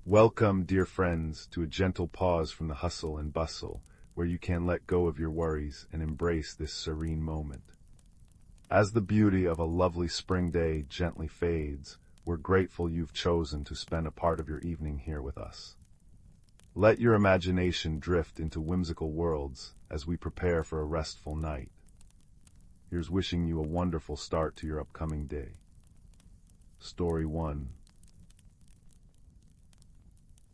Welcome, dear friends, to a gentle pause from the hustle and bustle, where you can let go of your worries and embrace this serene moment. As the beauty of a lovely spring day gently fades, we're grateful you've chosen to spend a part of your evening here with us. Let your imagination drift into whimsical worlds as we prepare for a restful night. Here's wishing you a wonderful start to your upcoming day. Story 1.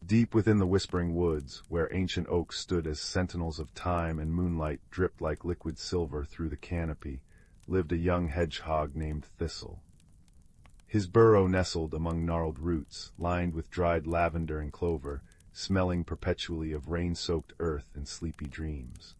Deep within the whispering woods, where ancient oaks stood as sentinels of time and moonlight dripped like liquid silver through the canopy, lived a young hedgehog named Thistle. His burrow nestled among gnarled roots, lined with dried lavender and clover, smelling perpetually of rain-soaked earth and sleepy dreams.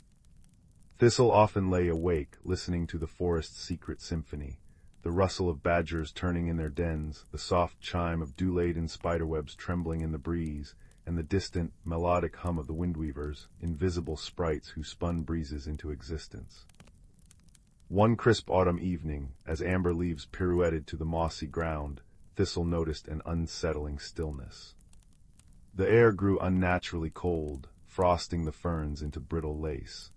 Thistle often lay awake, listening to the forest's secret symphony, the rustle of badgers turning in their dens, the soft chime of dew-laden spiderwebs trembling in the breeze, and the distant, melodic hum of the windweavers, invisible sprites who spun breezes into existence. One crisp autumn evening, as amber leaves pirouetted to the mossy ground, Thistle noticed an unsettling stillness. The air grew unnaturally cold, frosting the ferns into brittle lace.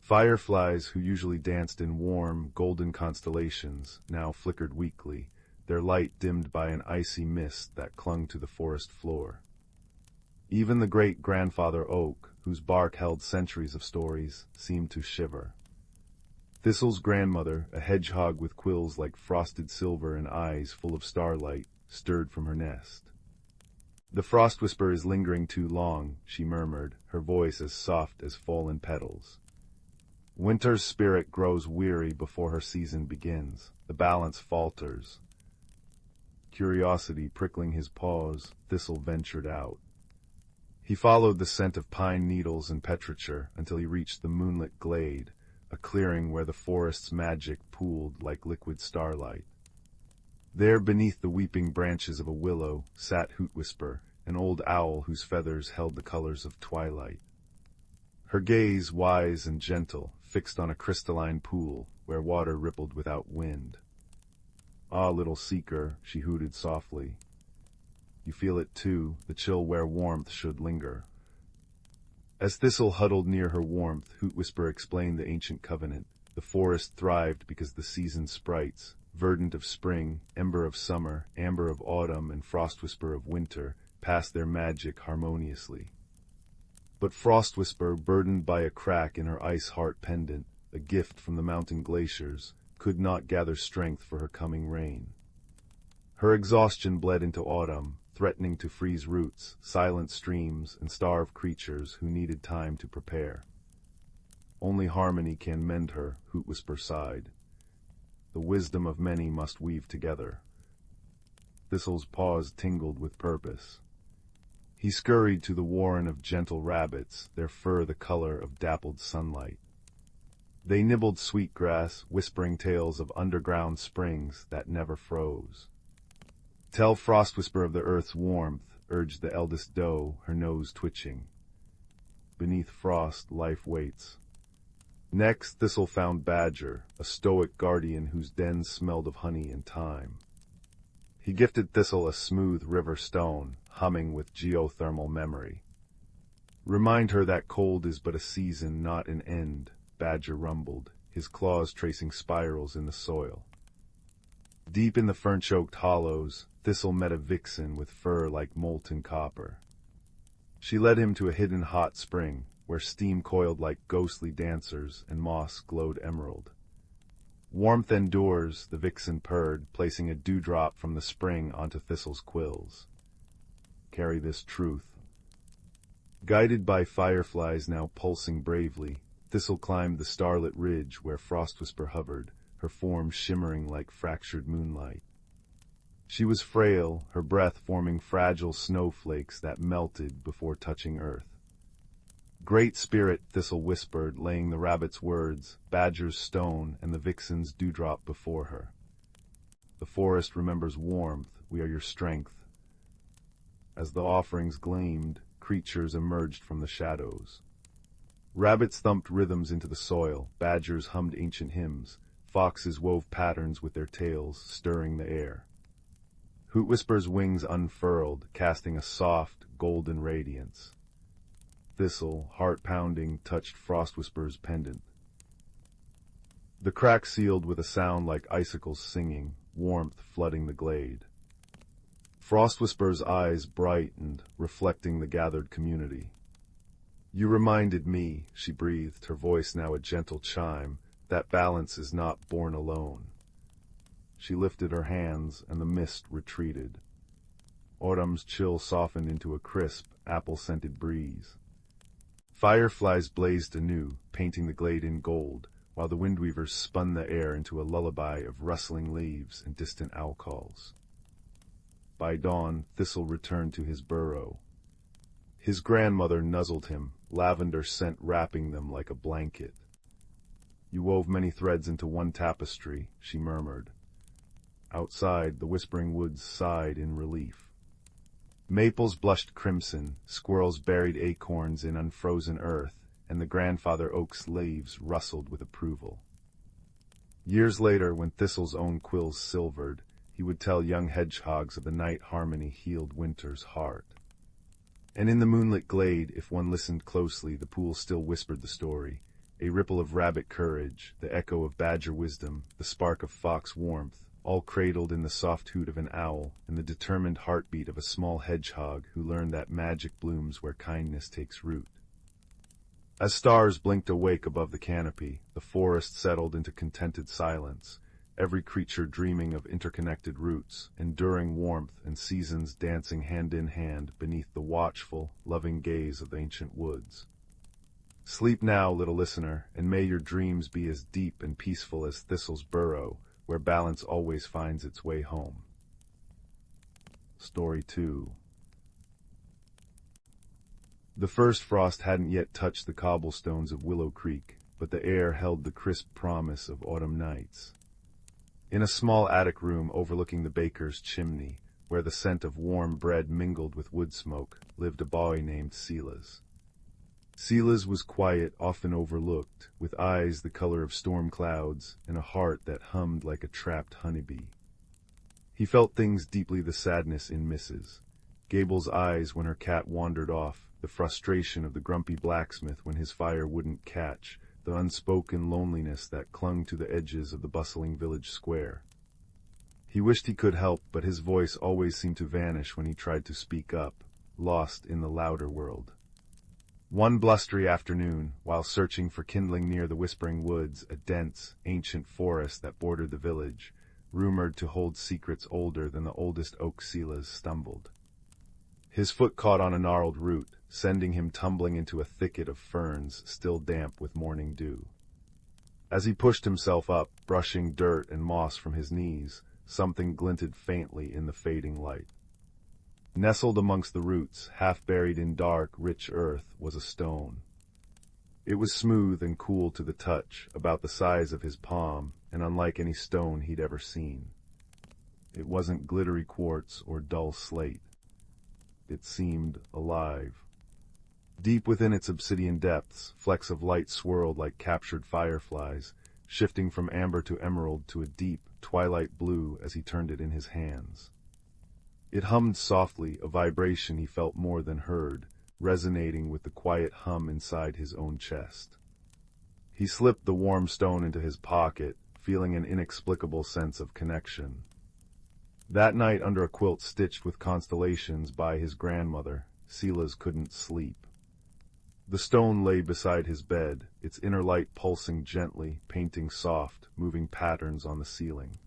Fireflies, who usually danced in warm, golden constellations, now flickered weakly, their light dimmed by an icy mist that clung to the forest floor. Even the great-grandfather oak, whose bark held centuries of stories, seemed to shiver. Thistle's grandmother, a hedgehog with quills like frosted silver and eyes full of starlight, stirred from her nest. "The frostwhisper is lingering too long," she murmured, her voice as soft as fallen petals. "Winter's spirit grows weary before her season begins. The balance falters." Curiosity prickling his paws, Thistle ventured out. He followed the scent of pine needles and petrichor until he reached the moonlit glade, a clearing where the forest's magic pooled like liquid starlight. There, beneath the weeping branches of a willow, sat Hootwhisper, an old owl whose feathers held the colors of twilight. Her gaze, wise and gentle, fixed on a crystalline pool where water rippled without wind. "Ah, little seeker," she hooted softly. "You feel it too, the chill where warmth should linger." As Thistle huddled near her warmth, Hootwhisper explained the ancient covenant. The forest thrived because the season's sprites, Verdant of Spring, Ember of Summer, Amber of Autumn, and Frostwhisper of Winter, passed their magic harmoniously. But Frostwhisper, burdened by a crack in her ice heart pendant, a gift from the mountain glaciers, could not gather strength for her coming rain. Her exhaustion bled into autumn, threatening to freeze roots, silent streams, and starve creatures who needed time to prepare. "Only harmony can mend her," Hootwhisper sighed. "The wisdom of many must weave together." Thistle's paws tingled with purpose. He scurried to the warren of gentle rabbits, their fur the color of dappled sunlight. They nibbled sweet grass, whispering tales of underground springs that never froze. "Tell Frostwhisper of the earth's warmth," urged the eldest doe, her nose twitching. "Beneath frost, life waits." Next, Thistle found Badger, a stoic guardian whose den smelled of honey and thyme. He gifted Thistle a smooth river stone, humming with geothermal memory. "Remind her that cold is but a season, not an end," Badger rumbled, his claws tracing spirals in the soil. Deep in the fern-choked hollows, Thistle met a vixen with fur like molten copper. She led him to a hidden hot spring, where steam coiled like ghostly dancers and moss glowed emerald. "Warmth endures," the vixen purred, placing a dewdrop from the spring onto Thistle's quills. "Carry this truth." Guided by fireflies now pulsing bravely, Thistle climbed the starlit ridge where Frostwhisper hovered, her form shimmering like fractured moonlight. She was frail, her breath forming fragile snowflakes that melted before touching earth. "Great Spirit," Thistle whispered, laying the rabbit's words, Badger's stone, and the vixen's dewdrop before her. "The forest remembers warmth, we are your strength." As the offerings gleamed, creatures emerged from the shadows. Rabbits thumped rhythms into the soil, badgers hummed ancient hymns, foxes wove patterns with their tails, stirring the air. Hootwhisper's wings unfurled, casting a soft, golden radiance. Thistle, heart-pounding, touched Frostwhisper's pendant. The crack sealed with a sound like icicles singing, warmth flooding the glade. Frostwhisper's eyes brightened, reflecting the gathered community. "You reminded me," she breathed, her voice now a gentle chime, "that balance is not born alone." She lifted her hands, and the mist retreated. Autumn's chill softened into a crisp, apple-scented breeze. Fireflies blazed anew, painting the glade in gold, while the windweavers spun the air into a lullaby of rustling leaves and distant owl calls. By dawn, Thistle returned to his burrow. His grandmother nuzzled him, lavender scent wrapping them like a blanket. "You wove many threads into one tapestry," she murmured. Outside, the whispering woods sighed in relief. Maples blushed crimson, squirrels buried acorns in unfrozen earth, and the grandfather oak's leaves rustled with approval. Years later, when Thistle's own quills silvered, he would tell young hedgehogs of the night harmony healed winter's heart. And in the moonlit glade, if one listened closely, the pool still whispered the story, a ripple of rabbit courage, the echo of badger wisdom, the spark of fox warmth, all cradled in the soft hoot of an owl and the determined heartbeat of a small hedgehog who learned that magic blooms where kindness takes root. As stars blinked awake above the canopy, the forest settled into contented silence, every creature dreaming of interconnected roots, enduring warmth, and seasons dancing hand in hand beneath the watchful, loving gaze of the ancient woods. Sleep now, little listener, and may your dreams be as deep and peaceful as Thistle's burrow, where balance always finds its way home. Story 2. The first frost hadn't yet touched the cobblestones of Willow Creek, but the air held the crisp promise of autumn nights. In a small attic room overlooking the baker's chimney, where the scent of warm bread mingled with wood smoke, lived a boy named Silas. Silas was quiet, often overlooked, with eyes the color of storm clouds and a heart that hummed like a trapped honeybee. He felt things deeply, the sadness in Mrs. Gable's eyes when her cat wandered off, the frustration of the grumpy blacksmith when his fire wouldn't catch, the unspoken loneliness that clung to the edges of the bustling village square. He wished he could help, but his voice always seemed to vanish when he tried to speak up, lost in the louder world. One blustery afternoon, while searching for kindling near the Whispering Woods, a dense, ancient forest that bordered the village, rumored to hold secrets older than the oldest oak Silas, stumbled. His foot caught on a gnarled root, sending him tumbling into a thicket of ferns still damp with morning dew. As he pushed himself up, brushing dirt and moss from his knees, something glinted faintly in the fading light. Nestled amongst the roots, half buried in dark, rich earth, was a stone. It was smooth and cool to the touch, about the size of his palm, and unlike any stone he'd ever seen. It wasn't glittery quartz or dull slate. It seemed alive. Deep within its obsidian depths, flecks of light swirled like captured fireflies, shifting from amber to emerald to a deep, twilight blue as he turned it in his hands. It hummed softly, a vibration he felt more than heard, resonating with the quiet hum inside his own chest. He slipped the warm stone into his pocket, feeling an inexplicable sense of connection. That night, under a quilt stitched with constellations by his grandmother, Silas couldn't sleep. The stone lay beside his bed, its inner light pulsing gently, painting soft, moving patterns on the ceiling.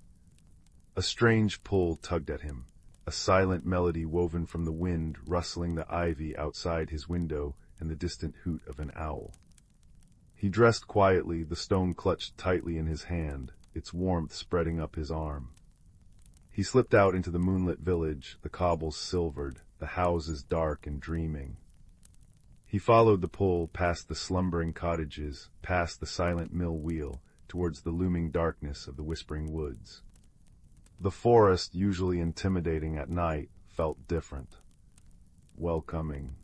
A strange pull tugged at him, a silent melody woven from the wind rustling the ivy outside his window and the distant hoot of an owl. He dressed quietly, the stone clutched tightly in his hand, its warmth spreading up his arm. He slipped out into the moonlit village, the cobbles silvered, the houses dark and dreaming. He followed the pull past the slumbering cottages, past the silent mill wheel, towards the looming darkness of the Whispering Woods. The forest, usually intimidating at night, felt different. Welcoming.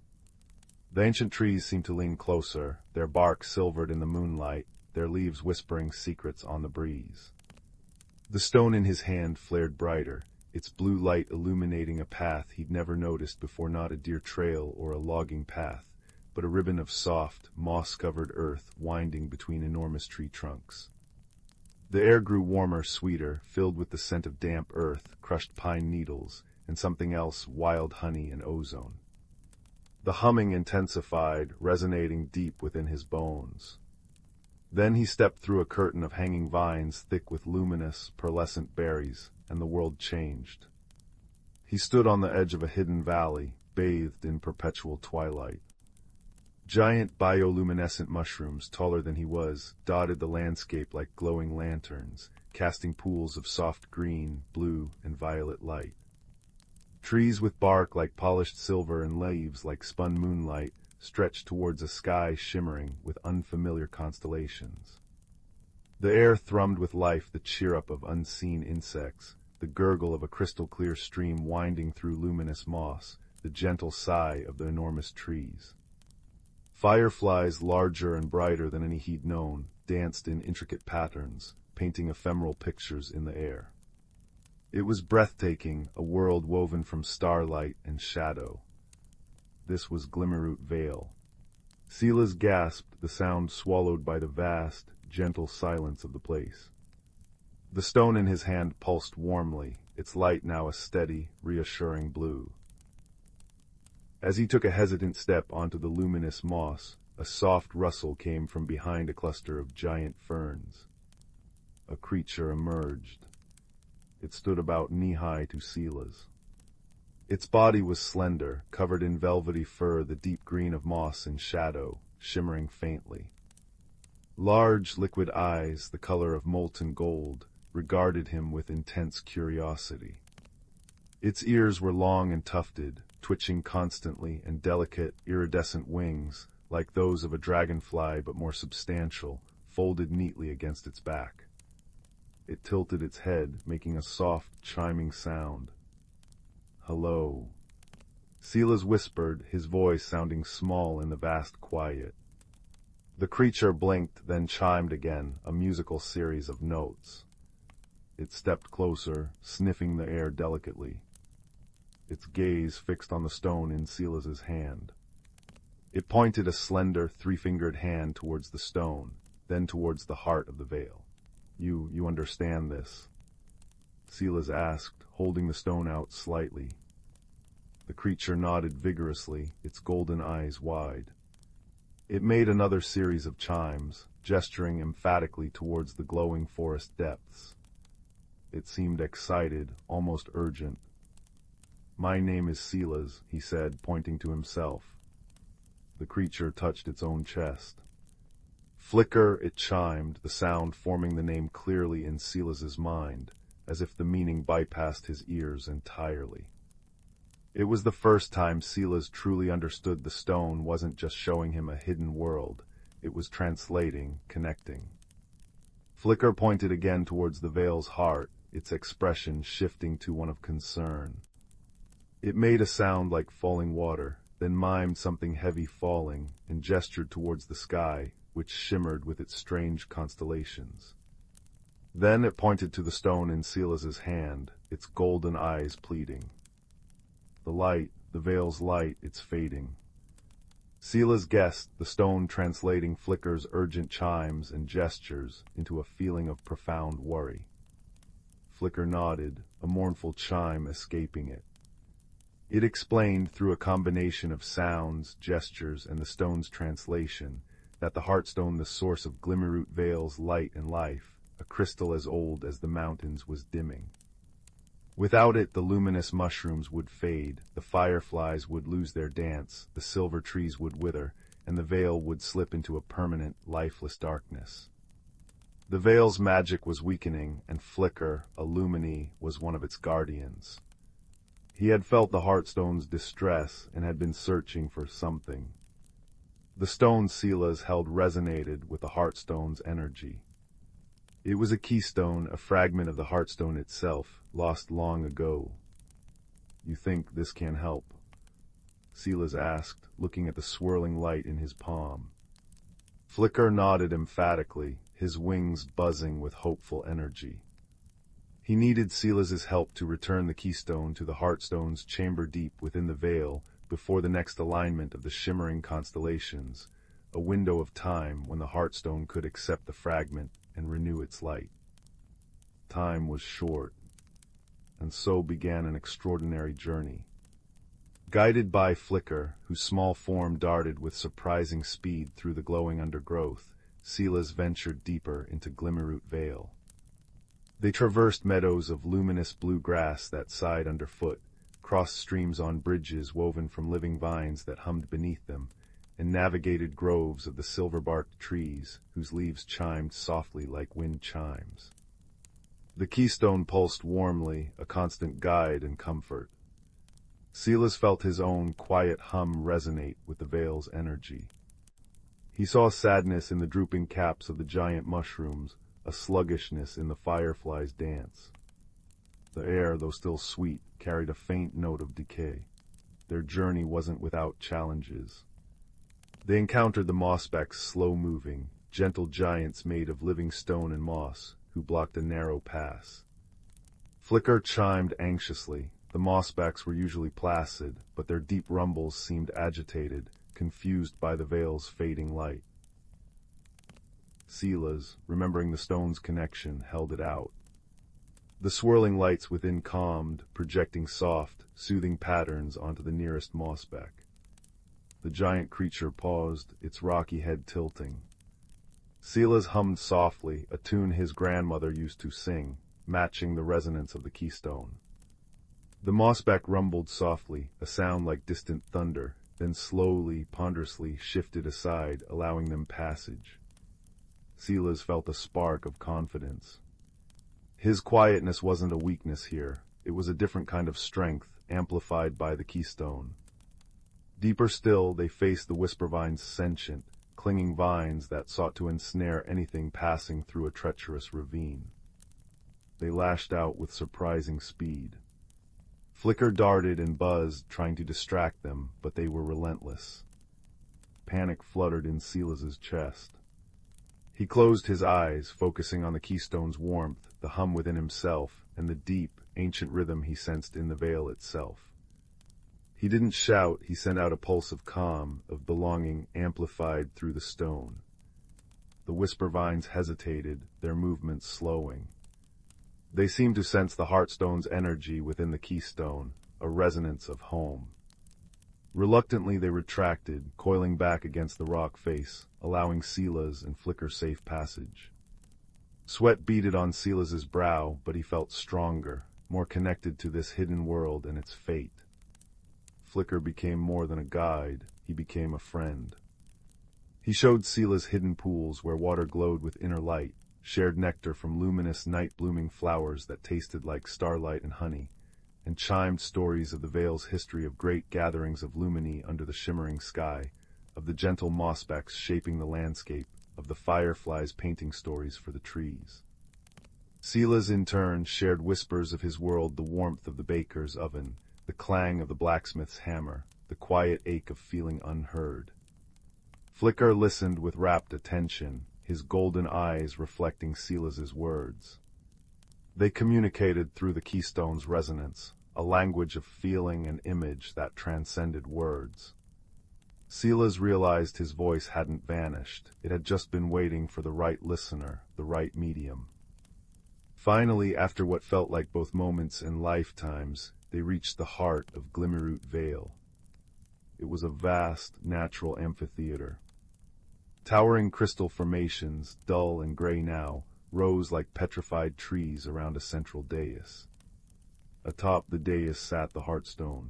The ancient trees seemed to lean closer, their bark silvered in the moonlight, their leaves whispering secrets on the breeze. The stone in his hand flared brighter, its blue light illuminating a path he'd never noticed before, not a deer trail or a logging path, but a ribbon of soft, moss-covered earth winding between enormous tree trunks. The air grew warmer, sweeter, filled with the scent of damp earth, crushed pine needles, and something else, wild honey and ozone. The humming intensified, resonating deep within his bones. Then he stepped through a curtain of hanging vines thick with luminous, pearlescent berries, and the world changed. He stood on the edge of a hidden valley, bathed in perpetual twilight. Giant bioluminescent mushrooms, taller than he was, dotted the landscape like glowing lanterns, casting pools of soft green, blue, and violet light. Trees with bark like polished silver and leaves like spun moonlight stretched towards a sky shimmering with unfamiliar constellations. The air thrummed with life, the cheer-up of unseen insects, the gurgle of a crystal-clear stream winding through luminous moss, the gentle sigh of the enormous trees. Fireflies, larger and brighter than any he'd known, danced in intricate patterns, painting ephemeral pictures in the air. It was breathtaking, a world woven from starlight and shadow. This was Glimmerroot Vale. Silas gasped, the sound swallowed by the vast, gentle silence of the place. The stone in his hand pulsed warmly, its light now a steady, reassuring blue. As he took a hesitant step onto the luminous moss, a soft rustle came from behind a cluster of giant ferns. A creature emerged. It stood about knee-high to Silas. Its body was slender, covered in velvety fur, the deep green of moss and shadow, shimmering faintly. Large, liquid eyes, the color of molten gold, regarded him with intense curiosity. Its ears were long and tufted, twitching constantly, and delicate, iridescent wings, like those of a dragonfly but more substantial, folded neatly against its back. It tilted its head, making a soft, chiming sound. "Hello," Silas whispered, his voice sounding small in the vast quiet. The creature blinked, then chimed again, a musical series of notes. It stepped closer, sniffing the air delicately. Its gaze fixed on the stone in Silas's hand. It pointed a slender, three-fingered hand towards the stone, then towards the heart of the vale. You understand this?" Silas asked, holding the stone out slightly. The creature nodded vigorously, its golden eyes wide. It made another series of chimes, gesturing emphatically towards the glowing forest depths. It seemed excited, almost urgent. "My name is Silas," he said, pointing to himself. The creature touched its own chest. Flicker, it chimed, the sound forming the name clearly in Silas's mind, as if the meaning bypassed his ears entirely. It was the first time Silas truly understood the stone wasn't just showing him a hidden world, it was translating, connecting. Flicker pointed again towards the vale's heart, its expression shifting to one of concern. It made a sound like falling water, then mimed something heavy falling, and gestured towards the sky, which shimmered with its strange constellations. Then it pointed to the stone in Silas's hand, its golden eyes pleading. The light, the vale's light, it's fading. Silas guessed, the stone translating Flicker's urgent chimes and gestures into a feeling of profound worry. Flicker nodded, a mournful chime escaping it. It explained, through a combination of sounds, gestures, and the stone's translation, that the Heartstone, the source of Glimmerroot Vale's light and life, a crystal as old as the mountains, was dimming. Without it, the luminous mushrooms would fade, the fireflies would lose their dance, the silver trees would wither, and the Vale would slip into a permanent, lifeless darkness. The Vale's magic was weakening, and Flicker, a Lumini, was one of its guardians. He had felt the Heartstone's distress and had been searching for something. The stone Silas held resonated with the Heartstone's energy. It was a keystone, a fragment of the Heartstone itself, lost long ago. "You think this can help?" Silas asked, looking at the swirling light in his palm. Flicker nodded emphatically, his wings buzzing with hopeful energy. He needed Silas's help to return the keystone to the Heartstone's chamber deep within the veil before the next alignment of the shimmering constellations, a window of time when the Heartstone could accept the fragment and renew its light. Time was short, and so began an extraordinary journey. Guided by Flicker, whose small form darted with surprising speed through the glowing undergrowth, Silas ventured deeper into Glimmerroot Vale. They traversed meadows of luminous blue grass that sighed underfoot, crossed streams on bridges woven from living vines that hummed beneath them, and navigated groves of the silver-barked trees whose leaves chimed softly like wind chimes. The keystone pulsed warmly, a constant guide and comfort. Silas felt his own quiet hum resonate with the vale's energy. He saw sadness in the drooping caps of the giant mushrooms, a sluggishness in the fireflies' dance. The air, though still sweet, carried a faint note of decay. Their journey wasn't without challenges. They encountered the mossbacks, slow-moving, gentle giants made of living stone and moss, who blocked a narrow pass. Flicker chimed anxiously. The mossbacks were usually placid, but their deep rumbles seemed agitated, confused by the vale's fading light. Silas, remembering the stone's connection, held it out. The swirling lights within calmed, projecting soft, soothing patterns onto the nearest mossback. The giant creature paused, its rocky head tilting. Silas hummed softly, a tune his grandmother used to sing, matching the resonance of the keystone. The mossback rumbled softly, a sound like distant thunder, then slowly, ponderously shifted aside, allowing them passage. Silas felt a spark of confidence. His quietness wasn't a weakness here. It was a different kind of strength, amplified by the keystone. Deeper still, they faced the whisper vines, sentient, clinging vines that sought to ensnare anything passing through a treacherous ravine. They lashed out with surprising speed. Flicker darted and buzzed, trying to distract them, but they were relentless. Panic fluttered in Silas's chest. He closed his eyes, focusing on the keystone's warmth, the hum within himself, and the deep, ancient rhythm he sensed in the veil itself. He didn't shout, he sent out a pulse of calm, of belonging amplified through the stone. The whisper vines hesitated, their movements slowing. They seemed to sense the Heartstone's energy within the keystone, a resonance of home. Reluctantly they retracted, coiling back against the rock face, allowing Silas and Flicker safe passage. Sweat beaded on Silas's brow, but he felt stronger, more connected to this hidden world and its fate. Flicker became more than a guide, he became a friend. He showed Silas hidden pools where water glowed with inner light, shared nectar from luminous night-blooming flowers that tasted like starlight and honey, and chimed stories of the Vale's history of great gatherings of lumini under the shimmering sky, of the gentle mossbacks shaping the landscape, of the fireflies painting stories for the trees. Silas, in turn, shared whispers of his world, the warmth of the baker's oven, the clang of the blacksmith's hammer, the quiet ache of feeling unheard. Flicker listened with rapt attention, his golden eyes reflecting Silas's words. They communicated through the keystone's resonance, a language of feeling and image that transcended words. Silas realized his voice hadn't vanished, it had just been waiting for the right listener, the right medium. Finally, after what felt like both moments and lifetimes, they reached the heart of Glimmerroot Vale. It was a vast, natural amphitheater. Towering crystal formations, dull and gray now, rose like petrified trees around a central dais. Atop the dais sat the Heartstone.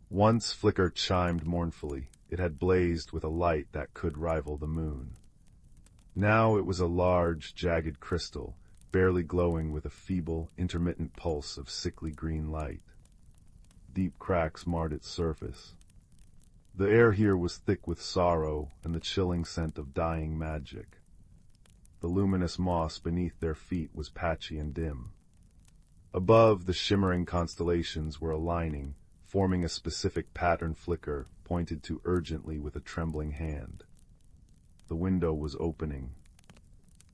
Once Flicker chimed mournfully. It had blazed with a light that could rival the moon. Now it was a large, jagged crystal, barely glowing with a feeble, intermittent pulse of sickly green light. Deep cracks marred its surface. The air here was thick with sorrow and the chilling scent of dying magic. The luminous moss beneath their feet was patchy and dim. Above, the shimmering constellations were aligning, forming a specific pattern. Flicker pointed to urgently with a trembling hand. The window was opening,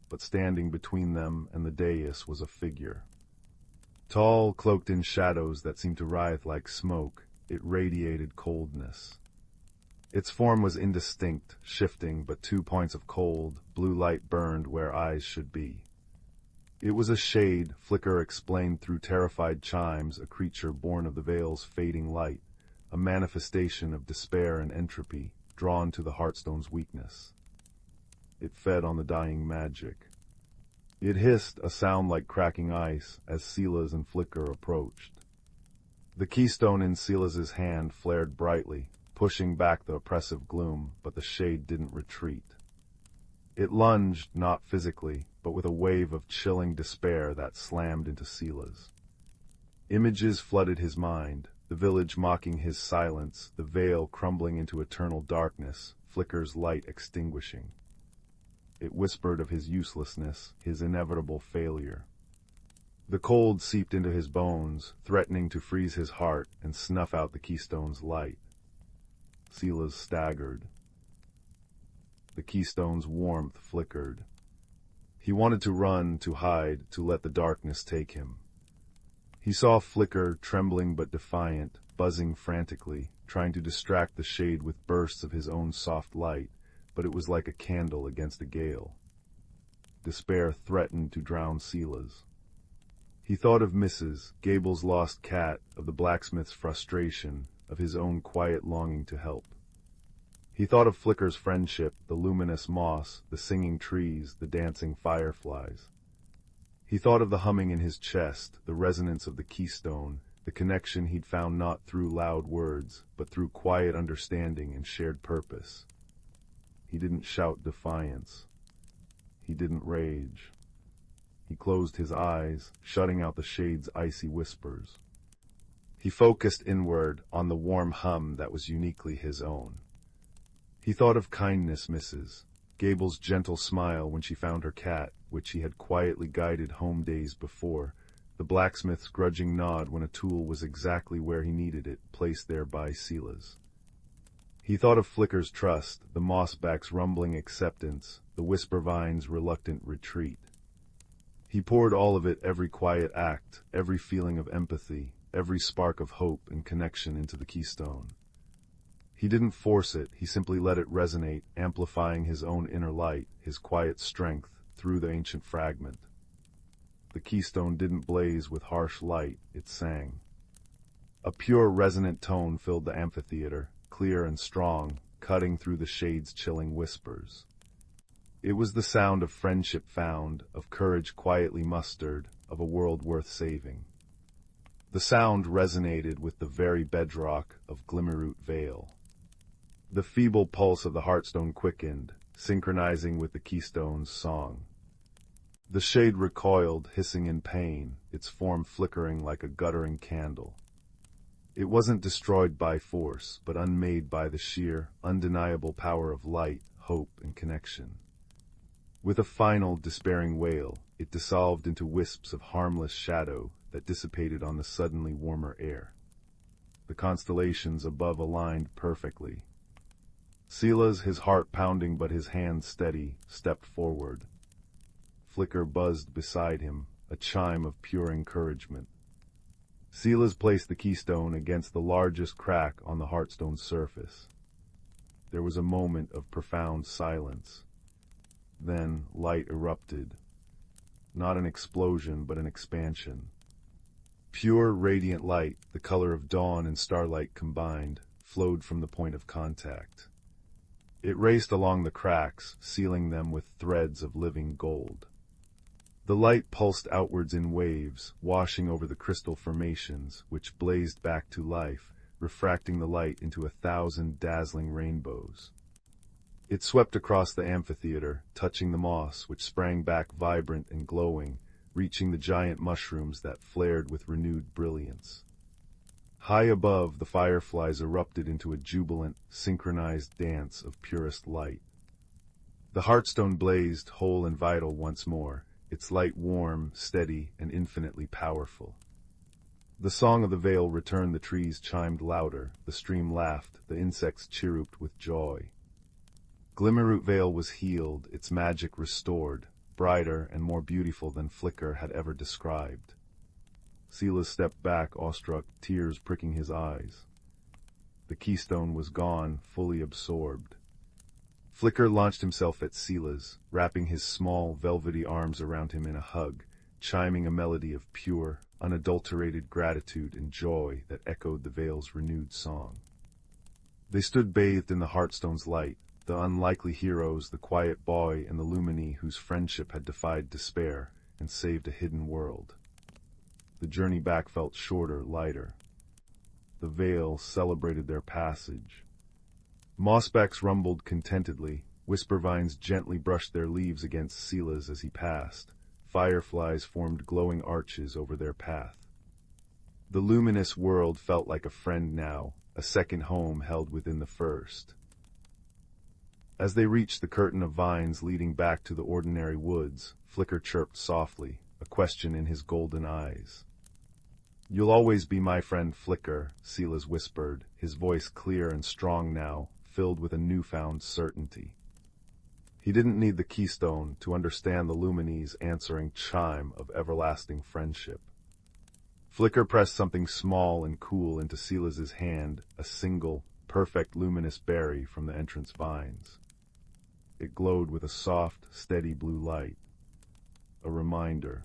but standing between them and the dais was a figure. Tall, cloaked in shadows that seemed to writhe like smoke, it radiated coldness. Its form was indistinct, shifting, but 2 points of cold, blue light burned where eyes should be. It was a shade, Flicker explained through terrified chimes, a creature born of the Vale's fading light, a manifestation of despair and entropy, drawn to the Heartstone's weakness. It fed on the dying magic. It hissed, a sound like cracking ice, as Silas and Flicker approached. The keystone in Silas's hand flared brightly, pushing back the oppressive gloom, but the shade didn't retreat. It lunged, not physically, but with a wave of chilling despair that slammed into Silas. Images flooded his mind, the village mocking his silence, the veil crumbling into eternal darkness, Flicker's light extinguishing. It whispered of his uselessness, his inevitable failure. The cold seeped into his bones, threatening to freeze his heart and snuff out the keystone's light. Silas staggered. The keystone's warmth flickered. He wanted to run, to hide, to let the darkness take him. He saw Flicker, trembling but defiant, buzzing frantically, trying to distract the shade with bursts of his own soft light, but it was like a candle against a gale. Despair threatened to drown Silas. He thought of Mrs. Gable's lost cat, of the blacksmith's frustration, of his own quiet longing to help. He thought of Flicker's friendship, the luminous moss, the singing trees, the dancing fireflies. He thought of the humming in his chest, the resonance of the keystone, the connection he'd found not through loud words, but through quiet understanding and shared purpose. He didn't shout defiance. He didn't rage. He closed his eyes, shutting out the shade's icy whispers. He focused inward on the warm hum that was uniquely his own. He thought of kindness, Mrs. Gable's gentle smile when she found her cat, which he had quietly guided home days before, the blacksmith's grudging nod when a tool was exactly where he needed it, placed there by Silas. He thought of Flicker's trust, the mossback's rumbling acceptance, the whisper vine's reluctant retreat. He poured all of it, every quiet act, every feeling of empathy, every spark of hope and connection into the keystone. He didn't force it, he simply let it resonate, amplifying his own inner light, his quiet strength, through the ancient fragment. The keystone didn't blaze with harsh light, it sang. A pure, resonant tone filled the amphitheater, clear and strong, cutting through the shade's chilling whispers. It was the sound of friendship found, of courage quietly mustered, of a world worth saving. The sound resonated with the very bedrock of Glimmerroot Vale. The feeble pulse of the Heartstone quickened, synchronizing with the keystone's song. The shade recoiled, hissing in pain, its form flickering like a guttering candle. It wasn't destroyed by force, but unmade by the sheer, undeniable power of light, hope, and connection. With a final, despairing wail, it dissolved into wisps of harmless shadow that dissipated on the suddenly warmer air. The constellations above aligned perfectly. Silas, his heart pounding but his hands steady, stepped forward. Flicker buzzed beside him, a chime of pure encouragement. Silas placed the keystone against the largest crack on the Heartstone's surface. There was a moment of profound silence. Then light erupted. Not an explosion, but an expansion. Pure, radiant light, the color of dawn and starlight combined, flowed from the point of contact. It raced along the cracks, sealing them with threads of living gold. The light pulsed outwards in waves, washing over the crystal formations, which blazed back to life, refracting the light into 1,000 dazzling rainbows. It swept across the amphitheater, touching the moss, which sprang back vibrant and glowing, reaching the giant mushrooms that flared with renewed brilliance. High above, the fireflies erupted into a jubilant, synchronized dance of purest light. The Heartstone blazed whole and vital once more, its light warm, steady, and infinitely powerful. The song of the vale returned, the trees chimed louder, the stream laughed, the insects chirruped with joy. Glimmerroot Vale was healed, its magic restored, brighter and more beautiful than Flicker had ever described. Silas stepped back, awestruck, tears pricking his eyes. The keystone was gone, fully absorbed. Flicker launched himself at Silas, wrapping his small, velvety arms around him in a hug, chiming a melody of pure, unadulterated gratitude and joy that echoed the Vale's renewed song. They stood bathed in the Heartstone's light, the unlikely heroes, the quiet boy and the Lumini whose friendship had defied despair and saved a hidden world. The journey back felt shorter, lighter. The Vale celebrated their passage. Mossbacks rumbled contentedly, whispervines gently brushed their leaves against Silas as he passed, fireflies formed glowing arches over their path. The luminous world felt like a friend now, a second home held within the first. As they reached the curtain of vines leading back to the ordinary woods, Flicker chirped softly, a question in his golden eyes. "You'll always be my friend, Flicker," Silas whispered, his voice clear and strong now, filled with a newfound certainty. He didn't need the keystone to understand the Lumini's answering chime of everlasting friendship. Flicker pressed something small and cool into Silas's hand, a single, perfect luminous berry from the entrance vines. It glowed with a soft, steady blue light. A reminder.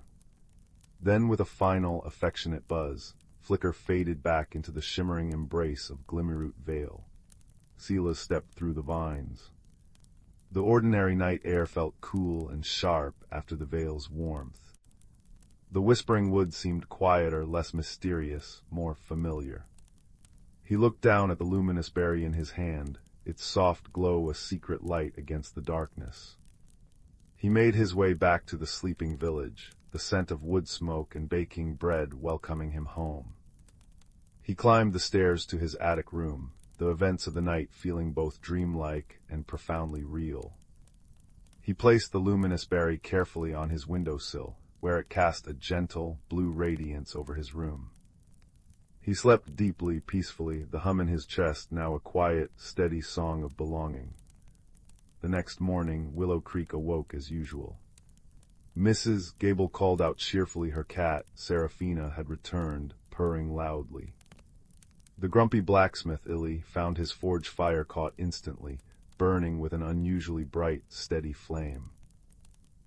Then with a final, affectionate buzz, Flicker faded back into the shimmering embrace of Glimmerroot Vale. Silas stepped through the vines. The ordinary night air felt cool and sharp after the Vale's warmth. The whispering wood seemed quieter, less mysterious, more familiar. He looked down at the luminous berry in his hand, its soft glow a secret light against the darkness. He made his way back to the sleeping village, the scent of wood smoke and baking bread welcoming him home. He climbed the stairs to his attic room, the events of the night feeling both dreamlike and profoundly real. He placed the luminous berry carefully on his windowsill, where it cast a gentle, blue radiance over his room. He slept deeply, peacefully, the hum in his chest now a quiet, steady song of belonging. The next morning, Willow Creek awoke as usual. Mrs. Gable called out cheerfully her cat, Seraphina, had returned, purring loudly. The grumpy blacksmith, Illy, found his forge fire caught instantly, burning with an unusually bright, steady flame.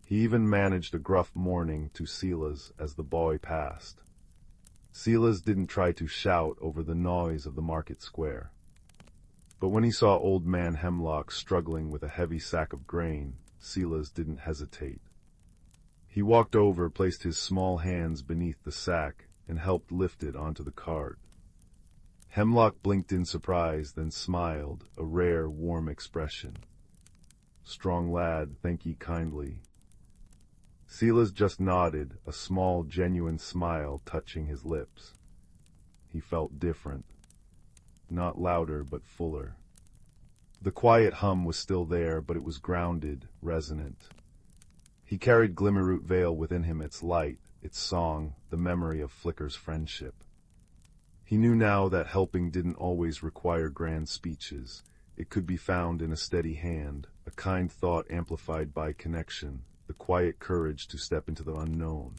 He even managed a gruff morning to Silas as the boy passed. Silas didn't try to shout over the noise of the market square. But when he saw Old Man Hemlock struggling with a heavy sack of grain, Silas didn't hesitate. He walked over, placed his small hands beneath the sack, and helped lift it onto the cart. Hemlock blinked in surprise, then smiled, a rare, warm expression. "Strong lad, thank ye kindly." Silas just nodded, a small, genuine smile touching his lips. He felt different. Not louder, but fuller. The quiet hum was still there, but it was grounded, resonant. He carried Glimmerroot Vale within him, its light, its song, the memory of Flicker's friendship. He knew now that helping didn't always require grand speeches. It could be found in a steady hand, a kind thought amplified by connection, the quiet courage to step into the unknown.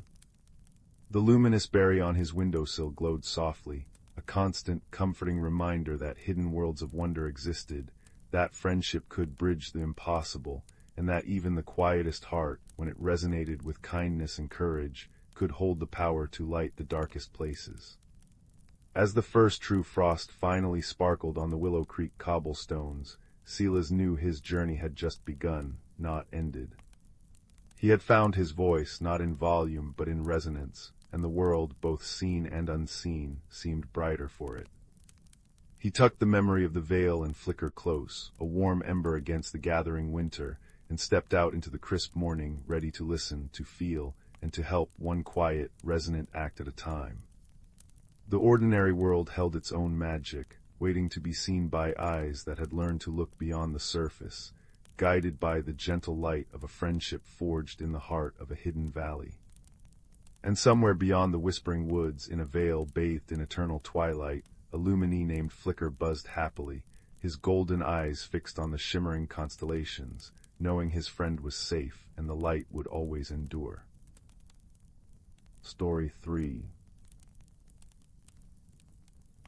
The luminous berry on his windowsill glowed softly, a constant, comforting reminder that hidden worlds of wonder existed, that friendship could bridge the impossible, and that even the quietest heart, when it resonated with kindness and courage, could hold the power to light the darkest places. As the first true frost finally sparkled on the Willow Creek cobblestones, Silas knew his journey had just begun, not ended. He had found his voice, not in volume but in resonance, and the world, both seen and unseen, seemed brighter for it. He tucked the memory of the Vale and Flicker close, a warm ember against the gathering winter, and stepped out into the crisp morning, ready to listen, to feel, and to help, one quiet, resonant act at a time. The ordinary world held its own magic, waiting to be seen by eyes that had learned to look beyond the surface, guided by the gentle light of a friendship forged in the heart of a hidden valley. And somewhere beyond the whispering woods, in a vale bathed in eternal twilight, a Lumini named Flicker buzzed happily, his golden eyes fixed on the shimmering constellations, knowing his friend was safe and the light would always endure. Story 3.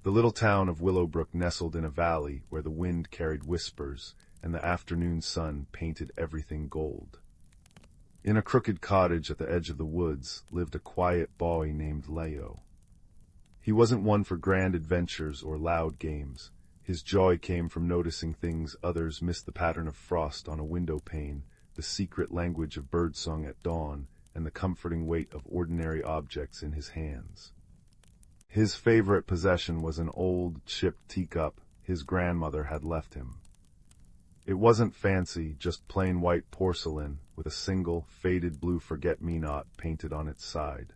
The little town of Willowbrook nestled in a valley where the wind carried whispers and the afternoon sun painted everything gold. In a crooked cottage at the edge of the woods lived a quiet boy named Leo. He wasn't one for grand adventures or loud games. His joy came from noticing things others missed: the pattern of frost on a window pane, the secret language of birdsong at dawn, and the comforting weight of ordinary objects in his hands. His favorite possession was an old, chipped teacup his grandmother had left him. It wasn't fancy, just plain white porcelain with a single, faded blue forget-me-not painted on its side.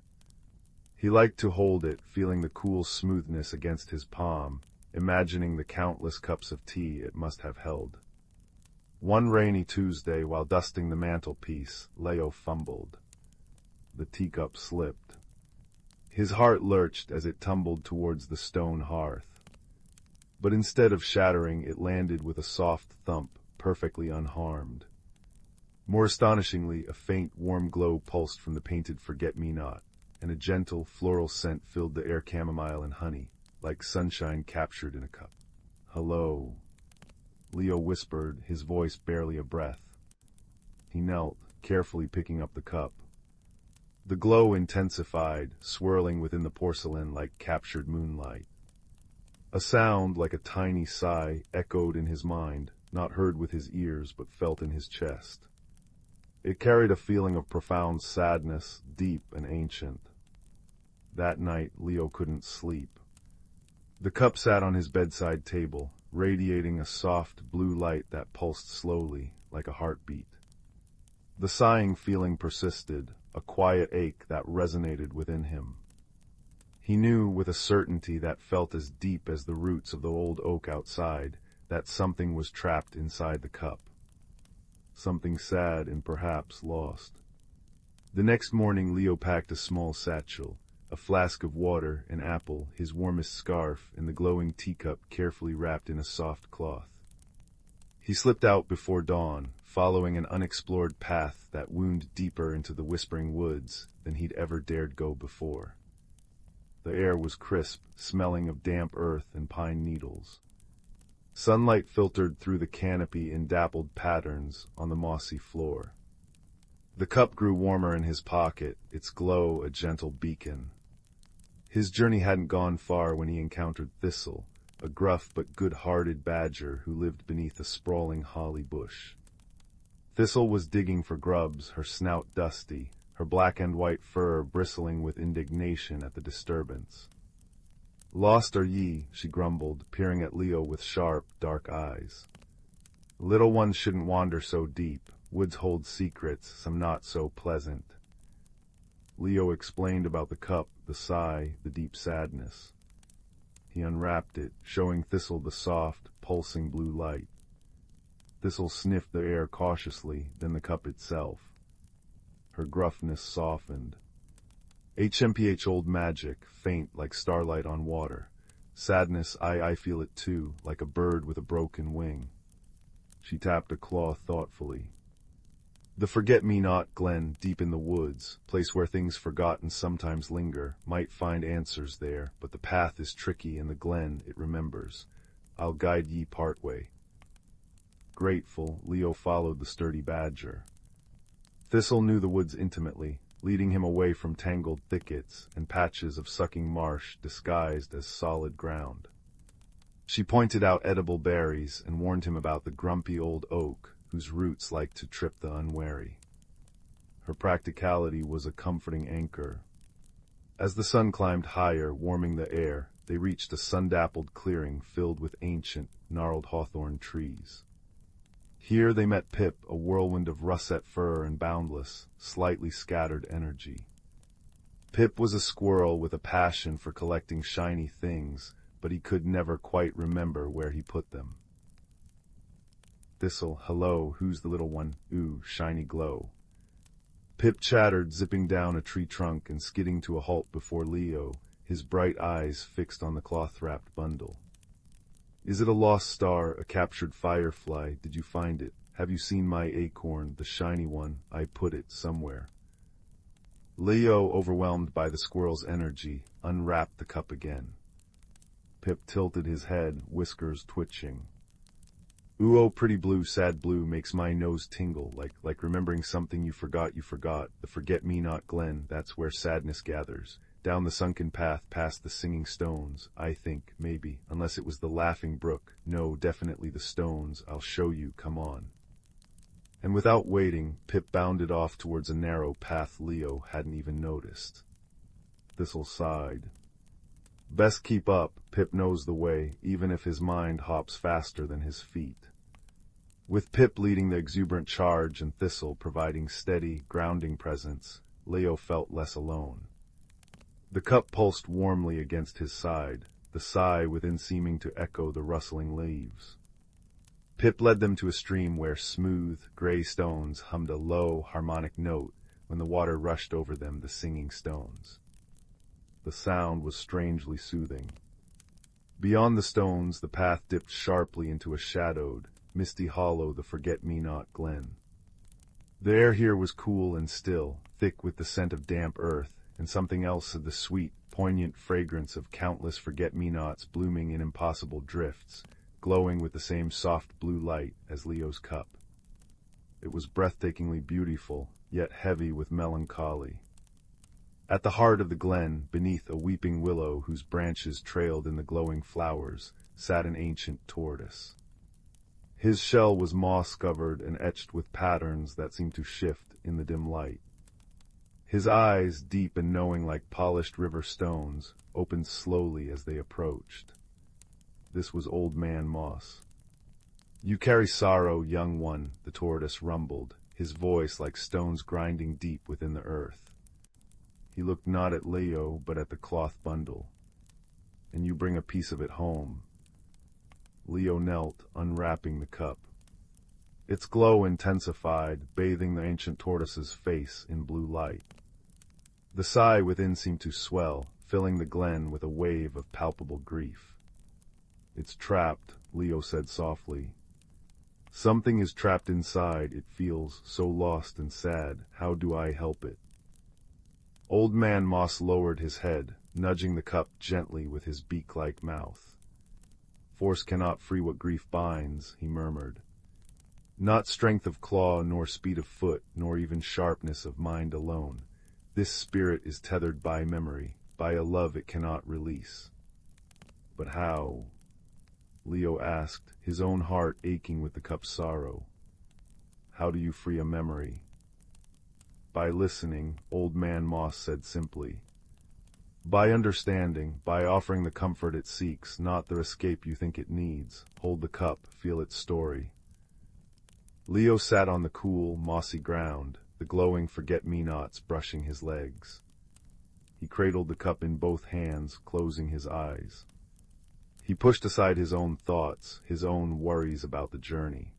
He liked to hold it, feeling the cool smoothness against his palm, imagining the countless cups of tea it must have held. One rainy Tuesday, while dusting the mantelpiece, Leo fumbled. The teacup slipped. His heart lurched as it tumbled towards the stone hearth. But instead of shattering, it landed with a soft thump, perfectly unharmed. More astonishingly, a faint, warm glow pulsed from the painted forget-me-not, and a gentle, floral scent filled the air: chamomile and honey, like sunshine captured in a cup. "Hello," Leo whispered, his voice barely a breath. He knelt, carefully picking up the cup. The glow intensified, swirling within the porcelain like captured moonlight. A sound, like a tiny sigh, echoed in his mind, not heard with his ears but felt in his chest. It carried a feeling of profound sadness, deep and ancient. That night, Leo couldn't sleep. The cup sat on his bedside table, radiating a soft blue light that pulsed slowly, like a heartbeat. The sighing feeling persisted, a quiet ache that resonated within him. He knew with a certainty that felt as deep as the roots of the old oak outside, that something was trapped inside the cup. Something sad and perhaps lost. The next morning, Leo packed a small satchel, a flask of water, an apple, his warmest scarf, and the glowing teacup carefully wrapped in a soft cloth. He slipped out before dawn, following an unexplored path that wound deeper into the whispering woods than he'd ever dared go before. The air was crisp, smelling of damp earth and pine needles. Sunlight filtered through the canopy in dappled patterns on the mossy floor. The cup grew warmer in his pocket, its glow a gentle beacon. His journey hadn't gone far when he encountered Thistle, a gruff but good-hearted badger who lived beneath a sprawling holly bush. Thistle was digging for grubs, her snout dusty, her black and white fur bristling with indignation at the disturbance. "Lost are ye," she grumbled, peering at Leo with sharp, dark eyes. "Little ones shouldn't wander so deep. Woods hold secrets, some not so pleasant." Leo explained about the cup, the sigh, the deep sadness. He unwrapped it, showing Thistle the soft, pulsing blue light. Thistle sniffed the air cautiously, then the cup itself. Her gruffness softened. "HMPH old magic, faint like starlight on water. Sadness, I feel it too, like a bird with a broken wing." She tapped a claw thoughtfully. "The forget-me-not Glen, deep in the woods, place where things forgotten sometimes linger, might find answers there, but the path is tricky and the Glen it remembers. I'll guide ye partway." Grateful, Leo followed the sturdy badger. Thistle knew the woods intimately, leading him away from tangled thickets and patches of sucking marsh disguised as solid ground. She pointed out edible berries and warned him about the grumpy old oak, whose roots liked to trip the unwary. Her practicality was a comforting anchor. As the sun climbed higher, warming the air, they reached a sun-dappled clearing filled with ancient, gnarled hawthorn trees. Here they met Pip, a whirlwind of russet fur and boundless, slightly scattered energy. Pip was a squirrel with a passion for collecting shiny things, but he could never quite remember where he put them. "Thistle, hello, who's the little one? Ooh, shiny glow." Pip chattered, zipping down a tree trunk and skidding to a halt before Leo, his bright eyes fixed on the cloth-wrapped bundle. "Is it a lost star, a captured firefly? Did you find it? Have you seen my acorn, the shiny one? I put it somewhere." Leo, overwhelmed by the squirrel's energy, unwrapped the cup again. Pip tilted his head, whiskers twitching. Ooh, oh, pretty blue, sad blue makes my nose tingle, like remembering something you forgot, the forget-me-not Glen, that's where sadness gathers. Down the sunken path, past the singing stones, I think, maybe, unless it was the laughing brook, no, definitely the stones, I'll show you, come on. And without waiting, Pip bounded off towards a narrow path Leo hadn't even noticed. Thistle sighed. Best keep up, Pip knows the way, even if his mind hops faster than his feet. With Pip leading the exuberant charge and Thistle providing steady, grounding presence, Leo felt less alone. The cup pulsed warmly against his side, the sigh within seeming to echo the rustling leaves. Pip led them to a stream where smooth, gray stones hummed a low, harmonic note when the water rushed over them, the singing stones. The sound was strangely soothing. Beyond the stones, the path dipped sharply into a shadowed, misty hollow, the forget-me-not Glen. The air here was cool and still, thick with the scent of damp earth, and something else of the sweet, poignant fragrance of countless forget-me-nots blooming in impossible drifts, glowing with the same soft blue light as Leo's cup. It was breathtakingly beautiful, yet heavy with melancholy. At the heart of the glen, beneath a weeping willow whose branches trailed in the glowing flowers, sat an ancient tortoise. His shell was moss-covered and etched with patterns that seemed to shift in the dim light. His eyes, deep and knowing like polished river stones, opened slowly as they approached. This was Old Man Moss. "You carry sorrow, young one," the tortoise rumbled, his voice like stones grinding deep within the earth. He looked not at Leo, but at the cloth bundle. "And you bring a piece of it home." Leo knelt, unwrapping the cup. Its glow intensified, bathing the ancient tortoise's face in blue light. The sigh within seemed to swell, filling the glen with a wave of palpable grief. "It's trapped," Leo said softly. "Something is trapped inside, it feels so lost and sad. How do I help it?" Old Man Moss lowered his head, nudging the cup gently with his beak-like mouth. "Force cannot free what grief binds," he murmured. "Not strength of claw, nor speed of foot, nor even sharpness of mind alone. This spirit is tethered by memory, by a love it cannot release." "But how?" Leo asked, his own heart aching with the cup's sorrow. "How do you free a memory?" "By listening," Old Man Moss said simply. "By understanding, by offering the comfort it seeks, not the escape you think it needs. Hold the cup, feel its story." Leo sat on the cool, mossy ground, the glowing forget-me-nots brushing his legs. He cradled the cup in both hands, closing his eyes. He pushed aside his own thoughts, his own worries about the journey.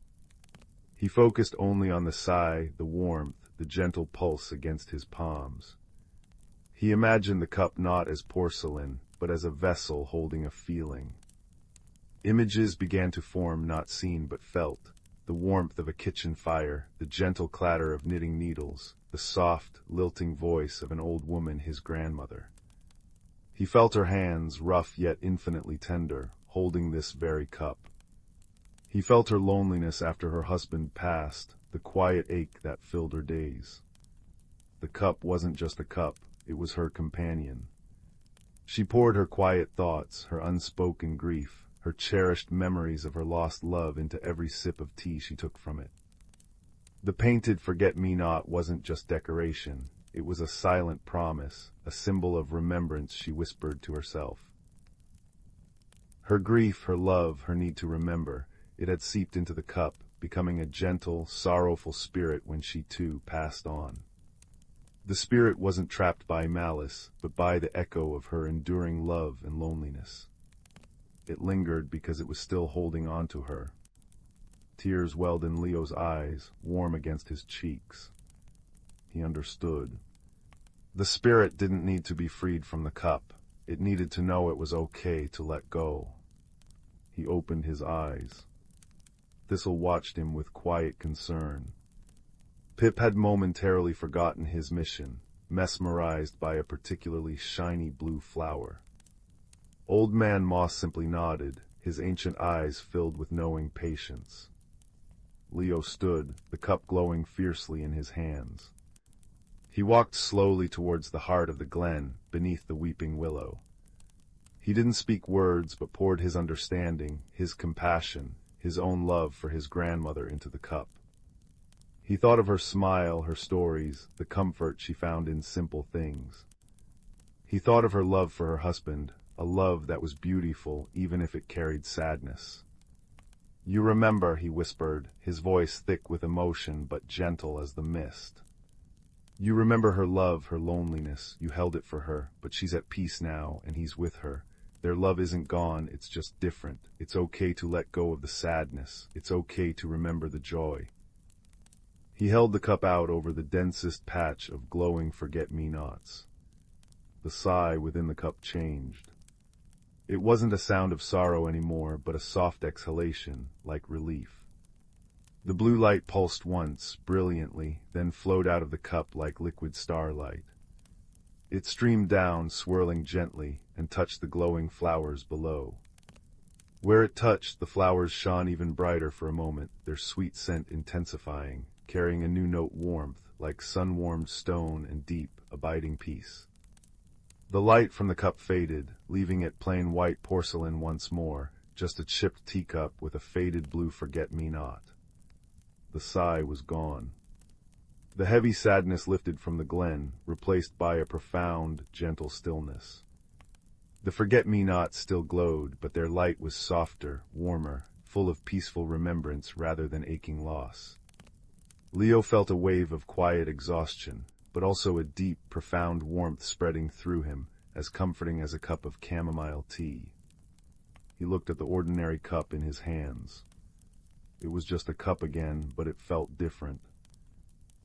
He focused only on the sigh, the warmth, the gentle pulse against his palms. He imagined the cup not as porcelain, but as a vessel holding a feeling. Images began to form, not seen but felt. The warmth of a kitchen fire, the gentle clatter of knitting needles, the soft, lilting voice of an old woman, his grandmother. He felt her hands, rough yet infinitely tender, holding this very cup. He felt her loneliness after her husband passed, the quiet ache that filled her days. The cup wasn't just a cup. It was her companion. She poured her quiet thoughts, her unspoken grief, her cherished memories of her lost love into every sip of tea she took from it. The painted forget-me-not wasn't just decoration. It was a silent promise, a symbol of remembrance she whispered to herself. Her grief, her love, her need to remember, it had seeped into the cup, becoming a gentle, sorrowful spirit when she too passed on. The spirit wasn't trapped by malice, but by the echo of her enduring love and loneliness. It lingered because it was still holding on to her. Tears welled in Leo's eyes, warm against his cheeks. He understood. The spirit didn't need to be freed from the cup. It needed to know it was okay to let go. He opened his eyes. Thistle watched him with quiet concern. Pip had momentarily forgotten his mission, mesmerized by a particularly shiny blue flower. Old Man Moss simply nodded, his ancient eyes filled with knowing patience. Leo stood, the cup glowing fiercely in his hands. He walked slowly towards the heart of the glen, beneath the weeping willow. He didn't speak words, but poured his understanding, his compassion, his own love for his grandmother into the cup. He thought of her smile, her stories, the comfort she found in simple things. He thought of her love for her husband, a love that was beautiful even if it carried sadness. "You remember," he whispered, his voice thick with emotion but gentle as the mist. "You remember her love, her loneliness, you held it for her, but she's at peace now, and he's with her. Their love isn't gone, it's just different. It's okay to let go of the sadness. It's okay to remember the joy." He held the cup out over the densest patch of glowing forget-me-nots. The sigh within the cup changed. It wasn't a sound of sorrow anymore, but a soft exhalation, like relief. The blue light pulsed once, brilliantly, then flowed out of the cup like liquid starlight. It streamed down, swirling gently, and touched the glowing flowers below. Where it touched, the flowers shone even brighter for a moment, their sweet scent intensifying, carrying a new note warmth, like sun-warmed stone and deep, abiding peace. The light from the cup faded, leaving it plain white porcelain once more, just a chipped teacup with a faded blue forget-me-not. The sigh was gone. The heavy sadness lifted from the glen, replaced by a profound, gentle stillness. The forget-me-nots still glowed, but their light was softer, warmer, full of peaceful remembrance rather than aching loss. Leo felt a wave of quiet exhaustion, but also a deep, profound warmth spreading through him, as comforting as a cup of chamomile tea. He looked at the ordinary cup in his hands. It was just a cup again, but it felt different.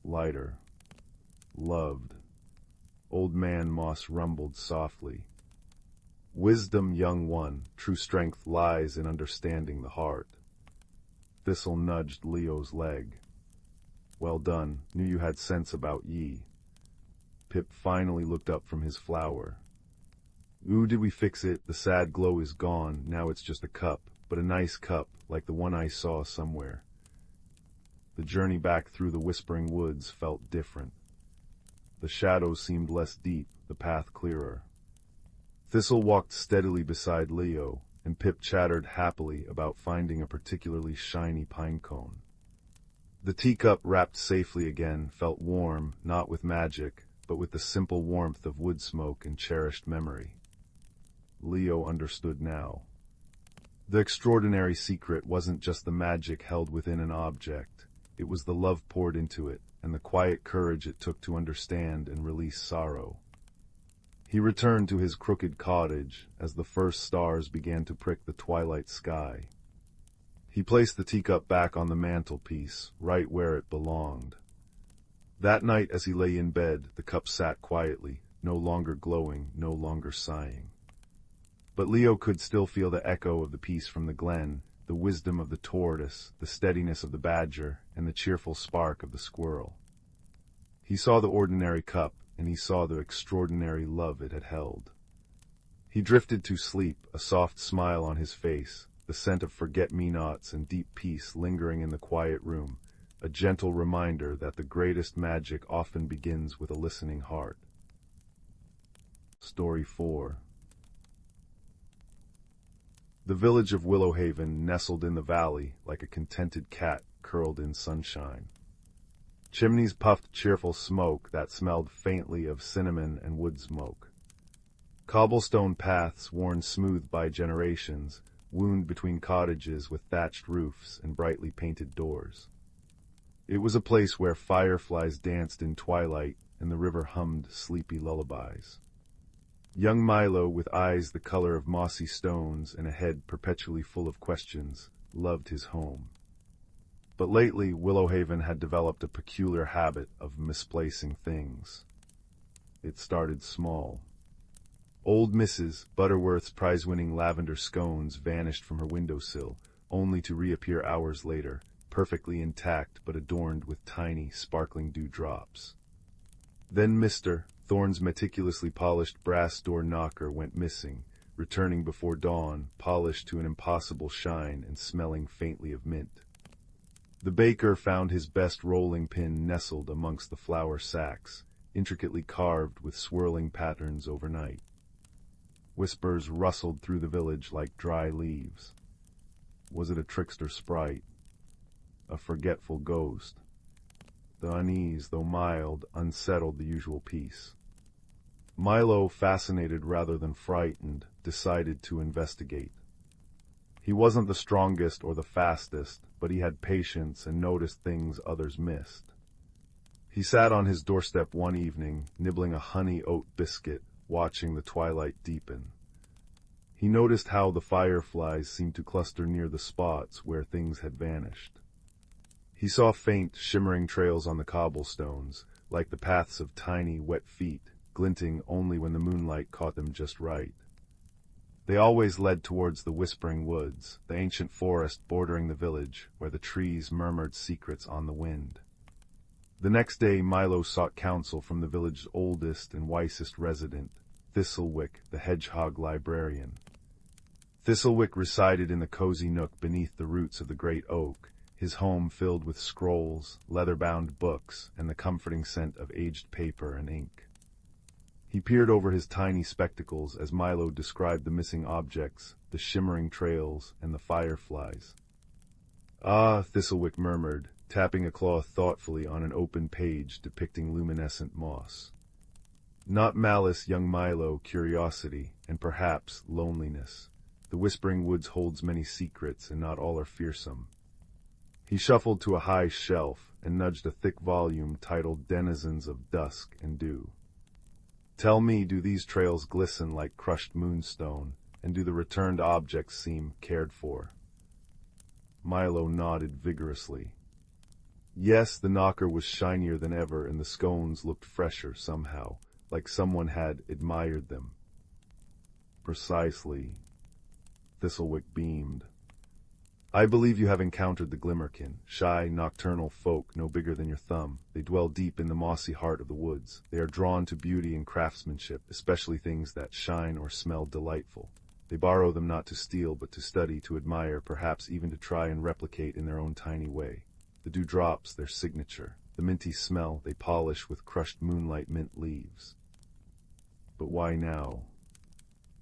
Lighter. Loved. Old Man Moss rumbled softly. "Wisdom, young one, true strength lies in understanding the heart." Thistle nudged Leo's leg. "Well done, knew you had sense about ye." Pip finally looked up from his flower. "Ooh, did we fix it? The sad glow is gone, now it's just a cup, but a nice cup, like the one I saw somewhere." The journey back through the whispering woods felt different. The shadows seemed less deep, the path clearer. Thistle walked steadily beside Leo, and Pip chattered happily about finding a particularly shiny pine cone. The teacup, wrapped safely again, felt warm, not with magic, but with the simple warmth of wood smoke and cherished memory. Leo understood now. The extraordinary secret wasn't just the magic held within an object. It was the love poured into it, and the quiet courage it took to understand and release sorrow. He returned to his crooked cottage as the first stars began to prick the twilight sky. He placed the teacup back on the mantelpiece, right where it belonged. That night as he lay in bed, the cup sat quietly, no longer glowing, no longer sighing. But Leo could still feel the echo of the peace from the glen, the wisdom of the tortoise, the steadiness of the badger, and the cheerful spark of the squirrel. He saw the ordinary cup, and he saw the extraordinary love it had held. He drifted to sleep, a soft smile on his face, the scent of forget-me-nots and deep peace lingering in the quiet room, a gentle reminder that the greatest magic often begins with a listening heart. Story 4. The village of Willowhaven nestled in the valley like a contented cat curled in sunshine. Chimneys puffed cheerful smoke that smelled faintly of cinnamon and wood smoke. Cobblestone paths worn smooth by generations wound between cottages with thatched roofs and brightly painted doors. It was a place where fireflies danced in twilight and the river hummed sleepy lullabies. Young Milo, with eyes the color of mossy stones and a head perpetually full of questions, loved his home. But lately, Willowhaven had developed a peculiar habit of misplacing things. It started small. Old Mrs. Butterworth's prize-winning lavender scones vanished from her windowsill, only to reappear hours later, perfectly intact but adorned with tiny, sparkling dewdrops. Then Mr. Thorne's meticulously polished brass door knocker went missing, returning before dawn, polished to an impossible shine and smelling faintly of mint. The baker found his best rolling pin nestled amongst the flour sacks, intricately carved with swirling patterns overnight. Whispers rustled through the village like dry leaves. Was it a trickster sprite? A forgetful ghost? The unease, though mild, unsettled the usual peace. Milo, fascinated rather than frightened, decided to investigate. He wasn't the strongest or the fastest, but he had patience and noticed things others missed. He sat on his doorstep one evening, nibbling a honey oat biscuit, watching the twilight deepen. He noticed how the fireflies seemed to cluster near the spots where things had vanished. He saw faint, shimmering trails on the cobblestones, like the paths of tiny, wet feet, glinting only when the moonlight caught them just right. They always led towards the whispering woods, the ancient forest bordering the village, where the trees murmured secrets on the wind. The next day Milo sought counsel from the village's oldest and wisest resident, Thistlewick, the hedgehog librarian. Thistlewick resided in the cozy nook beneath the roots of the great oak, his home filled with scrolls, leather-bound books, and the comforting scent of aged paper and ink. He peered over his tiny spectacles as Milo described the missing objects, the shimmering trails, and the fireflies. "Ah," Thistlewick murmured, tapping a claw thoughtfully on an open page depicting luminescent moss. Not malice, young Milo, curiosity, and perhaps loneliness. The whispering woods holds many secrets, and not all are fearsome. He shuffled to a high shelf and nudged a thick volume titled Denizens of Dusk and Dew. "Tell me, do these trails glisten like crushed moonstone, and do the returned objects seem cared for?" Milo nodded vigorously. Yes, the knocker was shinier than ever, and the scones looked fresher somehow, like someone had admired them. "Precisely." Thistlewick beamed. "I believe you have encountered the Glimmerkin, shy, nocturnal folk no bigger than your thumb. They dwell deep in the mossy heart of the woods. They are drawn to beauty and craftsmanship, especially things that shine or smell delightful. They borrow them not to steal, but to study, to admire, perhaps even to try and replicate in their own tiny way. The dewdrops, their signature. The minty smell they polish with crushed moonlight mint leaves." "But why now?"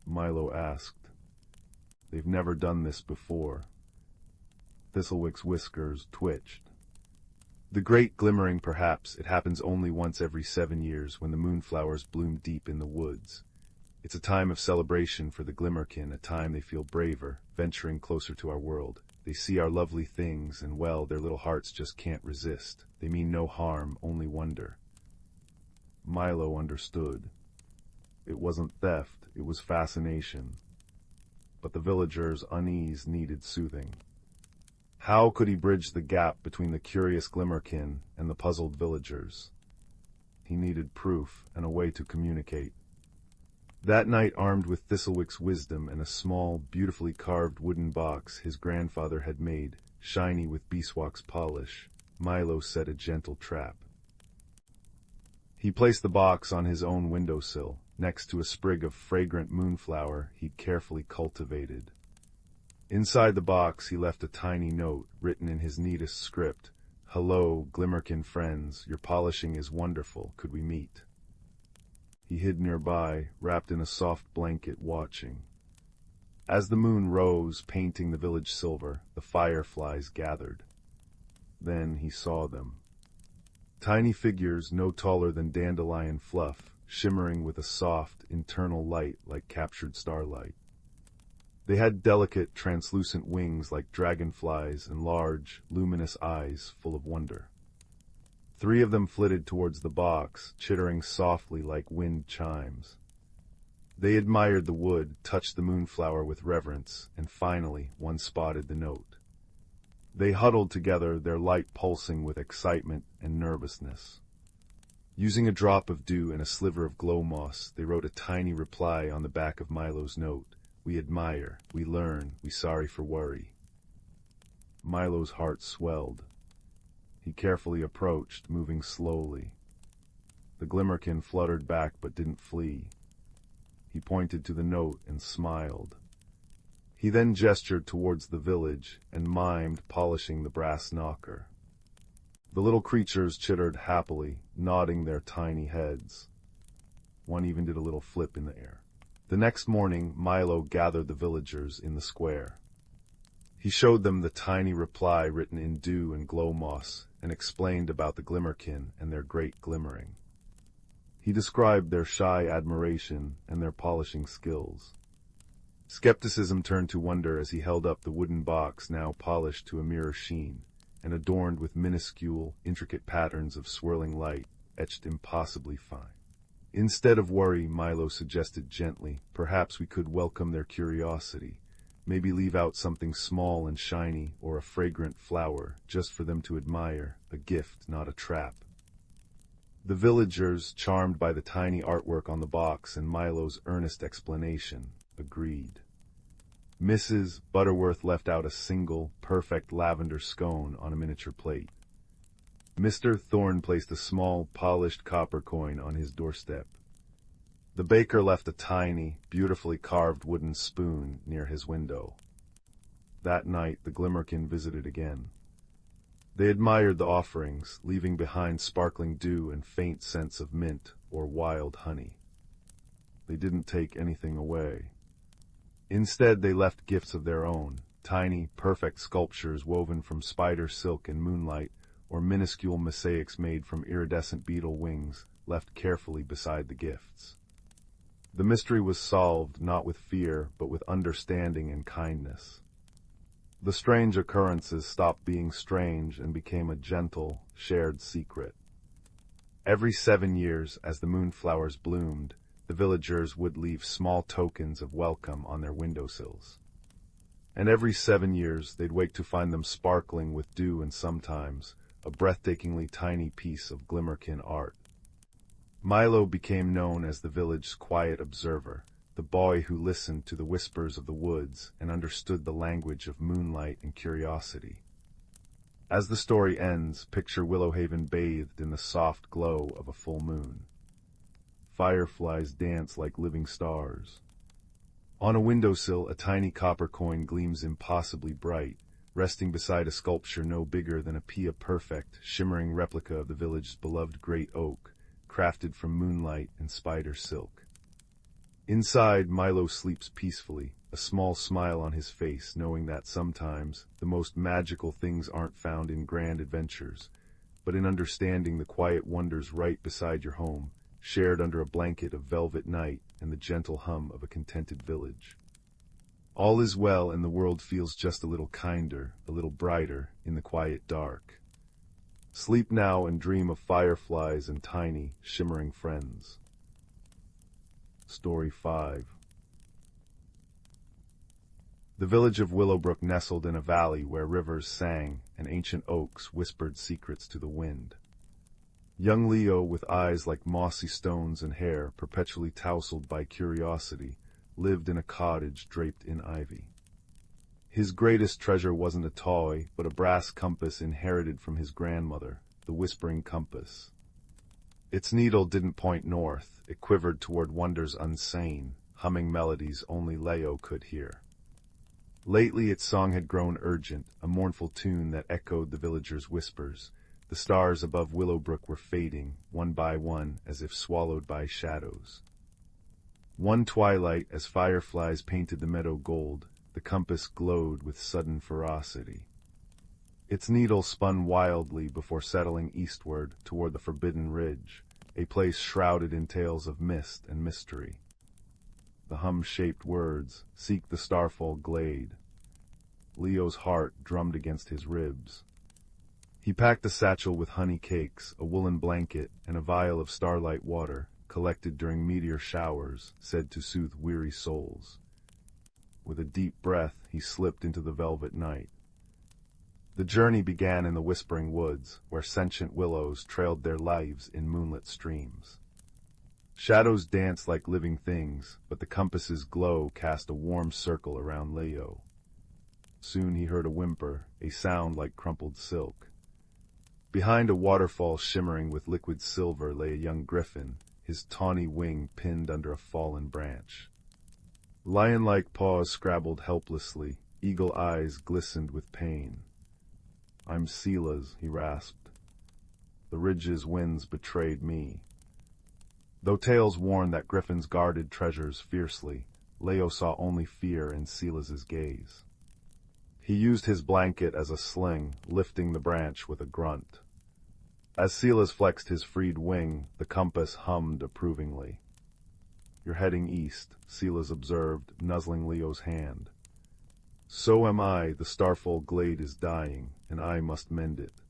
Milo asked. "They've never done this before." Thistlewick's whiskers twitched. "The great glimmering, perhaps. It happens only once every 7 years, when the moonflowers bloom deep in the woods. It's a time of celebration for the Glimmerkin, a time they feel braver, venturing closer to our world. They see our lovely things, and well, their little hearts just can't resist. They mean no harm, only wonder." Milo understood. It wasn't theft, it was fascination. But the villagers' unease needed soothing. How could he bridge the gap between the curious Glimmerkin and the puzzled villagers? He needed proof and a way to communicate. That night, armed with Thistlewick's wisdom and a small, beautifully carved wooden box his grandfather had made, shiny with beeswax polish, Milo set a gentle trap. He placed the box on his own windowsill, next to a sprig of fragrant moonflower he'd carefully cultivated. Inside the box he left a tiny note, written in his neatest script. "Hello, Glimmerkin friends, your polishing is wonderful, could we meet?" He hid nearby, wrapped in a soft blanket, watching. As the moon rose, painting the village silver, the fireflies gathered. Then he saw them. Tiny figures no taller than dandelion fluff, shimmering with a soft, internal light like captured starlight. They had delicate, translucent wings like dragonflies and large, luminous eyes full of wonder. 3 of them flitted towards the box, chittering softly like wind chimes. They admired the wood, touched the moonflower with reverence, and finally one spotted the note. They huddled together, their light pulsing with excitement and nervousness. Using a drop of dew and a sliver of glow moss, they wrote a tiny reply on the back of Milo's note. "We admire, we learn, we sorry for worry." Milo's heart swelled. He carefully approached, moving slowly. The Glimmerkin fluttered back but didn't flee. He pointed to the note and smiled. He then gestured towards the village and mimed polishing the brass knocker. The little creatures chittered happily, nodding their tiny heads. One even did a little flip in the air. The next morning, Milo gathered the villagers in the square. He showed them the tiny reply written in dew and glow moss and explained about the glimmerkin and their great glimmering. He described their shy admiration and their polishing skills. Skepticism turned to wonder as he held up the wooden box now polished to a mirror sheen and adorned with minuscule, intricate patterns of swirling light etched impossibly fine. Instead of worry, Milo suggested gently, perhaps we could welcome their curiosity, maybe leave out something small and shiny or a fragrant flower just for them to admire, a gift, not a trap. The villagers, charmed by the tiny artwork on the box and Milo's earnest explanation, agreed. Mrs. Butterworth left out a single, perfect lavender scone on a miniature plate. Mr. Thorne placed a small, polished copper coin on his doorstep. The baker left a tiny, beautifully carved wooden spoon near his window. That night, the Glimmerkin visited again. They admired the offerings, leaving behind sparkling dew and faint scents of mint or wild honey. They didn't take anything away. Instead, they left gifts of their own, tiny, perfect sculptures woven from spider silk and moonlight, or minuscule mosaics made from iridescent beetle wings, left carefully beside the gifts. The mystery was solved not with fear, but with understanding and kindness. The strange occurrences stopped being strange and became a gentle, shared secret. Every 7 years, as the moonflowers bloomed, the villagers would leave small tokens of welcome on their windowsills. And every 7 years, they'd wake to find them sparkling with dew and sometimes a breathtakingly tiny piece of Glimmerkin art. Milo became known as the village's quiet observer, the boy who listened to the whispers of the woods and understood the language of moonlight and curiosity. As the story ends, picture Willowhaven bathed in the soft glow of a full moon. Fireflies dance like living stars. On a windowsill, a tiny copper coin gleams impossibly bright, resting beside a sculpture no bigger than a Pia-perfect, shimmering replica of the village's beloved great oak, crafted from moonlight and spider silk. Inside, Milo sleeps peacefully, a small smile on his face, knowing that sometimes the most magical things aren't found in grand adventures, but in understanding the quiet wonders right beside your home, shared under a blanket of velvet night and the gentle hum of a contented village. All is well and the world feels just a little kinder, a little brighter, in the quiet dark. Sleep now and dream of fireflies and tiny, shimmering friends. Story 5. The village of Willowbrook nestled in a valley where rivers sang and ancient oaks whispered secrets to the wind. Young Leo, with eyes like mossy stones and hair perpetually tousled by curiosity, lived in a cottage draped in ivy. His greatest treasure wasn't a toy, but a brass compass inherited from his grandmother, the Whispering Compass. Its needle didn't point north, it quivered toward wonders unseen, humming melodies only Leo could hear. Lately its song had grown urgent, a mournful tune that echoed the villagers' whispers. The stars above Willowbrook were fading, one by one, as if swallowed by shadows. One twilight, as fireflies painted the meadow gold, the compass glowed with sudden ferocity. Its needle spun wildly before settling eastward toward the Forbidden Ridge, a place shrouded in tales of mist and mystery. The hum-shaped words, "Seek the Starfall Glade." Leo's heart drummed against his ribs. He packed a satchel with honey cakes, a woolen blanket, and a vial of starlight water, collected during meteor showers, said to soothe weary souls. With a deep breath, he slipped into the velvet night. The journey began in the Whispering Woods, where sentient willows trailed their lives in moonlit streams. Shadows danced like living things, but the compass's glow cast a warm circle around Leo. Soon he heard a whimper, a sound like crumpled silk. Behind a waterfall shimmering with liquid silver lay a young griffin, his tawny wing pinned under a fallen branch. Lion-like paws scrabbled helplessly, eagle eyes glistened with pain. "I'm Sela's," he rasped. "The ridge's winds betrayed me." Though tales warned that griffins guarded treasures fiercely, Leo saw only fear in Sela's gaze. He used his blanket as a sling, lifting the branch with a grunt. As Sela's flexed his freed wing, the compass hummed approvingly. "You're heading east," Sela's observed, nuzzling Leo's hand. "So am I. The starfall glade is dying, and I must mend it."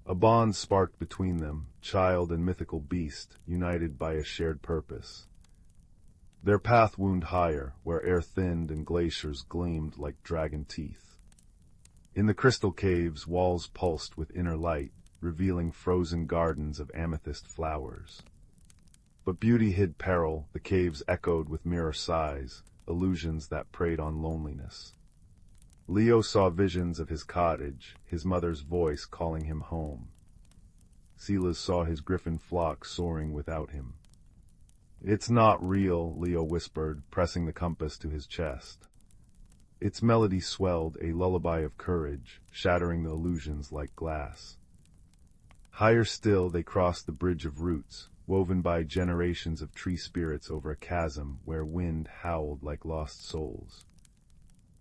A bond sparked between them, child and mythical beast, united by a shared purpose. Their path wound higher, where air thinned and glaciers gleamed like dragon teeth. In the crystal caves, walls pulsed with inner light, revealing frozen gardens of amethyst flowers. But beauty hid peril, the caves echoed with mirror sighs, illusions that preyed on loneliness. Leo saw visions of his cottage, his mother's voice calling him home. Silas saw his griffin flock soaring without him. "It's not real," Leo whispered, pressing the compass to his chest. Its melody swelled, a lullaby of courage, shattering the illusions like glass. Higher still, they crossed the bridge of roots, woven by generations of tree spirits over a chasm where wind howled like lost souls.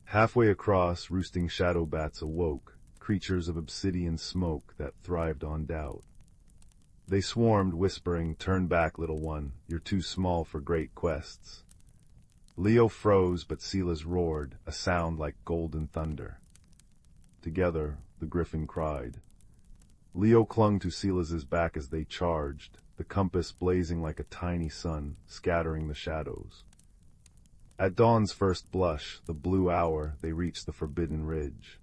Halfway across, roosting shadow bats awoke, creatures of obsidian smoke that thrived on doubt. They swarmed, whispering, "Turn back, little one, you're too small for great quests." Leo froze, but Silas roared, a sound like golden thunder. Together, the griffin cried. Leo clung to Silas's back as they charged, the compass blazing like a tiny sun, scattering the shadows. At dawn's first blush, the blue hour, they reached the forbidden ridge.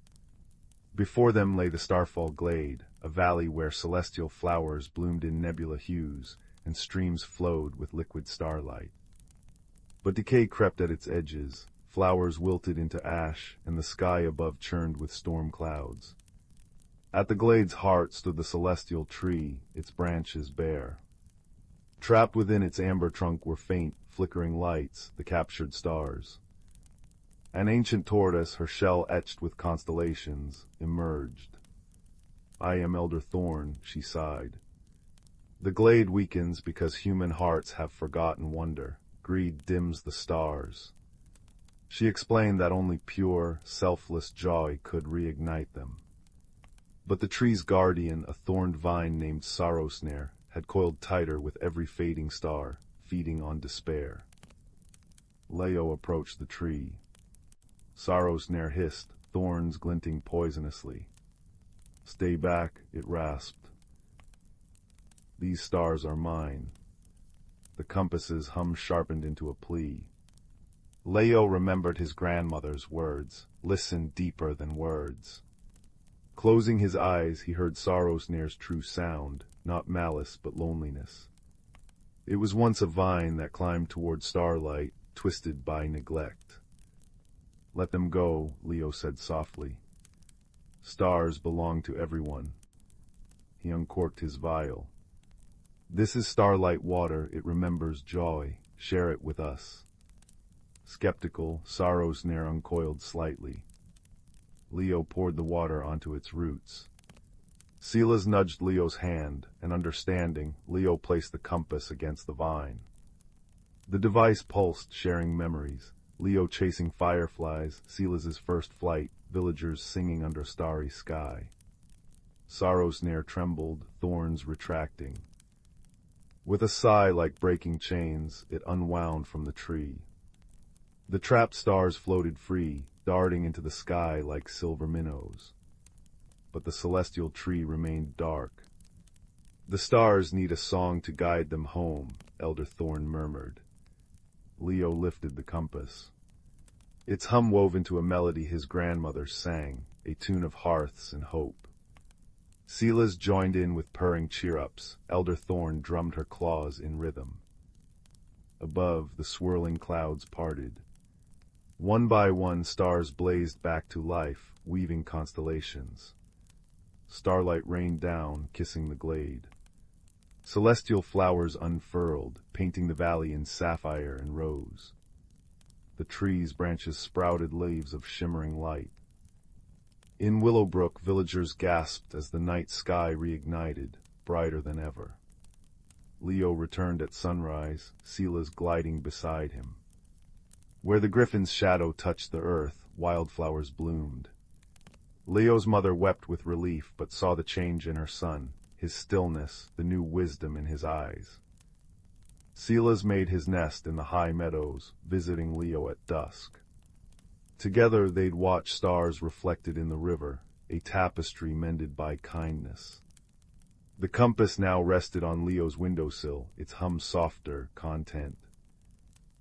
Before them lay the Starfall Glade, a valley where celestial flowers bloomed in nebula hues, and streams flowed with liquid starlight. But decay crept at its edges, flowers wilted into ash, and the sky above churned with storm clouds. At the glade's heart stood the celestial tree, its branches bare. Trapped within its amber trunk were faint, flickering lights, the captured stars. An ancient tortoise, her shell etched with constellations, emerged. "I am Elder Thorn," she sighed. "The glade weakens because human hearts have forgotten wonder. Greed dims the stars." She explained that only pure, selfless joy could reignite them. But the tree's guardian, a thorned vine named Sorrowsnare, had coiled tighter with every fading star, feeding on despair. Leo approached the tree. Sorrowsnare hissed, thorns glinting poisonously. "Stay back," it rasped. "These stars are mine." The compass's hum sharpened into a plea. Leo remembered his grandmother's words, "Listen deeper than words." Closing his eyes, he heard Sorrowsnare's true sound, not malice but loneliness. It was once a vine that climbed toward starlight, twisted by neglect. "Let them go," Leo said softly. "Stars belong to everyone." He uncorked his vial. "This is starlight water, it remembers joy. Share it with us." Skeptical, Sorrowsnare uncoiled slightly. Leo poured the water onto its roots. Silas nudged Leo's hand, and understanding, Leo placed the compass against the vine. The device pulsed, sharing memories. Leo chasing fireflies, Silas's first flight, villagers singing under a starry sky. Sorrowsnare trembled, thorns retracting. With a sigh like breaking chains, it unwound from the tree. The trapped stars floated free, darting into the sky like silver minnows. But the celestial tree remained dark. "The stars need a song to guide them home," Elder Thorn murmured. Leo lifted the compass. Its hum wove into a melody his grandmother sang, a tune of hearths and hope. Silas joined in with purring cheer-ups. Elder Thorn drummed her claws in rhythm. Above, the swirling clouds parted. One by one, stars blazed back to life, weaving constellations. Starlight rained down, kissing the glade. Celestial flowers unfurled, painting the valley in sapphire and rose. The trees' branches sprouted leaves of shimmering light. In Willowbrook, villagers gasped as the night sky reignited, brighter than ever. Leo returned at sunrise, Sela's gliding beside him. Where the griffin's shadow touched the earth, wildflowers bloomed. Leo's mother wept with relief, but saw the change in her son, his stillness, the new wisdom in his eyes. Sela's made his nest in the high meadows, visiting Leo at dusk. Together they'd watch stars reflected in the river, a tapestry mended by kindness. The compass now rested on Leo's windowsill, its hum softer, content.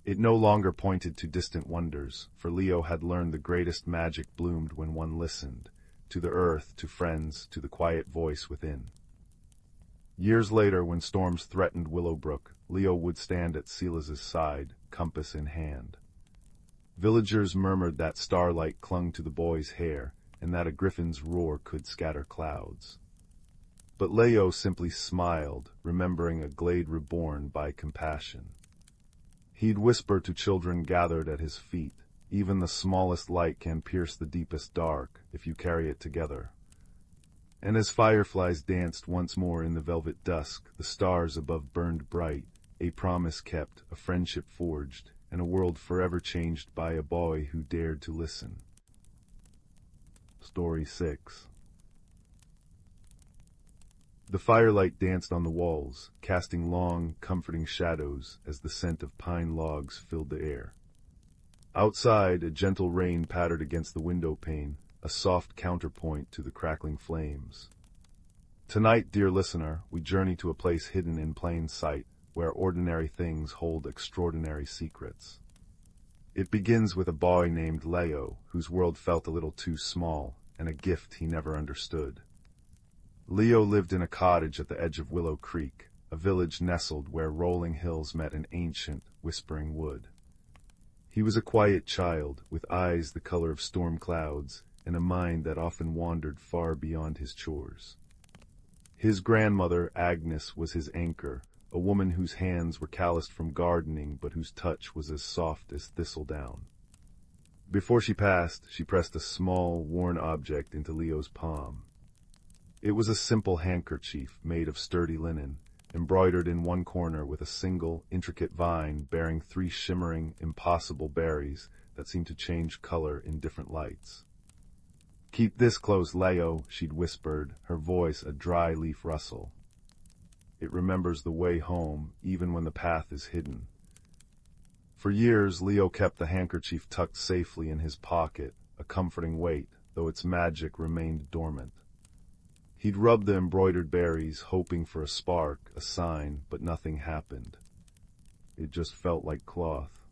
It no longer pointed to distant wonders, for Leo had learned the greatest magic bloomed when one listened, to the earth, to friends, to the quiet voice within. Years later, when storms threatened Willowbrook, Leo would stand at Sela's side, compass in hand. Villagers murmured that starlight clung to the boy's hair, and that a griffin's roar could scatter clouds. But Leo simply smiled, remembering a glade reborn by compassion. He'd whisper to children gathered at his feet, "Even the smallest light can pierce the deepest dark, if you carry it together." And as fireflies danced once more in the velvet dusk, the stars above burned bright, a promise kept, a friendship forged, and a world forever changed by a boy who dared to listen. Story 6. The firelight danced on the walls, casting long, comforting shadows as the scent of pine logs filled the air. Outside, a gentle rain pattered against the window pane, a soft counterpoint to the crackling flames. Tonight, dear listener, we journey to a place hidden in plain sight, where ordinary things hold extraordinary secrets. It begins with a boy named Leo, whose world felt a little too small, and a gift he never understood. Leo lived in a cottage at the edge of Willow Creek, a village nestled where rolling hills met an ancient, whispering wood. He was a quiet child, with eyes the color of storm clouds, and a mind that often wandered far beyond his chores. His grandmother, Agnes, was his anchor, a woman whose hands were calloused from gardening but whose touch was as soft as thistledown. Before she passed, she pressed a small, worn object into Leo's palm. It was a simple handkerchief made of sturdy linen, embroidered in one corner with a single, intricate vine bearing 3 shimmering, impossible berries that seemed to change color in different lights. "Keep this close, Leo," she'd whispered, her voice a dry leaf rustle. "It remembers the way home, even when the path is hidden." For years, Leo kept the handkerchief tucked safely in his pocket, a comforting weight, though its magic remained dormant. He'd rub the embroidered berries, hoping for a spark, a sign, but nothing happened. It just felt like cloth.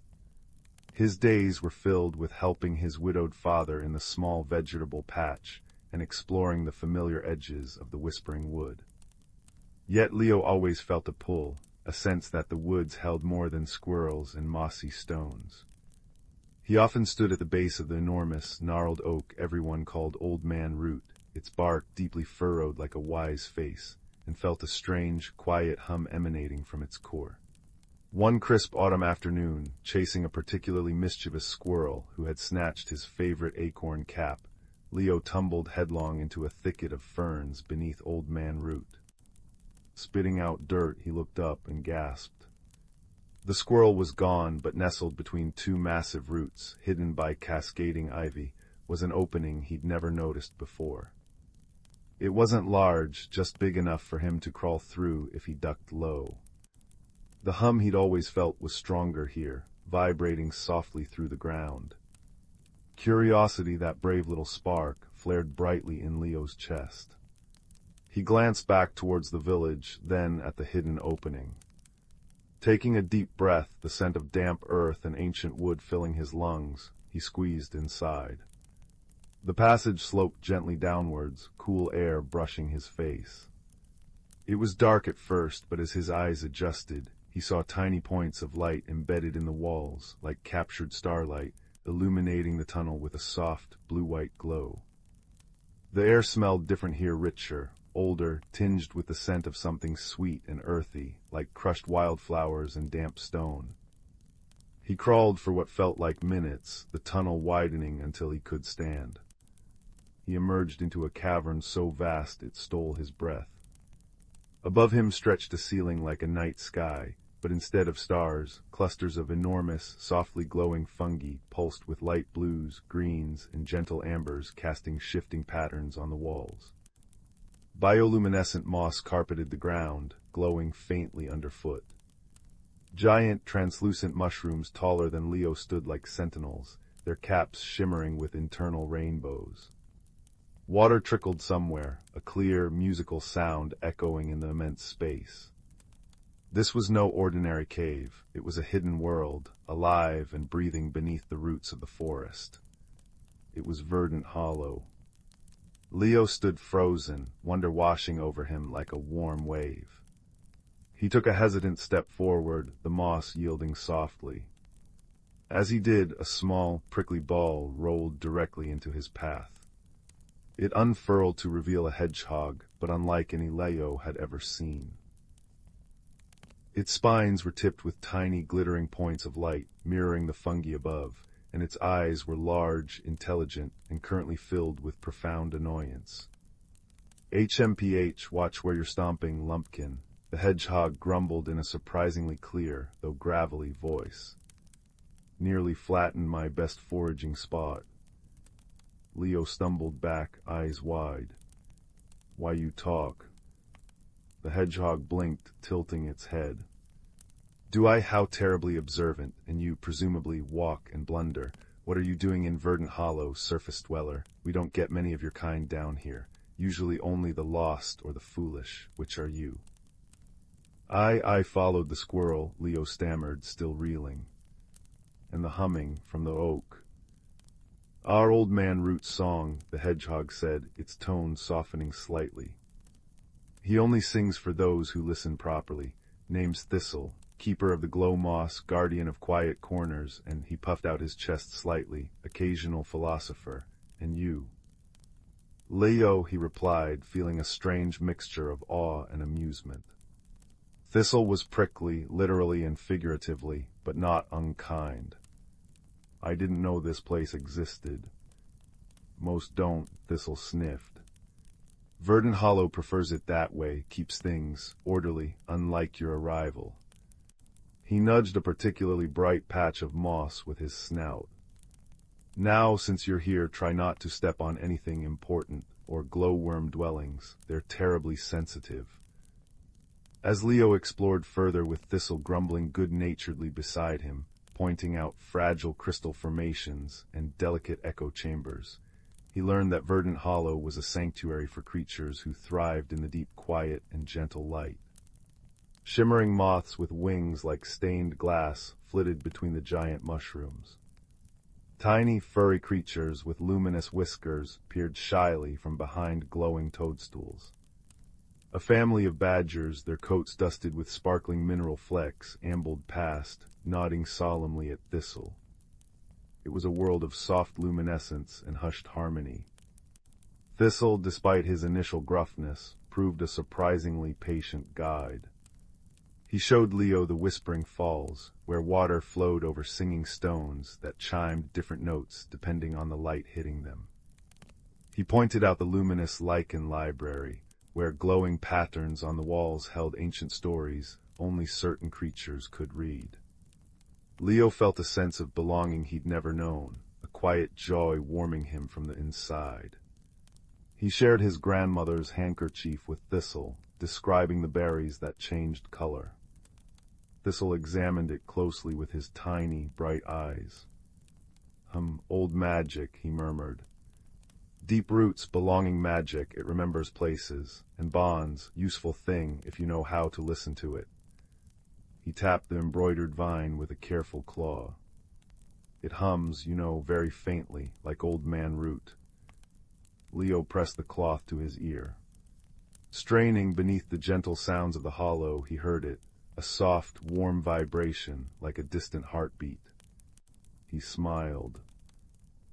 His days were filled with helping his widowed father in the small vegetable patch and exploring the familiar edges of the whispering wood. Yet Leo always felt a pull, a sense that the woods held more than squirrels and mossy stones. He often stood at the base of the enormous, gnarled oak everyone called Old Man Root, its bark deeply furrowed like a wise face, and felt a strange, quiet hum emanating from its core. One crisp autumn afternoon, chasing a particularly mischievous squirrel who had snatched his favorite acorn cap, Leo tumbled headlong into a thicket of ferns beneath Old Man Root. Spitting out dirt, he looked up and gasped. The squirrel was gone, but nestled between 2 massive roots, hidden by cascading ivy, was an opening he'd never noticed before. It wasn't large, just big enough for him to crawl through if he ducked low. The hum he'd always felt was stronger here, vibrating softly through the ground. Curiosity, that brave little spark, flared brightly in Leo's chest. He glanced back towards the village, then at the hidden opening. Taking a deep breath, the scent of damp earth and ancient wood filling his lungs, he squeezed inside. The passage sloped gently downwards, cool air brushing his face. It was dark at first, but as his eyes adjusted, he saw tiny points of light embedded in the walls, like captured starlight, illuminating the tunnel with a soft, blue-white glow. The air smelled different here, richer, older, tinged with the scent of something sweet and earthy, like crushed wildflowers and damp stone. He crawled for what felt like minutes, the tunnel widening until he could stand. He emerged into a cavern so vast it stole his breath. Above him stretched a ceiling like a night sky, but instead of stars, clusters of enormous, softly glowing fungi pulsed with light blues, greens, and gentle ambers casting shifting patterns on the walls. Bioluminescent moss carpeted the ground, glowing faintly underfoot. Giant, translucent mushrooms taller than Leo stood like sentinels, their caps shimmering with internal rainbows. Water trickled somewhere, a clear, musical sound echoing in the immense space. This was no ordinary cave. It was a hidden world, alive and breathing beneath the roots of the forest. It was Verdant Hollow. Leo stood frozen, wonder washing over him like a warm wave. He took a hesitant step forward, the moss yielding softly. As he did, a small, prickly ball rolled directly into his path. It unfurled to reveal a hedgehog, but unlike any Leo had ever seen. Its spines were tipped with tiny, glittering points of light, mirroring the fungi above, and its eyes were large, intelligent, and currently filled with profound annoyance. HMPH, watch where you're stomping, lumpkin, the hedgehog grumbled in a surprisingly clear, though gravelly voice. Nearly flattened my best foraging spot. Leo stumbled back, eyes wide. Why you talk? The hedgehog blinked, tilting its head. Do I? How terribly observant, and you presumably walk and blunder. What are you doing in Verdant Hollow, surface dweller? We don't get many of your kind down here, usually only the lost or the foolish. Which are you? I followed the squirrel, Leo stammered, still reeling. And the humming from the oak. Our old man Root's song, the hedgehog said, its tone softening slightly. He only sings for those who listen properly. Name's Thistle, keeper of the glow moss, guardian of quiet corners, and he puffed out his chest slightly, occasional philosopher. And you? Leo, he replied, feeling a strange mixture of awe and amusement. Thistle was prickly, literally and figuratively, but not unkind. I didn't know this place existed. Most don't, Thistle sniffed. Verdant Hollow prefers it that way, keeps things orderly, unlike your arrival. He nudged a particularly bright patch of moss with his snout. Now, since you're here, try not to step on anything important, or glowworm dwellings. They're terribly sensitive. As Leo explored further with Thistle grumbling good-naturedly beside him, pointing out fragile crystal formations and delicate echo chambers, he learned that Verdant Hollow was a sanctuary for creatures who thrived in the deep quiet and gentle light. Shimmering moths with wings like stained glass flitted between the giant mushrooms. Tiny, furry creatures with luminous whiskers peered shyly from behind glowing toadstools. A family of badgers, their coats dusted with sparkling mineral flecks, ambled past, nodding solemnly at Thistle. It was a world of soft luminescence and hushed harmony. Thistle, despite his initial gruffness, proved a surprisingly patient guide. He showed Leo the Whispering Falls, where water flowed over singing stones that chimed different notes depending on the light hitting them. He pointed out the luminous lichen library, where glowing patterns on the walls held ancient stories only certain creatures could read. Leo felt a sense of belonging he'd never known, a quiet joy warming him from the inside. He shared his grandmother's handkerchief with Thistle, describing the berries that changed color. Thistle examined it closely with his tiny, bright eyes. Old magic, he murmured. Deep roots belonging magic, it remembers places, and bonds, useful thing if you know how to listen to it. He tapped the embroidered vine with a careful claw. It hums, very faintly, like old man root. Leo pressed the cloth to his ear. Straining beneath the gentle sounds of the hollow, he heard it, a soft, warm vibration like a distant heartbeat. He smiled.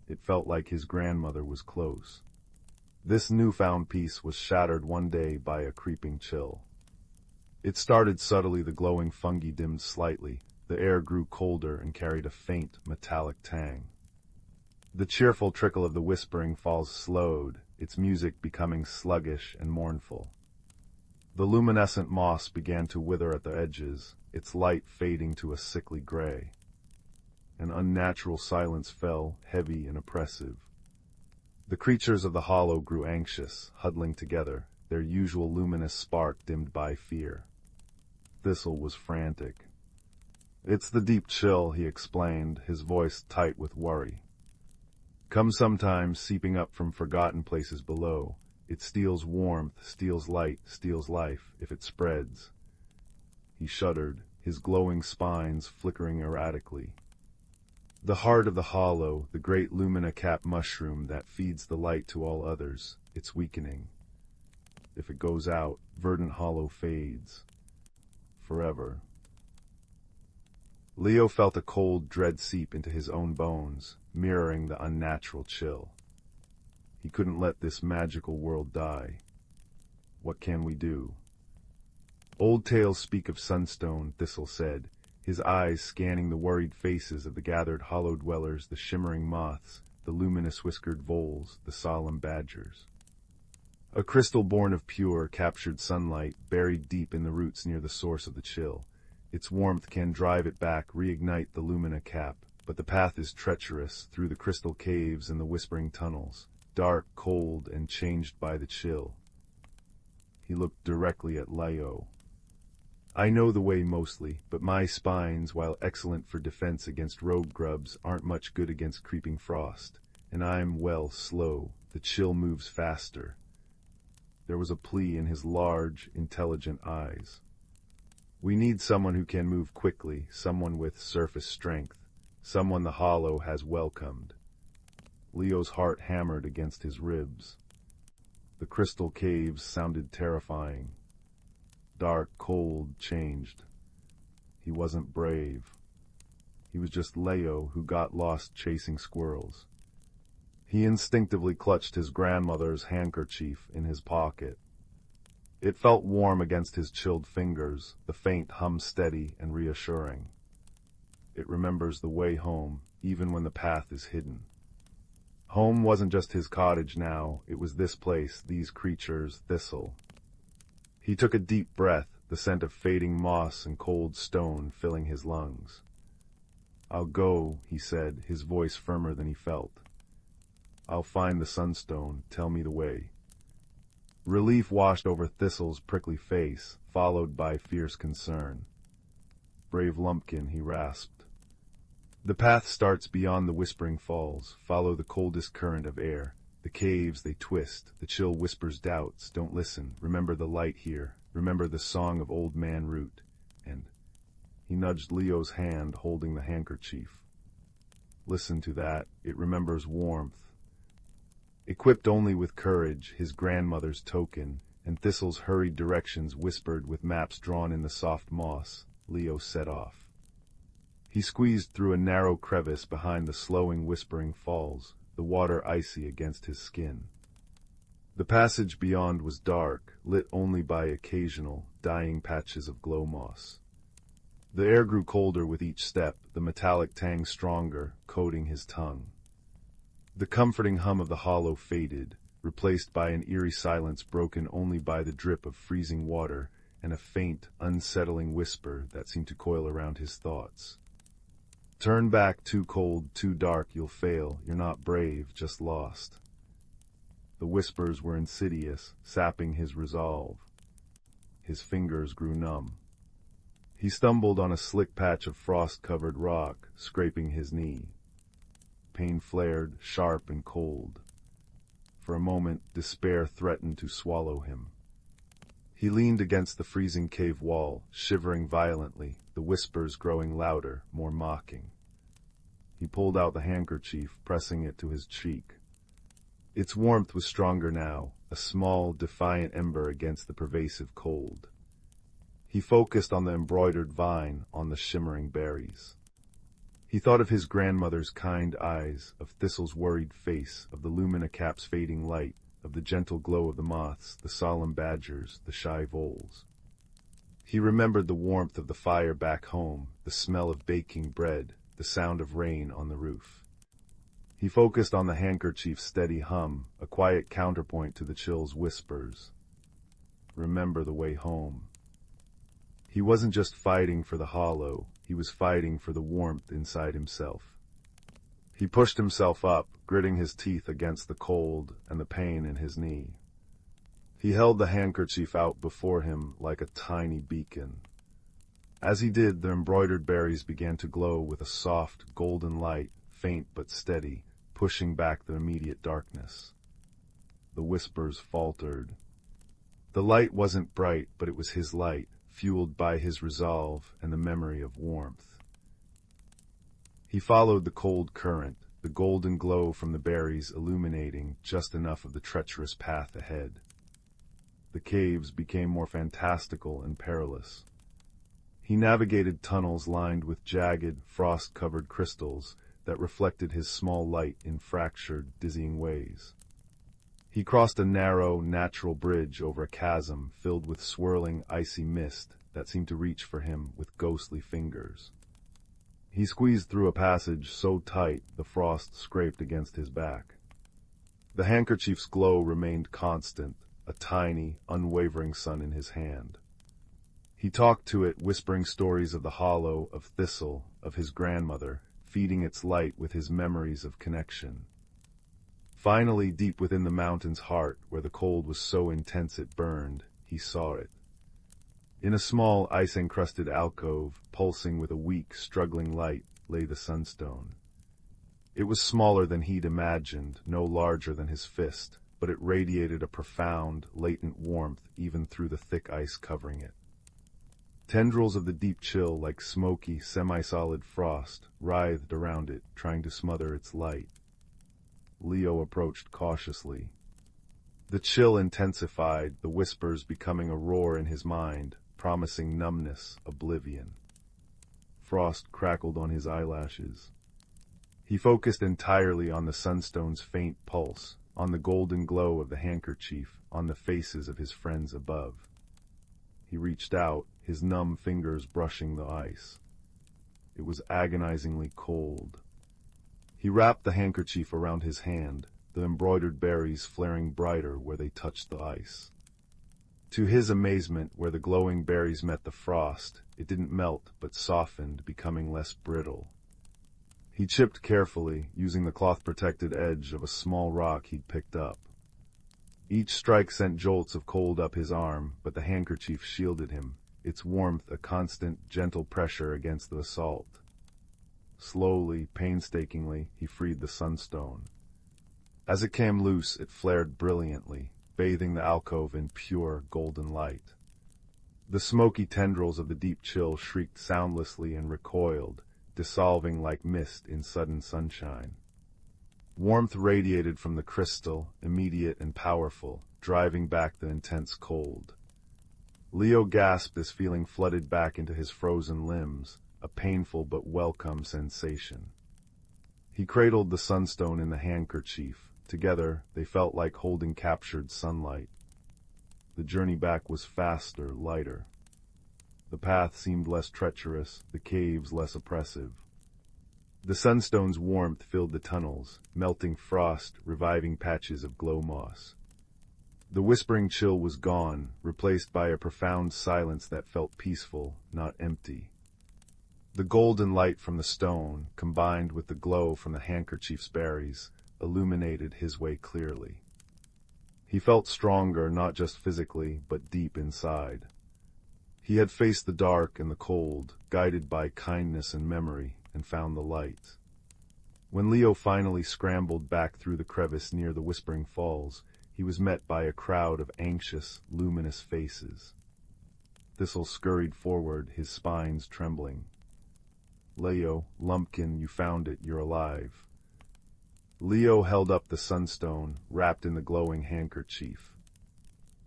It felt like his grandmother was close. This newfound peace was shattered one day by a creeping chill. It started subtly, the glowing fungi dimmed slightly, the air grew colder and carried a faint, metallic tang. The cheerful trickle of the whispering falls slowed, its music becoming sluggish and mournful. The luminescent moss began to wither at the edges, its light fading to a sickly gray. An unnatural silence fell, heavy and oppressive. The creatures of the hollow grew anxious, huddling together, their usual luminous spark dimmed by fear. Thistle was frantic. "It's the deep chill," he explained, his voice tight with worry. "Comes sometimes, seeping up from forgotten places below. It steals warmth, steals light, steals life, if it spreads." He shuddered, his glowing spines flickering erratically. "The heart of the hollow, the great lumina-cap mushroom that feeds the light to all others, it's weakening. If it goes out, verdant hollow fades. Forever." Leo felt a cold dread seep into his own bones, mirroring the unnatural chill. He couldn't let this magical world die. What can we do? "Old tales speak of sunstone," Thistle said, his eyes scanning the worried faces of the gathered hollow dwellers, the shimmering moths, the luminous whiskered voles, the solemn badgers. "A crystal born of pure, captured sunlight, buried deep in the roots near the source of the chill. Its warmth can drive it back, reignite the lumina cap, but the path is treacherous, through the crystal caves and the whispering tunnels, dark, cold, and changed by the chill." He looked directly at Leo. "I know the way mostly, but my spines, while excellent for defense against rogue grubs, aren't much good against creeping frost, and I'm, well, slow. The chill moves faster." There was a plea in his large, intelligent eyes. "We need someone who can move quickly, someone with surface strength, someone the hollow has welcomed." Leo's heart hammered against his ribs. The crystal caves sounded terrifying. Dark, cold, changed. He wasn't brave. He was just Leo who got lost chasing squirrels. He instinctively clutched his grandmother's handkerchief in his pocket. It felt warm against his chilled fingers, the faint hum steady and reassuring. It remembers the way home, even when the path is hidden. Home wasn't just his cottage now, it was this place, these creatures, Thistle. He took a deep breath, the scent of fading moss and cold stone filling his lungs. "I'll go," he said, his voice firmer than he felt. "I'll find the sunstone, tell me the way." Relief washed over Thistle's prickly face, followed by fierce concern. "Brave lumpkin," he rasped. "The path starts beyond the whispering falls. Follow the coldest current of air. The caves, they twist. The chill whispers doubts. Don't listen. Remember the light here. Remember the song of Old Man Root." And he nudged Leo's hand, holding the handkerchief. "Listen to that. It remembers warmth." Equipped only with courage, his grandmother's token, and Thistle's hurried directions whispered with maps drawn in the soft moss, Leo set off. He squeezed through a narrow crevice behind the slowing whispering falls, the water icy against his skin. The passage beyond was dark, lit only by occasional, dying patches of glow moss. The air grew colder with each step, the metallic tang stronger, coating his tongue. The comforting hum of the hollow faded, replaced by an eerie silence broken only by the drip of freezing water and a faint, unsettling whisper that seemed to coil around his thoughts. "Turn back, too cold, too dark, you'll fail. You're not brave, just lost." The whispers were insidious, sapping his resolve. His fingers grew numb. He stumbled on a slick patch of frost-covered rock, scraping his knee. Pain flared, sharp and cold. For a moment, despair threatened to swallow him. He leaned against the freezing cave wall, shivering violently, the whispers growing louder, more mocking. He pulled out the handkerchief, pressing it to his cheek. Its warmth was stronger now, a small, defiant ember against the pervasive cold. He focused on the embroidered vine, on the shimmering berries. He thought of his grandmother's kind eyes, of Thistle's worried face, of the lumina cap's fading light, of of the gentle glow of the moths, the solemn badgers, the shy voles. He remembered the warmth of the fire back home, the smell of baking bread, the sound of rain on the roof. He focused on the handkerchief's steady hum, a quiet counterpoint to the chill's whispers. Remember the way home. He wasn't just fighting for the hollow, he was fighting for the warmth inside himself. He pushed himself up, gritting his teeth against the cold and the pain in his knee. He held the handkerchief out before him like a tiny beacon. As he did, the embroidered berries began to glow with a soft, golden light, faint but steady, pushing back the immediate darkness. The whispers faltered. The light wasn't bright, but it was his light, fueled by his resolve and the memory of warmth. He followed the cold current, the golden glow from the berries illuminating just enough of the treacherous path ahead. The caves became more fantastical and perilous. He navigated tunnels lined with jagged, frost-covered crystals that reflected his small light in fractured, dizzying ways. He crossed a narrow, natural bridge over a chasm filled with swirling, icy mist that seemed to reach for him with ghostly fingers. He squeezed through a passage so tight the frost scraped against his back. The handkerchief's glow remained constant, a tiny, unwavering sun in his hand. He talked to it, whispering stories of the hollow, of Thistle, of his grandmother, feeding its light with his memories of connection. Finally, deep within the mountain's heart, where the cold was so intense it burned, he saw it. In a small, ice-encrusted alcove, pulsing with a weak, struggling light, lay the sunstone. It was smaller than he'd imagined, no larger than his fist, but it radiated a profound, latent warmth even through the thick ice covering it. Tendrils of the deep chill, like smoky, semi-solid frost, writhed around it, trying to smother its light. Leo approached cautiously. The chill intensified, the whispers becoming a roar in his mind, promising numbness, oblivion. Frost crackled on his eyelashes. He focused entirely on the sunstone's faint pulse, on the golden glow of the handkerchief, on the faces of his friends above. He reached out, his numb fingers brushing the ice. It was agonizingly cold. He wrapped the handkerchief around his hand, the embroidered berries flaring brighter where they touched the ice. To his amazement, where the glowing berries met the frost, it didn't melt but softened, becoming less brittle. He chipped carefully, using the cloth-protected edge of a small rock he'd picked up. Each strike sent jolts of cold up his arm, but the handkerchief shielded him, its warmth a constant, gentle pressure against the assault. Slowly, painstakingly, he freed the sunstone. As it came loose, it flared brilliantly, bathing the alcove in pure, golden light. The smoky tendrils of the deep chill shrieked soundlessly and recoiled, dissolving like mist in sudden sunshine. Warmth radiated from the crystal, immediate and powerful, driving back the intense cold. Leo gasped as feeling flooded back into his frozen limbs, a painful but welcome sensation. He cradled the sunstone in the handkerchief. Together, they felt like holding captured sunlight. The journey back was faster, lighter. The path seemed less treacherous, the caves less oppressive. The sunstone's warmth filled the tunnels, melting frost, reviving patches of glow moss. The whispering chill was gone, replaced by a profound silence that felt peaceful, not empty. The golden light from the stone, combined with the glow from the handkerchief's berries, illuminated his way clearly. He felt stronger, not just physically, but deep inside. He had faced the dark and the cold, guided by kindness and memory, and found the light. When Leo finally scrambled back through the crevice near the Whispering Falls, he was met by a crowd of anxious, luminous faces. Thistle scurried forward, his spines trembling. "Leo, Lumpkin, you found it, you're alive." Leo held up the sunstone, wrapped in the glowing handkerchief.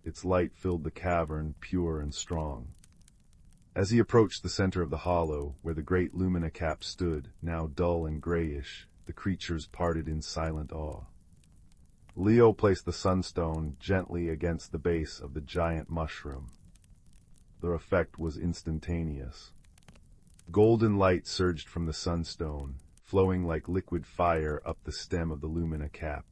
Its light filled the cavern, pure and strong. As he approached the center of the hollow, where the great lumina cap stood, now dull and grayish, the creatures parted in silent awe. Leo placed the sunstone gently against the base of the giant mushroom. The effect was instantaneous. Golden light surged from the sunstone, flowing like liquid fire up the stem of the lumina cap.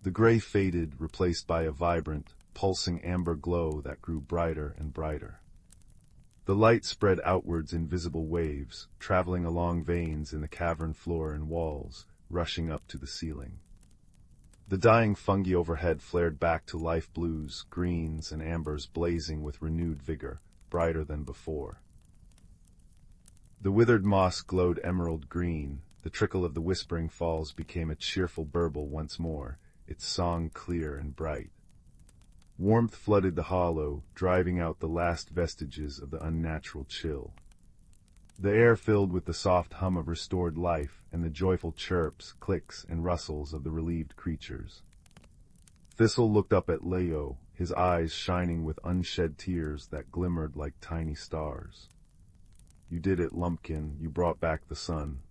The gray faded, replaced by a vibrant, pulsing amber glow that grew brighter and brighter. The light spread outwards in visible waves, traveling along veins in the cavern floor and walls, rushing up to the ceiling. The dying fungi overhead flared back to life, blues, greens, and ambers blazing with renewed vigor, brighter than before. The withered moss glowed emerald green, the trickle of the whispering falls became a cheerful burble once more, its song clear and bright. Warmth flooded the hollow, driving out the last vestiges of the unnatural chill. The air filled with the soft hum of restored life and the joyful chirps, clicks, and rustles of the relieved creatures. Thistle looked up at Leo, his eyes shining with unshed tears that glimmered like tiny stars. "You did it, Lumpkin, you brought back the sun."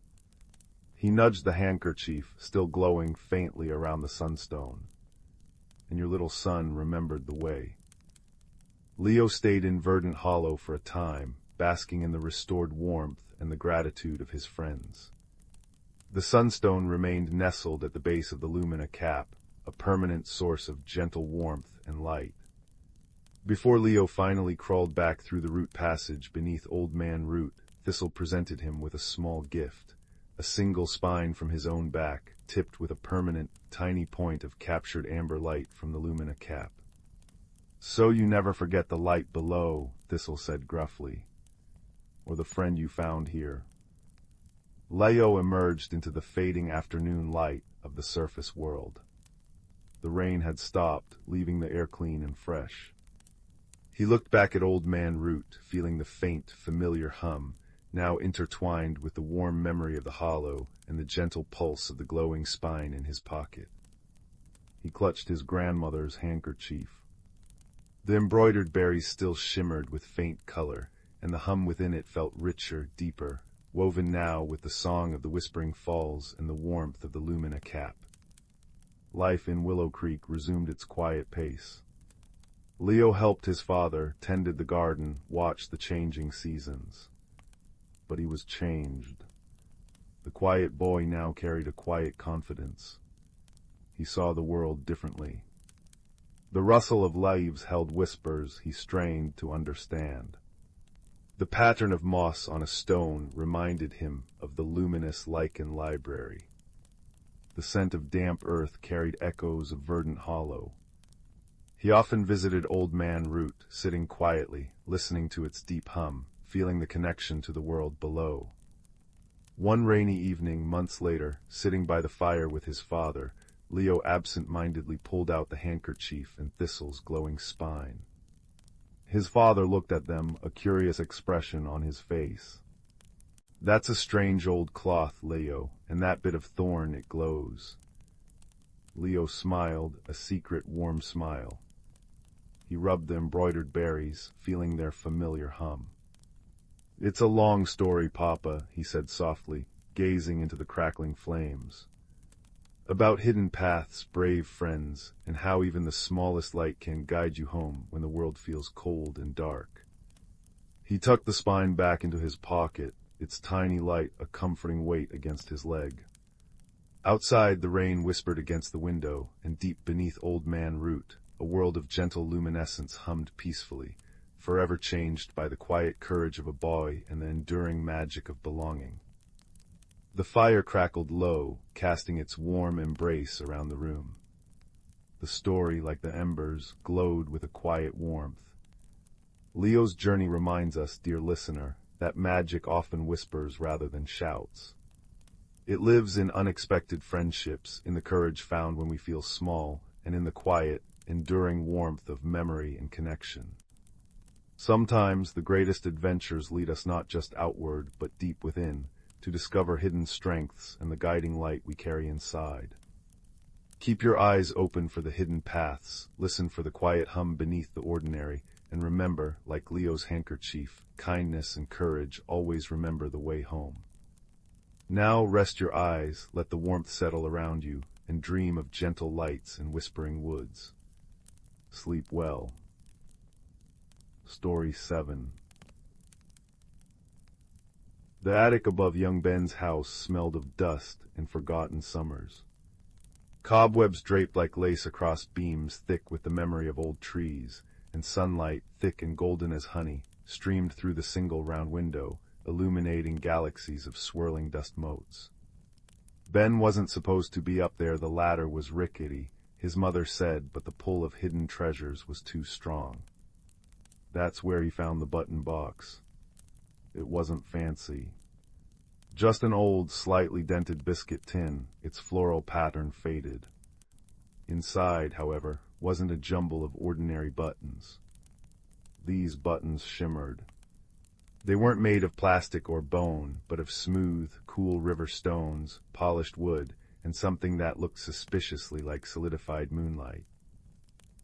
He nudged the handkerchief, still glowing faintly around the sunstone. "And your little son remembered the way." Leo stayed in Verdant Hollow for a time, basking in the restored warmth and the gratitude of his friends. The sunstone remained nestled at the base of the lumina cap, a permanent source of gentle warmth and light. Before Leo finally crawled back through the root passage beneath Old Man Root, Thistle presented him with a small gift, a single spine from his own back, tipped with a permanent, tiny point of captured amber light from the lumina cap. "So you never forget the light below," Thistle said gruffly. "Or the friend you found here." Leo emerged into the fading afternoon light of the surface world. The rain had stopped, leaving the air clean and fresh. He looked back at Old Man Root, feeling the faint, familiar hum, now intertwined with the warm memory of the hollow and the gentle pulse of the glowing spine in his pocket. He clutched his grandmother's handkerchief. The embroidered berries still shimmered with faint color, and the hum within it felt richer, deeper, woven now with the song of the whispering falls and the warmth of the lumina cap. Life in Willow Creek resumed its quiet pace. Leo helped his father, tended the garden, watched the changing seasons. But he was changed. The quiet boy now carried a quiet confidence. He saw the world differently. The rustle of leaves held whispers he strained to understand. The pattern of moss on a stone reminded him of the luminous lichen library. The scent of damp earth carried echoes of verdant hollow. He often visited Old Man Root, sitting quietly, listening to its deep hum, feeling the connection to the world below. One rainy evening, months later, sitting by the fire with his father, Leo absent-mindedly pulled out the handkerchief and Thistle's glowing spine. His father looked at them, a curious expression on his face. "That's a strange old cloth, Leo, and that bit of thorn, it glows." Leo smiled, a secret warm smile. He rubbed the embroidered berries, feeling their familiar hum. "It's a long story, Papa," he said softly, gazing into the crackling flames. "About hidden paths, brave friends, and how even the smallest light can guide you home when the world feels cold and dark." He tucked the spine back into his pocket, its tiny light a comforting weight against his leg. Outside, the rain whispered against the window, and deep beneath Old Man Root, a world of gentle luminescence hummed peacefully, forever changed by the quiet courage of a boy and the enduring magic of belonging. The fire crackled low, casting its warm embrace around the room. The story, like the embers, glowed with a quiet warmth. Leo's journey reminds us, dear listener, that magic often whispers rather than shouts. It lives in unexpected friendships, in the courage found when we feel small, and in the quiet, enduring warmth of memory and connection. Sometimes the greatest adventures lead us not just outward, but deep within, to discover hidden strengths and the guiding light we carry inside. Keep your eyes open for the hidden paths, listen for the quiet hum beneath the ordinary, and remember, like Leo's handkerchief, kindness and courage always remember the way home. Now rest your eyes, let the warmth settle around you, and dream of gentle lights and whispering woods. Sleep well. Story 7. The attic above young Ben's house smelled of dust and forgotten summers. Cobwebs draped like lace across beams thick with the memory of old trees, and sunlight, thick and golden as honey, streamed through the single round window, illuminating galaxies of swirling dust motes. Ben wasn't supposed to be up there. The ladder was rickety, his mother said, but the pull of hidden treasures was too strong. That's where he found the button box. It wasn't fancy. Just an old, slightly dented biscuit tin, its floral pattern faded. Inside, however, wasn't a jumble of ordinary buttons. These buttons shimmered. They weren't made of plastic or bone, but of smooth, cool river stones, polished wood, and something that looked suspiciously like solidified moonlight.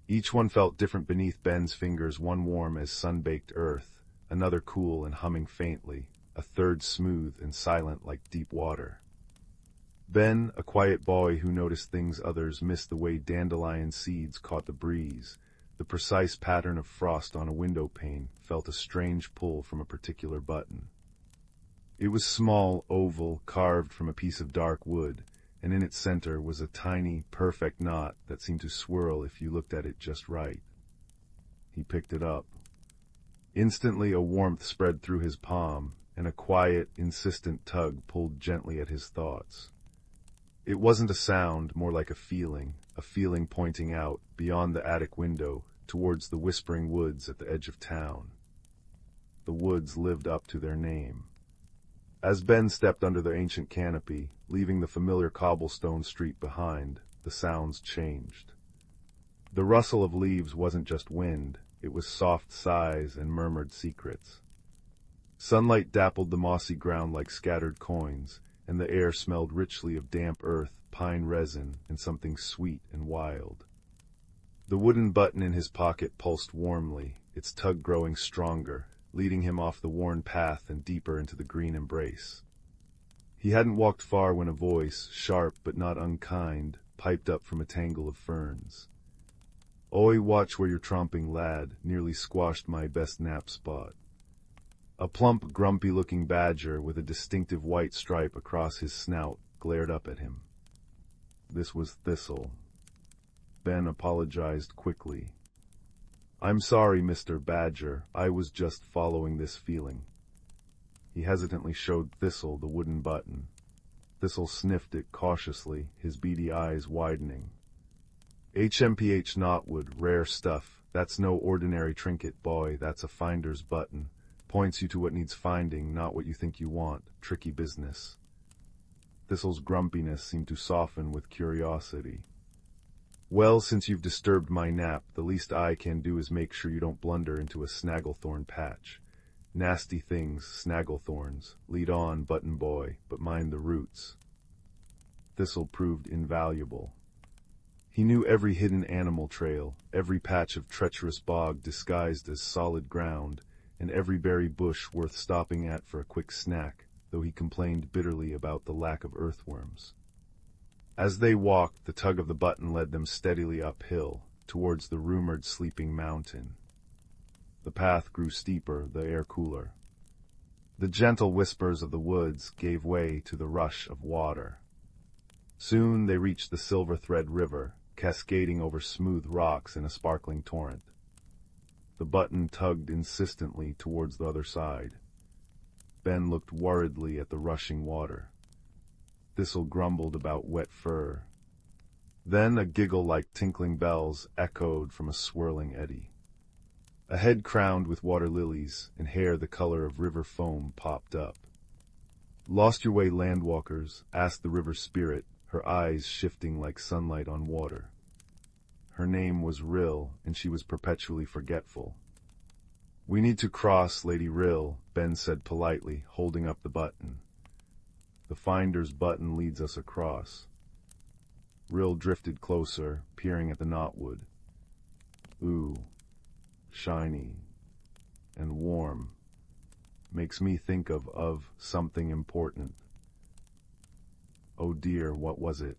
Each one felt different beneath Ben's fingers, one warm as sun-baked earth, another cool and humming faintly, a third smooth and silent like deep water. Ben, a quiet boy who noticed things others missed, the way dandelion seeds caught the breeze, the precise pattern of frost on a window pane, felt a strange pull from a particular button. It was small, oval, carved from a piece of dark wood, and in its center was a tiny, perfect knot that seemed to swirl if you looked at it just right. He picked it up. Instantly a warmth spread through his palm, and a quiet, insistent tug pulled gently at his thoughts. It wasn't a sound, more like a feeling pointing out, beyond the attic window, towards the whispering woods at the edge of town. The woods lived up to their name. As Ben stepped under the ancient canopy, leaving the familiar cobblestone street behind, the sounds changed. The rustle of leaves wasn't just wind, it was soft sighs and murmured secrets. Sunlight dappled the mossy ground like scattered coins, and the air smelled richly of damp earth, pine resin, and something sweet and wild. The wooden button in his pocket pulsed warmly, its tug growing stronger, leading him off the worn path and deeper into the green embrace. He hadn't walked far when a voice, sharp but not unkind, piped up from a tangle of ferns. "Oi, watch where you're tromping, lad, nearly squashed my best nap spot." A plump, grumpy-looking badger with a distinctive white stripe across his snout glared up at him. This was Thistle. Ben apologized quickly. "I'm sorry, Mr. Badger, I was just following this feeling." He hesitantly showed Thistle the wooden button. Thistle sniffed it cautiously, his beady eyes widening. "HMPH knotwood, rare stuff. That's no ordinary trinket, boy, that's a finder's button. Points you to what needs finding, not what you think you want. Tricky business." Thistle's grumpiness seemed to soften with curiosity. "Well, since you've disturbed my nap, the least I can do is make sure you don't blunder into a snagglethorn patch. Nasty things, snagglethorns. Lead on, button boy, but mind the roots." Thistle proved invaluable. He knew every hidden animal trail, every patch of treacherous bog disguised as solid ground, and every berry bush worth stopping at for a quick snack, though he complained bitterly about the lack of earthworms. As they walked, the tug of the button led them steadily uphill, towards the rumored sleeping mountain. The path grew steeper, the air cooler. The gentle whispers of the woods gave way to the rush of water. Soon they reached the Silver Thread River, cascading over smooth rocks in a sparkling torrent. The button tugged insistently towards the other side. Ben looked worriedly at the rushing water. Thistle grumbled about wet fur. Then a giggle like tinkling bells echoed from a swirling eddy. A head crowned with water lilies and hair the color of river foam popped up. "Lost your way, landwalkers?" asked the river spirit, her eyes shifting like sunlight on water. Her name was Rill, and she was perpetually forgetful. "We need to cross, Lady Rill," Ben said politely, holding up the button. "The finder's button leads us across." Rill drifted closer, peering at the knotwood. "Ooh, shiny and warm. Makes me think of something important." Oh dear, what was it?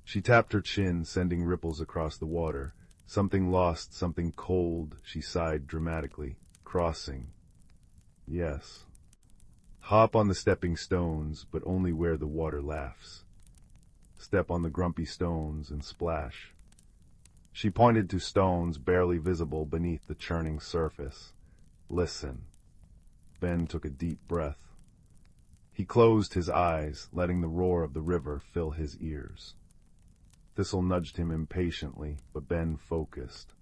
She tapped her chin, sending ripples across the water. Something lost, something cold, she sighed dramatically. Crossing. Yes. Hop on the stepping stones, but only where the water laughs. Step on the grumpy stones and splash. She pointed to stones barely visible beneath the churning surface. Listen. Ben took a deep breath. He closed his eyes, letting the roar of the river fill his ears. Thistle nudged him impatiently, but Ben focused.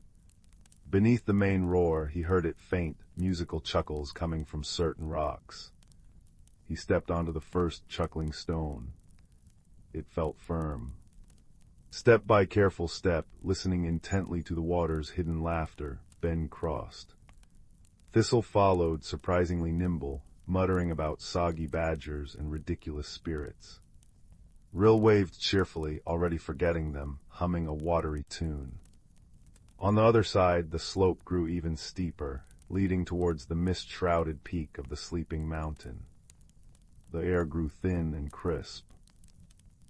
Beneath the main roar, he heard it faint, musical chuckles coming from certain rocks. He stepped onto the first chuckling stone. It felt firm. Step by careful step, listening intently to the water's hidden laughter, Ben crossed. Thistle followed, surprisingly nimble, muttering about soggy badgers and ridiculous spirits. Rill waved cheerfully, already forgetting them, humming a watery tune. On the other side, the slope grew even steeper, leading towards the mist-shrouded peak of the sleeping mountain. The air grew thin and crisp.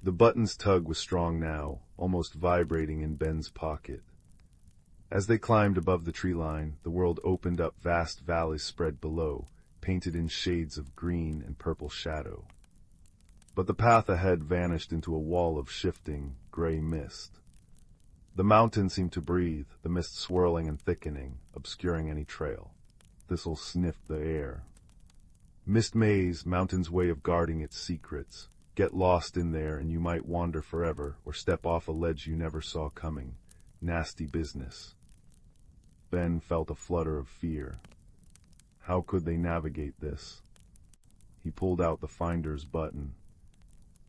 The button's tug was strong now, almost vibrating in Ben's pocket. As they climbed above the tree line, the world opened up, vast valleys spread below, painted in shades of green and purple shadow. But the path ahead vanished into a wall of shifting, gray mist. The mountain seemed to breathe, the mist swirling and thickening, obscuring any trail. Thistle sniffed the air. Mist maze, mountain's way of guarding its secrets. Get lost in there and you might wander forever, or step off a ledge you never saw coming. Nasty business. Ben felt a flutter of fear. How could they navigate this? He pulled out the finder's button.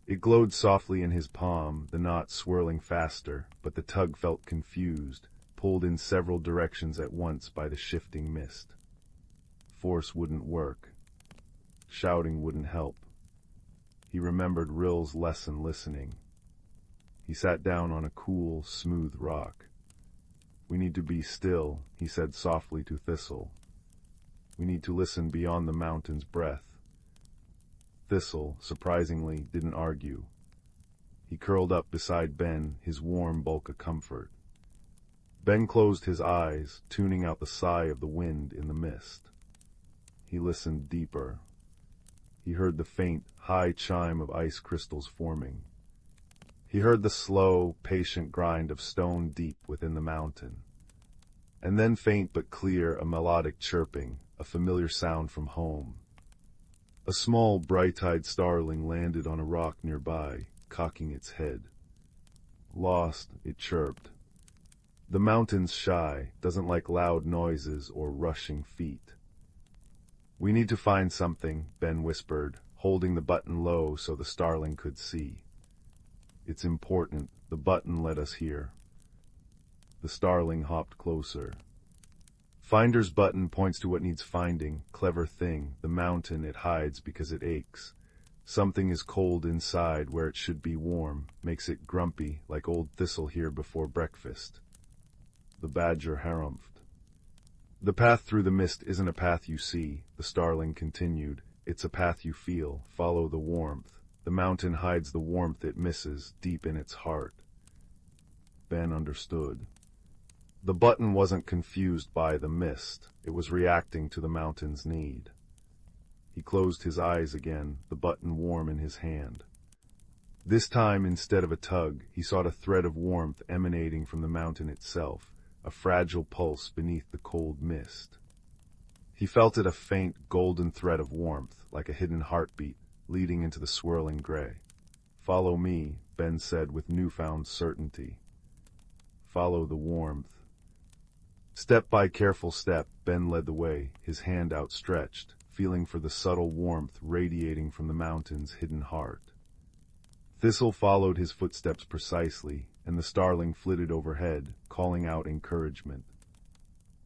It glowed softly in his palm, the knot swirling faster, but the tug felt confused, pulled in several directions at once by the shifting mist. Force wouldn't work. Shouting wouldn't help. He remembered Rill's lesson listening. He sat down on a cool, smooth rock. We need to be still, he said softly to Thistle. We need to listen beyond the mountain's breath. Thistle, surprisingly, didn't argue. He curled up beside Ben, his warm bulk a comfort. Ben closed his eyes, tuning out the sigh of the wind in the mist. He listened deeper. He heard the faint, high chime of ice crystals forming. He heard the slow, patient grind of stone deep within the mountain. And then faint but clear, a melodic chirping, a familiar sound from home. A small, bright-eyed starling landed on a rock nearby, cocking its head. Lost, it chirped. The mountain's shy, doesn't like loud noises or rushing feet. We need to find something, Ben whispered, holding the button low so the starling could see. It's important, the button led us here. The starling hopped closer. Finder's button points to what needs finding, clever thing, the mountain it hides because it aches. Something is cold inside where it should be warm, makes it grumpy, like old Thistle here before breakfast. The badger harumphed. The path through the mist isn't a path you see, the starling continued. It's a path you feel, follow the warmth. The mountain hides the warmth it misses, deep in its heart. Ben understood. The button wasn't confused by the mist, it was reacting to the mountain's need. He closed his eyes again, the button warm in his hand. This time, instead of a tug, he sought a thread of warmth emanating from the mountain itself, a fragile pulse beneath the cold mist. He felt it, a faint, golden thread of warmth, like a hidden heartbeat, leading into the swirling gray. Follow me, Ben said with newfound certainty. Follow the warmth. Step by careful step, Ben led the way, his hand outstretched, feeling for the subtle warmth radiating from the mountain's hidden heart. Thistle followed his footsteps precisely, and the starling flitted overhead, calling out encouragement.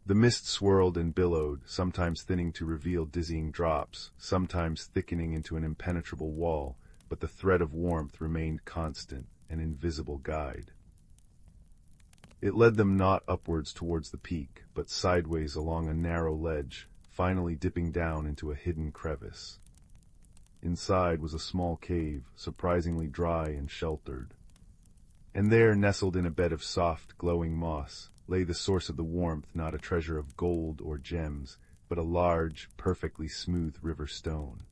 The mist swirled and billowed, sometimes thinning to reveal dizzying drops, sometimes thickening into an impenetrable wall, but the thread of warmth remained constant, an invisible guide. It led them not upwards towards the peak, but sideways along a narrow ledge, finally dipping down into a hidden crevice. Inside was a small cave, surprisingly dry and sheltered. And there, nestled in a bed of soft, glowing moss, lay the source of the warmth, not a treasure of gold or gems, but a large, perfectly smooth river stone.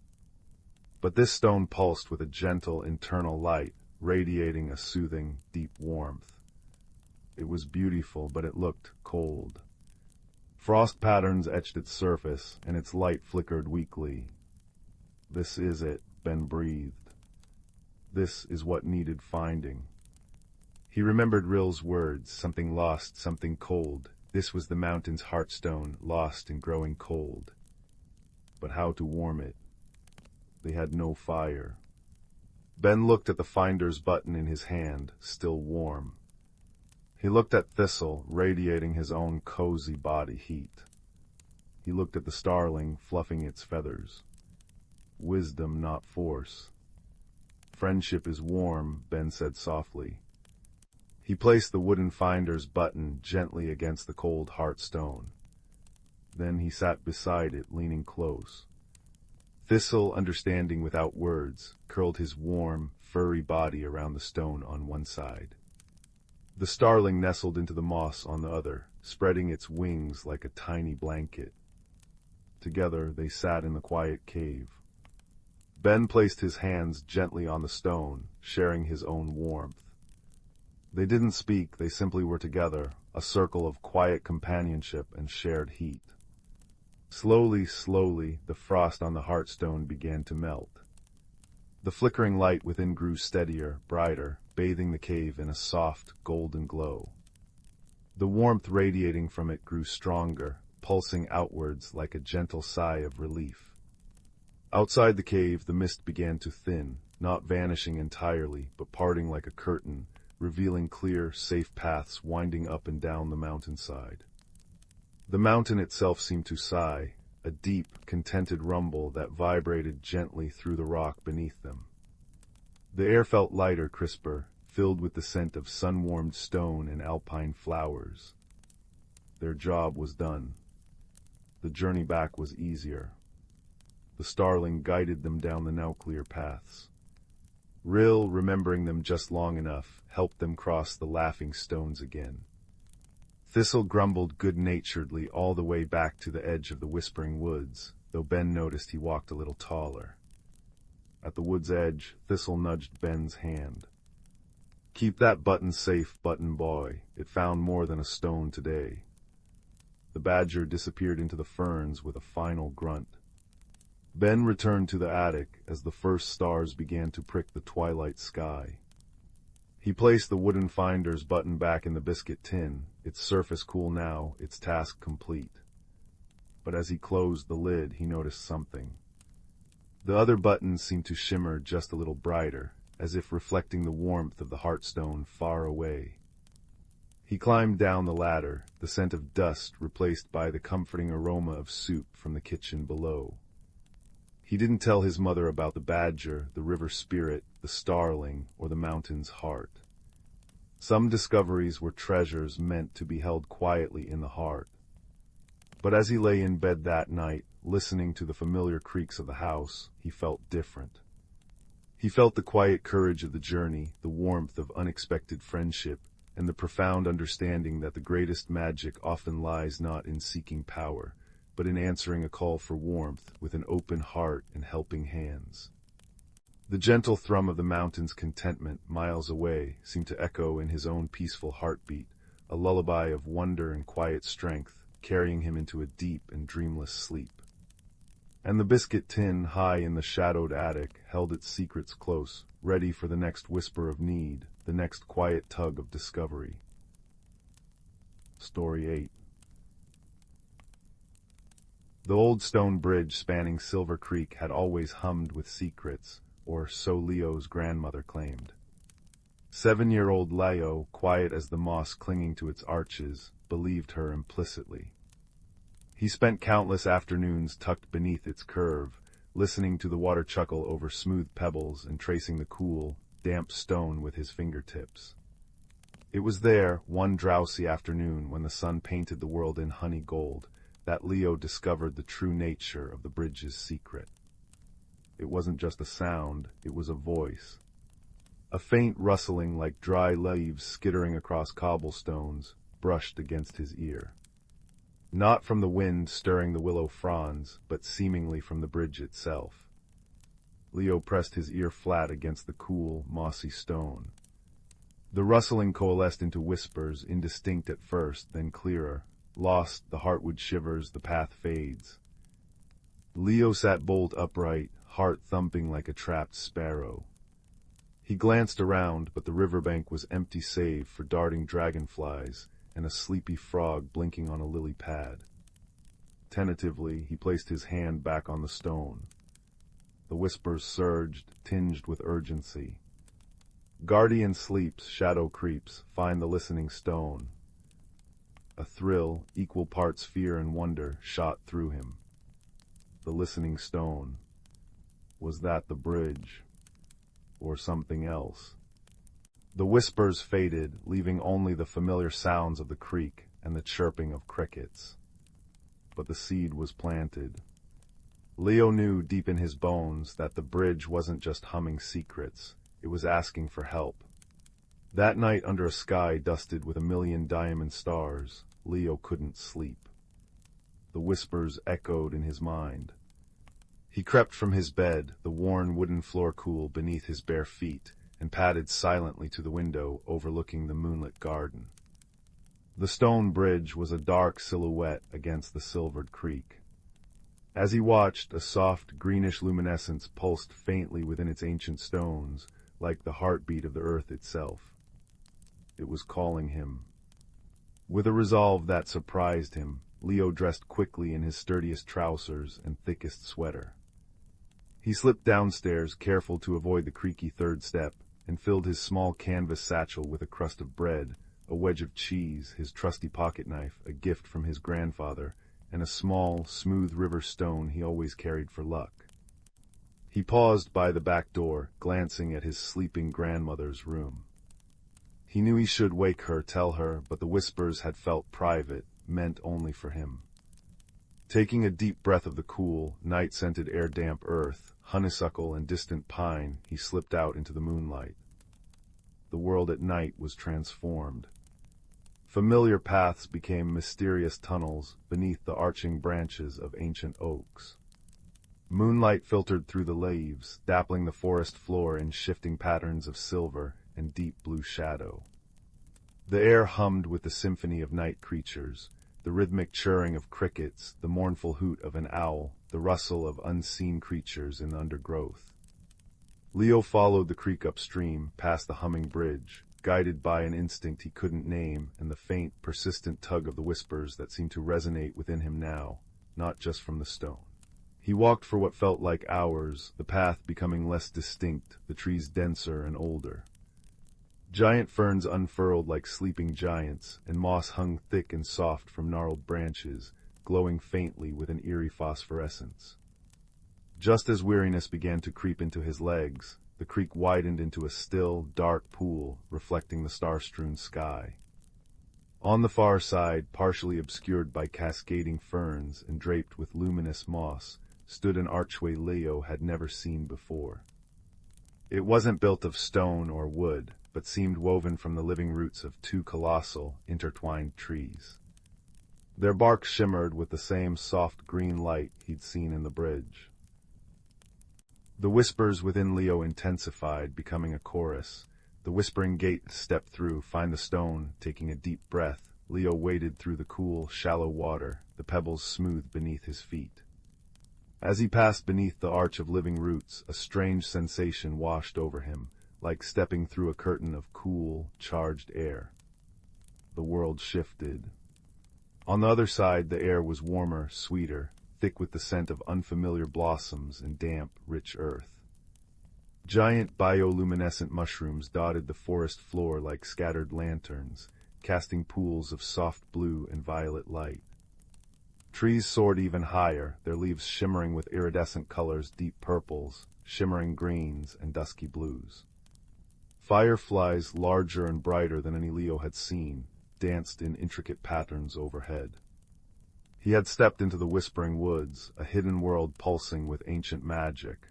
But this stone pulsed with a gentle internal light, radiating a soothing, deep warmth. It was beautiful, but it looked cold. Frost patterns etched its surface, and its light flickered weakly. "This is it," Ben breathed. "This is what needed finding." He remembered Rill's words, something lost, something cold. This was the mountain's heartstone, lost and growing cold. But how to warm it? They had no fire. Ben looked at the finder's button in his hand, still warm. He looked at Thistle, radiating his own cozy body heat. He looked at the starling, fluffing its feathers. Wisdom, not force. "Friendship is warm," Ben said softly. He placed the wooden finder's button gently against the cold heartstone. Then he sat beside it, leaning close. Thistle, understanding without words, curled his warm, furry body around the stone on one side. The starling nestled into the moss on the other, spreading its wings like a tiny blanket. Together they sat in the quiet cave. Ben placed his hands gently on the stone, sharing his own warmth. They didn't speak, they simply were together, a circle of quiet companionship and shared heat. Slowly, slowly, the frost on the heartstone began to melt. The flickering light within grew steadier, brighter, bathing the cave in a soft, golden glow. The warmth radiating from it grew stronger, pulsing outwards like a gentle sigh of relief. Outside the cave, the mist began to thin, not vanishing entirely, but parting like a curtain, revealing clear, safe paths winding up and down the mountainside. The mountain itself seemed to sigh, a deep, contented rumble that vibrated gently through the rock beneath them. The air felt lighter, crisper, filled with the scent of sun-warmed stone and alpine flowers. Their job was done. The journey back was easier. The starling guided them down the now clear paths. Rill, remembering them just long enough, helped them cross the laughing stones again. Thistle grumbled good-naturedly all the way back to the edge of the whispering woods, though Ben noticed he walked a little taller. At the wood's edge, Thistle nudged Ben's hand. "Keep that button safe, button boy. It found more than a stone today." The badger disappeared into the ferns with a final grunt. Ben returned to the attic as the first stars began to prick the twilight sky. He placed the wooden finder's button back in the biscuit tin, its surface cool now, its task complete. But as he closed the lid, he noticed something. The other buttons seemed to shimmer just a little brighter, as if reflecting the warmth of the heartstone far away. He climbed down the ladder, the scent of dust replaced by the comforting aroma of soup from the kitchen below. He didn't tell his mother about the badger, the river spirit, the starling, or the mountain's heart. Some discoveries were treasures meant to be held quietly in the heart. But as he lay in bed that night, listening to the familiar creaks of the house, he felt different. He felt the quiet courage of the journey, the warmth of unexpected friendship, and the profound understanding that the greatest magic often lies not in seeking power, but in answering a call for warmth with an open heart and helping hands. The gentle thrum of the mountain's contentment, miles away, seemed to echo in his own peaceful heartbeat, a lullaby of wonder and quiet strength, carrying him into a deep and dreamless sleep. And the biscuit tin, high in the shadowed attic, held its secrets close, ready for the next whisper of need, the next quiet tug of discovery. Story 8. The old stone bridge spanning Silver Creek had always hummed with secrets, or so Leo's grandmother claimed. 7-year-old Leo, quiet as the moss clinging to its arches, believed her implicitly. He spent countless afternoons tucked beneath its curve, listening to the water chuckle over smooth pebbles and tracing the cool, damp stone with his fingertips. It was there, one drowsy afternoon when the sun painted the world in honey gold, that Leo discovered the true nature of the bridge's secret. It wasn't just a sound, it was a voice. A faint rustling like dry leaves skittering across cobblestones brushed against his ear. Not from the wind stirring the willow fronds, but seemingly from the bridge itself. Leo pressed his ear flat against the cool, mossy stone. The rustling coalesced into whispers, indistinct at first, then clearer. Lost, the heartwood shivers, the path fades. Leo sat bolt upright, heart thumping like a trapped sparrow. He glanced around, but the riverbank was empty save for darting dragonflies and a sleepy frog blinking on a lily pad. Tentatively, he placed his hand back on the stone. The whispers surged, tinged with urgency. Guardian sleeps, shadow creeps, find the listening stone. A thrill, equal parts fear and wonder, shot through him. The listening stone. Was that the bridge? Or something else? The whispers faded, leaving only the familiar sounds of the creek and the chirping of crickets. But the seed was planted. Leo knew deep in his bones that the bridge wasn't just humming secrets, it was asking for help. That night under a sky dusted with 1,000,000 diamond stars, Leo couldn't sleep. The whispers echoed in his mind. He crept from his bed, the worn wooden floor cool beneath his bare feet, and padded silently to the window overlooking the moonlit garden. The stone bridge was a dark silhouette against the silvered creek. As he watched, a soft, greenish luminescence pulsed faintly within its ancient stones, like the heartbeat of the earth itself. It was calling him. With a resolve that surprised him, Leo dressed quickly in his sturdiest trousers and thickest sweater. He slipped downstairs, careful to avoid the creaky third step, and filled his small canvas satchel with a crust of bread, a wedge of cheese, his trusty pocket-knife, a gift from his grandfather, and a small, smooth river stone he always carried for luck. He paused by the back door, glancing at his sleeping grandmother's room. He knew he should wake her, tell her, but the whispers had felt private, meant only for him. Taking a deep breath of the cool, night-scented air-damp earth, honeysuckle and distant pine, he slipped out into the moonlight. The world at night was transformed. Familiar paths became mysterious tunnels beneath the arching branches of ancient oaks. Moonlight filtered through the leaves, dappling the forest floor in shifting patterns of silver and deep blue shadow. The air hummed with the symphony of night creatures, the rhythmic chirring of crickets, the mournful hoot of an owl, the rustle of unseen creatures in the undergrowth. Leo followed the creek upstream, past the humming bridge, guided by an instinct he couldn't name and the faint, persistent tug of the whispers that seemed to resonate within him now, not just from the stone. He walked for what felt like hours, the path becoming less distinct, the trees denser and older. Giant ferns unfurled like sleeping giants, and moss hung thick and soft from gnarled branches, glowing faintly with an eerie phosphorescence. Just as weariness began to creep into his legs, the creek widened into a still, dark pool, reflecting the star-strewn sky. On the far side, partially obscured by cascading ferns and draped with luminous moss, stood an archway Leo had never seen before. It wasn't built of stone or wood, but seemed woven from the living roots of two colossal, intertwined trees. Their bark shimmered with the same soft green light he'd seen in the bridge. The whispers within Leo intensified, becoming a chorus. The whispering gate stepped through, find the stone, taking a deep breath. Leo waded through the cool, shallow water, the pebbles smooth beneath his feet. As he passed beneath the arch of living roots, a strange sensation washed over him, like stepping through a curtain of cool, charged air. The world shifted. On the other side, the air was warmer, sweeter, thick with the scent of unfamiliar blossoms and damp, rich earth. Giant bioluminescent mushrooms dotted the forest floor like scattered lanterns, casting pools of soft blue and violet light. Trees soared even higher, their leaves shimmering with iridescent colors, deep purples, shimmering greens, and dusky blues. Fireflies, larger and brighter than any Leo had seen, danced in intricate patterns overhead. He had stepped into the whispering woods, a hidden world pulsing with ancient magic.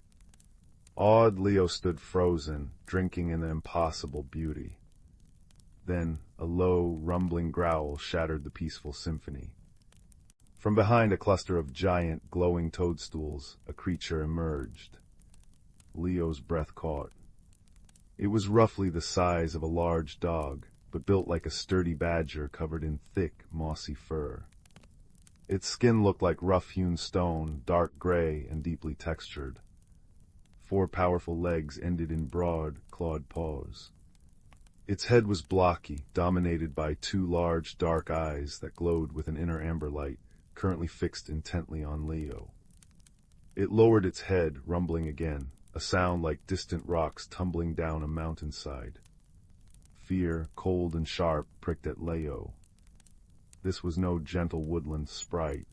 Awed, Leo stood frozen, drinking in the impossible beauty. Then, a low, rumbling growl shattered the peaceful symphony. From behind a cluster of giant, glowing toadstools, a creature emerged. Leo's breath caught. It was roughly the size of a large dog, but built like a sturdy badger covered in thick, mossy fur. Its skin looked like rough-hewn stone, dark gray and deeply textured. 4 powerful legs ended in broad, clawed paws. Its head was blocky, dominated by 2 large, dark eyes that glowed with an inner amber light, currently fixed intently on Leo. It lowered its head, rumbling again, a sound like distant rocks tumbling down a mountainside. Fear, cold and sharp, pricked at Leo. This was no gentle woodland sprite.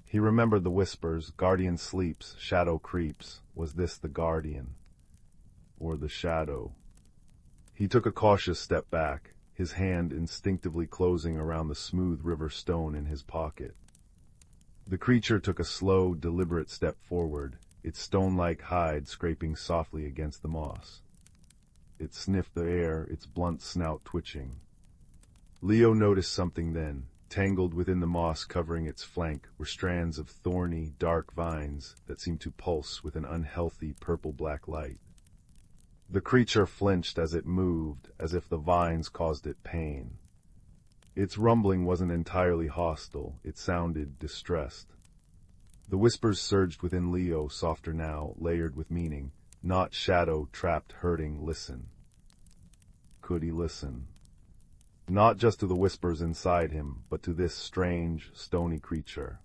He remembered the whispers, guardian sleeps, shadow creeps. Was this the guardian? Or the shadow? He took a cautious step back, his hand instinctively closing around the smooth river stone in his pocket. The creature took a slow, deliberate step forward, its stone-like hide scraping softly against the moss. It sniffed the air, its blunt snout twitching. Leo noticed something then. Tangled within the moss covering its flank were strands of thorny, dark vines that seemed to pulse with an unhealthy purple-black light. The creature flinched as it moved, as if the vines caused it pain. Its rumbling wasn't entirely hostile, it sounded distressed. The whispers surged within Leo, softer now, layered with meaning. Not shadow, trapped, hurting, listen. Could he listen? Not just to the whispers inside him, but to this strange, stony creature.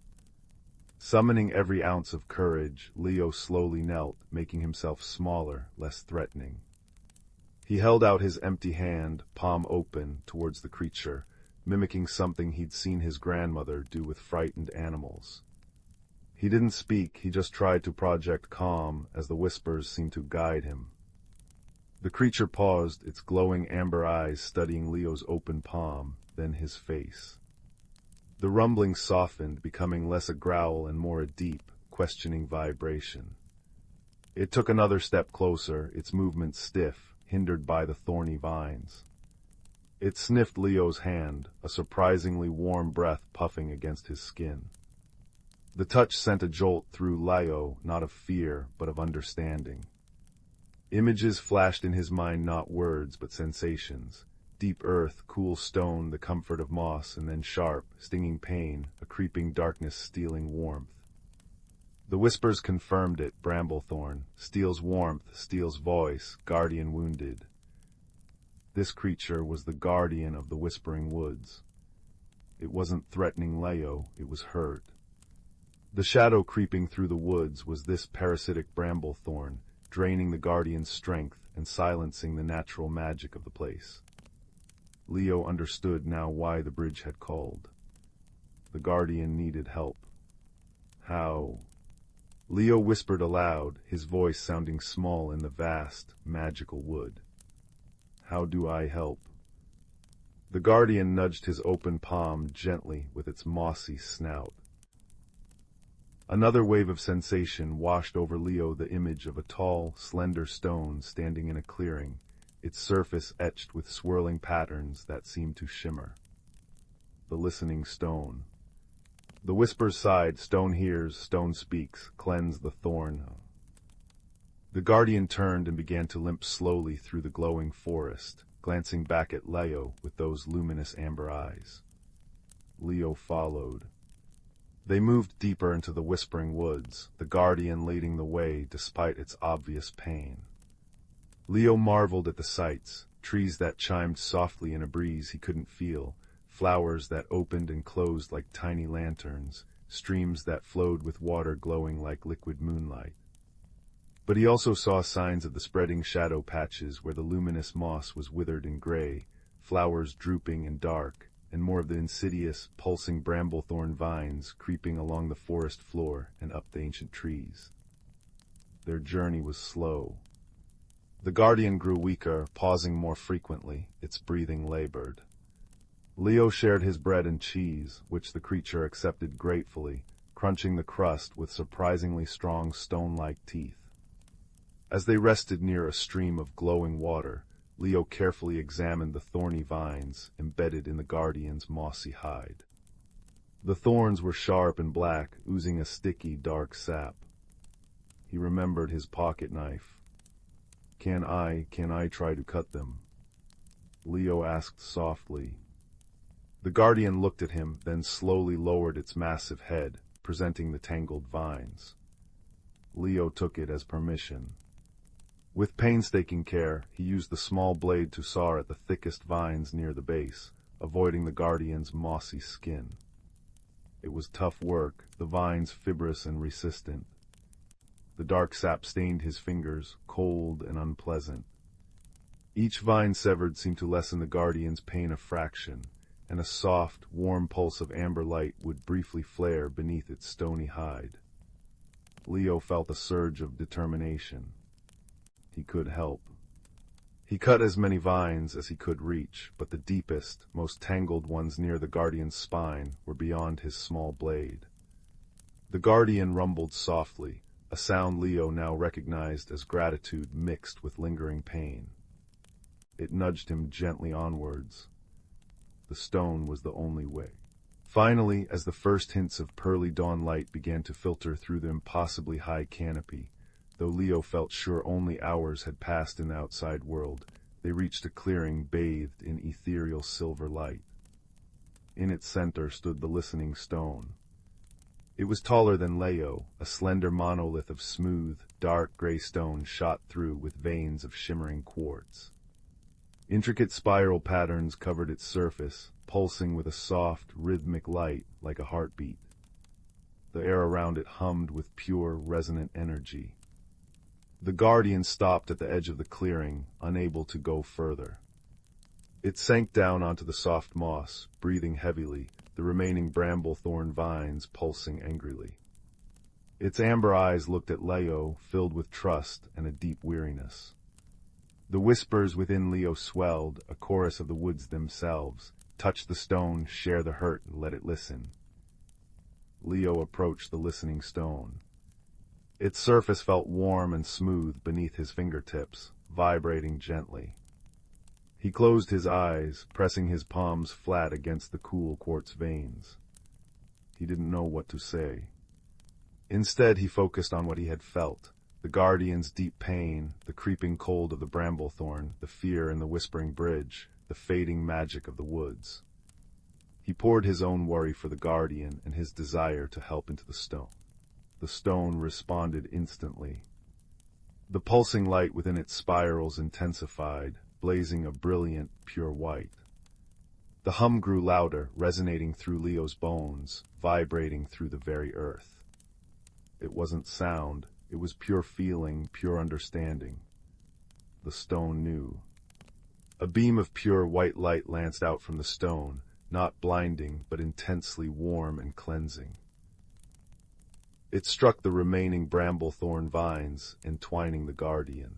Summoning every ounce of courage, Leo slowly knelt, making himself smaller, less threatening. He held out his empty hand, palm open, towards the creature, mimicking something he'd seen his grandmother do with frightened animals. He didn't speak, he just tried to project calm as the whispers seemed to guide him. The creature paused, its glowing amber eyes studying Leo's open palm, then his face. The rumbling softened, becoming less a growl and more a deep, questioning vibration. It took another step closer, its movements stiff, hindered by the thorny vines. It sniffed Leo's hand, a surprisingly warm breath puffing against his skin. The touch sent a jolt through Leo, not of fear, but of understanding. Images flashed in his mind, not words, but sensations. Deep earth, cool stone, the comfort of moss, and then sharp, stinging pain, a creeping darkness stealing warmth. The whispers confirmed it, Bramblethorn, steals warmth, steals voice, guardian wounded. This creature was the guardian of the whispering woods. It wasn't threatening Leo, it was hurt. The shadow creeping through the woods was this parasitic Bramblethorn, draining the guardian's strength and silencing the natural magic of the place. Leo understood now why the bridge had called. The guardian needed help. How? Leo whispered aloud, his voice sounding small in the vast, magical wood. How do I help? The guardian nudged his open palm gently with its mossy snout. Another wave of sensation washed over Leo, the image of a tall, slender stone standing in a clearing, its surface etched with swirling patterns that seemed to shimmer. The listening stone. The whispers sighed, stone hears, stone speaks, cleanse the thorn. The guardian turned and began to limp slowly through the glowing forest, glancing back at Leo with those luminous amber eyes. Leo followed. They moved deeper into the whispering woods, the guardian leading the way despite its obvious pain. Leo marveled at the sights, trees that chimed softly in a breeze he couldn't feel, flowers that opened and closed like tiny lanterns, streams that flowed with water glowing like liquid moonlight. But he also saw signs of the spreading shadow patches where the luminous moss was withered and gray, flowers drooping and dark, and more of the insidious, pulsing bramblethorn vines creeping along the forest floor and up the ancient trees. Their journey was slow. The guardian grew weaker, pausing more frequently, its breathing labored. Leo shared his bread and cheese, which the creature accepted gratefully, crunching the crust with surprisingly strong stone-like teeth. As they rested near a stream of glowing water, Leo carefully examined the thorny vines embedded in the guardian's mossy hide. The thorns were sharp and black, oozing a sticky, dark sap. He remembered his pocket knife. Can I try to cut them?" Leo asked softly. The guardian looked at him, then slowly lowered its massive head, presenting the tangled vines. Leo took it as permission. With painstaking care, he used the small blade to saw at the thickest vines near the base, avoiding the guardian's mossy skin. It was tough work, the vines fibrous and resistant. The dark sap stained his fingers, cold and unpleasant. Each vine severed seemed to lessen the guardian's pain a fraction, and a soft, warm pulse of amber light would briefly flare beneath its stony hide. Leo felt a surge of determination. He could help. He cut as many vines as he could reach, but the deepest, most tangled ones near the guardian's spine were beyond his small blade. The guardian rumbled softly, a sound Leo now recognized as gratitude mixed with lingering pain. It nudged him gently onwards. The stone was the only way. Finally, as the first hints of pearly dawn light began to filter through the impossibly high canopy, though Leo felt sure only hours had passed in the outside world, they reached a clearing bathed in ethereal silver light. In its center stood the listening stone. It was taller than Leo, a slender monolith of smooth, dark gray stone shot through with veins of shimmering quartz. Intricate spiral patterns covered its surface, pulsing with a soft, rhythmic light like a heartbeat. The air around it hummed with pure, resonant energy. The guardian stopped at the edge of the clearing, unable to go further. It sank down onto the soft moss, breathing heavily, the remaining bramble-thorn vines pulsing angrily. Its amber eyes looked at Leo, filled with trust and a deep weariness. The whispers within Leo swelled, a chorus of the woods themselves. Touch the stone, share the hurt, and let it listen. Leo approached the listening stone. Its surface felt warm and smooth beneath his fingertips, vibrating gently. He closed his eyes, pressing his palms flat against the cool quartz veins. He didn't know what to say. Instead, he focused on what he had felt, the guardian's deep pain, the creeping cold of the bramblethorn, the fear in the whispering bridge, the fading magic of the woods. He poured his own worry for the guardian and his desire to help into the stone. The stone responded instantly. The pulsing light within its spirals intensified, blazing a brilliant, pure white. The hum grew louder, resonating through Leo's bones, vibrating through the very earth. It wasn't sound, it was pure feeling, pure understanding. The stone knew. A beam of pure white light lanced out from the stone, not blinding, but intensely warm and cleansing. It struck the remaining bramble-thorn vines, entwining the guardian.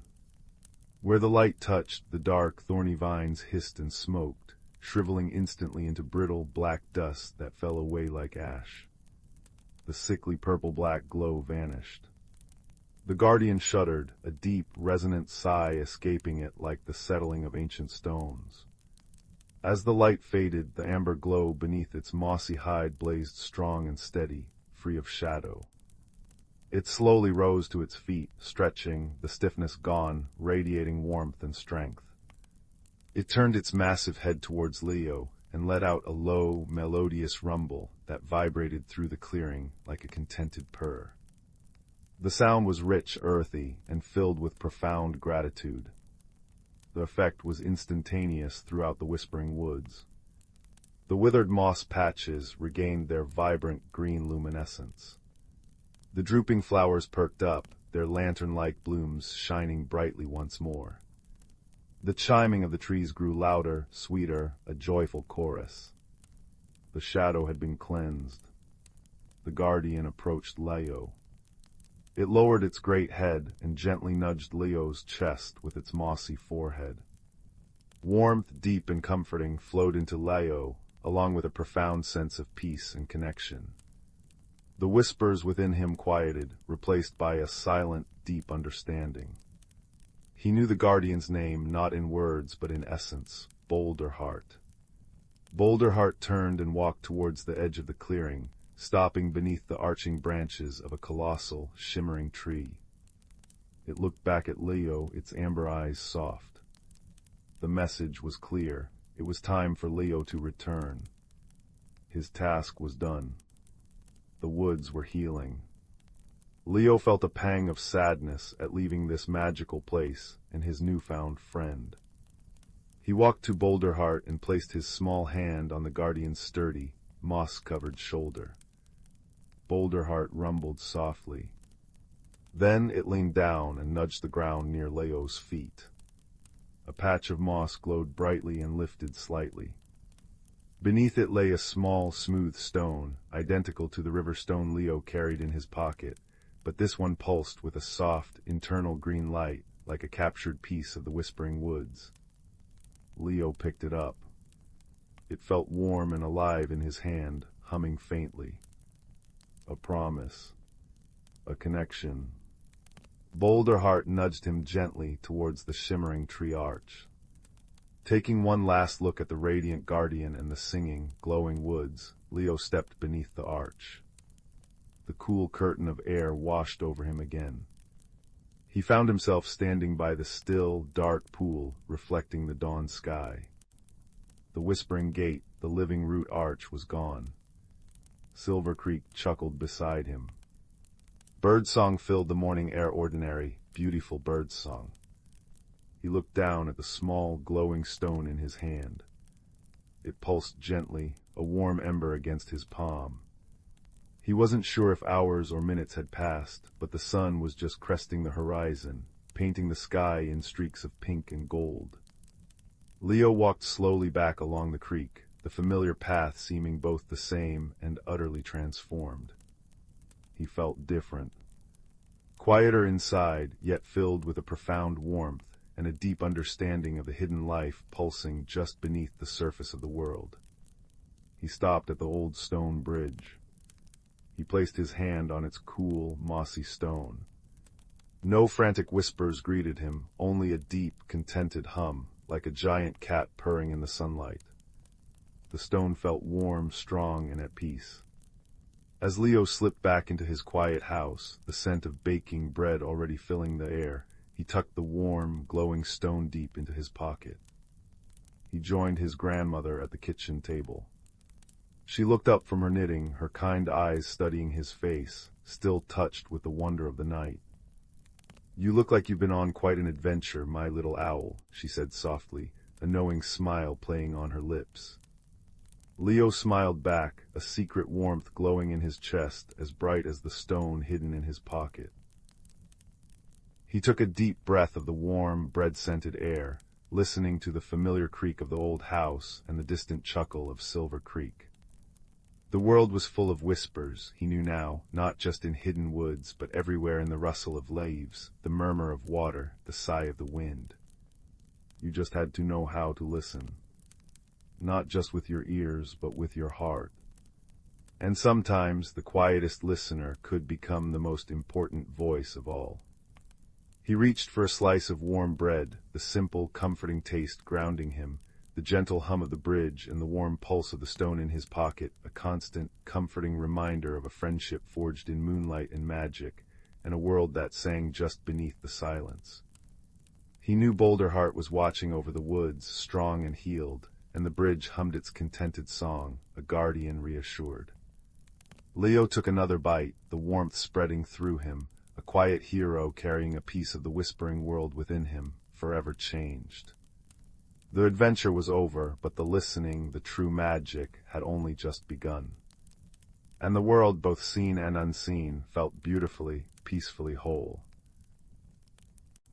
Where the light touched, the dark, thorny vines hissed and smoked, shriveling instantly into brittle, black dust that fell away like ash. The sickly purple-black glow vanished. The guardian shuddered, a deep, resonant sigh escaping it like the settling of ancient stones. As the light faded, the amber glow beneath its mossy hide blazed strong and steady, free of shadow. It slowly rose to its feet, stretching, the stiffness gone, radiating warmth and strength. It turned its massive head towards Leo and let out a low, melodious rumble that vibrated through the clearing like a contented purr. The sound was rich, earthy, and filled with profound gratitude. The effect was instantaneous throughout the whispering woods. The withered moss patches regained their vibrant green luminescence. The drooping flowers perked up, their lantern-like blooms shining brightly once more. The chiming of the trees grew louder, sweeter, a joyful chorus. The shadow had been cleansed. The guardian approached Leo. It lowered its great head and gently nudged Leo's chest with its mossy forehead. Warmth, deep and comforting, flowed into Leo, along with a profound sense of peace and connection. The whispers within him quieted, replaced by a silent, deep understanding. He knew the guardian's name not in words but in essence, Boulder Heart. Boulder Heart turned and walked towards the edge of the clearing, stopping beneath the arching branches of a colossal, shimmering tree. It looked back at Leo, its amber eyes soft. The message was clear. It was time for Leo to return. His task was done. The woods were healing. Leo felt a pang of sadness at leaving this magical place and his newfound friend. He walked to Boulder Heart and placed his small hand on the guardian's sturdy, moss-covered shoulder. Boulder Heart rumbled softly. Then it leaned down and nudged the ground near Leo's feet. A patch of moss glowed brightly and lifted slightly. Beneath it lay a small, smooth stone, identical to the river stone Leo carried in his pocket, but this one pulsed with a soft, internal green light, like a captured piece of the whispering woods. Leo picked it up. It felt warm and alive in his hand, humming faintly. A promise. A connection. Boulder Heart nudged him gently towards the shimmering tree arch. Taking one last look at the radiant guardian and the singing, glowing woods, Leo stepped beneath the arch. The cool curtain of air washed over him again. He found himself standing by the still, dark pool, reflecting the dawn sky. The whispering gate, the living root arch, was gone. Silver Creek chuckled beside him. Birdsong filled the morning air, ordinary, beautiful birdsong. He looked down at the small, glowing stone in his hand. It pulsed gently, a warm ember against his palm. He wasn't sure if hours or minutes had passed, but the sun was just cresting the horizon, painting the sky in streaks of pink and gold. Leo walked slowly back along the creek, the familiar path seeming both the same and utterly transformed. He felt different. Quieter inside, yet filled with a profound warmth and a deep understanding of the hidden life pulsing just beneath the surface of the world. He stopped at the old stone bridge. He placed his hand on its cool, mossy stone. No frantic whispers greeted him, only a deep, contented hum, like a giant cat purring in the sunlight. The stone felt warm, strong, and at peace. As Leo slipped back into his quiet house, the scent of baking bread already filling the air, he tucked the warm, glowing stone deep into his pocket. He joined his grandmother at the kitchen table. She looked up from her knitting, her kind eyes studying his face, still touched with the wonder of the night. "You look like you've been on quite an adventure, my little owl," she said softly, a knowing smile playing on her lips. Leo smiled back, a secret warmth glowing in his chest, as bright as the stone hidden in his pocket. He took a deep breath of the warm, bread-scented air, listening to the familiar creak of the old house and the distant chuckle of Silver Creek. The world was full of whispers, he knew now, not just in hidden woods, but everywhere in the rustle of leaves, the murmur of water, the sigh of the wind. You just had to know how to listen. Not just with your ears, but with your heart. And sometimes the quietest listener could become the most important voice of all. He reached for a slice of warm bread, the simple, comforting taste grounding him, the gentle hum of the bridge and the warm pulse of the stone in his pocket, a constant, comforting reminder of a friendship forged in moonlight and magic, and a world that sang just beneath the silence. He knew Boulder Heart was watching over the woods, strong and healed, and the bridge hummed its contented song, a guardian reassured. Leo took another bite, the warmth spreading through him, a quiet hero carrying a piece of the whispering world within him, forever changed. The adventure was over, but the listening, the true magic, had only just begun. And the world, both seen and unseen, felt beautifully, peacefully whole.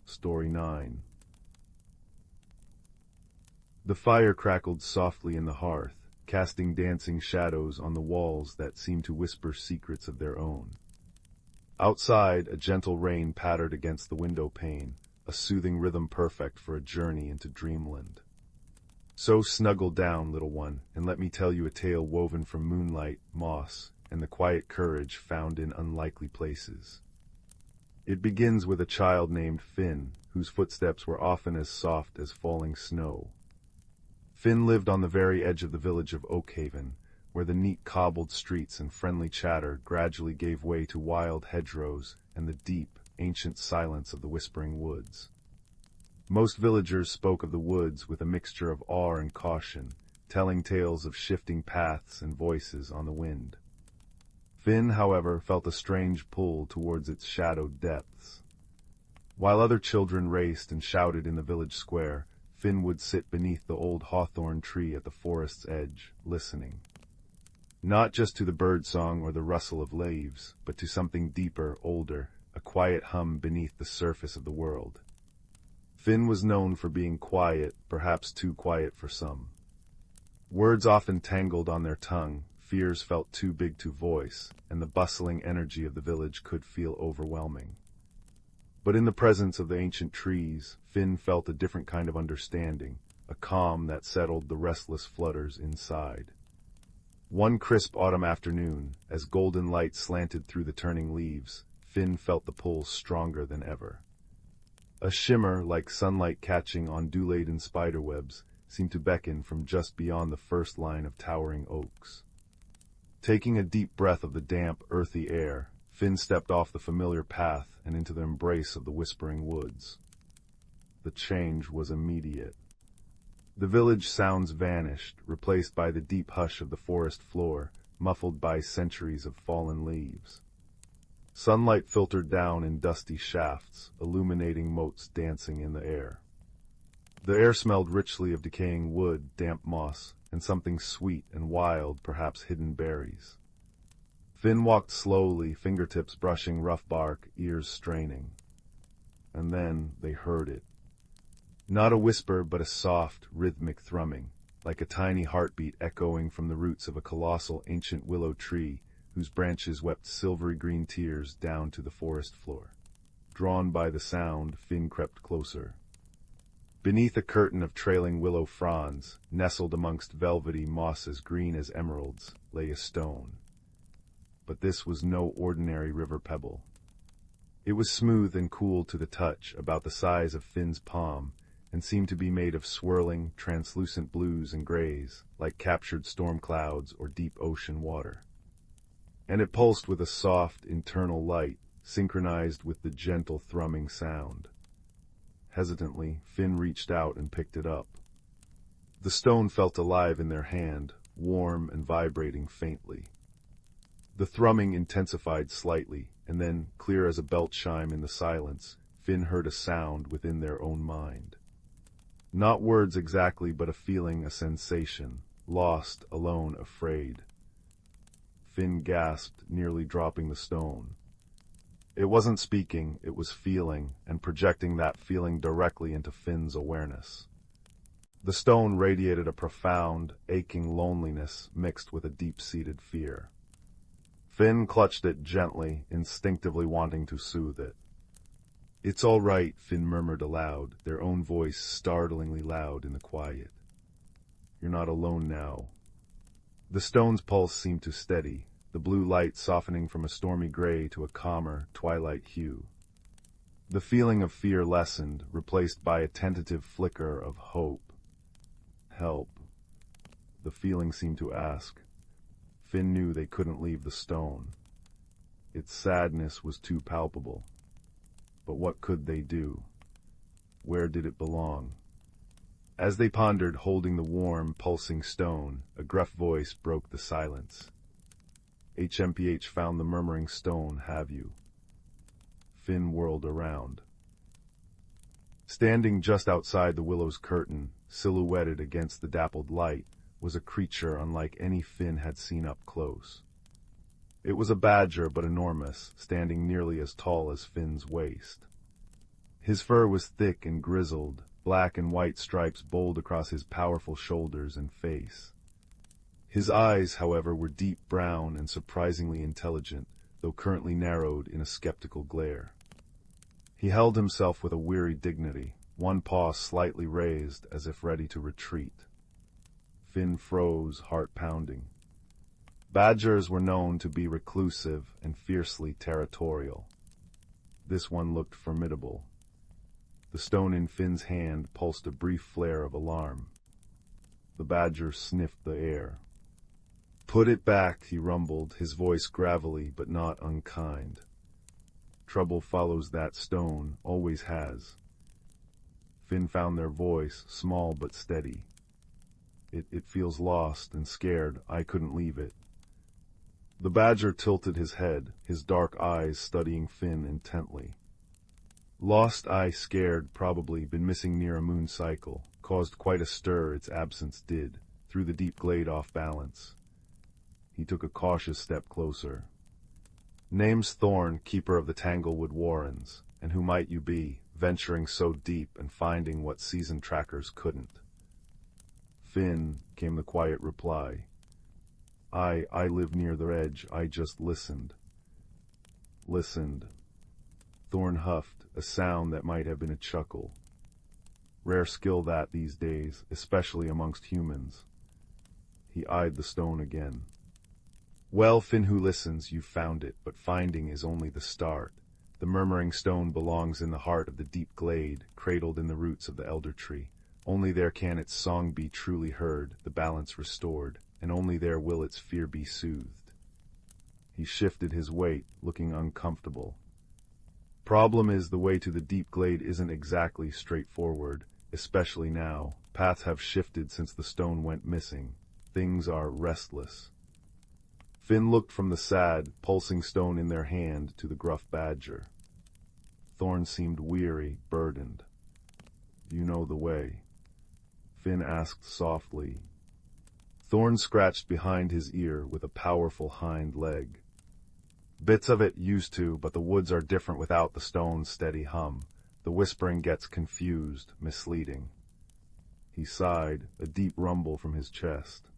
Story 9. The fire crackled softly in the hearth, casting dancing shadows on the walls that seemed to whisper secrets of their own. Outside, a gentle rain pattered against the window pane, a soothing rhythm perfect for a journey into dreamland. So snuggle down, little one, and let me tell you a tale woven from moonlight, moss, and the quiet courage found in unlikely places. It begins with a child named Finn, whose footsteps were often as soft as falling snow. Finn lived on the very edge of the village of Oakhaven, where the neat cobbled streets and friendly chatter gradually gave way to wild hedgerows and the deep, ancient silence of the whispering woods. Most villagers spoke of the woods with a mixture of awe and caution, telling tales of shifting paths and voices on the wind. Finn, however, felt a strange pull towards its shadowed depths. While other children raced and shouted in the village square, Finn would sit beneath the old hawthorn tree at the forest's edge, listening. Not just to the birdsong or the rustle of leaves, but to something deeper, older, a quiet hum beneath the surface of the world. Finn was known for being quiet, perhaps too quiet for some. Words often tangled on their tongue, fears felt too big to voice, and the bustling energy of the village could feel overwhelming. But in the presence of the ancient trees, Finn felt a different kind of understanding, a calm that settled the restless flutters inside. One crisp autumn afternoon, as golden light slanted through the turning leaves, Finn felt the pull stronger than ever. A shimmer like sunlight catching on dew-laden spiderwebs seemed to beckon from just beyond the first line of towering oaks. Taking a deep breath of the damp, earthy air, Finn stepped off the familiar path and into the embrace of the whispering woods. The change was immediate. The village sounds vanished, replaced by the deep hush of the forest floor, muffled by centuries of fallen leaves. Sunlight filtered down in dusty shafts, illuminating motes dancing in the air. The air smelled richly of decaying wood, damp moss, and something sweet and wild, perhaps hidden berries. Finn walked slowly, fingertips brushing rough bark, ears straining. And then they heard it. Not a whisper, but a soft, rhythmic thrumming, like a tiny heartbeat echoing from the roots of a colossal ancient willow tree whose branches wept silvery green tears down to the forest floor. Drawn by the sound, Finn crept closer. Beneath a curtain of trailing willow fronds, nestled amongst velvety mosses green as emeralds, lay a stone. But this was no ordinary river pebble. It was smooth and cool to the touch, about the size of Finn's palm, and seemed to be made of swirling, translucent blues and grays, like captured storm clouds or deep ocean water. And it pulsed with a soft, internal light, synchronized with the gentle thrumming sound. Hesitantly, Finn reached out and picked it up. The stone felt alive in their hand, warm and vibrating faintly. The thrumming intensified slightly, and then, clear as a belt chime in the silence, Finn heard a sound within their own mind. Not words exactly, but a feeling, a sensation, lost, alone, afraid. Finn gasped, nearly dropping the stone. It wasn't speaking, it was feeling, and projecting that feeling directly into Finn's awareness. The stone radiated a profound, aching loneliness mixed with a deep-seated fear. Finn clutched it gently, instinctively wanting to soothe it. "It's all right," Finn murmured aloud, their own voice startlingly loud in the quiet. "You're not alone now." The stone's pulse seemed to steady, the blue light softening from a stormy gray to a calmer, twilight hue. The feeling of fear lessened, replaced by a tentative flicker of hope. Help, the feeling seemed to ask. Finn knew they couldn't leave the stone. Its sadness was too palpable. But what could they do? Where did it belong? As they pondered, holding the warm, pulsing stone, a gruff voice broke the silence. "HMPH found the murmuring stone, have you?" Finn whirled around. Standing just outside the willow's curtain, silhouetted against the dappled light, was a creature unlike any Finn had seen up close. It was a badger, but enormous, standing nearly as tall as Finn's waist. His fur was thick and grizzled, black and white stripes bowled across his powerful shoulders and face. His eyes, however, were deep brown and surprisingly intelligent, though currently narrowed in a skeptical glare. He held himself with a weary dignity, one paw slightly raised as if ready to retreat. Finn froze, heart pounding. Badgers were known to be reclusive and fiercely territorial. This one looked formidable. The stone in Finn's hand pulsed a brief flare of alarm. The badger sniffed the air. "Put it back," he rumbled, his voice gravelly but not unkind. "Trouble follows that stone, always has." Finn found their voice, small but steady. It feels lost and scared. I couldn't leave it." The badger tilted his head, his dark eyes studying Finn intently. "Lost, I scared, probably, been missing near a moon cycle. Caused quite a stir, its absence did, through the deep glade off balance." He took a cautious step closer. "Name's Thorn, keeper of the Tanglewood Warrens, and who might you be, venturing so deep and finding what season trackers couldn't?" "Finn," came the quiet reply. I live near the edge, I just listened." "Listened." Thorn huffed, a sound that might have been a chuckle. Rare skill that these days, especially amongst humans. He eyed the stone again. "Well, Finn who listens, you've found it, but finding is only the start. The murmuring stone belongs in the heart of the deep glade, cradled in the roots of the elder tree. Only there can its song be truly heard, the balance restored, and only there will its fear be soothed." He shifted his weight, looking uncomfortable. "Problem is the way to the deep glade isn't exactly straightforward, especially now. Paths have shifted since the stone went missing. Things are restless." Finn looked from the sad, pulsing stone in their hand to the gruff badger. Thorn seemed weary, burdened. "You know the way?" Finn asked softly. Thorn scratched behind his ear with a powerful hind leg. "Bits of it used to, but the woods are different without the stone's steady hum. The whispering gets confused, misleading." He sighed, a deep rumble from his chest.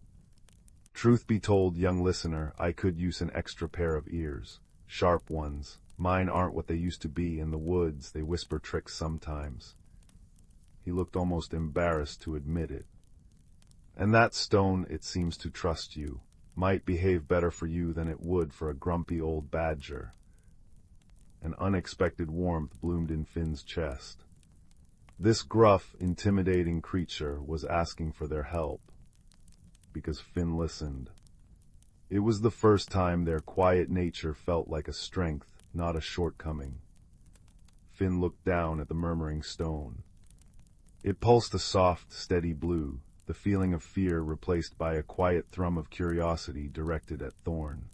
"Truth be told, young listener, I could use an extra pair of ears. Sharp ones. Mine aren't what they used to be. In the woods, they whisper tricks sometimes." He looked almost embarrassed to admit it. "And that stone, it seems to trust you. Might behave better for you than it would for a grumpy old badger." An unexpected warmth bloomed in Finn's chest. This gruff, intimidating creature was asking for their help. Because Finn listened. It was the first time their quiet nature felt like a strength, not a shortcoming. Finn looked down at the murmuring stone. It pulsed a soft, steady blue, the feeling of fear replaced by a quiet thrum of curiosity directed at Thorn.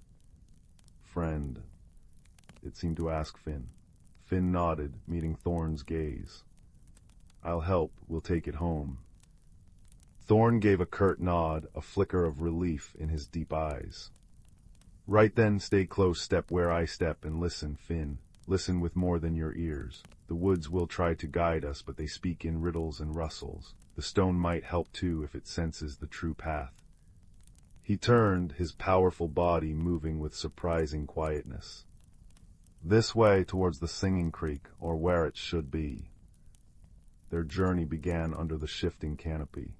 "Friend," it seemed to ask Finn. Finn nodded, meeting Thorn's gaze. "I'll help, we'll take it home." Thorn gave a curt nod, a flicker of relief in his deep eyes. "Right then, stay close, step where I step, and listen, Finn. Listen with more than your ears. The woods will try to guide us, but they speak in riddles and rustles. The stone might help too if it senses the true path." He turned, his powerful body moving with surprising quietness. "This way, towards the Singing Creek, or where it should be." Their journey began under the shifting canopy.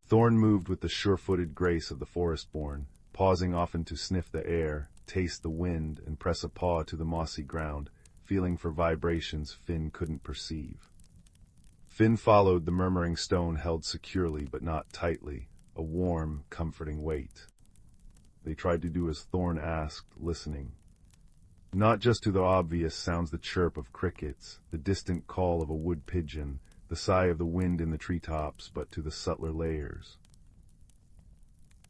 Thorn moved with the sure-footed grace of the forest-born, pausing often to sniff the air, taste the wind, and press a paw to the mossy ground, feeling for vibrations Finn couldn't perceive. Finn followed, the murmuring stone held securely but not tightly, a warm, comforting weight. They tried to do as Thorn asked, listening. Not just to the obvious sounds, the chirp of crickets, the distant call of a wood pigeon, the sigh of the wind in the treetops, but to the subtler layers.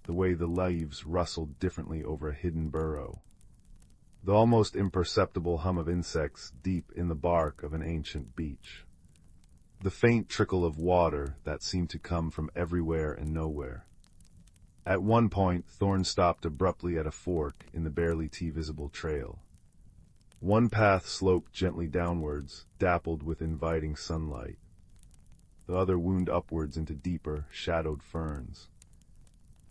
The way the leaves rustled differently over a hidden burrow. The almost imperceptible hum of insects deep in the bark of an ancient beech. The faint trickle of water that seemed to come from everywhere and nowhere. At one point, Thorn stopped abruptly at a fork in the barely visible trail. One path sloped gently downwards, dappled with inviting sunlight. The other wound upwards into deeper, shadowed ferns.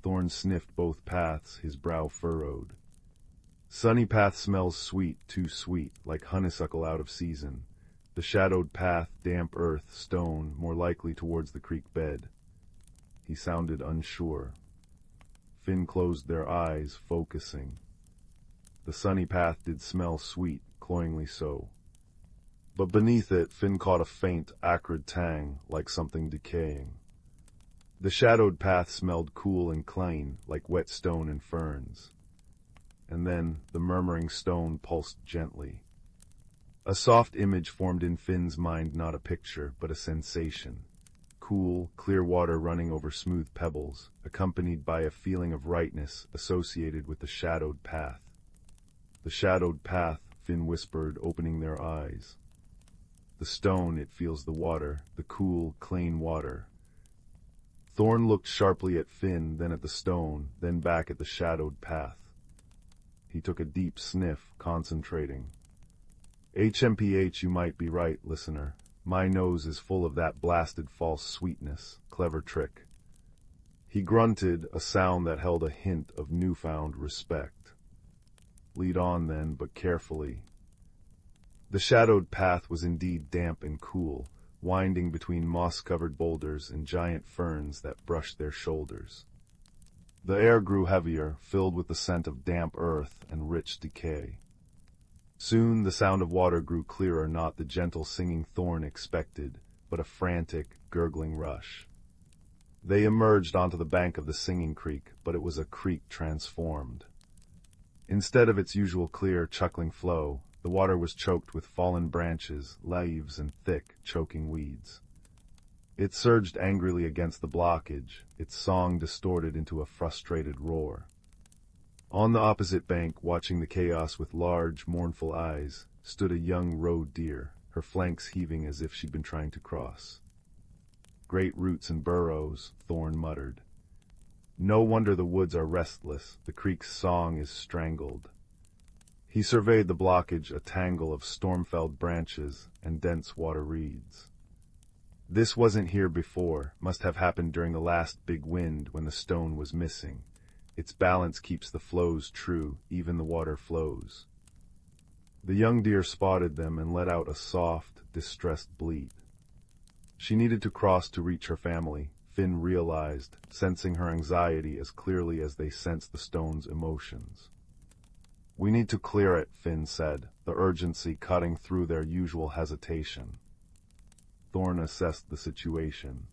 Thorn sniffed both paths, his brow furrowed. Sunny path smells sweet, too sweet, like honeysuckle out of season. The shadowed path, damp earth, stone, more likely towards the creek bed. He sounded unsure. Finn closed their eyes, focusing. The sunny path did smell sweet, cloyingly so. but beneath it Finn caught a faint, acrid tang, like something decaying. The shadowed path smelled cool and clean, like wet stone and ferns. And then the murmuring stone pulsed gently. A soft image formed in Finn's mind, not a picture, but a sensation. Cool, clear water running over smooth pebbles, accompanied by a feeling of rightness associated with the shadowed path. The shadowed path, Finn whispered, opening their eyes. The stone, it feels the water, the cool, clean water. Thorn looked sharply at Finn, then at the stone, then back at the shadowed path. He took a deep sniff, concentrating. HMPH, you might be right, listener. My nose is full of that blasted false sweetness. Clever trick. He grunted, a sound that held a hint of newfound respect. Lead on then, but carefully. The shadowed path was indeed damp and cool, winding between moss-covered boulders and giant ferns that brushed their shoulders. The air grew heavier, filled with the scent of damp earth and rich decay. Soon the sound of water grew clearer, not the gentle singing Thorn expected, but a frantic, gurgling rush. They emerged onto the bank of the singing creek, but it was a creek transformed. Instead of its usual clear, chuckling flow, the water was choked with fallen branches, leaves, and thick, choking weeds. It surged angrily against the blockage, its song distorted into a frustrated roar. On the opposite bank, watching the chaos with large, mournful eyes, stood a young roe deer, her flanks heaving as if she'd been trying to cross. Great roots and burrows, Thorn muttered. No wonder the woods are restless, the creek's song is strangled. He surveyed the blockage, a tangle of storm-felled branches and dense water reeds. This wasn't here before, must have happened during the last big wind when the stone was missing. Its balance keeps the flows true, even the water flows. The young deer spotted them and let out a soft, distressed bleat. She needed to cross to reach her family, Finn realized, sensing her anxiety as clearly as they sensed the stone's emotions. We need to clear it, Finn said, the urgency cutting through their usual hesitation. Thorn assessed the situation.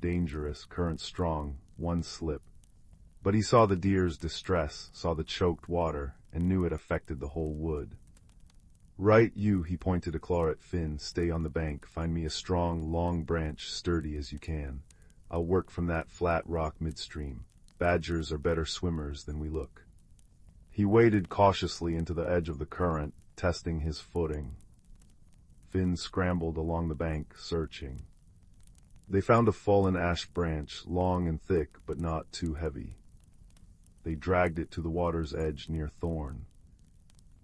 Dangerous, current strong, one slip. But he saw the deer's distress, saw the choked water, and knew it affected the whole wood. Right you, he pointed a claw at Finn, stay on the bank, find me a strong, long branch, sturdy as you can. I'll work from that flat rock midstream. Badgers are better swimmers than we look. He waded cautiously into the edge of the current, testing his footing. Finn scrambled along the bank, searching. They found a fallen ash branch, long and thick, but not too heavy. They dragged it to the water's edge near Thorn.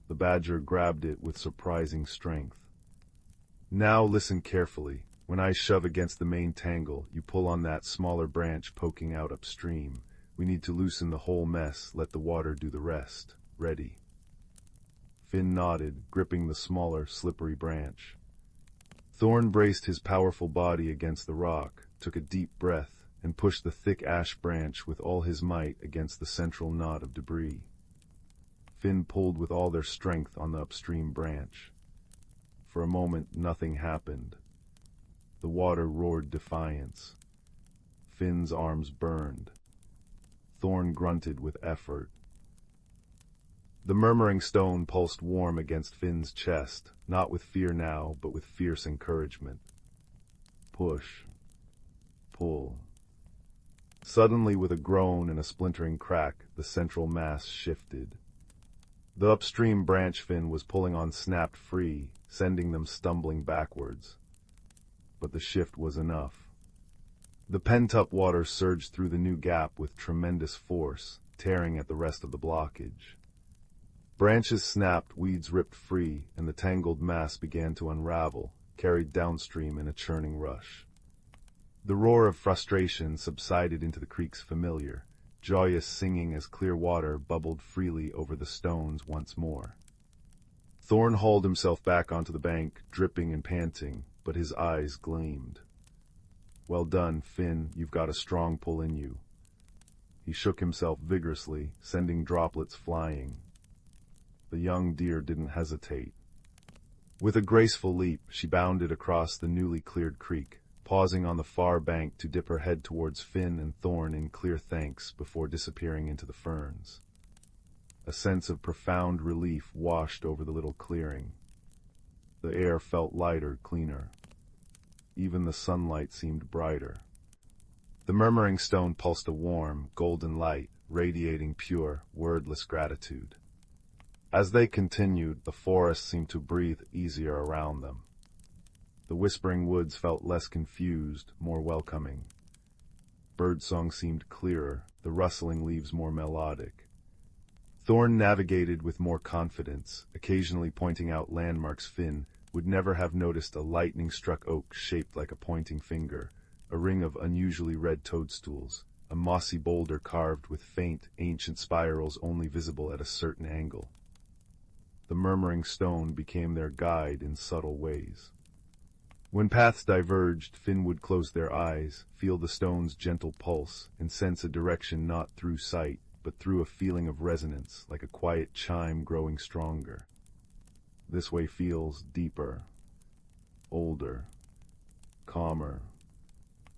The badger grabbed it with surprising strength. Now listen carefully. When I shove against the main tangle, you pull on that smaller branch poking out upstream. We need to loosen the whole mess, let the water do the rest. Ready? Finn nodded, gripping the smaller, slippery branch. Thorn braced his powerful body against the rock, took a deep breath, and pushed the thick ash branch with all his might against the central knot of debris. Finn pulled with all their strength on the upstream branch. For a moment, nothing happened. The water roared defiance. Finn's arms burned. Thorn grunted with effort. The murmuring stone pulsed warm against Finn's chest, not with fear now, but with fierce encouragement. Push. Pull. Suddenly, with a groan and a splintering crack, the central mass shifted. The upstream branch Finn was pulling on snapped free, sending them stumbling backwards. But the shift was enough. The pent-up water surged through the new gap with tremendous force, tearing at the rest of the blockage. Branches snapped, weeds ripped free, and the tangled mass began to unravel, carried downstream in a churning rush. The roar of frustration subsided into the creek's familiar, joyous singing as clear water bubbled freely over the stones once more. Thorn hauled himself back onto the bank, dripping and panting, but his eyes gleamed. Well done, Finn, you've got a strong pull in you. He shook himself vigorously, sending droplets flying. The young deer didn't hesitate. With a graceful leap, she bounded across the newly cleared creek, pausing on the far bank to dip her head towards Finn and Thorn in clear thanks before disappearing into the ferns. A sense of profound relief washed over the little clearing. The air felt lighter, cleaner. Even the sunlight seemed brighter. The murmuring stone pulsed a warm, golden light, radiating pure, wordless gratitude. As they continued, the forest seemed to breathe easier around them. The whispering woods felt less confused, more welcoming. Birdsong seemed clearer, the rustling leaves more melodic. Thorn navigated with more confidence, occasionally pointing out landmarks Finn would never have noticed: a lightning-struck oak shaped like a pointing finger, a ring of unusually red toadstools, a mossy boulder carved with faint, ancient spirals only visible at a certain angle. The murmuring stone became their guide in subtle ways. When paths diverged, Finn would close their eyes, feel the stone's gentle pulse, and sense a direction not through sight, but through a feeling of resonance, like a quiet chime growing stronger. This way feels deeper, older, calmer.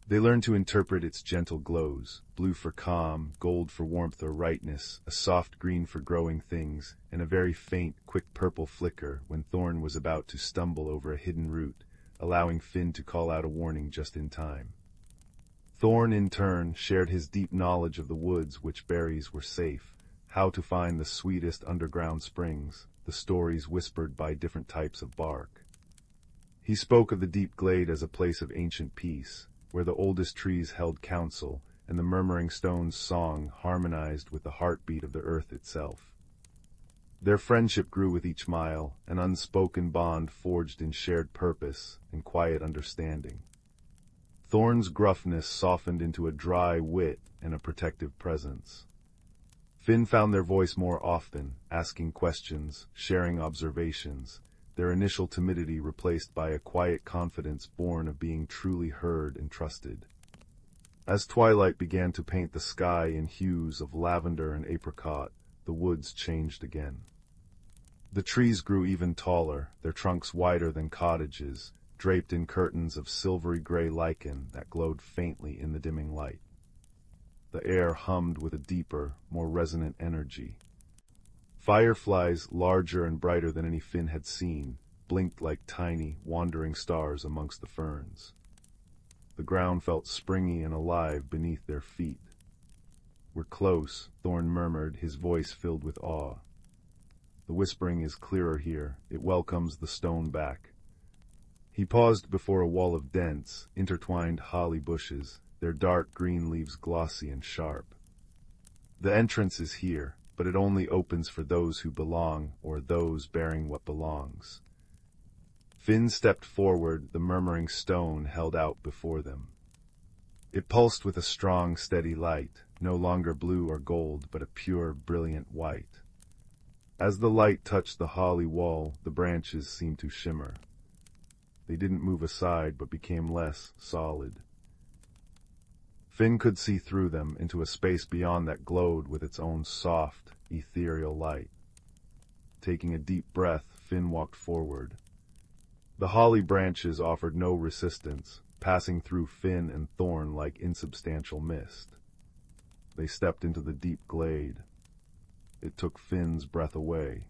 They learn to interpret its gentle glows: blue for calm, gold for warmth or rightness, a soft green for growing things, and a very faint, quick purple flicker when Thorn was about to stumble over a hidden root, allowing Finn to call out a warning just in time. Thorn, in turn, shared his deep knowledge of the woods, which berries were safe, how to find the sweetest underground springs, the stories whispered by different types of bark. He spoke of the deep glade as a place of ancient peace, where the oldest trees held counsel, and the murmuring stone's song harmonized with the heartbeat of the earth itself. Their friendship grew with each mile, an unspoken bond forged in shared purpose and quiet understanding. Thorn's gruffness softened into a dry wit and a protective presence. Finn found their voice more often, asking questions, sharing observations, their initial timidity replaced by a quiet confidence born of being truly heard and trusted. As twilight began to paint the sky in hues of lavender and apricot, the woods changed again. The trees grew even taller, their trunks wider than cottages, draped in curtains of silvery gray lichen that glowed faintly in the dimming light. The air hummed with a deeper, more resonant energy. Fireflies, larger and brighter than any Finn had seen, blinked like tiny, wandering stars amongst the ferns. The ground felt springy and alive beneath their feet. "We're close," Thorn murmured, his voice filled with awe. "The whispering is clearer here. It welcomes the stone back." He paused before a wall of dense, intertwined holly bushes, their dark green leaves glossy and sharp. "The entrance is here, but it only opens for those who belong, or those bearing what belongs." Finn stepped forward, the murmuring stone held out before them. It pulsed with a strong, steady light, no longer blue or gold, but a pure, brilliant white. As the light touched the holly wall, the branches seemed to shimmer. They didn't move aside, but became less solid. Finn could see through them into a space beyond that glowed with its own soft, ethereal light. Taking a deep breath, Finn walked forward. The holly branches offered no resistance, passing through Finn and Thorn like insubstantial mist. They stepped into the deep glade. It took Finn's breath away.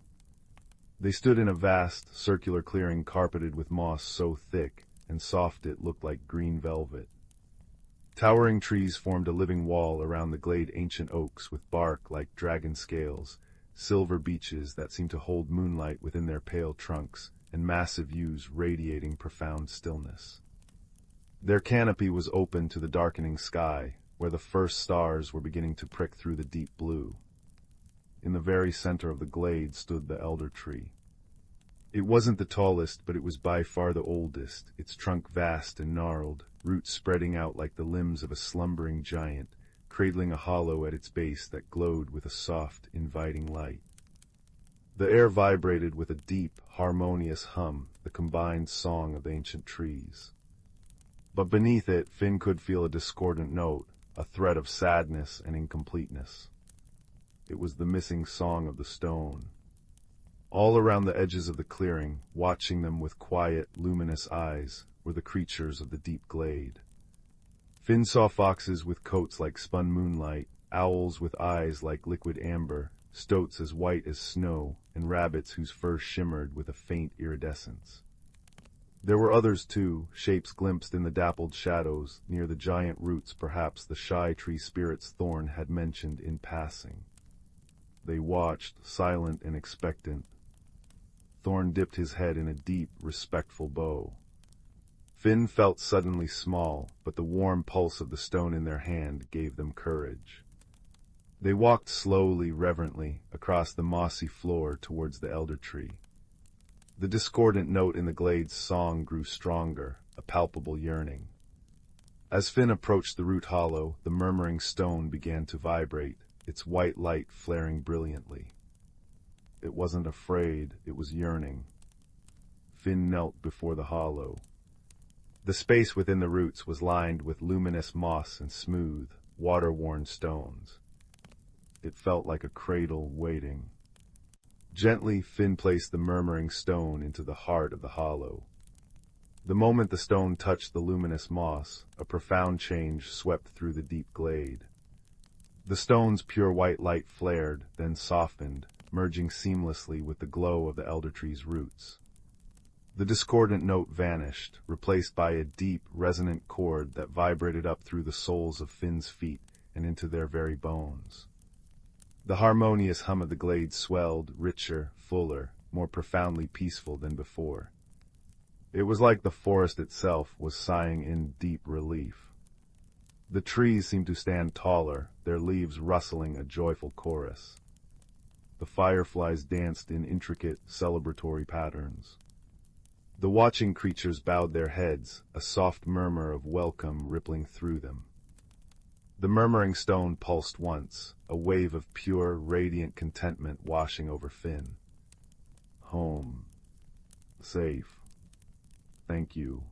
They stood in a vast, circular clearing carpeted with moss so thick and soft it looked like green velvet. Towering trees formed a living wall around the glade, ancient oaks with bark like dragon scales, silver beeches that seemed to hold moonlight within their pale trunks, and massive yews radiating profound stillness. Their canopy was open to the darkening sky, where the first stars were beginning to prick through the deep blue. In the very center of the glade stood the elder tree. It wasn't the tallest, but it was by far the oldest, its trunk vast and gnarled, roots spreading out like the limbs of a slumbering giant, cradling a hollow at its base that glowed with a soft, inviting light. The air vibrated with a deep, harmonious hum, the combined song of ancient trees. But beneath it, Finn could feel a discordant note, a thread of sadness and incompleteness. It was the missing song of the stone. All around the edges of the clearing, watching them with quiet, luminous eyes, were the creatures of the deep glade. Finn saw foxes with coats like spun moonlight, owls with eyes like liquid amber, stoats as white as snow, and rabbits whose fur shimmered with a faint iridescence. There were others too, shapes glimpsed in the dappled shadows, near the giant roots perhaps the shy tree spirits Thorn had mentioned in passing. They watched, silent and expectant. Thorn dipped his head in a deep, respectful bow. Finn felt suddenly small, but the warm pulse of the stone in their hand gave them courage. They walked slowly, reverently, across the mossy floor towards the elder tree. The discordant note in the glade's song grew stronger, a palpable yearning. As Finn approached the root hollow, the murmuring stone began to vibrate, its white light flaring brilliantly. It wasn't afraid, it was yearning. Finn knelt before the hollow. The space within the roots was lined with luminous moss and smooth, water-worn stones. It felt like a cradle waiting. Gently, Finn placed the murmuring stone into the heart of the hollow. The moment the stone touched the luminous moss, a profound change swept through the deep glade. The stone's pure white light flared, then softened, merging seamlessly with the glow of the elder tree's roots. The discordant note vanished, replaced by a deep, resonant chord that vibrated up through the soles of Finn's feet and into their very bones. The harmonious hum of the glade swelled, richer, fuller, more profoundly peaceful than before. It was like the forest itself was sighing in deep relief. The trees seemed to stand taller, their leaves rustling a joyful chorus. The fireflies danced in intricate, celebratory patterns. The watching creatures bowed their heads, a soft murmur of welcome rippling through them. The murmuring stone pulsed once, a wave of pure, radiant contentment washing over Finn. Home. Safe. Thank you.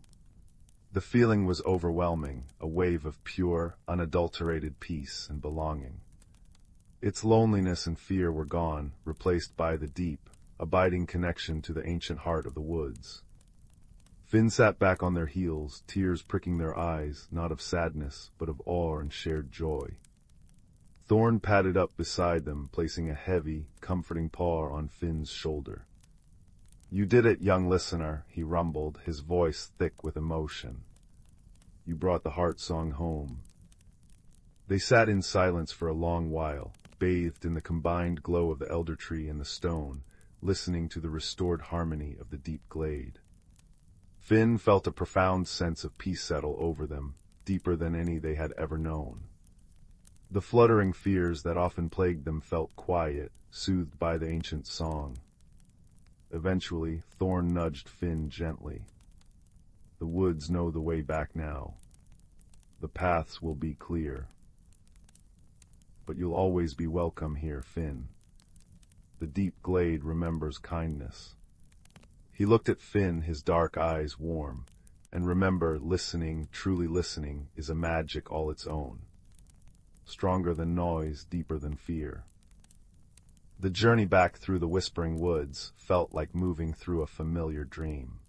The feeling was overwhelming, a wave of pure, unadulterated peace and belonging. Its loneliness and fear were gone, replaced by the deep, abiding connection to the ancient heart of the woods. Finn sat back on their heels, tears pricking their eyes, not of sadness, but of awe and shared joy. Thorn padded up beside them, placing a heavy, comforting paw on Finn's shoulder. "You did it, young listener," he rumbled, his voice thick with emotion. "You brought the heart song home." They sat in silence for a long while, bathed in the combined glow of the elder tree and the stone, listening to the restored harmony of the deep glade. Finn felt a profound sense of peace settle over them, deeper than any they had ever known. The fluttering fears that often plagued them felt quiet, soothed by the ancient song. Eventually, Thorn nudged Finn gently. "The woods know the way back now. The paths will be clear. But you'll always be welcome here, Finn. The deep glade remembers kindness." He looked at Finn, his dark eyes warm. And remember, listening, truly listening, is a magic all its own. Stronger than noise, deeper than fear. The journey back through the whispering woods felt like moving through a familiar dream.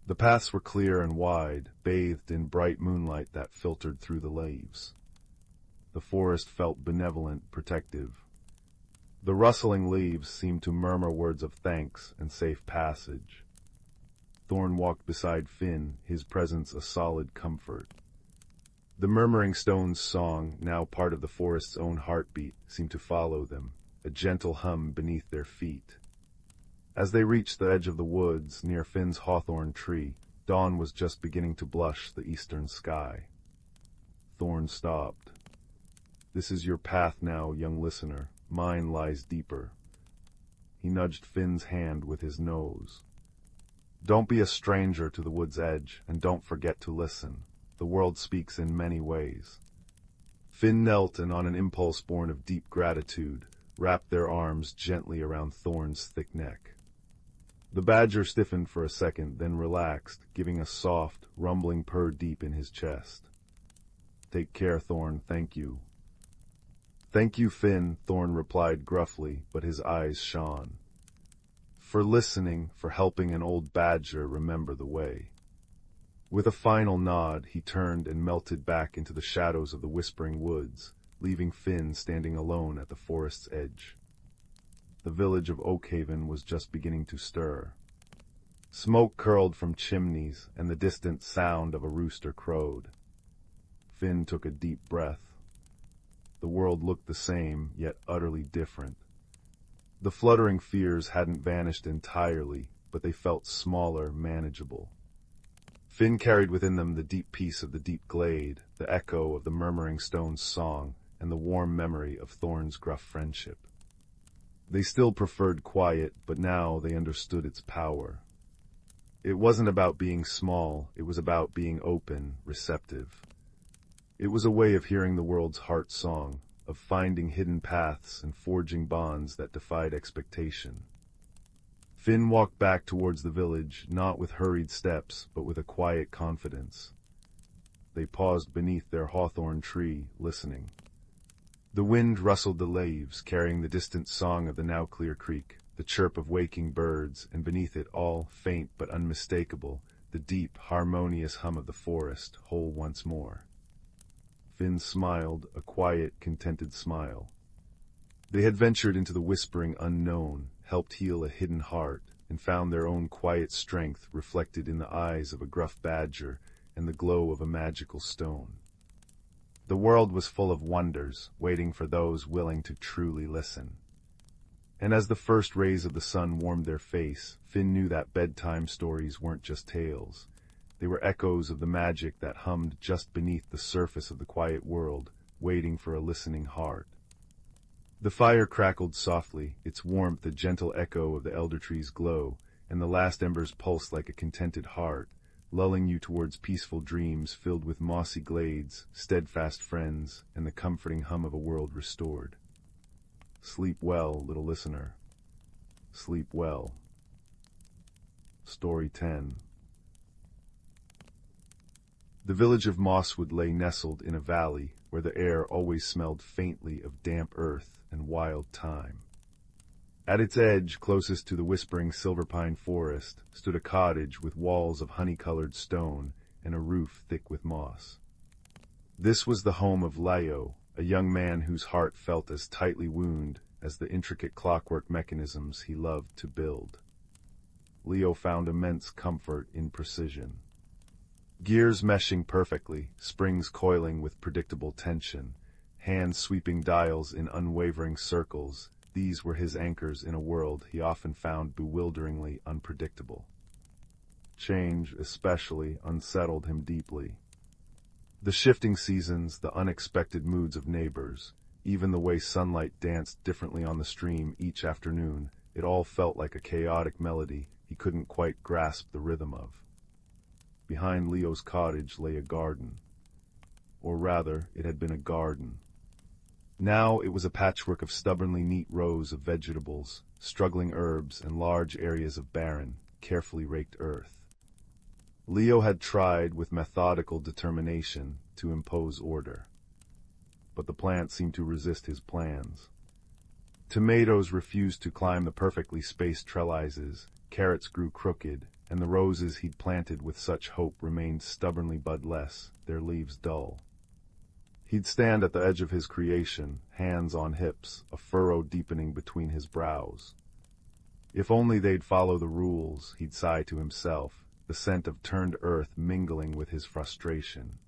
The paths were clear and wide, bathed in bright moonlight that filtered through the leaves. The forest felt benevolent, protective. The rustling leaves seemed to murmur words of thanks and safe passage. Thorn walked beside Finn, his presence a solid comfort. The murmuring stone's song, now part of the forest's own heartbeat, seemed to follow them, a gentle hum beneath their feet. As they reached the edge of the woods, near Finn's hawthorn tree, dawn was just beginning to blush the eastern sky. Thorn stopped. "This is your path now, young listener. Mine lies deeper." He nudged Finn's hand with his nose. "Don't be a stranger to the wood's edge, and don't forget to listen. The world speaks in many ways." Finn knelt and, on an impulse born of deep gratitude, wrapped their arms gently around Thorn's thick neck. The badger stiffened for a second, then relaxed, giving a soft, rumbling purr deep in his chest. "Take care, Thorn, thank you." "Thank you, Finn," Thorn replied gruffly, but his eyes shone. for listening, for helping an old badger remember the way. With a final nod, he turned and melted back into the shadows of the whispering woods, leaving Finn standing alone at the forest's edge. The village of Oakhaven was just beginning to stir. Smoke curled from chimneys, and the distant sound of a rooster crowed. Finn took a deep breath. The world looked the same, yet utterly different. The fluttering fears hadn't vanished entirely, but they felt smaller, manageable. Finn carried within them the deep peace of the deep glade, the echo of the murmuring stone's song, and the warm memory of Thorn's gruff friendship. They still preferred quiet, but now they understood its power. It wasn't about being small, it was about being open, receptive. It was a way of hearing the world's heart song, of finding hidden paths and forging bonds that defied expectation. Finn walked back towards the village, not with hurried steps, but with a quiet confidence. They paused beneath their hawthorn tree, listening. The wind rustled the leaves, carrying the distant song of the now clear creek, the chirp of waking birds, and beneath it all, faint but unmistakable, the deep, harmonious hum of the forest, whole once more. Finn smiled, a quiet, contented smile. They had ventured into the whispering unknown, helped heal a hidden heart, and found their own quiet strength reflected in the eyes of a gruff badger and the glow of a magical stone. The world was full of wonders, waiting for those willing to truly listen. And as the first rays of the sun warmed their face, Finn knew that bedtime stories weren't just tales. They were echoes of the magic that hummed just beneath the surface of the quiet world, waiting for a listening heart. The fire crackled softly, its warmth a gentle echo of the elder tree's glow, and the last embers pulsed like a contented heart, lulling you towards peaceful dreams filled with mossy glades, steadfast friends, and the comforting hum of a world restored. Sleep well, little listener. Sleep well. Story 10. The village of Mosswood lay nestled in a valley where the air always smelled faintly of damp earth and wild thyme. At its edge, closest to the whispering silver pine forest, stood a cottage with walls of honey-colored stone and a roof thick with moss. This was the home of Leo, a young man whose heart felt as tightly wound as the intricate clockwork mechanisms he loved to build. Leo found immense comfort in precision. Gears meshing perfectly, springs coiling with predictable tension, hands sweeping dials in unwavering circles, these were his anchors in a world he often found bewilderingly unpredictable. Change, especially, unsettled him deeply. The shifting seasons, the unexpected moods of neighbors, even the way sunlight danced differently on the stream each afternoon, it all felt like a chaotic melody he couldn't quite grasp the rhythm of. Behind Leo's cottage lay a garden. Or rather, it had been a garden. Now it was a patchwork of stubbornly neat rows of vegetables, struggling herbs, and large areas of barren, carefully raked earth. Leo had tried, with methodical determination, to impose order. But the plants seemed to resist his plans. Tomatoes refused to climb the perfectly spaced trellises, carrots grew crooked, and the roses he'd planted with such hope remained stubbornly budless, their leaves dull. He'd stand at the edge of his creation, hands on hips, a furrow deepening between his brows. If only they'd follow the rules, he'd sigh to himself, the scent of turned earth mingling with his frustration.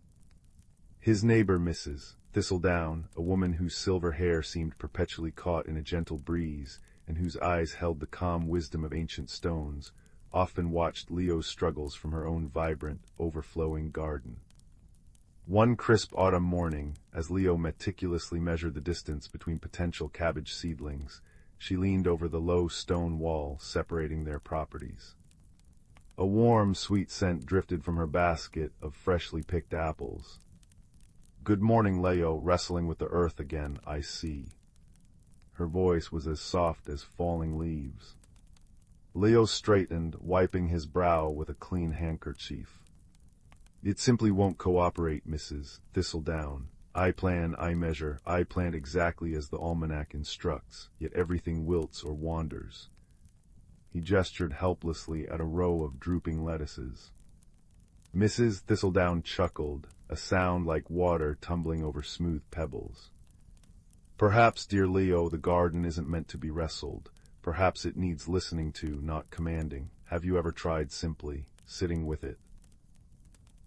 His neighbor Mrs. Thistledown, a woman whose silver hair seemed perpetually caught in a gentle breeze, and whose eyes held the calm wisdom of ancient stones, often watched Leo's struggles from her own vibrant, overflowing garden. One crisp autumn morning, as Leo meticulously measured the distance between potential cabbage seedlings, she leaned over the low stone wall separating their properties. A warm, sweet scent drifted from her basket of freshly picked apples. "Good morning, Leo, wrestling with the earth again, I see." Her voice was as soft as falling leaves. Leo straightened, wiping his brow with a clean handkerchief. "It simply won't cooperate, Mrs. Thistledown. I plan, I measure, I plant exactly as the almanac instructs, yet everything wilts or wanders." He gestured helplessly at a row of drooping lettuces. Mrs. Thistledown chuckled, a sound like water tumbling over smooth pebbles. Perhaps, dear Leo, the garden isn't meant to be wrestled. Perhaps it needs listening to, not commanding. Have you ever tried simply sitting with it?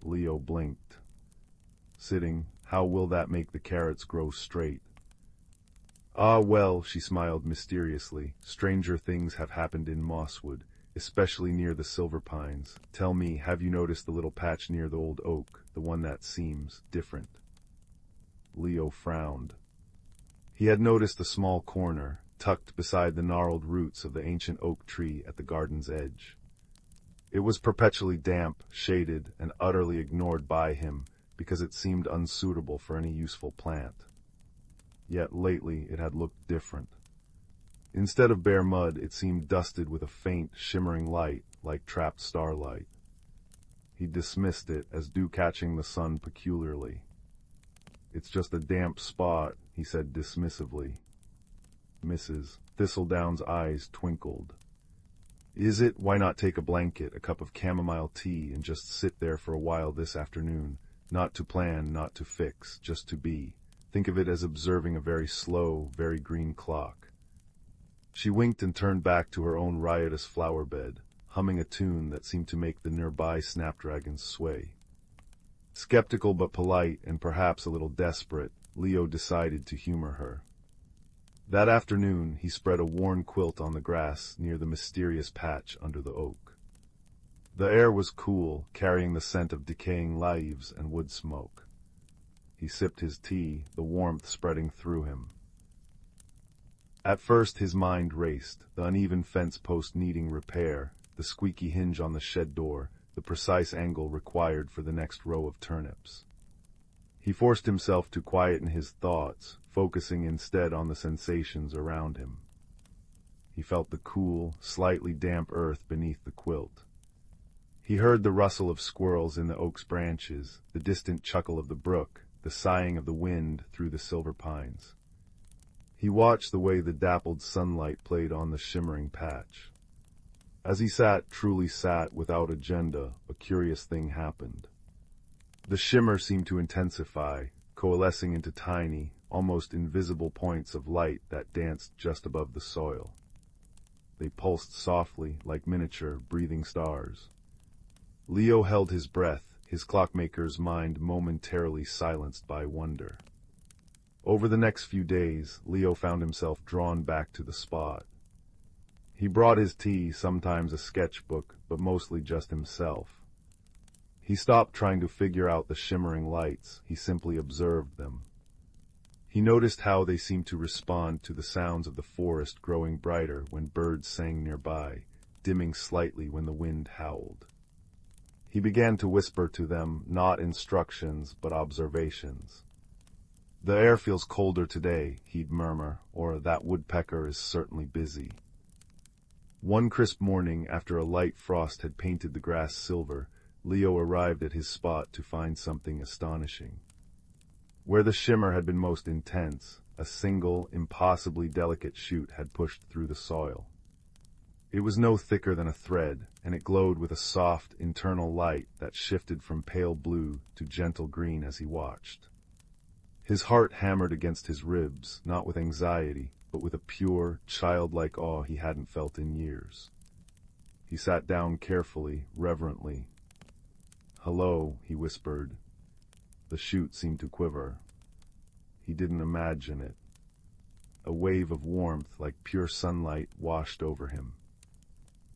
Leo blinked. Sitting, how will that make the carrots grow straight? Ah, well, she smiled mysteriously. Stranger things have happened in Mosswood, especially near the silver pines. Tell me, have you noticed the little patch near the old oak, the one that seems different? Leo frowned. He had noticed a small corner, tucked beside the gnarled roots of the ancient oak tree at the garden's edge. It was perpetually damp, shaded, and utterly ignored by him because it seemed unsuitable for any useful plant. Yet lately it had looked different. Instead of bare mud, it seemed dusted with a faint, shimmering light, like trapped starlight. He dismissed it as dew-catching the sun peculiarly. It's just a damp spot, he said dismissively. Mrs. Thistledown's eyes twinkled. Is it? Why not take a blanket, a cup of chamomile tea, and just sit there for a while this afternoon? Not to plan, not to fix, just to be. Think of it as observing a very slow, very green clock. She winked and turned back to her own riotous flower bed, humming a tune that seemed to make the nearby snapdragons sway. Skeptical but polite, and perhaps a little desperate, Leo decided to humor her. That afternoon, he spread a worn quilt on the grass near the mysterious patch under the oak. The air was cool, carrying the scent of decaying leaves and wood smoke. He sipped his tea, the warmth spreading through him. At first his mind raced, the uneven fence post needing repair, the squeaky hinge on the shed door, the precise angle required for the next row of turnips. He forced himself to quieten his thoughts, focusing instead on the sensations around him. He felt the cool, slightly damp earth beneath the quilt. He heard the rustle of squirrels in the oak's branches, the distant chuckle of the brook, the sighing of the wind through the silver pines. He watched the way the dappled sunlight played on the shimmering patch. As he truly sat, without agenda, a curious thing happened. The shimmer seemed to intensify, coalescing into tiny, almost invisible points of light that danced just above the soil. They pulsed softly, like miniature, breathing stars. Leo held his breath, his clockmaker's mind momentarily silenced by wonder. Over the next few days, Leo found himself drawn back to the spot. He brought his tea, sometimes a sketchbook, but mostly just himself. He stopped trying to figure out the shimmering lights, he simply observed them. He noticed how they seemed to respond to the sounds of the forest growing brighter when birds sang nearby, dimming slightly when the wind howled. He began to whisper to them, not instructions, but observations. The air feels colder today, he'd murmur, or that woodpecker is certainly busy. One crisp morning, after a light frost had painted the grass silver, Leo arrived at his spot to find something astonishing. Where the shimmer had been most intense, a single, impossibly delicate shoot had pushed through the soil. It was no thicker than a thread, and it glowed with a soft, internal light that shifted from pale blue to gentle green as he watched. His heart hammered against his ribs, not with anxiety, but with a pure, childlike awe he hadn't felt in years. He sat down carefully, reverently. "Hello," he whispered. The shoot seemed to quiver. He didn't imagine it. A wave of warmth, like pure sunlight, washed over him.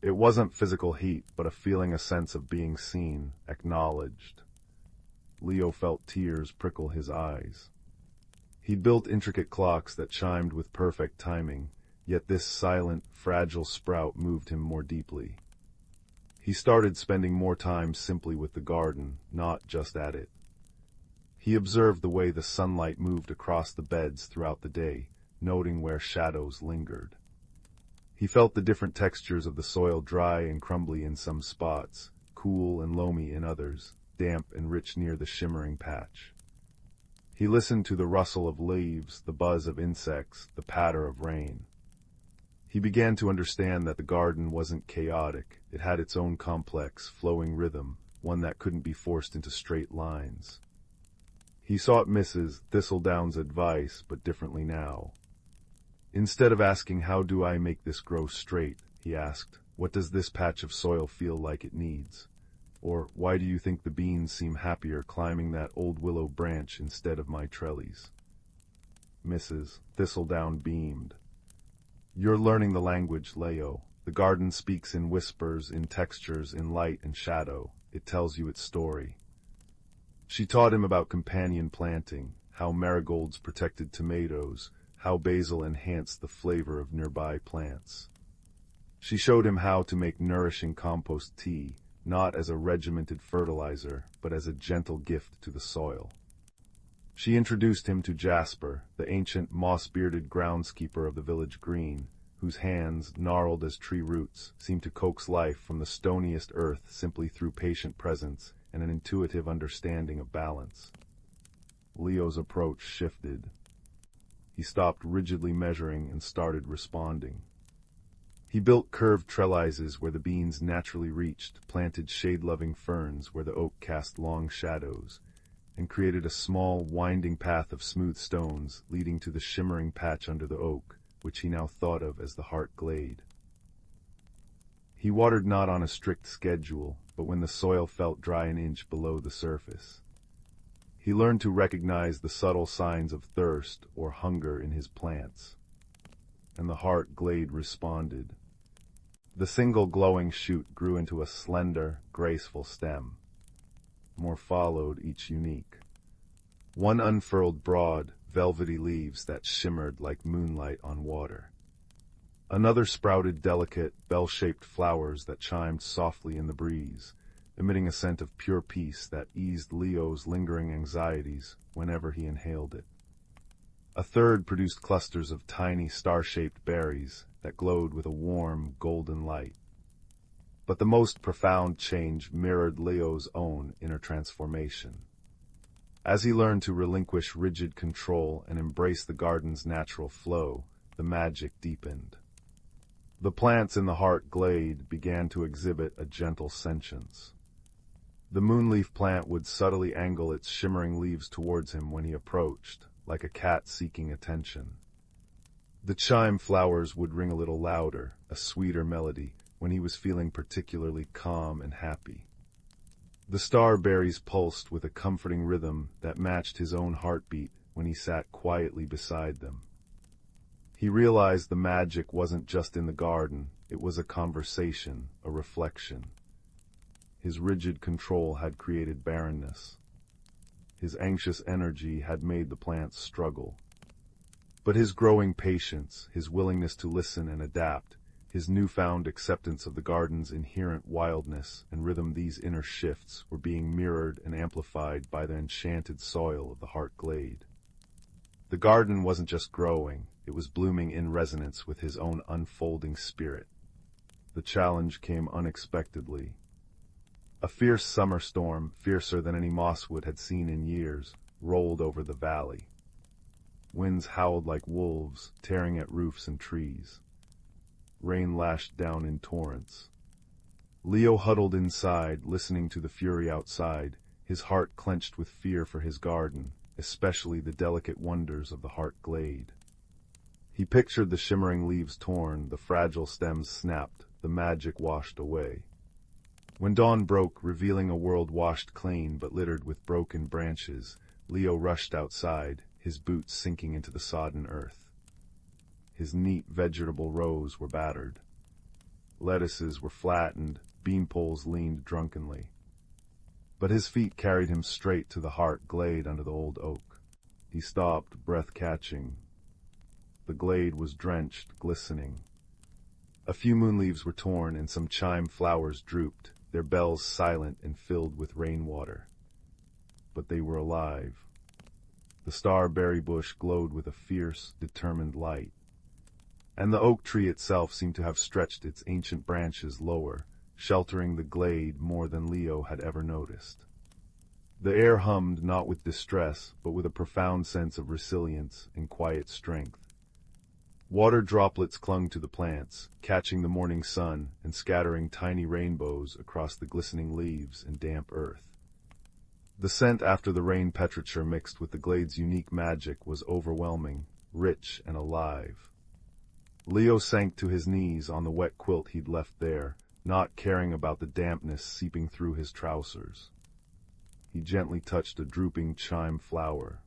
It wasn't physical heat, but a sense of being seen, acknowledged. Leo felt tears prickle his eyes. He'd built intricate clocks that chimed with perfect timing, yet this silent, fragile sprout moved him more deeply. He started spending more time simply with the garden, not just at it. He observed the way the sunlight moved across the beds throughout the day, noting where shadows lingered. He felt the different textures of the soil, dry and crumbly in some spots, cool and loamy in others, damp and rich near the shimmering patch. He listened to the rustle of leaves, the buzz of insects, the patter of rain. He began to understand that the garden wasn't chaotic. It had its own complex, flowing rhythm, one that couldn't be forced into straight lines. He sought Mrs. Thistledown's advice, but differently now. Instead of asking, "How do I make this grow straight?" he asked, "What does this patch of soil feel like it needs? Or why do you think the beans seem happier climbing that old willow branch instead of my trellis?" Mrs. Thistledown beamed. "You're learning the language, Leo. The garden speaks in whispers, in textures, in light and shadow. It tells you its story." She taught him about companion planting, how marigolds protected tomatoes, how basil enhanced the flavor of nearby plants. She showed him how to make nourishing compost tea, not as a regimented fertilizer, but as a gentle gift to the soil. She introduced him to Jasper, the ancient moss-bearded groundskeeper of the village green, whose hands, gnarled as tree roots, seemed to coax life from the stoniest earth simply through patient presence and an intuitive understanding of balance. Leo's approach shifted. He stopped rigidly measuring and started responding. He built curved trellises where the beans naturally reached, planted shade-loving ferns where the oak cast long shadows, and created a small, winding path of smooth stones leading to the shimmering patch under the oak, which he now thought of as the Heart Glade. He watered not on a strict schedule, but when the soil felt dry an inch below the surface. He learned to recognize the subtle signs of thirst or hunger in his plants, and the Heart Glade responded. The single glowing shoot grew into a slender, graceful stem. More followed, each unique. One unfurled broad, velvety leaves that shimmered like moonlight on water. Another sprouted delicate, bell-shaped flowers that chimed softly in the breeze, emitting a scent of pure peace that eased Leo's lingering anxieties whenever he inhaled it. A third produced clusters of tiny star-shaped berries that glowed with a warm, golden light. But the most profound change mirrored Leo's own inner transformation. As he learned to relinquish rigid control and embrace the garden's natural flow, the magic deepened. The plants in the Heart Glade began to exhibit a gentle sentience. The moonleaf plant would subtly angle its shimmering leaves towards him when he approached, like a cat seeking attention. The chime flowers would ring a little louder, a sweeter melody, when he was feeling particularly calm and happy. The starberries pulsed with a comforting rhythm that matched his own heartbeat when he sat quietly beside them. He realized the magic wasn't just in the garden, it was a conversation, a reflection. His rigid control had created barrenness. His anxious energy had made the plants struggle. But his growing patience, his willingness to listen and adapt, his newfound acceptance of the garden's inherent wildness and rhythm, these inner shifts were being mirrored and amplified by the enchanted soil of the Heart Glade. The garden wasn't just growing, it was blooming in resonance with his own unfolding spirit. The challenge came unexpectedly. A fierce summer storm, fiercer than any Mosswood had seen in years, rolled over the valley. Winds howled like wolves, tearing at roofs and trees. Rain lashed down in torrents. Leo huddled inside, listening to the fury outside, his heart clenched with fear for his garden, especially the delicate wonders of the Heart Glade. He pictured the shimmering leaves torn, the fragile stems snapped, the magic washed away. When dawn broke, revealing a world washed clean but littered with broken branches, Leo rushed outside, his boots sinking into the sodden earth. His neat vegetable rows were battered. Lettuces were flattened, bean poles leaned drunkenly. But his feet carried him straight to the Heart Glade under the old oak. He stopped, breath catching. The glade was drenched, glistening. A few moonleaves were torn and some chime flowers drooped, their bells silent and filled with rainwater. But they were alive. The starberry bush glowed with a fierce, determined light. And the oak tree itself seemed to have stretched its ancient branches lower, sheltering the glade more than Leo had ever noticed. The air hummed not with distress, but with a profound sense of resilience and quiet strength. Water droplets clung to the plants, catching the morning sun and scattering tiny rainbows across the glistening leaves and damp earth. The scent after the rain petrichor mixed with the glade's unique magic was overwhelming, rich and alive. Leo sank to his knees on the wet quilt he'd left there, not caring about the dampness seeping through his trousers. He gently touched a drooping chime flower.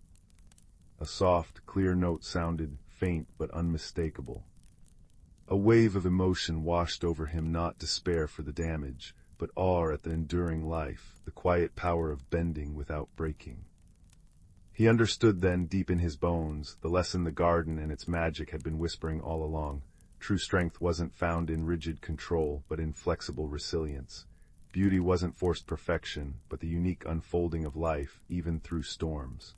A soft, clear note sounded, faint but unmistakable. A wave of emotion washed over him, not despair for the damage, but awe at the enduring life, the quiet power of bending without breaking. He understood then, deep in his bones, the lesson the garden and its magic had been whispering all along. True strength wasn't found in rigid control, but in flexible resilience. Beauty wasn't forced perfection, but the unique unfolding of life, even through storms.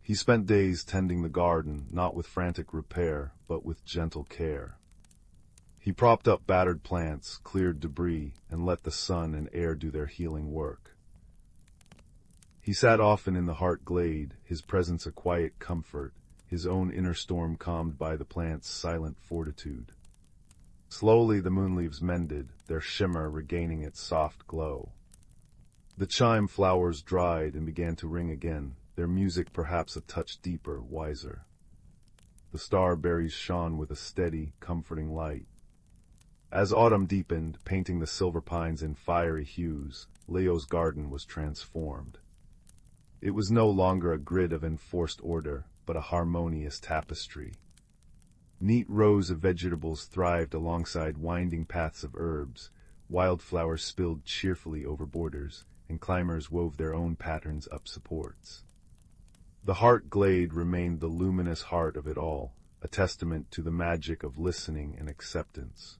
He spent days tending the garden, not with frantic repair, but with gentle care. He propped up battered plants, cleared debris, and let the sun and air do their healing work. He sat often in the heart glade, his presence a quiet comfort, his own inner storm calmed by the plant's silent fortitude. Slowly the moonleaves mended, their shimmer regaining its soft glow. The chime flowers dried and began to ring again, their music perhaps a touch deeper, wiser. The starberries shone with a steady, comforting light. As autumn deepened, painting the silver pines in fiery hues, Leo's garden was transformed. It was no longer a grid of enforced order, but a harmonious tapestry. Neat rows of vegetables thrived alongside winding paths of herbs, wildflowers spilled cheerfully over borders, and climbers wove their own patterns up supports. The heart glade remained the luminous heart of it all, a testament to the magic of listening and acceptance.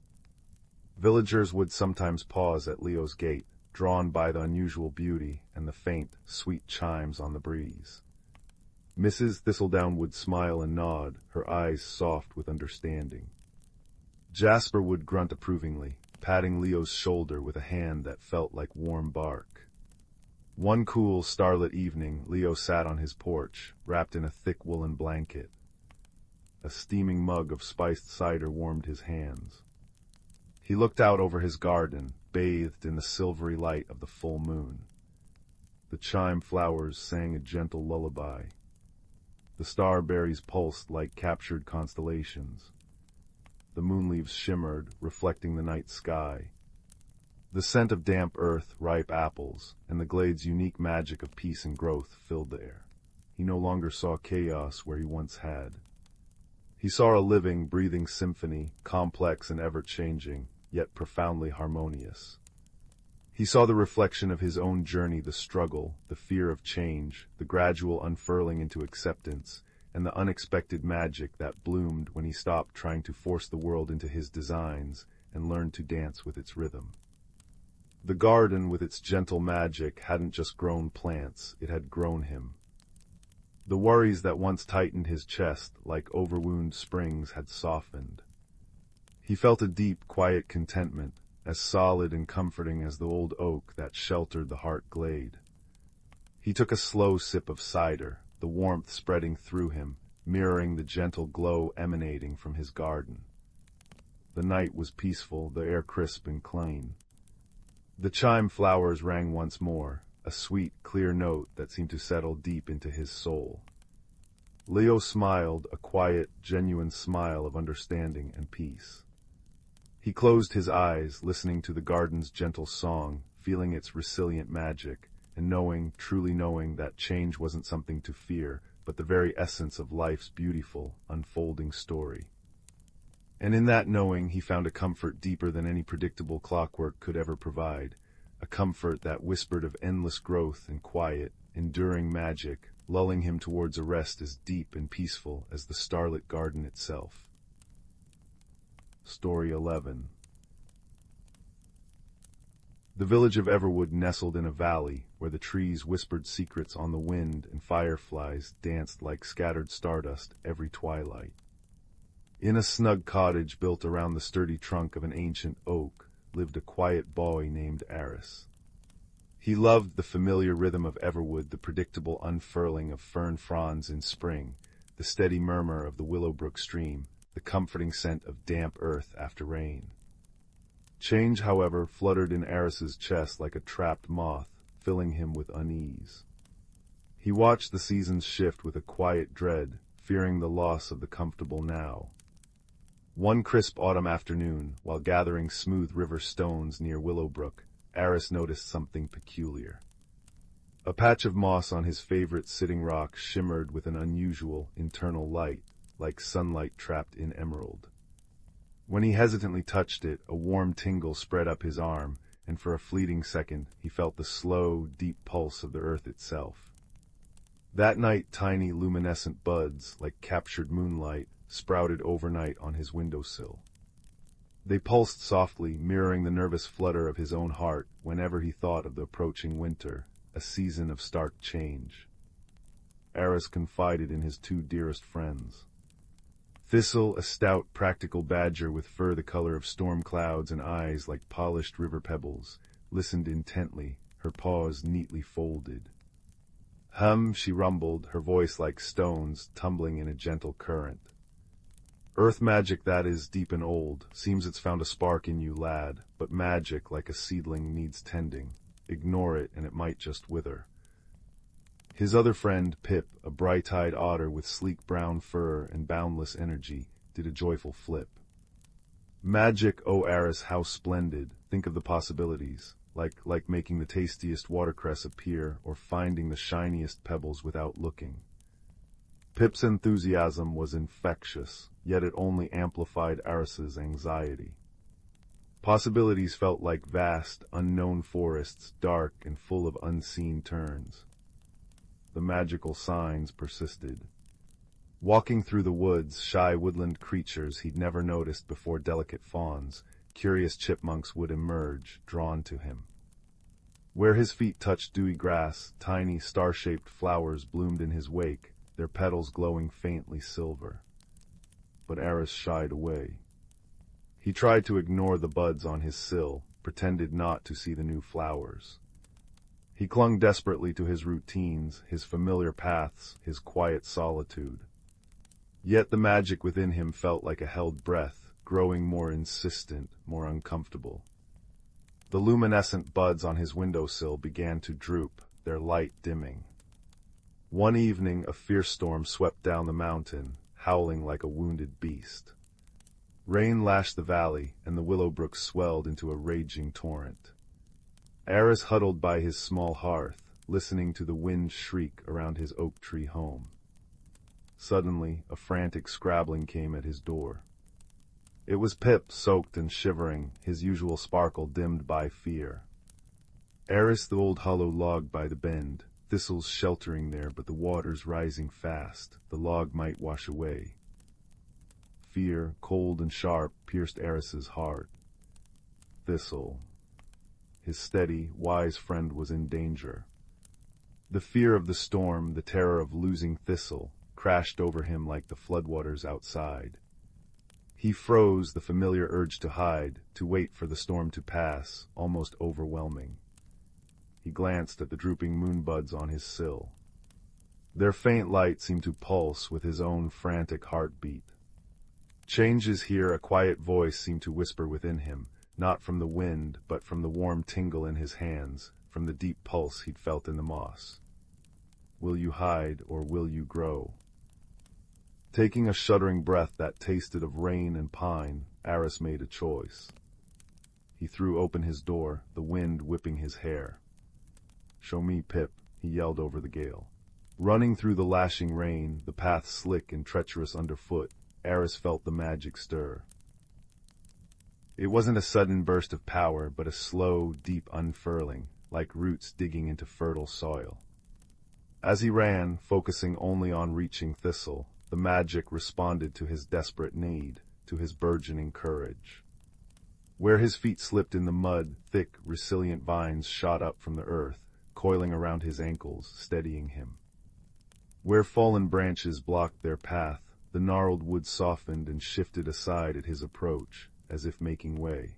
Villagers would sometimes pause at Leo's gate, drawn by the unusual beauty and the faint, sweet chimes on the breeze. Mrs. Thistledown would smile and nod, her eyes soft with understanding. Jasper would grunt approvingly, patting Leo's shoulder with a hand that felt like warm bark. One cool, starlit evening, Leo sat on his porch, wrapped in a thick woolen blanket. A steaming mug of spiced cider warmed his hands. He looked out over his garden, bathed in the silvery light of the full moon. The chime flowers sang a gentle lullaby. The starberries pulsed like captured constellations. The moonleaves shimmered, reflecting the night sky. The scent of damp earth, ripe apples, and the glade's unique magic of peace and growth filled the air. He no longer saw chaos where he once had. He saw a living, breathing symphony, complex and ever-changing, yet profoundly harmonious. He saw the reflection of his own journey, the struggle, the fear of change, the gradual unfurling into acceptance, and the unexpected magic that bloomed when he stopped trying to force the world into his designs and learned to dance with its rhythm. The garden, with its gentle magic, hadn't just grown plants, it had grown him. The worries that once tightened his chest, like overwound springs, had softened. He felt a deep, quiet contentment, as solid and comforting as the old oak that sheltered the heart glade. He took a slow sip of cider, the warmth spreading through him, mirroring the gentle glow emanating from his garden. The night was peaceful, the air crisp and clean. The chime flowers rang once more, a sweet, clear note that seemed to settle deep into his soul. Leo smiled, a quiet, genuine smile of understanding and peace. He closed his eyes, listening to the garden's gentle song, feeling its resilient magic, and knowing, truly knowing, that change wasn't something to fear, but the very essence of life's beautiful, unfolding story. And in that knowing, he found a comfort deeper than any predictable clockwork could ever provide, a comfort that whispered of endless growth and quiet, enduring magic, lulling him towards a rest as deep and peaceful as the starlit garden itself. Story 11. The village of Everwood nestled in a valley where the trees whispered secrets on the wind and fireflies danced like scattered stardust every twilight. In a snug cottage built around the sturdy trunk of an ancient oak lived a quiet boy named Aris. He loved the familiar rhythm of Everwood, the predictable unfurling of fern fronds in spring, the steady murmur of the Willowbrook stream, the comforting scent of damp earth after rain. Change, however, fluttered in Eris's chest like a trapped moth, filling him with unease. He watched the seasons shift with a quiet dread, fearing the loss of the comfortable now. One crisp autumn afternoon, while gathering smooth river stones near Willowbrook, Eris noticed something peculiar. A patch of moss on his favorite sitting rock shimmered with an unusual, internal light, like sunlight trapped in emerald. When he hesitantly touched it, a warm tingle spread up his arm, and for a fleeting second he felt the slow, deep pulse of the earth itself. That night tiny luminescent buds, like captured moonlight, sprouted overnight on his windowsill. They pulsed softly, mirroring the nervous flutter of his own heart whenever he thought of the approaching winter, a season of stark change. Eris confided in his two dearest friends. Thistle, a stout, practical badger with fur the color of storm clouds and eyes like polished river pebbles, listened intently, her paws neatly folded. Hum, she rumbled, her voice like stones tumbling in a gentle current. Earth magic that is deep and old, seems it's found a spark in you, lad, but magic, like a seedling, needs tending. Ignore it and it might just wither. His other friend, Pip, a bright-eyed otter with sleek brown fur and boundless energy, did a joyful flip. Magic, oh Eris, how splendid! Think of the possibilities, like making the tastiest watercress appear or finding the shiniest pebbles without looking. Pip's enthusiasm was infectious, yet it only amplified Eris's anxiety. Possibilities felt like vast, unknown forests, dark and full of unseen turns. The magical signs persisted. Walking through the woods, shy woodland creatures he'd never noticed before, delicate fawns, curious chipmunks would emerge, drawn to him. Where his feet touched dewy grass, tiny star-shaped flowers bloomed in his wake, their petals glowing faintly silver. But Eris shied away. He tried to ignore the buds on his sill, pretended not to see the new flowers. He clung desperately to his routines, his familiar paths, his quiet solitude. Yet the magic within him felt like a held breath, growing more insistent, more uncomfortable. The luminescent buds on his windowsill began to droop, their light dimming. One evening a fierce storm swept down the mountain, howling like a wounded beast. Rain lashed the valley, and the Willowbrook swelled into a raging torrent. Eris huddled by his small hearth, listening to the wind shriek around his oak tree home. Suddenly, a frantic scrabbling came at his door. It was Pip, soaked and shivering, his usual sparkle dimmed by fear. Eris, the old hollow log by the bend, Thistle's sheltering there, but the water's rising fast, the log might wash away. Fear, cold and sharp, pierced Eris's heart. Thistle. His steady, wise friend was in danger. The fear of the storm, the terror of losing Thistle, crashed over him like the floodwaters outside. He froze, the familiar urge to hide, to wait for the storm to pass, almost overwhelming. He glanced at the drooping moonbuds on his sill. Their faint light seemed to pulse with his own frantic heartbeat. Change is here, a quiet voice seemed to whisper within him, not from the wind, but from the warm tingle in his hands, from the deep pulse he'd felt in the moss. Will you hide, or will you grow? Taking a shuddering breath that tasted of rain and pine, Eris made a choice. He threw open his door, the wind whipping his hair. Show me, Pip, he yelled over the gale. Running through the lashing rain, the path slick and treacherous underfoot, Eris felt the magic stir. It wasn't a sudden burst of power, but a slow, deep unfurling, like roots digging into fertile soil. As he ran, focusing only on reaching Thistle, the magic responded to his desperate need, to his burgeoning courage. Where his feet slipped in the mud, thick, resilient vines shot up from the earth, coiling around his ankles, steadying him. Where fallen branches blocked their path, the gnarled wood softened and shifted aside at his approach, as if making way.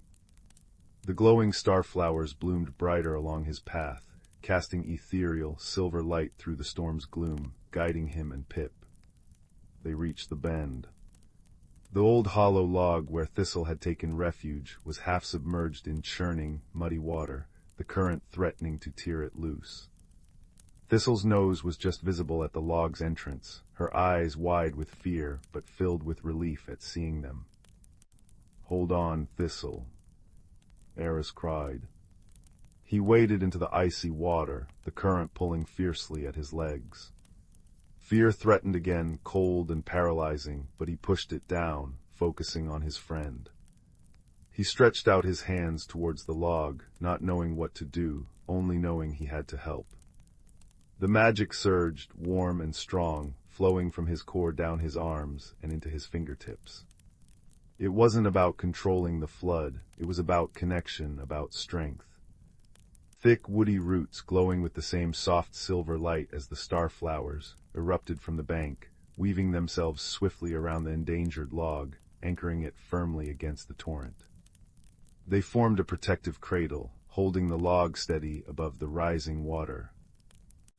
The glowing starflowers bloomed brighter along his path, casting ethereal, silver light through the storm's gloom, guiding him and Pip. They reached the bend. The old hollow log where Thistle had taken refuge was half submerged in churning, muddy water, the current threatening to tear it loose. Thistle's nose was just visible at the log's entrance, her eyes wide with fear but filled with relief at seeing them. "Hold on, Thistle," Eris cried. He waded into the icy water, the current pulling fiercely at his legs. Fear threatened again, cold and paralyzing, but he pushed it down, focusing on his friend. He stretched out his hands towards the log, not knowing what to do, only knowing he had to help. The magic surged, warm and strong, flowing from his core down his arms and into his fingertips. It wasn't about controlling the flood, it was about connection, about strength. Thick, woody roots, glowing with the same soft silver light as the starflowers, erupted from the bank, weaving themselves swiftly around the endangered log, anchoring it firmly against the torrent. They formed a protective cradle, holding the log steady above the rising water.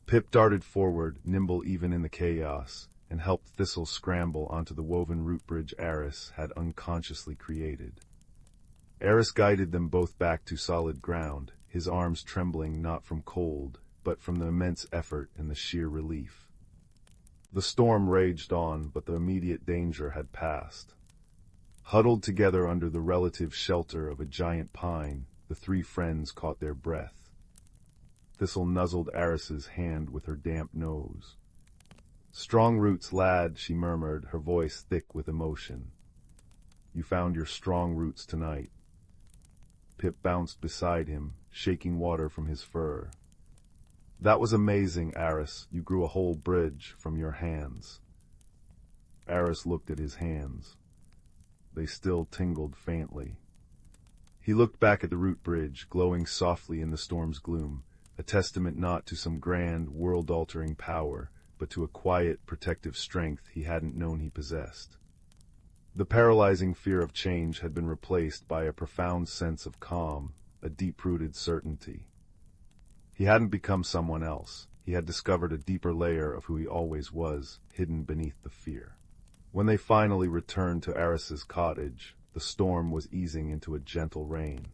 Pip darted forward, nimble even in the chaos, and helped Thistle scramble onto the woven root bridge Eris had unconsciously created. Eris guided them both back to solid ground, his arms trembling not from cold, but from the immense effort and the sheer relief. The storm raged on, but the immediate danger had passed. Huddled together under the relative shelter of a giant pine, the three friends caught their breath. Thistle nuzzled Eris's hand with her damp nose. "Strong roots, lad," she murmured, her voice thick with emotion. "You found your strong roots tonight." Pip bounced beside him, shaking water from his fur. "That was amazing, Eris. You grew a whole bridge from your hands." Eris looked at his hands. They still tingled faintly. He looked back at the root bridge, glowing softly in the storm's gloom, a testament not to some grand, world-altering power, but to a quiet, protective strength he hadn't known he possessed. The paralyzing fear of change had been replaced by a profound sense of calm, a deep-rooted certainty. He hadn't become someone else. He had discovered a deeper layer of who he always was, hidden beneath the fear. When they finally returned to Eris's cottage, the storm was easing into a gentle rain.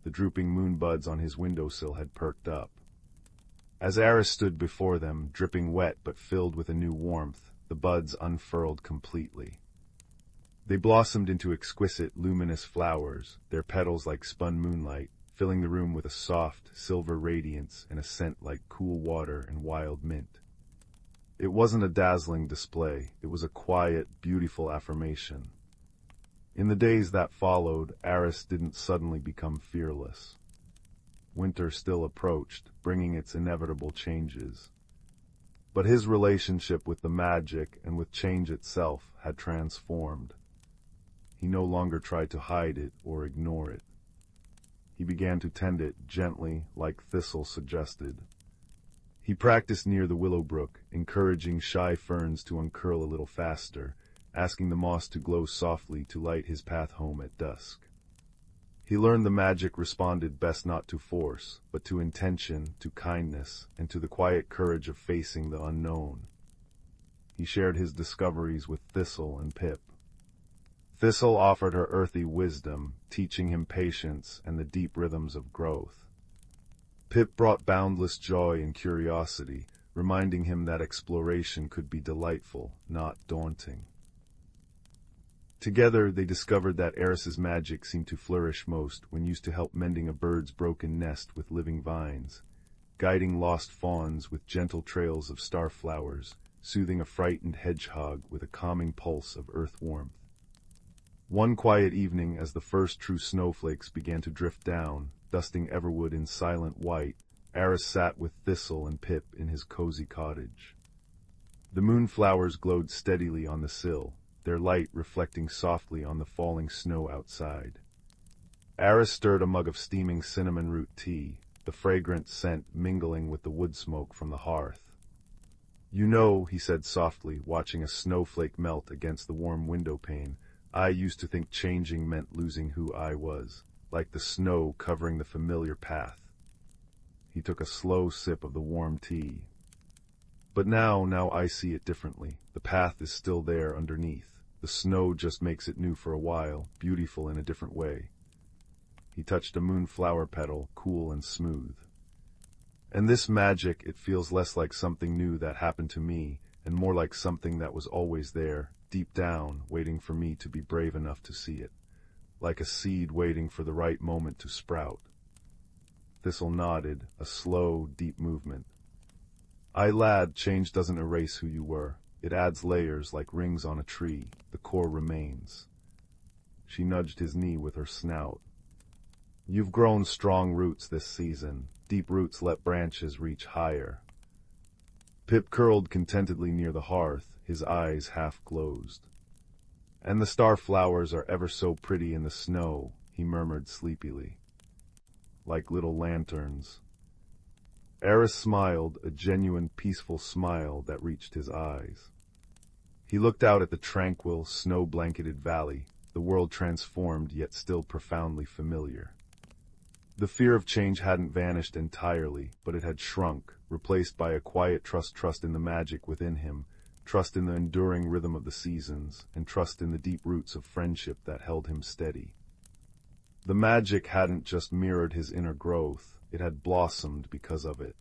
The drooping moonbuds on his windowsill had perked up. As Eris stood before them, dripping wet but filled with a new warmth, the buds unfurled completely. They blossomed into exquisite, luminous flowers, their petals like spun moonlight, filling the room with a soft, silver radiance and a scent like cool water and wild mint. It wasn't a dazzling display, it was a quiet, beautiful affirmation. In the days that followed, Eris didn't suddenly become fearless. Winter still approached, bringing its inevitable changes. But his relationship with the magic and with change itself had transformed. He no longer tried to hide it or ignore it. He began to tend it gently, like Thistle suggested. He practiced near the willow brook, encouraging shy ferns to uncurl a little faster, asking the moss to glow softly to light his path home at dusk. He learned the magic responded best not to force, but to intention, to kindness, and to the quiet courage of facing the unknown. He shared his discoveries with Thistle and Pip. Thistle offered her earthy wisdom, teaching him patience and the deep rhythms of growth. Pip brought boundless joy and curiosity, reminding him that exploration could be delightful, not daunting. Together, they discovered that Eris's magic seemed to flourish most when used to help mending a bird's broken nest with living vines, guiding lost fawns with gentle trails of starflowers, soothing a frightened hedgehog with a calming pulse of earth warmth. One quiet evening, as the first true snowflakes began to drift down, dusting Everwood in silent white, Eris sat with Thistle and Pip in his cozy cottage. The moonflowers glowed steadily on the sill, their light reflecting softly on the falling snow outside. Eris stirred a mug of steaming cinnamon root tea, the fragrant scent mingling with the wood smoke from the hearth. "You know," he said softly, watching a snowflake melt against the warm window pane, "I used to think changing meant losing who I was, like the snow covering the familiar path." He took a slow sip of the warm tea. "But now I see it differently. The path is still there underneath. The snow just makes it new for a while, beautiful in a different way. He touched a moonflower petal, cool and smooth. And this magic, it feels less like something new that happened to me, and more like something that was always there, deep down, waiting for me to be brave enough to see it. Like a seed waiting for the right moment to sprout. Thistle nodded, a slow, deep movement. "Aye, lad, change doesn't erase who you were. It adds layers like rings on a tree. The core remains." She nudged his knee with her snout. "You've grown strong roots this season. Deep roots let branches reach higher." Pip curled contentedly near the hearth, his eyes half closed. "And the star flowers are ever so pretty in the snow," he murmured sleepily. "Like little lanterns." Eris smiled, a genuine, peaceful smile that reached his eyes. He looked out at the tranquil, snow-blanketed valley, the world transformed yet still profoundly familiar. The fear of change hadn't vanished entirely, but it had shrunk, replaced by a quiet trust in the magic within him, trust in the enduring rhythm of the seasons, and trust in the deep roots of friendship that held him steady. The magic hadn't just mirrored his inner growth, it had blossomed because of it.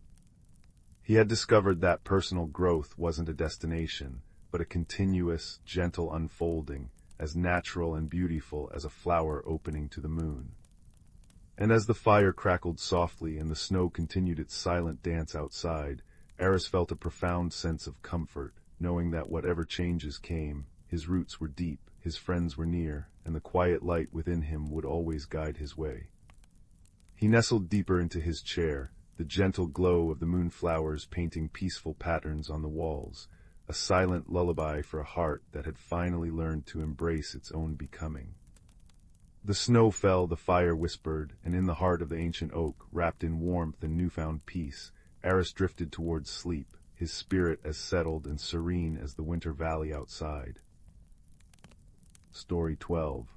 He had discovered that personal growth wasn't a destination, but a continuous, gentle unfolding, as natural and beautiful as a flower opening to the moon. And as the fire crackled softly and the snow continued its silent dance outside, Eris felt a profound sense of comfort, knowing that whatever changes came, his roots were deep, his friends were near, and the quiet light within him would always guide his way. He nestled deeper into his chair, the gentle glow of the moonflowers painting peaceful patterns on the walls, a silent lullaby for a heart that had finally learned to embrace its own becoming. The snow fell, the fire whispered, and in the heart of the ancient oak, wrapped in warmth and newfound peace, Eris drifted towards sleep, his spirit as settled and serene as the winter valley outside. Story 12.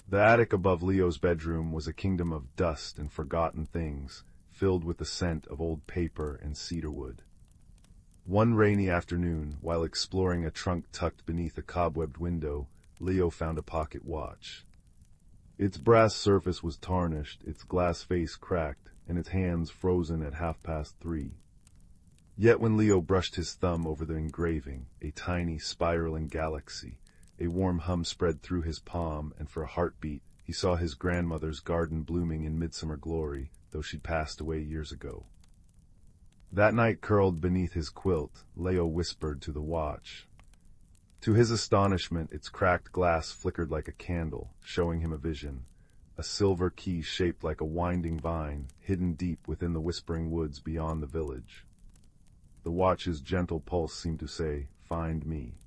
The attic above Leo's bedroom was a kingdom of dust and forgotten things, filled with the scent of old paper and cedarwood. One rainy afternoon, while exploring a trunk tucked beneath a cobwebbed window, Leo found a pocket watch. Its brass surface was tarnished, its glass face cracked, and its hands frozen at 3:30. Yet when Leo brushed his thumb over the engraving, a tiny, spiraling galaxy, a warm hum spread through his palm, and for a heartbeat, he saw his grandmother's garden blooming in midsummer glory, though she'd passed away years ago. That night, curled beneath his quilt, Leo whispered to the watch. To his astonishment, its cracked glass flickered like a candle, showing him a vision. A silver key shaped like a winding vine, hidden deep within the whispering woods beyond the village. The watch's gentle pulse seemed to say, "Find me."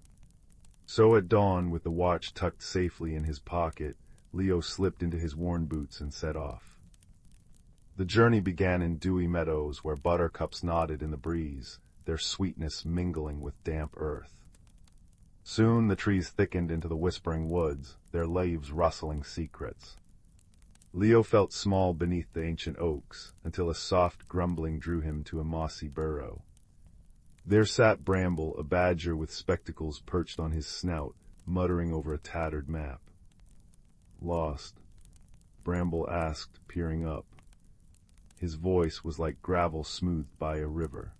So at dawn, with the watch tucked safely in his pocket, Leo slipped into his worn boots and set off. The journey began in dewy meadows where buttercups nodded in the breeze, their sweetness mingling with damp earth. Soon the trees thickened into the whispering woods, their leaves rustling secrets. Leo felt small beneath the ancient oaks, until a soft grumbling drew him to a mossy burrow. There sat Bramble, a badger with spectacles perched on his snout, muttering over a tattered map. "Lost?" Bramble asked, peering up. His voice was like gravel smoothed by a river.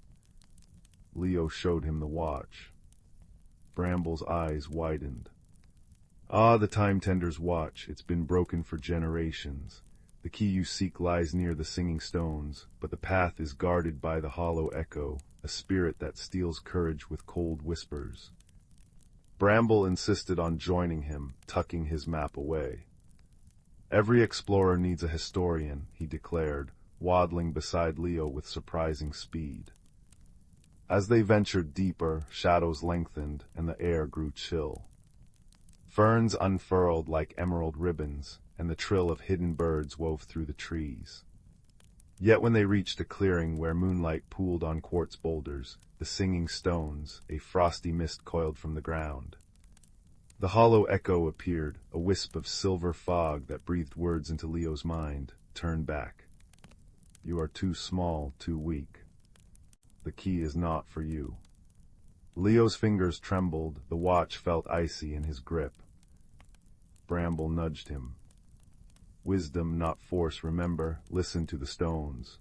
Leo showed him the watch. Bramble's eyes widened. "Ah, the time-tender's watch. It's been broken for generations. The key you seek lies near the singing stones, but the path is guarded by the hollow echo, a spirit that steals courage with cold whispers." Bramble insisted on joining him, tucking his map away. "Every explorer needs a historian," he declared, waddling beside Leo with surprising speed. As they ventured deeper, shadows lengthened, and the air grew chill. Ferns unfurled like emerald ribbons, and the trill of hidden birds wove through the trees. Yet when they reached a clearing where moonlight pooled on quartz boulders, the singing stones, a frosty mist coiled from the ground. The hollow echo appeared, a wisp of silver fog that breathed words into Leo's mind. "Turn back. You are too small, too weak. The key is not for you." Leo's fingers trembled, the watch felt icy in his grip. Bramble nudged him. Wisdom, not force, remember, listen to the stones.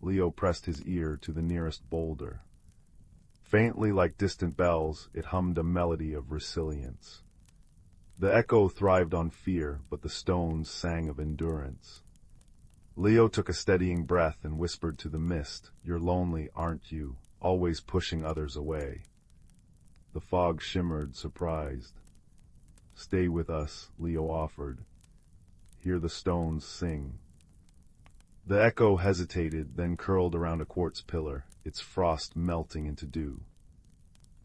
Leo pressed his ear to the nearest boulder. Faintly like distant bells, it hummed a melody of resilience. The echo thrived on fear, but the stones sang of endurance. Leo took a steadying breath and whispered to the mist, "You're lonely, aren't you? Always pushing others away." The fog shimmered, surprised. "Stay with us," Leo offered. "Hear the stones sing." The echo hesitated, then curled around a quartz pillar, its frost melting into dew.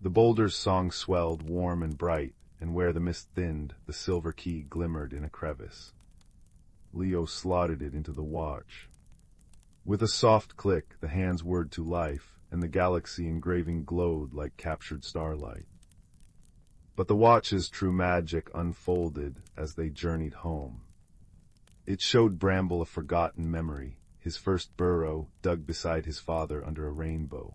The boulder's song swelled, warm and bright, and where the mist thinned, the silver key glimmered in a crevice. Leo slotted it into the watch. With a soft click, the hands whirred to life, and the galaxy engraving glowed like captured starlight. But the watch's true magic unfolded as they journeyed home. It showed Bramble a forgotten memory, his first burrow dug beside his father under a rainbow.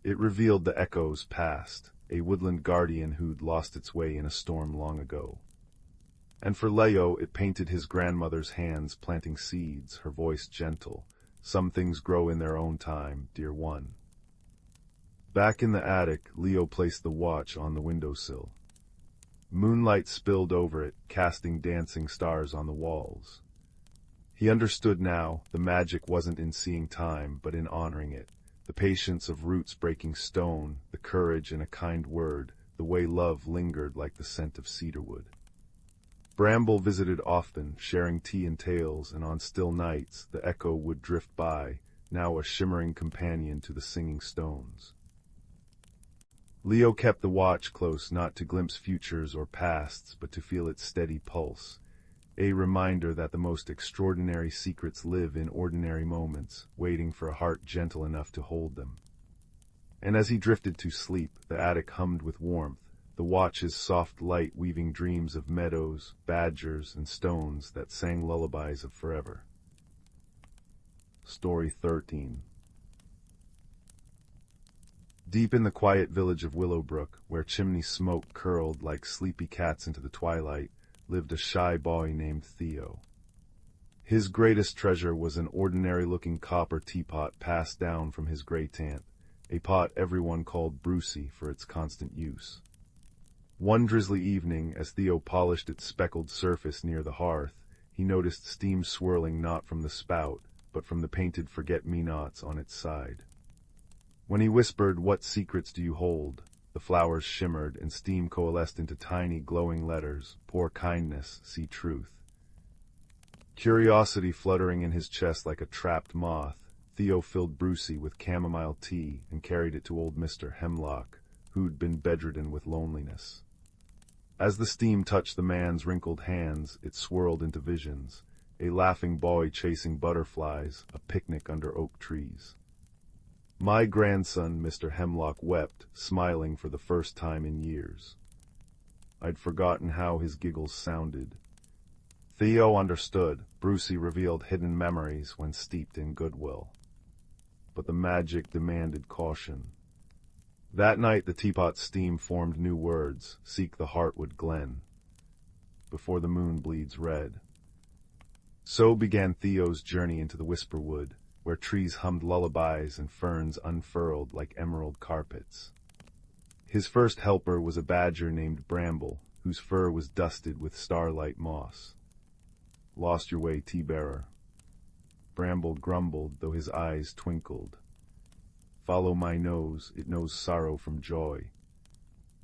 It revealed the echo's past, a woodland guardian who'd lost its way in a storm long ago. And for Leo, it painted his grandmother's hands planting seeds, her voice gentle. "Some things grow in their own time, dear one." Back in the attic, Leo placed the watch on the windowsill. Moonlight spilled over it, casting dancing stars on the walls. He understood now, the magic wasn't in seeing time, but in honoring it. The patience of roots breaking stone, the courage in a kind word, the way love lingered like the scent of cedarwood. Bramble visited often, sharing tea and tales, and on still nights the echo would drift by, now a shimmering companion to the singing stones. Leo kept the watch close, not to glimpse futures or pasts, but to feel its steady pulse, a reminder that the most extraordinary secrets live in ordinary moments, waiting for a heart gentle enough to hold them. And as he drifted to sleep, the attic hummed with warmth, the watch's soft light weaving dreams of meadows, badgers, and stones that sang lullabies of forever. Story 13. Deep in the quiet village of Willowbrook, where chimney smoke curled like sleepy cats into the twilight, lived a shy boy named Theo. His greatest treasure was an ordinary-looking copper teapot passed down from his great-aunt, a pot everyone called Brewsie for its constant use. One drizzly evening, as Theo polished its speckled surface near the hearth, he noticed steam swirling not from the spout, but from the painted forget-me-nots on its side. When he whispered, "What secrets do you hold?" the flowers shimmered and steam coalesced into tiny glowing letters, "Pour kindness, see truth." Curiosity fluttering in his chest like a trapped moth, Theo filled Brewsie with chamomile tea and carried it to old Mr. Hemlock, who'd been bedridden with loneliness. As the steam touched the man's wrinkled hands, it swirled into visions, a laughing boy chasing butterflies, a picnic under oak trees. "My grandson," Mr. Hemlock wept, smiling for the first time in years. I'd forgotten how his giggles sounded. Theo understood. Brewsie revealed hidden memories when steeped in goodwill. But the magic demanded caution. That night the teapot's steam formed new words, "Seek the Heartwood Glen," before the moon bleeds red. So began Theo's journey into the Whisperwood, where trees hummed lullabies and ferns unfurled like emerald carpets. His first helper was a badger named Bramble, whose fur was dusted with starlight moss. "Lost your way, tea-bearer." Bramble grumbled, though his eyes twinkled. "Follow my nose, it knows sorrow from joy."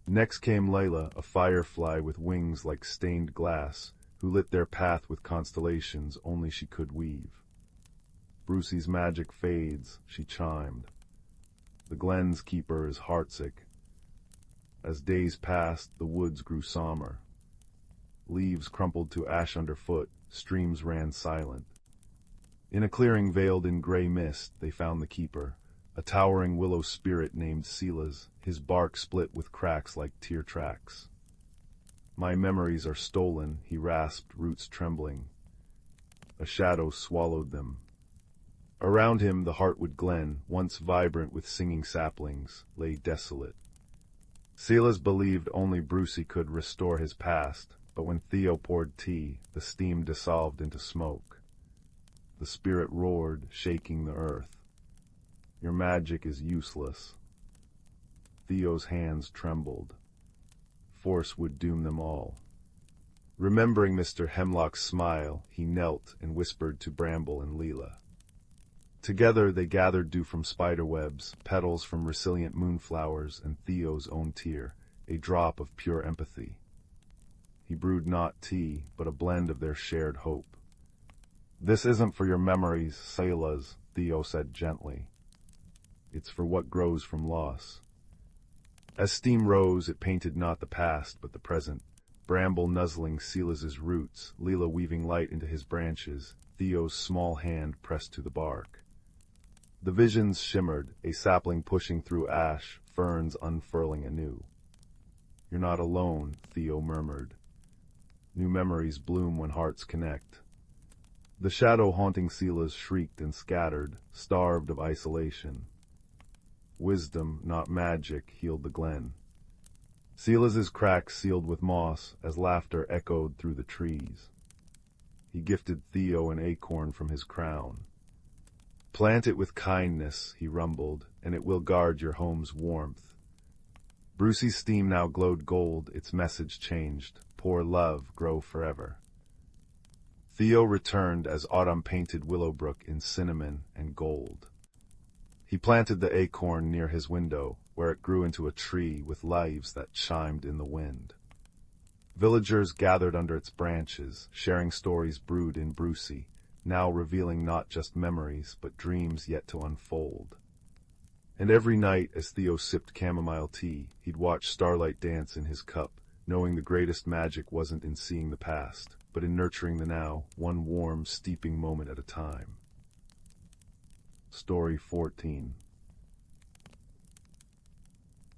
Next came Layla, a firefly with wings like stained glass, who lit their path with constellations only she could weave. "Brucie's magic fades," she chimed. "The Glen's keeper is heartsick." As days passed, the woods grew somber. Leaves crumpled to ash underfoot, streams ran silent. In a clearing veiled in gray mist, they found the keeper, a towering willow spirit named Silas, his bark split with cracks like tear tracks. "My memories are stolen," he rasped, roots trembling. "A shadow swallowed them." Around him the Heartwood Glen, once vibrant with singing saplings, lay desolate. Silas believed only Brewsie could restore his past, but when Theo poured tea, the steam dissolved into smoke. The spirit roared, shaking the earth. "Your magic is useless." Theo's hands trembled. Force would doom them all. Remembering Mr. Hemlock's smile, he knelt and whispered to Bramble and Leela. Together they gathered dew from spiderwebs, petals from resilient moonflowers, and Theo's own tear, a drop of pure empathy. He brewed not tea, but a blend of their shared hope. "This isn't for your memories, Silas," Theo said gently. "It's for what grows from loss." As steam rose, it painted not the past, but the present. Bramble nuzzling Silas's roots, Leela weaving light into his branches, Theo's small hand pressed to the bark. The visions shimmered, a sapling pushing through ash, ferns unfurling anew. "You're not alone," Theo murmured. "New memories bloom when hearts connect." The shadow haunting Silas shrieked and scattered, starved of isolation. Wisdom, not magic, healed the glen. Silas's cracks sealed with moss as laughter echoed through the trees. He gifted Theo an acorn from his crown. "Plant it with kindness," he rumbled, "and it will guard your home's warmth." Brucey's steam now glowed gold, its message changed. "Pour love, grow forever." Theo returned as autumn painted Willowbrook in cinnamon and gold. He planted the acorn near his window, where it grew into a tree with leaves that chimed in the wind. Villagers gathered under its branches, sharing stories brewed in Brewsie, now revealing not just memories, but dreams yet to unfold. And every night, as Theo sipped chamomile tea, he'd watch starlight dance in his cup, knowing the greatest magic wasn't in seeing the past, but in nurturing the now, one warm, steeping moment at a time. Story 14.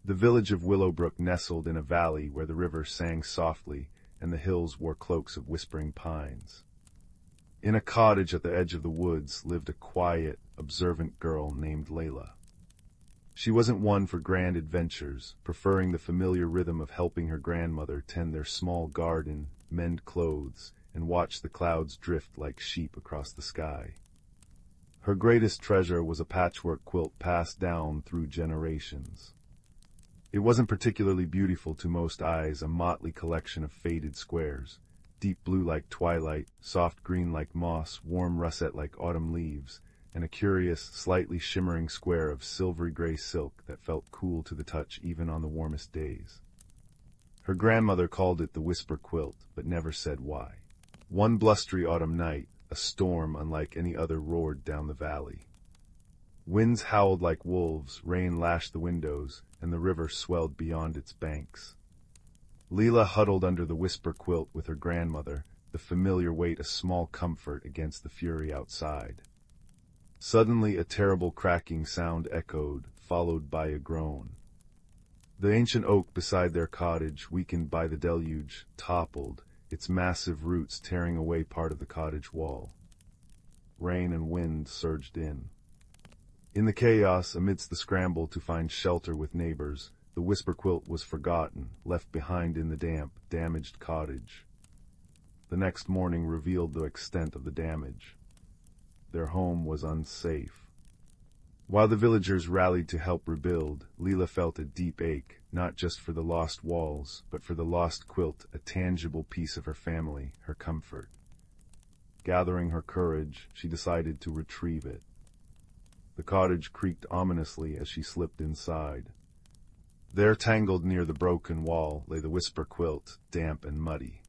The village of Willowbrook nestled in a valley where the river sang softly and the hills wore cloaks of whispering pines. In a cottage at the edge of the woods lived a quiet, observant girl named Layla. She wasn't one for grand adventures, preferring the familiar rhythm of helping her grandmother tend their small garden, mend clothes, and watch the clouds drift like sheep across the sky. Her greatest treasure was a patchwork quilt passed down through generations. It wasn't particularly beautiful to most eyes, a motley collection of faded squares, deep blue like twilight, soft green like moss, warm russet like autumn leaves, and a curious, slightly shimmering square of silvery gray silk that felt cool to the touch even on the warmest days. Her grandmother called it the whisper quilt, but never said why. One blustery autumn night, a storm unlike any other roared down the valley. Winds howled like wolves, rain lashed the windows, and the river swelled beyond its banks. Leela huddled under the whisper quilt with her grandmother, the familiar weight a small comfort against the fury outside. Suddenly a terrible cracking sound echoed, followed by a groan. The ancient oak beside their cottage, weakened by the deluge, toppled, its massive roots tearing away part of the cottage wall. Rain and wind surged in. In the chaos, amidst the scramble to find shelter with neighbors, the whisper quilt was forgotten, left behind in the damp, damaged cottage. The next morning revealed the extent of the damage. Their home was unsafe. While the villagers rallied to help rebuild, Leela felt a deep ache, not just for the lost walls, but for the lost quilt, a tangible piece of her family, her comfort. Gathering her courage, she decided to retrieve it. The cottage creaked ominously as she slipped inside. There, tangled near the broken wall, lay the whisper quilt, damp and muddy.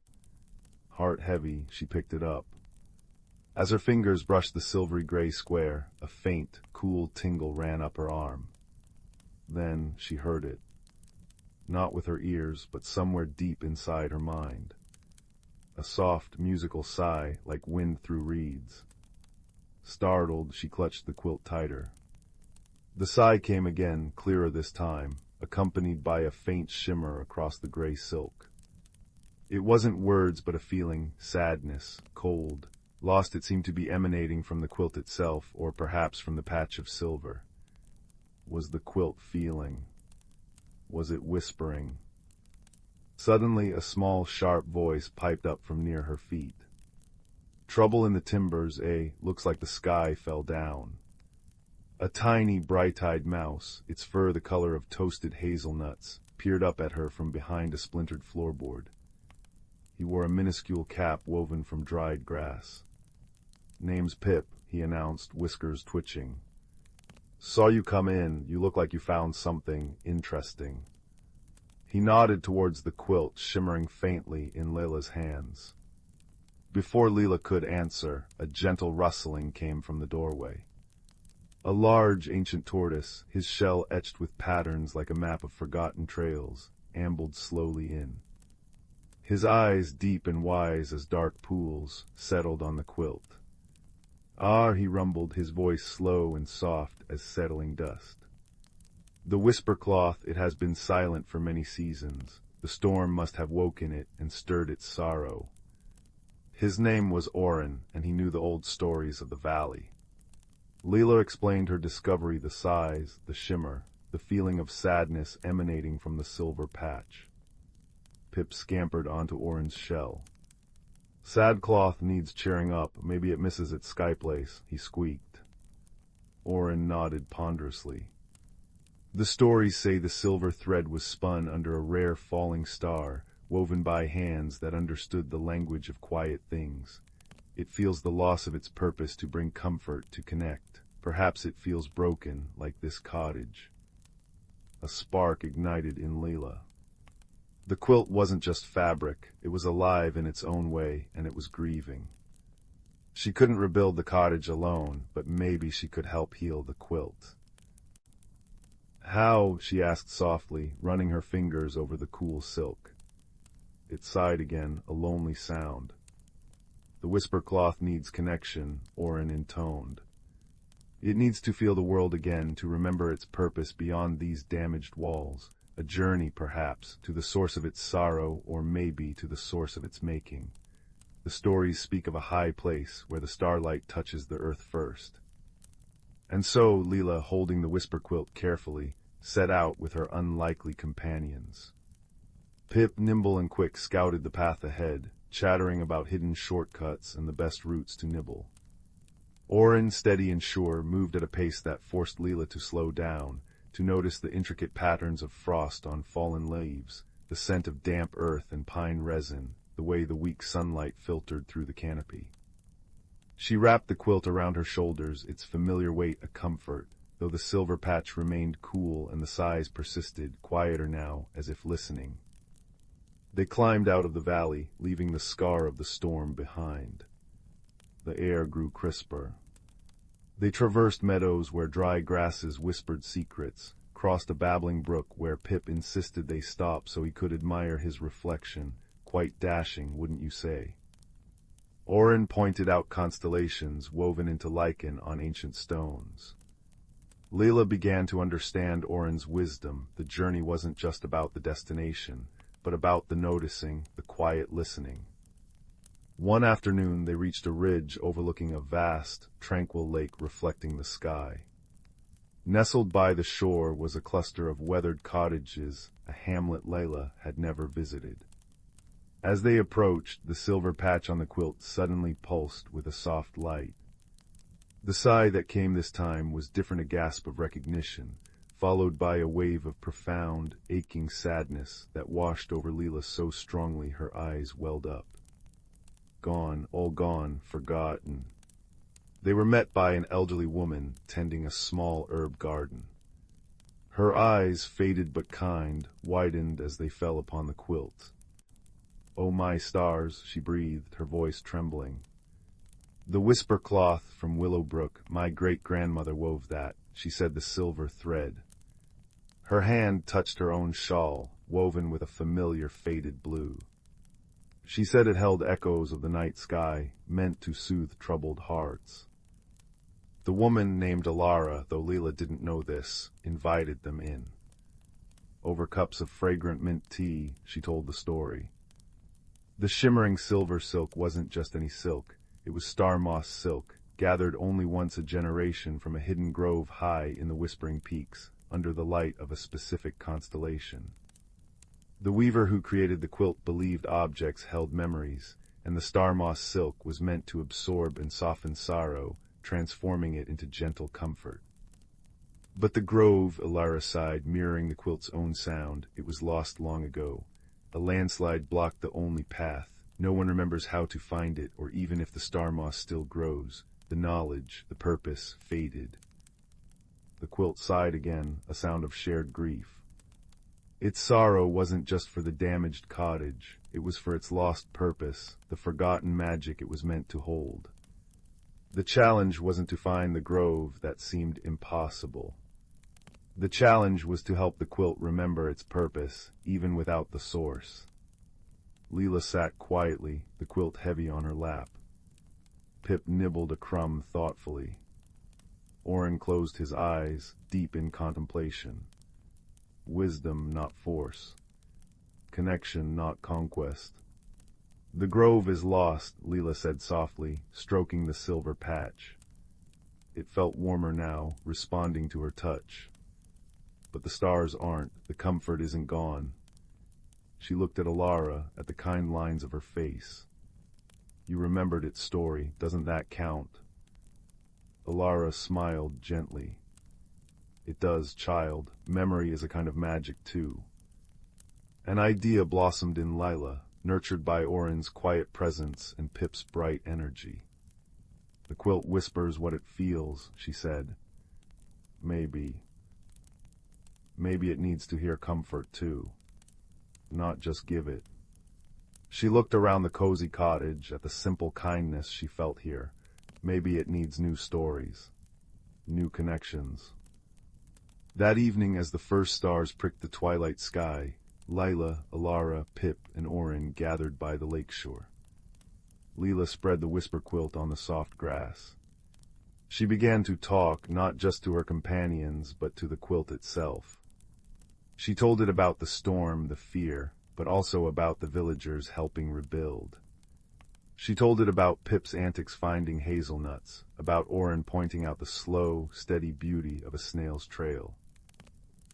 Heart heavy, she picked it up. As her fingers brushed the silvery gray square, a faint, cool tingle ran up her arm. Then she heard it. Not with her ears, but somewhere deep inside her mind. A soft, musical sigh, like wind through reeds. Startled, she clutched the quilt tighter. The sigh came again, clearer this time, accompanied by a faint shimmer across the gray silk. It wasn't words but a feeling, sadness, cold, Lost it seemed to be emanating from the quilt itself, or perhaps from the patch of silver. Was the quilt feeling? Was it whispering? Suddenly a small, sharp voice piped up from near her feet. "Trouble in the timbers, eh? Looks like the sky fell down." A tiny, bright-eyed mouse, its fur the color of toasted hazelnuts, peered up at her from behind a splintered floorboard. He wore a minuscule cap woven from dried grass. "Name's Pip," he announced, whiskers twitching. "Saw you come in. You look like you found something interesting." He nodded towards the quilt shimmering faintly in Layla's hands. Before Leela could answer, a gentle rustling came from the doorway. A large ancient tortoise, his shell etched with patterns like a map of forgotten trails, ambled slowly in. His eyes, deep and wise as dark pools, settled on the quilt. "Ah," he rumbled, his voice slow and soft as settling dust. "The whisper cloth, it has been silent for many seasons. The storm must have woken it and stirred its sorrow." His name was Oren, and he knew the old stories of the valley. Leela explained her discovery, the size, the shimmer, the feeling of sadness emanating from the silver patch. Pip scampered onto Oren's shell. "Sad cloth needs cheering up. Maybe it misses its sky place," he squeaked. Oren nodded ponderously. "The stories say the silver thread was spun under a rare falling star, woven by hands that understood the language of quiet things. It feels the loss of its purpose to bring comfort, to connect. Perhaps it feels broken, like this cottage." A spark ignited in Leela. The quilt wasn't just fabric, it was alive in its own way, and it was grieving. She couldn't rebuild the cottage alone, but maybe she could help heal the quilt. "How?" she asked softly, running her fingers over the cool silk. It sighed again, a lonely sound. "The whisper cloth needs connection," Oren intoned. "It needs to feel the world again, to remember its purpose beyond these damaged walls. A journey, perhaps, to the source of its sorrow, or maybe to the source of its making. The stories speak of a high place where the starlight touches the earth first." And so Leela, holding the whisper quilt carefully, set out with her unlikely companions. Pip, nimble and quick, scouted the path ahead, chattering about hidden shortcuts and the best routes to nibble. Oren, steady and sure, moved at a pace that forced Leela to slow down, to notice the intricate patterns of frost on fallen leaves, the scent of damp earth and pine resin, the way the weak sunlight filtered through the canopy. She wrapped the quilt around her shoulders, its familiar weight a comfort, though the silver patch remained cool and the sighs persisted, quieter now, as if listening. They climbed out of the valley, leaving the scar of the storm behind. The air grew crisper. They traversed meadows where dry grasses whispered secrets, crossed a babbling brook where Pip insisted they stop so he could admire his reflection, quite dashing, wouldn't you say? Oren pointed out constellations woven into lichen on ancient stones. Leela began to understand Oren's wisdom. The journey wasn't just about the destination, but about the noticing, the quiet listening. One afternoon they reached a ridge overlooking a vast, tranquil lake reflecting the sky. Nestled by the shore was a cluster of weathered cottages, a hamlet Leila had never visited. As they approached, the silver patch on the quilt suddenly pulsed with a soft light. The sigh that came this time was different, a gasp of recognition, followed by a wave of profound, aching sadness that washed over Leela so strongly her eyes welled up. Gone, all gone, forgotten. They were met by an elderly woman tending a small herb garden. Her eyes, faded but kind, widened as they fell upon the quilt. "Oh, my stars," she breathed, her voice trembling. "The whisper cloth from Willowbrook, my great-grandmother wove that," she said, the silver thread. Her hand touched her own shawl, woven with a familiar faded blue. She said it held echoes of the night sky, meant to soothe troubled hearts. The woman, named Alara, though Leela didn't know this, invited them in. Over cups of fragrant mint tea, she told the story. The shimmering silver silk wasn't just any silk. It was star moss silk, gathered only once a generation from a hidden grove high in the whispering peaks, under the light of a specific constellation. The weaver who created the quilt believed objects held memories, and the star moss silk was meant to absorb and soften sorrow, transforming it into gentle comfort. But the grove, Ilara sighed, mirroring the quilt's own sound, it was lost long ago. A landslide blocked the only path. No one remembers how to find it, or even if the star moss still grows. The knowledge, the purpose, faded. The quilt sighed again, a sound of shared grief. Its sorrow wasn't just for the damaged cottage, it was for its lost purpose, the forgotten magic it was meant to hold. The challenge wasn't to find the grove that seemed impossible. The challenge was to help the quilt remember its purpose, even without the source. Leela sat quietly, the quilt heavy on her lap. Pip nibbled a crumb thoughtfully. Orin closed his eyes, deep in contemplation. Wisdom, not force. Connection, not conquest. The grove is lost, Leela said softly, stroking the silver patch. It felt warmer now, responding to her touch. But the stars aren't, the comfort isn't gone. She looked at Ilara, at the kind lines of her face. You remembered its story, doesn't that count? Ilara smiled gently. It does, child. Memory is a kind of magic, too. An idea blossomed in Lila, nurtured by Orin's quiet presence and Pip's bright energy. The quilt whispers what it feels, she said. Maybe it needs to hear comfort, too. Not just give it. She looked around the cozy cottage, at the simple kindness she felt here. Maybe it needs new stories. New connections. That evening, as the first stars pricked the twilight sky, Lila, Ilara, Pip, and Orin gathered by the lakeshore. Leela spread the whisper quilt on the soft grass. She began to talk, not just to her companions, but to the quilt itself. She told it about the storm, the fear, but also about the villagers helping rebuild. She told it about Pip's antics finding hazelnuts, about Orin pointing out the slow, steady beauty of a snail's trail.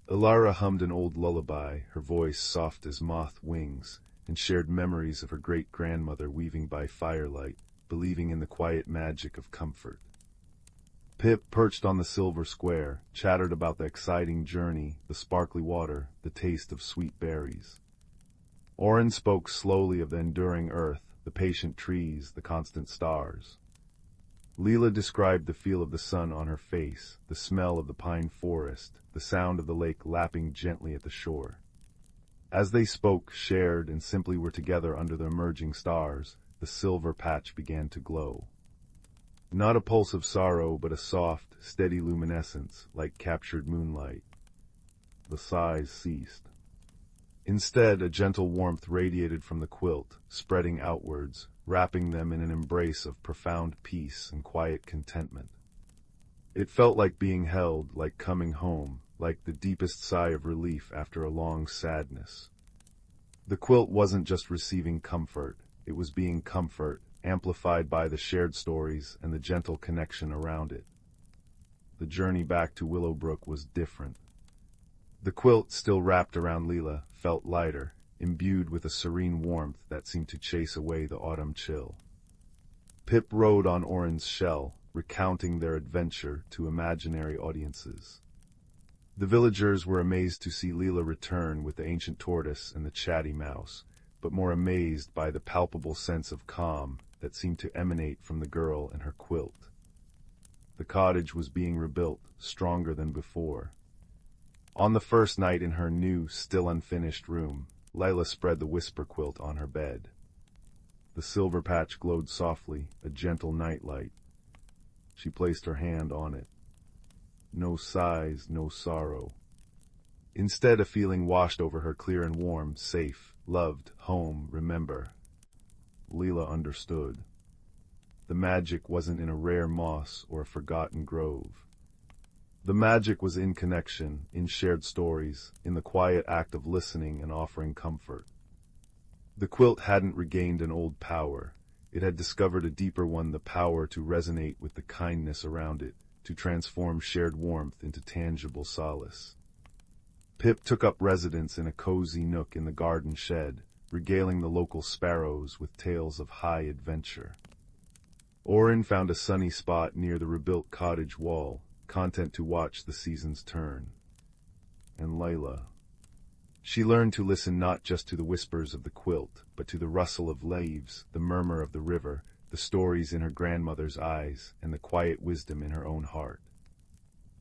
Ilara hummed an old lullaby, her voice soft as moth wings, and shared memories of her great-grandmother weaving by firelight, believing in the quiet magic of comfort. Pip, perched on the silver square, chattered about the exciting journey, the sparkly water, the taste of sweet berries. Orin spoke slowly of the enduring earth, the patient trees, the constant stars. Leela described the feel of the sun on her face, the smell of the pine forest, the sound of the lake lapping gently at the shore. As they spoke, shared, and simply were together under the emerging stars, the silver patch began to glow. Not a pulse of sorrow, but a soft, steady luminescence, like captured moonlight. The sighs ceased. Instead, a gentle warmth radiated from the quilt, spreading outwards, wrapping them in an embrace of profound peace and quiet contentment. It felt like being held, like coming home, like the deepest sigh of relief after a long sadness. The quilt wasn't just receiving comfort, it was being comfort, amplified by the shared stories and the gentle connection around it. The journey back to Willowbrook was different. The quilt, still wrapped around Leela, felt lighter, imbued with a serene warmth that seemed to chase away the autumn chill. Pip rode on Orin's shell, recounting their adventure to imaginary audiences. The villagers were amazed to see Leela return with the ancient tortoise and the chatty mouse, but more amazed by the palpable sense of calm that seemed to emanate from the girl and her quilt. The cottage was being rebuilt, stronger than before. On the first night in her new, still unfinished room, Lila spread the whisper quilt on her bed. The silver patch glowed softly, a gentle nightlight. She placed her hand on it. No sighs, no sorrow. Instead, a feeling washed over her, clear and warm, safe, loved, home, remember. Leela understood. The magic wasn't in a rare moss or a forgotten grove. The magic was in connection, in shared stories, in the quiet act of listening and offering comfort. The quilt hadn't regained an old power. It had discovered a deeper one, the power to resonate with the kindness around it, to transform shared warmth into tangible solace. Pip took up residence in a cozy nook in the garden shed, regaling the local sparrows with tales of high adventure. Orin found a sunny spot near the rebuilt cottage wall, content to watch the seasons turn. And Layla. She learned to listen not just to the whispers of the quilt, but to the rustle of leaves, the murmur of the river, the stories in her grandmother's eyes, and the quiet wisdom in her own heart.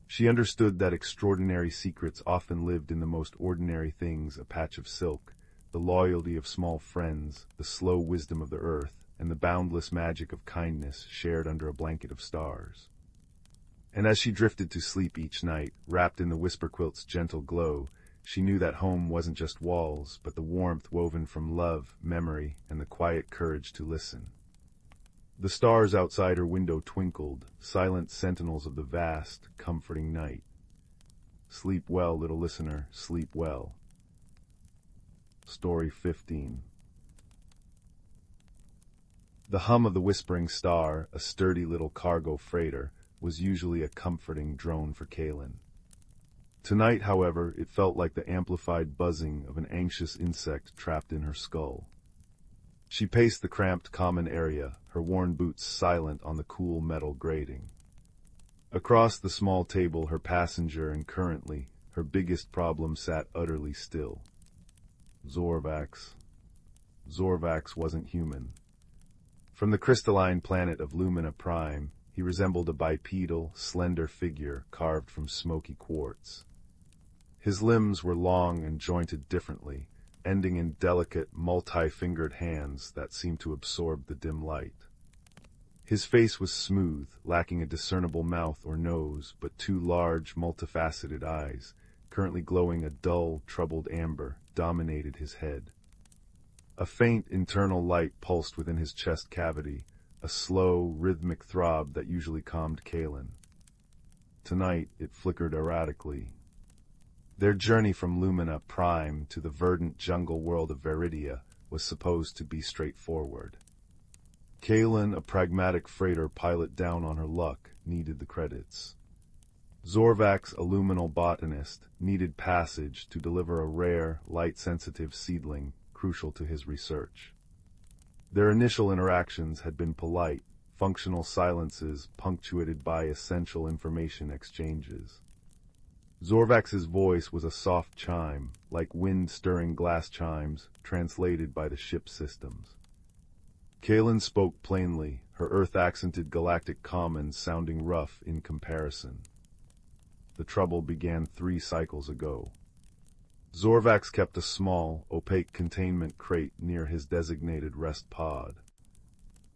She understood that extraordinary secrets often lived in the most ordinary things: a patch of silk, the loyalty of small friends, the slow wisdom of the earth, and the boundless magic of kindness shared under a blanket of stars. And as she drifted to sleep each night, wrapped in the whisper quilt's gentle glow, she knew that home wasn't just walls, but the warmth woven from love, memory, and the quiet courage to listen. The stars outside her window twinkled, silent sentinels of the vast, comforting night. Sleep well, little listener, sleep well. Story 15. The hum of the whispering star, a sturdy little cargo freighter, was usually a comforting drone for Kaylin. Tonight, however, it felt like the amplified buzzing of an anxious insect trapped in her skull. She paced the cramped common area, her worn boots silent on the cool metal grating. Across the small table, her passenger and currently, her biggest problem sat utterly still. Zorvax. Zorvax wasn't human. From the crystalline planet of Lumina Prime, he resembled a bipedal, slender figure carved from smoky quartz. His limbs were long and jointed differently, ending in delicate, multi-fingered hands that seemed to absorb the dim light. His face was smooth, lacking a discernible mouth or nose, but two large, multifaceted eyes, currently glowing a dull, troubled amber, dominated his head. A faint internal light pulsed within his chest cavity, a slow, rhythmic throb that usually calmed Kaylin. Tonight, it flickered erratically. Their journey from Lumina Prime to the verdant jungle world of Veridia was supposed to be straightforward. Kaylin, a pragmatic freighter pilot down on her luck, needed the credits. Zorvax, a luminal botanist, needed passage to deliver a rare, light-sensitive seedling crucial to his research. Their initial interactions had been polite, functional silences punctuated by essential information exchanges. Zorvax's voice was a soft chime, like wind-stirring glass chimes, translated by the ship's systems. Kaylin spoke plainly, her Earth-accented galactic common sounding rough in comparison. The trouble began 3 cycles ago. Zorvax kept a small, opaque containment crate near his designated rest pod.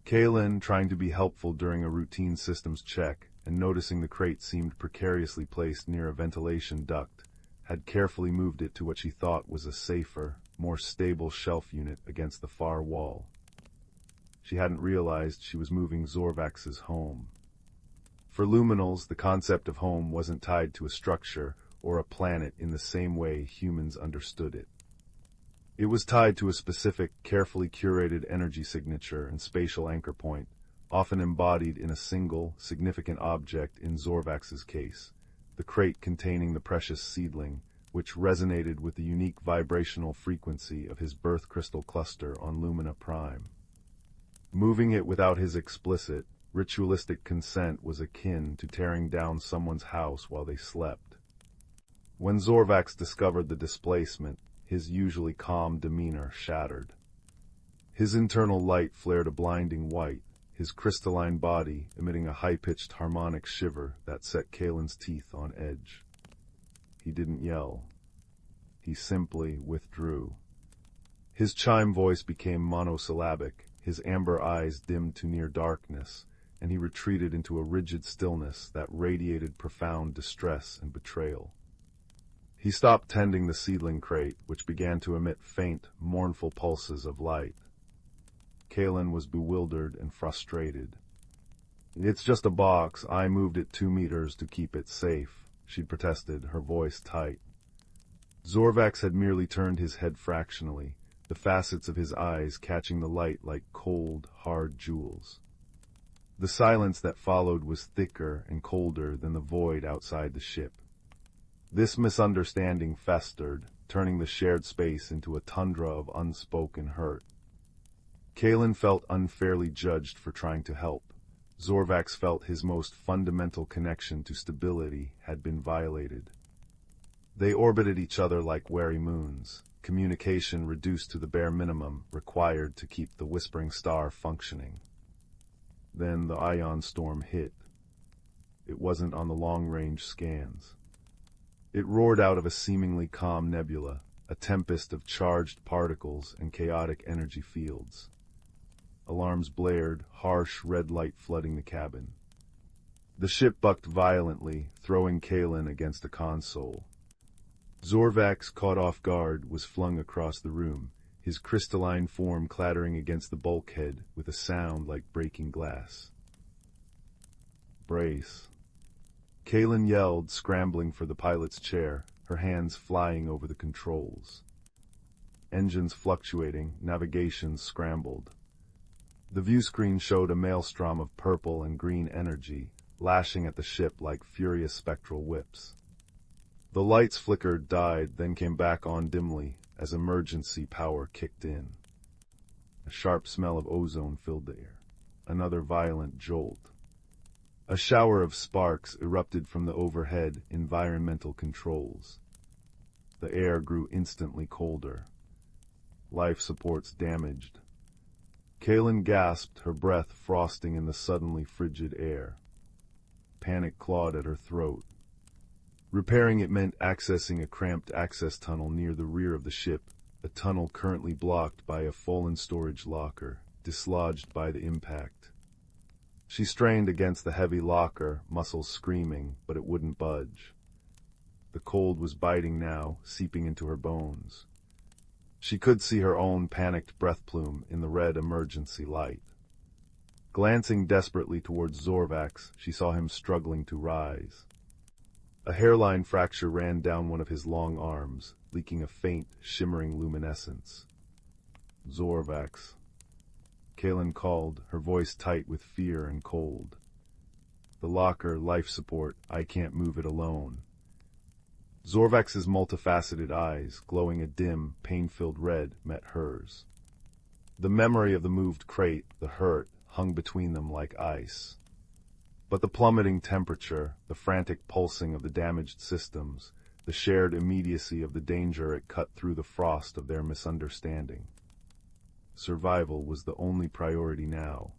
Kaylin, trying to be helpful during a routine systems check, and noticing the crate seemed precariously placed near a ventilation duct, had carefully moved it to what she thought was a safer, more stable shelf unit against the far wall. She hadn't realized she was moving Zorvax's home. For luminals, the concept of home wasn't tied to a structure or a planet in the same way humans understood it. It was tied to a specific, carefully curated energy signature and spatial anchor point, often embodied in a single, significant object in Zorvax's case, the crate containing the precious seedling, which resonated with the unique vibrational frequency of his birth crystal cluster on Lumina Prime. Moving it without his explicit, ritualistic consent was akin to tearing down someone's house while they slept. When Zorvax discovered the displacement, his usually calm demeanor shattered. His internal light flared a blinding white, his crystalline body emitting a high-pitched harmonic shiver that set Kaylin's teeth on edge. He didn't yell. He simply withdrew. His chime voice became monosyllabic, his amber eyes dimmed to near darkness, and he retreated into a rigid stillness that radiated profound distress and betrayal. He stopped tending the seedling crate, which began to emit faint, mournful pulses of light. Kaylin was bewildered and frustrated. "It's just a box. I moved it 2 meters to keep it safe," she protested, her voice tight. Zorvax had merely turned his head fractionally, the facets of his eyes catching the light like cold, hard jewels. The silence that followed was thicker and colder than the void outside the ship. This misunderstanding festered, turning the shared space into a tundra of unspoken hurt. Kalen felt unfairly judged for trying to help. Zorvax felt his most fundamental connection to stability had been violated. They orbited each other like wary moons, communication reduced to the bare minimum required to keep the Whispering Star functioning. Then the ion storm hit. It wasn't on the long-range scans. It roared out of a seemingly calm nebula, a tempest of charged particles and chaotic energy fields. Alarms blared, harsh red light flooding the cabin. The ship bucked violently, throwing Kalen against a console. Zorvax, caught off guard, was flung across the room, his crystalline form clattering against the bulkhead with a sound like breaking glass. Brace. Kalen yelled, scrambling for the pilot's chair, her hands flying over the controls. Engines fluctuating, navigation scrambled. The viewscreen showed a maelstrom of purple and green energy, lashing at the ship like furious spectral whips. The lights flickered, died, then came back on dimly as emergency power kicked in. A sharp smell of ozone filled the air. Another violent jolt. A shower of sparks erupted from the overhead environmental controls. The air grew instantly colder. Life supports damaged. Kalen gasped, her breath frosting in the suddenly frigid air. Panic clawed at her throat. Repairing it meant accessing a cramped access tunnel near the rear of the ship, a tunnel currently blocked by a fallen storage locker, dislodged by the impact. She strained against the heavy locker, muscles screaming, but it wouldn't budge. The cold was biting now, seeping into her bones. She could see her own panicked breath plume in the red emergency light. Glancing desperately towards Zorvax, she saw him struggling to rise. A hairline fracture ran down one of his long arms, leaking a faint, shimmering luminescence. Zorvax. Kalen called, her voice tight with fear and cold. The locker, life support, I can't move it alone. Zorvax's multifaceted eyes, glowing a dim, pain-filled red, met hers. The memory of the moved crate, the hurt, hung between them like ice. But the plummeting temperature, the frantic pulsing of the damaged systems, the shared immediacy of the danger it cut through the frost of their misunderstanding. Survival was the only priority now.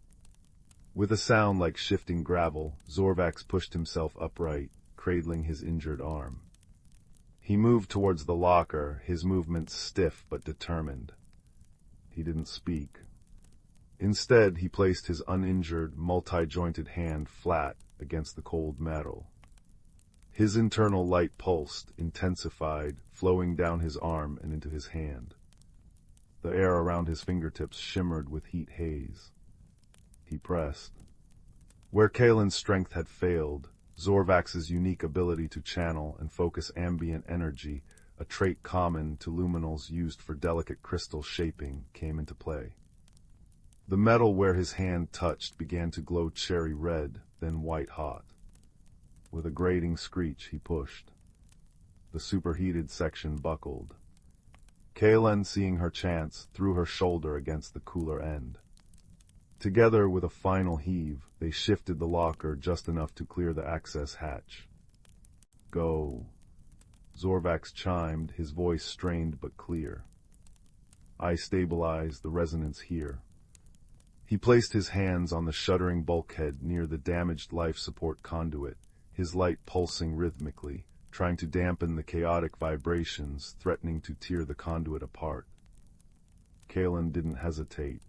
With a sound like shifting gravel, Zorvax pushed himself upright, cradling his injured arm. He moved towards the locker, his movements stiff but determined. He didn't speak. Instead, he placed his uninjured, multi-jointed hand flat against the cold metal. His internal light pulsed, intensified, flowing down his arm and into his hand. The air around his fingertips shimmered with heat haze. He pressed. Where Kalen's strength had failed, Zorvax's unique ability to channel and focus ambient energy, a trait common to luminals used for delicate crystal shaping, came into play. The metal where his hand touched began to glow cherry red, then white hot. With a grating screech, he pushed. The superheated section buckled. Kalen, seeing her chance, threw her shoulder against the cooler end. Together, with a final heave, they shifted the locker just enough to clear the access hatch. Go. Zorvax chimed, his voice strained but clear. I stabilize the resonance here. He placed his hands on the shuddering bulkhead near the damaged life support conduit, his light pulsing rhythmically, trying to dampen the chaotic vibrations threatening to tear the conduit apart. Kalen didn't hesitate.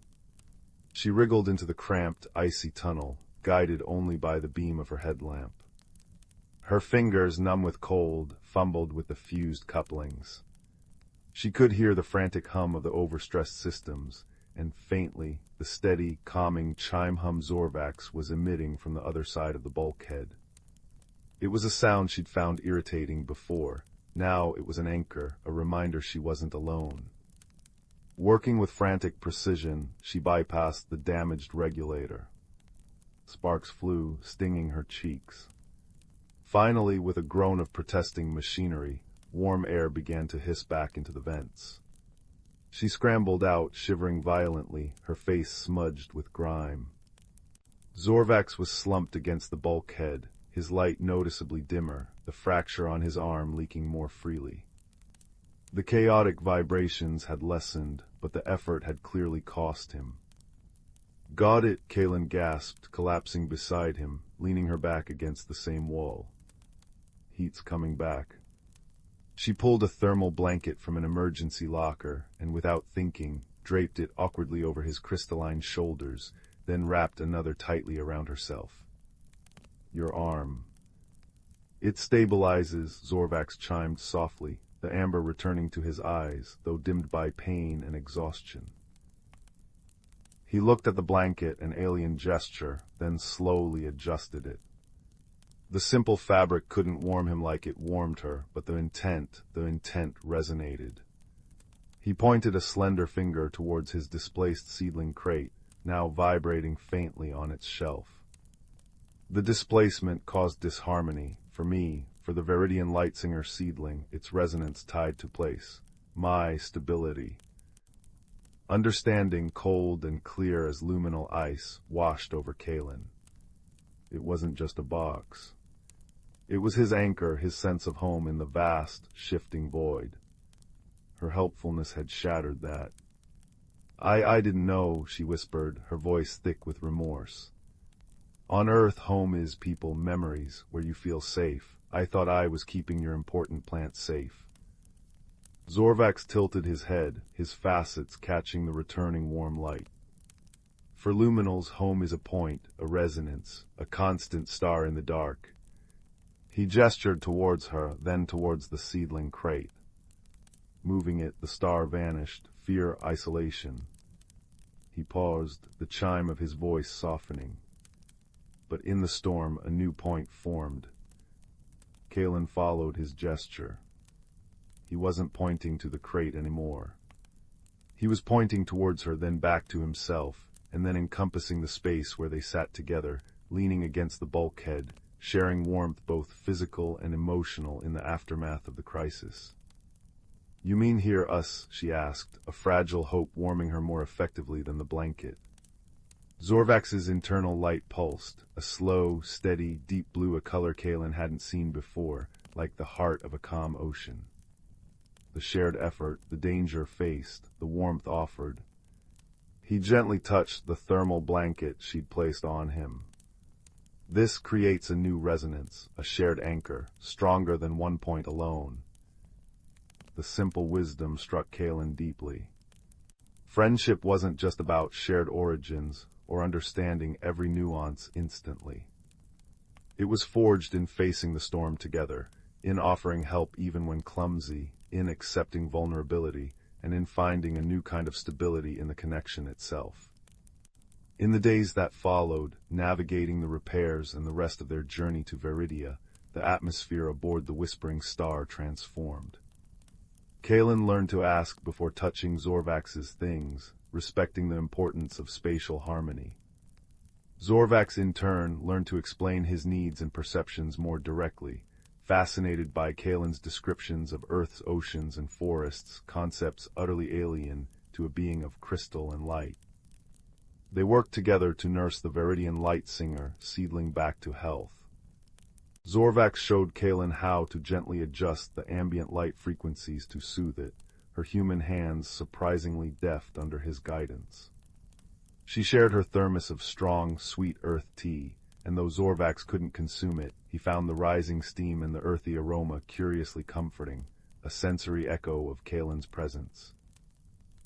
She wriggled into the cramped, icy tunnel, guided only by the beam of her headlamp. Her fingers, numb with cold, fumbled with the fused couplings. She could hear the frantic hum of the overstressed systems, and faintly, the steady, calming chime hum Zorvax was emitting from the other side of the bulkhead. It was a sound she'd found irritating before. Now it was an anchor, a reminder she wasn't alone. Working with frantic precision, she bypassed the damaged regulator. Sparks flew, stinging her cheeks. Finally, with a groan of protesting machinery, warm air began to hiss back into the vents. She scrambled out, shivering violently, her face smudged with grime. Zorvax was slumped against the bulkhead, his light noticeably dimmer, the fracture on his arm leaking more freely. The chaotic vibrations had lessened, but the effort had clearly cost him. "Got it," Kalen gasped, collapsing beside him, leaning her back against the same wall. "Heat's coming back." She pulled a thermal blanket from an emergency locker and, without thinking, draped it awkwardly over his crystalline shoulders, then wrapped another tightly around herself. "Your arm." "It stabilizes," Zorvax chimed softly, the amber returning to his eyes, though dimmed by pain and exhaustion. He looked at the blanket, an alien gesture, then slowly adjusted it. The simple fabric couldn't warm him like it warmed her, but the intent resonated. He pointed a slender finger towards his displaced seedling crate, now vibrating faintly on its shelf. The displacement caused disharmony, for me, for the Viridian Lightsinger seedling, its resonance tied to place. My stability. Understanding, cold and clear as luminal ice, washed over Kalen. It wasn't just a box. It was his anchor, his sense of home in the vast, shifting void. Her helpfulness had shattered that. I didn't know," she whispered, her voice thick with remorse. "On Earth, home is people, memories, where you feel safe. I thought I was keeping your important plant safe." Zorvax tilted his head, his facets catching the returning warm light. "For luminals, home is a point, a resonance, a constant star in the dark." He gestured towards her, then towards the seedling crate. Moving it, the star vanished, fear, isolation. He paused, the chime of his voice softening. But in the storm, a new point formed. Kalen followed his gesture. He wasn't pointing to the crate anymore. He was pointing towards her, then back to himself, and then encompassing the space where they sat together, leaning against the bulkhead, sharing warmth both physical and emotional in the aftermath of the crisis. "You mean here us?" she asked, a fragile hope warming her more effectively than the blanket. Zorvax's internal light pulsed, a slow, steady, deep blue, a color Kalen hadn't seen before, like the heart of a calm ocean. The shared effort, the danger faced, the warmth offered. He gently touched the thermal blanket she'd placed on him. "This creates a new resonance, a shared anchor, stronger than one point alone." The simple wisdom struck Kalen deeply. Friendship wasn't just about shared origins or understanding every nuance instantly. It was forged in facing the storm together, in offering help even when clumsy, in accepting vulnerability, and in finding a new kind of stability in the connection itself. In the days that followed, navigating the repairs and the rest of their journey to Veridia, the atmosphere aboard the Whispering Star transformed. Kalen learned to ask before touching Zorvax's things, respecting the importance of spatial harmony. Zorvax, in turn, learned to explain his needs and perceptions more directly, fascinated by Kalen's descriptions of Earth's oceans and forests, concepts utterly alien to a being of crystal and light. They worked together to nurse the Viridian Lightsinger, seedling back to health. Zorvax showed Kalen how to gently adjust the ambient light frequencies to soothe it, her human hands surprisingly deft under his guidance. She shared her thermos of strong, sweet earth tea, and though Zorvax couldn't consume it, he found the rising steam and the earthy aroma curiously comforting, a sensory echo of Kalen's presence.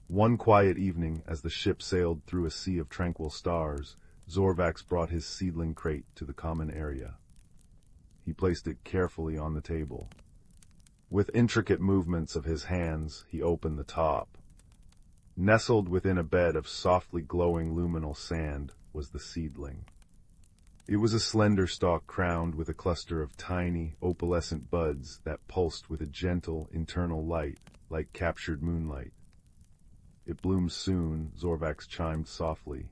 One quiet evening, as the ship sailed through a sea of tranquil stars, Zorvax brought his seedling crate to the common area. He placed it carefully on the table. With intricate movements of his hands, he opened the top. Nestled within a bed of softly glowing luminal sand was the seedling. It was a slender stalk crowned with a cluster of tiny, opalescent buds that pulsed with a gentle, internal light, like captured moonlight. It blooms soon, Zorvax chimed softly.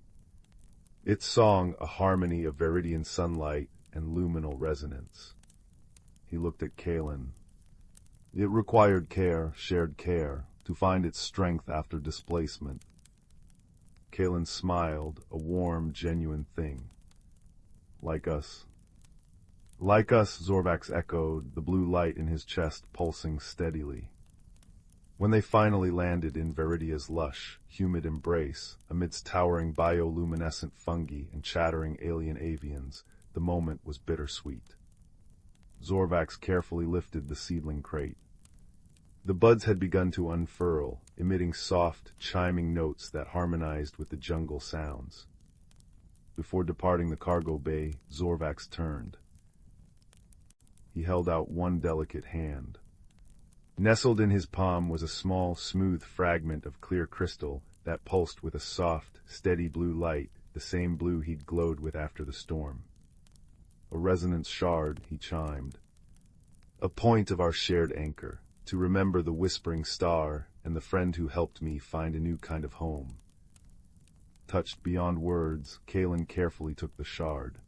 Its song a harmony of viridian sunlight and luminal resonance. He looked at Kalen. It required care, shared care, to find its strength after displacement. Kalen smiled, a warm, genuine thing. Like us. Like us, Zorvax echoed, the blue light in his chest pulsing steadily. When they finally landed in Viridia's lush, humid embrace, amidst towering bioluminescent fungi and chattering alien avians, the moment was bittersweet. Zorvax carefully lifted the seedling crate. The buds had begun to unfurl, emitting soft, chiming notes that harmonized with the jungle sounds. Before departing the cargo bay, Zorvax turned. He held out one delicate hand. Nestled in his palm was a small, smooth fragment of clear crystal that pulsed with a soft, steady blue light, the same blue he'd glowed with after the storm. A resonance shard, he chimed. A point of our shared anchor, to remember the whispering star and the friend who helped me find a new kind of home. Touched beyond words, Kalen carefully took the shard.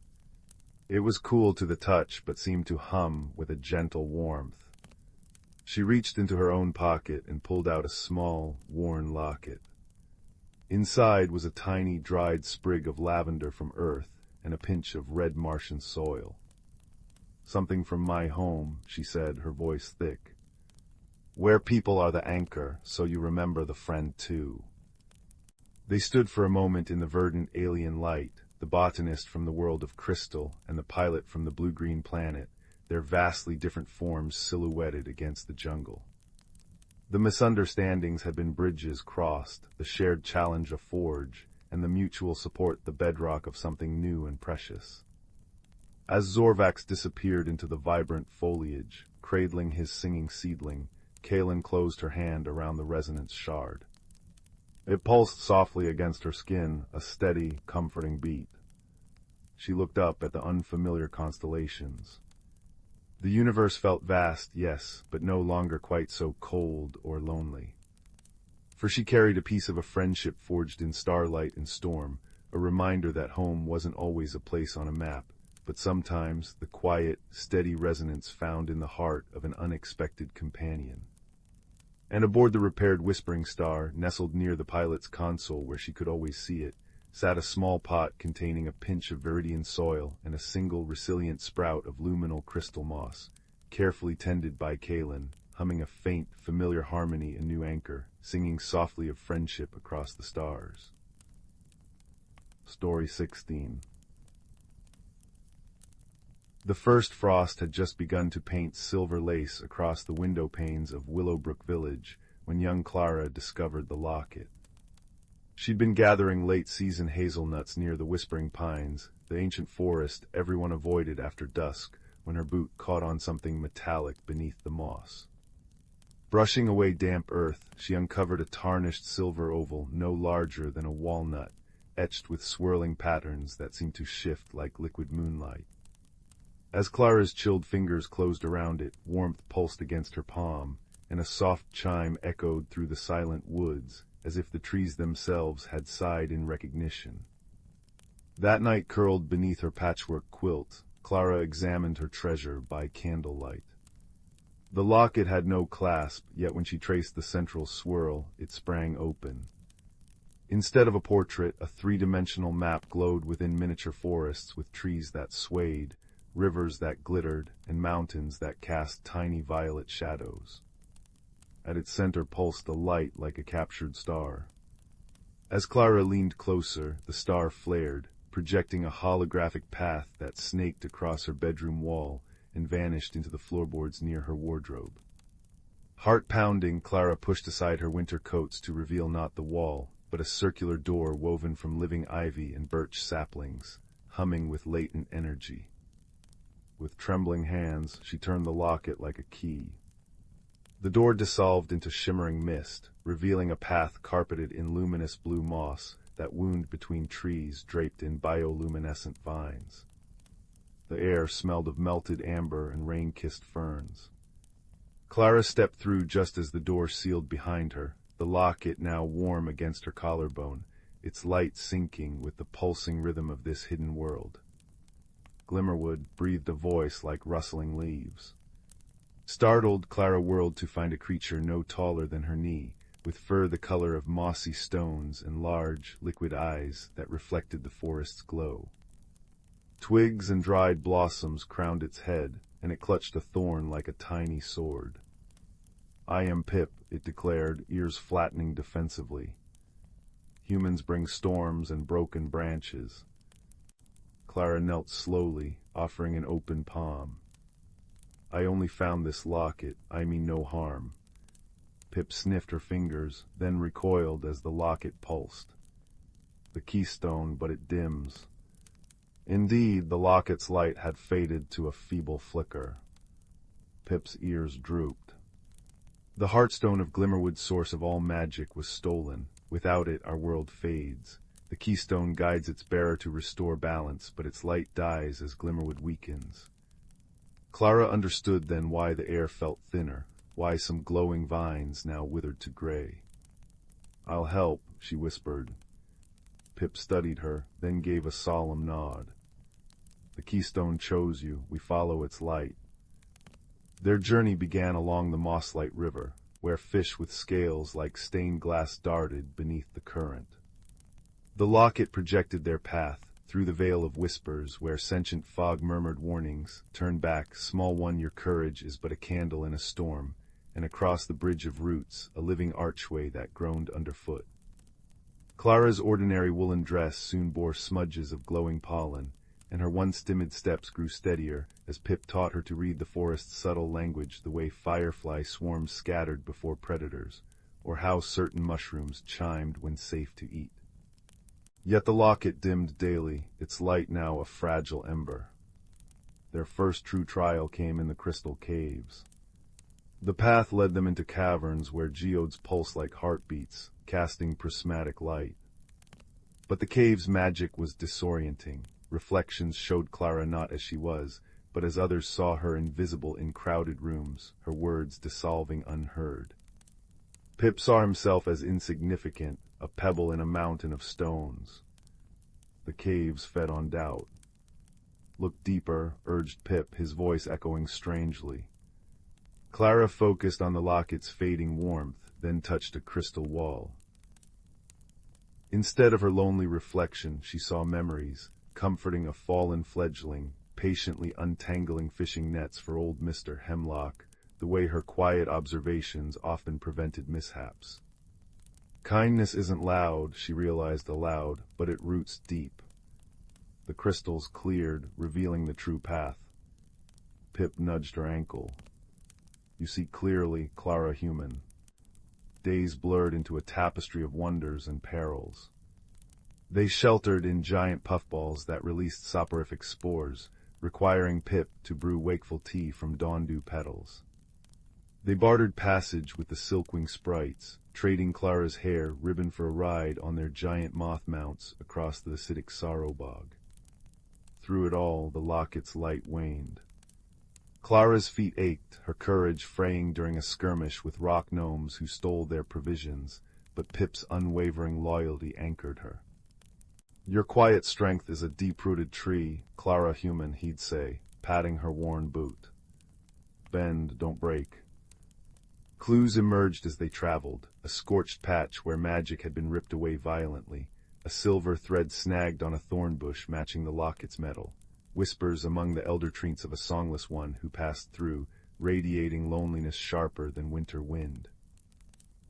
It was cool to the touch, but seemed to hum with a gentle warmth. She reached into her own pocket and pulled out a small, worn locket. Inside was a tiny, dried sprig of lavender from Earth and a pinch of red Martian soil. Something from my home, she said, her voice thick. Where people are the anchor, so you remember the friend too. They stood for a moment in the verdant alien light, the botanist from the world of crystal and the pilot from the blue-green planet, their vastly different forms silhouetted against the jungle. The misunderstandings had been bridges crossed, the shared challenge a forge, and the mutual support the bedrock of something new and precious. As Zorvax disappeared into the vibrant foliage, cradling his singing seedling, Kalen closed her hand around the resonance shard. It pulsed softly against her skin, a steady, comforting beat. She looked up at the unfamiliar constellations. The universe felt vast, yes, but no longer quite so cold or lonely. For she carried a piece of a friendship forged in starlight and storm, a reminder that home wasn't always a place on a map, but sometimes the quiet, steady resonance found in the heart of an unexpected companion. And aboard the repaired Whispering Star, nestled near the pilot's console where she could always see it, sat a small pot containing a pinch of viridian soil and a single resilient sprout of luminal crystal moss, carefully tended by Kalen, humming a faint, familiar harmony in new anchor, singing softly of friendship across the stars. Story 16. The first frost had just begun to paint silver lace across the window panes of Willowbrook Village when young Clara discovered the locket. She'd been gathering late-season hazelnuts near the Whispering Pines, the ancient forest everyone avoided after dusk, when her boot caught on something metallic beneath the moss. Brushing away damp earth, she uncovered a tarnished silver oval no larger than a walnut, etched with swirling patterns that seemed to shift like liquid moonlight. As Clara's chilled fingers closed around it, warmth pulsed against her palm, and a soft chime echoed through the silent woods, as if the trees themselves had sighed in recognition. That night, curled beneath her patchwork quilt, Clara examined her treasure by candlelight. The locket had no clasp, yet when she traced the central swirl, it sprang open. Instead of a portrait, a three-dimensional map glowed within miniature forests with trees that swayed, rivers that glittered, and mountains that cast tiny violet shadows. At its center pulsed a light like a captured star. As Clara leaned closer, the star flared, projecting a holographic path that snaked across her bedroom wall and vanished into the floorboards near her wardrobe. Heart-pounding, Clara pushed aside her winter coats to reveal not the wall, but a circular door woven from living ivy and birch saplings, humming with latent energy. With trembling hands, she turned the locket like a key. The door dissolved into shimmering mist, revealing a path carpeted in luminous blue moss that wound between trees draped in bioluminescent vines. The air smelled of melted amber and rain-kissed ferns. Clara stepped through just as the door sealed behind her, the locket now warm against her collarbone, its light syncing with the pulsing rhythm of this hidden world. Glimmerwood breathed a voice like rustling leaves. Startled, Clara whirled to find a creature no taller than her knee, with fur the color of mossy stones and large, liquid eyes that reflected the forest's glow. Twigs and dried blossoms crowned its head, and it clutched a thorn like a tiny sword. "I am Pip," it declared, ears flattening defensively. "Humans bring storms and broken branches." Clara knelt slowly, offering an open palm. "I only found this locket, I mean no harm." Pip sniffed her fingers, then recoiled as the locket pulsed. "The keystone, but it dims." Indeed, the locket's light had faded to a feeble flicker. Pip's ears drooped. The heartstone of Glimmerwood's source of all magic was stolen. Without it, our world fades. The keystone guides its bearer to restore balance, but its light dies as Glimmerwood weakens. Clara understood then why the air felt thinner, why some glowing vines now withered to gray. "I'll help," she whispered. Pip studied her, then gave a solemn nod. "The keystone chose you. We follow its light." Their journey began along the mosslight river, where fish with scales like stained glass darted beneath the current. The locket projected their path, through the veil of whispers where sentient fog murmured warnings, "Turn back, small one, your courage is but a candle in a storm," and across the bridge of roots, a living archway that groaned underfoot. Clara's ordinary woolen dress soon bore smudges of glowing pollen, and her once timid steps grew steadier as Pip taught her to read the forest's subtle language, the way firefly swarms scattered before predators, or how certain mushrooms chimed when safe to eat. Yet the locket dimmed daily, its light now a fragile ember. Their first true trial came in the crystal caves. The path led them into caverns where geodes pulse like heartbeats, casting prismatic light. But the cave's magic was disorienting. Reflections showed Clara not as she was, but as others saw her invisible in crowded rooms, her words dissolving unheard. Pip saw himself as insignificant, a pebble in a mountain of stones. The caves fed on doubt. "Look deeper," urged Pip, his voice echoing strangely. Clara focused on the locket's fading warmth, then touched a crystal wall. Instead of her lonely reflection, she saw memories, comforting a fallen fledgling, patiently untangling fishing nets for old Mr. Hemlock, the way her quiet observations often prevented mishaps. Kindness isn't loud, she realized aloud, but it roots deep. The crystals cleared, revealing the true path. Pip nudged her ankle. "You see clearly, Clara human." Days blurred into a tapestry of wonders and perils. They sheltered in giant puffballs that released soporific spores, requiring Pip to brew wakeful tea from dawn-dew petals. They bartered passage with the silkwing Sprites, trading Clara's hair ribbon for a ride on their giant moth mounts across the acidic sorrow bog. Through it all, the locket's light waned. Clara's feet ached, her courage fraying during a skirmish with rock gnomes who stole their provisions, but Pip's unwavering loyalty anchored her. "Your quiet strength is a deep-rooted tree, Clara human," he'd say, patting her worn boot. "Bend, don't break." Clues emerged as they traveled, a scorched patch where magic had been ripped away violently, a silver thread snagged on a thorn bush matching the locket's metal, whispers among the elder trees of a songless one who passed through, radiating loneliness sharper than winter wind.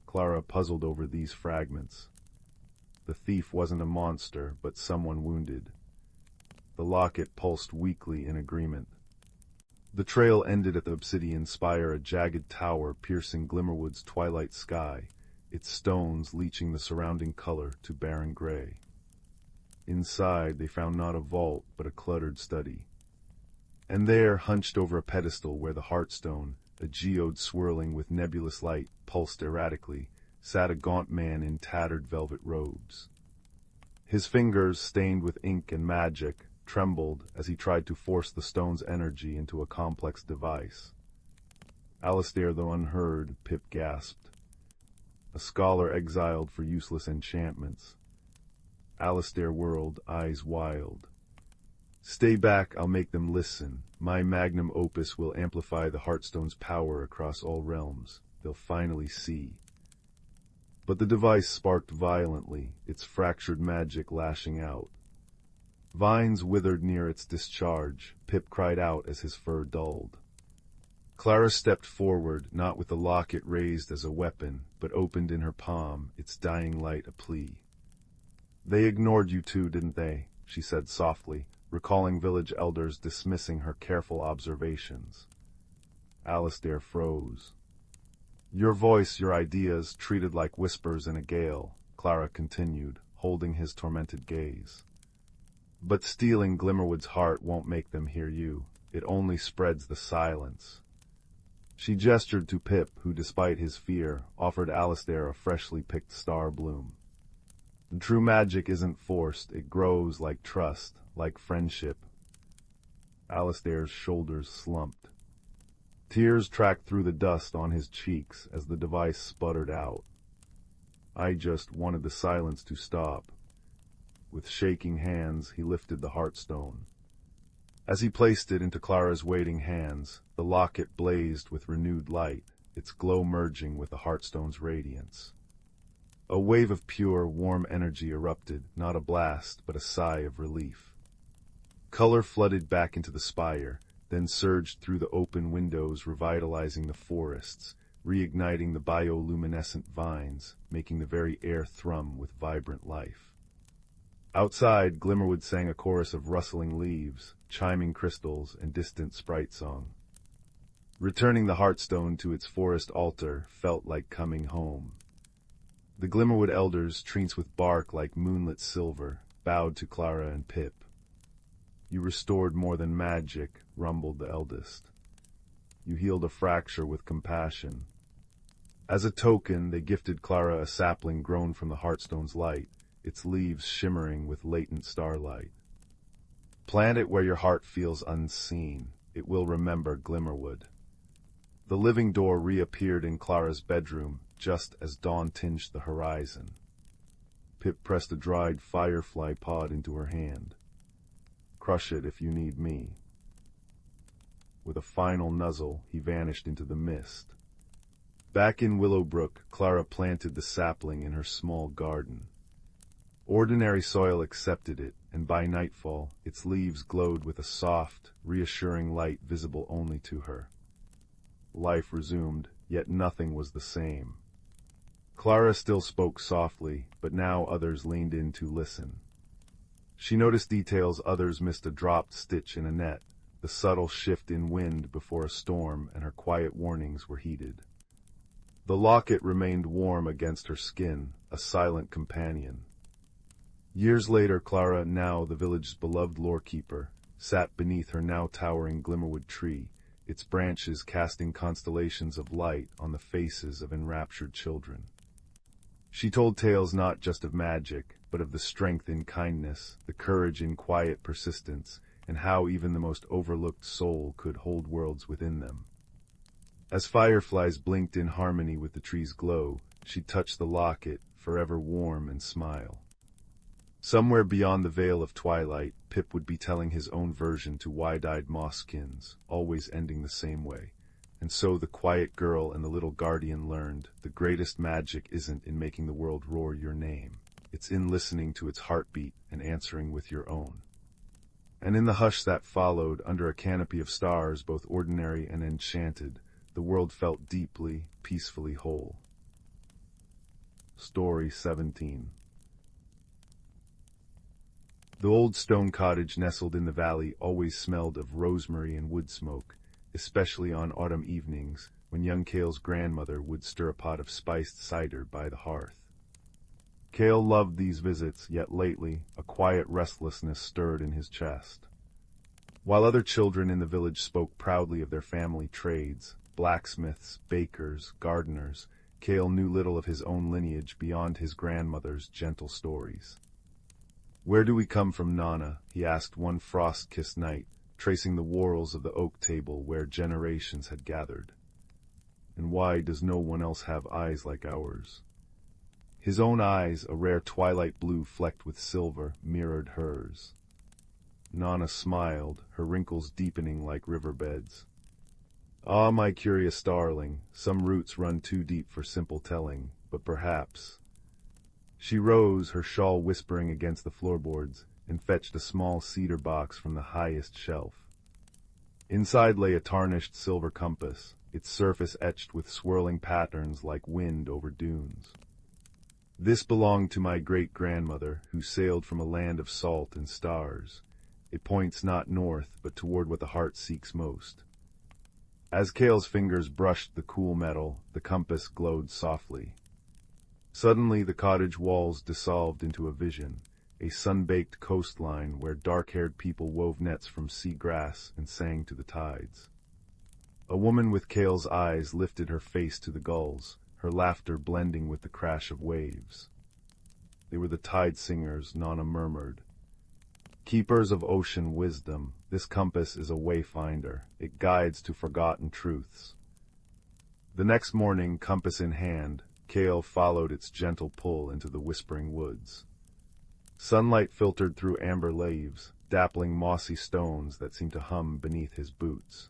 Clara puzzled over these fragments. The thief wasn't a monster, but someone wounded. The locket pulsed weakly in agreement. The trail ended at the obsidian spire, a jagged tower piercing Glimmerwood's twilight sky, its stones leaching the surrounding color to barren gray. Inside, they found not a vault, but a cluttered study. And there, hunched over a pedestal where the heartstone, a geode swirling with nebulous light, pulsed erratically, sat a gaunt man in tattered velvet robes. His fingers, stained with ink and magic, trembled as he tried to force the stone's energy into a complex device. "Alistair, though unheard," Pip gasped. a scholar exiled for useless enchantments. Alistair whirled, eyes wild. Stay back, I'll make them listen. My magnum opus will amplify the Heartstone's power across all realms. They'll finally see. But the device sparked violently, its fractured magic lashing out. Vines withered near its discharge. Pip cried out as his fur dulled. Clara stepped forward, not with the locket raised as a weapon, but opened in her palm, its dying light a plea. They ignored you too, didn't they? She said softly, recalling village elders dismissing her careful observations. Alistair froze. Your voice, your ideas, treated like whispers in a gale, Clara continued, holding his tormented gaze. But stealing Glimmerwood's heart won't make them hear you. It only spreads the silence. She gestured to Pip, who, despite his fear, offered Alistair a freshly picked star bloom. The true magic isn't forced, it grows like trust, like friendship. Alistair's shoulders slumped. Tears tracked through the dust on his cheeks as the device sputtered out. I just wanted the silence to stop. With shaking hands, he lifted the Heartstone. As he placed it into Clara's waiting hands, the locket blazed with renewed light, its glow merging with the Heartstone's radiance. A wave of pure, warm energy erupted, not a blast, but a sigh of relief. Color flooded back into the spire, then surged through the open windows, revitalizing the forests, reigniting the bioluminescent vines, making the very air thrum with vibrant life. Outside, Glimmerwood sang a chorus of rustling leaves, chiming crystals, and distant sprite song. Returning the Heartstone to its forest altar felt like coming home. The Glimmerwood elders, trenched with bark like moonlit silver, bowed to Clara and Pip. You restored more than magic, rumbled the eldest. You healed a fracture with compassion. As a token, they gifted Clara a sapling grown from the Heartstone's light, its leaves shimmering with latent starlight. Plant it where your heart feels unseen. It will remember Glimmerwood. The living door reappeared in Clara's bedroom, just as dawn tinged the horizon. Pip pressed a dried firefly pod into her hand. Crush it if you need me. With a final nuzzle, he vanished into the mist. Back in Willowbrook, Clara planted the sapling in her small garden. Ordinary soil accepted it, and by nightfall, its leaves glowed with a soft, reassuring light visible only to her. Life resumed, yet nothing was the same. Clara still spoke softly, but now others leaned in to listen. She noticed details others missed: a dropped stitch in a net, the subtle shift in wind before a storm, and her quiet warnings were heeded. The locket remained warm against her skin, a silent companion. Years later, Clara, now the village's beloved lorekeeper, sat beneath her now towering Glimmerwood tree, its branches casting constellations of light on the faces of enraptured children. She told tales not just of magic, but of the strength in kindness, the courage in quiet persistence, and how even the most overlooked soul could hold worlds within them. As fireflies blinked in harmony with the tree's glow, she touched the locket, forever warm and smile. Somewhere beyond the veil of twilight, Pip would be telling his own version to wide-eyed Mosskins, always ending the same way. And so the quiet girl and the little guardian learned, the greatest magic isn't in making the world roar your name. It's in listening to its heartbeat and answering with your own. And in the hush that followed, under a canopy of stars, both ordinary and enchanted, the world felt deeply, peacefully whole. Story 17. The old stone cottage nestled in the valley always smelled of rosemary and wood smoke, especially on autumn evenings when young Cale's grandmother would stir a pot of spiced cider by the hearth. Cale loved these visits, yet lately a quiet restlessness stirred in his chest. While other children in the village spoke proudly of their family trades, blacksmiths, bakers, gardeners, Cale knew little of his own lineage beyond his grandmother's gentle stories. "Where do we come from, Nana?" he asked one frost-kissed night, tracing the whorls of the oak table where generations had gathered. "And why does no one else have eyes like ours?" His own eyes, a rare twilight blue flecked with silver, mirrored hers. Nana smiled, her wrinkles deepening like riverbeds. "Ah, my curious darling, some roots run too deep for simple telling, but perhaps—" She rose, her shawl whispering against the floorboards, and fetched a small cedar box from the highest shelf. Inside lay a tarnished silver compass, its surface etched with swirling patterns like wind over dunes. "This belonged to my great-grandmother, who sailed from a land of salt and stars. It points not north, but toward what the heart seeks most." As Cale's fingers brushed the cool metal, the compass glowed softly. Suddenly the cottage walls dissolved into a vision, a sun-baked coastline where dark-haired people wove nets from sea grass and sang to the tides. A woman with Cale's eyes lifted her face to the gulls, her laughter blending with the crash of waves. They were the tide singers, Nana murmured. "Keepers of ocean wisdom, this compass is a wayfinder. It guides to forgotten truths." The next morning, compass in hand, Cale followed its gentle pull into the whispering woods. Sunlight filtered through amber leaves, dappling mossy stones that seemed to hum beneath his boots.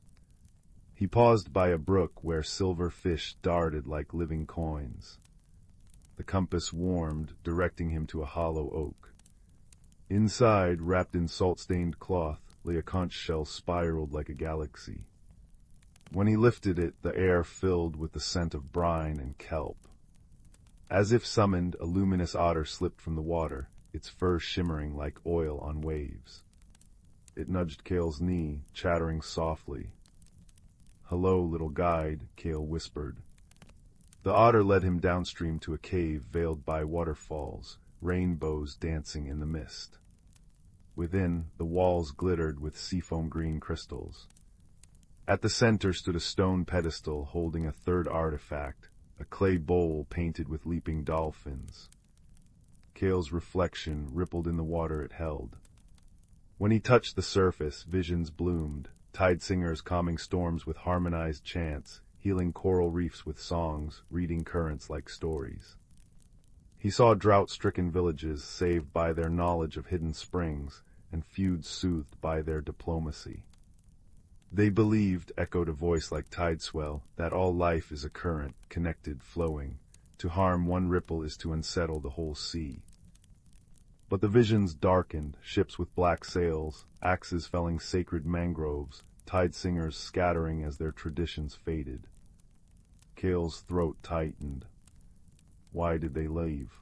He paused by a brook where silver fish darted like living coins. The compass warmed, directing him to a hollow oak. Inside, wrapped in salt-stained cloth, lay a conch shell spiraled like a galaxy. When he lifted it, the air filled with the scent of brine and kelp. As if summoned, a luminous otter slipped from the water, its fur shimmering like oil on waves. It nudged Cale's knee, chattering softly. "Hello, little guide," Cale whispered. The otter led him downstream to a cave veiled by waterfalls, rainbows dancing in the mist. Within, the walls glittered with seafoam green crystals. At the center stood a stone pedestal holding a third artifact, a clay bowl painted with leaping dolphins. Cale's reflection rippled in the water it held. When he touched the surface, visions bloomed, tide singers calming storms with harmonized chants, healing coral reefs with songs, reading currents like stories. He saw drought-stricken villages saved by their knowledge of hidden springs, and feuds soothed by their diplomacy. "They believed," echoed a voice like tide swell, "that all life is a current, connected, flowing. To harm one ripple is to unsettle the whole sea." But the visions darkened, ships with black sails, axes felling sacred mangroves, tide singers scattering as their traditions faded. Cale's throat tightened. Why did they leave?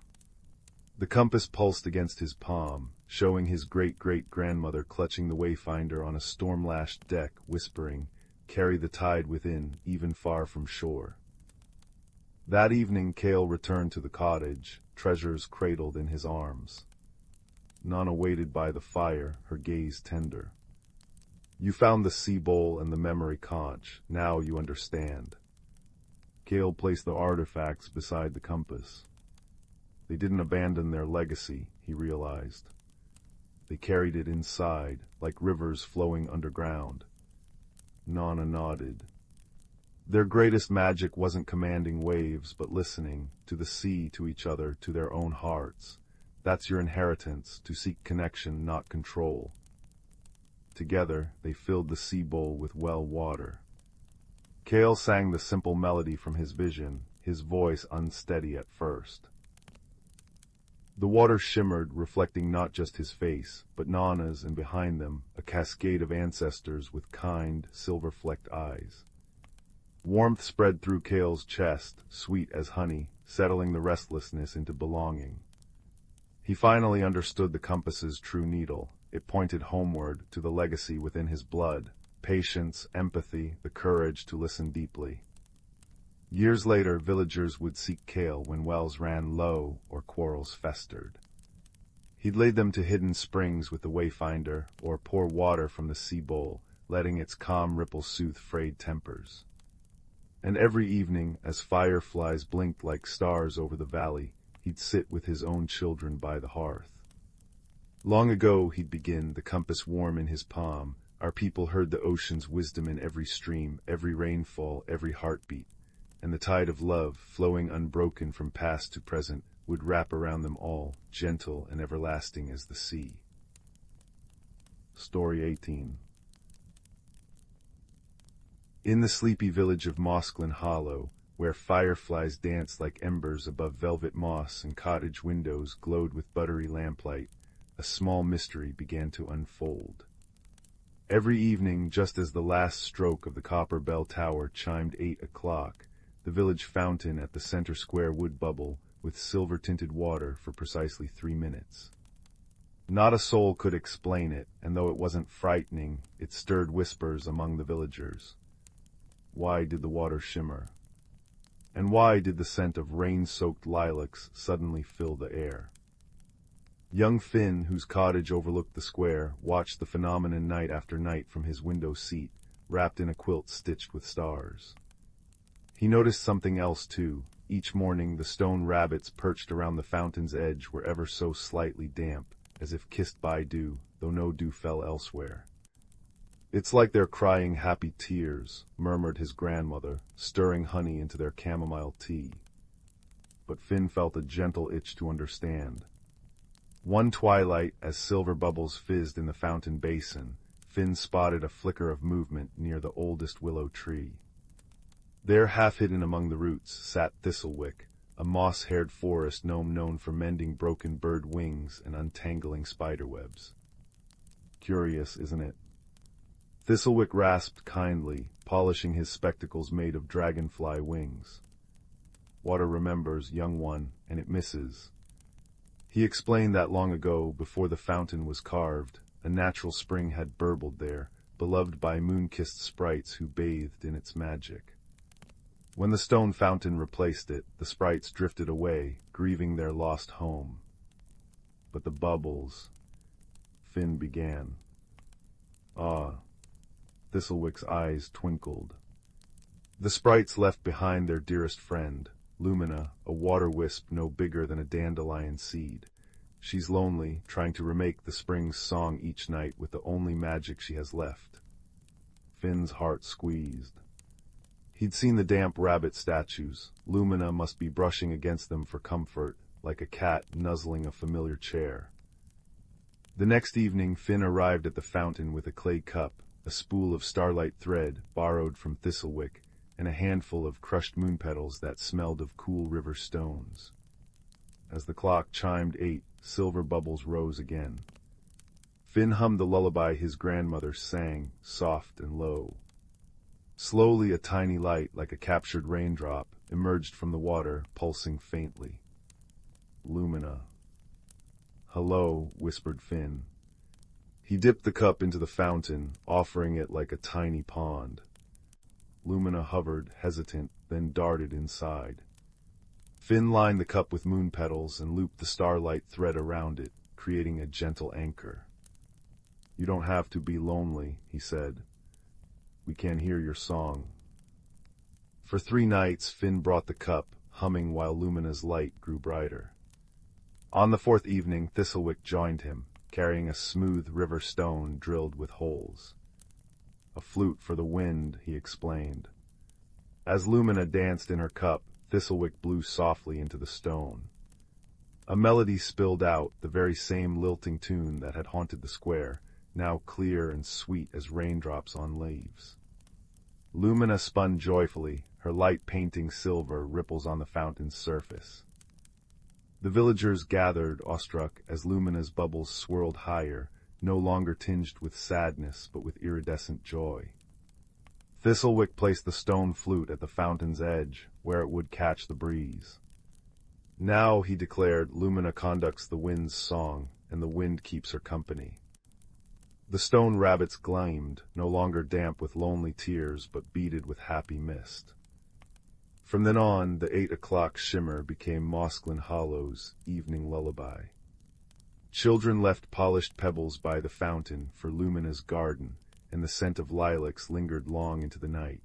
The compass pulsed against his palm, showing his great-great-grandmother clutching the wayfinder on a storm-lashed deck, whispering, "Carry the tide within, even far from shore." That evening Cale returned to the cottage, treasures cradled in his arms. Nana waited by the fire, her gaze tender. "You found the sea bowl and the memory conch. Now you understand." Cale placed the artifacts beside the compass. They didn't abandon their legacy, he realized. They carried it inside, like rivers flowing underground. Nana nodded. Their greatest magic wasn't commanding waves, but listening, to the sea, to each other, to their own hearts. That's your inheritance, to seek connection, not control. Together, they filled the sea bowl with well water. Cale sang the simple melody from his vision, his voice unsteady at first. The water shimmered, reflecting not just his face, but Nana's, and behind them, a cascade of ancestors with kind, silver-flecked eyes. Warmth spread through Cale's chest, sweet as honey, settling the restlessness into belonging. He finally understood the compass's true needle. It pointed homeward, to the legacy within his blood, patience, empathy, the courage to listen deeply. Years later, villagers would seek Cale when wells ran low or quarrels festered. He'd lead them to hidden springs with the wayfinder, or pour water from the sea bowl, letting its calm ripple soothe frayed tempers. And every evening, as fireflies blinked like stars over the valley, he'd sit with his own children by the hearth. Long ago, he'd begin, the compass warm in his palm, our people heard the ocean's wisdom in every stream, every rainfall, every heartbeat, and the tide of love, flowing unbroken from past to present, would wrap around them all, gentle and everlasting as the sea. Story 18. In the sleepy village of Mossglen Hollow, where fireflies danced like embers above velvet moss and cottage windows glowed with buttery lamplight, a small mystery began to unfold. Every evening, just as the last stroke of the copper bell tower chimed 8 o'clock, the village fountain at the center square would bubble with silver-tinted water for precisely 3 minutes. Not a soul could explain it, and though it wasn't frightening, it stirred whispers among the villagers. Why did the water shimmer? And why did the scent of rain-soaked lilacs suddenly fill the air? Young Finn, whose cottage overlooked the square, watched the phenomenon night after night from his window seat, wrapped in a quilt stitched with stars. He noticed something else, too. Each morning the stone rabbits perched around the fountain's edge were ever so slightly damp, as if kissed by dew, though no dew fell elsewhere. "It's like they're crying happy tears," murmured his grandmother, stirring honey into their chamomile tea. But Finn felt a gentle itch to understand. One twilight, as silver bubbles fizzed in the fountain basin, Finn spotted a flicker of movement near the oldest willow tree. There, half hidden among the roots, sat Thistlewick, a moss-haired forest gnome known for mending broken bird wings and untangling spiderwebs. Curious, isn't it? Thistlewick rasped kindly, polishing his spectacles made of dragonfly wings. "Water remembers, young one, and it misses." He explained that long ago, before the fountain was carved, a natural spring had burbled there, beloved by moon-kissed sprites who bathed in its magic. When the stone fountain replaced it, the sprites drifted away, grieving their lost home. But the bubbles... Finn began. "Ah." Thistlewick's eyes twinkled. "The sprites left behind their dearest friend, Lumina, a water wisp no bigger than a dandelion seed. She's lonely, trying to remake the spring's song each night with the only magic she has left." Finn's heart squeezed. He'd seen the damp rabbit statues. Lumina must be brushing against them for comfort, like a cat nuzzling a familiar chair. The next evening, Finn arrived at the fountain with a clay cup, a spool of starlight thread borrowed from Thistlewick, and a handful of crushed moon petals that smelled of cool river stones. As the clock chimed 8, silver bubbles rose again. Finn hummed the lullaby his grandmother sang, soft and low. Slowly a tiny light, like a captured raindrop, emerged from the water, pulsing faintly. "Lumina." "Hello," whispered Finn. He dipped the cup into the fountain, offering it like a tiny pond. Lumina hovered, hesitant, then darted inside. Finn lined the cup with moon petals and looped the starlight thread around it, creating a gentle anchor. "You don't have to be lonely," he said. "We can hear your song." For 3 nights, Finn brought the cup, humming while Lumina's light grew brighter. On the 4th evening, Thistlewick joined him, carrying a smooth river stone drilled with holes. "A flute for the wind," he explained. As Lumina danced in her cup, Thistlewick blew softly into the stone. A melody spilled out, the very same lilting tune that had haunted the square, now clear and sweet as raindrops on leaves. Lumina spun joyfully, her light painting silver ripples on the fountain's surface. The villagers gathered, awestruck, as Lumina's bubbles swirled higher, no longer tinged with sadness but with iridescent joy. Thistlewick placed the stone flute at the fountain's edge, where it would catch the breeze. "Now," he declared, "Lumina conducts the wind's song, and the wind keeps her company." The stone rabbits gleamed, no longer damp with lonely tears but beaded with happy mist. From then on, the 8 o'clock shimmer became Mossglen Hollow's evening lullaby. Children left polished pebbles by the fountain for Lumina's garden, and the scent of lilacs lingered long into the night.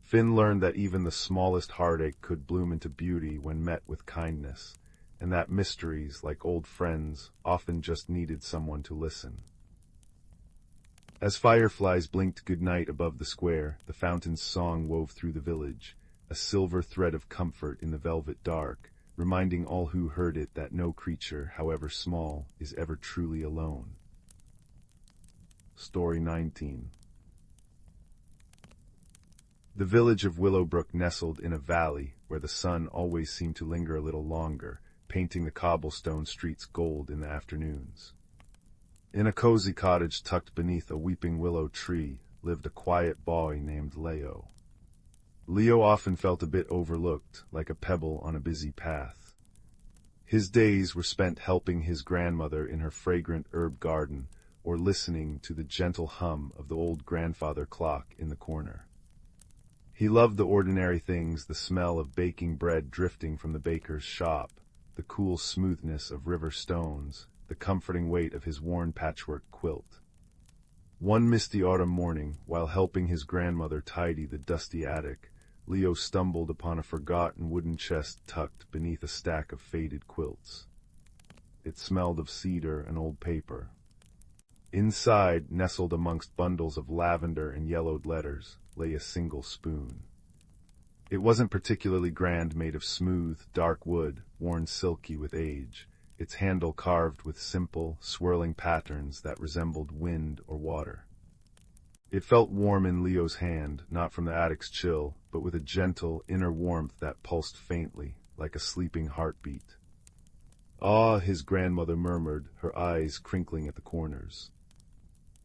Finn learned that even the smallest heartache could bloom into beauty when met with kindness, and that mysteries, like old friends, often just needed someone to listen. As fireflies blinked goodnight above the square, the fountain's song wove through the village, a silver thread of comfort in the velvet dark, reminding all who heard it that no creature, however small, is ever truly alone. Story 19. The village of Willowbrook nestled in a valley where the sun always seemed to linger a little longer, painting the cobblestone streets gold in the afternoons. In a cozy cottage tucked beneath a weeping willow tree lived a quiet boy named Leo. Leo often felt a bit overlooked, like a pebble on a busy path. His days were spent helping his grandmother in her fragrant herb garden or listening to the gentle hum of the old grandfather clock in the corner. He loved the ordinary things, the smell of baking bread drifting from the baker's shop, the cool smoothness of river stones, the comforting weight of his worn patchwork quilt. One misty autumn morning, while helping his grandmother tidy the dusty attic, Leo stumbled upon a forgotten wooden chest tucked beneath a stack of faded quilts. It smelled of cedar and old paper. Inside, nestled amongst bundles of lavender and yellowed letters, lay a single spoon. It wasn't particularly grand, made of smooth, dark wood, worn silky with age, its handle carved with simple, swirling patterns that resembled wind or water. It felt warm in Leo's hand, not from the attic's chill, but with a gentle, inner warmth that pulsed faintly, like a sleeping heartbeat. "Ah," his grandmother murmured, her eyes crinkling at the corners.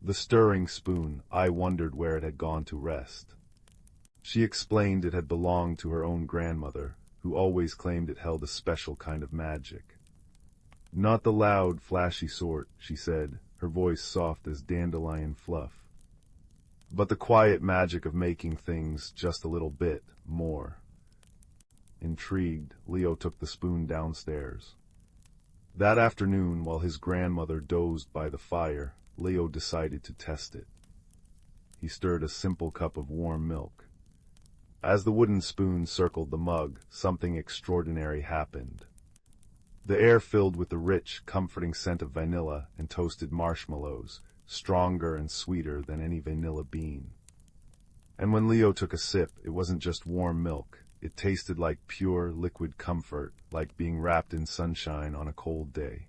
The stirring spoon, I wondered where it had gone to rest. She explained it had belonged to her own grandmother, who always claimed it held a special kind of magic. "Not the loud, flashy sort," she said, her voice soft as dandelion fluff, "but the quiet magic of making things just a little bit more." Intrigued, Leo took the spoon downstairs. That afternoon, while his grandmother dozed by the fire, Leo decided to test it. He stirred a simple cup of warm milk. As the wooden spoon circled the mug, something extraordinary happened. The air filled with the rich, comforting scent of vanilla and toasted marshmallows, stronger and sweeter than any vanilla bean. And when Leo took a sip, it wasn't just warm milk. It tasted like pure, liquid comfort, like being wrapped in sunshine on a cold day.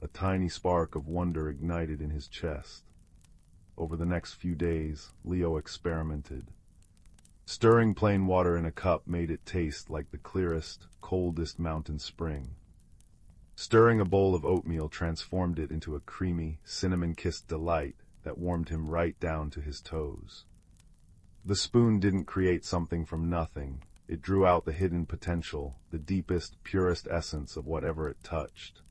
A tiny spark of wonder ignited in his chest. Over the next few days, Leo experimented. Stirring plain water in a cup made it taste like the clearest, coldest mountain spring. Stirring a bowl of oatmeal transformed it into a creamy, cinnamon-kissed delight that warmed him right down to his toes. The spoon didn't create something from nothing. It drew out the hidden potential, the deepest, purest essence of whatever it touched.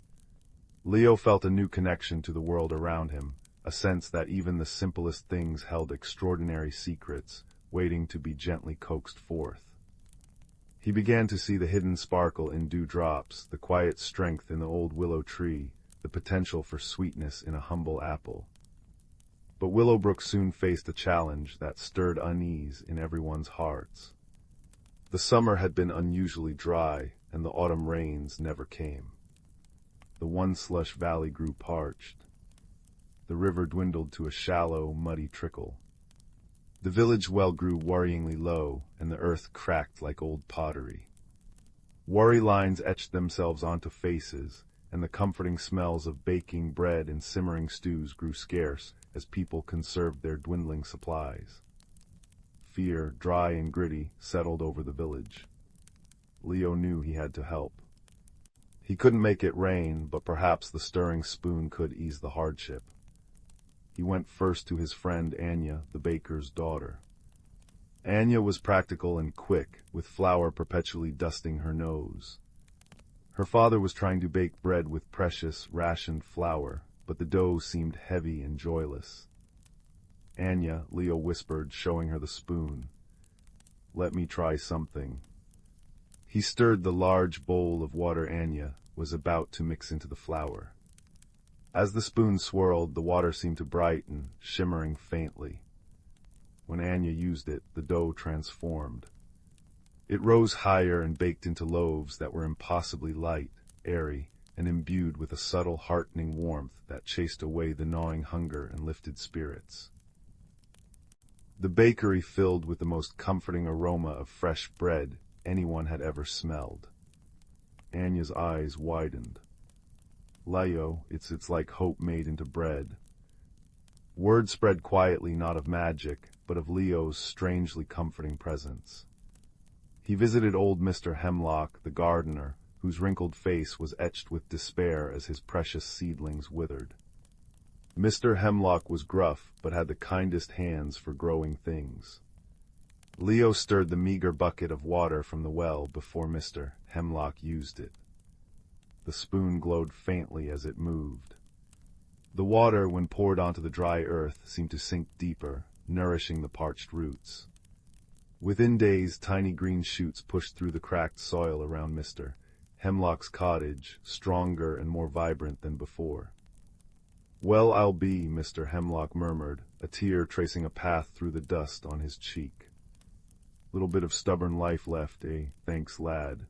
Leo felt a new connection to the world around him, a sense that even the simplest things held extraordinary secrets, waiting to be gently coaxed forth. He began to see the hidden sparkle in dewdrops, the quiet strength in the old willow tree, the potential for sweetness in a humble apple. But Willowbrook soon faced a challenge that stirred unease in everyone's hearts. The summer had been unusually dry, and the autumn rains never came. The once lush valley grew parched. The river dwindled to a shallow, muddy trickle. The village well grew worryingly low, and the earth cracked like old pottery. Worry lines etched themselves onto faces, and the comforting smells of baking bread and simmering stews grew scarce as people conserved their dwindling supplies. Fear, dry and gritty, settled over the village. Leo knew he had to help. He couldn't make it rain, but perhaps the stirring spoon could ease the hardship. He went first to his friend Anya, the baker's daughter. Anya was practical and quick, with flour perpetually dusting her nose. Her father was trying to bake bread with precious, rationed flour, but the dough seemed heavy and joyless. "Anya," Leo whispered, showing her the spoon. "Let me try something." He stirred the large bowl of water Anya was about to mix into the flour. As the spoon swirled, the water seemed to brighten, shimmering faintly. When Anya used it, the dough transformed. It rose higher and baked into loaves that were impossibly light, airy, and imbued with a subtle, heartening warmth that chased away the gnawing hunger and lifted spirits. The bakery filled with the most comforting aroma of fresh bread anyone had ever smelled. Anya's eyes widened. Leo, it's like hope made into bread. Word spread quietly, not of magic, but of Leo's strangely comforting presence. He visited old Mr. Hemlock, the gardener, whose wrinkled face was etched with despair as his precious seedlings withered. Mr. Hemlock was gruff, but had the kindest hands for growing things. Leo stirred the meager bucket of water from the well before Mr. Hemlock used it. The spoon glowed faintly as it moved. The water, when poured onto the dry earth, seemed to sink deeper, nourishing the parched roots. Within days, tiny green shoots pushed through the cracked soil around Mr. Hemlock's cottage, stronger and more vibrant than before. "Well, I'll be," Mr. Hemlock murmured, a tear tracing a path through the dust on his cheek. "Little bit of stubborn life left, eh? Thanks, lad."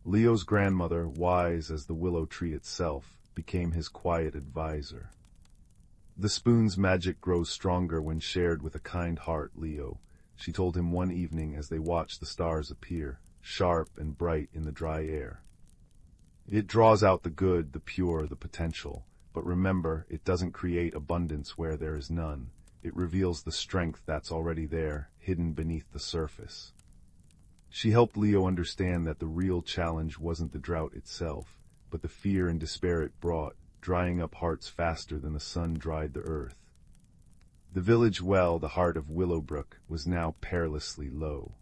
Leo's grandmother, wise as the willow tree itself, became his quiet advisor. "The spoon's magic grows stronger when shared with a kind heart, Leo," she told him one evening as they watched the stars appear, sharp and bright in the dry air. "It draws out the good, the pure, the potential, but remember, it doesn't create abundance where there is none. It reveals the strength that's already there, hidden beneath the surface." She helped Leo understand that the real challenge wasn't the drought itself, but the fear and despair it brought, drying up hearts faster than the sun dried the earth. The village well, the heart of Willowbrook, was now perilously low.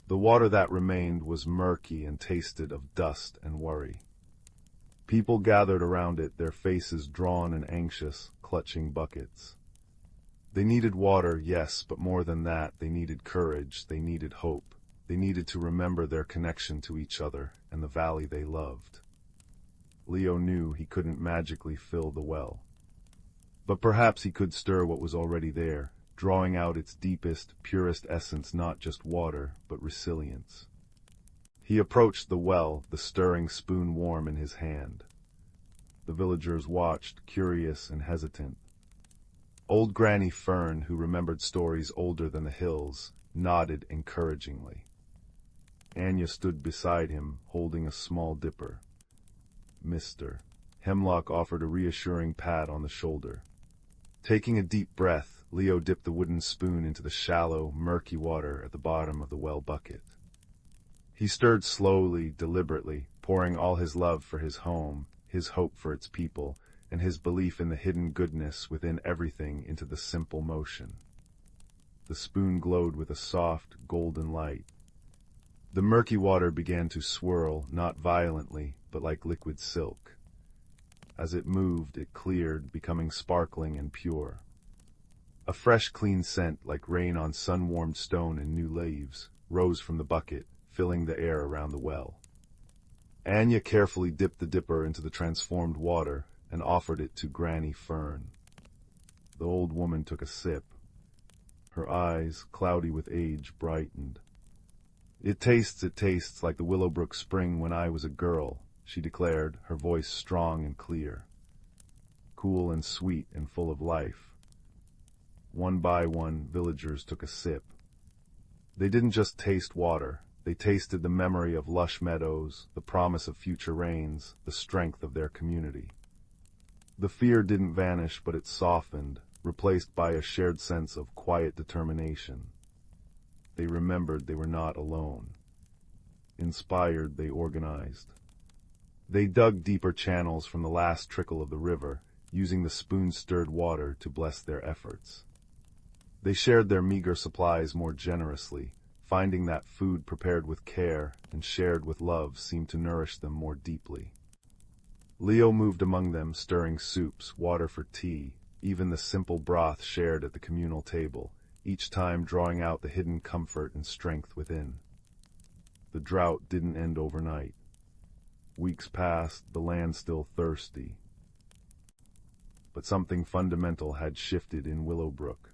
The water that remained was murky and tasted of dust and worry. People gathered around it, their faces drawn and anxious, clutching buckets. They needed water, yes, but more than that, they needed courage, they needed hope. They needed to remember their connection to each other and the valley they loved. Leo knew he couldn't magically fill the well. But perhaps he could stir what was already there, drawing out its deepest, purest essence, not just water, but resilience. He approached the well, the stirring spoon warm in his hand. The villagers watched, curious and hesitant. Old Granny Fern, who remembered stories older than the hills, nodded encouragingly. Anya stood beside him, holding a small dipper. Mr. Hemlock offered a reassuring pat on the shoulder. Taking a deep breath, Leo dipped the wooden spoon into the shallow, murky water at the bottom of the well bucket. He stirred slowly, deliberately, pouring all his love for his home, his hope for its people, and his belief in the hidden goodness within everything into the simple motion. The spoon glowed with a soft, golden light. The murky water began to swirl, not violently, but like liquid silk. As it moved, it cleared, becoming sparkling and pure. A fresh, clean scent, like rain on sun-warmed stone and new leaves, rose from the bucket, filling the air around the well. Anya carefully dipped the dipper into the transformed water and offered it to Granny Fern. The old woman took a sip. Her eyes, cloudy with age, brightened. It tastes like the Willowbrook spring when I was a girl," she declared, her voice strong and clear. Cool and sweet and full of life. One by one, villagers took a sip. They didn't just taste water, they tasted the memory of lush meadows, the promise of future rains, the strength of their community. The fear didn't vanish, but it softened, replaced by a shared sense of quiet determination. They remembered they were not alone. Inspired, they organized. They dug deeper channels from the last trickle of the river, using the spoon-stirred water to bless their efforts. They shared their meager supplies more generously, finding that food prepared with care and shared with love seemed to nourish them more deeply. Leo moved among them, stirring soups, water for tea, even the simple broth shared at the communal table, each time drawing out the hidden comfort and strength within. The drought didn't end overnight. Weeks passed, the land still thirsty. But something fundamental had shifted in Willowbrook.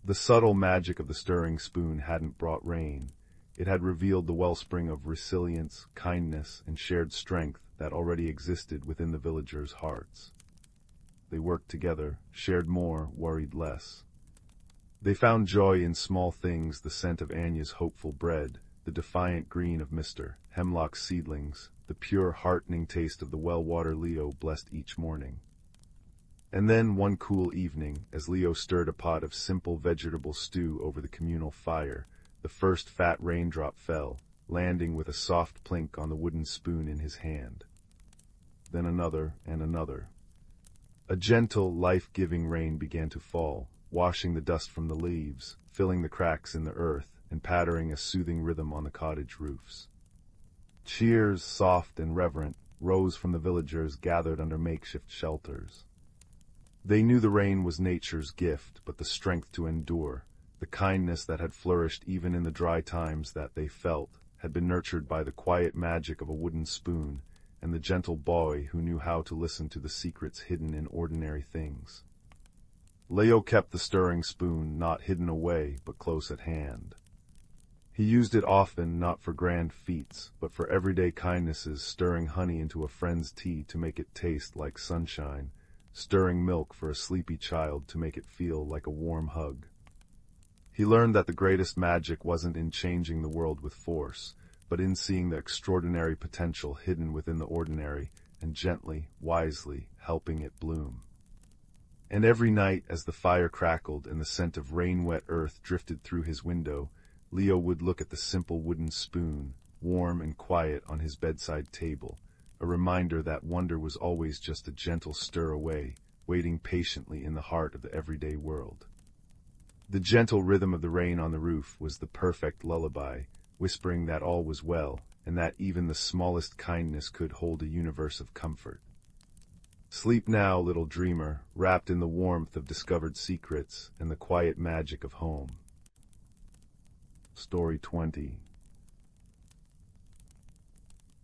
The subtle magic of the stirring spoon hadn't brought rain. It had revealed the wellspring of resilience, kindness, and shared strength that already existed within the villagers' hearts. They worked together, shared more, worried less. They found joy in small things, the scent of Anya's hopeful bread, the defiant green of Mr. Hemlock's seedlings, the pure, heartening taste of the well-water Leo blessed each morning. And then, one cool evening, as Leo stirred a pot of simple vegetable stew over the communal fire, the first fat raindrop fell, landing with a soft plink on the wooden spoon in his hand. Then another and another. A gentle, life-giving rain began to fall, washing the dust from the leaves, filling the cracks in the earth, and pattering a soothing rhythm on the cottage roofs. Cheers, soft and reverent, rose from the villagers gathered under makeshift shelters. They knew the rain was nature's gift, but the strength to endure, the kindness that had flourished even in the dry times that they felt, had been nurtured by the quiet magic of a wooden spoon and the gentle boy who knew how to listen to the secrets hidden in ordinary things. Leo kept the stirring spoon not hidden away, but close at hand. He used it often, not for grand feats, but for everyday kindnesses, stirring honey into a friend's tea to make it taste like sunshine, stirring milk for a sleepy child to make it feel like a warm hug. He learned that the greatest magic wasn't in changing the world with force, but in seeing the extraordinary potential hidden within the ordinary and gently, wisely helping it bloom. And every night, as the fire crackled and the scent of rain-wet earth drifted through his window, Leo would look at the simple wooden spoon, warm and quiet on his bedside table, a reminder that wonder was always just a gentle stir away, waiting patiently in the heart of the everyday world. The gentle rhythm of the rain on the roof was the perfect lullaby, whispering that all was well, and that even the smallest kindness could hold a universe of comfort. Sleep now, little dreamer, wrapped in the warmth of discovered secrets and the quiet magic of home. Story 20.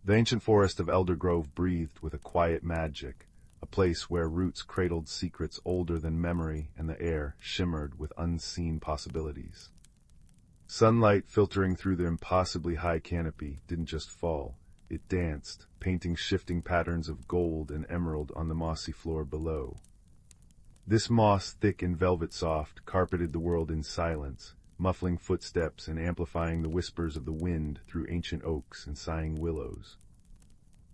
The ancient forest of Elder Grove breathed with a quiet magic, a place where roots cradled secrets older than memory and the air shimmered with unseen possibilities. Sunlight filtering through the impossibly high canopy didn't just fall, it danced, painting shifting patterns of gold and emerald on the mossy floor below. This moss, thick and velvet soft, carpeted the world in silence, muffling footsteps and amplifying the whispers of the wind through ancient oaks and sighing willows.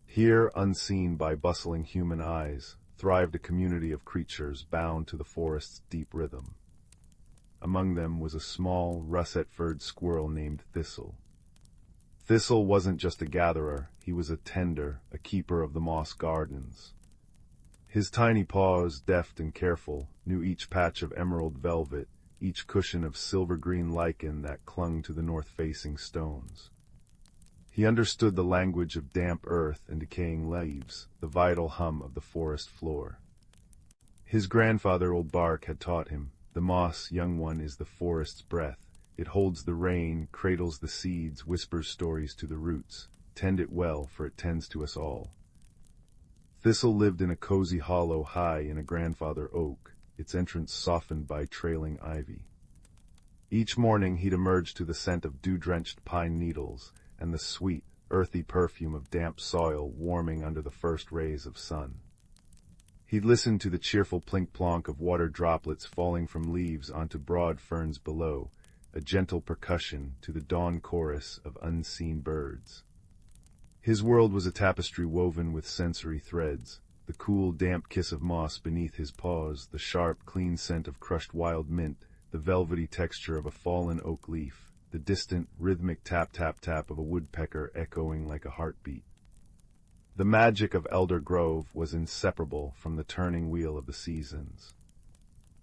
Here, unseen by bustling human eyes, thrived a community of creatures bound to the forest's deep rhythm. Among them was a small, russet-furred squirrel named Thistle. Thistle wasn't just a gatherer, he was a tender, a keeper of the moss gardens. His tiny paws, deft and careful, knew each patch of emerald velvet, each cushion of silver-green lichen that clung to the north-facing stones. He understood the language of damp earth and decaying leaves, the vital hum of the forest floor. His grandfather, Old Bark, had taught him, the moss, young one, is the forest's breath. It holds the rain, cradles the seeds, whispers stories to the roots. Tend it well, for it tends to us all. Thistle lived in a cozy hollow high in a grandfather oak, its entrance softened by trailing ivy. Each morning he'd emerge to the scent of dew-drenched pine needles and the sweet, earthy perfume of damp soil warming under the first rays of sun. He'd listen to the cheerful plink-plonk of water droplets falling from leaves onto broad ferns below, a gentle percussion to the dawn chorus of unseen birds. His world was a tapestry woven with sensory threads, the cool, damp kiss of moss beneath his paws, the sharp, clean scent of crushed wild mint, the velvety texture of a fallen oak leaf, the distant, rhythmic tap-tap-tap of a woodpecker echoing like a heartbeat. The magic of Elder Grove was inseparable from the turning wheel of the seasons.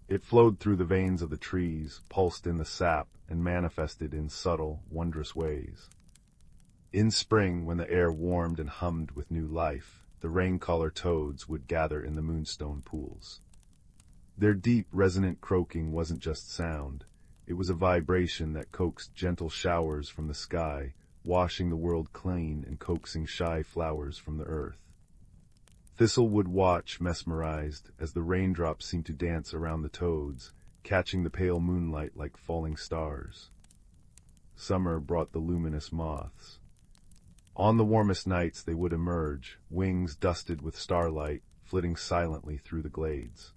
It flowed through the veins of the trees, pulsed in the sap, and manifested in subtle, wondrous ways. In spring, when the air warmed and hummed with new life, the rain-collar toads would gather in the moonstone pools. Their deep, resonant croaking wasn't just sound. It was a vibration that coaxed gentle showers from the sky, washing the world clean and coaxing shy flowers from the earth. Thistle would watch, mesmerized, as the raindrops seemed to dance around the toads, catching the pale moonlight like falling stars. Summer brought the luminous moths. On the warmest nights they would emerge, wings dusted with starlight, flitting silently through the glades.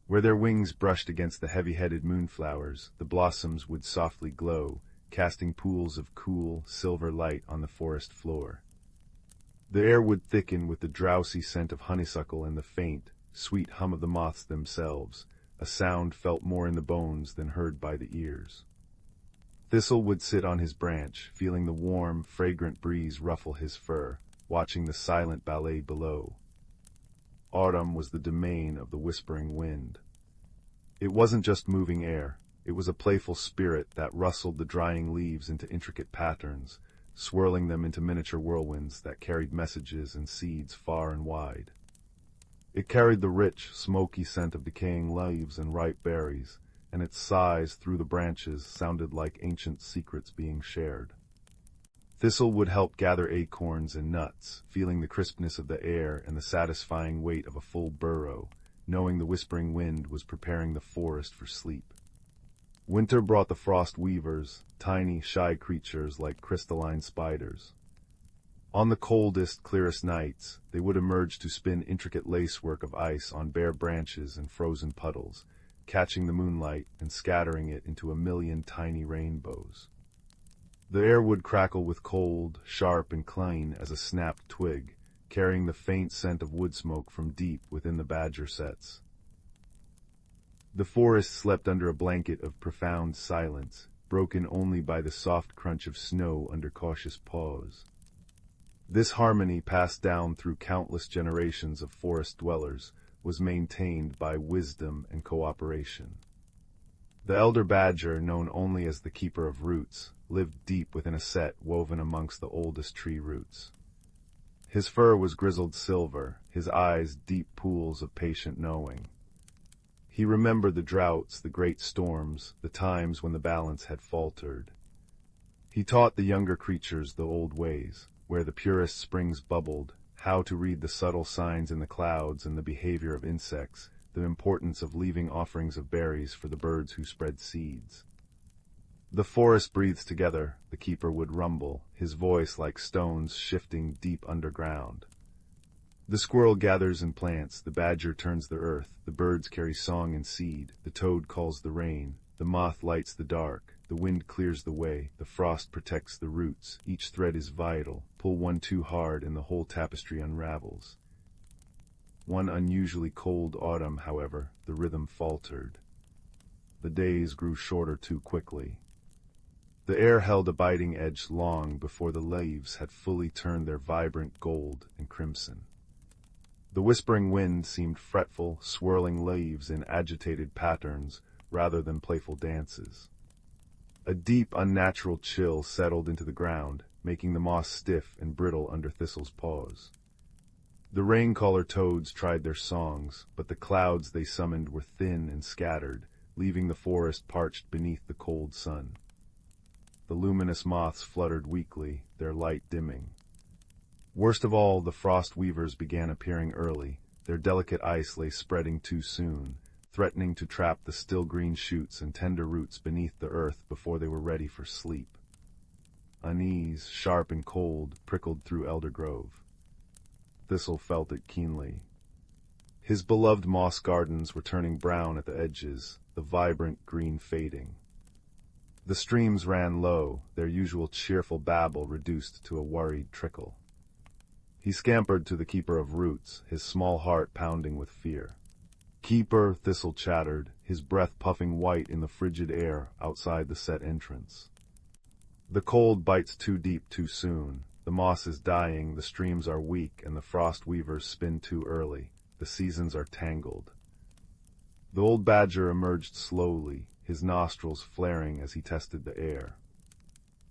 Where their wings brushed against the heavy-headed moonflowers, the blossoms would softly glow, casting pools of cool, silver light on the forest floor. The air would thicken with the drowsy scent of honeysuckle and the faint, sweet hum of the moths themselves, a sound felt more in the bones than heard by the ears. Thistle would sit on his branch, feeling the warm, fragrant breeze ruffle his fur, watching the silent ballet below. Autumn was the domain of the whispering wind. It wasn't just moving air, it was a playful spirit that rustled the drying leaves into intricate patterns, swirling them into miniature whirlwinds that carried messages and seeds far and wide. It carried the rich, smoky scent of decaying leaves and ripe berries, and its sighs through the branches sounded like ancient secrets being shared. Thistle would help gather acorns and nuts, feeling the crispness of the air and the satisfying weight of a full burrow, knowing the whispering wind was preparing the forest for sleep. Winter brought the frost weavers, tiny, shy creatures like crystalline spiders. On the coldest, clearest nights, they would emerge to spin intricate lacework of ice on bare branches and frozen puddles, catching the moonlight and scattering it into a million tiny rainbows. The air would crackle with cold, sharp and clean as a snapped twig, carrying the faint scent of wood smoke from deep within the badger setts. The forest slept under a blanket of profound silence, broken only by the soft crunch of snow under cautious paws. This harmony, passed down through countless generations of forest dwellers, was maintained by wisdom and cooperation. The elder badger, known only as the Keeper of Roots, lived deep within a set woven amongst the oldest tree roots. His fur was grizzled silver, his eyes deep pools of patient knowing. He remembered the droughts, the great storms, the times when the balance had faltered. He taught the younger creatures the old ways, where the purest springs bubbled, how to read the subtle signs in the clouds and the behavior of insects, the importance of leaving offerings of berries for the birds who spread seeds. The forest breathes together, the keeper would rumble, his voice like stones shifting deep underground. The squirrel gathers and plants, the badger turns the earth, the birds carry song and seed, the toad calls the rain, the moth lights the dark, the wind clears the way, the frost protects the roots, each thread is vital, pull one too hard and the whole tapestry unravels. One unusually cold autumn, however, the rhythm faltered. The days grew shorter too quickly. The air held a biting edge long before the leaves had fully turned their vibrant gold and crimson. The whispering wind seemed fretful, swirling leaves in agitated patterns rather than playful dances. A deep, unnatural chill settled into the ground, making the moss stiff and brittle under Thistle's paws. The rain-caller toads tried their songs, but the clouds they summoned were thin and scattered, leaving the forest parched beneath the cold sun. The luminous moths fluttered weakly, their light dimming. Worst of all, the frost weavers began appearing early. Their delicate ice lay spreading too soon, threatening to trap the still green shoots and tender roots beneath the earth before they were ready for sleep. Unease, sharp and cold, prickled through Elder Grove. Thistle felt it keenly. His beloved moss gardens were turning brown at the edges, the vibrant green fading. The streams ran low, their usual cheerful babble reduced to a worried trickle. He scampered to the Keeper of Roots, his small heart pounding with fear. "Keeper," Thistle chattered, his breath puffing white in the frigid air outside the set entrance. "The cold bites too deep too soon. The moss is dying, the streams are weak, and the frost weavers spin too early. The seasons are tangled." The old badger emerged slowly, his nostrils flaring as he tested the air.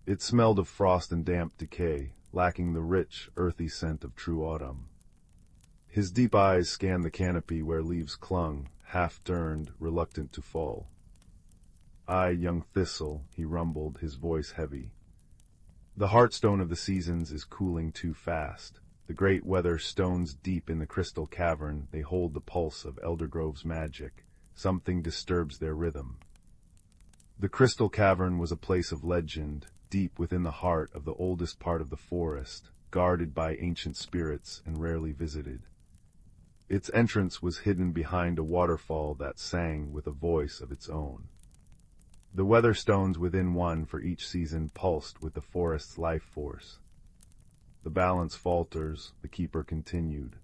It smelled of frost and damp decay, lacking the rich, earthy scent of true autumn. His deep eyes scanned the canopy where leaves clung, half-turned, reluctant to fall. "Aye, young Thistle," he rumbled, his voice heavy. "The heartstone of the seasons is cooling too fast. The great weather stones deep in the crystal cavern, they hold the pulse of Eldergrove's magic. Something disturbs their rhythm." The crystal cavern was a place of legend, deep within the heart of the oldest part of the forest, guarded by ancient spirits and rarely visited. Its entrance was hidden behind a waterfall that sang with a voice of its own. The weather stones within one for each season pulsed with the forest's life force. The balance falters, the keeper continued.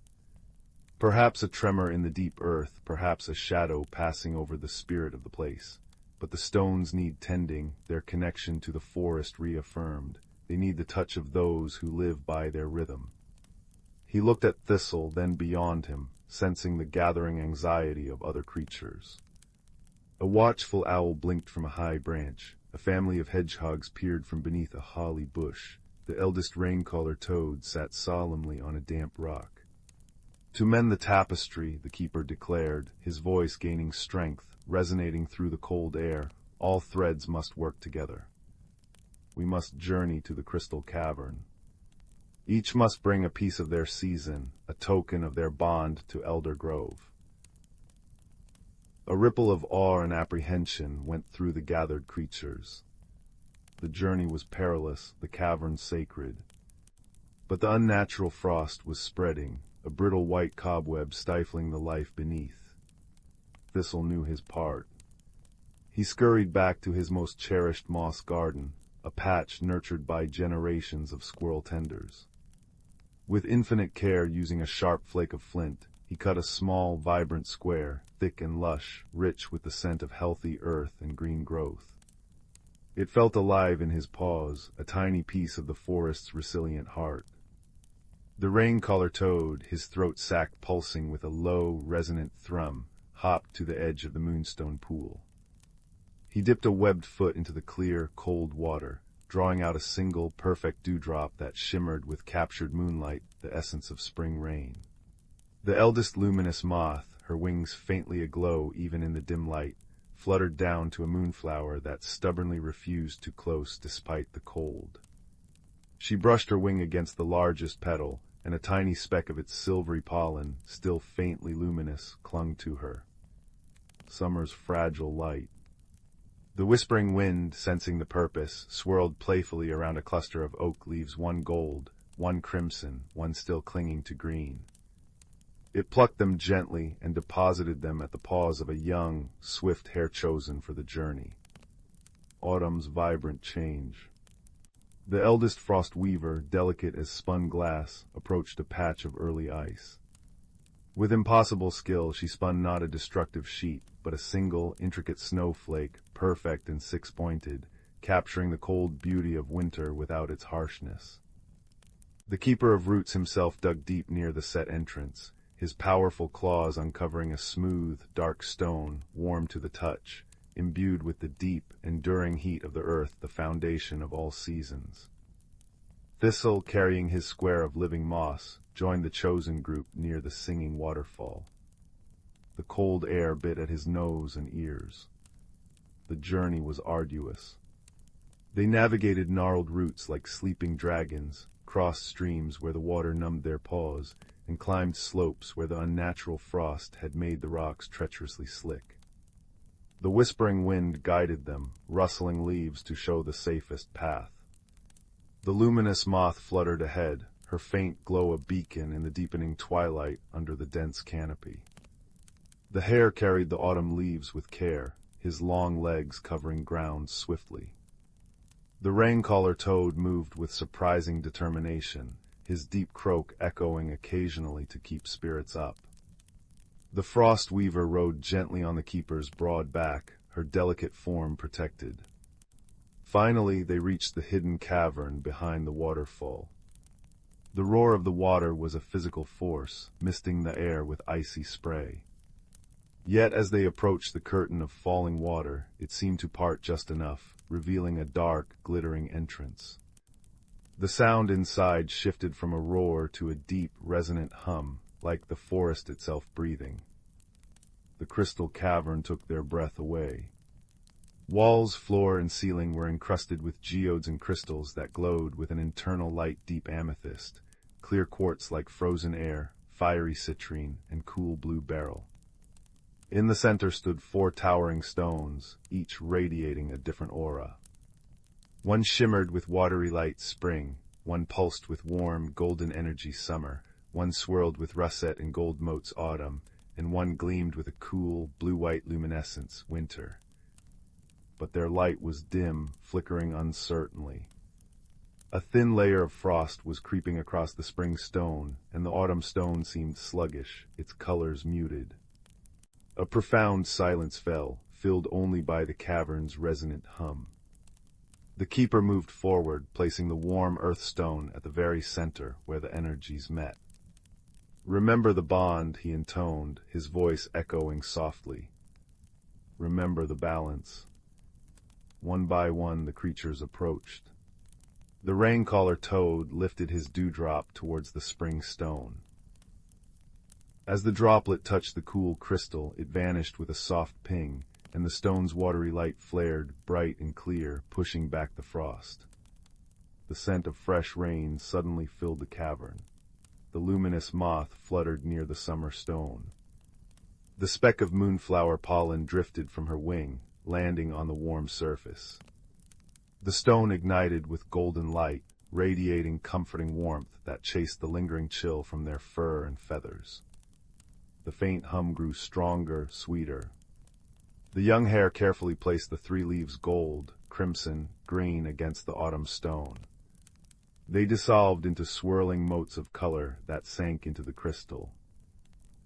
Perhaps a tremor in the deep earth, perhaps a shadow passing over the spirit of the place. But the stones need tending, their connection to the forest reaffirmed. They need the touch of those who live by their rhythm. He looked at Thistle, then beyond him, sensing the gathering anxiety of other creatures. A watchful owl blinked from a high branch. A family of hedgehogs peered from beneath a holly bush. The eldest rain-collar toad sat solemnly on a damp rock. To mend the tapestry, the keeper declared, his voice gaining strength, resonating through the cold air, all threads must work together. We must journey to the crystal cavern. Each must bring a piece of their season, a token of their bond to Elder Grove. A ripple of awe and apprehension went through the gathered creatures. The journey was perilous, the cavern sacred. But the unnatural frost was spreading, a brittle white cobweb stifling the life beneath. Thistle knew his part. He scurried back to his most cherished moss garden, a patch nurtured by generations of squirrel tenders. With infinite care, using a sharp flake of flint, he cut a small, vibrant square, thick and lush, rich with the scent of healthy earth and green growth. It felt alive in his paws, a tiny piece of the forest's resilient heart. The rain-collar toad, his throat sac pulsing with a low, resonant thrum, hopped to the edge of the moonstone pool. He dipped a webbed foot into the clear, cold water, drawing out a single, perfect dewdrop that shimmered with captured moonlight, the essence of spring rain. The eldest luminous moth, her wings faintly aglow even in the dim light, fluttered down to a moonflower that stubbornly refused to close despite the cold. She brushed her wing against the largest petal, and a tiny speck of its silvery pollen, still faintly luminous, clung to her. Summer's fragile light. The whispering wind, sensing the purpose, swirled playfully around a cluster of oak leaves, one gold, one crimson, one still clinging to green. It plucked them gently and deposited them at the paws of a young, swift hare chosen for the journey. Autumn's vibrant change. The eldest frost weaver, delicate as spun glass, approached a patch of early ice. With impossible skill, she spun not a destructive sheet, but a single, intricate snowflake, perfect and six-pointed, capturing the cold beauty of winter without its harshness. The keeper of roots himself dug deep near the set entrance, his powerful claws uncovering a smooth, dark stone, warm to the touch, imbued with the deep, enduring heat of the earth, the foundation of all seasons. Thistle, carrying his square of living moss, joined the chosen group near the singing waterfall. The cold air bit at his nose and ears. The journey was arduous. They navigated gnarled roots like sleeping dragons, crossed streams where the water numbed their paws, and climbed slopes where the unnatural frost had made the rocks treacherously slick. The whispering wind guided them, rustling leaves to show the safest path. The luminous moth fluttered ahead, her faint glow a beacon in the deepening twilight under the dense canopy. The hare carried the autumn leaves with care, his long legs covering ground swiftly. The rain-collar toad moved with surprising determination, his deep croak echoing occasionally to keep spirits up. The frost weaver rode gently on the keeper's broad back, her delicate form protected. Finally, they reached the hidden cavern behind the waterfall. The roar of the water was a physical force, misting the air with icy spray. Yet as they approached the curtain of falling water, it seemed to part just enough, revealing a dark, glittering entrance. The sound inside shifted from a roar to a deep, resonant hum, like the forest itself breathing. The crystal cavern took their breath away. Walls, floor, and ceiling were encrusted with geodes and crystals that glowed with an internal light deep amethyst, clear quartz like frozen air, fiery citrine, and cool blue beryl. In the center stood 4 towering stones, each radiating a different aura. One shimmered with watery light spring, one pulsed with warm, golden energy summer, one swirled with russet and gold motes autumn, and one gleamed with a cool, blue-white luminescence winter. but their light was dim, flickering uncertainly. A thin layer of frost was creeping across the spring stone, and the autumn stone seemed sluggish, its colors muted. A profound silence fell, filled only by the cavern's resonant hum. The keeper moved forward, placing the warm earth stone at the very center where the energies met. "Remember the bond," he intoned, his voice echoing softly. "Remember the balance." One by one the creatures approached. The raincaller toad lifted his dewdrop towards the spring stone. As the droplet touched the cool crystal, it vanished with a soft ping, and the stone's watery light flared, bright and clear, pushing back the frost. The scent of fresh rain suddenly filled the cavern. The luminous moth fluttered near the summer stone. The speck of moonflower pollen drifted from her wing, landing on the warm surface. The stone ignited with golden light, radiating comforting warmth that chased the lingering chill from their fur and feathers. The faint hum grew stronger, sweeter. The young hare carefully placed the 3 leaves gold, crimson, green against the autumn stone. They dissolved into swirling motes of color that sank into the crystal.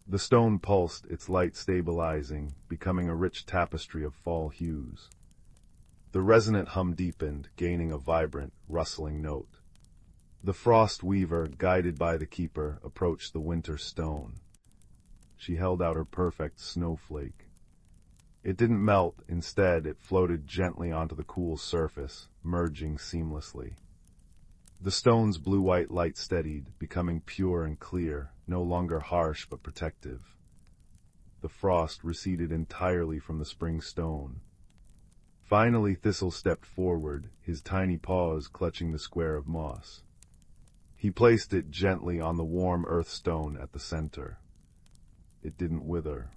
The stone pulsed, its light stabilizing, becoming a rich tapestry of fall hues. The resonant hum deepened, gaining a vibrant, rustling note. The frost weaver, guided by the keeper, approached the winter stone. She held out her perfect snowflake. It didn't melt, instead it floated gently onto the cool surface, merging seamlessly. The stone's blue-white light steadied, becoming pure and clear, no longer harsh but protective. The frost receded entirely from the spring stone. Finally, Thistle stepped forward, his tiny paws clutching the square of moss. He placed it gently on the warm earth stone at the center. It didn't wither.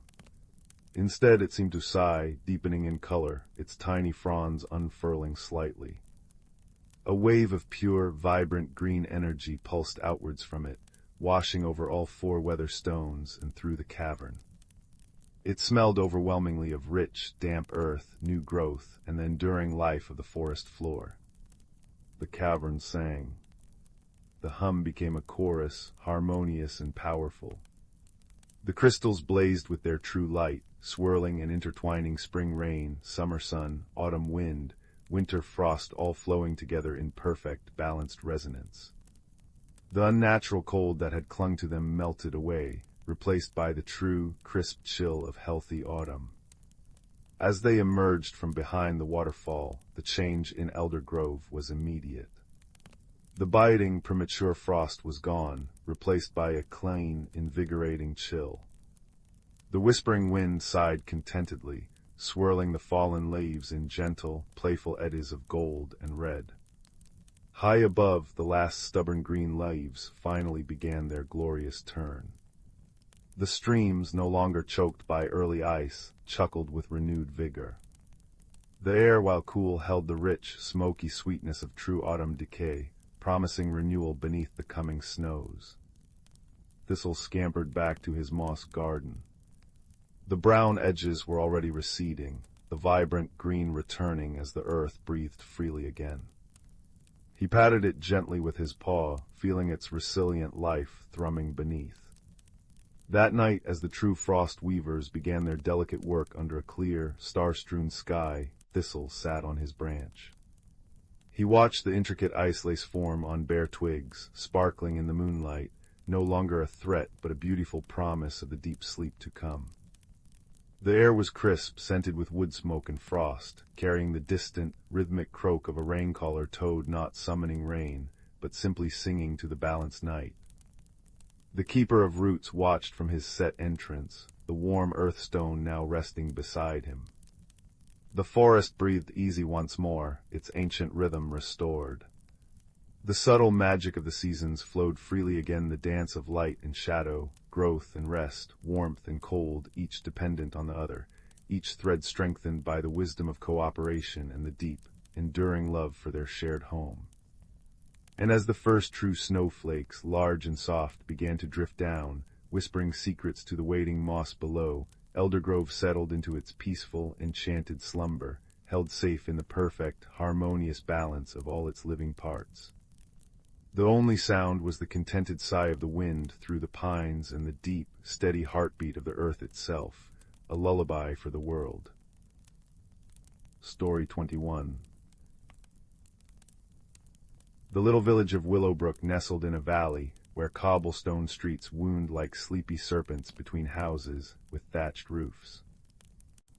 Instead, it seemed to sigh, deepening in color, its tiny fronds unfurling slightly. A wave of pure, vibrant green energy pulsed outwards from it, washing over all 4 weather stones and through the cavern. It smelled overwhelmingly of rich, damp earth, new growth, and the enduring life of the forest floor. The cavern sang. The hum became a chorus, harmonious and powerful. The crystals blazed with their true light, swirling and intertwining spring rain, summer sun, autumn wind, winter frost all flowing together in perfect, balanced resonance. The unnatural cold that had clung to them melted away, replaced by the true, crisp chill of healthy autumn. As they emerged from behind the waterfall, the change in Elder Grove was immediate. The biting, premature frost was gone, replaced by a clean, invigorating chill. The whispering wind sighed contentedly, swirling the fallen leaves in gentle, playful eddies of gold and red. High above, the last stubborn green leaves finally began their glorious turn. The streams, no longer choked by early ice, chuckled with renewed vigor. The air, while cool, held the rich, smoky sweetness of true autumn decay, promising renewal beneath the coming snows. Thistle scampered back to his moss garden. The brown edges were already receding, the vibrant green returning as the earth breathed freely again. He patted it gently with his paw, feeling its resilient life thrumming beneath. That night, as the true frost weavers began their delicate work under a clear, star-strewn sky, Thistle sat on his branch. He watched the intricate ice lace form on bare twigs, sparkling in the moonlight, no longer a threat but a beautiful promise of the deep sleep to come. The air was crisp, scented with wood smoke and frost, carrying the distant, rhythmic croak of a raincaller toad not summoning rain, but simply singing to the balanced night. The keeper of roots watched from his set entrance, the warm earth stone now resting beside him. The forest breathed easy once more, its ancient rhythm restored. The subtle magic of the seasons flowed freely again, the dance of light and shadow, growth and rest, warmth and cold, each dependent on the other, each thread strengthened by the wisdom of cooperation and the deep, enduring love for their shared home. And as the first true snowflakes, large and soft, began to drift down, whispering secrets to the waiting moss below, Elder Grove settled into its peaceful, enchanted slumber, held safe in the perfect, harmonious balance of all its living parts. The only sound was the contented sigh of the wind through the pines and the deep, steady heartbeat of the earth itself, a lullaby for the world. Story 21. The little village of Willowbrook nestled in a valley where cobblestone streets wound like sleepy serpents between houses with thatched roofs.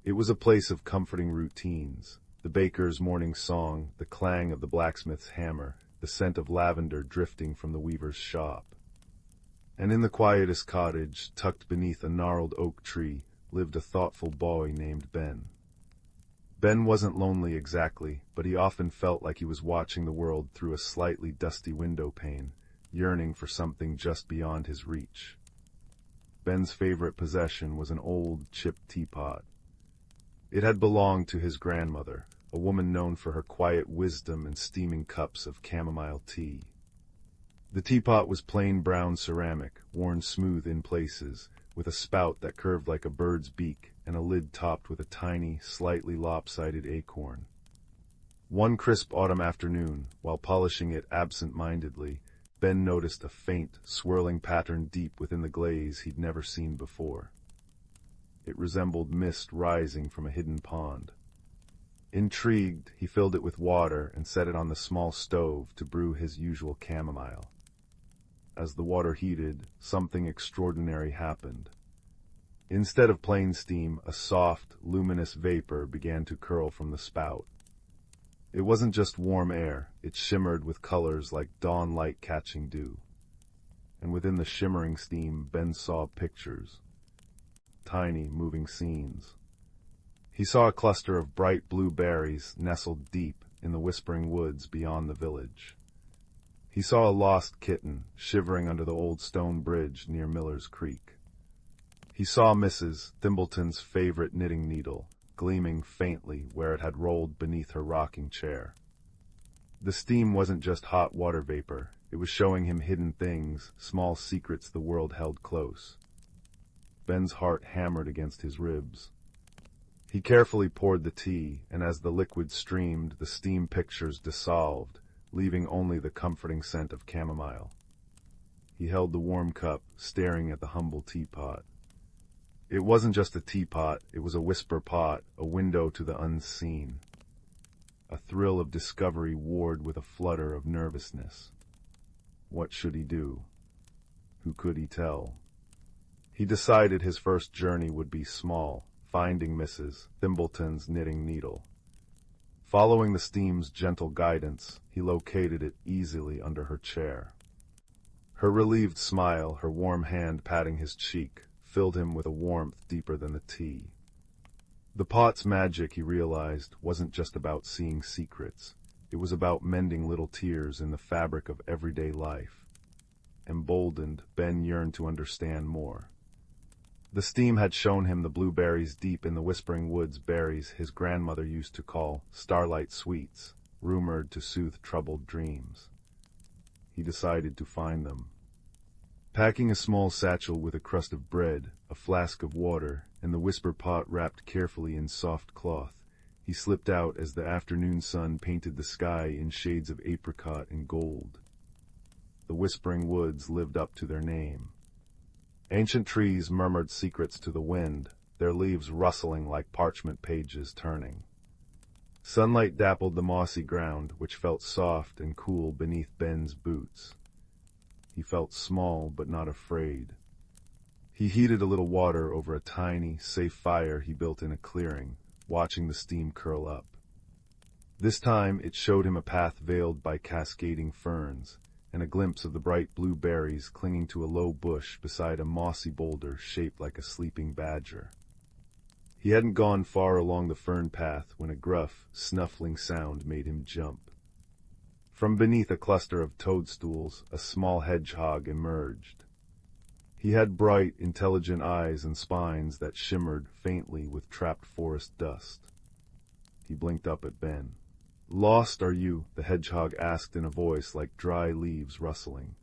It was a place of comforting routines, the baker's morning song, the clang of the blacksmith's hammer, the scent of lavender drifting from the weaver's shop. And in the quietest cottage, tucked beneath a gnarled oak tree, lived a thoughtful boy named Ben. Ben wasn't lonely exactly, but he often felt like he was watching the world through a slightly dusty window pane, yearning for something just beyond his reach. Ben's favorite possession was an old, chipped teapot. It had belonged to his grandmother, a woman known for her quiet wisdom and steaming cups of chamomile tea. The teapot was plain brown ceramic, worn smooth in places, with a spout that curved like a bird's beak and a lid topped with a tiny, slightly lopsided acorn. One crisp autumn afternoon, while polishing it absent-mindedly, Ben noticed a faint, swirling pattern deep within the glaze he'd never seen before. It resembled mist rising from a hidden pond. Intrigued, he filled it with water and set it on the small stove to brew his usual chamomile. As the water heated, something extraordinary happened. Instead of plain steam, a soft, luminous vapor began to curl from the spout. It wasn't just warm air, it shimmered with colors like dawn light catching dew. And within the shimmering steam, Ben saw pictures. Tiny, moving scenes. He saw a cluster of bright blue berries nestled deep in the whispering woods beyond the village. He saw a lost kitten shivering under the old stone bridge near Miller's Creek. He saw Mrs. Thimbleton's favorite knitting needle, gleaming faintly where it had rolled beneath her rocking chair. The steam wasn't just hot water vapor, it was showing him hidden things, small secrets the world held close. Ben's heart hammered against his ribs. He carefully poured the tea, and as the liquid streamed, the steam pictures dissolved, leaving only the comforting scent of chamomile. He held the warm cup, staring at the humble teapot. It wasn't just a teapot, it was a whisper pot, a window to the unseen. A thrill of discovery warred with a flutter of nervousness. What should he do? Who could he tell? He decided his first journey would be small, finding Mrs. Thimbleton's knitting needle. Following the steam's gentle guidance, he located it easily under her chair. Her relieved smile, her warm hand patting his cheek, filled him with a warmth deeper than the tea. The pot's magic, he realized, wasn't just about seeing secrets. It was about mending little tears in the fabric of everyday life. Emboldened, Ben yearned to understand more. The steam had shown him the blueberries deep in the whispering woods, berries his grandmother used to call starlight sweets, rumored to soothe troubled dreams. He decided to find them. Packing a small satchel with a crust of bread, a flask of water, and the whisper pot wrapped carefully in soft cloth, he slipped out as the afternoon sun painted the sky in shades of apricot and gold. The whispering woods lived up to their name. Ancient trees murmured secrets to the wind, their leaves rustling like parchment pages turning. Sunlight dappled the mossy ground, which felt soft and cool beneath Ben's boots. He felt small but not afraid. He heated a little water over a tiny, safe fire he built in a clearing, watching the steam curl up. This time it showed him a path veiled by cascading ferns, and a glimpse of the bright blue berries clinging to a low bush beside a mossy boulder shaped like a sleeping badger. He hadn't gone far along the fern path when a gruff, snuffling sound made him jump. From beneath a cluster of toadstools, a small hedgehog emerged. He had bright, intelligent eyes and spines that shimmered faintly with trapped forest dust. He blinked up at Ben. "Lost, are you?" the hedgehog asked in a voice like dry leaves rustling.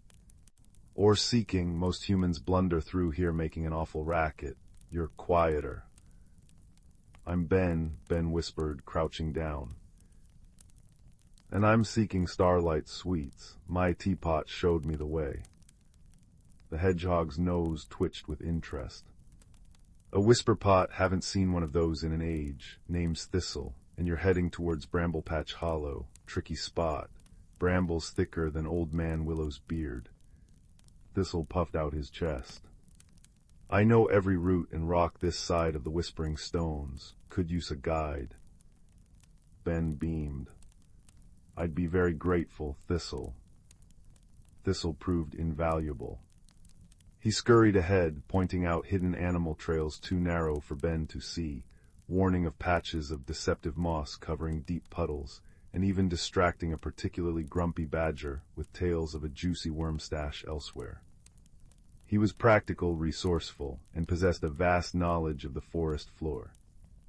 "Or seeking? Most humans blunder through here making an awful racket. You're quieter." "I'm Ben," Ben whispered, crouching down. "And I'm seeking Starlight Sweets. My teapot showed me the way." The hedgehog's nose twitched with interest. "A whisper pot, haven't seen one of those in an age. Name's Thistle, and you're heading towards Bramblepatch Hollow. Tricky spot. Brambles thicker than Old Man Willow's beard." Thistle puffed out his chest. "I know every root and rock this side of the Whispering Stones. Could use a guide." Ben beamed. "I'd be very grateful, Thistle." Thistle proved invaluable. He scurried ahead, pointing out hidden animal trails too narrow for Ben to see, warning of patches of deceptive moss covering deep puddles, and even distracting a particularly grumpy badger with tales of a juicy worm stash elsewhere. He was practical, resourceful, and possessed a vast knowledge of the forest floor.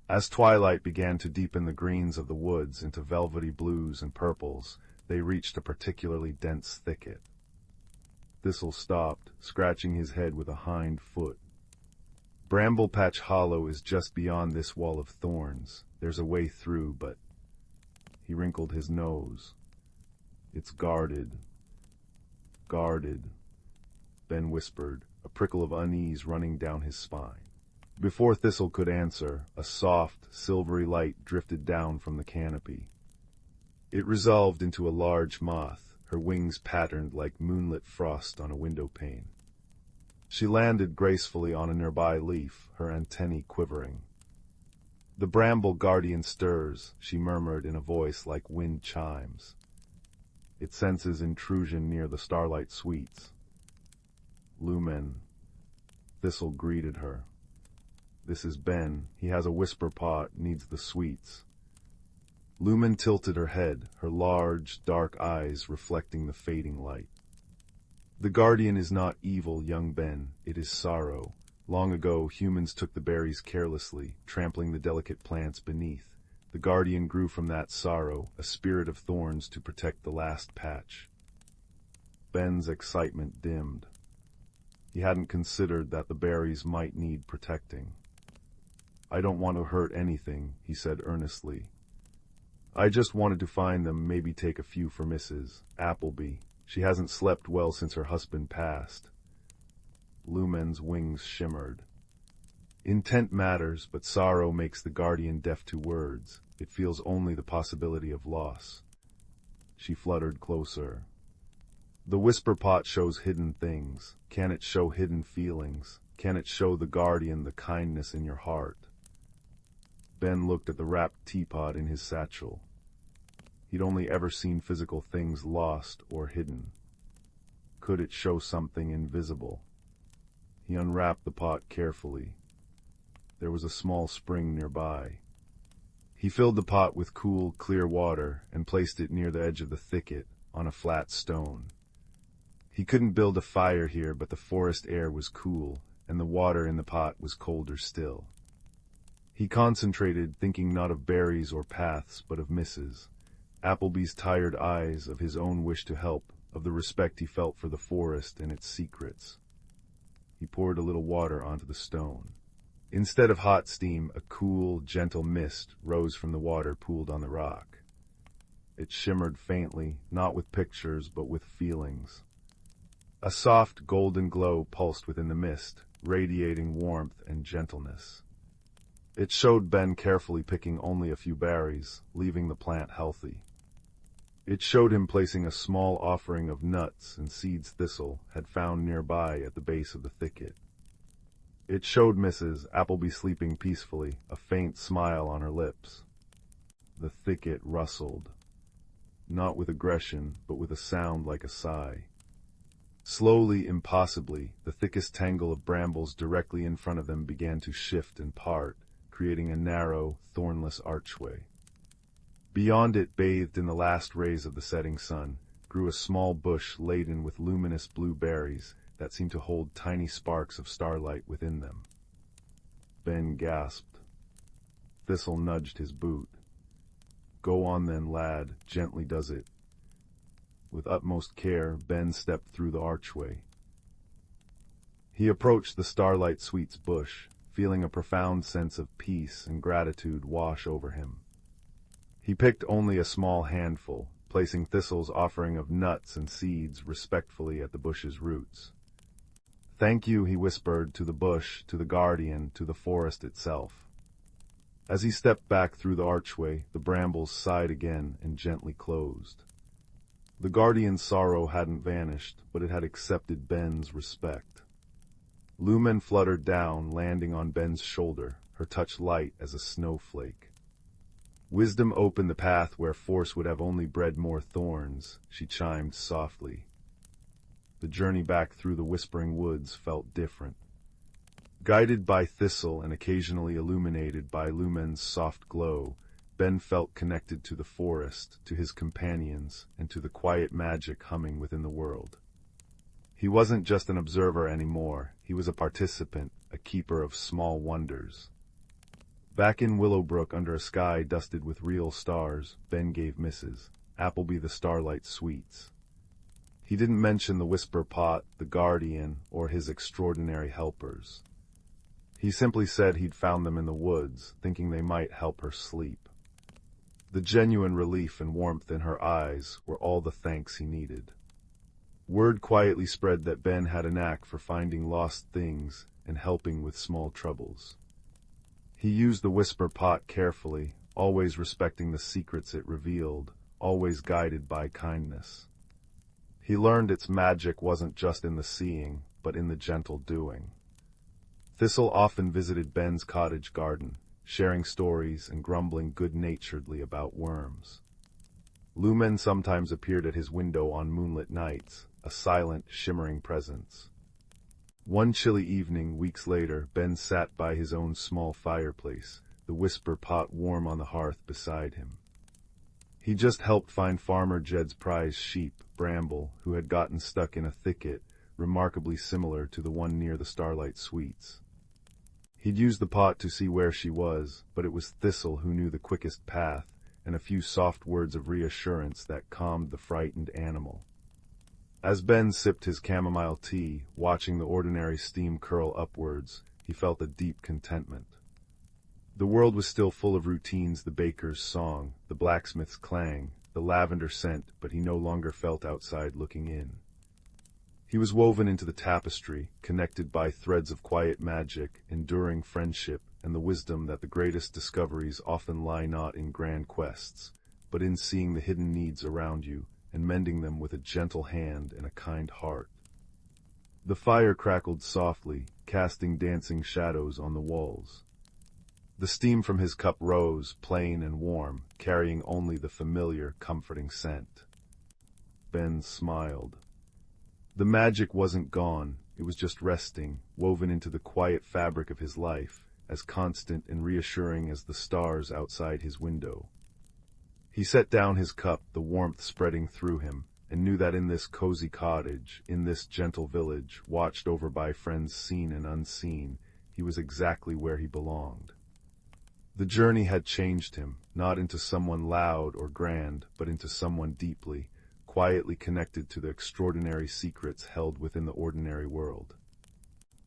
As twilight began to deepen the greens of the woods into velvety blues and purples, they reached a particularly dense thicket. Thistle stopped, scratching his head with a hind foot. "Bramblepatch Hollow is just beyond this wall of thorns. There's a way through, but—" He wrinkled his nose. "It's guarded." "Guarded," Ben whispered, a prickle of unease running down his spine. Before Thistle could answer, a soft, silvery light drifted down from the canopy. It resolved into a large moth, her wings patterned like moonlit frost on a window pane. She landed gracefully on a nearby leaf, her antennae quivering. "The bramble guardian stirs," she murmured in a voice like wind chimes. "It senses intrusion near the Starlight Sweets." "Lumen," Thistle greeted her. "This is Ben. He has a whisper pot, needs the sweets." Lumen tilted her head, her large, dark eyes reflecting the fading light. "The guardian is not evil, young Ben. It is sorrow. Long ago, humans took the berries carelessly, trampling the delicate plants beneath. The guardian grew from that sorrow, a spirit of thorns to protect the last patch." Ben's excitement dimmed. He hadn't considered that the berries might need protecting. "I don't want to hurt anything," he said earnestly. "I just wanted to find them, maybe take a few for Mrs. Appleby. She hasn't slept well since her husband passed." Lumen's wings shimmered. "Intent matters, but sorrow makes the guardian deaf to words. It feels only the possibility of loss." She fluttered closer. "The whisper pot shows hidden things. Can it show hidden feelings? Can it show the guardian the kindness in your heart?" Ben looked at the wrapped teapot in his satchel. He'd only ever seen physical things lost or hidden. Could it show something invisible? He unwrapped the pot carefully. There was a small spring nearby. He filled the pot with cool, clear water and placed it near the edge of the thicket, on a flat stone. He couldn't build a fire here, but the forest air was cool, and the water in the pot was colder still. He concentrated, thinking not of berries or paths, but of Mrs. Appleby's tired eyes, of his own wish to help, of the respect he felt for the forest and its secrets. He poured a little water onto the stone. Instead of hot steam, a cool, gentle mist rose from the water pooled on the rock. It shimmered faintly, not with pictures, but with feelings. A soft, golden glow pulsed within the mist, radiating warmth and gentleness. It showed Ben carefully picking only a few berries, leaving the plant healthy. It showed him placing a small offering of nuts and seeds Thistle had found nearby at the base of the thicket. It showed Mrs. Appleby sleeping peacefully, a faint smile on her lips. The thicket rustled, not with aggression, but with a sound like a sigh. Slowly, impossibly, the thickest tangle of brambles directly in front of them began to shift and part, creating a narrow, thornless archway. Beyond it, bathed in the last rays of the setting sun, grew a small bush laden with luminous blue berries that seemed to hold tiny sparks of starlight within them. Ben gasped. Thistle nudged his boot. "Go on then, lad, gently does it." With utmost care, Ben stepped through the archway. He approached the Starlight Sweets bush, feeling a profound sense of peace and gratitude wash over him. He picked only a small handful, placing Thistle's offering of nuts and seeds respectfully at the bush's roots. "Thank you," he whispered, to the bush, to the guardian, to the forest itself. As he stepped back through the archway, the brambles sighed again and gently closed. The guardian's sorrow hadn't vanished, but it had accepted Ben's respect. Lumen fluttered down, landing on Ben's shoulder, her touch light as a snowflake. "Wisdom opened the path where force would have only bred more thorns," she chimed softly. The journey back through the whispering woods felt different. Guided by Thistle and occasionally illuminated by Lumen's soft glow, Ben felt connected to the forest, to his companions, and to the quiet magic humming within the world. He wasn't just an observer anymore, he was a participant, a keeper of small wonders. Back in Willowbrook under a sky dusted with real stars, Ben gave Mrs. Appleby the Starlight sweets. He didn't mention the Whisper Pot, the Guardian, or his extraordinary helpers. He simply said he'd found them in the woods, thinking they might help her sleep. The genuine relief and warmth in her eyes were all the thanks he needed. Word quietly spread that Ben had a knack for finding lost things and helping with small troubles. He used the Whisper Pot carefully, always respecting the secrets it revealed, always guided by kindness. He learned its magic wasn't just in the seeing, but in the gentle doing. Thistle often visited Ben's cottage garden, sharing stories and grumbling good-naturedly about worms. Lumen sometimes appeared at his window on moonlit nights, a silent, shimmering presence. One chilly evening, weeks later, Ben sat by his own small fireplace, the Whisper Pot warm on the hearth beside him. He just helped find Farmer Jed's prize sheep, Bramble, who had gotten stuck in a thicket, remarkably similar to the one near the Starlight Sweets. He'd used the pot to see where she was, but it was Thistle who knew the quickest path, and a few soft words of reassurance that calmed the frightened animal. As Ben sipped his chamomile tea, watching the ordinary steam curl upwards, he felt a deep contentment. The world was still full of routines, the baker's song, the blacksmith's clang, the lavender scent, but he no longer felt outside looking in. He was woven into the tapestry, connected by threads of quiet magic, enduring friendship, and the wisdom that the greatest discoveries often lie not in grand quests, but in seeing the hidden needs around you, and mending them with a gentle hand and a kind heart. The fire crackled softly, casting dancing shadows on the walls. The steam from his cup rose, plain and warm, carrying only the familiar, comforting scent. Ben smiled. The magic wasn't gone, it was just resting, woven into the quiet fabric of his life, as constant and reassuring as the stars outside his window. He set down his cup, the warmth spreading through him, and knew that in this cozy cottage, in this gentle village, watched over by friends seen and unseen, he was exactly where he belonged. The journey had changed him, not into someone loud or grand, but into someone deeply, quietly connected to the extraordinary secrets held within the ordinary world.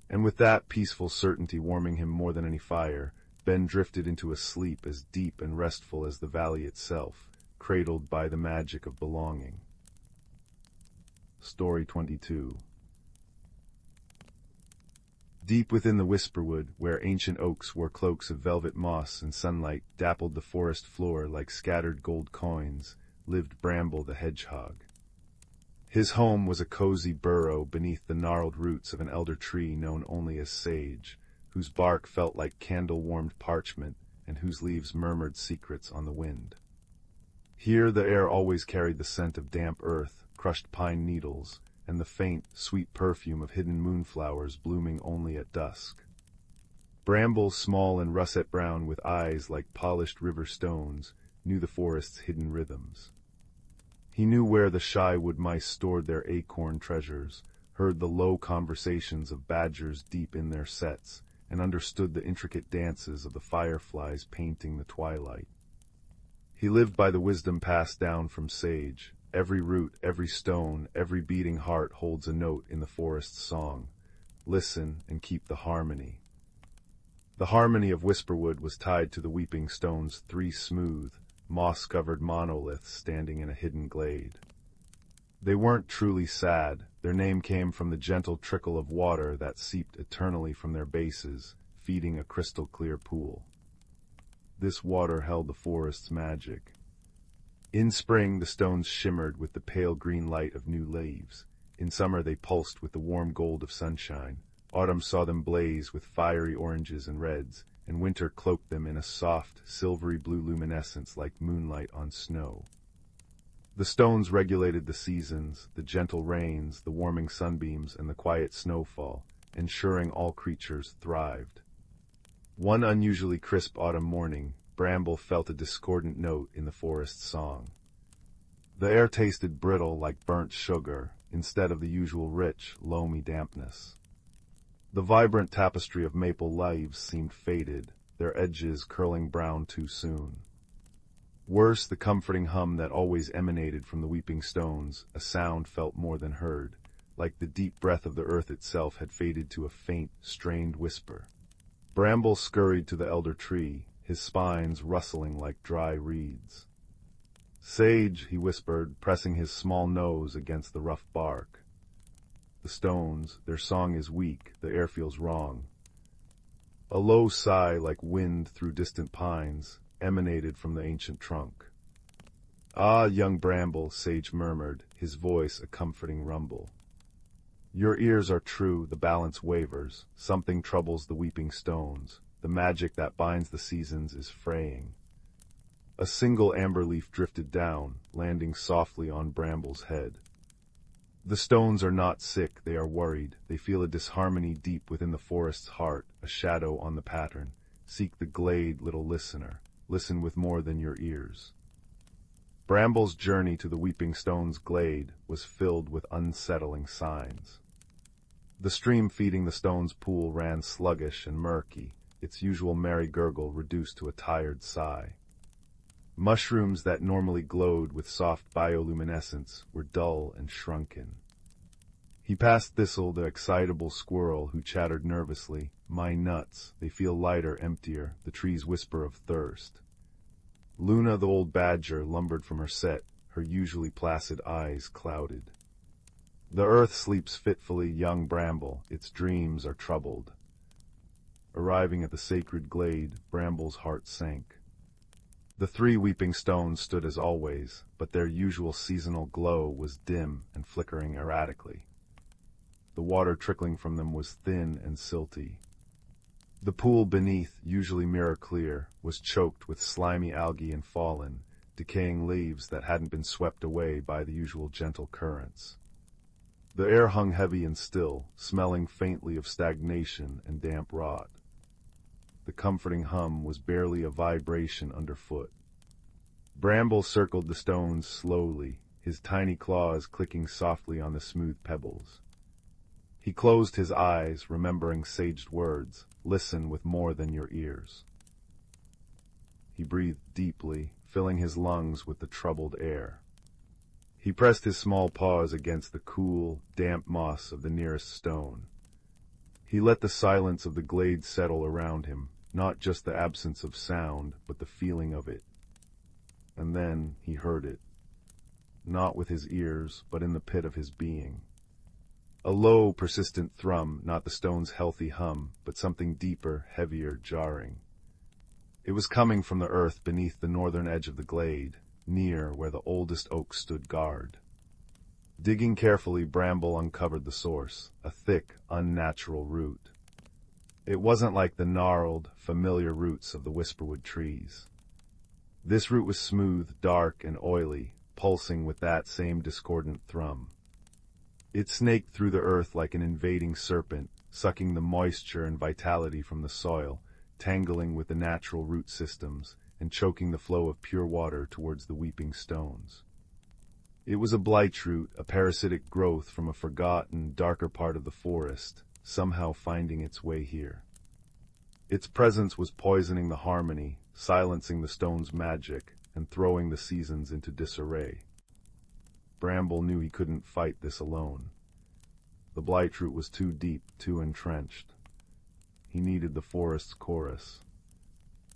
And with that peaceful certainty warming him more than any fire, Ben drifted into a sleep as deep and restful as the valley itself, cradled by the magic of belonging. Story 22. Deep within the Whisperwood, where ancient oaks wore cloaks of velvet moss and sunlight dappled the forest floor like scattered gold coins, lived Bramble the hedgehog. His home was a cozy burrow beneath the gnarled roots of an elder tree known only as sage, whose bark felt like candle-warmed parchment and whose leaves murmured secrets on the wind. Here the air always carried the scent of damp earth, crushed pine needles, and the faint, sweet perfume of hidden moonflowers blooming only at dusk. Bramble, small and russet-brown with eyes like polished river stones, knew the forest's hidden rhythms. He knew where the shy wood mice stored their acorn treasures, heard the low conversations of badgers deep in their sets, and understood the intricate dances of the fireflies painting the twilight. He lived by the wisdom passed down from sage. Every root, every stone, every beating heart holds a note in the forest's song. Listen and keep the harmony. The harmony of Whisperwood was tied to the weeping stones, three smooth, moss-covered monoliths standing in a hidden glade. They weren't truly sad. Their name came from the gentle trickle of water that seeped eternally from their bases, feeding a crystal-clear pool. This water held the forest's magic. In spring, the stones shimmered with the pale green light of new leaves. In summer, they pulsed with the warm gold of sunshine. Autumn saw them blaze with fiery oranges and reds, and winter cloaked them in a soft, silvery blue luminescence like moonlight on snow. The stones regulated the seasons, the gentle rains, the warming sunbeams, and the quiet snowfall, ensuring all creatures thrived. One unusually crisp autumn morning, Bramble felt a discordant note in the forest's song. The air tasted brittle like burnt sugar, instead of the usual rich, loamy dampness. The vibrant tapestry of maple leaves seemed faded, their edges curling brown too soon. Worse, the comforting hum that always emanated from the weeping stones, a sound felt more than heard, like the deep breath of the earth itself had faded to a faint, strained whisper. Bramble scurried to the elder tree, his spines rustling like dry reeds. "Sage," he whispered, pressing his small nose against the rough bark. The stones, their song is weak, the air feels wrong. A low sigh, like wind through distant pines, emanated from the ancient trunk. "Ah, young Bramble," Sage murmured, his voice a comforting rumble. "Your ears are true, the balance wavers, something troubles the weeping stones, the magic that binds the seasons is fraying." A single amber leaf drifted down, landing softly on Bramble's head. The stones are not sick, they are worried, they feel a disharmony deep within the forest's heart, a shadow on the pattern. Seek the glade, little listener. Listen with more than your ears. Bramble's journey to the Weeping Stones glade was filled with unsettling signs. The stream feeding the stone's pool ran sluggish and murky, its usual merry gurgle reduced to a tired sigh. Mushrooms that normally glowed with soft bioluminescence were dull and shrunken. He passed Thistle, the excitable squirrel who chattered nervously, "My nuts, they feel lighter, emptier," the trees whisper of thirst. Luna, the old badger, lumbered from her set, her usually placid eyes clouded. The earth sleeps fitfully, young Bramble, its dreams are troubled. Arriving at the sacred glade, Bramble's heart sank. The three weeping stones stood as always, but their usual seasonal glow was dim and flickering erratically. The water trickling from them was thin and silty. The pool beneath, usually mirror-clear, was choked with slimy algae and fallen, decaying leaves that hadn't been swept away by the usual gentle currents. The air hung heavy and still, smelling faintly of stagnation and damp rot. The comforting hum was barely a vibration underfoot. Bramble circled the stones slowly, his tiny claws clicking softly on the smooth pebbles. He closed his eyes, remembering Sage's words, "Listen with more than your ears." He breathed deeply, filling his lungs with the troubled air. He pressed his small paws against the cool, damp moss of the nearest stone. He let the silence of the glade settle around him, not just the absence of sound, but the feeling of it. And then he heard it. Not with his ears, but in the pit of his being. A low, persistent thrum, not the stone's healthy hum, but something deeper, heavier, jarring. It was coming from the earth beneath the northern edge of the glade, near where the oldest oaks stood guard. Digging carefully, Bramble uncovered the source, a thick, unnatural root. It wasn't like the gnarled, familiar roots of the Whisperwood trees. This root was smooth, dark, and oily, pulsing with that same discordant thrum. It snaked through the earth like an invading serpent, sucking the moisture and vitality from the soil, tangling with the natural root systems, and choking the flow of pure water towards the weeping stones. It was a blight root, a parasitic growth from a forgotten, darker part of the forest, somehow finding its way here. Its presence was poisoning the harmony, silencing the stone's magic, and throwing the seasons into disarray. Bramble knew he couldn't fight this alone. The blightroot was too deep, too entrenched. He needed the forest's chorus.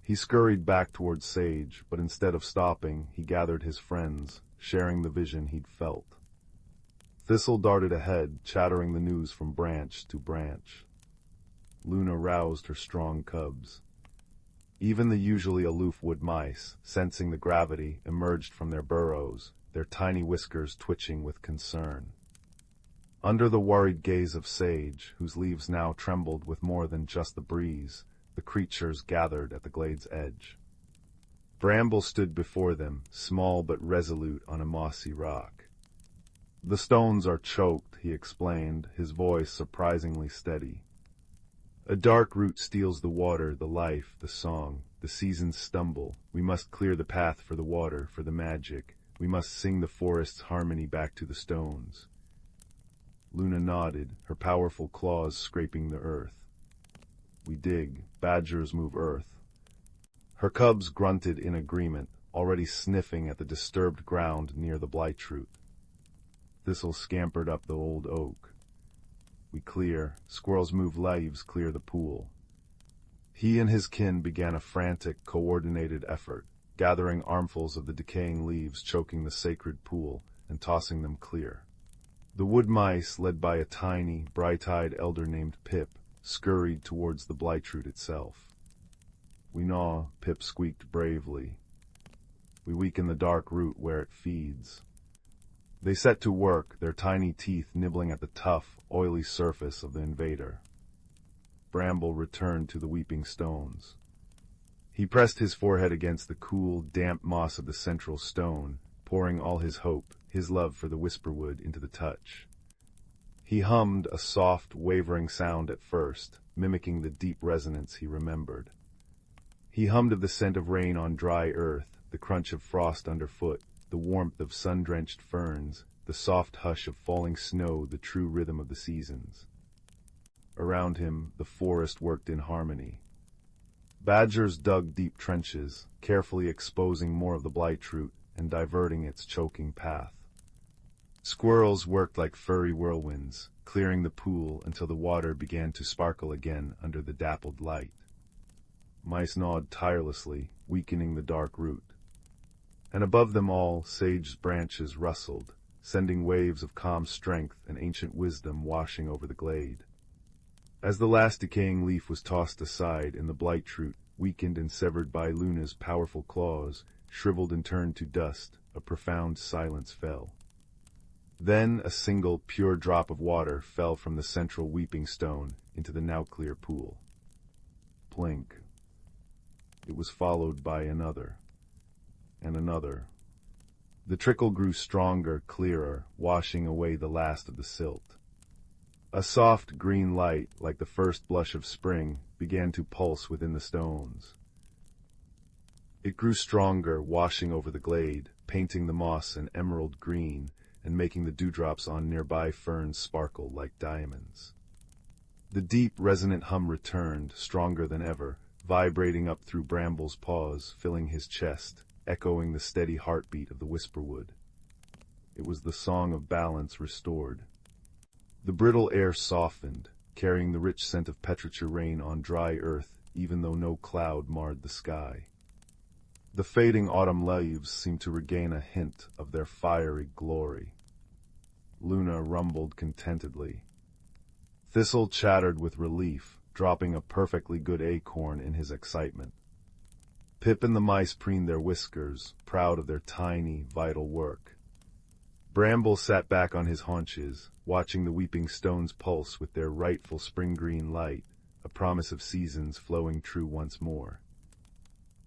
He scurried back towards Sage, but instead of stopping, he gathered his friends, sharing the vision he'd felt. Thistle darted ahead, chattering the news from branch to branch. Luna roused her strong cubs. Even the usually aloof wood mice, sensing the gravity, emerged from their burrows, their tiny whiskers twitching with concern. Under the worried gaze of Sage, whose leaves now trembled with more than just the breeze, the creatures gathered at the glade's edge. Bramble stood before them, small but resolute on a mossy rock. "The stones are choked," he explained, his voice surprisingly steady. "A dark root steals the water, the life, the song. The seasons stumble. We must clear the path for the water, for the magic. We must sing the forest's harmony back to the stones." Luna nodded, her powerful claws scraping the earth. "We dig. Badgers move earth." Her cubs grunted in agreement, already sniffing at the disturbed ground near the blightroot. Thistle scampered up the old oak. "We clear. Squirrels move leaves, clear the pool." He and his kin began a frantic, coordinated effort, gathering armfuls of the decaying leaves choking the sacred pool and tossing them clear. The wood mice, led by a tiny, bright-eyed elder named Pip, scurried towards the blightroot itself. "We gnaw," Pip squeaked bravely. "We weaken the dark root where it feeds." They set to work, their tiny teeth nibbling at the tough, oily surface of the invader. Bramble returned to the weeping stones. He pressed his forehead against the cool, damp moss of the central stone, pouring all his hope, his love for the whisperwood, into the touch. He hummed a soft, wavering sound at first, mimicking the deep resonance he remembered. He hummed of the scent of rain on dry earth, the crunch of frost underfoot, the warmth of sun-drenched ferns, the soft hush of falling snow, the true rhythm of the seasons. Around him, the forest worked in harmony. Badgers dug deep trenches, carefully exposing more of the blightroot and diverting its choking path. Squirrels worked like furry whirlwinds, clearing the pool until the water began to sparkle again under the dappled light. Mice gnawed tirelessly, weakening the dark root. And above them all, Sage's branches rustled, sending waves of calm strength and ancient wisdom washing over the glade. As the last decaying leaf was tossed aside and the blightroot, weakened and severed by Luna's powerful claws, shriveled and turned to dust, a profound silence fell. Then a single, pure drop of water fell from the central weeping stone into the now clear pool. Plink. It was followed by another, and another. The trickle grew stronger, clearer, washing away the last of the silt. A soft green light, like the first blush of spring, began to pulse within the stones. It grew stronger, washing over the glade, painting the moss an emerald green, and making the dewdrops on nearby ferns sparkle like diamonds. The deep, resonant hum returned, stronger than ever, vibrating up through Bramble's paws, filling his chest, echoing the steady heartbeat of the whisperwood. It was the song of balance restored. The brittle air softened, carrying the rich scent of petrichor rain on dry earth, even though no cloud marred the sky. The fading autumn leaves seemed to regain a hint of their fiery glory. Luna rumbled contentedly. Thistle chattered with relief, dropping a perfectly good acorn in his excitement. Pip and the mice preened their whiskers, proud of their tiny, vital work. Bramble sat back on his haunches, watching the weeping stones pulse with their rightful spring-green light, a promise of seasons flowing true once more.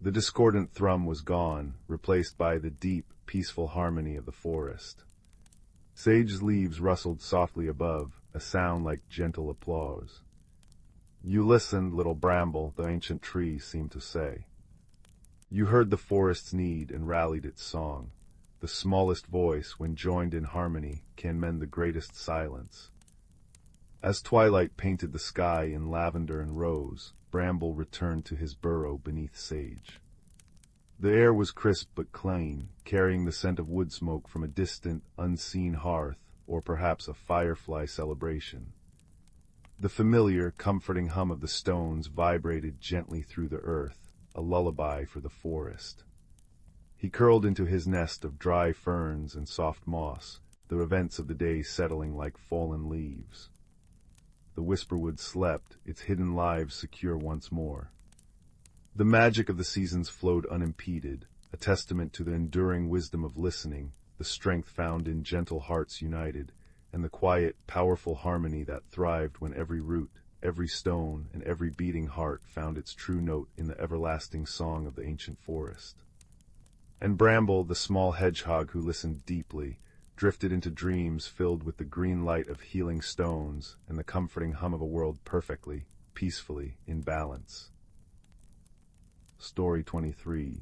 The discordant thrum was gone, replaced by the deep, peaceful harmony of the forest. Sage's leaves rustled softly above, a sound like gentle applause. "You listened, little Bramble," the ancient tree seemed to say. "You heard the forest's need and rallied its song. The smallest voice, when joined in harmony, can mend the greatest silence." As twilight painted the sky in lavender and rose, Bramble returned to his burrow beneath Sage. The air was crisp but clean, carrying the scent of wood smoke from a distant, unseen hearth, or perhaps a firefly celebration. The familiar, comforting hum of the stones vibrated gently through the earth, a lullaby for the forest. He curled into his nest of dry ferns and soft moss, the events of the day settling like fallen leaves. The whisperwood slept, its hidden lives secure once more. The magic of the seasons flowed unimpeded, a testament to the enduring wisdom of listening, the strength found in gentle hearts united, and the quiet, powerful harmony that thrived when every root, every stone, and every beating heart found its true note in the everlasting song of the ancient forest. And Bramble, the small hedgehog who listened deeply, drifted into dreams filled with the green light of healing stones and the comforting hum of a world perfectly, peacefully, in balance. Story 23.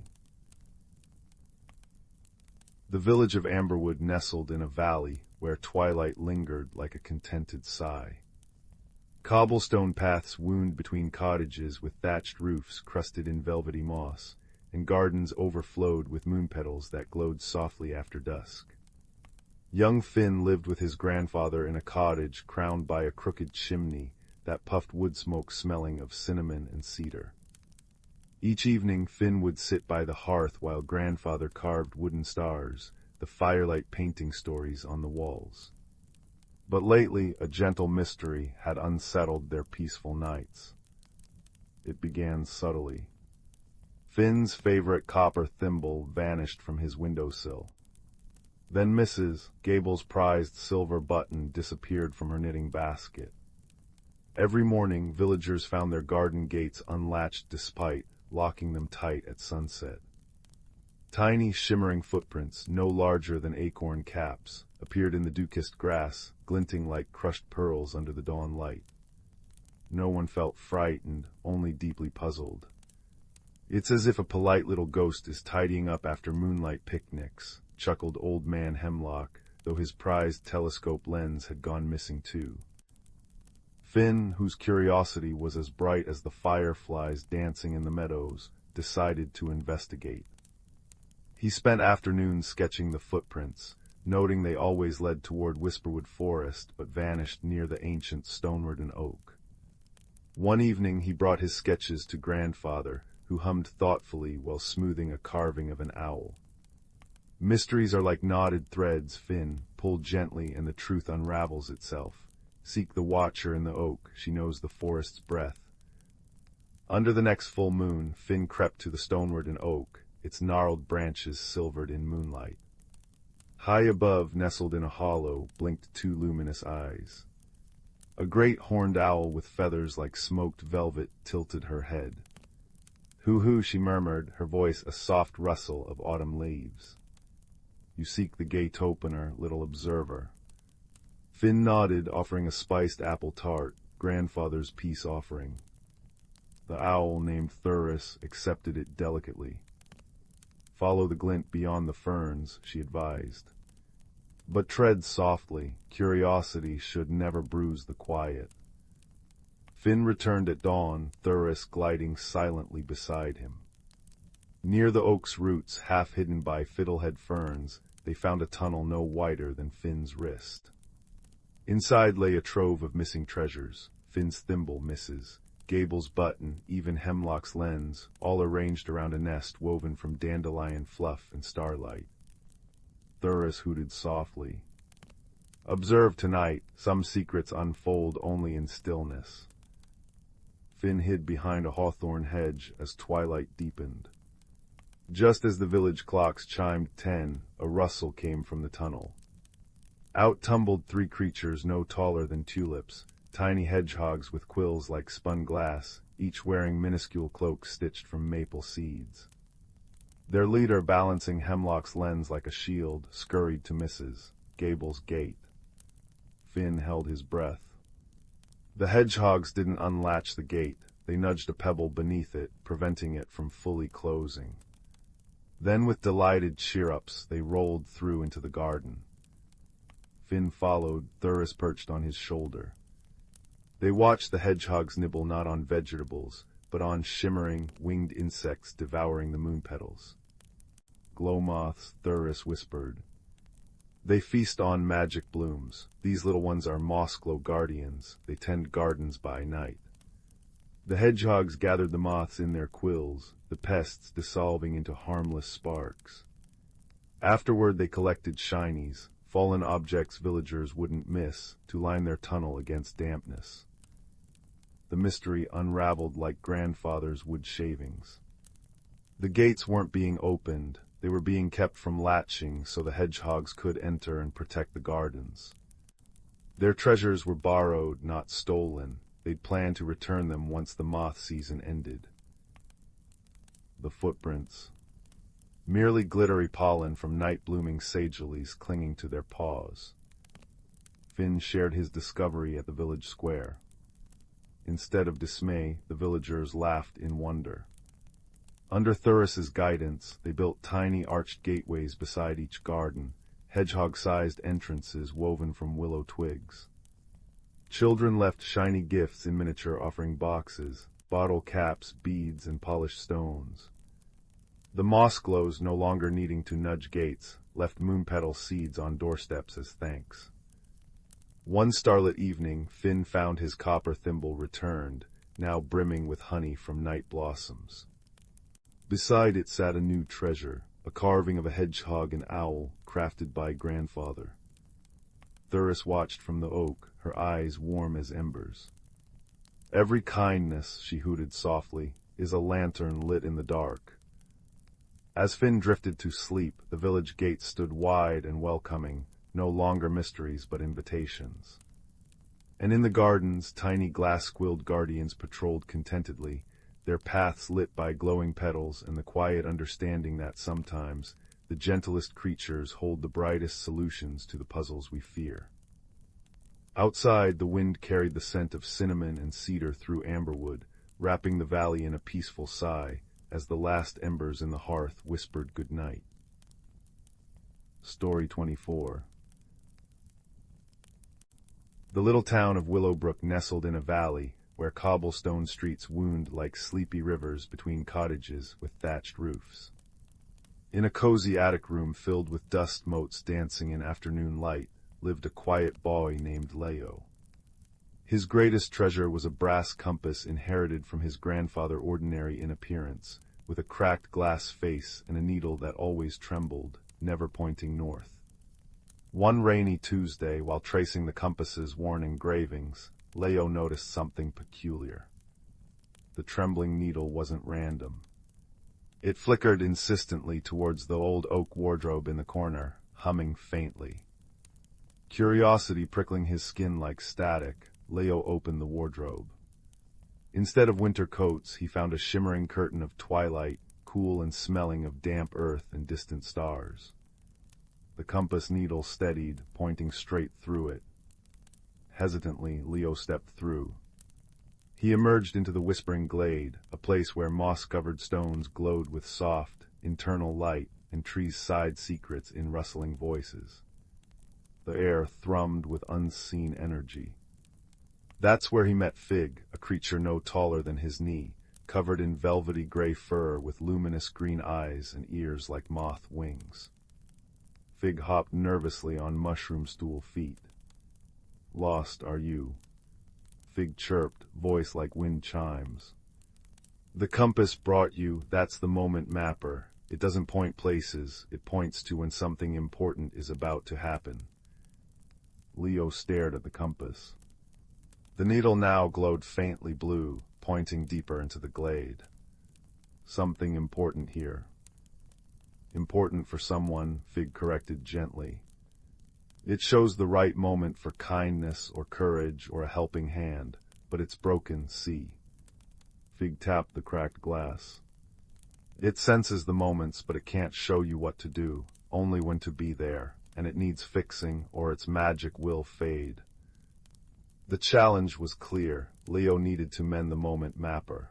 The village of Amberwood nestled in a valley where twilight lingered like a contented sigh. Cobblestone paths wound between cottages with thatched roofs crusted in velvety moss, and gardens overflowed with moon petals that glowed softly after dusk. Young Finn lived with his grandfather in a cottage crowned by a crooked chimney that puffed wood smoke smelling of cinnamon and cedar. Each evening Finn would sit by the hearth while grandfather carved wooden stars, the firelight painting stories on the walls. But lately a gentle mystery had unsettled their peaceful nights. It began subtly. Finn's favorite copper thimble vanished from his windowsill. Then Mrs. Gable's prized silver button disappeared from her knitting basket. Every morning villagers found their garden gates unlatched despite locking them tight at sunset. Tiny shimmering footprints, no larger than acorn caps, appeared in the dew-kissed grass, glinting like crushed pearls under the dawn light. No one felt frightened, only deeply puzzled. "It's as if a polite little ghost is tidying up after moonlight picnics," chuckled Old Man Hemlock, though his prized telescope lens had gone missing too. Finn, whose curiosity was as bright as the fireflies dancing in the meadows, decided to investigate. He spent afternoons sketching the footprints, noting they always led toward Whisperwood Forest but vanished near the ancient stonewood and oak. One evening he brought his sketches to grandfather, who hummed thoughtfully while smoothing a carving of an owl. "Mysteries are like knotted threads, Finn. Pull gently and the truth unravels itself. Seek the watcher in the oak, she knows the forest's breath." Under the next full moon, Finn crept to the stoneward and oak, its gnarled branches silvered in moonlight. High above, nestled in a hollow, blinked two luminous eyes. A great horned owl with feathers like smoked velvet tilted her head. "Hoo-hoo," she murmured, her voice a soft rustle of autumn leaves. "You seek the gate opener, little observer." Finn nodded, offering a spiced apple tart, grandfather's peace offering. The owl, named Thuris, accepted it delicately. "Follow the glint beyond the ferns," she advised. "But tread softly, curiosity should never bruise the quiet." Finn returned at dawn, Thuris gliding silently beside him. Near the oak's roots, half hidden by fiddlehead ferns, they found a tunnel no wider than Finn's wrist. Inside lay a trove of missing treasures, Finn's thimble, Mrs. Gable's button, even Hemlock's lens, all arranged around a nest woven from dandelion fluff and starlight. Thuris hooted softly. "Observe tonight, some secrets unfold only in stillness." Finn hid behind a hawthorn hedge as twilight deepened. Just as the village clocks chimed 10, a rustle came from the tunnel. Out tumbled three creatures no taller than tulips, tiny hedgehogs with quills like spun glass, each wearing minuscule cloaks stitched from maple seeds. Their leader, balancing Hemlock's lens like a shield, scurried to Mrs. Gable's gate. Finn held his breath. The hedgehogs didn't unlatch the gate, they nudged a pebble beneath it, preventing it from fully closing. Then with delighted cheer-ups, they rolled through into the garden. Finn followed, Thuris perched on his shoulder. They watched the hedgehogs nibble not on vegetables, but on shimmering, winged insects devouring the moon petals. "Glow moths," Thuris whispered. They feast on magic blooms. These little ones are moss-glow guardians. They tend gardens by night. The hedgehogs gathered the moths in their quills, the pests dissolving into harmless sparks. Afterward they collected shinies, fallen objects villagers wouldn't miss, to line their tunnel against dampness. The mystery unraveled like grandfather's wood shavings. The gates weren't being opened, they were being kept from latching so the hedgehogs could enter and protect the gardens. Their treasures were borrowed, not stolen. They'd planned to return them once the moth season ended. The footprints. Merely glittery pollen from night-blooming sage lilies clinging to their paws. Finn shared his discovery at the village square. Instead of dismay, the villagers laughed in wonder. Under Thuris's guidance, they built tiny arched gateways beside each garden, hedgehog-sized entrances woven from willow twigs. Children left shiny gifts in miniature offering boxes, bottle caps, beads, and polished stones. The moss glows, no longer needing to nudge gates, left moonpetal seeds on doorsteps as thanks. One starlit evening, Finn found his copper thimble returned, now brimming with honey from night blossoms. Beside it sat a new treasure, a carving of a hedgehog and owl, crafted by grandfather. Thuris watched from the oak, her eyes warm as embers. "Every kindness," she hooted softly, "is a lantern lit in the dark." As Finn drifted to sleep, the village gates stood wide and welcoming, no longer mysteries but invitations. And in the gardens, tiny glass-squilled guardians patrolled contentedly, their paths lit by glowing petals and the quiet understanding that sometimes the gentlest creatures hold the brightest solutions to the puzzles we fear. Outside, the wind carried the scent of cinnamon and cedar through Amberwood, wrapping the valley in a peaceful sigh, as the last embers in the hearth whispered good night. Story 24. The little town of Willowbrook nestled in a valley, where cobblestone streets wound like sleepy rivers between cottages with thatched roofs. In a cozy attic room filled with dust motes dancing in afternoon light, lived a quiet boy named Leo. His greatest treasure was a brass compass inherited from his grandfather, ordinary in appearance, with a cracked glass face and a needle that always trembled, never pointing north. One rainy Tuesday, while tracing the compass's worn engravings, Leo noticed something peculiar. The trembling needle wasn't random. It flickered insistently towards the old oak wardrobe in the corner, humming faintly. Curiosity prickling his skin like static, Leo opened the wardrobe. Instead of winter coats, he found a shimmering curtain of twilight, cool and smelling of damp earth and distant stars. The compass needle steadied, pointing straight through it. Hesitantly, Leo stepped through. He emerged into the whispering glade, a place where moss-covered stones glowed with soft, internal light, and trees sighed secrets in rustling voices. The air thrummed with unseen energy. That's where he met Fig, a creature no taller than his knee, covered in velvety gray fur with luminous green eyes and ears like moth wings. Fig hopped nervously on mushroom-stool feet. "Lost, are you?" Fig chirped, voice like wind chimes. "The compass brought you, that's the moment mapper. It doesn't point places, it points to when something important is about to happen." Leo stared at the compass. The needle now glowed faintly blue, pointing deeper into the glade. Something important here. Important for someone, Fig corrected gently. It shows the right moment for kindness or courage or a helping hand, but it's broken, see. Fig tapped the cracked glass. It senses the moments, but it can't show you what to do, only when to be there, and it needs fixing or its magic will fade. The challenge was clear. Leo needed to mend the moment mapper.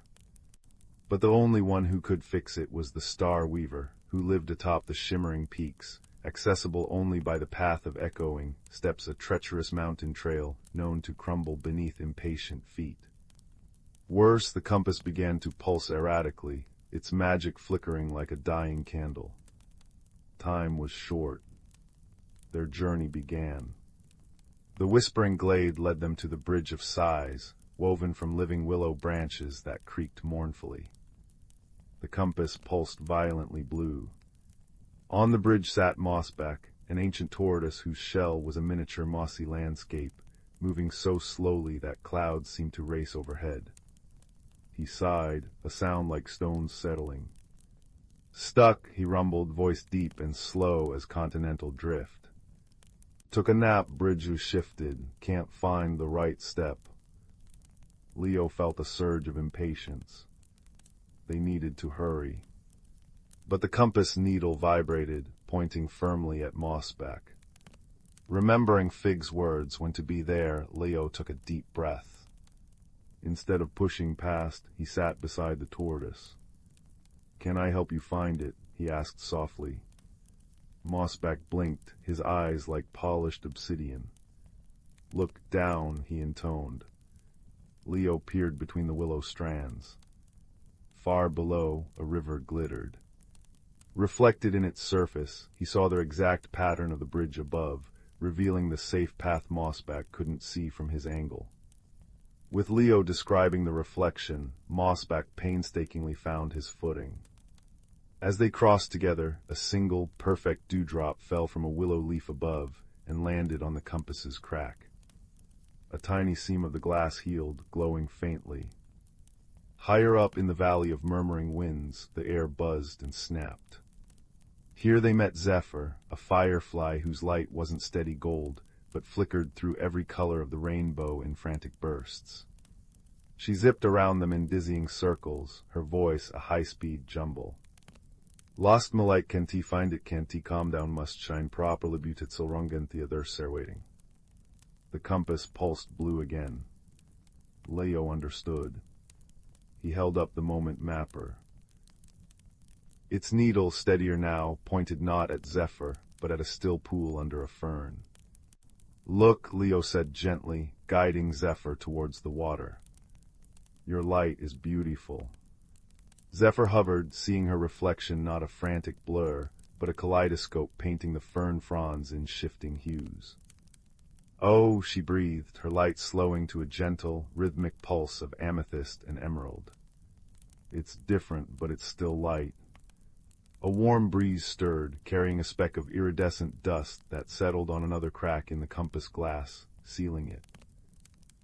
But the only one who could fix it was the Star Weaver, who lived atop the shimmering peaks, accessible only by the path of echoing steps, a treacherous mountain trail known to crumble beneath impatient feet. Worse, the compass began to pulse erratically, its magic flickering like a dying candle. Time was short. their journey began. The whispering glade led them to the Bridge of Sighs, woven from living willow branches that creaked mournfully. The compass pulsed violently blue. On the bridge sat Mossback, an ancient tortoise whose shell was a miniature mossy landscape, moving so slowly that clouds seemed to race overhead. He sighed, a sound like stones settling. "Stuck," he rumbled, voice deep and slow as continental drift. "Took a nap, bridge who shifted, can't find the right step." Leo felt a surge of impatience. They needed to hurry. But the compass needle vibrated, pointing firmly at Mossback. Remembering Fig's words when to be there, Leo took a deep breath. Instead of pushing past, he sat beside the tortoise. "Can I help you find it?" he asked softly. Mossback blinked, his eyes like polished obsidian. "Look down," he intoned. Leo peered between the willow strands. Far below, a river glittered. Reflected in its surface, he saw the exact pattern of the bridge above, revealing the safe path Mossback couldn't see from his angle. With Leo describing the reflection, Mossback painstakingly found his footing. As they crossed together, a single, perfect dewdrop fell from a willow leaf above and landed on the compass's crack. A tiny seam of the glass healed, glowing faintly. Higher up in the valley of murmuring winds, the air buzzed and snapped. Here they met Zephyr, a firefly whose light wasn't steady gold, but flickered through every color of the rainbow in frantic bursts. She zipped around them in dizzying circles, her voice a high-speed jumble. "Lost my light, can't he find it, can't he calm down, must shine properly butet silrongentia there's there waiting." The compass pulsed blue again. Leo understood. He held up the moment mapper. Its needle, steadier now, pointed not at Zephyr, but at a still pool under a fern. "Look," Leo said gently, guiding Zephyr towards the water. "Your light is beautiful." Zephyr hovered, seeing her reflection not a frantic blur, but a kaleidoscope painting the fern fronds in shifting hues. "Oh," she breathed, her light slowing to a gentle, rhythmic pulse of amethyst and emerald. "It's different, but it's still light." A warm breeze stirred, carrying a speck of iridescent dust that settled on another crack in the compass glass, sealing it.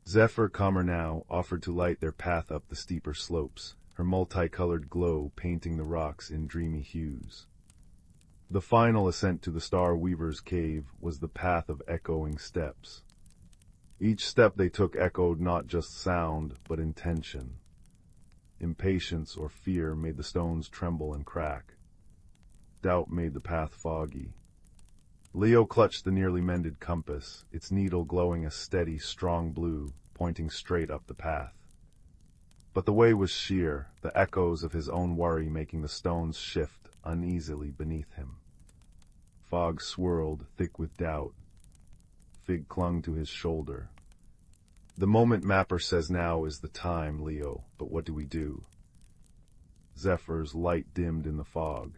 Zephyr, calmer now, offered to light their path up the steeper slopes, her multicolored glow painting the rocks in dreamy hues. The final ascent to the Star Weaver's cave was the path of echoing steps. Each step they took echoed not just sound, but intention. Impatience or fear made the stones tremble and crack. Doubt made the path foggy. Leo clutched the nearly mended compass, its needle glowing a steady, strong blue, pointing straight up the path. But the way was sheer, the echoes of his own worry making the stones shift uneasily beneath him. Fog swirled, thick with doubt. Fig clung to his shoulder. "The moment mapper says now is the time, Leo, but what do we do?" Zephyr's light dimmed in the fog.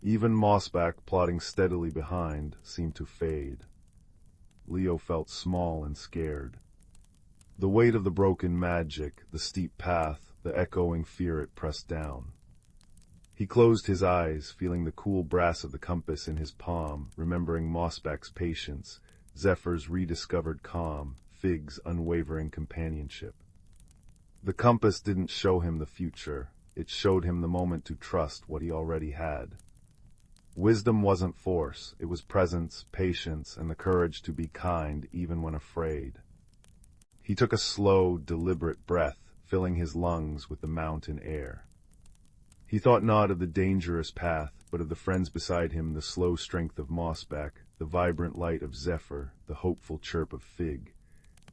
Even Mossback, plodding steadily behind, seemed to fade. Leo felt small and scared. The weight of the broken magic, the steep path, the echoing fear it pressed down. He closed his eyes, feeling the cool brass of the compass in his palm, remembering Mossback's patience, Zephyr's rediscovered calm, Fig's unwavering companionship. The compass didn't show him the future, it showed him the moment to trust what he already had. Wisdom wasn't force, it was presence, patience, and the courage to be kind even when afraid. He took a slow, deliberate breath, filling his lungs with the mountain air. He thought not of the dangerous path, but of the friends beside him, the slow strength of Mossback, the vibrant light of Zephyr, the hopeful chirp of Fig.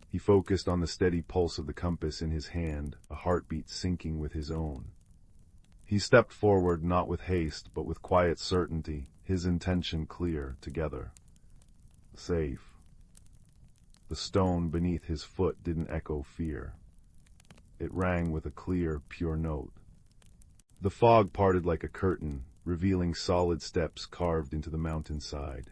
He focused on the steady pulse of the compass in his hand, a heartbeat syncing with his own. He stepped forward not with haste, but with quiet certainty, his intention clear, together. Safe. The stone beneath his foot didn't echo fear. It rang with a clear, pure note. The fog parted like a curtain, revealing solid steps carved into the mountainside.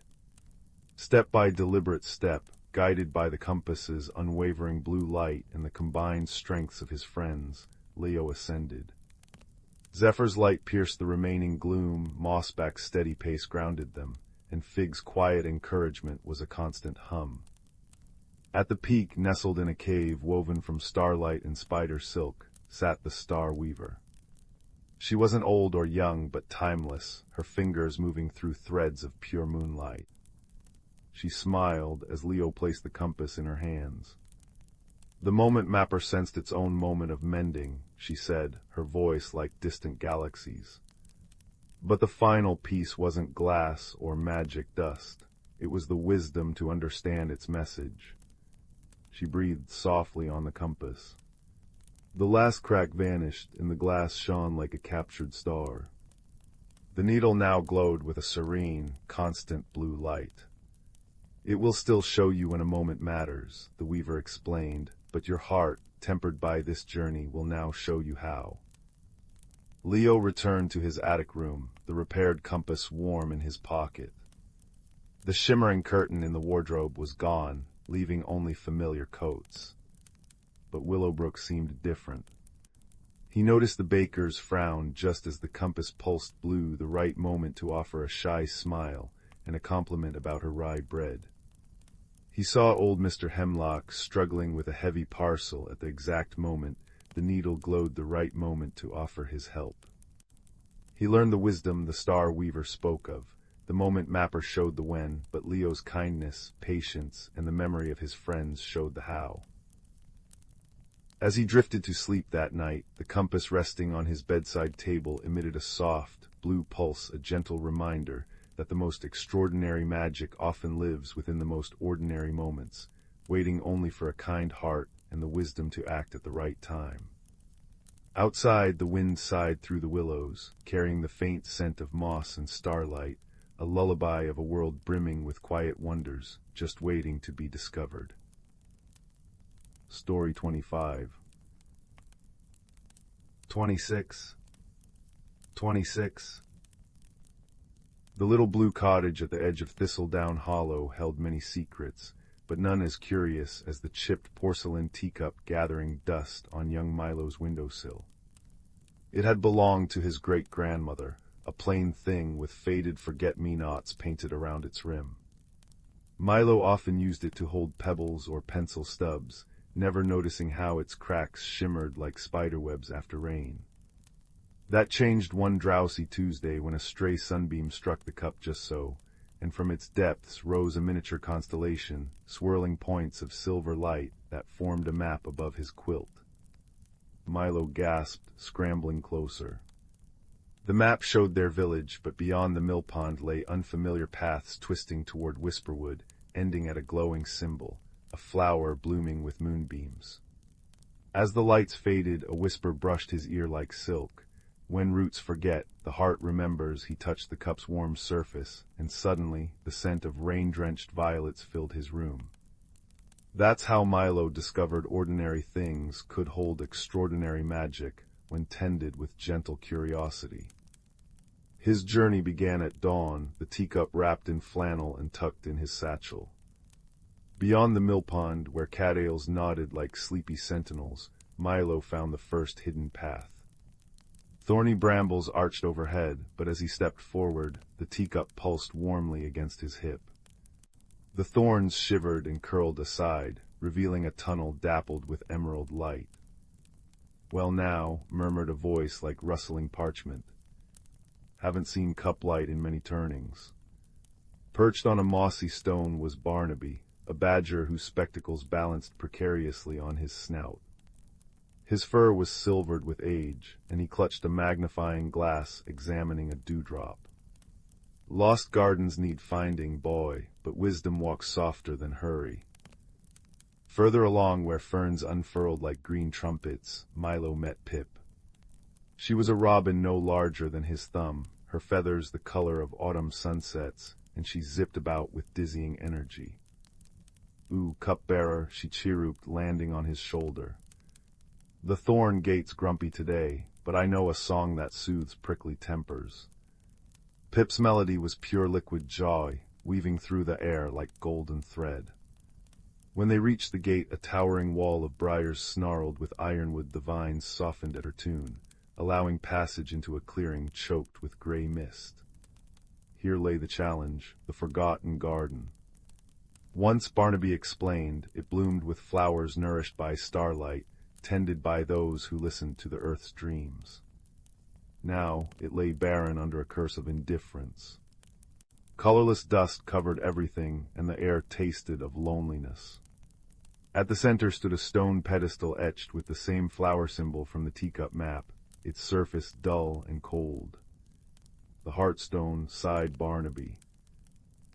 Step by deliberate step, guided by the compass's unwavering blue light and the combined strengths of his friends, Leo ascended. Zephyr's light pierced the remaining gloom, Mossback's steady pace grounded them, and Fig's quiet encouragement was a constant hum. At the peak, nestled in a cave woven from starlight and spider silk, sat the Star Weaver. She wasn't old or young, but timeless, her fingers moving through threads of pure moonlight. She smiled as Leo placed the compass in her hands. The moment mapper sensed its own moment of mending, she said, her voice like distant galaxies. But the final piece wasn't glass or magic dust. It was the wisdom to understand its message. She breathed softly on the compass. The last crack vanished, and the glass shone like a captured star. The needle now glowed with a serene, constant blue light. "It will still show you when a moment matters," the weaver explained, "but your heart, tempered by this journey, will now show you how." Leo returned to his attic room, the repaired compass warm in his pocket. The shimmering curtain in the wardrobe was gone, leaving only familiar coats. But Willowbrook seemed different. He noticed the baker's frown just as the compass pulsed blue, the right moment to offer a shy smile and a compliment about her rye bread. He saw old Mr. Hemlock struggling with a heavy parcel at the exact moment the needle glowed, the right moment to offer his help. He learned the wisdom the Star Weaver spoke of. The moment mapper showed the when, but Leo's kindness, patience, and the memory of his friends showed the how. As he drifted to sleep that night, the compass resting on his bedside table emitted a soft, blue pulse, a gentle reminder that the most extraordinary magic often lives within the most ordinary moments, waiting only for a kind heart and the wisdom to act at the right time. Outside, the wind sighed through the willows, carrying the faint scent of moss and starlight, a lullaby of a world brimming with quiet wonders, just waiting to be discovered. Story 25. 26. 26. The little blue cottage at the edge of Thistledown Hollow held many secrets, but none as curious as the chipped porcelain teacup gathering dust on young Milo's windowsill. It had belonged to his great-grandmother, a plain thing with faded forget-me-nots painted around its rim. Milo often used it to hold pebbles or pencil stubs, never noticing how its cracks shimmered like spiderwebs after rain. That changed one drowsy Tuesday when a stray sunbeam struck the cup just so, and from its depths rose a miniature constellation, swirling points of silver light that formed a map above his quilt. Milo gasped, scrambling closer. The map showed their village, but beyond the mill pond lay unfamiliar paths twisting toward Whisperwood, ending at a glowing symbol, a flower blooming with moonbeams. As the lights faded, a whisper brushed his ear like silk. When roots forget, the heart remembers. He touched the cup's warm surface, and suddenly the scent of rain-drenched violets filled his room. That's how Milo discovered ordinary things could hold extraordinary magic when tended with gentle curiosity. His journey began at dawn, the teacup wrapped in flannel and tucked in his satchel. Beyond the mill pond, where cattails nodded like sleepy sentinels, Milo found the first hidden path. Thorny brambles arched overhead, but as he stepped forward, the teacup pulsed warmly against his hip. The thorns shivered and curled aside, revealing a tunnel dappled with emerald light. "Well now," murmured a voice like rustling parchment. "Haven't seen cup light in many turnings." Perched on a mossy stone was Barnaby, a badger whose spectacles balanced precariously on his snout. His fur was silvered with age, and he clutched a magnifying glass, examining a dewdrop. "Lost gardens need finding, boy, but wisdom walks softer than hurry." Further along, where ferns unfurled like green trumpets, Milo met Pip. She was a robin no larger than his thumb, her feathers the color of autumn sunsets, and she zipped about with dizzying energy. "Ooh, cupbearer," she chirruped, landing on his shoulder. "The thorn gate's grumpy today, but I know a song that soothes prickly tempers." Pip's melody was pure liquid joy, weaving through the air like golden thread. When they reached the gate, a towering wall of briars snarled with ironwood. The vines softened at her tune, allowing passage into a clearing choked with gray mist. Here lay the challenge, the forgotten garden. Once, Barnaby explained, it bloomed with flowers nourished by starlight, tended by those who listened to the earth's dreams. Now it lay barren under a curse of indifference. Colorless dust covered everything, and the air tasted of loneliness. At the center stood a stone pedestal etched with the same flower symbol from the teacup map, its surface dull and cold. The Heartstone, sighed Barnaby.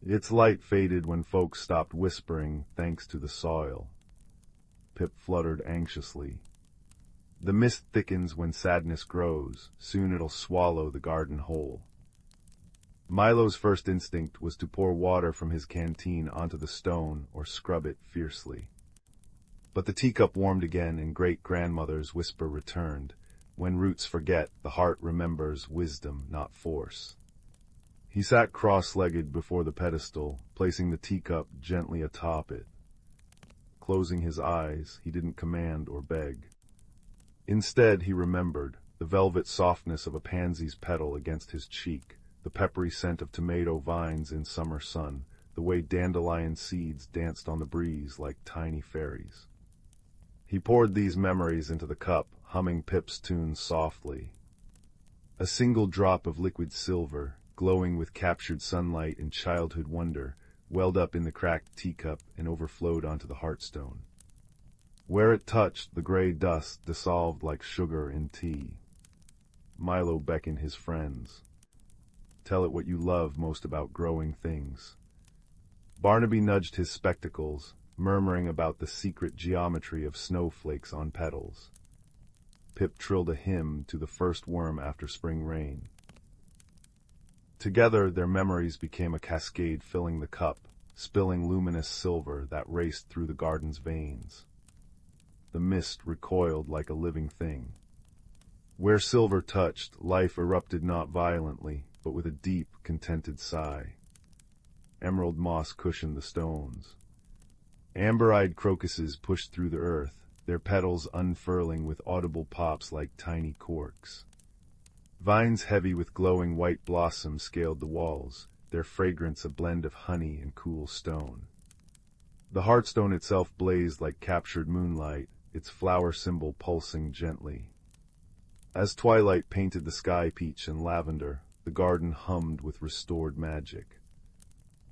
Its light faded when folks stopped whispering, thanks to the soil. Pip fluttered anxiously. The mist thickens when sadness grows. Soon it'll swallow the garden whole. Milo's first instinct was to pour water from his canteen onto the stone or scrub it fiercely. But the teacup warmed again, and great-grandmother's whisper returned. When roots forget, the heart remembers wisdom, not force. He sat cross-legged before the pedestal, placing the teacup gently atop it. Closing his eyes, he didn't command or beg. Instead, he remembered the velvet softness of a pansy's petal against his cheek, the peppery scent of tomato vines in summer sun, the way dandelion seeds danced on the breeze like tiny fairies. He poured these memories into the cup, humming Pip's tune softly. A single drop of liquid silver, glowing with captured sunlight and childhood wonder, welled up in the cracked teacup and overflowed onto the Heartstone. Where it touched, the gray dust dissolved like sugar in tea. Milo beckoned his friends. Tell it what you love most about growing things. Barnaby nudged his spectacles, murmuring about the secret geometry of snowflakes on petals. Pip trilled a hymn to the first worm after spring rain. Together, their memories became a cascade filling the cup, spilling luminous silver that raced through the garden's veins. The mist recoiled like a living thing. Where silver touched, life erupted not violently, but with a deep, contented sigh. Emerald moss cushioned the stones. Amber-eyed crocuses pushed through the earth, their petals unfurling with audible pops like tiny corks. Vines heavy with glowing white blossoms scaled the walls, their fragrance a blend of honey and cool stone. The Heartstone itself blazed like captured moonlight, its flower symbol pulsing gently. As twilight painted the sky peach and lavender, the garden hummed with restored magic.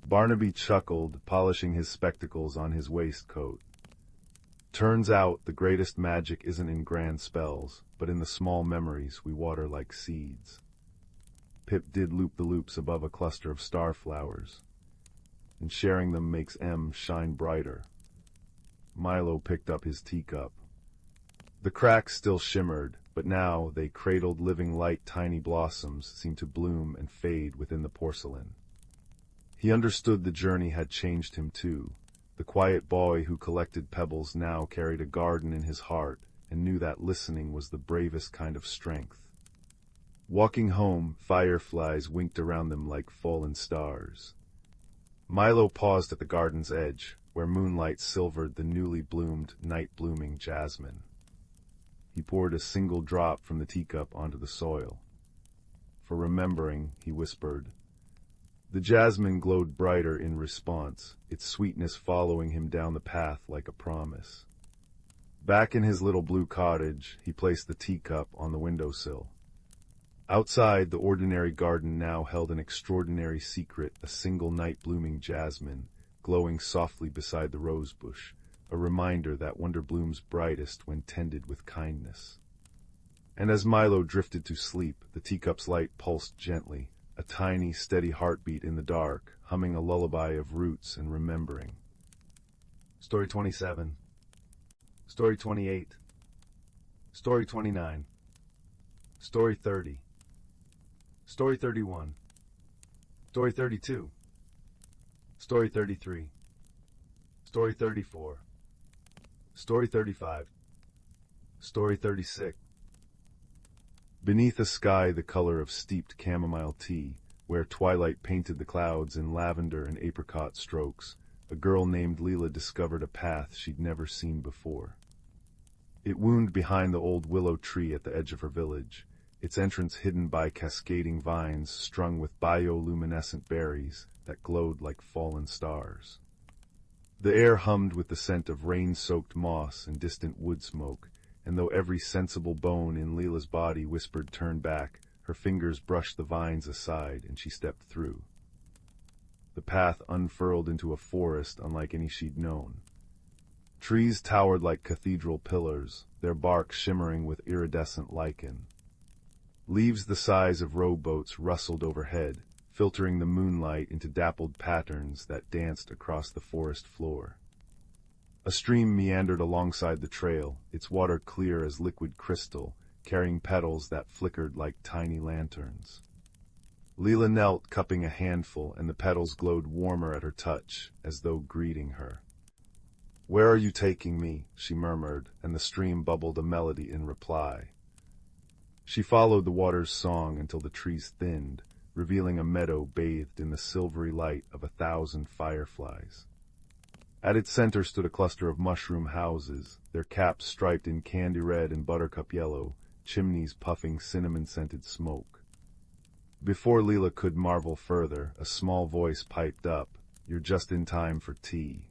Barnaby chuckled, polishing his spectacles on his waistcoat. Turns out the greatest magic isn't in grand spells, but in the small memories we water like seeds. Pip did loop-the-loops above a cluster of starflowers, and sharing them makes M shine brighter. Milo picked up his teacup. The cracks still shimmered, but now they cradled living light. Tiny blossoms seemed to bloom and fade within the porcelain. He understood the journey had changed him too. The quiet boy who collected pebbles now carried a garden in his heart and knew that listening was the bravest kind of strength. Walking home, fireflies winked around them like fallen stars. Milo paused at the garden's edge, where moonlight silvered the newly bloomed, night-blooming jasmine. He poured a single drop from the teacup onto the soil. For remembering, he whispered. The jasmine glowed brighter in response, its sweetness following him down the path like a promise. Back in his little blue cottage, he placed the teacup on the windowsill. Outside, the ordinary garden now held an extraordinary secret, a single night-blooming jasmine, glowing softly beside the rosebush, a reminder that wonder blooms brightest when tended with kindness. And as Milo drifted to sleep, the teacup's light pulsed gently, a tiny, steady heartbeat in the dark, humming a lullaby of roots and remembering. Story 27. Story 28. Story 29. Story 30. Story 31. Story 32. Story 33. Story 34. Story 35. Story 36. Beneath a sky the color of steeped chamomile tea, where twilight painted the clouds in lavender and apricot strokes, a girl named Leela discovered a path she'd never seen before. It wound behind the old willow tree at the edge of her village, its entrance hidden by cascading vines strung with bioluminescent berries that glowed like fallen stars. The air hummed with the scent of rain-soaked moss and distant wood smoke, and though every sensible bone in Leela's body whispered turn back, her fingers brushed the vines aside and she stepped through. The path unfurled into a forest unlike any she'd known. Trees towered like cathedral pillars, their bark shimmering with iridescent lichen. Leaves the size of rowboats rustled overhead, filtering the moonlight into dappled patterns that danced across the forest floor. A stream meandered alongside the trail, its water clear as liquid crystal, carrying petals that flickered like tiny lanterns. Leela knelt, cupping a handful, and the petals glowed warmer at her touch, as though greeting her. "Where are you taking me?" she murmured, and the stream bubbled a melody in reply. She followed the water's song until the trees thinned, revealing a meadow bathed in the silvery light of 1,000 fireflies. At its center stood a cluster of mushroom houses, their caps striped in candy red and buttercup yellow, chimneys puffing cinnamon-scented smoke. Before Leela could marvel further, a small voice piped up, "You're just in time for tea."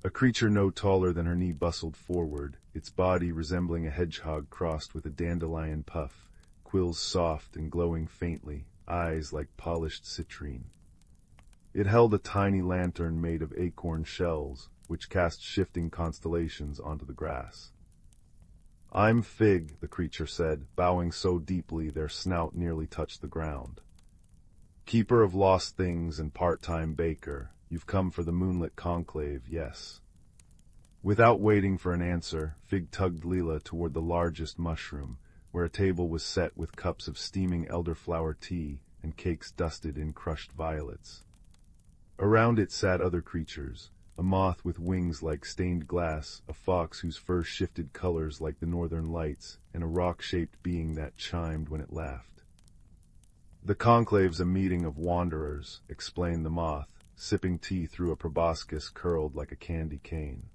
A creature no taller than her knee bustled forward, its body resembling a hedgehog crossed with a dandelion puff, quills soft and glowing faintly, eyes like polished citrine. It held a tiny lantern made of acorn shells, which cast shifting constellations onto the grass. "I'm Fig," the creature said, bowing so deeply their snout nearly touched the ground. "Keeper of lost things and part-time baker. You've come for the moonlit conclave, yes." Without waiting for an answer, Fig tugged Leela toward the largest mushroom, where a table was set with cups of steaming elderflower tea and cakes dusted in crushed violets. Around it sat other creatures, a moth with wings like stained glass, a fox whose fur shifted colors like the northern lights, and a rock-shaped being that chimed when it laughed. "The conclave's a meeting of wanderers," explained the moth, sipping tea through a proboscis curled like a candy cane.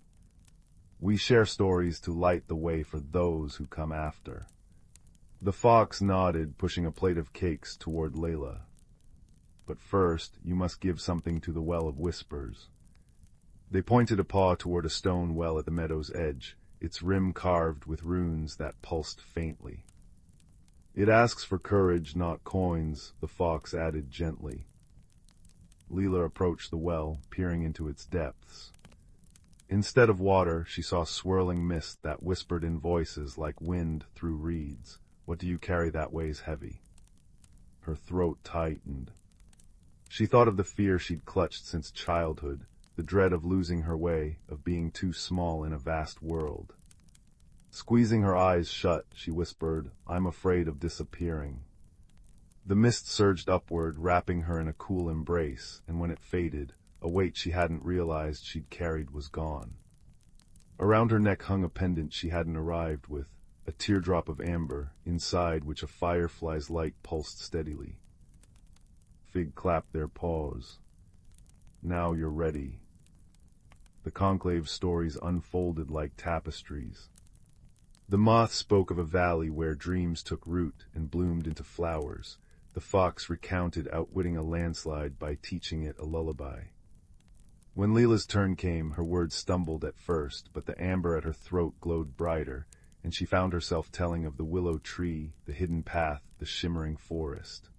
"We share stories to light the way for those who come after." The fox nodded, pushing a plate of cakes toward Leela. "But first, you must give something to the Well of Whispers." They pointed a paw toward a stone well at the meadow's edge, its rim carved with runes that pulsed faintly. "It asks for courage, not coins," the fox added gently. Leela approached the well, peering into its depths. Instead of water, she saw swirling mist that whispered in voices like wind through reeds. "What do you carry that weighs heavy?" Her throat tightened. She thought of the fear she'd clutched since childhood, the dread of losing her way, of being too small in a vast world. Squeezing her eyes shut, she whispered, "I'm afraid of disappearing." The mist surged upward, wrapping her in a cool embrace, and when it faded, a weight she hadn't realized she'd carried was gone. Around her neck hung a pendant she hadn't arrived with, a teardrop of amber, inside which a firefly's light pulsed steadily. Fig clapped their paws. "Now you're ready." The conclave's stories unfolded like tapestries. The moth spoke of a valley where dreams took root and bloomed into flowers. The fox recounted outwitting a landslide by teaching it a lullaby. When Leela's turn came, her words stumbled at first, but the amber at her throat glowed brighter, and she found herself telling of the willow tree, the hidden path, the shimmering forest.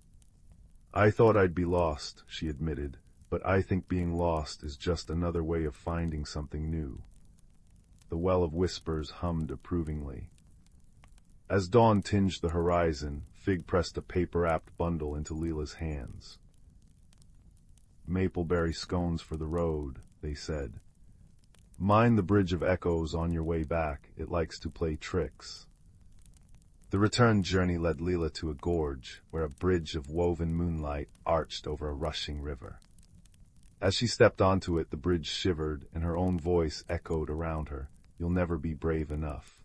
"I thought I'd be lost," she admitted, "but I think being lost is just another way of finding something new." The Well of Whispers hummed approvingly. As dawn tinged the horizon, Fig pressed a paper-wrapped bundle into Leela's hands. "Mapleberry scones for the road," they said. "Mind the Bridge of Echoes on your way back, it likes to play tricks." The return journey led Leela to a gorge, where a bridge of woven moonlight arched over a rushing river. As she stepped onto it, the bridge shivered, and her own voice echoed around her. "You'll never be brave enough.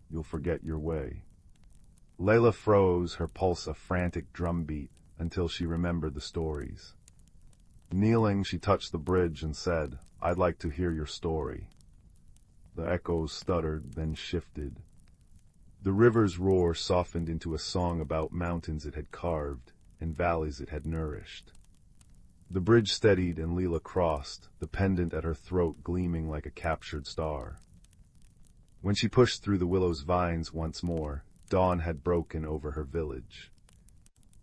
You'll forget your way." Layla froze, her pulse a frantic drumbeat, until she remembered the stories. Kneeling, she touched the bridge and said, "I'd like to hear your story." The echoes stuttered, then shifted. The river's roar softened into a song about mountains it had carved and valleys it had nourished. The bridge steadied and Leela crossed, the pendant at her throat gleaming like a captured star. When she pushed through the willow's vines once more, dawn had broken over her village.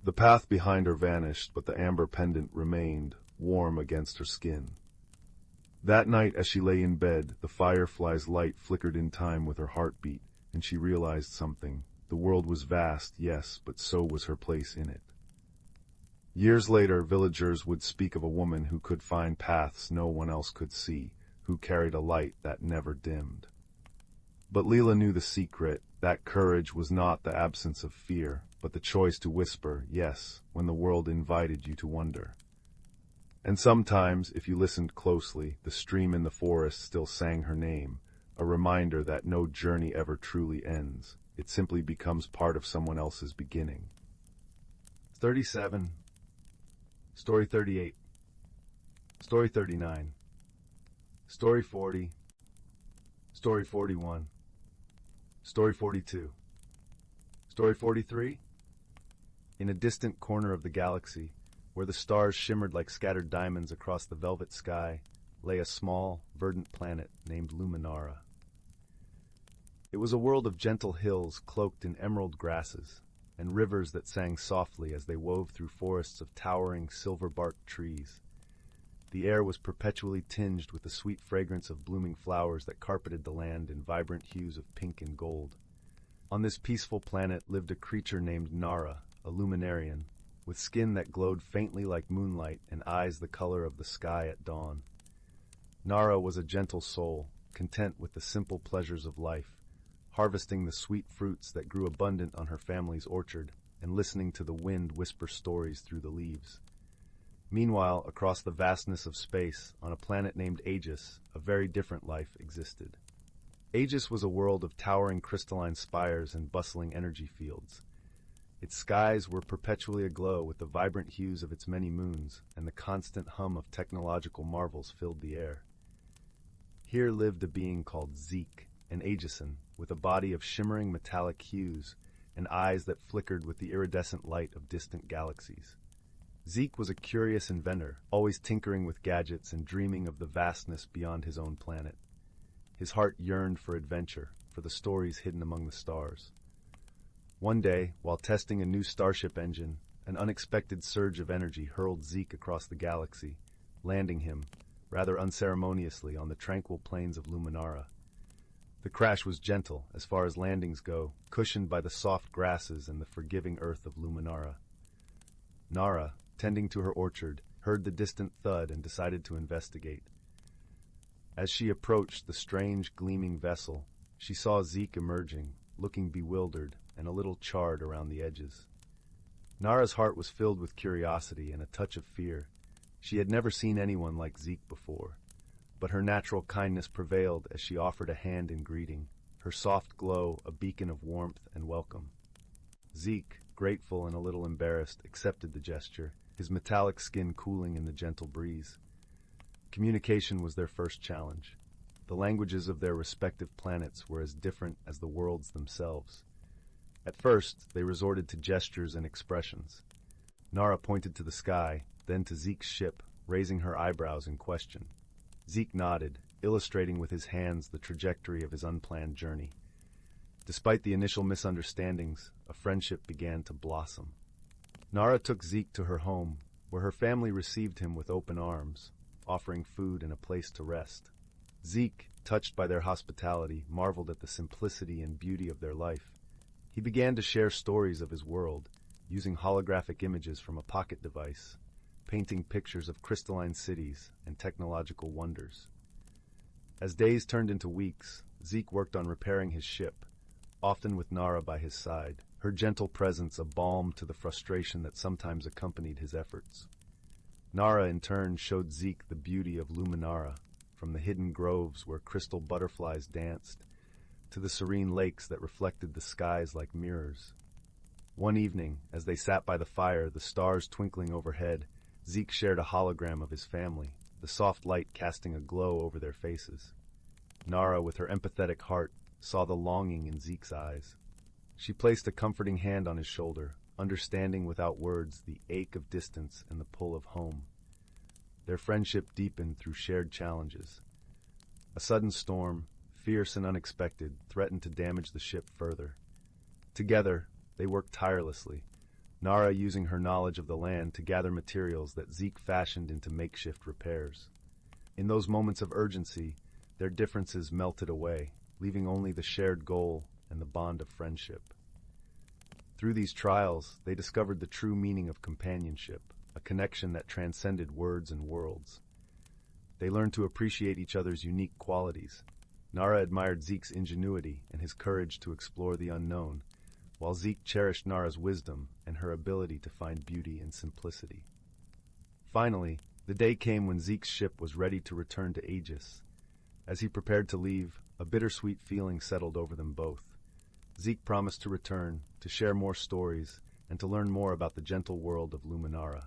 The path behind her vanished, but the amber pendant remained, warm against her skin. That night, as she lay in bed, the firefly's light flickered in time with her heartbeat, and she realized something. The world was vast, yes, but so was her place in it. Years later, villagers would speak of a woman who could find paths no one else could see, who carried a light that never dimmed. But Leela knew the secret. That courage was not the absence of fear, but the choice to whisper, yes, when the world invited you to wonder. And sometimes, if you listened closely, the stream in the forest still sang her name, a reminder that no journey ever truly ends. It simply becomes part of someone else's beginning. 37. Story 38. Story 39. Story 40. Story 41. Story 42. Story 43. In a distant corner of the galaxy, where the stars shimmered like scattered diamonds across the velvet sky, lay a small, verdant planet named Luminara. It was a world of gentle hills cloaked in emerald grasses, and rivers that sang softly as they wove through forests of towering, silver-barked trees. The air was perpetually tinged with the sweet fragrance of blooming flowers that carpeted the land in vibrant hues of pink and gold. On this peaceful planet lived a creature named Nara, a luminarian, with skin that glowed faintly like moonlight and eyes the color of the sky at dawn. Nara was a gentle soul, content with the simple pleasures of life, harvesting the sweet fruits that grew abundant on her family's orchard and listening to the wind whisper stories through the leaves. Meanwhile, across the vastness of space, on a planet named Aegis, a very different life existed. Aegis was a world of towering crystalline spires and bustling energy fields. Its skies were perpetually aglow with the vibrant hues of its many moons, and the constant hum of technological marvels filled the air. Here lived a being called Zeke, an Aegisan, with a body of shimmering metallic hues and eyes that flickered with the iridescent light of distant galaxies. Zeke was a curious inventor, always tinkering with gadgets and dreaming of the vastness beyond his own planet. His heart yearned for adventure, for the stories hidden among the stars. One day, while testing a new starship engine, an unexpected surge of energy hurled Zeke across the galaxy, landing him, rather unceremoniously, on the tranquil plains of Luminara. The crash was gentle, as far as landings go, cushioned by the soft grasses and the forgiving earth of Luminara. Nara, tending to her orchard, heard the distant thud and decided to investigate. As she approached the strange, gleaming vessel, she saw Zeke emerging, looking bewildered and a little charred around the edges. Nara's heart was filled with curiosity and a touch of fear. She had never seen anyone like Zeke before, but her natural kindness prevailed as she offered a hand in greeting, her soft glow a beacon of warmth and welcome. Zeke, grateful and a little embarrassed, accepted the gesture, his metallic skin cooling in the gentle breeze. Communication was their first challenge. The languages of their respective planets were as different as the worlds themselves. At first, they resorted to gestures and expressions. Nara pointed to the sky, then to Zeke's ship, raising her eyebrows in question. Zeke nodded, illustrating with his hands the trajectory of his unplanned journey. Despite the initial misunderstandings, a friendship began to blossom. Nara took Zeke to her home, where her family received him with open arms, offering food and a place to rest. Zeke, touched by their hospitality, marveled at the simplicity and beauty of their life. He began to share stories of his world, using holographic images from a pocket device, painting pictures of crystalline cities and technological wonders. As days turned into weeks, Zeke worked on repairing his ship, often with Nara by his side, her gentle presence a balm to the frustration that sometimes accompanied his efforts. Nara, in turn, showed Zeke the beauty of Luminara, from the hidden groves where crystal butterflies danced, to the serene lakes that reflected the skies like mirrors. One evening, as they sat by the fire, the stars twinkling overhead, Zeke shared a hologram of his family, the soft light casting a glow over their faces. Nara, with her empathetic heart, saw the longing in Zeke's eyes. She placed a comforting hand on his shoulder, understanding without words the ache of distance and the pull of home. Their friendship deepened through shared challenges. A sudden storm, fierce and unexpected, threatened to damage the ship further. Together, they worked tirelessly, Nara using her knowledge of the land to gather materials that Zeke fashioned into makeshift repairs. In those moments of urgency, their differences melted away, leaving only the shared goal and the bond of friendship. Through these trials, they discovered the true meaning of companionship, a connection that transcended words and worlds. They learned to appreciate each other's unique qualities. Nara admired Zeke's ingenuity and his courage to explore the unknown, while Zeke cherished Nara's wisdom and her ability to find beauty in simplicity. Finally, the day came when Zeke's ship was ready to return to Aegis. As he prepared to leave, a bittersweet feeling settled over them both. Zeke promised to return, to share more stories, and to learn more about the gentle world of Luminara.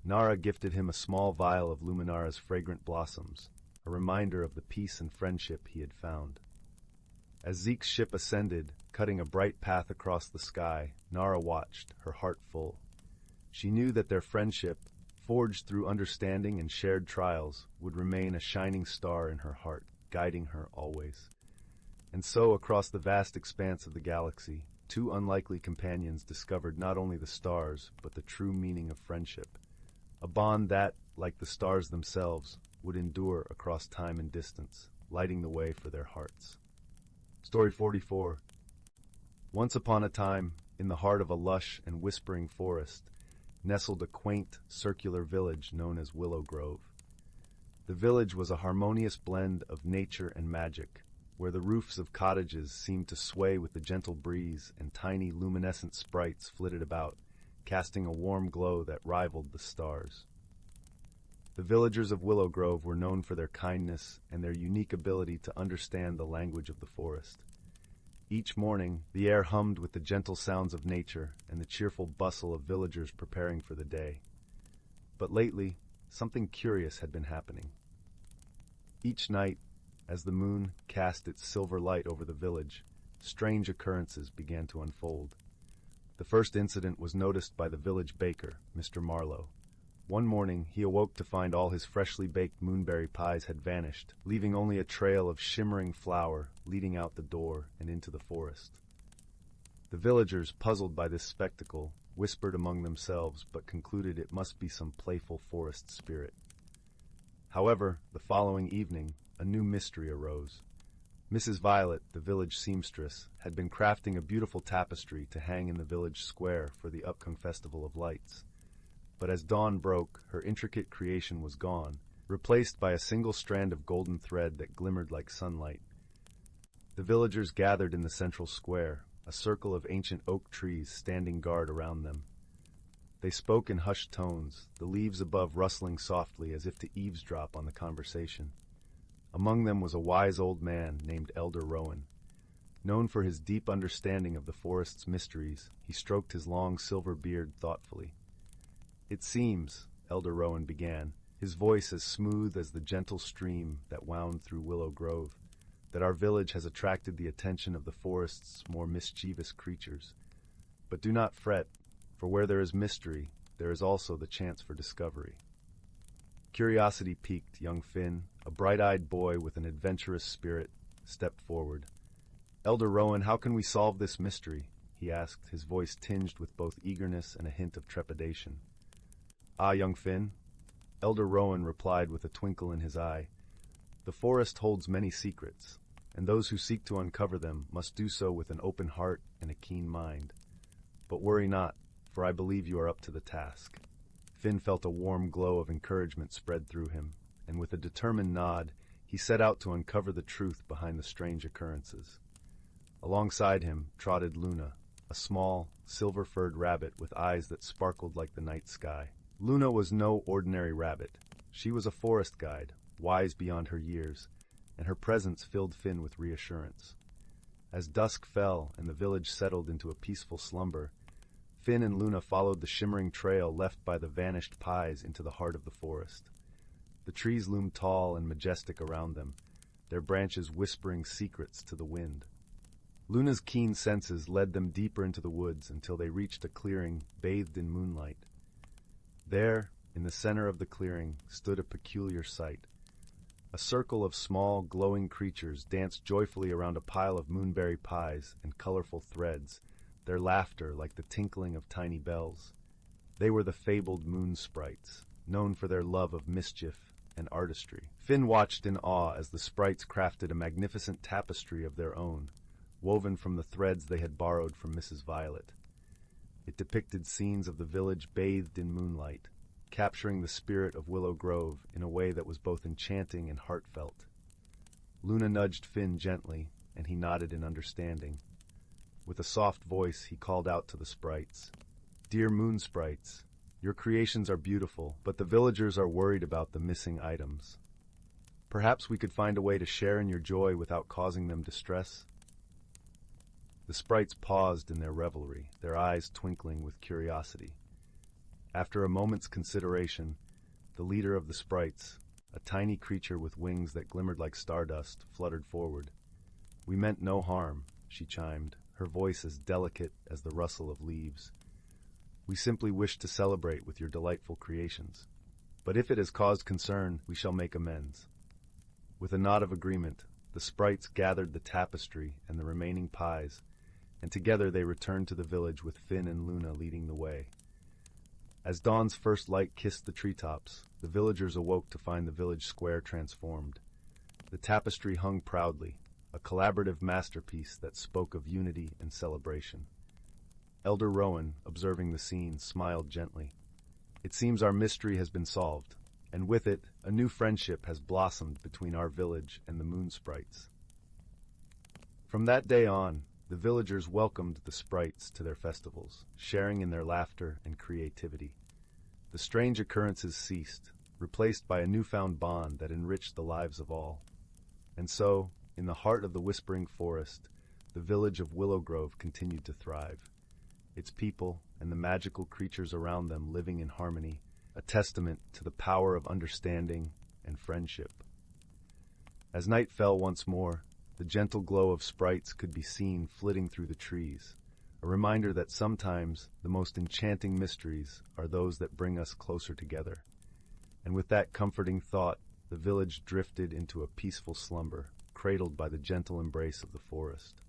Nara gifted him a small vial of Luminara's fragrant blossoms, a reminder of the peace and friendship he had found. As Zeke's ship ascended, cutting a bright path across the sky, Nara watched, her heart full. She knew that their friendship, forged through understanding and shared trials, would remain a shining star in her heart, guiding her always. And so, across the vast expanse of the galaxy, two unlikely companions discovered not only the stars, but the true meaning of friendship. A bond that, like the stars themselves, would endure across time and distance, lighting the way for their hearts. Story 44. Once upon a time, in the heart of a lush and whispering forest, nestled a quaint, circular village known as Willow Grove. The village was a harmonious blend of nature and magic, where the roofs of cottages seemed to sway with the gentle breeze and tiny luminescent sprites flitted about, casting a warm glow that rivaled the stars. The villagers of Willow Grove were known for their kindness and their unique ability to understand the language of the forest. Each morning, the air hummed with the gentle sounds of nature and the cheerful bustle of villagers preparing for the day. But lately, something curious had been happening. Each night, as the moon cast its silver light over the village, strange occurrences began to unfold. The first incident was noticed by the village baker, Mr. Marlowe. One morning, he awoke to find all his freshly baked moonberry pies had vanished, leaving only a trail of shimmering flour leading out the door and into the forest. The villagers, puzzled by this spectacle, whispered among themselves but concluded it must be some playful forest spirit. However, the following evening, a new mystery arose. Mrs. Violet, the village seamstress, had been crafting a beautiful tapestry to hang in the village square for the upcoming Festival of Lights. But as dawn broke, her intricate creation was gone, replaced by a single strand of golden thread that glimmered like sunlight. The villagers gathered in the central square, a circle of ancient oak trees standing guard around them. They spoke in hushed tones, the leaves above rustling softly as if to eavesdrop on the conversation. Among them was a wise old man named Elder Rowan. Known for his deep understanding of the forest's mysteries, he stroked his long silver beard thoughtfully. "It seems," Elder Rowan began, his voice as smooth as the gentle stream that wound through Willow Grove, "that our village has attracted the attention of the forest's more mischievous creatures. But do not fret, for where there is mystery, there is also the chance for discovery." Curiosity piqued young Finn, a bright-eyed boy with an adventurous spirit, stepped forward. "Elder Rowan, how can we solve this mystery?" he asked, his voice tinged with both eagerness and a hint of trepidation. "Ah, young Finn," Elder Rowan replied with a twinkle in his eye, "the forest holds many secrets, and those who seek to uncover them must do so with an open heart and a keen mind. But worry not, for I believe you are up to the task." Finn felt a warm glow of encouragement spread through him, and with a determined nod, he set out to uncover the truth behind the strange occurrences. Alongside him trotted Luna, a small, silver-furred rabbit with eyes that sparkled like the night sky. Luna was no ordinary rabbit. She was a forest guide, wise beyond her years, and her presence filled Finn with reassurance. As dusk fell and the village settled into a peaceful slumber, Finn and Luna followed the shimmering trail left by the vanished pies into the heart of the forest. The trees loomed tall and majestic around them, their branches whispering secrets to the wind. Luna's keen senses led them deeper into the woods until they reached a clearing bathed in moonlight. There, in the center of the clearing, stood a peculiar sight. A circle of small, glowing creatures danced joyfully around a pile of moonberry pies and colorful threads, their laughter like the tinkling of tiny bells. They were the fabled moon sprites, known for their love of mischief and artistry. Finn watched in awe as the sprites crafted a magnificent tapestry of their own, woven from the threads they had borrowed from Mrs. Violet. It depicted scenes of the village bathed in moonlight, capturing the spirit of Willow Grove in a way that was both enchanting and heartfelt. Luna nudged Finn gently, and he nodded in understanding. With a soft voice, he called out to the sprites. "Dear moon sprites, your creations are beautiful, but the villagers are worried about the missing items. Perhaps we could find a way to share in your joy without causing them distress?" The sprites paused in their revelry, their eyes twinkling with curiosity. After a moment's consideration, the leader of the sprites, a tiny creature with wings that glimmered like stardust, fluttered forward. "We meant no harm," she chimed, her voice as delicate as the rustle of leaves. "We simply wish to celebrate with your delightful creations. But if it has caused concern, we shall make amends." With a nod of agreement, the sprites gathered the tapestry and the remaining pies, and together they returned to the village with Finn and Luna leading the way. As dawn's first light kissed the treetops, the villagers awoke to find the village square transformed. The tapestry hung proudly, a collaborative masterpiece that spoke of unity and celebration. Elder Rowan, observing the scene, smiled gently. "It seems our mystery has been solved, and with it, a new friendship has blossomed between our village and the moon sprites." From that day on, the villagers welcomed the sprites to their festivals, sharing in their laughter and creativity. The strange occurrences ceased, replaced by a newfound bond that enriched the lives of all. And so, in the heart of the whispering forest, the village of Willow Grove continued to thrive, its people and the magical creatures around them living in harmony, a testament to the power of understanding and friendship. As night fell once more, the gentle glow of sprites could be seen flitting through the trees, a reminder that sometimes the most enchanting mysteries are those that bring us closer together. And with that comforting thought, the village drifted into a peaceful slumber, cradled by the gentle embrace of the forest.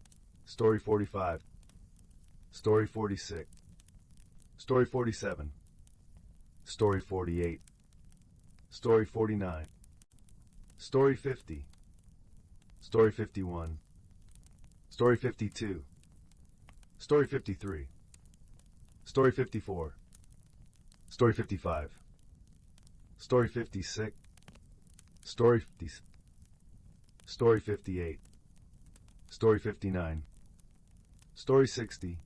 Story 45. Story 46. Story 47. Story 48. Story 49. Story 50. Story 51. Story 52. Story 53. Story 54. Story 55. Story 56. Story 50. Story 58. Story 59. Story 60.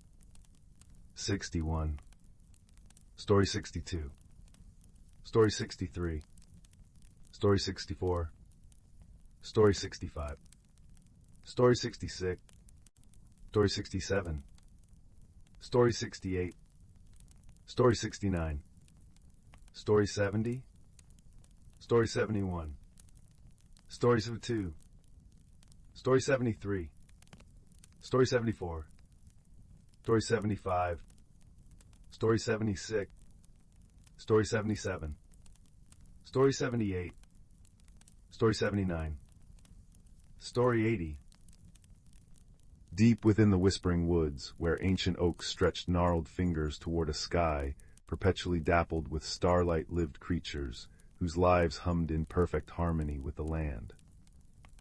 61. Story 62. Story 63. Story 64. Story 65. Story 66. Story 67. Story 68. Story 69. Story 70. Story 71. Story 72. Story 73. Story 74. Story 75. Story 76. Story 77. Story 78. Story 79. Story 80. Deep within the whispering woods, where ancient oaks stretched gnarled fingers toward a sky perpetually dappled with starlight-lived creatures whose lives hummed in perfect harmony with the land.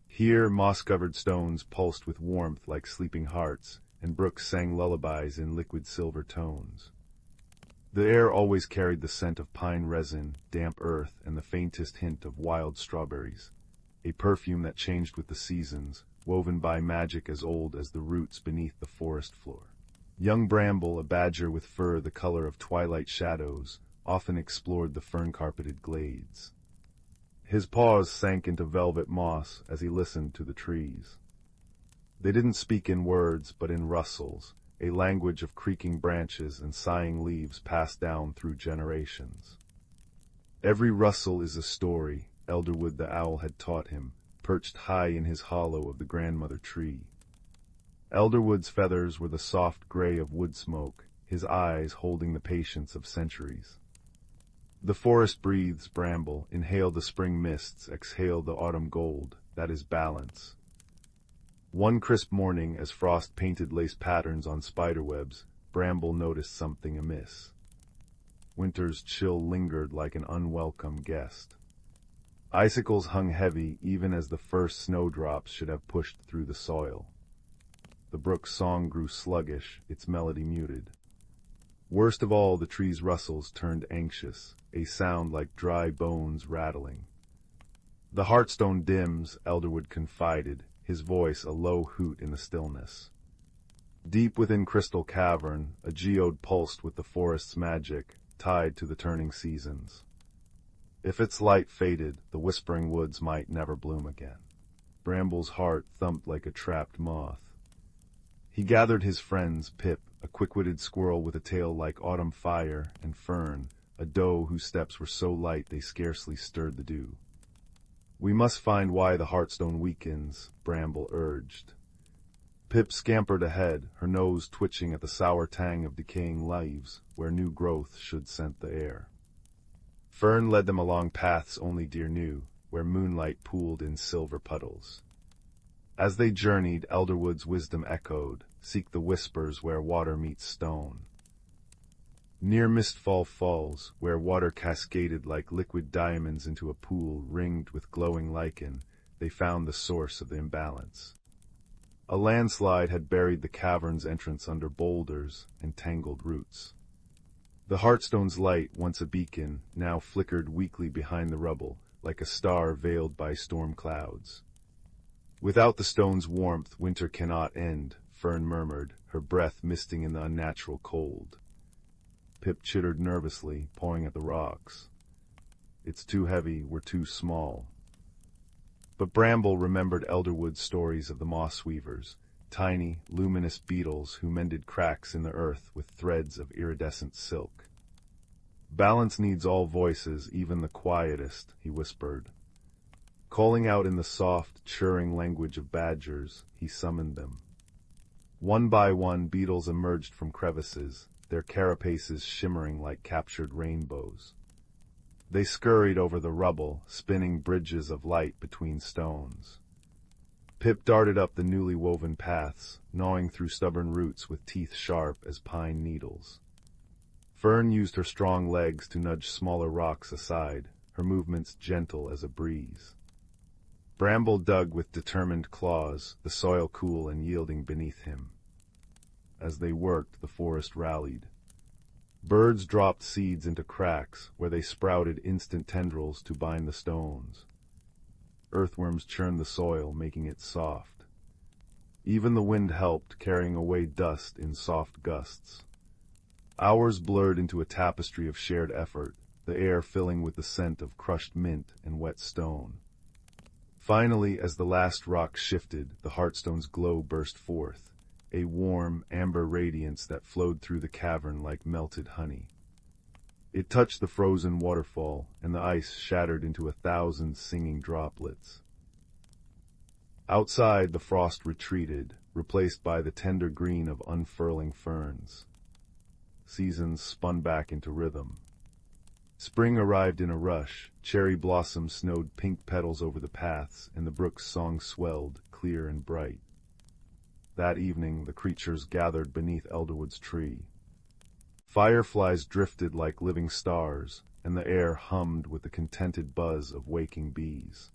Here moss-covered stones pulsed with warmth like sleeping hearts, and brooks sang lullabies in liquid silver tones. The air always carried the scent of pine resin, damp earth, and the faintest hint of wild strawberries, a perfume that changed with the seasons, woven by magic as old as the roots beneath the forest floor. Young Bramble, a badger with fur the color of twilight shadows, often explored the fern-carpeted glades. His paws sank into velvet moss as he listened to the trees. They didn't speak in words, but in rustles, a language of creaking branches and sighing leaves passed down through generations. Every rustle is a story, Elderwood the owl had taught him, perched high in his hollow of the grandmother tree. Elderwood's feathers were the soft gray of wood smoke, his eyes holding the patience of centuries. The forest breathes bramble, inhale the spring mists, exhale the autumn gold, that is balance. One crisp morning, as frost painted lace patterns on spiderwebs, Bramble noticed something amiss. Winter's chill lingered like an unwelcome guest. Icicles hung heavy even as the first snowdrops should have pushed through the soil. The brook's song grew sluggish, its melody muted. Worst of all, the tree's rustles turned anxious, a sound like dry bones rattling. The heartstone dims, Elderwood confided, his voice a low hoot in the stillness. Deep within Crystal Cavern, a geode pulsed with the forest's magic, tied to the turning seasons. If its light faded, the whispering woods might never bloom again. Bramble's heart thumped like a trapped moth. He gathered his friends, Pip, a quick-witted squirrel with a tail like autumn fire, and Fern, a doe whose steps were so light they scarcely stirred the dew. "We must find why the heartstone weakens," Bramble urged. Pip scampered ahead, her nose twitching at the sour tang of decaying leaves, where new growth should scent the air. Fern led them along paths only deer knew, where moonlight pooled in silver puddles. As they journeyed, Elderwood's wisdom echoed, "Seek the whispers where water meets stone." Near Mistfall Falls, where water cascaded like liquid diamonds into a pool ringed with glowing lichen, they found the source of the imbalance. A landslide had buried the cavern's entrance under boulders and tangled roots. The Heartstone's light, once a beacon, now flickered weakly behind the rubble, like a star veiled by storm clouds. "Without the stone's warmth, winter cannot end," Fern murmured, her breath misting in the unnatural cold. Pip chittered nervously, pawing at the rocks. "It's too heavy, we're too small." But Bramble remembered Elderwood's stories of the moss weavers, tiny, luminous beetles who mended cracks in the earth with threads of iridescent silk. "Balance needs all voices, even the quietest," he whispered. Calling out in the soft, churring language of badgers, he summoned them. One by one, beetles emerged from crevices, their carapaces shimmering like captured rainbows. They scurried over the rubble, spinning bridges of light between stones. Pip darted up the newly woven paths, gnawing through stubborn roots with teeth sharp as pine needles. Fern used her strong legs to nudge smaller rocks aside, her movements gentle as a breeze. Bramble dug with determined claws, the soil cool and yielding beneath him. As they worked, the forest rallied. Birds dropped seeds into cracks, where they sprouted instant tendrils to bind the stones. Earthworms churned the soil, making it soft. Even the wind helped, carrying away dust in soft gusts. Hours blurred into a tapestry of shared effort, the air filling with the scent of crushed mint and wet stone. Finally, as the last rock shifted, the Heartstone's glow burst forth, a warm, amber radiance that flowed through the cavern like melted honey. It touched the frozen waterfall, and the ice shattered into 1,000 singing droplets. Outside, the frost retreated, replaced by the tender green of unfurling ferns. Seasons spun back into rhythm. Spring arrived in a rush, cherry blossoms snowed pink petals over the paths, and the brook's song swelled, clear and bright. That evening, the creatures gathered beneath Elderwood's tree. Fireflies drifted like living stars, and the air hummed with the contented buzz of waking bees.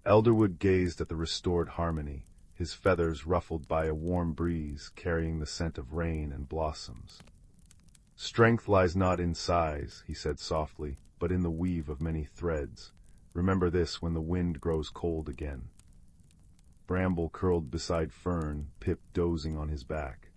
Elderwood gazed at the restored harmony, his feathers ruffled by a warm breeze carrying the scent of rain and blossoms. "Strength lies not in size," he said softly, "but in the weave of many threads. Remember this when the wind grows cold again." Bramble curled beside Fern, Pip dozing on his back.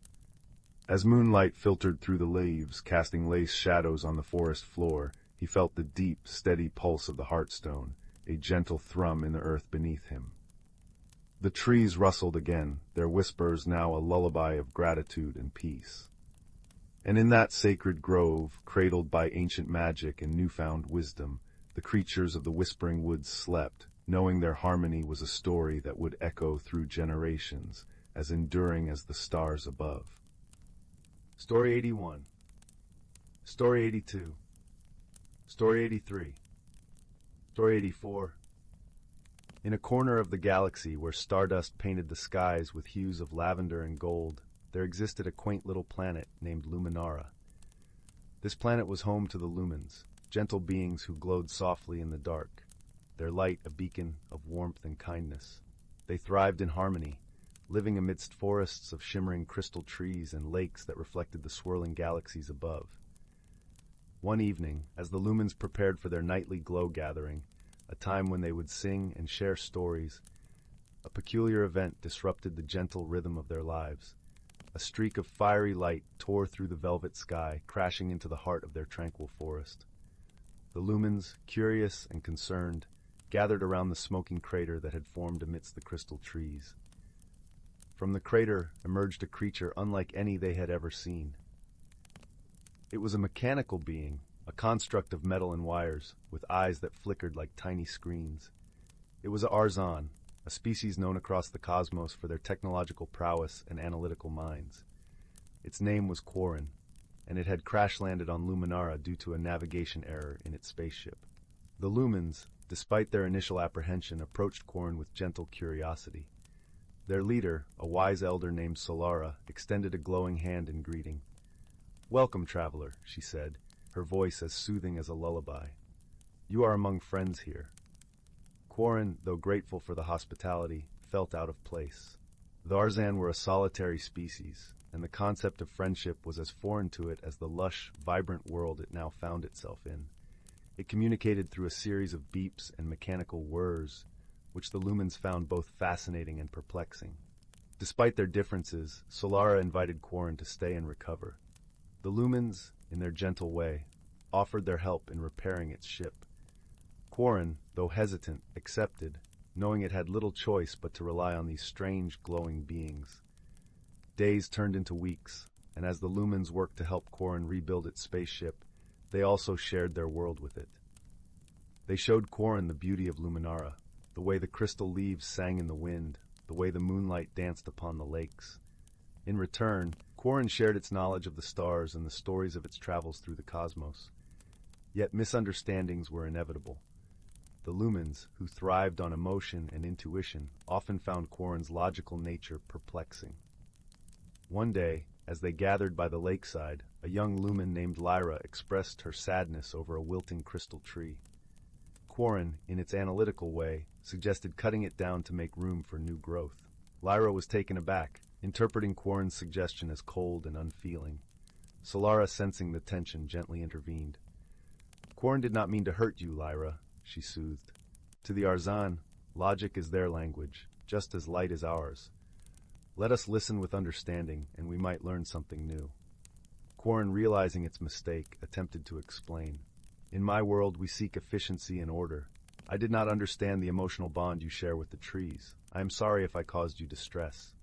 As moonlight filtered through the leaves, casting lace shadows on the forest floor, he felt the deep, steady pulse of the Heartstone, a gentle thrum in the earth beneath him. The trees rustled again, their whispers now a lullaby of gratitude and peace. And in that sacred grove, cradled by ancient magic and newfound wisdom, the creatures of the whispering woods slept, knowing their harmony was a story that would echo through generations, as enduring as the stars above. Story 81. Story 82. Story 83. Story 84. In a corner of the galaxy where stardust painted the skies with hues of lavender and gold, there existed a quaint little planet named Luminara. This planet was home to the lumens, gentle beings who glowed softly in the dark, their light a beacon of warmth and kindness. They thrived in harmony, living amidst forests of shimmering crystal trees and lakes that reflected the swirling galaxies above. One evening, as the lumens prepared for their nightly glow gathering, a time when they would sing and share stories, a peculiar event disrupted the gentle rhythm of their lives. A streak of fiery light tore through the velvet sky, crashing into the heart of their tranquil forest. The lumens, curious and concerned, gathered around the smoking crater that had formed amidst the crystal trees. From the crater emerged a creature unlike any they had ever seen. It was a mechanical being, a construct of metal and wires, with eyes that flickered like tiny screens. It was a Arzan, a species known across the cosmos for their technological prowess and analytical minds. Its name was Quarren, and it had crash-landed on Luminara due to a navigation error in its spaceship. The lumens, despite their initial apprehension, approached Quarren with gentle curiosity. Their leader, a wise elder named Solara, extended a glowing hand in greeting. "Welcome, traveler," she said, her voice as soothing as a lullaby. "You are among friends here." Quarren, though grateful for the hospitality, felt out of place. The Arzan were a solitary species, and the concept of friendship was as foreign to it as the lush, vibrant world it now found itself in. It communicated through a series of beeps and mechanical whirs, which the lumens found both fascinating and perplexing. Despite their differences, Solara invited Quarren to stay and recover. The lumens, in their gentle way, offered their help in repairing its ship. Quarren, though hesitant, accepted, knowing it had little choice but to rely on these strange, glowing beings. Days turned into weeks, and as the lumens worked to help Quarren rebuild its spaceship, they also shared their world with it. They showed Quarren the beauty of Luminara, the way the crystal leaves sang in the wind, the way the moonlight danced upon the lakes. In return, Quarren shared its knowledge of the stars and the stories of its travels through the cosmos. Yet misunderstandings were inevitable. The lumens, who thrived on emotion and intuition, often found Quarren's logical nature perplexing. One day, as they gathered by the lakeside, a young lumen named Lyra expressed her sadness over a wilting crystal tree. Quarren, in its analytical way, suggested cutting it down to make room for new growth. Lyra was taken aback, interpreting Quarren's suggestion as cold and unfeeling. Solara, sensing the tension, gently intervened. "Quarren did not mean to hurt you, Lyra," she soothed. "To the Arzan, logic is their language, just as light is ours. Let us listen with understanding, and we might learn something new." Quarren, realizing its mistake, attempted to explain. "In my world, we seek efficiency and order. I did not understand the emotional bond you share with the trees. I am sorry if I caused you distress."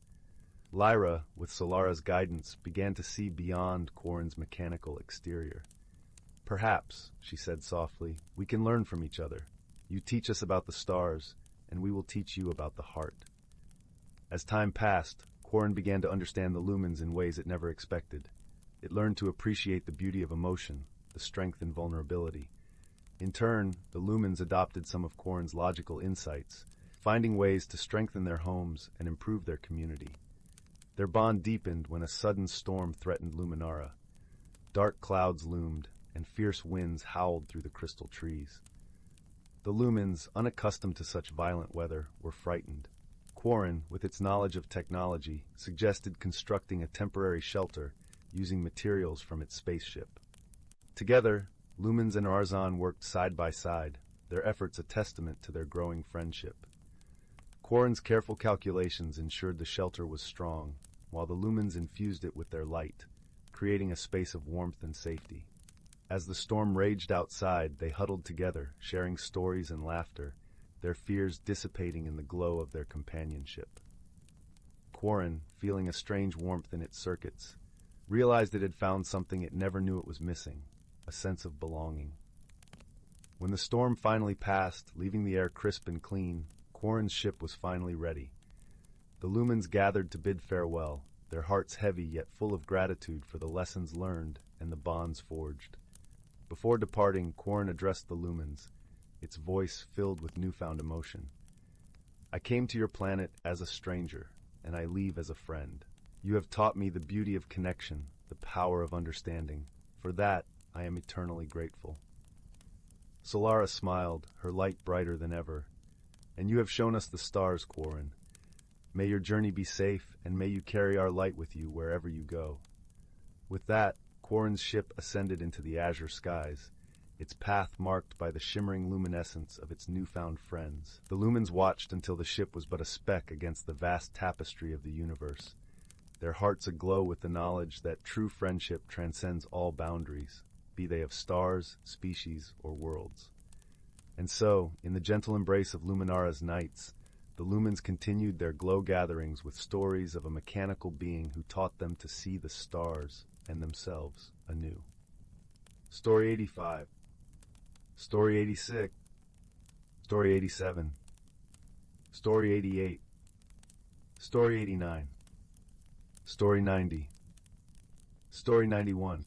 Lyra, with Solara's guidance, began to see beyond Quarren's mechanical exterior. "Perhaps," she said softly, "we can learn from each other. You teach us about the stars, and we will teach you about the heart." As time passed, Quarren began to understand the lumens in ways it never expected. It learned to appreciate the beauty of emotion, the strength and vulnerability. In turn, the lumens adopted some of Quarren's logical insights, finding ways to strengthen their homes and improve their community. Their bond deepened when a sudden storm threatened Luminara. Dark clouds loomed, and fierce winds howled through the crystal trees. The lumens, unaccustomed to such violent weather, were frightened. Quarren, with its knowledge of technology, suggested constructing a temporary shelter using materials from its spaceship. Together, lumens and Arzan worked side by side, their efforts a testament to their growing friendship. Quarren's careful calculations ensured the shelter was strong, while the lumens infused it with their light, creating a space of warmth and safety. As the storm raged outside, they huddled together, sharing stories and laughter, their fears dissipating in the glow of their companionship. Quarren, feeling a strange warmth in its circuits, realized it had found something it never knew it was missing, a sense of belonging. When the storm finally passed, leaving the air crisp and clean, Quarren's ship was finally ready. The lumens gathered to bid farewell, their hearts heavy yet full of gratitude for the lessons learned and the bonds forged. Before departing, Quarren addressed the lumens, its voice filled with newfound emotion. "I came to your planet as a stranger, and I leave as a friend. You have taught me the beauty of connection, the power of understanding. For that, I am eternally grateful." Solara smiled, her light brighter than ever. "And you have shown us the stars, Quarren. May your journey be safe, and may you carry our light with you wherever you go." With that, Quarren's ship ascended into the azure skies, its path marked by the shimmering luminescence of its newfound friends. The lumens watched until the ship was but a speck against the vast tapestry of the universe, their hearts aglow with the knowledge that true friendship transcends all boundaries, be they of stars, species, or worlds. And so, in the gentle embrace of Luminara's nights, the lumens continued their glow gatherings with stories of a mechanical being who taught them to see the stars and themselves anew. Story 85. Story 86. Story 87. Story 88. Story 89. Story 90. Story 91.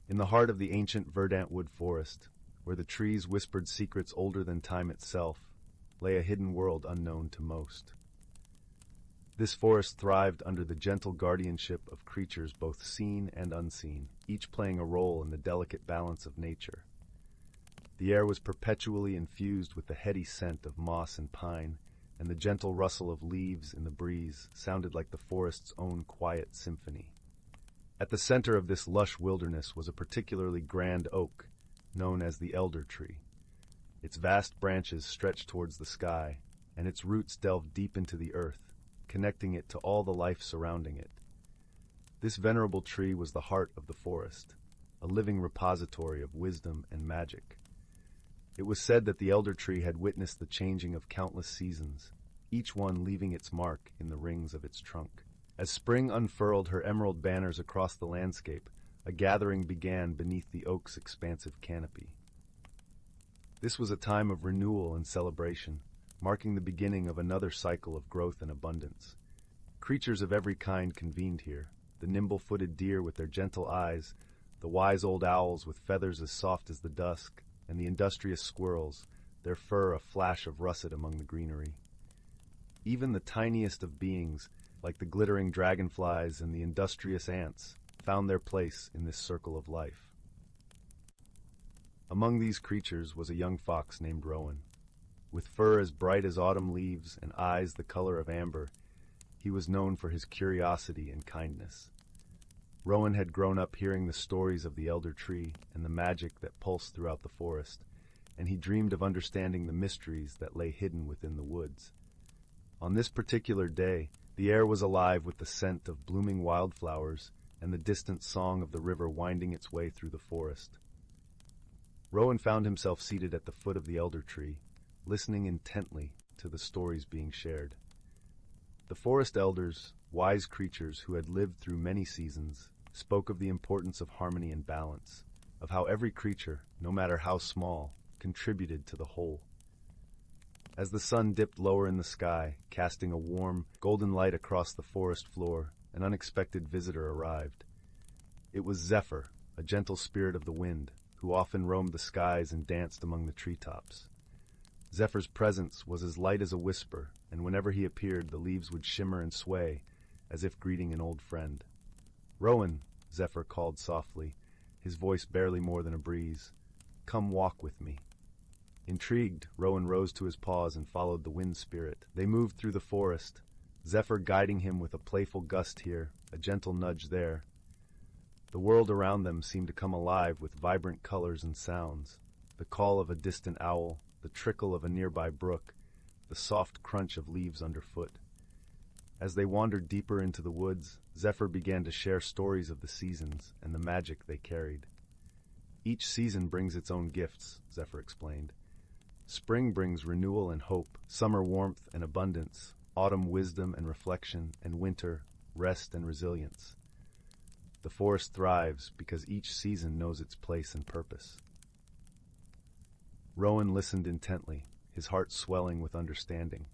In the heart of the ancient verdant wood forest, where the trees whispered secrets older than time itself, lay a hidden world unknown to most. This forest thrived under the gentle guardianship of creatures both seen and unseen, each playing a role in the delicate balance of nature. The air was perpetually infused with the heady scent of moss and pine, and the gentle rustle of leaves in the breeze sounded like the forest's own quiet symphony. At the center of this lush wilderness was a particularly grand oak, known as the elder tree. Its vast branches stretched towards the sky, and its roots delved deep into the earth, connecting it to all the life surrounding it. This venerable tree was the heart of the forest, a living repository of wisdom and magic. It was said that the elder tree had witnessed the changing of countless seasons, each one leaving its mark in the rings of its trunk. As spring unfurled her emerald banners across the landscape, a gathering began beneath the oak's expansive canopy. This was a time of renewal and celebration, marking the beginning of another cycle of growth and abundance. Creatures of every kind convened here, the nimble-footed deer with their gentle eyes, the wise old owls with feathers as soft as the dusk, and the industrious squirrels, their fur a flash of russet among the greenery. Even the tiniest of beings, like the glittering dragonflies and the industrious ants, found their place in this circle of life. Among these creatures was a young fox named Rowan. With fur as bright as autumn leaves and eyes the color of amber, he was known for his curiosity and kindness. Rowan had grown up hearing the stories of the elder tree and the magic that pulsed throughout the forest, and he dreamed of understanding the mysteries that lay hidden within the woods. On this particular day, the air was alive with the scent of blooming wildflowers and the distant song of the river winding its way through the forest. Rowan found himself seated at the foot of the elder tree, listening intently to the stories being shared. The forest elders, wise creatures who had lived through many seasons, spoke of the importance of harmony and balance, of how every creature, no matter how small, contributed to the whole. As the sun dipped lower in the sky, casting a warm, golden light across the forest floor, an unexpected visitor arrived. It was Zephyr, a gentle spirit of the wind, who often roamed the skies and danced among the treetops. Zephyr's presence was as light as a whisper, and whenever he appeared, the leaves would shimmer and sway, as if greeting an old friend. "Rowan," Zephyr called softly, his voice barely more than a breeze, "come walk with me." Intrigued, Rowan rose to his paws and followed the wind spirit. They moved through the forest, Zephyr guiding him with a playful gust here, a gentle nudge there. The world around them seemed to come alive with vibrant colors and sounds, the call of a distant owl, the trickle of a nearby brook, the soft crunch of leaves underfoot. As they wandered deeper into the woods, Zephyr began to share stories of the seasons and the magic they carried. "Each season brings its own gifts," Zephyr explained. Spring brings renewal and hope, summer warmth and abundance, autumn wisdom and reflection, and winter rest and resilience. The forest thrives because each season knows its place and purpose. Rowan listened intently, his heart swelling with understanding.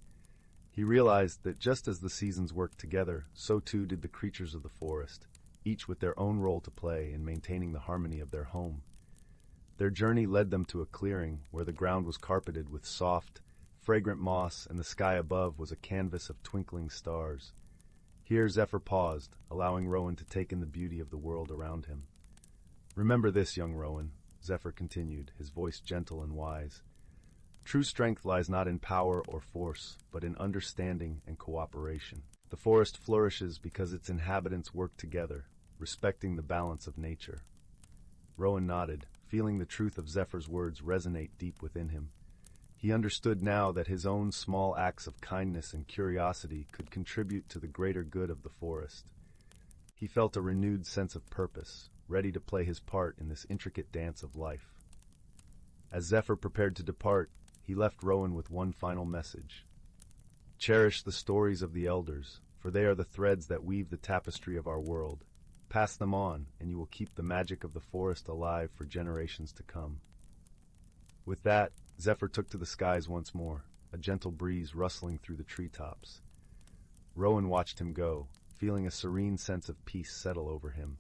He realized that just as the seasons worked together, so too did the creatures of the forest, each with their own role to play in maintaining the harmony of their home. Their journey led them to a clearing where the ground was carpeted with soft, fragrant moss and the sky above was a canvas of twinkling stars. Here Zephyr paused, allowing Rowan to take in the beauty of the world around him. "Remember this, young Rowan," Zephyr continued, his voice gentle and wise. "True strength lies not in power or force, but in understanding and cooperation. The forest flourishes because its inhabitants work together, respecting the balance of nature." Rowan nodded, feeling the truth of Zephyr's words resonate deep within him. He understood now that his own small acts of kindness and curiosity could contribute to the greater good of the forest. He felt a renewed sense of purpose, ready to play his part in this intricate dance of life. As Zephyr prepared to depart, he left Rowan with one final message. "Cherish the stories of the elders, for they are the threads that weave the tapestry of our world. Pass them on, and you will keep the magic of the forest alive for generations to come." With that, Zephyr took to the skies once more, a gentle breeze rustling through the treetops. Rowan watched him go, feeling a serene sense of peace settle over him.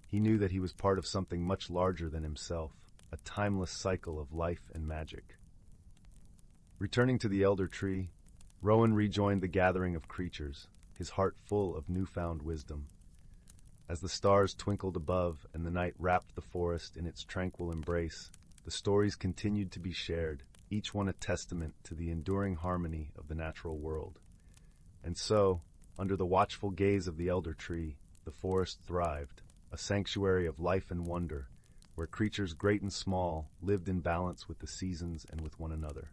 He knew that he was part of something much larger than himself, a timeless cycle of life and magic. Returning to the elder tree, Rowan rejoined the gathering of creatures, his heart full of newfound wisdom. As the stars twinkled above and the night wrapped the forest in its tranquil embrace, the stories continued to be shared, each one a testament to the enduring harmony of the natural world. And so, under the watchful gaze of the elder tree, the forest thrived, a sanctuary of life and wonder, where creatures great and small lived in balance with the seasons and with one another.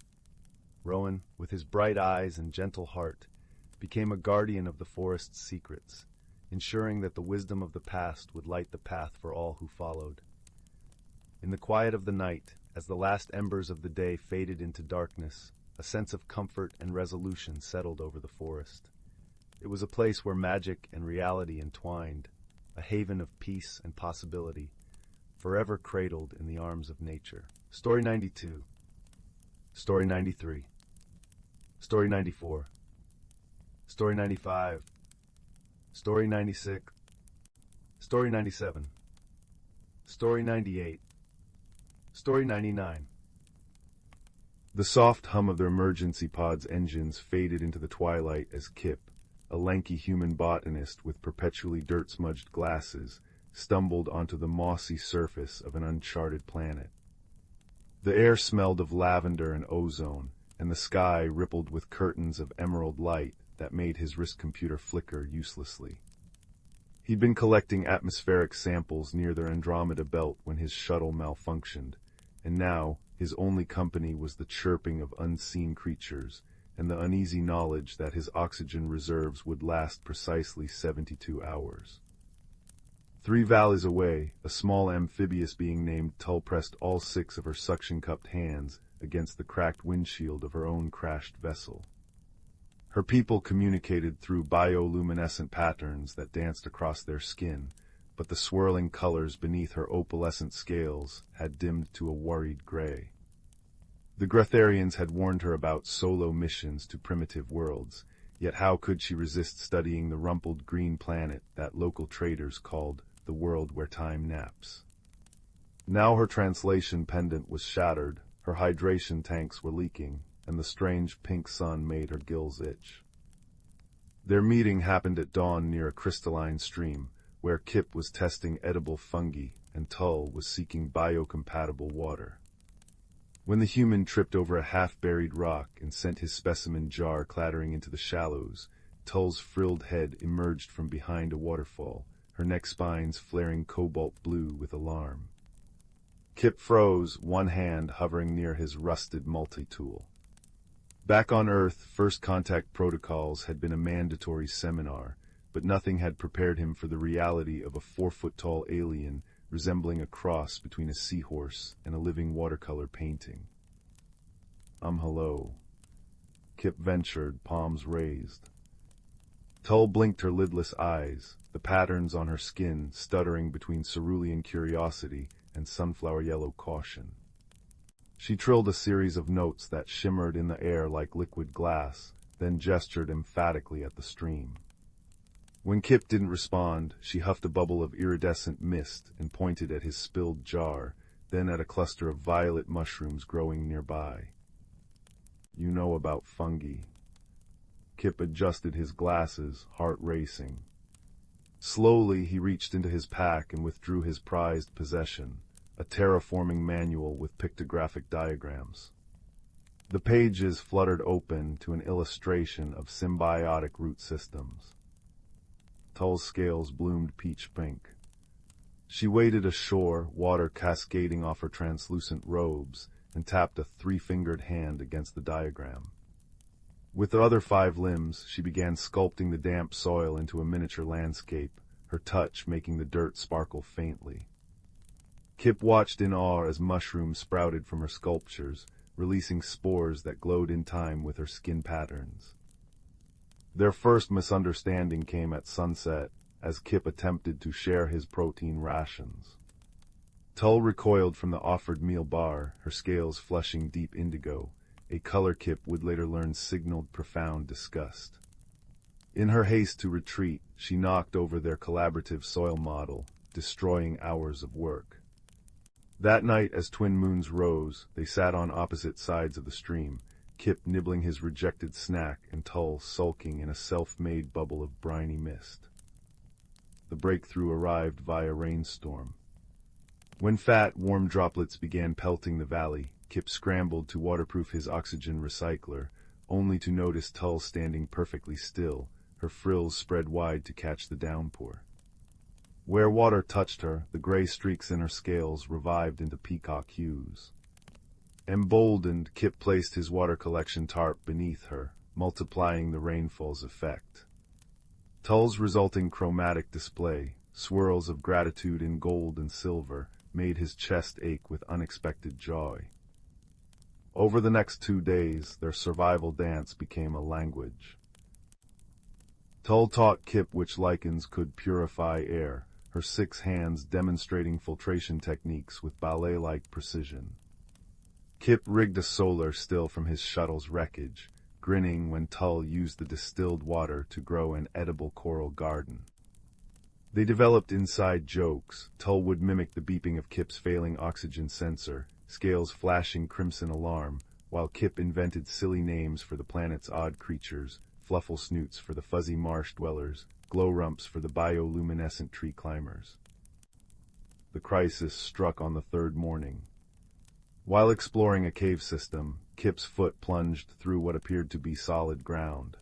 Rowan, with his bright eyes and gentle heart, became a guardian of the forest's secrets, ensuring that the wisdom of the past would light the path for all who followed. In the quiet of the night, as the last embers of the day faded into darkness, a sense of comfort and resolution settled over the forest. It was a place where magic and reality entwined, a haven of peace and possibility, forever cradled in the arms of nature. Story 92. Story 93. Story 94. Story 95. Story 96. Story 97. Story 98. Story 99. The soft hum of the emergency pod's engines faded into the twilight as Kip, a lanky human botanist with perpetually dirt-smudged glasses, stumbled onto the mossy surface of an uncharted planet. The air smelled of lavender and ozone, and the sky rippled with curtains of emerald light that made his wrist computer flicker uselessly. He'd been collecting atmospheric samples near their Andromeda belt when his shuttle malfunctioned, and now his only company was the chirping of unseen creatures and the uneasy knowledge that his oxygen reserves would last precisely 72 hours. 3 valleys away, a small amphibious being named Tull pressed all 6 of her suction-cupped hands against the cracked windshield of her own crashed vessel. Her people communicated through bioluminescent patterns that danced across their skin, but the swirling colors beneath her opalescent scales had dimmed to a worried gray. The Gretharians had warned her about solo missions to primitive worlds, yet how could she resist studying the rumpled green planet that local traders called the world where time naps? Now her translation pendant was shattered, her hydration tanks were leaking, and the strange pink sun made her gills itch. Their meeting happened at dawn near a crystalline stream, where Kip was testing edible fungi and Tull was seeking biocompatible water. When the human tripped over a half-buried rock and sent his specimen jar clattering into the shallows, Tull's frilled head emerged from behind a waterfall, her neck spines flaring cobalt blue with alarm. Kip froze, one hand hovering near his rusted multi-tool. Back on Earth, first contact protocols had been a mandatory seminar, but nothing had prepared him for the reality of a 4-foot-tall alien resembling a cross between a seahorse and a living watercolor painting. Hello. Kip ventured, palms raised. Tull blinked her lidless eyes, the patterns on her skin stuttering between cerulean curiosity and sunflower yellow caution. She trilled a series of notes that shimmered in the air like liquid glass, then gestured emphatically at the stream. When Kip didn't respond, she huffed a bubble of iridescent mist and pointed at his spilled jar, then at a cluster of violet mushrooms growing nearby. You know about fungi. Kip adjusted his glasses, heart racing. Slowly he reached into his pack and withdrew his prized possession, a terraforming manual with pictographic diagrams. The pages fluttered open to an illustration of symbiotic root systems. Tull's scales bloomed peach pink. She waded ashore, water cascading off her translucent robes, and tapped a three-fingered hand against the diagram. With the other 5 limbs, she began sculpting the damp soil into a miniature landscape, her touch making the dirt sparkle faintly. Kip watched in awe as mushrooms sprouted from her sculptures, releasing spores that glowed in time with her skin patterns. Their first misunderstanding came at sunset, as Kip attempted to share his protein rations. Tull recoiled from the offered meal bar, her scales flushing deep indigo, a color Kip would later learn signaled profound disgust. In her haste to retreat, she knocked over their collaborative soil model, destroying hours of work. That night, as twin moons rose, they sat on opposite sides of the stream, Kip nibbling his rejected snack and Tull sulking in a self-made bubble of briny mist. The breakthrough arrived via rainstorm. When fat, warm droplets began pelting the valley, Kip scrambled to waterproof his oxygen recycler, only to notice Tull standing perfectly still, her frills spread wide to catch the downpour. Where water touched her, the gray streaks in her scales revived into peacock hues. Emboldened, Kip placed his water collection tarp beneath her, multiplying the rainfall's effect. Tull's resulting chromatic display, swirls of gratitude in gold and silver, made his chest ache with unexpected joy. Over the next 2 days, their survival dance became a language. Tull taught Kip which lichens could purify air, her 6 hands demonstrating filtration techniques with ballet-like precision. Kip rigged a solar still from his shuttle's wreckage, grinning when Tull used the distilled water to grow an edible coral garden. They developed inside jokes. Tull would mimic the beeping of Kip's failing oxygen sensor, scales flashing crimson alarm, while Kip invented silly names for the planet's odd creatures, fluffle snoots for the fuzzy marsh dwellers, glow rumps for the bioluminescent tree climbers. The crisis struck on the 3rd morning. While exploring a cave system, Kip's foot plunged through what appeared to be solid ground.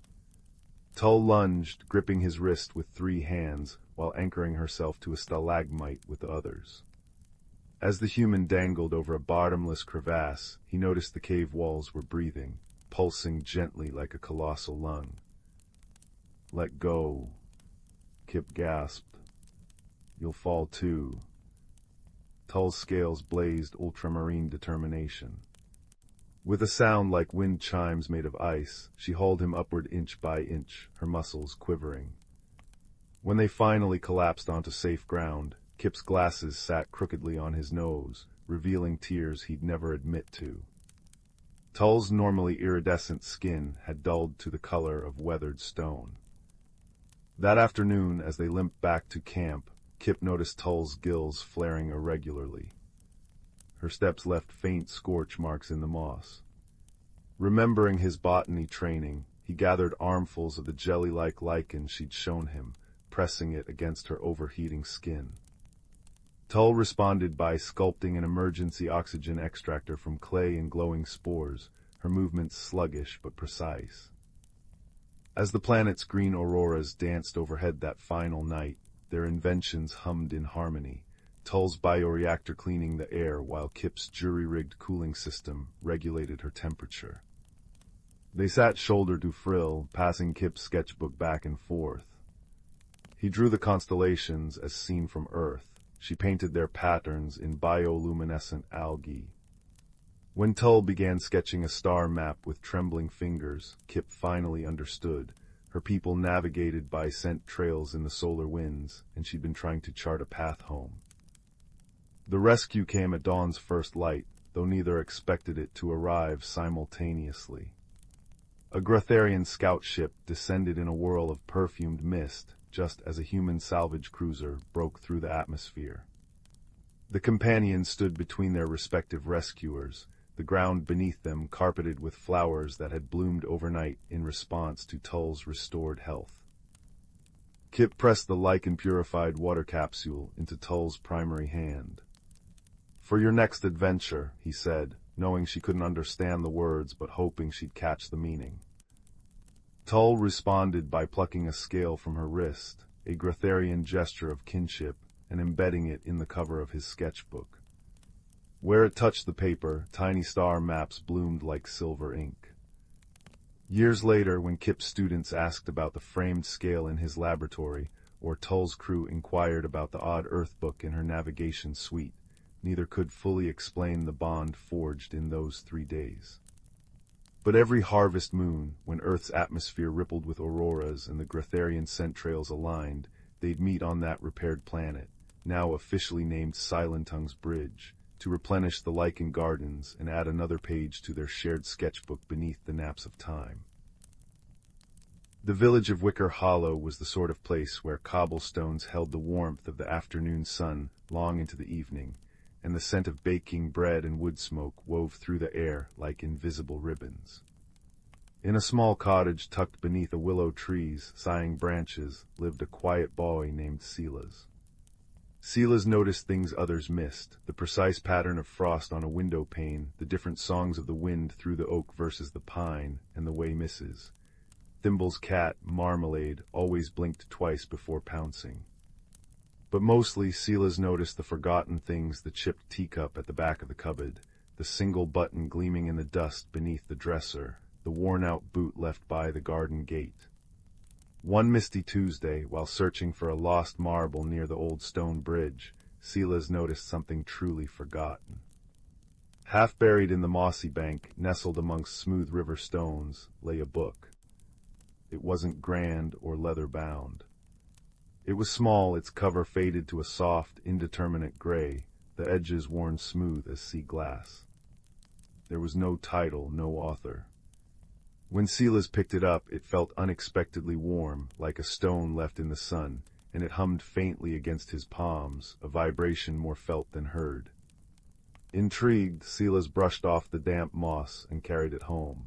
Tull lunged, gripping his wrist with 3 hands, while anchoring herself to a stalagmite with the others. As the human dangled over a bottomless crevasse, he noticed the cave walls were breathing, pulsing gently like a colossal lung. "Let go," Kip gasped. "You'll fall too." Tull's scales blazed ultramarine determination. With a sound like wind chimes made of ice, she hauled him upward inch by inch, her muscles quivering. When they finally collapsed onto safe ground, Kip's glasses sat crookedly on his nose, revealing tears he'd never admit to. Tull's normally iridescent skin had dulled to the color of weathered stone. That afternoon, as they limped back to camp, Kip noticed Tull's gills flaring irregularly. Her steps left faint scorch marks in the moss. Remembering his botany training, he gathered armfuls of the jelly-like lichen she'd shown him, pressing it against her overheating skin. Tull responded by sculpting an emergency oxygen extractor from clay and glowing spores, her movements sluggish but precise. As the planet's green auroras danced overhead that final night, their inventions hummed in harmony, Tull's bioreactor cleaning the air while Kip's jury-rigged cooling system regulated her temperature. They sat shoulder to frill, passing Kip's sketchbook back and forth. He drew the constellations as seen from Earth. She painted their patterns in bioluminescent algae. When Tull began sketching a star map with trembling fingers, Kip finally understood. Her people navigated by scent trails in the solar winds, and she'd been trying to chart a path home. The rescue came at dawn's first light, though neither expected it to arrive simultaneously. A Grotharian scout ship descended in a whirl of perfumed mist, just as a human salvage cruiser broke through the atmosphere. The companions stood between their respective rescuers, the ground beneath them carpeted with flowers that had bloomed overnight in response to Tull's restored health. Kip pressed the lichen-purified water capsule into Tull's primary hand. "For your next adventure," he said, knowing she couldn't understand the words but hoping she'd catch the meaning. Tull responded by plucking a scale from her wrist, a Grotharian gesture of kinship, and embedding it in the cover of his sketchbook. Where it touched the paper, tiny star maps bloomed like silver ink. Years later, when Kip's students asked about the framed scale in his laboratory, or Tull's crew inquired about the odd Earth book in her navigation suite, neither could fully explain the bond forged in those 3 days. But every harvest moon, when Earth's atmosphere rippled with auroras and the Grotharian scent trails aligned, they'd meet on that repaired planet, now officially named Silentung's Bridge, to replenish the lichen gardens and add another page to their shared sketchbook beneath the naps of time. The village of Wicker Hollow was the sort of place where cobblestones held the warmth of the afternoon sun long into the evening, and the scent of baking bread and wood smoke wove through the air like invisible ribbons. In a small cottage tucked beneath a willow tree's sighing branches lived a quiet boy named Silas. Silas noticed things others missed, the precise pattern of frost on a window pane, the different songs of the wind through the oak versus the pine, and the way Mrs. Thimble's cat, Marmalade, always blinked twice before pouncing. But mostly, Silas noticed the forgotten things, the chipped teacup at the back of the cupboard, the single button gleaming in the dust beneath the dresser, the worn-out boot left by the garden gate. One misty Tuesday, while searching for a lost marble near the old stone bridge, Silas noticed something truly forgotten. Half buried in the mossy bank, nestled amongst smooth river stones, lay a book. It wasn't grand or leather-bound. It was small, its cover faded to a soft, indeterminate gray, the edges worn smooth as sea glass. There was no title, no author. When Silas picked it up, it felt unexpectedly warm, like a stone left in the sun, and it hummed faintly against his palms, a vibration more felt than heard. Intrigued, Silas brushed off the damp moss and carried it home.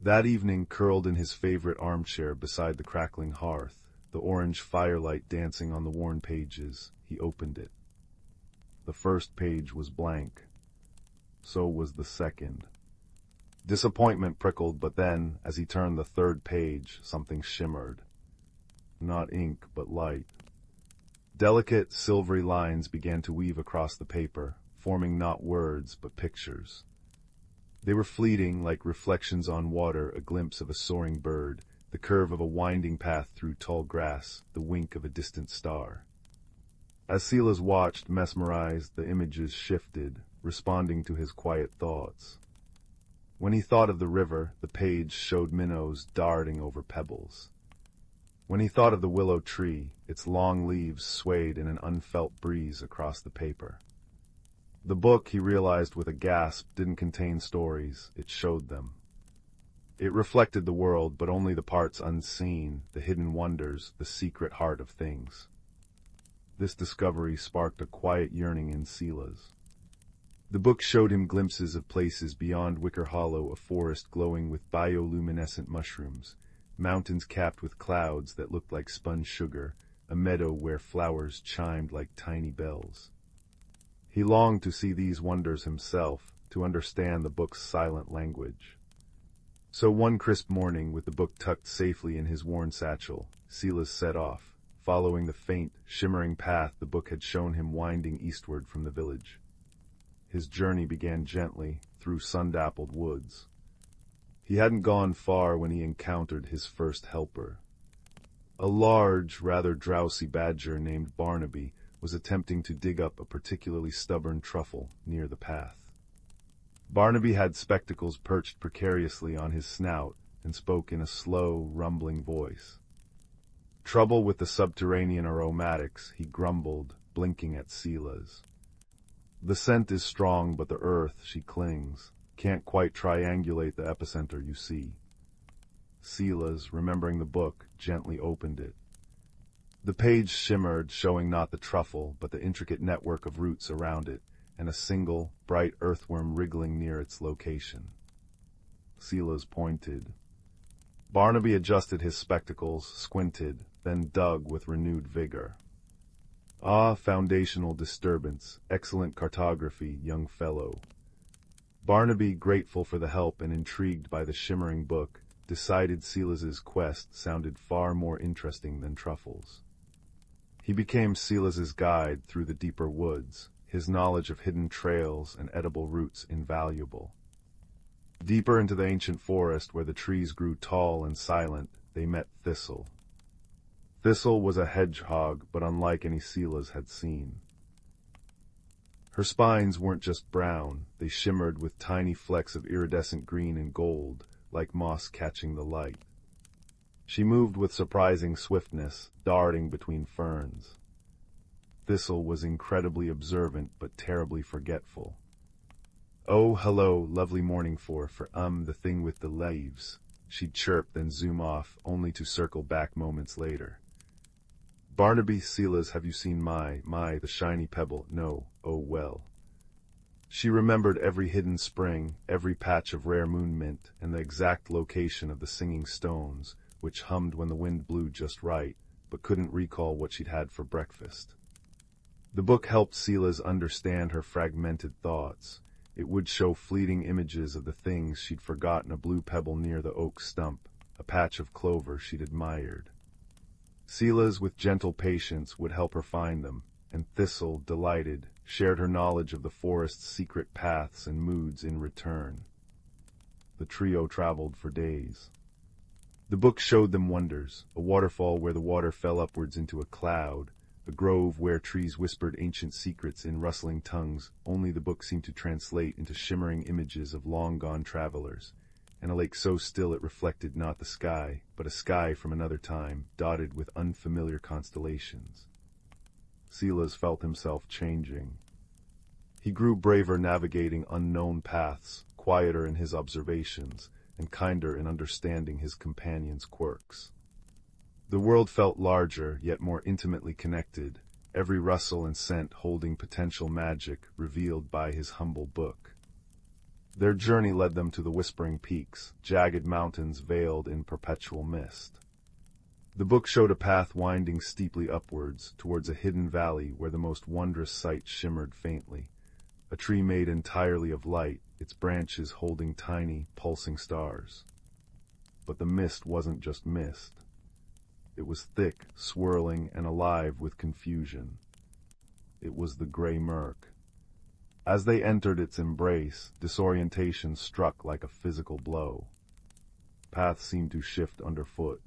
That evening, curled in his favorite armchair beside the crackling hearth, the orange firelight dancing on the worn pages, he opened it. The first page was blank. So was the second. Disappointment prickled, but then, as he turned the third page, something shimmered. Not ink, but light. Delicate, silvery lines began to weave across the paper, forming not words, but pictures. They were fleeting, like reflections on water, a glimpse of a soaring bird, the curve of a winding path through tall grass, the wink of a distant star. As Silas watched, mesmerized, the images shifted, responding to his quiet thoughts. When he thought of the river, the page showed minnows darting over pebbles. When he thought of the willow tree, its long leaves swayed in an unfelt breeze across the paper. The book, he realized with a gasp, didn't contain stories, it showed them. It reflected the world, but only the parts unseen, the hidden wonders, the secret heart of things. This discovery sparked a quiet yearning in Silas. The book showed him glimpses of places beyond Wicker Hollow, a forest glowing with bioluminescent mushrooms, mountains capped with clouds that looked like spun sugar, a meadow where flowers chimed like tiny bells. He longed to see these wonders himself, to understand the book's silent language. So one crisp morning, with the book tucked safely in his worn satchel, Silas set off, following the faint, shimmering path the book had shown him winding eastward from the village. His journey began gently, through sun-dappled woods. He hadn't gone far when he encountered his first helper. A large, rather drowsy badger named Barnaby was attempting to dig up a particularly stubborn truffle near the path. Barnaby had spectacles perched precariously on his snout and spoke in a slow, rumbling voice. Trouble with the subterranean aromatics, he grumbled, blinking at Sela's. The scent is strong, but the earth, she clings. Can't quite triangulate the epicenter, you see. Sela's, remembering the book, gently opened it. The page shimmered, showing not the truffle, but the intricate network of roots around it, and a single, bright earthworm wriggling near its location. Sela's pointed. Barnaby adjusted his spectacles, squinted, then dug with renewed vigor. Ah, foundational disturbance, excellent cartography, young fellow. Barnaby, grateful for the help and intrigued by the shimmering book, decided Silas's quest sounded far more interesting than truffles. He became Silas's guide through the deeper woods, his knowledge of hidden trails and edible roots invaluable. Deeper into the ancient forest, where the trees grew tall and silent, they met Thistle. Thistle was a hedgehog, but unlike any Silas had seen. Her spines weren't just brown, they shimmered with tiny flecks of iridescent green and gold, like moss catching the light. She moved with surprising swiftness, darting between ferns. Thistle was incredibly observant, but terribly forgetful. "Oh, hello, lovely morning for the thing with the leaves," she'd chirp, then zoom off, only to circle back moments later. "Barnaby, Silas, have you seen the shiny pebble? No, oh well." She remembered every hidden spring, every patch of rare moon mint, and the exact location of the singing stones, which hummed when the wind blew just right, but couldn't recall what she'd had for breakfast. The book helped Silas understand her fragmented thoughts. It would show fleeting images of the things she'd forgotten: a blue pebble near the oak stump, a patch of clover she'd admired. Silas, with gentle patience, would help her find them, and Thistle, delighted, shared her knowledge of the forest's secret paths and moods in return. The trio traveled for days. The book showed them wonders: a waterfall where the water fell upwards into a cloud, a grove where trees whispered ancient secrets in rustling tongues only the book seemed to translate into shimmering images of long-gone travelers, and a lake so still it reflected not the sky, but a sky from another time, dotted with unfamiliar constellations. Silas felt himself changing. He grew braver navigating unknown paths, quieter in his observations, and kinder in understanding his companions' quirks. The world felt larger, yet more intimately connected, every rustle and scent holding potential magic revealed by his humble book. Their journey led them to the Whispering Peaks, jagged mountains veiled in perpetual mist. The book showed a path winding steeply upwards, towards a hidden valley where the most wondrous sight shimmered faintly. A tree made entirely of light, its branches holding tiny, pulsing stars. But the mist wasn't just mist. It was thick, swirling, and alive with confusion. It was the gray murk. As they entered its embrace, disorientation struck like a physical blow. Paths seemed to shift underfoot.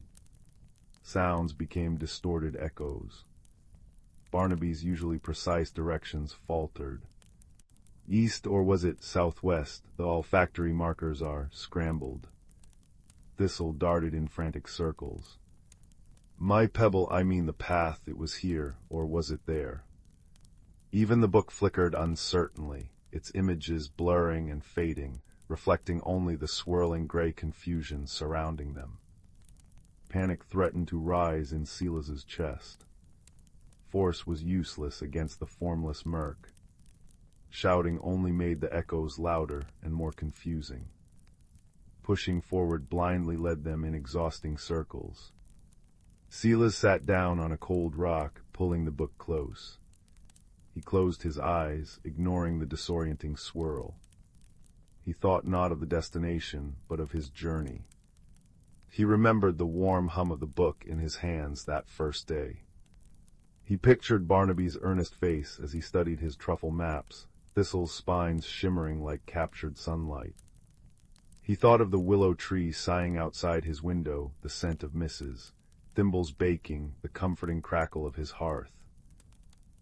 Sounds became distorted echoes. Barnaby's usually precise directions faltered. East, or was it southwest, the olfactory markers are scrambled. Thistle darted in frantic circles. "My pebble, I mean the path, it was here, or was it there?" Even the book flickered uncertainly, its images blurring and fading, reflecting only the swirling gray confusion surrounding them. Panic threatened to rise in Silas's chest. Force was useless against the formless murk. Shouting only made the echoes louder and more confusing. Pushing forward blindly led them in exhausting circles. Silas sat down on a cold rock, pulling the book close. He closed his eyes, ignoring the disorienting swirl. He thought not of the destination, but of his journey. He remembered the warm hum of the book in his hands that first day. He pictured Barnaby's earnest face as he studied his truffle maps, Thistle's spines shimmering like captured sunlight. He thought of the willow tree sighing outside his window, the scent of misses, thimbles baking, the comforting crackle of his hearth.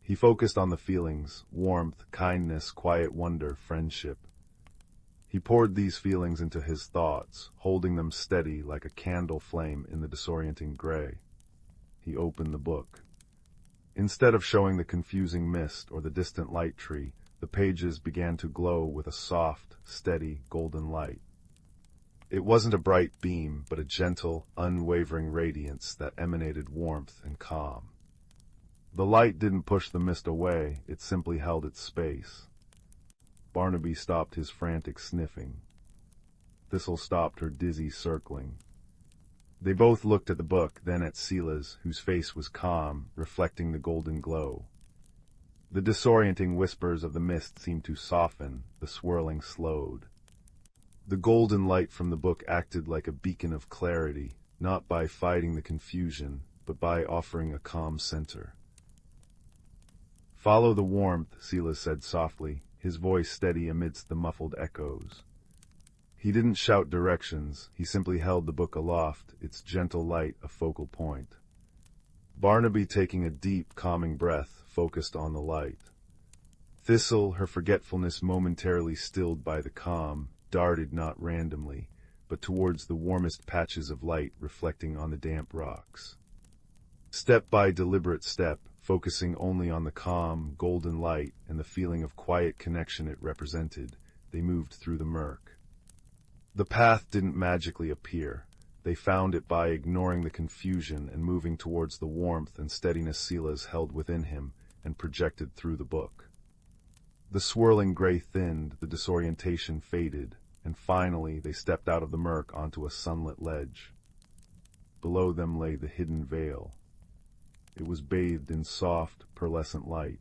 He focused on the feelings: warmth, kindness, quiet wonder, friendship. He poured these feelings into his thoughts, holding them steady like a candle flame in the disorienting gray. He opened the book. Instead of showing the confusing mist or the distant light tree, the pages began to glow with a soft, steady, golden light. It wasn't a bright beam, but a gentle, unwavering radiance that emanated warmth and calm. The light didn't push the mist away, it simply held its space. Barnaby stopped his frantic sniffing. Thistle stopped her dizzy circling. They both looked at the book, then at Sela's, whose face was calm, reflecting the golden glow. The disorienting whispers of the mist seemed to soften, the swirling slowed. The golden light from the book acted like a beacon of clarity, not by fighting the confusion, but by offering a calm center. "Follow the warmth," Sela said softly, his voice steady amidst the muffled echoes. He didn't shout directions, he simply held the book aloft, its gentle light a focal point. Barnaby, taking a deep, calming breath, focused on the light. Thistle, her forgetfulness momentarily stilled by the calm, darted not randomly, but towards the warmest patches of light reflecting on the damp rocks. Step by deliberate step, focusing only on the calm, golden light and the feeling of quiet connection it represented, they moved through the murk. The path didn't magically appear. They found it by ignoring the confusion and moving towards the warmth and steadiness Sela's held within him and projected through the book. The swirling gray thinned, the disorientation faded, and finally they stepped out of the murk onto a sunlit ledge. Below them lay the hidden veil. It was bathed in soft, pearlescent light.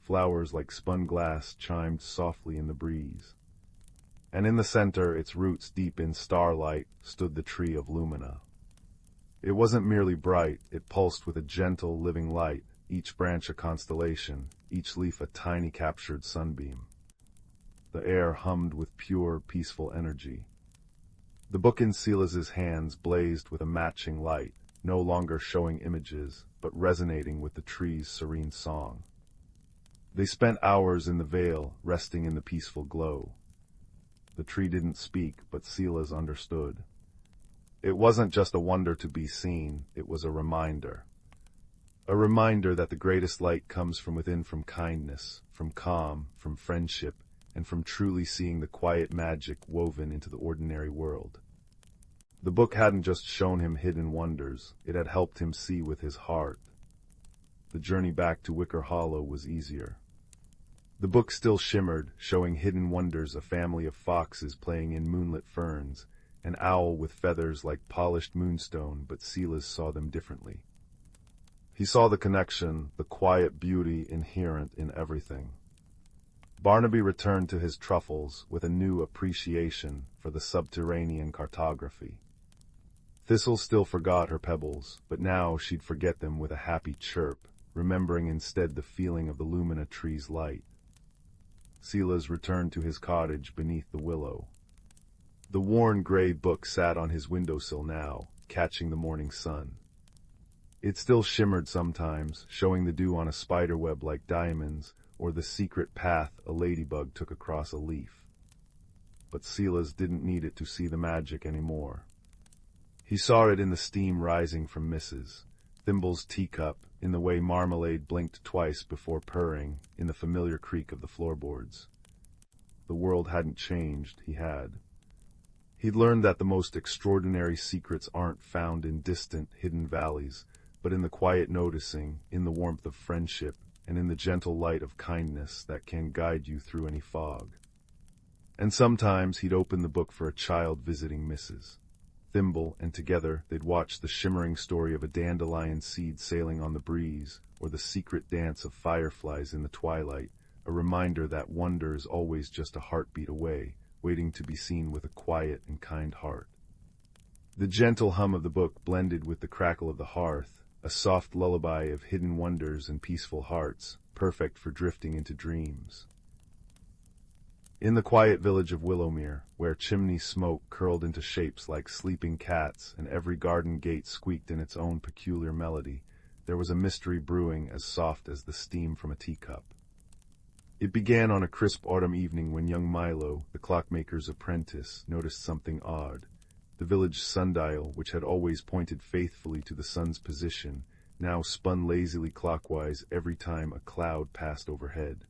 Flowers like spun glass chimed softly in the breeze. And in the center, its roots deep in starlight, stood the tree of Lumina. It wasn't merely bright, it pulsed with a gentle, living light, each branch a constellation, each leaf a tiny captured sunbeam. The air hummed with pure, peaceful energy. The book in Sela's hands blazed with a matching light, no longer showing images, but resonating with the tree's serene song. They spent hours in the vale, resting in the peaceful glow. The tree didn't speak, but Sela's understood. It wasn't just a wonder to be seen, it was a reminder. A reminder that the greatest light comes from within, from kindness, from calm, from friendship, and from truly seeing the quiet magic woven into the ordinary world. The book hadn't just shown him hidden wonders, it had helped him see with his heart. The journey back to Wicker Hollow was easier. The book still shimmered, showing hidden wonders, a family of foxes playing in moonlit ferns, an owl with feathers like polished moonstone, but Sela saw them differently. He saw the connection, the quiet beauty inherent in everything. Barnaby returned to his truffles with a new appreciation for the subterranean cartography. Thistle still forgot her pebbles, but now she'd forget them with a happy chirp, remembering instead the feeling of the Lumina tree's light. Sela's returned to his cottage beneath the willow. The worn gray book sat on his windowsill now, catching the morning sun. It still shimmered sometimes, showing the dew on a spiderweb like diamonds, or the secret path a ladybug took across a leaf. But Sela's didn't need it to see the magic anymore. He saw it in the steam rising from Mrs. Thimble's teacup, in the way marmalade blinked twice before purring, in the familiar creak of the floorboards. The world hadn't changed, he had. He'd learned that the most extraordinary secrets aren't found in distant, hidden valleys, but in the quiet noticing, in the warmth of friendship, and in the gentle light of kindness that can guide you through any fog. And sometimes he'd open the book for a child visiting Mrs. Thimble, and together they'd watch the shimmering story of a dandelion seed sailing on the breeze, or the secret dance of fireflies in the twilight, a reminder that wonder is always just a heartbeat away, waiting to be seen with a quiet and kind heart. The gentle hum of the book blended with the crackle of the hearth, a soft lullaby of hidden wonders and peaceful hearts, perfect for drifting into dreams. In the quiet village of Willowmere, where chimney smoke curled into shapes like sleeping cats and every garden gate squeaked in its own peculiar melody, there was a mystery brewing as soft as the steam from a teacup. It began on a crisp autumn evening when young Milo, the clockmaker's apprentice, noticed something odd. The village sundial, which had always pointed faithfully to the sun's position, now spun lazily clockwise every time a cloud passed overhead.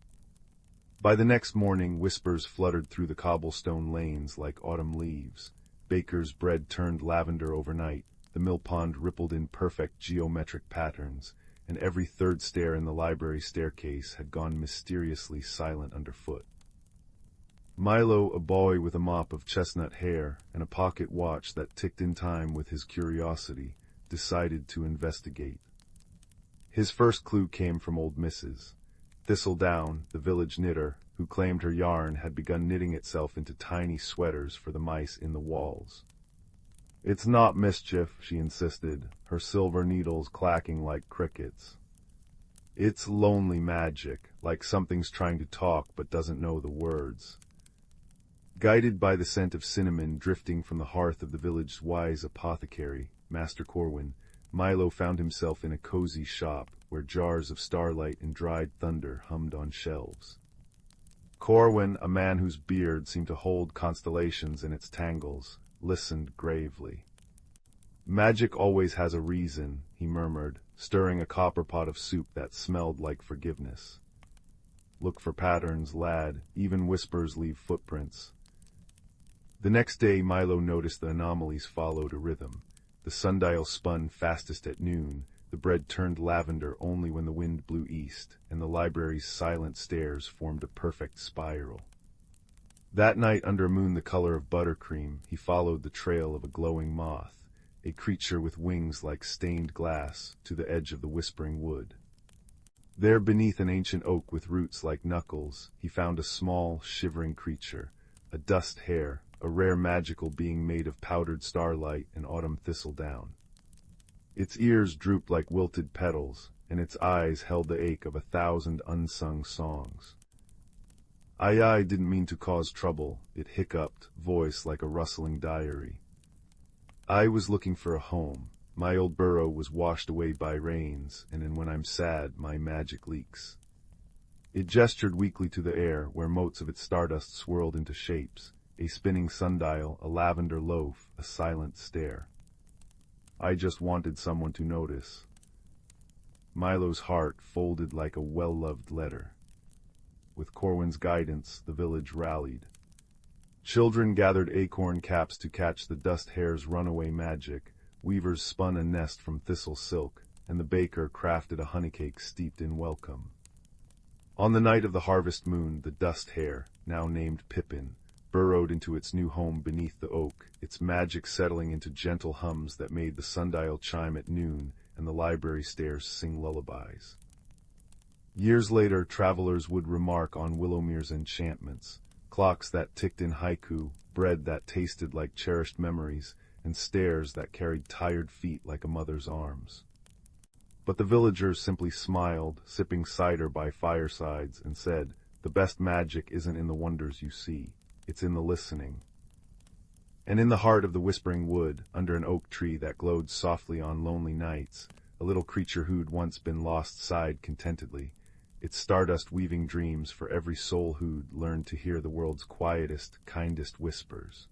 By the next morning, whispers fluttered through the cobblestone lanes like autumn leaves. Baker's bread turned lavender overnight, the mill pond rippled in perfect geometric patterns, and every third stair in the library staircase had gone mysteriously silent underfoot. Milo, a boy with a mop of chestnut hair and a pocket watch that ticked in time with his curiosity, decided to investigate. His first clue came from old Mrs. Thistle, the village knitter, who claimed her yarn had begun knitting itself into tiny sweaters for the mice in the walls. "It's not mischief," she insisted, her silver needles clacking like crickets. "It's lonely magic, like something's trying to talk but doesn't know the words." Guided by the scent of cinnamon drifting from the hearth of the village's wise apothecary, Master Corwin, Milo found himself in a cozy shop where jars of starlight and dried thunder hummed on shelves. Corwin, a man whose beard seemed to hold constellations in its tangles, listened gravely. "Magic always has a reason," he murmured, stirring a copper pot of soup that smelled like forgiveness. "Look for patterns, lad. Even whispers leave footprints." The next day Milo noticed the anomalies followed a rhythm. The sundial spun fastest at noon, the bread turned lavender only when the wind blew east, and the library's silent stairs formed a perfect spiral. That night, under a moon the color of buttercream, he followed the trail of a glowing moth, a creature with wings like stained glass, to the edge of the whispering wood. There, beneath an ancient oak with roots like knuckles, he found a small, shivering creature, a dust hare, a rare magical being made of powdered starlight and autumn thistledown. Its ears drooped like wilted petals, and its eyes held the ache of 1,000 unsung songs. "I didn't mean to cause trouble," it hiccuped, voice like a rustling diary. "I was looking for a home. My old burrow was washed away by rains, and when I'm sad, my magic leaks." It gestured weakly to the air, where motes of its stardust swirled into shapes, a spinning sundial, a lavender loaf, a silent stare. "I just wanted someone to notice." Milo's heart folded like a well-loved letter. With Corwin's guidance, the village rallied. Children gathered acorn caps to catch the dust hare's runaway magic, weavers spun a nest from thistle silk, and the baker crafted a honeycake steeped in welcome. On the night of the harvest moon, the dust hare, now named Pippin, burrowed into its new home beneath the oak, its magic settling into gentle hums that made the sundial chime at noon and the library stairs sing lullabies. Years later, travelers would remark on Willowmere's enchantments, clocks that ticked in haiku, bread that tasted like cherished memories, and stairs that carried tired feet like a mother's arms. But the villagers simply smiled, sipping cider by firesides, and said, "The best magic isn't in the wonders you see, it's in the listening." And in the heart of the whispering wood, under an oak tree that glowed softly on lonely nights, a little creature who'd once been lost sighed contentedly, its stardust weaving dreams for every soul who'd learned to hear the world's quietest, kindest whispers.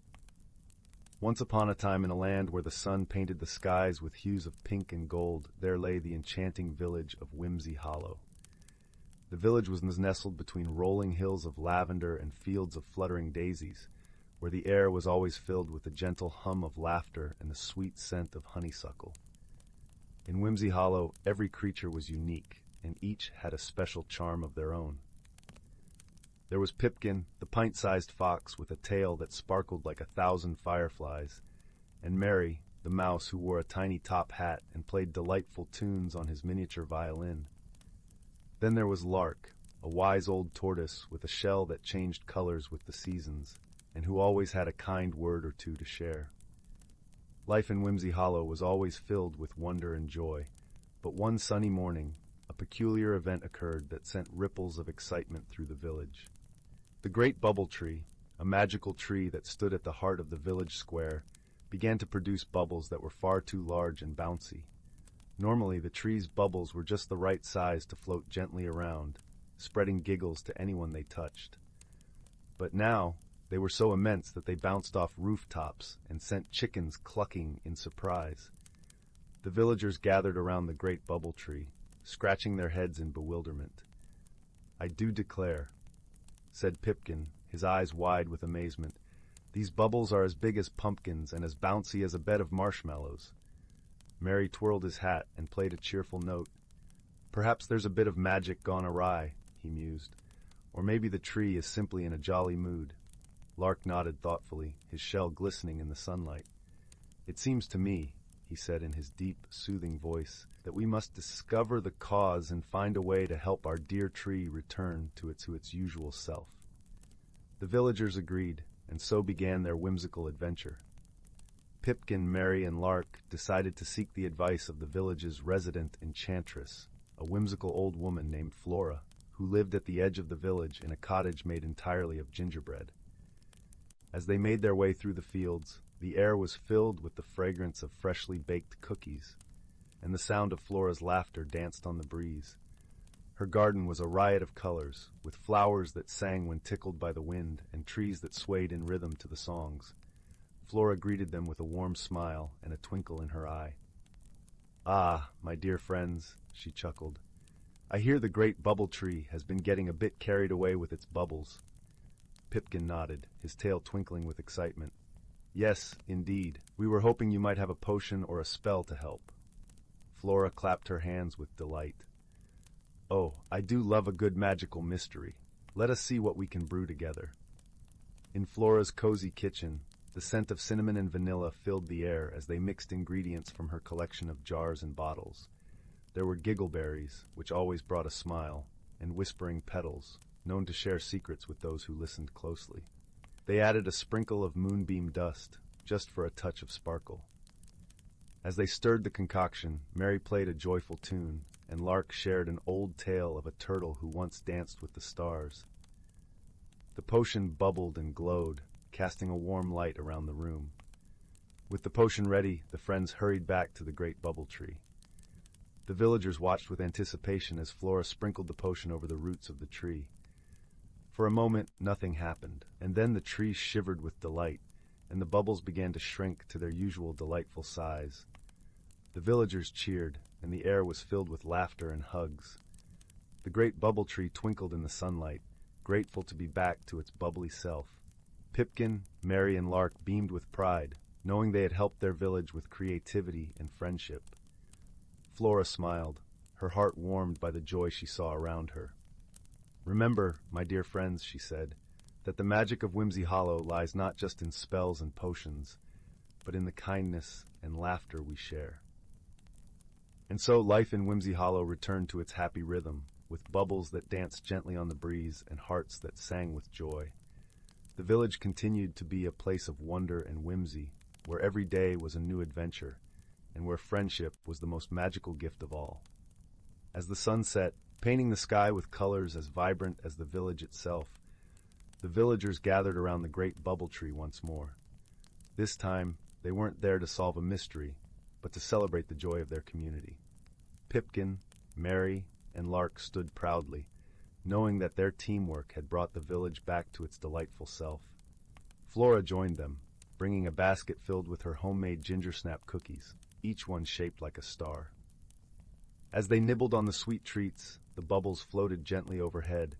Once upon a time, in a land where the sun painted the skies with hues of pink and gold, there lay the enchanting village of Whimsy Hollow. The village was nestled between rolling hills of lavender and fields of fluttering daisies, where the air was always filled with the gentle hum of laughter and the sweet scent of honeysuckle. In Whimsy Hollow, every creature was unique, and each had a special charm of their own. There was Pipkin, the pint-sized fox with a tail that sparkled like 1,000 fireflies, and Mary, the mouse who wore a tiny top hat and played delightful tunes on his miniature violin. Then there was Lark, a wise old tortoise with a shell that changed colors with the seasons, and who always had a kind word or two to share. Life in Whimsy Hollow was always filled with wonder and joy, but one sunny morning, a peculiar event occurred that sent ripples of excitement through the village. The great bubble tree, a magical tree that stood at the heart of the village square, began to produce bubbles that were far too large and bouncy. Normally, the tree's bubbles were just the right size to float gently around, spreading giggles to anyone they touched. But now, they were so immense that they bounced off rooftops and sent chickens clucking in surprise. The villagers gathered around the great bubble tree, scratching their heads in bewilderment. "I do declare," said Pipkin, his eyes wide with amazement, "these bubbles are as big as pumpkins and as bouncy as a bed of marshmallows." Mary twirled his hat and played a cheerful note. "Perhaps there's a bit of magic gone awry," he mused. "Or maybe the tree is simply in a jolly mood." Lark nodded thoughtfully, his shell glistening in the sunlight. "It seems to me," he said in his deep, soothing voice, "that we must discover the cause and find a way to help our dear tree return to its usual self." The villagers agreed, and so began their whimsical adventure. Pipkin, Mary, and Lark decided to seek the advice of the village's resident enchantress, a whimsical old woman named Flora, who lived at the edge of the village in a cottage made entirely of gingerbread. As they made their way through the fields, the air was filled with the fragrance of freshly baked cookies, and the sound of Flora's laughter danced on the breeze. Her garden was a riot of colors, with flowers that sang when tickled by the wind and trees that swayed in rhythm to the songs. Flora greeted them with a warm smile and a twinkle in her eye. "Ah, my dear friends," she chuckled, "I hear the great bubble tree has been getting a bit carried away with its bubbles." Pipkin nodded, his tail twinkling with excitement. "Yes, indeed. We were hoping you might have a potion or a spell to help." Flora clapped her hands with delight. "Oh, I do love a good magical mystery. Let us see what we can brew together." In Flora's cozy kitchen, the scent of cinnamon and vanilla filled the air as they mixed ingredients from her collection of jars and bottles. There were giggleberries, which always brought a smile, and whispering petals, known to share secrets with those who listened closely. They added a sprinkle of moonbeam dust, just for a touch of sparkle. As they stirred the concoction, Mary played a joyful tune, and Lark shared an old tale of a turtle who once danced with the stars. The potion bubbled and glowed, casting a warm light around the room. With the potion ready, the friends hurried back to the great bubble tree. The villagers watched with anticipation as Flora sprinkled the potion over the roots of the tree. For a moment, nothing happened, and then the tree shivered with delight, and the bubbles began to shrink to their usual delightful size. The villagers cheered, and the air was filled with laughter and hugs. The great bubble tree twinkled in the sunlight, grateful to be back to its bubbly self. Pipkin, Mary, and Lark beamed with pride, knowing they had helped their village with creativity and friendship. Flora smiled, her heart warmed by the joy she saw around her. "Remember, my dear friends," she said, "that the magic of Whimsy Hollow lies not just in spells and potions, but in the kindness and laughter we share." And so life in Whimsy Hollow returned to its happy rhythm, with bubbles that danced gently on the breeze and hearts that sang with joy. The village continued to be a place of wonder and whimsy, where every day was a new adventure, and where friendship was the most magical gift of all. As the sun set, painting the sky with colors as vibrant as the village itself, the villagers gathered around the great bubble tree once more. This time, they weren't there to solve a mystery, but to celebrate the joy of their community. Pipkin, Mary, and Lark stood proudly, knowing that their teamwork had brought the village back to its delightful self. Flora joined them, bringing a basket filled with her homemade ginger snap cookies, each one shaped like a star. As they nibbled on the sweet treats, the bubbles floated gently overhead,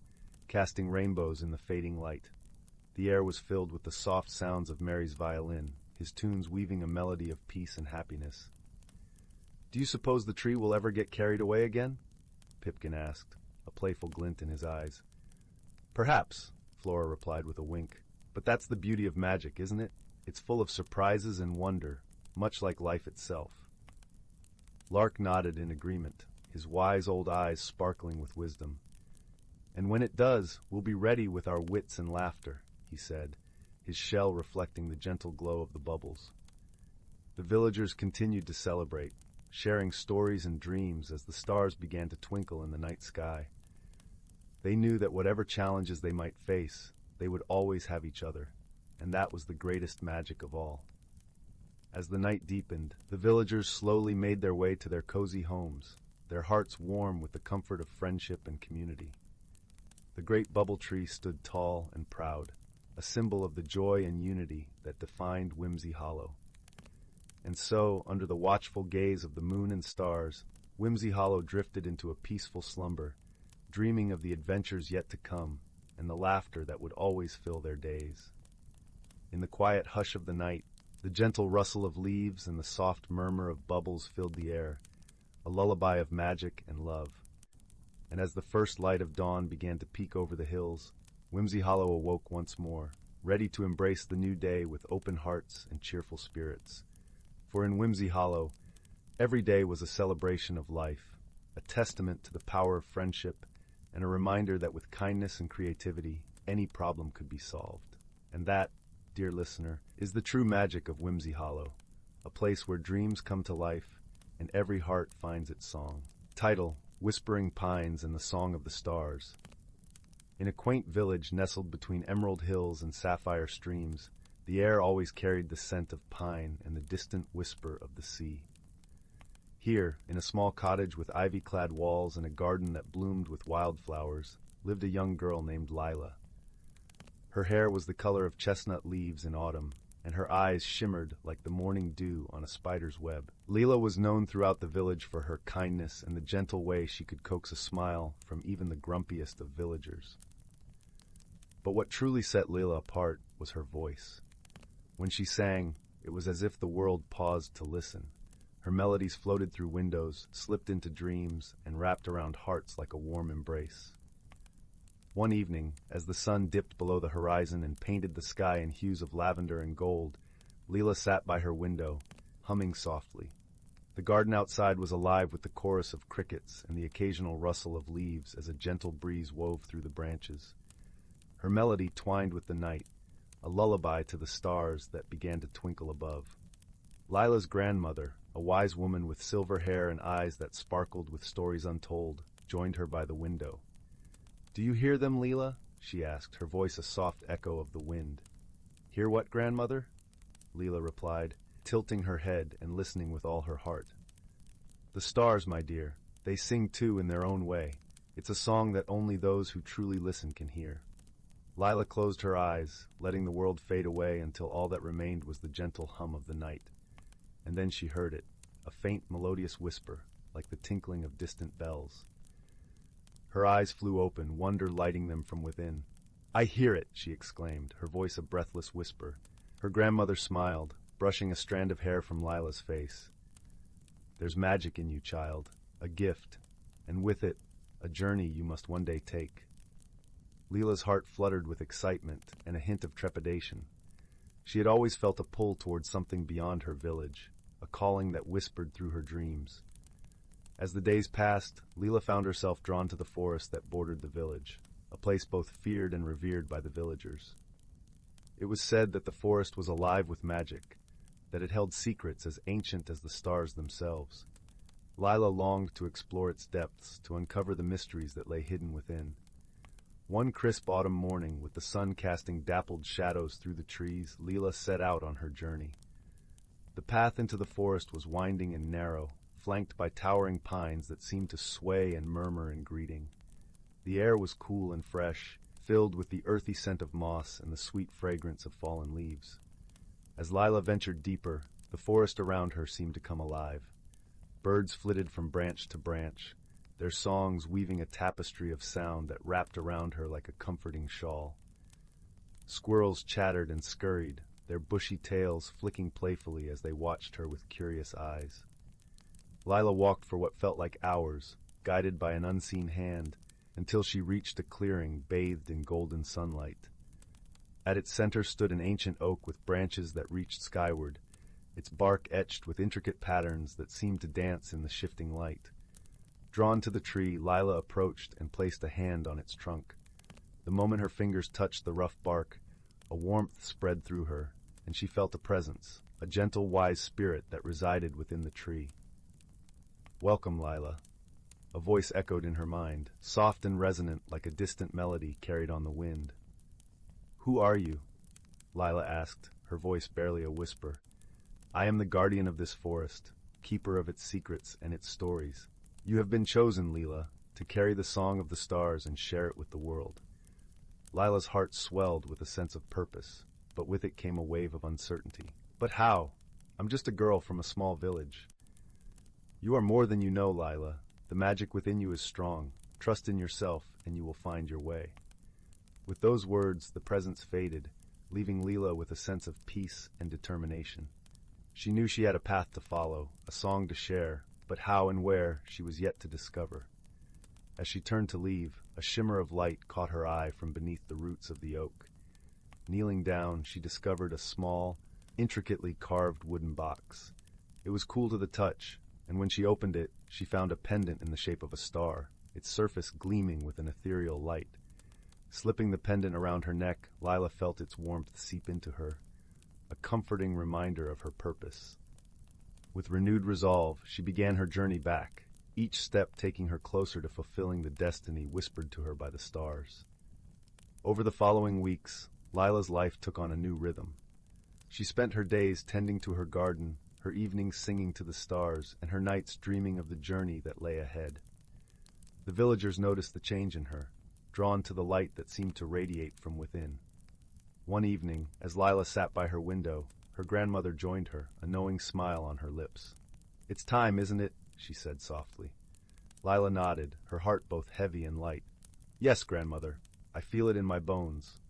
casting rainbows in the fading light. The air was filled with the soft sounds of Mary's violin, his tunes weaving a melody of peace and happiness. "Do you suppose the tree will ever get carried away again?" Pipkin asked, a playful glint in his eyes. "Perhaps," Flora replied with a wink. "But that's the beauty of magic, isn't it? It's full of surprises and wonder, much like life itself." Lark nodded in agreement, his wise old eyes sparkling with wisdom. "And when it does, we'll be ready with our wits and laughter," he said, his shell reflecting the gentle glow of the bubbles. The villagers continued to celebrate, sharing stories and dreams as the stars began to twinkle in the night sky. They knew that whatever challenges they might face, they would always have each other, and that was the greatest magic of all. As the night deepened, the villagers slowly made their way to their cozy homes, their hearts warm with the comfort of friendship and community. The great bubble tree stood tall and proud, a symbol of the joy and unity that defined Whimsy Hollow. And so, under the watchful gaze of the moon and stars, Whimsy Hollow drifted into a peaceful slumber, dreaming of the adventures yet to come and the laughter that would always fill their days. In the quiet hush of the night, the gentle rustle of leaves and the soft murmur of bubbles filled the air, a lullaby of magic and love. And as the first light of dawn began to peek over the hills, Whimsy Hollow awoke once more, ready to embrace the new day with open hearts and cheerful spirits. For in Whimsy Hollow, every day was a celebration of life, a testament to the power of friendship, and a reminder that with kindness and creativity, any problem could be solved. And that, dear listener, is the true magic of Whimsy Hollow, a place where dreams come to life and every heart finds its song. Title: Whispering Pines and the Song of the Stars. In a quaint village nestled between emerald hills and sapphire streams, the air always carried the scent of pine and the distant whisper of the sea. Here, in a small cottage with ivy-clad walls and a garden that bloomed with wildflowers, lived a young girl named Lila. Her hair was the color of chestnut leaves in autumn, and her eyes shimmered like the morning dew on a spider's web. Lila was known throughout the village for her kindness and the gentle way she could coax a smile from even the grumpiest of villagers. But what truly set Lila apart was her voice. When she sang, it was as if the world paused to listen. Her melodies floated through windows, slipped into dreams, and wrapped around hearts like a warm embrace. One evening, as the sun dipped below the horizon and painted the sky in hues of lavender and gold, Lila sat by her window, humming softly. The garden outside was alive with the chorus of crickets and the occasional rustle of leaves as a gentle breeze wove through the branches. Her melody twined with the night, a lullaby to the stars that began to twinkle above. Lila's grandmother, a wise woman with silver hair and eyes that sparkled with stories untold, joined her by the window. "Do you hear them, Lila?" she asked, her voice a soft echo of the wind. "Hear what, grandmother?" Lila replied, tilting her head and listening with all her heart. "The stars, my dear. They sing too in their own way. It's a song that only those who truly listen can hear." Lila closed her eyes, letting the world fade away until all that remained was the gentle hum of the night. And then she heard it, a faint melodious whisper, like the tinkling of distant bells. Her eyes flew open, wonder lighting them from within. "I hear it!" she exclaimed, her voice a breathless whisper. Her grandmother smiled, brushing a strand of hair from Lila's face. "There's magic in you, child, a gift, and with it, a journey you must one day take." Lila's heart fluttered with excitement and a hint of trepidation. She had always felt a pull towards something beyond her village, a calling that whispered through her dreams. As the days passed, Lila found herself drawn to the forest that bordered the village, a place both feared and revered by the villagers. It was said that the forest was alive with magic, that it held secrets as ancient as the stars themselves. Lila longed to explore its depths, to uncover the mysteries that lay hidden within. One crisp autumn morning, with the sun casting dappled shadows through the trees, Lila set out on her journey. The path into the forest was winding and narrow, flanked by towering pines that seemed to sway and murmur in greeting. The air was cool and fresh, filled with the earthy scent of moss and the sweet fragrance of fallen leaves. As Lila ventured deeper, the forest around her seemed to come alive. Birds flitted from branch to branch, their songs weaving a tapestry of sound that wrapped around her like a comforting shawl. Squirrels chattered and scurried, their bushy tails flicking playfully as they watched her with curious eyes. Lila walked for what felt like hours, guided by an unseen hand, until she reached a clearing bathed in golden sunlight. At its center stood an ancient oak with branches that reached skyward, its bark etched with intricate patterns that seemed to dance in the shifting light. Drawn to the tree, Lila approached and placed a hand on its trunk. The moment her fingers touched the rough bark, a warmth spread through her, and she felt a presence, a gentle, wise spirit that resided within the tree. "Welcome, Lila," a voice echoed in her mind, soft and resonant like a distant melody carried on the wind. "Who are you?" Lila asked, her voice barely a whisper. "I am the guardian of this forest, keeper of its secrets and its stories. You have been chosen, Lila, to carry the song of the stars and share it with the world." Lila's heart swelled with a sense of purpose, but with it came a wave of uncertainty. But how? I'm just a girl from a small village. You are more than you know, Lila. The magic within you is strong. Trust in yourself, and you will find your way. With those words, the presence faded, leaving Lila with a sense of peace and determination. She knew she had a path to follow, a song to share, but how and where she was yet to discover. As she turned to leave, a shimmer of light caught her eye from beneath the roots of the oak. Kneeling down, she discovered a small, intricately carved wooden box. It was cool to the touch, and when she opened it, she found a pendant in the shape of a star, its surface gleaming with an ethereal light. Slipping the pendant around her neck, Lila felt its warmth seep into her, a comforting reminder of her purpose. With renewed resolve, she began her journey back, each step taking her closer to fulfilling the destiny whispered to her by the stars. Over the following weeks, Lila's life took on a new rhythm. She spent her days tending to her garden, her evenings singing to the stars, and her nights dreaming of the journey that lay ahead. The villagers noticed the change in her, drawn to the light that seemed to radiate from within. One evening, as Lila sat by her window, her grandmother joined her, a knowing smile on her lips. "It's time, isn't it?" she said softly. Lila nodded, her heart both heavy and light. "Yes, grandmother, I feel it in my bones."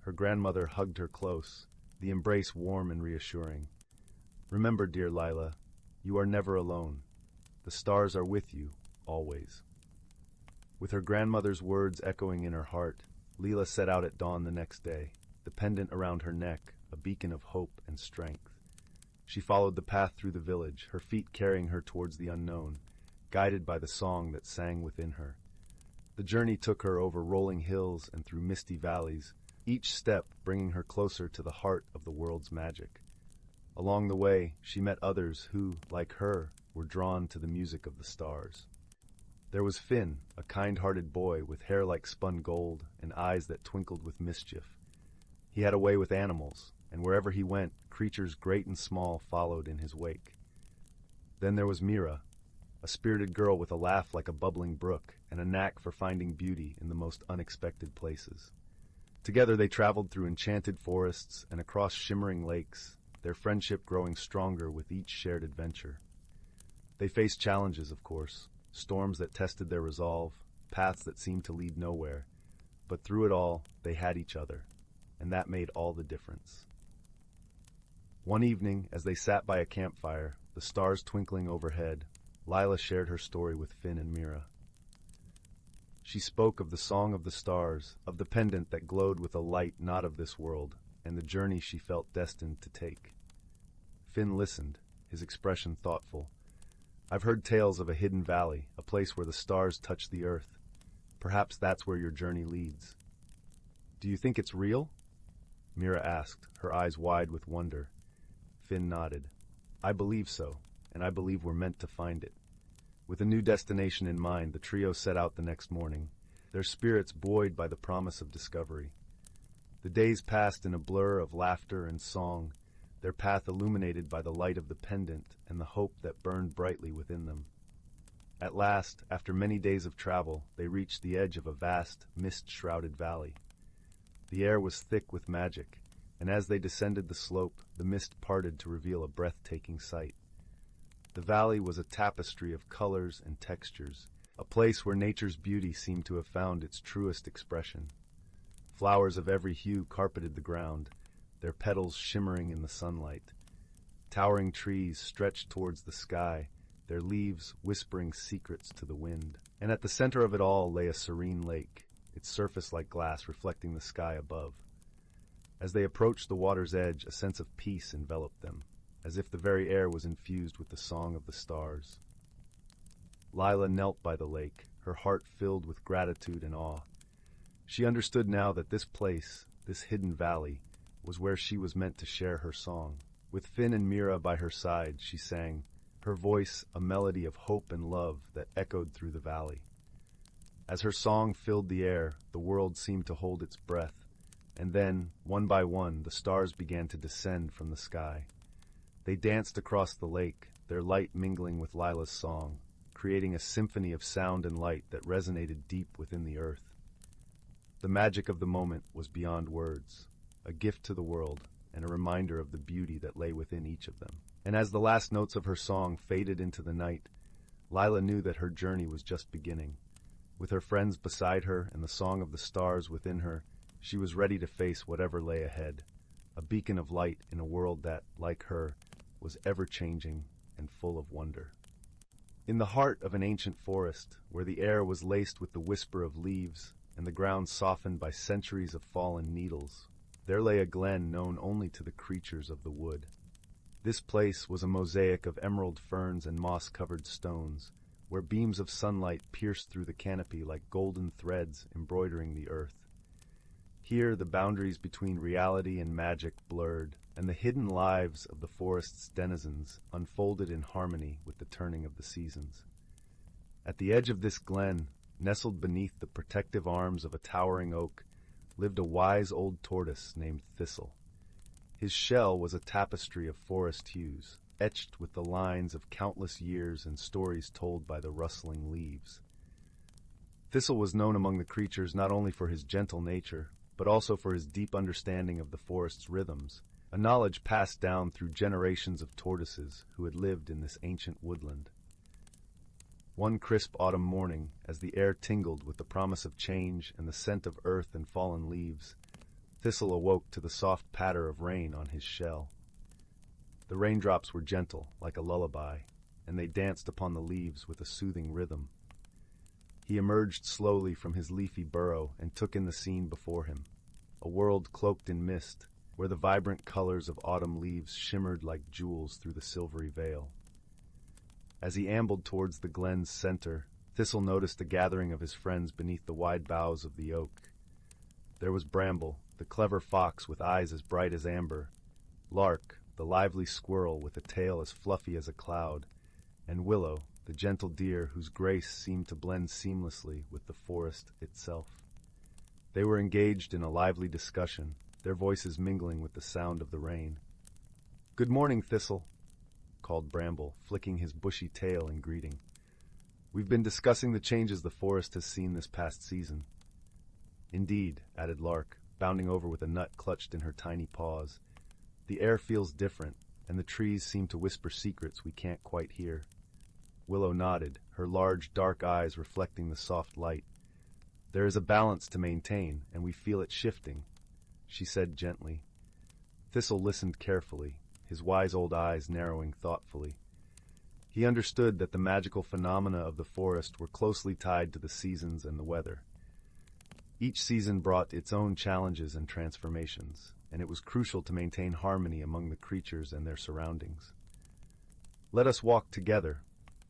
Her grandmother hugged her close, the embrace warm and reassuring. "Remember, dear Lila, you are never alone. The stars are with you, always." With her grandmother's words echoing in her heart, Lila set out at dawn the next day, the pendant around her neck, a beacon of hope and strength. She followed the path through the village, her feet carrying her towards the unknown, guided by the song that sang within her. The journey took her over rolling hills and through misty valleys, each step bringing her closer to the heart of the world's magic. Along the way, she met others who, like her, were drawn to the music of the stars. There was Finn, a kind-hearted boy with hair like spun gold and eyes that twinkled with mischief. He had a way with animals, and wherever he went, creatures great and small followed in his wake. Then there was Mira, a spirited girl with a laugh like a bubbling brook and a knack for finding beauty in the most unexpected places. Together they traveled through enchanted forests and across shimmering lakes, their friendship growing stronger with each shared adventure. They faced challenges, of course, storms that tested their resolve, paths that seemed to lead nowhere, but through it all, they had each other, and that made all the difference. One evening, as they sat by a campfire, the stars twinkling overhead, Lila shared her story with Finn and Mira. She spoke of the song of the stars, of the pendant that glowed with a light not of this world, and the journey she felt destined to take. Finn listened, his expression thoughtful. "I've heard tales of a hidden valley, a place where the stars touch the earth. Perhaps that's where your journey leads." "Do you think it's real?" Mira asked, her eyes wide with wonder. Finn nodded. "I believe so, and I believe we're meant to find it." With a new destination in mind, the trio set out the next morning, their spirits buoyed by the promise of discovery. The days passed in a blur of laughter and song, their path illuminated by the light of the pendant and the hope that burned brightly within them. At last, after many days of travel, they reached the edge of a vast, mist-shrouded valley. The air was thick with magic, and as they descended the slope, the mist parted to reveal a breathtaking sight. The valley was a tapestry of colors and textures, a place where nature's beauty seemed to have found its truest expression. Flowers of every hue carpeted the ground, their petals shimmering in the sunlight. Towering trees stretched towards the sky, their leaves whispering secrets to the wind. And at the center of it all lay a serene lake, its surface like glass reflecting the sky above. As they approached the water's edge, a sense of peace enveloped them, as if the very air was infused with the song of the stars. Lila knelt by the lake, her heart filled with gratitude and awe. She understood now that this place, this hidden valley, was where she was meant to share her song. With Finn and Mira by her side, she sang, her voice a melody of hope and love that echoed through the valley. As her song filled the air, the world seemed to hold its breath, and then, one by one, the stars began to descend from the sky. They danced across the lake, their light mingling with Lila's song, creating a symphony of sound and light that resonated deep within the earth. The magic of the moment was beyond words, a gift to the world, and a reminder of the beauty that lay within each of them. And as the last notes of her song faded into the night, Lila knew that her journey was just beginning. With her friends beside her and the song of the stars within her, she was ready to face whatever lay ahead, a beacon of light in a world that, like her, was ever-changing and full of wonder. In the heart of an ancient forest, where the air was laced with the whisper of leaves and the ground softened by centuries of fallen needles, there lay a glen known only to the creatures of the wood. This place was a mosaic of emerald ferns and moss-covered stones, where beams of sunlight pierced through the canopy like golden threads embroidering the earth. Here the boundaries between reality and magic blurred, and the hidden lives of the forest's denizens unfolded in harmony with the turning of the seasons. At the edge of this glen, nestled beneath the protective arms of a towering oak, lived a wise old tortoise named Thistle. His shell was a tapestry of forest hues, etched with the lines of countless years and stories told by the rustling leaves. Thistle was known among the creatures not only for his gentle nature, but also for his deep understanding of the forest's rhythms, a knowledge passed down through generations of tortoises who had lived in this ancient woodland. One crisp autumn morning, as the air tingled with the promise of change and the scent of earth and fallen leaves, Thistle awoke to the soft patter of rain on his shell. The raindrops were gentle, like a lullaby, and they danced upon the leaves with a soothing rhythm. He emerged slowly from his leafy burrow and took in the scene before him, a world cloaked in mist, where the vibrant colors of autumn leaves shimmered like jewels through the silvery veil. As he ambled towards the glen's center, Thistle noticed a gathering of his friends beneath the wide boughs of the oak. There was Bramble, the clever fox with eyes as bright as amber, Lark, the lively squirrel with a tail as fluffy as a cloud, and Willow, the gentle deer whose grace seemed to blend seamlessly with the forest itself. They were engaged in a lively discussion, their voices mingling with the sound of the rain. "Good morning, Thistle," called Bramble, flicking his bushy tail in greeting. "We've been discussing the changes the forest has seen this past season." "Indeed," added Lark, bounding over with a nut clutched in her tiny paws. "The air feels different, and the trees seem to whisper secrets we can't quite hear." Willow nodded, her large, dark eyes reflecting the soft light. "There is a balance to maintain, and we feel it shifting," she said gently. Thistle listened carefully, his wise old eyes narrowing thoughtfully. He understood that the magical phenomena of the forest were closely tied to the seasons and the weather. Each season brought its own challenges and transformations, and it was crucial to maintain harmony among the creatures and their surroundings. "Let us walk together,"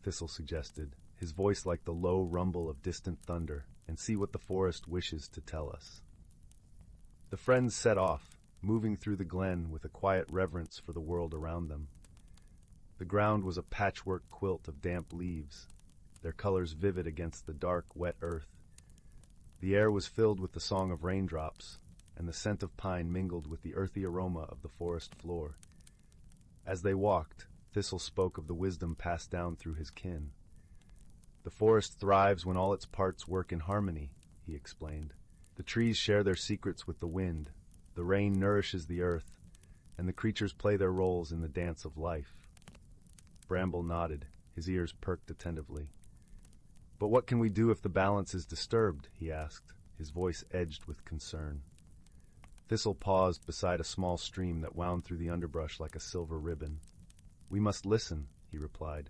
Thistle suggested, his voice like the low rumble of distant thunder, "and see what the forest wishes to tell us." The friends set off, moving through the glen with a quiet reverence for the world around them. The ground was a patchwork quilt of damp leaves, their colors vivid against the dark, wet earth. The air was filled with the song of raindrops, and the scent of pine mingled with the earthy aroma of the forest floor. As they walked, Thistle spoke of the wisdom passed down through his kin. "The forest thrives when all its parts work in harmony," he explained. "The trees share their secrets with the wind, the rain nourishes the earth, and the creatures play their roles in the dance of life." Bramble nodded, his ears perked attentively. "But what can we do if the balance is disturbed?" he asked, his voice edged with concern. Thistle paused beside a small stream that wound through the underbrush like a silver ribbon. "We must listen," he replied.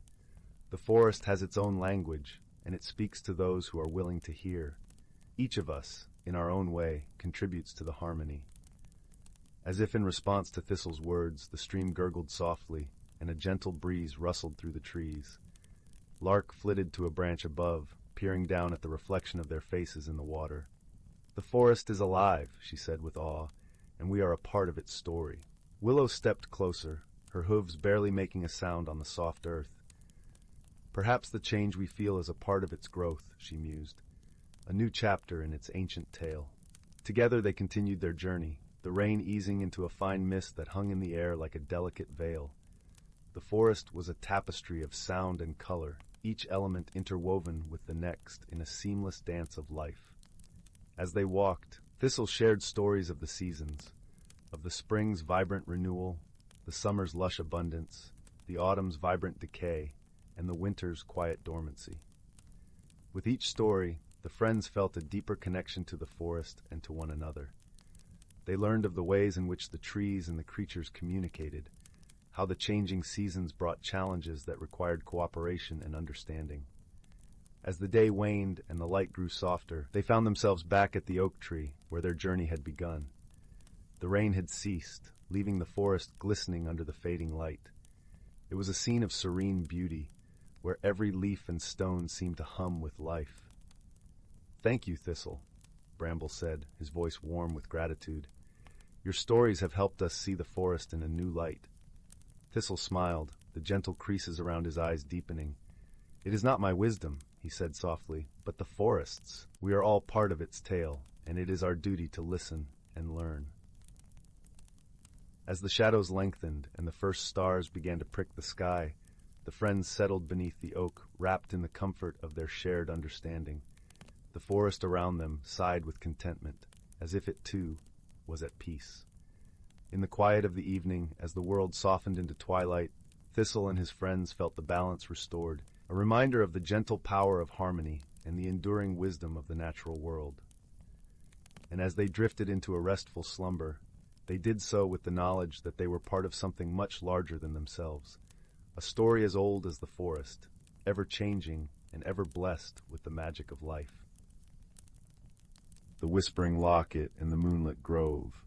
"The forest has its own language, and it speaks to those who are willing to hear. Each of us, in our own way, contributes to the harmony." As if in response to Thistle's words, the stream gurgled softly, and a gentle breeze rustled through the trees. Lark flitted to a branch above, peering down at the reflection of their faces in the water. "The forest is alive," she said with awe, "and we are a part of its story." Willow stepped closer, her hooves barely making a sound on the soft earth. "Perhaps the change we feel is a part of its growth," she mused, "a new chapter in its ancient tale." Together they continued their journey, the rain easing into a fine mist that hung in the air like a delicate veil. The forest was a tapestry of sound and color, each element interwoven with the next in a seamless dance of life. As they walked, Thistle shared stories of the seasons, of the spring's vibrant renewal, the summer's lush abundance, the autumn's vibrant decay, and the winter's quiet dormancy. With each story, the friends felt a deeper connection to the forest and to one another. They learned of the ways in which the trees and the creatures communicated, how the changing seasons brought challenges that required cooperation and understanding. As the day waned and the light grew softer, they found themselves back at the oak tree where their journey had begun. The rain had ceased, leaving the forest glistening under the fading light. It was a scene of serene beauty, where every leaf and stone seemed to hum with life. "Thank you, Thistle," Bramble said, his voice warm with gratitude. "Your stories have helped us see the forest in a new light." Thistle smiled, the gentle creases around his eyes deepening. "It is not my wisdom," he said softly, "but the forest's. We are all part of its tale, and it is our duty to listen and learn." As the shadows lengthened and the first stars began to prick the sky, the friends settled beneath the oak, wrapped in the comfort of their shared understanding. The forest around them sighed with contentment, as if it, too, was at peace. In the quiet of the evening, as the world softened into twilight, Thistle and his friends felt the balance restored, a reminder of the gentle power of harmony and the enduring wisdom of the natural world. And as they drifted into a restful slumber, they did so with the knowledge that they were part of something much larger than themselves, a story as old as the forest, ever changing and ever blessed with the magic of life. The whispering locket in the moonlit grove.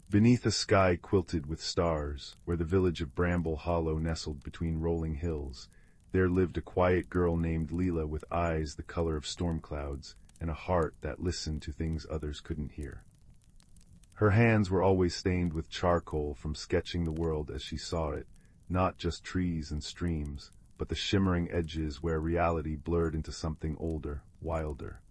Beneath a sky quilted with stars, where the village of Bramble Hollow nestled between rolling hills, there lived a quiet girl named Leela with eyes the color of storm clouds and a heart that listened to things others couldn't hear. Her hands were always stained with charcoal from sketching the world as she saw it, not just trees and streams, but the shimmering edges where reality blurred into something older, wilder.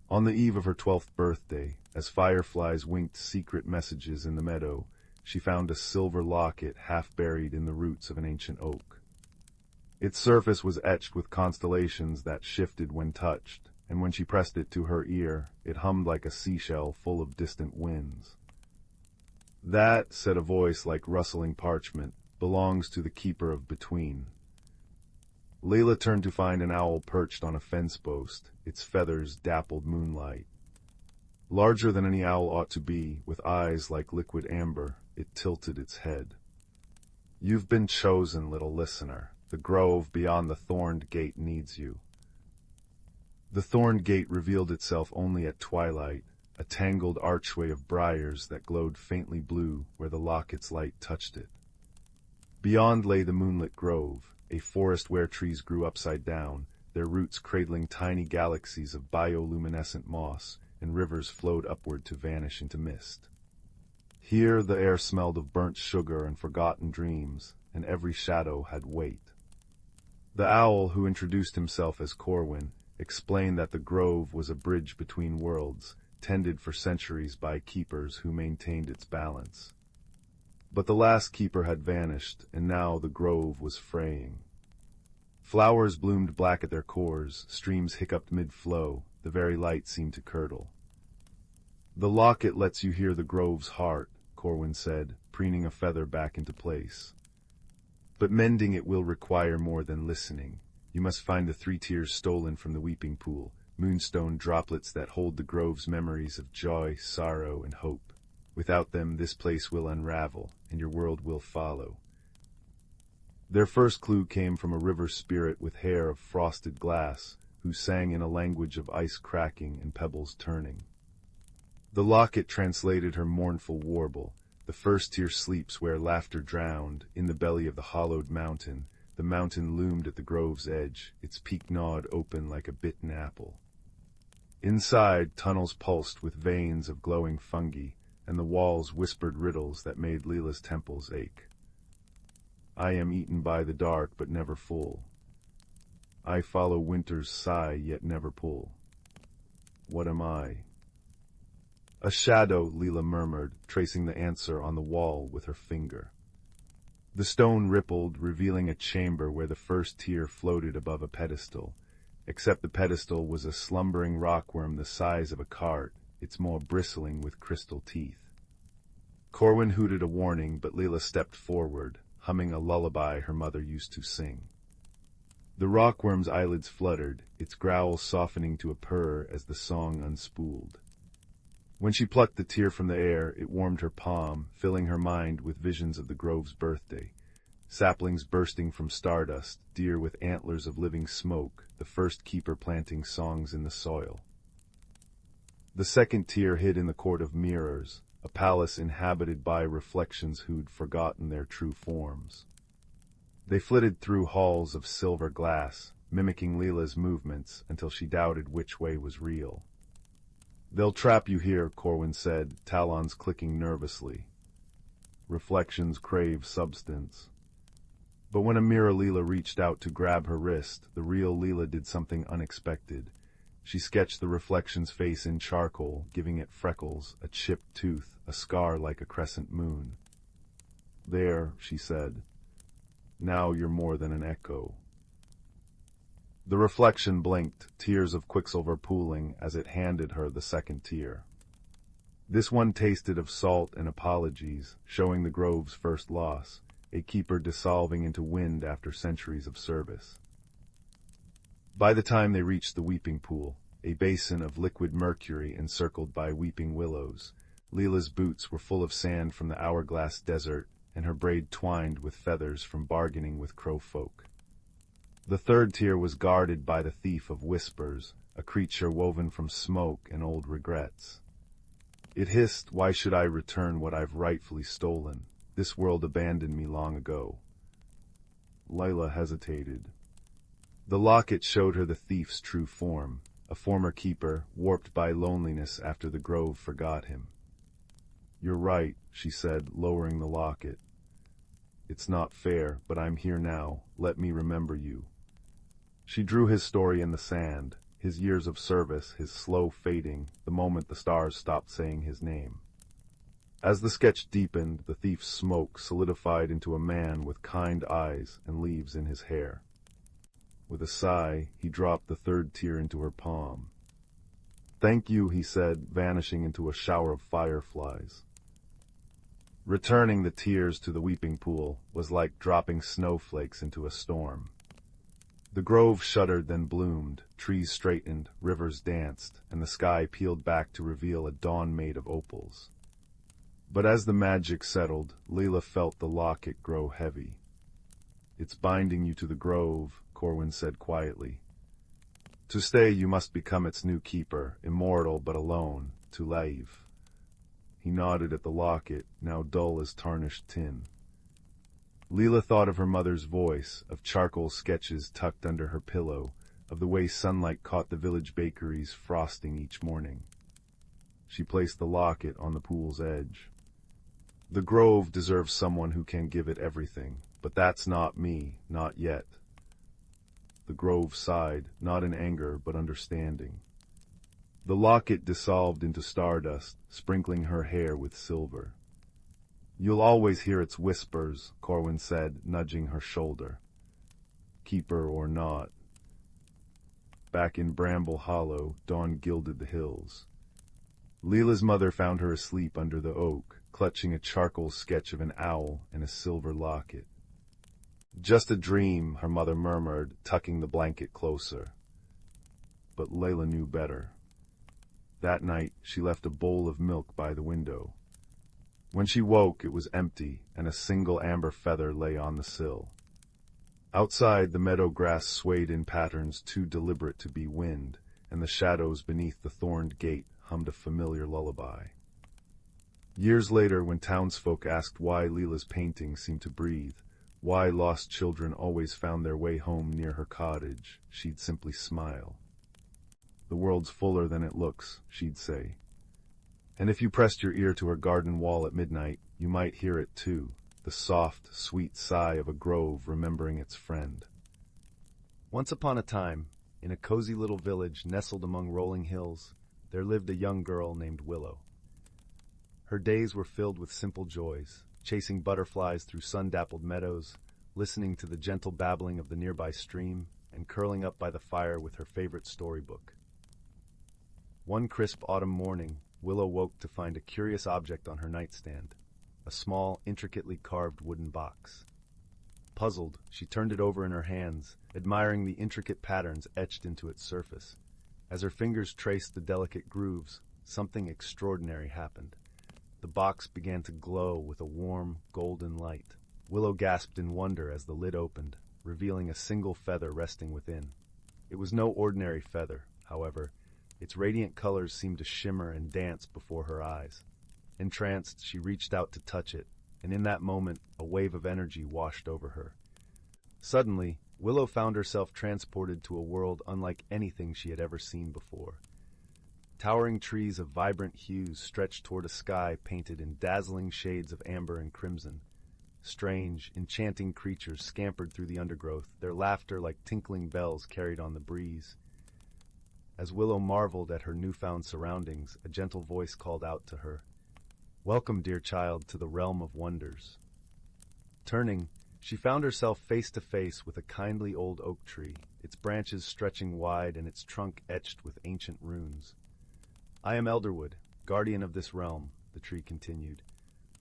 On the eve of her 12th birthday, as fireflies winked secret messages in the meadow, she found a silver locket half buried in the roots of an ancient oak. Its surface was etched with constellations that shifted when touched, and when she pressed it to her ear, it hummed like a seashell full of distant winds. "That," said a voice like rustling parchment, "belongs to the keeper of between." Layla turned to find an owl perched on a fence post, its feathers dappled moonlight. Larger than any owl ought to be, with eyes like liquid amber, it tilted its head. "You've been chosen, little listener. The grove beyond the thorned gate needs you." The thorned gate revealed itself only at twilight, a tangled archway of briars that glowed faintly blue where the locket's light touched it. Beyond lay the moonlit grove, a forest where trees grew upside down, their roots cradling tiny galaxies of bioluminescent moss, and rivers flowed upward to vanish into mist. Here the air smelled of burnt sugar and forgotten dreams, and every shadow had weight. The owl, who introduced himself as Corwin, explained that the grove was a bridge between worlds, tended for centuries by keepers who maintained its balance. But the last keeper had vanished, and now the grove was fraying. Flowers bloomed black at their cores, streams hiccuped mid-flow, the very light seemed to curdle. "The locket lets you hear the grove's heart," Corwin said, preening a feather back into place. "But mending it will require more than listening. You must find the 3 tears stolen from the weeping pool, moonstone droplets that hold the grove's memories of joy, sorrow, and hope. Without them, this place will unravel, and your world will follow." Their first clue came from a river spirit with hair of frosted glass, who sang in a language of ice cracking and pebbles turning. The locket translated her mournful warble. The first tear sleeps where laughter drowned, in the belly of the hollowed mountain. The mountain loomed at the grove's edge, its peak gnawed open like a bitten apple. Inside, tunnels pulsed with veins of glowing fungi, and the walls whispered riddles that made Leela's temples ache. "I am eaten by the dark, but never full. I follow winter's sigh, yet never pull. What am I?" "A shadow," Leela murmured, tracing the answer on the wall with her finger. The stone rippled, revealing a chamber where the first tear floated above a pedestal, except the pedestal was a slumbering rockworm the size of a cart, its maw bristling with crystal teeth. Corwin hooted a warning, but Leela stepped forward, humming a lullaby her mother used to sing. The rockworm's eyelids fluttered, its growl softening to a purr as the song unspooled. When she plucked the tear from the air, it warmed her palm, filling her mind with visions of the grove's birthday. Saplings bursting from stardust, deer with antlers of living smoke, the first keeper planting songs in the soil. The second tier hid in the court of mirrors, a palace inhabited by reflections who'd forgotten their true forms. They flitted through halls of silver glass, mimicking Leela's movements until she doubted which way was real. "They'll trap you here," Corwin said, talons clicking nervously. Reflections crave substance. But when a mirror Leela reached out to grab her wrist, the real Leela did something unexpected. She sketched the reflection's face in charcoal, giving it freckles, a chipped tooth, a scar like a crescent moon. "There," she said. "Now you're more than an echo." The reflection blinked, tears of quicksilver pooling as it handed her the second tier. This one tasted of salt and apologies, showing the grove's first loss, a keeper dissolving into wind after centuries of service. By the time they reached the weeping pool, a basin of liquid mercury encircled by weeping willows, Leela's boots were full of sand from the hourglass desert, and her braid twined with feathers from bargaining with crow folk. The third tier was guarded by the thief of whispers, a creature woven from smoke and old regrets. It hissed, "Why should I return what I've rightfully stolen? This world abandoned me long ago." Leela hesitated. The locket showed her the thief's true form, a former keeper, warped by loneliness after the grove forgot him. "You're right," she said, lowering the locket. "It's not fair, but I'm here now. Let me remember you." She drew his story in the sand, his years of service, his slow fading, the moment the stars stopped saying his name. As the sketch deepened, the thief's smoke solidified into a man with kind eyes and leaves in his hair. With a sigh, he dropped the third tier into her palm. "Thank you," he said, vanishing into a shower of fireflies. Returning the tears to the weeping pool was like dropping snowflakes into a storm. The grove shuddered, then bloomed, trees straightened, rivers danced, and the sky peeled back to reveal a dawn made of opals. But as the magic settled, Leela felt the locket grow heavy. "It's binding you to the grove," Corwin said quietly. "To stay, you must become its new keeper, immortal but alone, to live." He nodded at the locket, now dull as tarnished tin. Leela thought of her mother's voice, of charcoal sketches tucked under her pillow, of the way sunlight caught the village bakery's frosting each morning. She placed the locket on the pool's edge. "The grove deserves someone who can give it everything, but that's not me, not yet." The grove sighed, not in anger but understanding. The locket dissolved into stardust, sprinkling her hair with silver. "You'll always hear its whispers," Corwin said, nudging her shoulder. "Keeper or not." Back in Bramble Hollow, dawn gilded the hills. Leela's mother found her asleep under the oak, clutching a charcoal sketch of an owl and a silver locket. "Just a dream," her mother murmured, tucking the blanket closer. But Leela knew better. That night, she left a bowl of milk by the window. When she woke, it was empty, and a single amber feather lay on the sill. Outside, the meadow grass swayed in patterns too deliberate to be wind, and the shadows beneath the thorned gate hummed a familiar lullaby. Years later, when townsfolk asked why Leela's paintings seemed to breathe, why lost children always found their way home near her cottage, she'd simply smile. "The world's fuller than it looks," she'd say. And if you pressed your ear to her garden wall at midnight, you might hear it too, the soft, sweet sigh of a grove remembering its friend. Once upon a time, in a cozy little village nestled among rolling hills, there lived a young girl named Willow. Her days were filled with simple joys, chasing butterflies through sun-dappled meadows, listening to the gentle babbling of the nearby stream, and curling up by the fire with her favorite storybook. One crisp autumn morning, Willow woke to find a curious object on her nightstand, a small, intricately carved wooden box. Puzzled, she turned it over in her hands, admiring the intricate patterns etched into its surface. As her fingers traced the delicate grooves, something extraordinary happened. The box began to glow with a warm, golden light. Willow gasped in wonder as the lid opened, revealing a single feather resting within. It was no ordinary feather, however. Its radiant colors seemed to shimmer and dance before her eyes. Entranced, she reached out to touch it, and in that moment, a wave of energy washed over her. Suddenly, Willow found herself transported to a world unlike anything she had ever seen before. Towering trees of vibrant hues stretched toward a sky painted in dazzling shades of amber and crimson. Strange, enchanting creatures scampered through the undergrowth, their laughter like tinkling bells carried on the breeze. As Willow marveled at her newfound surroundings, a gentle voice called out to her, "Welcome, dear child, to the realm of wonders." Turning, she found herself face to face with a kindly old oak tree, its branches stretching wide and its trunk etched with ancient runes. "I am Elderwood, guardian of this realm," the tree continued.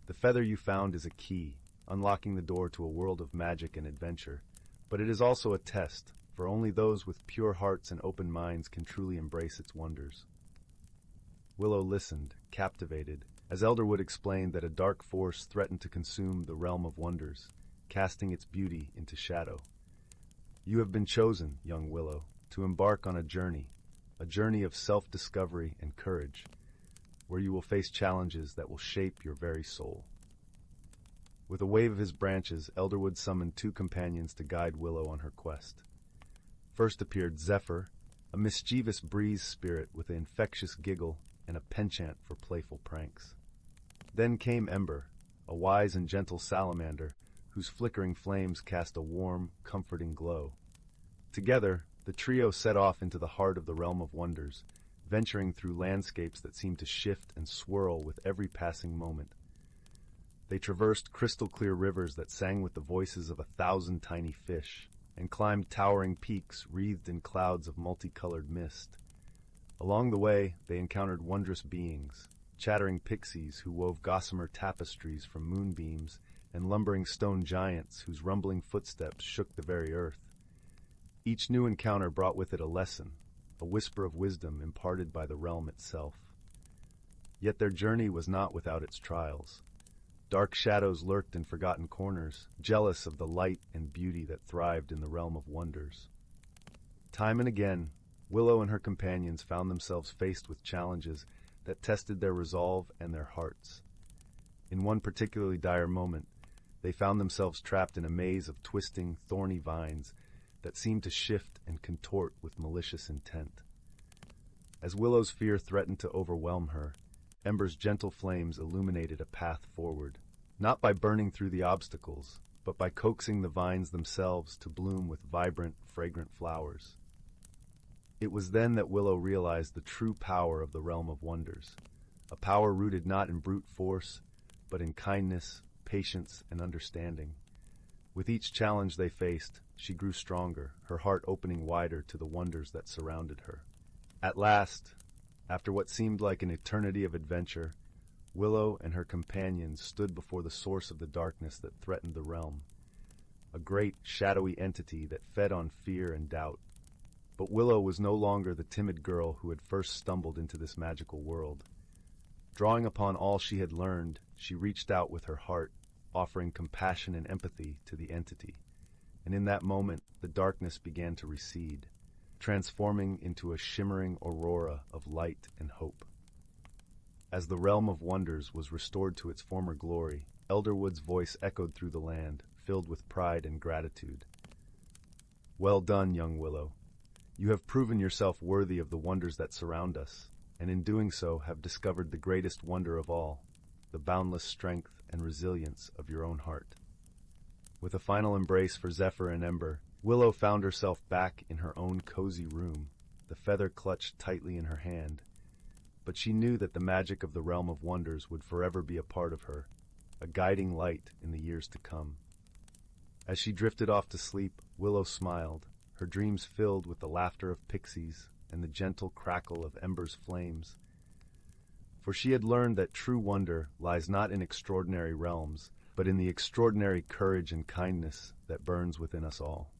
"The feather you found is a key, unlocking the door to a world of magic and adventure, but it is also a test, for only those with pure hearts and open minds can truly embrace its wonders." Willow listened, captivated, as Elderwood explained that a dark force threatened to consume the realm of wonders, casting its beauty into shadow. "You have been chosen, young Willow, to embark on a journey of self-discovery and courage, where you will face challenges that will shape your very soul." With a wave of his branches, Elderwood summoned two companions to guide Willow on her quest. First appeared Zephyr, a mischievous breeze spirit with an infectious giggle and a penchant for playful pranks. Then came Ember, a wise and gentle salamander whose flickering flames cast a warm, comforting glow. Together, the trio set off into the heart of the realm of wonders, venturing through landscapes that seemed to shift and swirl with every passing moment. They traversed crystal-clear rivers that sang with the voices of 1,000 tiny fish, and climbed towering peaks wreathed in clouds of multicolored mist. Along the way, they encountered wondrous beings, chattering pixies who wove gossamer tapestries from moonbeams, and lumbering stone giants whose rumbling footsteps shook the very earth. Each new encounter brought with it a lesson, a whisper of wisdom imparted by the realm itself. Yet their journey was not without its trials. Dark shadows lurked in forgotten corners, jealous of the light and beauty that thrived in the realm of wonders. Time and again, Willow and her companions found themselves faced with challenges that tested their resolve and their hearts. In one particularly dire moment, they found themselves trapped in a maze of twisting, thorny vines that seemed to shift and contort with malicious intent. As Willow's fear threatened to overwhelm her, Ember's gentle flames illuminated a path forward, not by burning through the obstacles, but by coaxing the vines themselves to bloom with vibrant, fragrant flowers. It was then that Willow realized the true power of the realm of wonders, a power rooted not in brute force, but in kindness, patience, and understanding. With each challenge they faced, she grew stronger, her heart opening wider to the wonders that surrounded her. At last, after what seemed like an eternity of adventure, Willow and her companions stood before the source of the darkness that threatened the realm, a great, shadowy entity that fed on fear and doubt. But Willow was no longer the timid girl who had first stumbled into this magical world. Drawing upon all she had learned, she reached out with her heart, offering compassion and empathy to the entity. And in that moment, the darkness began to recede, transforming into a shimmering aurora of light and hope. As the realm of wonders was restored to its former glory, Elderwood's voice echoed through the land, filled with pride and gratitude. "Well done, young Willow. You have proven yourself worthy of the wonders that surround us, and in doing so have discovered the greatest wonder of all, the boundless strength and resilience of your own heart." With a final embrace for Zephyr and Ember, Willow found herself back in her own cozy room, the feather clutched tightly in her hand. But she knew that the magic of the realm of wonders would forever be a part of her, a guiding light in the years to come. As she drifted off to sleep, Willow smiled, her dreams filled with the laughter of pixies and the gentle crackle of embers' flames. For she had learned that true wonder lies not in extraordinary realms, but in the extraordinary courage and kindness that burns within us all.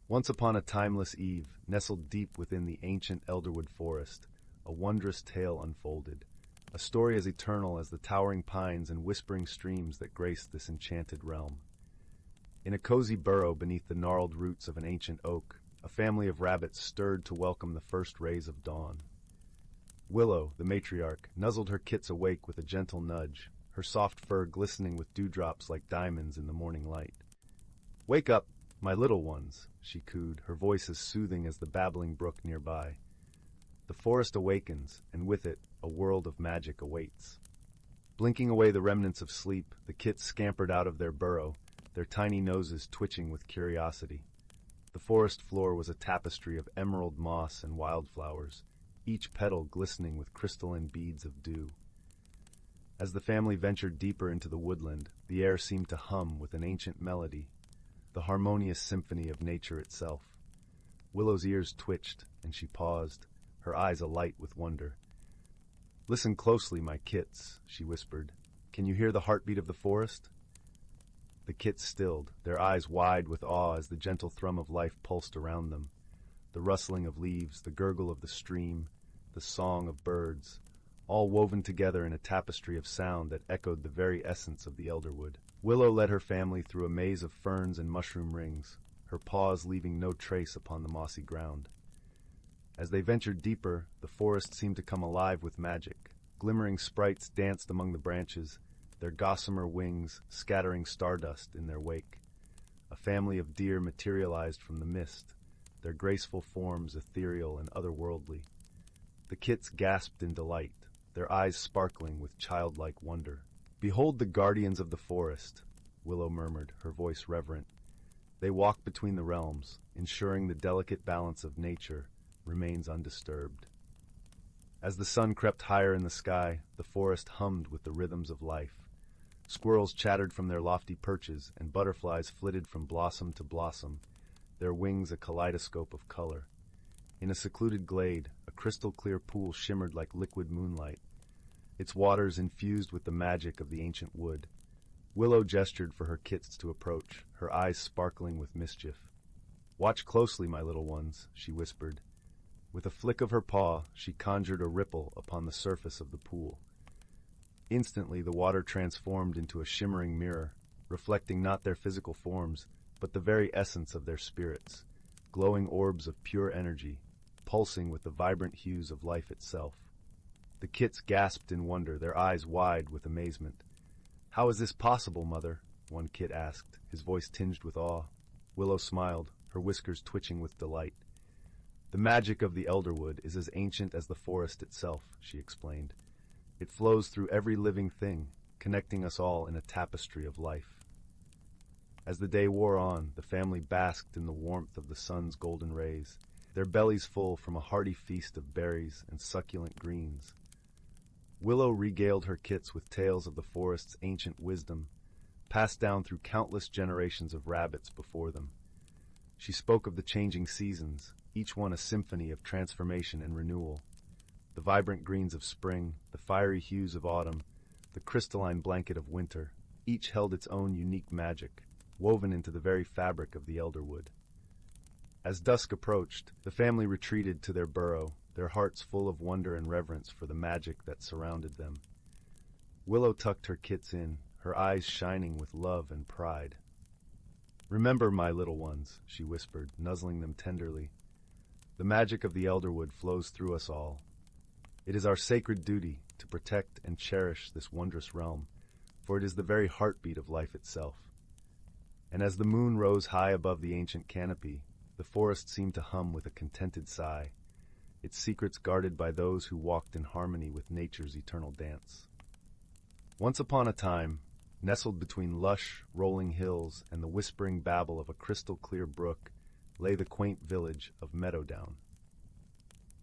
Once upon a timeless eve, nestled deep within the ancient elderwood forest, a wondrous tale unfolded, a story as eternal as the towering pines and whispering streams that graced this enchanted realm. In a cozy burrow beneath the gnarled roots of an ancient oak, a family of rabbits stirred to welcome the first rays of dawn. Willow, the matriarch, nuzzled her kits awake with a gentle nudge, her soft fur glistening with dewdrops like diamonds in the morning light. "Wake up, my little ones," she cooed, her voice as soothing as the babbling brook nearby. "The forest awakens, and with it, a world of magic awaits." Blinking away the remnants of sleep, the kits scampered out of their burrow, their tiny noses twitching with curiosity. The forest floor was a tapestry of emerald moss and wildflowers, each petal glistening with crystalline beads of dew. As the family ventured deeper into the woodland, the air seemed to hum with an ancient melody, the harmonious symphony of nature itself. Willow's ears twitched, and she paused, her eyes alight with wonder. "Listen closely, my kits," she whispered. "Can you hear the heartbeat of the forest?" The kits stilled, their eyes wide with awe as the gentle thrum of life pulsed around them. The rustling of leaves, the gurgle of the stream, the song of birds, all woven together in a tapestry of sound that echoed the very essence of the elderwood. Willow led her family through a maze of ferns and mushroom rings, her paws leaving no trace upon the mossy ground. As they ventured deeper, the forest seemed to come alive with magic. Glimmering sprites danced among the branches, their gossamer wings scattering stardust in their wake. A family of deer materialized from the mist, their graceful forms ethereal and otherworldly. The kits gasped in delight, their eyes sparkling with childlike wonder. "Behold the guardians of the forest," Willow murmured, her voice reverent. "They walk between the realms, ensuring the delicate balance of nature remains undisturbed." As the sun crept higher in the sky, the forest hummed with the rhythms of life. Squirrels chattered from their lofty perches, and butterflies flitted from blossom to blossom, their wings a kaleidoscope of color. In a secluded glade, a crystal-clear pool shimmered like liquid moonlight, its waters infused with the magic of the ancient wood. Willow gestured for her kits to approach, her eyes sparkling with mischief. "Watch closely, my little ones," she whispered. With a flick of her paw, she conjured a ripple upon the surface of the pool. Instantly, the water transformed into a shimmering mirror, reflecting not their physical forms, but the very essence of their spirits, glowing orbs of pure energy, pulsing with the vibrant hues of life itself. The kits gasped in wonder, their eyes wide with amazement. "How is this possible, Mother?" one kit asked, his voice tinged with awe. Willow smiled, her whiskers twitching with delight. "The magic of the elderwood is as ancient as the forest itself," she explained. "It flows through every living thing, connecting us all in a tapestry of life." As the day wore on, the family basked in the warmth of the sun's golden rays, their bellies full from a hearty feast of berries and succulent greens. Willow regaled her kits with tales of the forest's ancient wisdom, passed down through countless generations of rabbits before them. She spoke of the changing seasons, each one a symphony of transformation and renewal. The vibrant greens of spring, the fiery hues of autumn, the crystalline blanket of winter, each held its own unique magic, woven into the very fabric of the elderwood. As dusk approached, the family retreated to their burrow, their hearts full of wonder and reverence for the magic that surrounded them. Willow tucked her kits in, her eyes shining with love and pride. "Remember, my little ones," she whispered, nuzzling them tenderly. "The magic of the elderwood flows through us all. It is our sacred duty to protect and cherish this wondrous realm, for it is the very heartbeat of life itself." And as the moon rose high above the ancient canopy, the forest seemed to hum with a contented sigh, its secrets guarded by those who walked in harmony with nature's eternal dance. Once upon a time, nestled between lush, rolling hills and the whispering babble of a crystal-clear brook, lay the quaint village of Meadowdown.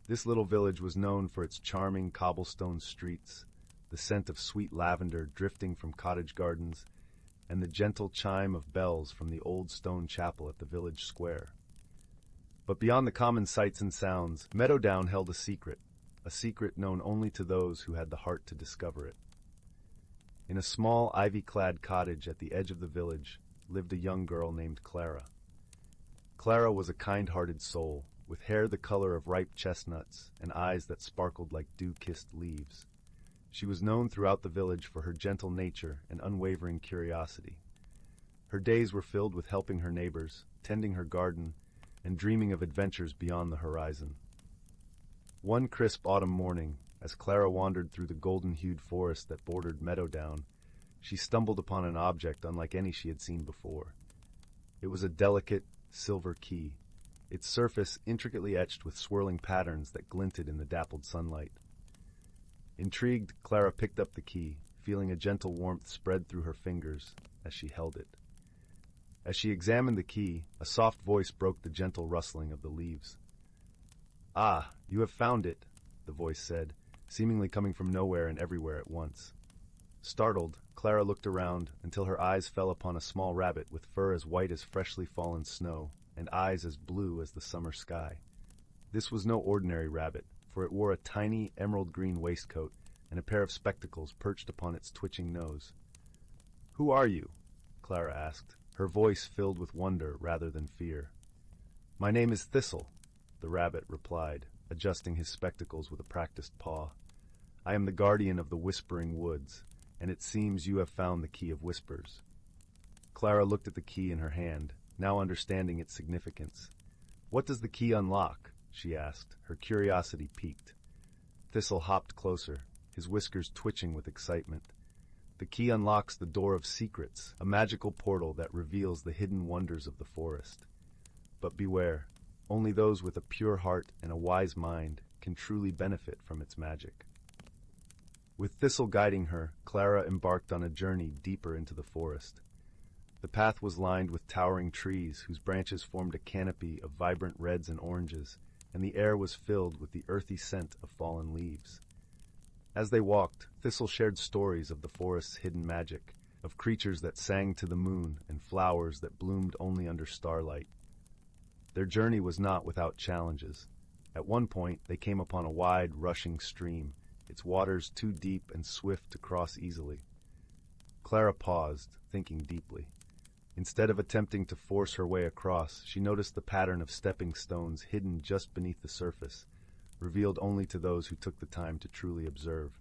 This little village was known for its charming cobblestone streets, the scent of sweet lavender drifting from cottage gardens, and the gentle chime of bells from the old stone chapel at the village square. But beyond the common sights and sounds, Meadowdown held a secret known only to those who had the heart to discover it. In a small, ivy-clad cottage at the edge of the village lived a young girl named Clara. Clara was a kind-hearted soul, with hair the color of ripe chestnuts and eyes that sparkled like dew-kissed leaves. She was known throughout the village for her gentle nature and unwavering curiosity. Her days were filled with helping her neighbors, tending her garden, and dreaming of adventures beyond the horizon. One crisp autumn morning, as Clara wandered through the golden-hued forest that bordered Meadowdown, she stumbled upon an object unlike any she had seen before. It was a delicate, silver key, its surface intricately etched with swirling patterns that glinted in the dappled sunlight. Intrigued, Clara picked up the key, feeling a gentle warmth spread through her fingers as she held it. As she examined the key, a soft voice broke the gentle rustling of the leaves. "Ah, you have found it," the voice said, seemingly coming from nowhere and everywhere at once. Startled, Clara looked around until her eyes fell upon a small rabbit with fur as white as freshly fallen snow and eyes as blue as the summer sky. This was no ordinary rabbit, for it wore a tiny emerald-green waistcoat and a pair of spectacles perched upon its twitching nose. "Who are you?" Clara asked, her voice filled with wonder rather than fear. "My name is Thistle," the rabbit replied, adjusting his spectacles with a practiced paw. "I am the guardian of the Whispering Woods, and it seems you have found the Key of Whispers." Clara looked at the key in her hand, now understanding its significance. "What does the key unlock?" she asked, her curiosity piqued. Thistle hopped closer, his whiskers twitching with excitement. "The key unlocks the Door of Secrets, a magical portal that reveals the hidden wonders of the forest. But beware, only those with a pure heart and a wise mind can truly benefit from its magic." With Thistle guiding her, Clara embarked on a journey deeper into the forest. The path was lined with towering trees whose branches formed a canopy of vibrant reds and oranges, and the air was filled with the earthy scent of fallen leaves. As they walked, Thistle shared stories of the forest's hidden magic, of creatures that sang to the moon and flowers that bloomed only under starlight. Their journey was not without challenges. At one point, they came upon a wide, rushing stream, its waters too deep and swift to cross easily. Clara paused, thinking deeply. Instead of attempting to force her way across, she noticed the pattern of stepping stones hidden just beneath the surface, revealed only to those who took the time to truly observe.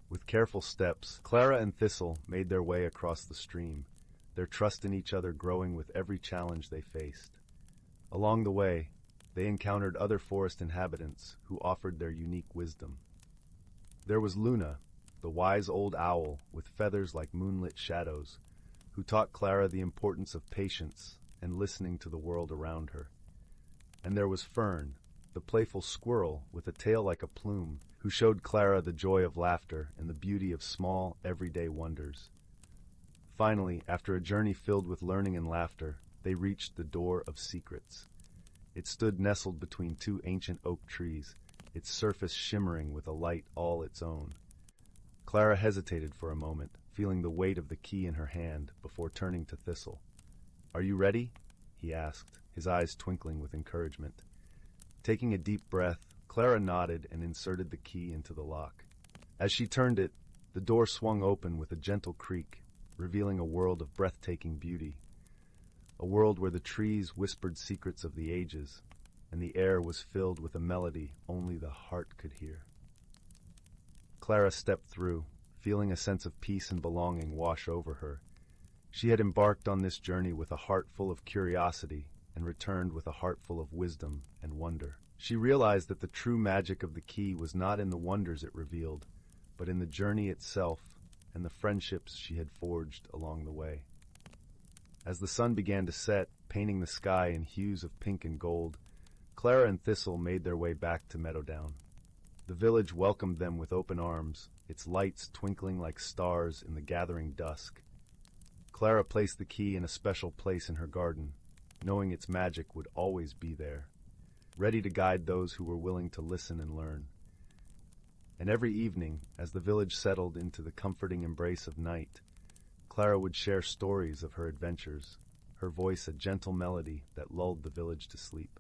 With careful steps, Clara and Thistle made their way across the stream, their trust in each other growing with every challenge they faced. Along the way, they encountered other forest inhabitants who offered their unique wisdom. There was Luna, the wise old owl with feathers like moonlit shadows, who taught Clara the importance of patience and listening to the world around her. And there was Fern, the playful squirrel with a tail like a plume, who showed Clara the joy of laughter and the beauty of small, everyday wonders. Finally, after a journey filled with learning and laughter, they reached the Door of Secrets. It stood nestled between two ancient oak trees, its surface shimmering with a light all its own. Clara hesitated for a moment, feeling the weight of the key in her hand before turning to Thistle. "Are you ready?" he asked, his eyes twinkling with encouragement. Taking a deep breath, Clara nodded and inserted the key into the lock. As she turned it, the door swung open with a gentle creak, revealing a world of breathtaking beauty. A world where the trees whispered secrets of the ages, and the air was filled with a melody only the heart could hear. Clara stepped through, feeling a sense of peace and belonging wash over her. She had embarked on this journey with a heart full of curiosity and returned with a heart full of wisdom and wonder. She realized that the true magic of the key was not in the wonders it revealed, but in the journey itself and the friendships she had forged along the way. As the sun began to set, painting the sky in hues of pink and gold, Clara and Thistle made their way back to Meadowdown. The village welcomed them with open arms, its lights twinkling like stars in the gathering dusk. Clara placed the key in a special place in her garden, knowing its magic would always be there, ready to guide those who were willing to listen and learn. And every evening, as the village settled into the comforting embrace of night, Clara would share stories of her adventures, her voice a gentle melody that lulled the village to sleep.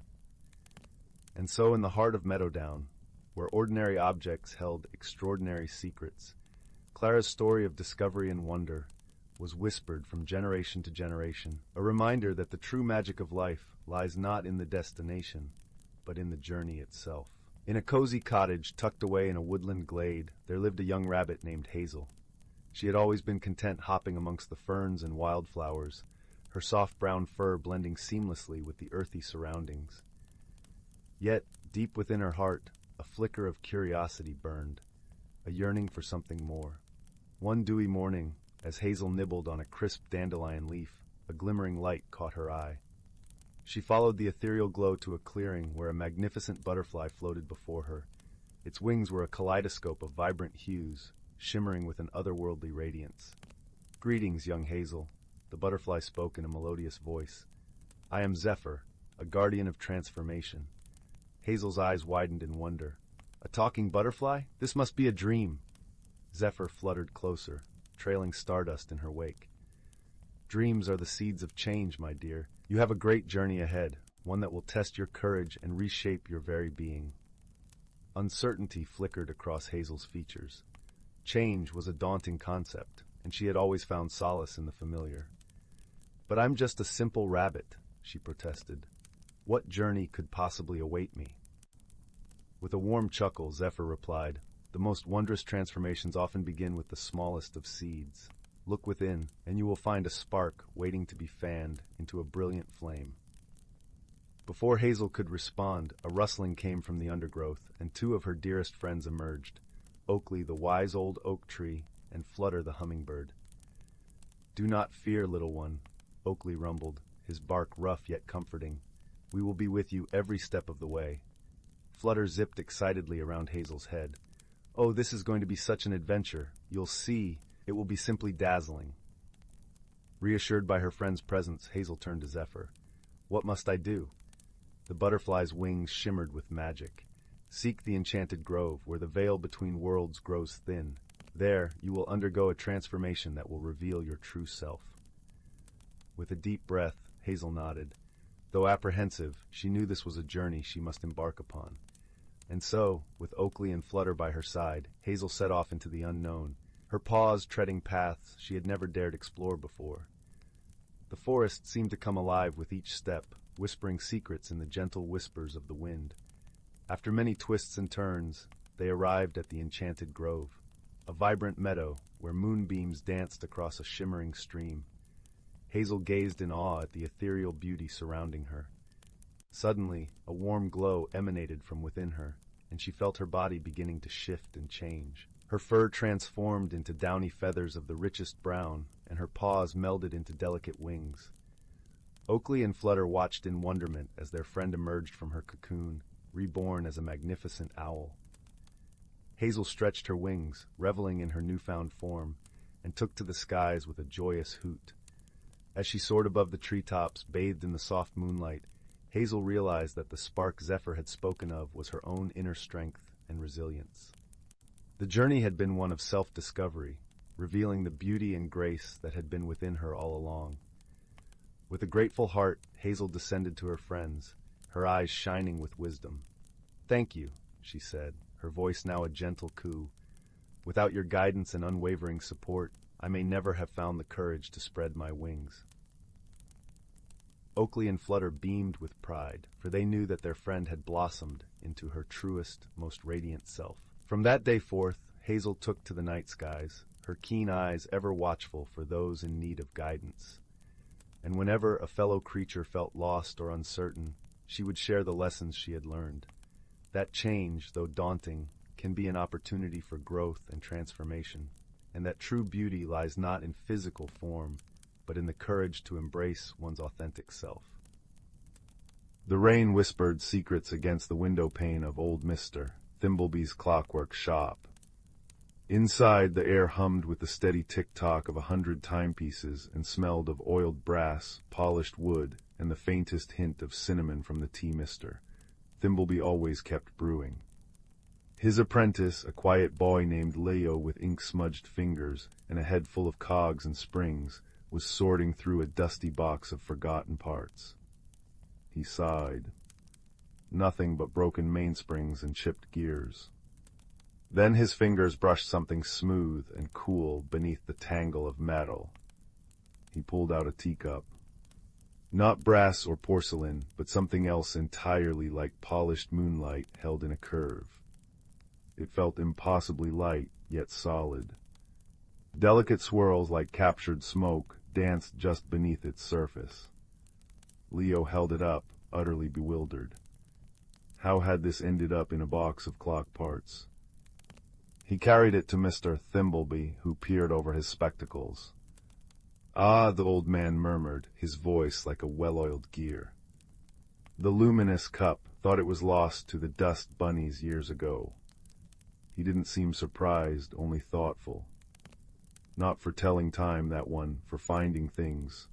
And so in the heart of Meadowdown, where ordinary objects held extraordinary secrets, Clara's story of discovery and wonder was whispered from generation to generation, a reminder that the true magic of life lies not in the destination, but in the journey itself. In a cozy cottage tucked away in a woodland glade, there lived a young rabbit named Hazel. She had always been content hopping amongst the ferns and wildflowers, her soft brown fur blending seamlessly with the earthy surroundings. Yet, deep within her heart, a flicker of curiosity burned, a yearning for something more. One dewy morning, as Hazel nibbled on a crisp dandelion leaf, a glimmering light caught her eye. She followed the ethereal glow to a clearing where a magnificent butterfly floated before her. Its wings were a kaleidoscope of vibrant hues, shimmering with an otherworldly radiance. "Greetings, young Hazel," the butterfly spoke in a melodious voice. "I am Zephyr, a guardian of transformation." Hazel's eyes widened in wonder. "A talking butterfly? This must be a dream." Zephyr fluttered closer, trailing stardust in her wake. "Dreams are the seeds of change, my dear. You have a great journey ahead, one that will test your courage and reshape your very being." Uncertainty flickered across Hazel's features. Change was a daunting concept, and she had always found solace in the familiar. "But I'm just a simple rabbit," she protested. "What journey could possibly await me?" With a warm chuckle, Zephyr replied, "The most wondrous transformations often begin with the smallest of seeds. Look within, and you will find a spark waiting to be fanned into a brilliant flame." Before Hazel could respond, a rustling came from the undergrowth, and two of her dearest friends emerged, Oakley the wise old oak tree, and Flutter the hummingbird. "Do not fear, little one," Oakley rumbled, his bark rough yet comforting. "We will be with you every step of the way." Flutter zipped excitedly around Hazel's head. "Oh, this is going to be such an adventure. You'll see. It will be simply dazzling." Reassured by her friend's presence, Hazel turned to Zephyr. "What must I do?" The butterfly's wings shimmered with magic. "Seek the enchanted grove, where the veil between worlds grows thin. There, you will undergo a transformation that will reveal your true self." With a deep breath, Hazel nodded. Though apprehensive, she knew this was a journey she must embark upon. And so, with Oakley and Flutter by her side, Hazel set off into the unknown, her paws treading paths she had never dared explore before. The forest seemed to come alive with each step, whispering secrets in the gentle whispers of the wind. After many twists and turns, they arrived at the enchanted grove, a vibrant meadow where moonbeams danced across a shimmering stream. Hazel gazed in awe at the ethereal beauty surrounding her. Suddenly, a warm glow emanated from within her, and she felt her body beginning to shift and change. Her fur transformed into downy feathers of the richest brown, and her paws melded into delicate wings. Oakley and Flutter watched in wonderment as their friend emerged from her cocoon, reborn as a magnificent owl. Hazel stretched her wings, reveling in her newfound form, and took to the skies with a joyous hoot. As she soared above the treetops, bathed in the soft moonlight, Hazel realized that the spark Zephyr had spoken of was her own inner strength and resilience. The journey had been one of self-discovery, revealing the beauty and grace that had been within her all along. With a grateful heart, Hazel descended to her friends, her eyes shining with wisdom. "Thank you," she said, her voice now a gentle coo. "Without your guidance and unwavering support, I may never have found the courage to spread my wings." Oakley and Flutter beamed with pride, for they knew that their friend had blossomed into her truest, most radiant self. From that day forth, Hazel took to the night skies, her keen eyes ever watchful for those in need of guidance. And whenever a fellow creature felt lost or uncertain, she would share the lessons she had learned. That change, though daunting, can be an opportunity for growth and transformation, and that true beauty lies not in physical form, but in the courage to embrace one's authentic self. The rain whispered secrets against the window pane of old Mr. Thimbleby's Clockwork shop. Inside, the air hummed with the steady tick-tock of 100 timepieces and smelled of oiled brass, polished wood, and the faintest hint of cinnamon from the tea mister. Thimbleby always kept brewing. His apprentice, a quiet boy named Leo with ink-smudged fingers and a head full of cogs and springs, was sorting through a dusty box of forgotten parts. He sighed. nothing but broken mainsprings and chipped gears. Then his fingers brushed something smooth and cool beneath the tangle of metal. He pulled out a teacup. Not brass or porcelain, but something else entirely like polished moonlight held in a curve. It felt impossibly light, yet solid. Delicate swirls like captured smoke danced just beneath its surface. Leo held it up, utterly bewildered. How had this ended up in a box of clock parts? He carried it to Mr. Thimbleby, who peered over his spectacles. "Ah," the old man murmured, his voice like a well-oiled gear. The luminous cup thought it was lost to the dust bunnies years ago. He didn't seem surprised, only thoughtful. Not for telling time, that one, for finding things.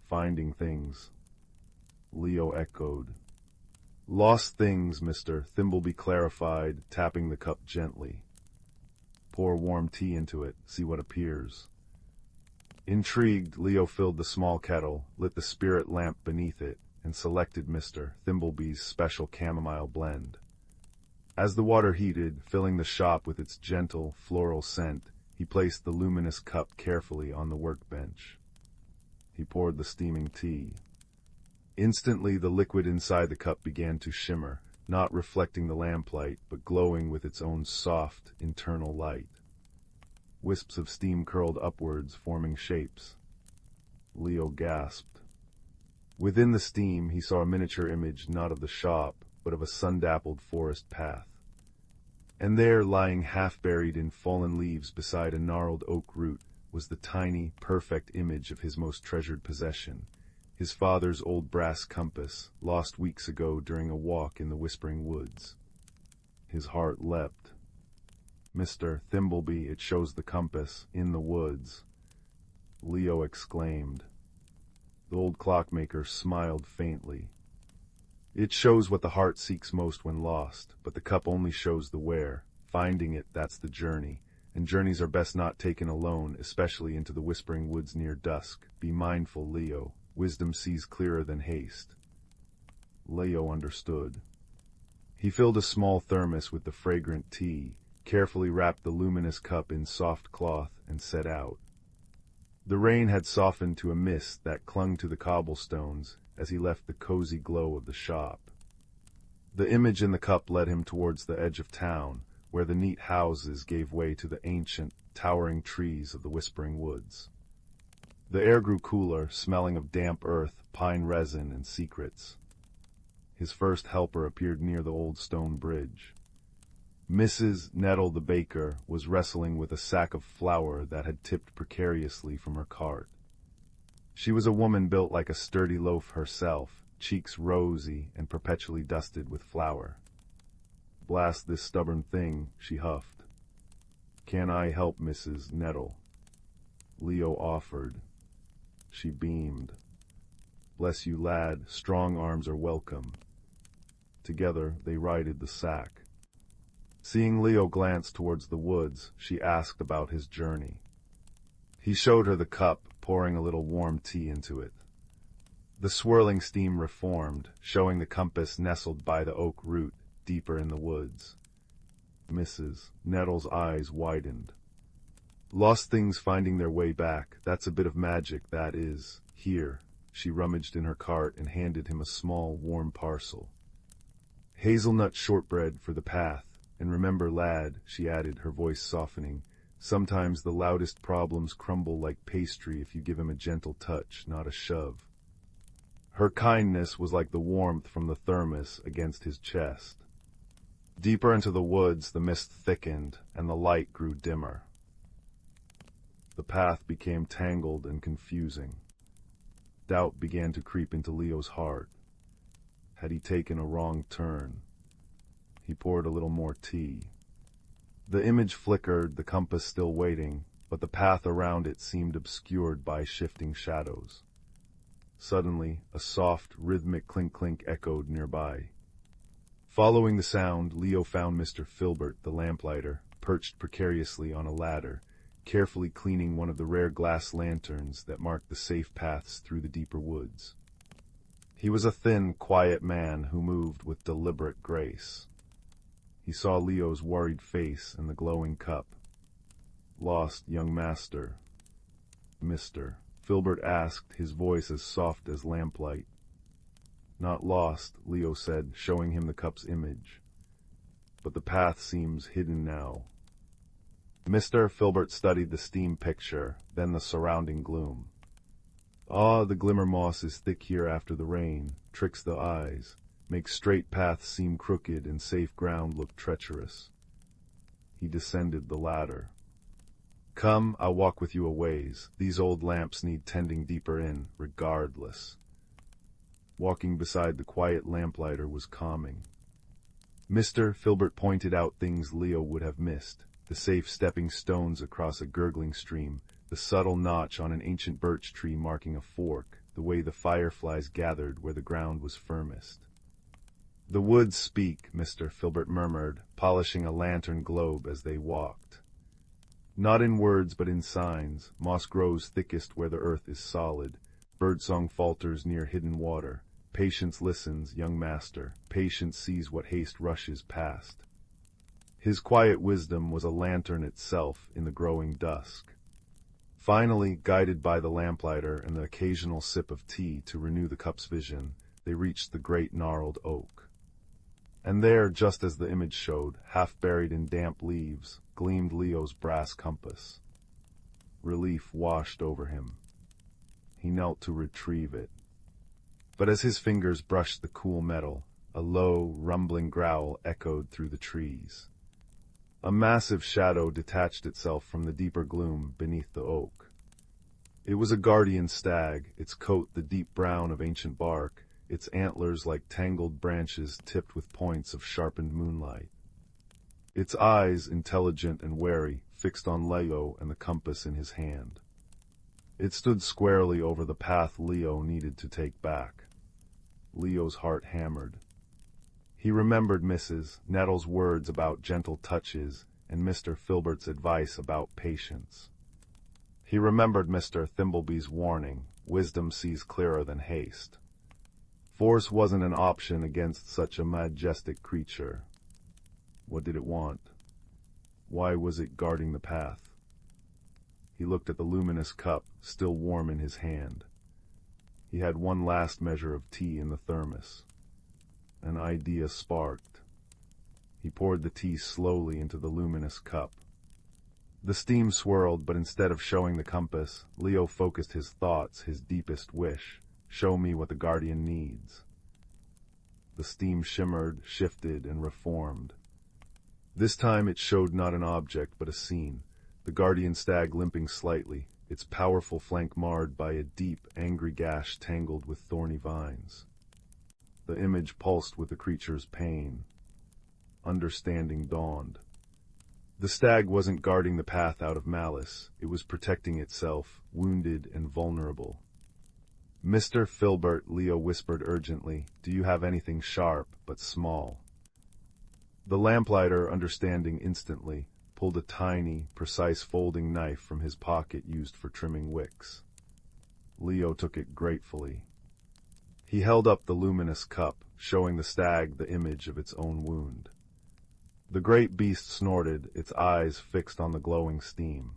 Finding things. Leo echoed. "Lost things," Mr. Thimbleby clarified, tapping the cup gently. "Pour warm tea into it, see what appears." Intrigued, Leo filled the small kettle, lit the spirit lamp beneath it, and selected Mr. Thimbleby's special chamomile blend. As the water heated, filling the shop with its gentle, floral scent, he placed the luminous cup carefully on the workbench. He poured the steaming tea. Instantly, the liquid inside the cup began to shimmer, not reflecting the lamplight, but glowing with its own soft, internal light. Wisps of steam curled upwards, forming shapes. Leo gasped. Within the steam, he saw a miniature image not of the shop, but of a sun-dappled forest path. And there, lying half-buried in fallen leaves beside a gnarled oak root, was the tiny, perfect image of his most treasured possession, his father's old brass compass, lost weeks ago during a walk in the whispering woods. His heart leapt. "Mr. Thimbleby, it shows the compass, in the woods," Leo exclaimed. The old clockmaker smiled faintly. "It shows what the heart seeks most when lost, but the cup only shows the where. Finding it, that's the journey, and journeys are best not taken alone, especially into the whispering woods near dusk. Be mindful, Leo. Wisdom sees clearer than haste." Leo understood. He filled a small thermos with the fragrant tea, carefully wrapped the luminous cup in soft cloth, and set out. The rain had softened to a mist that clung to the cobblestones as he left the cozy glow of the shop. The image in the cup led him towards the edge of town, where the neat houses gave way to the ancient, towering trees of the whispering woods. The air grew cooler, smelling of damp earth, pine resin, and secrets. His first helper appeared near the old stone bridge. Mrs. Nettle the baker was wrestling with a sack of flour that had tipped precariously from her cart. She was a woman built like a sturdy loaf herself, cheeks rosy and perpetually dusted with flour. "Blast this stubborn thing," she huffed. "Can I help, Mrs. Nettle?" Leo offered. She beamed. "Bless you, lad, strong arms are welcome." Together they righted the sack. Seeing Leo glance towards the woods, she asked about his journey. He showed her the cup, pouring a little warm tea into it. The swirling steam reformed, showing the compass nestled by the oak root, deeper in the woods. Mrs. Nettle's eyes widened. "Lost things finding their way back, that's a bit of magic, that is. Here." She rummaged in her cart and handed him a small, warm parcel. "Hazelnut shortbread for the path. And remember, lad," she added, her voice softening, "sometimes the loudest problems crumble like pastry if you give him a gentle touch, not a shove." Her kindness was like the warmth from the thermos against his chest. Deeper into the woods, the mist thickened, and the light grew dimmer. The path became tangled and confusing. Doubt began to creep into Leo's heart. Had he taken a wrong turn? He poured a little more tea. The image flickered, the compass still waiting, but the path around it seemed obscured by shifting shadows. Suddenly, a soft, rhythmic clink-clink echoed nearby. Following the sound, Leo found Mr. Filbert, the lamplighter, perched precariously on a ladder, carefully cleaning one of the rare glass lanterns that marked the safe paths through the deeper woods. He was a thin, quiet man who moved with deliberate grace. He saw Leo's worried face and the glowing cup. "Lost, young master." "Mister," Filbert asked, his voice as soft as lamplight. "Not lost," Leo said, showing him the cup's image. "But the path seems hidden now." Mr. Filbert studied the steam picture, then the surrounding gloom. "Ah, the glimmer moss is thick here after the rain, tricks the eyes, makes straight paths seem crooked and safe ground look treacherous." He descended the ladder. "Come, I'll walk with you a ways. These old lamps need tending deeper in, regardless." Walking beside the quiet lamplighter was calming. Mr. Filbert pointed out things Leo would have missed: the safe stepping stones across a gurgling stream, the subtle notch on an ancient birch tree marking a fork, the way the fireflies gathered where the ground was firmest. "The woods speak," Mr. Filbert murmured, polishing a lantern globe as they walked. "Not in words but in signs. Moss grows thickest where the earth is solid. Birdsong falters near hidden water. Patience listens, young master. Patience sees what haste rushes past." His quiet wisdom was a lantern itself in the growing dusk. Finally, guided by the lamplighter and the occasional sip of tea to renew the cup's vision, they reached the great gnarled oak. And there, just as the image showed, half buried in damp leaves, gleamed Leo's brass compass. Relief washed over him. He knelt to retrieve it. But as his fingers brushed the cool metal, a low, rumbling growl echoed through the trees. A massive shadow detached itself from the deeper gloom beneath the oak. It was a guardian stag, its coat the deep brown of ancient bark, its antlers like tangled branches tipped with points of sharpened moonlight. Its eyes, intelligent and wary, fixed on Leo and the compass in his hand. It stood squarely over the path Leo needed to take back. Leo's heart hammered. He remembered Mrs. Nettle's words about gentle touches and Mr. Filbert's advice about patience. He remembered Mr. Thimbleby's warning, wisdom sees clearer than haste. Force wasn't an option against such a majestic creature. What did it want? Why was it guarding the path? He looked at the luminous cup, still warm in his hand. He had one last measure of tea in the thermos. An idea sparked. He poured the tea slowly into the luminous cup. The steam swirled, but instead of showing the compass, Leo focused his thoughts, his deepest wish. Show me what the guardian needs. The steam shimmered, shifted, and reformed. This time it showed not an object, but a scene. The guardian stag limping slightly, its powerful flank marred by a deep, angry gash tangled with thorny vines. The image pulsed with the creature's pain. Understanding dawned. The stag wasn't guarding the path out of malice. It was protecting itself, wounded and vulnerable. "Mr. Filbert," Leo whispered urgently, "do you have anything sharp, but small?" The lamplighter, understanding instantly, pulled a tiny, precise folding knife from his pocket used for trimming wicks. Leo took it gratefully. He held up the luminous cup, showing the stag the image of its own wound. The great beast snorted, its eyes fixed on the glowing steam.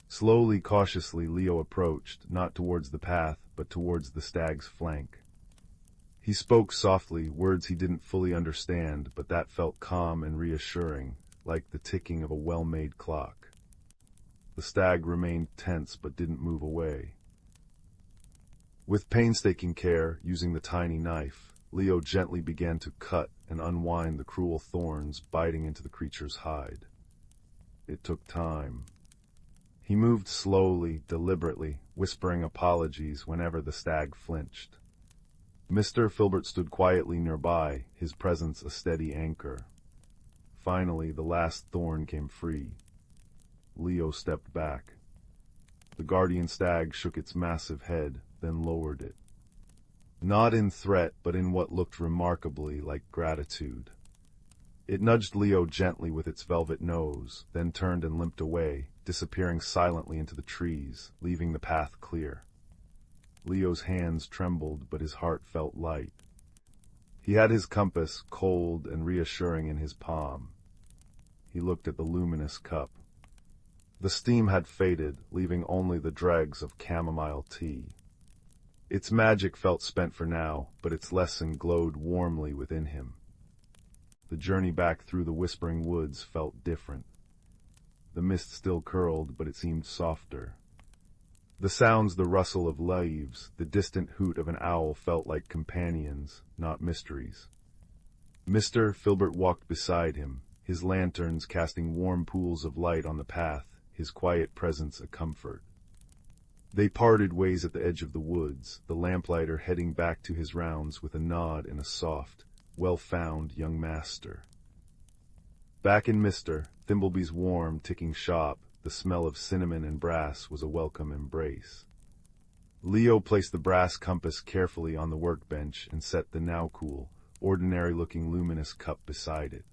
Slowly, cautiously, Leo approached, not towards the path, but towards the stag's flank. He spoke softly, words he didn't fully understand, but that felt calm and reassuring, like the ticking of a well-made clock. The stag remained tense but didn't move away. With painstaking care, using the tiny knife, Leo gently began to cut and unwind the cruel thorns biting into the creature's hide. It took time. He moved slowly, deliberately, whispering apologies whenever the stag flinched. Mr. Filbert stood quietly nearby, his presence a steady anchor. Finally, the last thorn came free. Leo stepped back. The guardian stag shook its massive head, then lowered it. Not in threat, but in what looked remarkably like gratitude. It nudged Leo gently with its velvet nose, then turned and limped away, disappearing silently into the trees, leaving the path clear. Leo's hands trembled, but his heart felt light. He had his compass, cold and reassuring, in his palm. He looked at the luminous cup. The steam had faded, leaving only the dregs of chamomile tea. Its magic felt spent for now, but its lesson glowed warmly within him. The journey back through the whispering woods felt different. The mist still curled, but it seemed softer. The sounds, the rustle of leaves, the distant hoot of an owl felt like companions, not mysteries. Mr. Filbert walked beside him, his lanterns casting warm pools of light on the path, his quiet presence a comfort. They parted ways at the edge of the woods, the lamplighter heading back to his rounds with a nod and a soft, well-found young master. Back in Mr. Thimbleby's warm, ticking shop, the smell of cinnamon and brass was a welcome embrace. Leo placed the brass compass carefully on the workbench and set the now cool, ordinary-looking luminous cup beside it.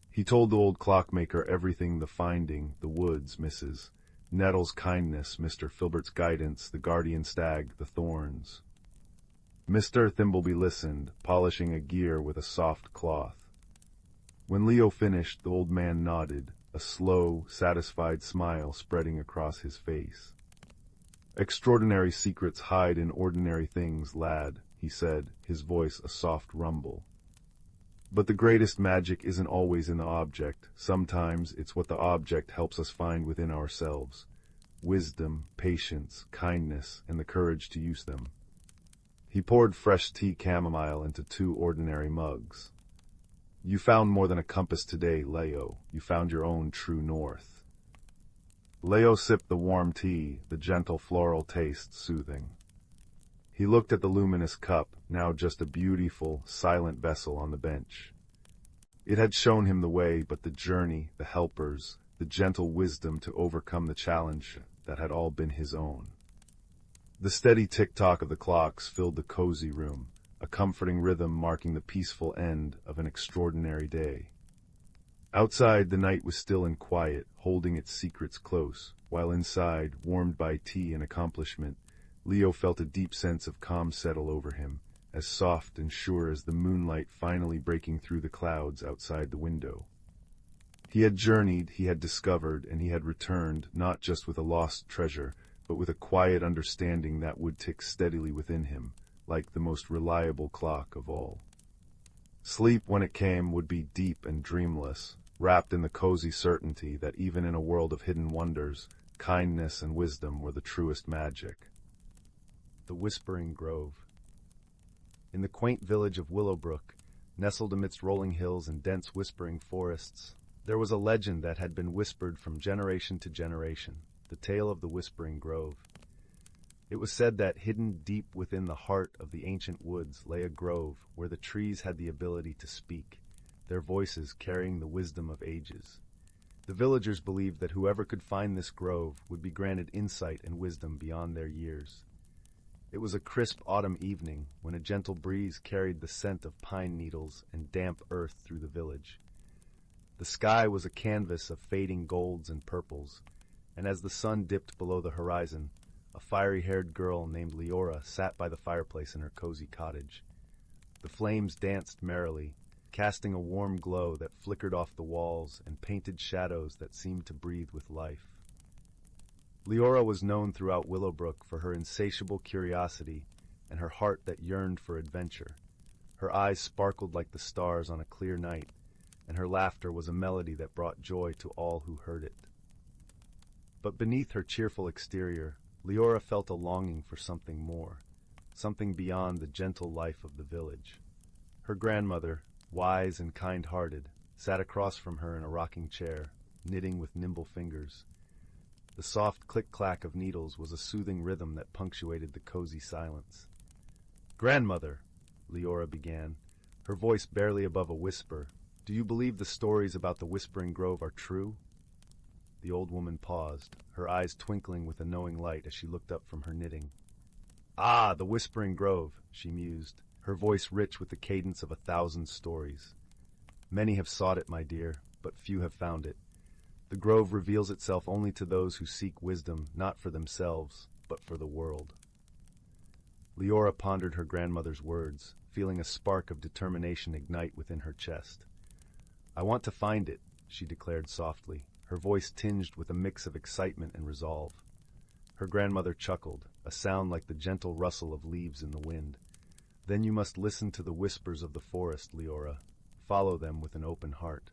He told the old clockmaker everything: the finding, the woods, Mrs. Nettle's kindness, Mr. Filbert's guidance, the guardian stag, the thorns. Mr. Thimbleby listened, polishing a gear with a soft cloth. When Leo finished, the old man nodded, a slow, satisfied smile spreading across his face. "Extraordinary secrets hide in ordinary things, lad," he said, his voice a soft rumble. "But the greatest magic isn't always in the object. Sometimes it's what the object helps us find within ourselves. Wisdom, patience, kindness, and the courage to use them." He poured fresh tea chamomile into 2 ordinary mugs. "You found more than a compass today, Leo. You found your own true north." Leo sipped the warm tea, the gentle floral taste soothing. He looked at the luminous cup, now just a beautiful, silent vessel on the bench. It had shown him the way, but the journey, the helpers, the gentle wisdom to overcome the challenge, that had all been his own. The steady tick-tock of the clocks filled the cozy room, a comforting rhythm marking the peaceful end of an extraordinary day. Outside, the night was still and quiet, holding its secrets close, while inside, warmed by tea and accomplishment, Leo felt a deep sense of calm settle over him, as soft and sure as the moonlight finally breaking through the clouds outside the window. He had journeyed, he had discovered, and he had returned, not just with a lost treasure, but with a quiet understanding that would tick steadily within him, like the most reliable clock of all. Sleep, when it came, would be deep and dreamless, wrapped in the cozy certainty that even in a world of hidden wonders, kindness and wisdom were the truest magic. The Whispering Grove. In the quaint village of Willowbrook, nestled amidst rolling hills and dense whispering forests, there was a legend that had been whispered from generation to generation, the tale of the Whispering Grove. It was said that hidden deep within the heart of the ancient woods lay a grove where the trees had the ability to speak, their voices carrying the wisdom of ages. The villagers believed that whoever could find this grove would be granted insight and wisdom beyond their years. It was a crisp autumn evening when a gentle breeze carried the scent of pine needles and damp earth through the village. The sky was a canvas of fading golds and purples, and as the sun dipped below the horizon, a fiery-haired girl named Leora sat by the fireplace in her cozy cottage. The flames danced merrily, casting a warm glow that flickered off the walls and painted shadows that seemed to breathe with life. Leora was known throughout Willowbrook for her insatiable curiosity and her heart that yearned for adventure. Her eyes sparkled like the stars on a clear night, and her laughter was a melody that brought joy to all who heard it. But beneath her cheerful exterior, Leora felt a longing for something more, something beyond the gentle life of the village. Her grandmother, wise and kind-hearted, sat across from her in a rocking chair, knitting with nimble fingers. The soft click-clack of needles was a soothing rhythm that punctuated the cozy silence. "Grandmother," Leora began, her voice barely above a whisper, "do you believe the stories about the Whispering Grove are true?" The old woman paused, her eyes twinkling with a knowing light as she looked up from her knitting. "Ah, the Whispering Grove," she mused, her voice rich with the cadence of 1,000 stories. "Many have sought it, my dear, but few have found it. The grove reveals itself only to those who seek wisdom not for themselves, but for the world." Leora pondered her grandmother's words, feeling a spark of determination ignite within her chest. "I want to find it," she declared softly, her voice tinged with a mix of excitement and resolve. Her grandmother chuckled, a sound like the gentle rustle of leaves in the wind. "Then you must listen to the whispers of the forest, Leora. Follow them with an open heart."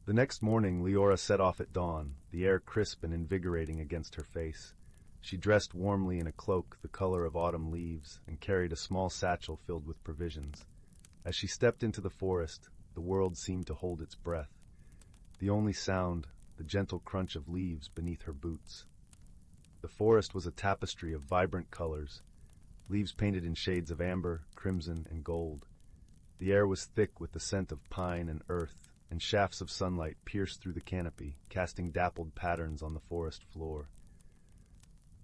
The next morning, Leora set off at dawn, the air crisp and invigorating against her face. She dressed warmly in a cloak the color of autumn leaves and carried a small satchel filled with provisions. As she stepped into the forest, the world seemed to hold its breath. The only sound, the gentle crunch of leaves beneath her boots. The forest was a tapestry of vibrant colors, leaves painted in shades of amber, crimson, and gold. The air was thick with the scent of pine and earth, and shafts of sunlight pierced through the canopy, casting dappled patterns on the forest floor.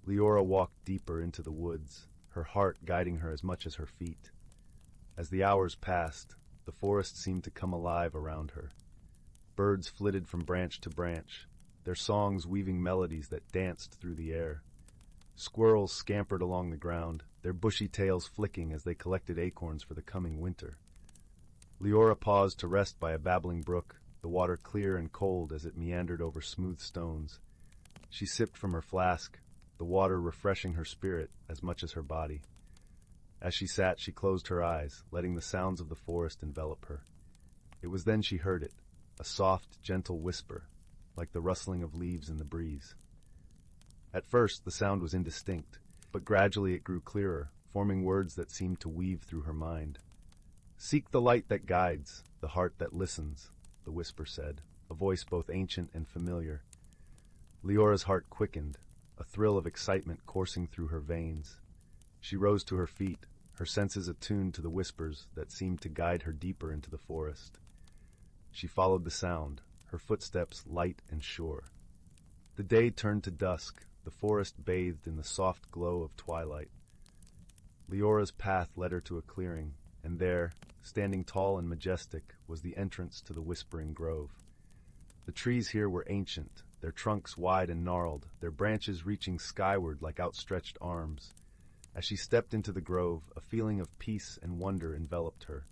Leora walked deeper into the woods, her heart guiding her as much as her feet. As the hours passed, the forest seemed to come alive around her. Birds flitted from branch to branch, their songs weaving melodies that danced through the air. Squirrels scampered along the ground, their bushy tails flicking as they collected acorns for the coming winter. Leora paused to rest by a babbling brook, the water clear and cold as it meandered over smooth stones. She sipped from her flask, the water refreshing her spirit as much as her body. As she sat, she closed her eyes, letting the sounds of the forest envelop her. It was then she heard it, a soft, gentle whisper, like the rustling of leaves in the breeze. At first, the sound was indistinct, but gradually it grew clearer, forming words that seemed to weave through her mind. "Seek the light that guides, the heart that listens," the whisper said, a voice both ancient and familiar. Leora's heart quickened, a thrill of excitement coursing through her veins. She rose to her feet, her senses attuned to the whispers that seemed to guide her deeper into the forest. She followed the sound, her footsteps light and sure. The day turned to dusk, the forest bathed in the soft glow of twilight. Leora's path led her to a clearing, and there, standing tall and majestic, was the entrance to the Whispering Grove. The trees here were ancient, their trunks wide and gnarled, their branches reaching skyward like outstretched arms. As she stepped into the grove, a feeling of peace and wonder enveloped her.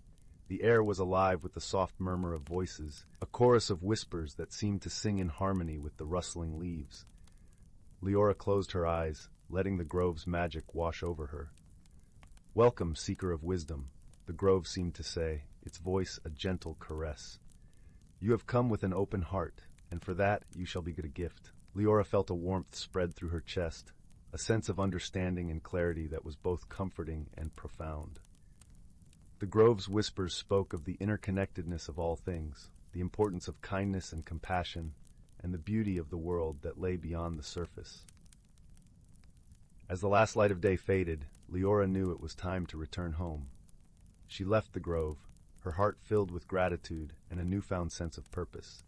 The air was alive with the soft murmur of voices, a chorus of whispers that seemed to sing in harmony with the rustling leaves. Leora closed her eyes, letting the grove's magic wash over her. "Welcome, seeker of wisdom," the grove seemed to say, its voice a gentle caress. "You have come with an open heart, and for that you shall be get a gift." Leora felt a warmth spread through her chest, a sense of understanding and clarity that was both comforting and profound. The grove's whispers spoke of the interconnectedness of all things, the importance of kindness and compassion, and the beauty of the world that lay beyond the surface. As the last light of day faded, Leora knew it was time to return home. She left the grove, her heart filled with gratitude and a newfound sense of purpose.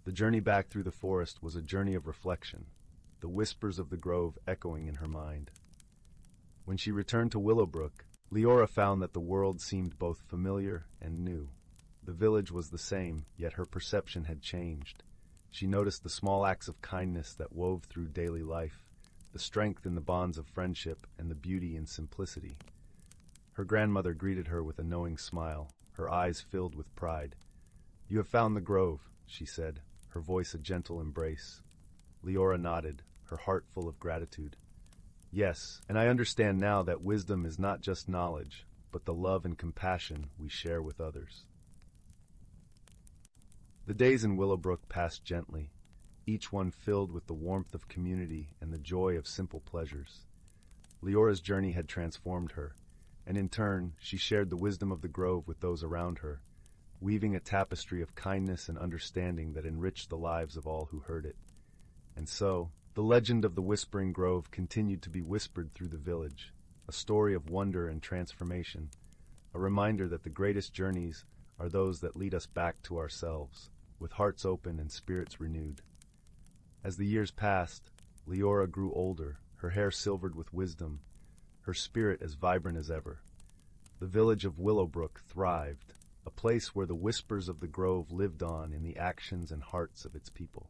The journey back through the forest was a journey of reflection, the whispers of the grove echoing in her mind. When she returned to Willowbrook, Leora found that the world seemed both familiar and new. The village was the same, yet her perception had changed. She noticed the small acts of kindness that wove through daily life, the strength in the bonds of friendship and the beauty in simplicity. Her grandmother greeted her with a knowing smile, her eyes filled with pride. "You have found the grove," she said, her voice a gentle embrace. Leora nodded, her heart full of gratitude. "Yes, and I understand now that wisdom is not just knowledge, but the love and compassion we share with others." The days in Willowbrook passed gently, each one filled with the warmth of community and the joy of simple pleasures. Leora's journey had transformed her, and in turn, she shared the wisdom of the grove with those around her, weaving a tapestry of kindness and understanding that enriched the lives of all who heard it. And so, the legend of the Whispering Grove continued to be whispered through the village, a story of wonder and transformation, a reminder that the greatest journeys are those that lead us back to ourselves, with hearts open and spirits renewed. As the years passed, Leora grew older, her hair silvered with wisdom, her spirit as vibrant as ever. The village of Willowbrook thrived, a place where the whispers of the grove lived on in the actions and hearts of its people.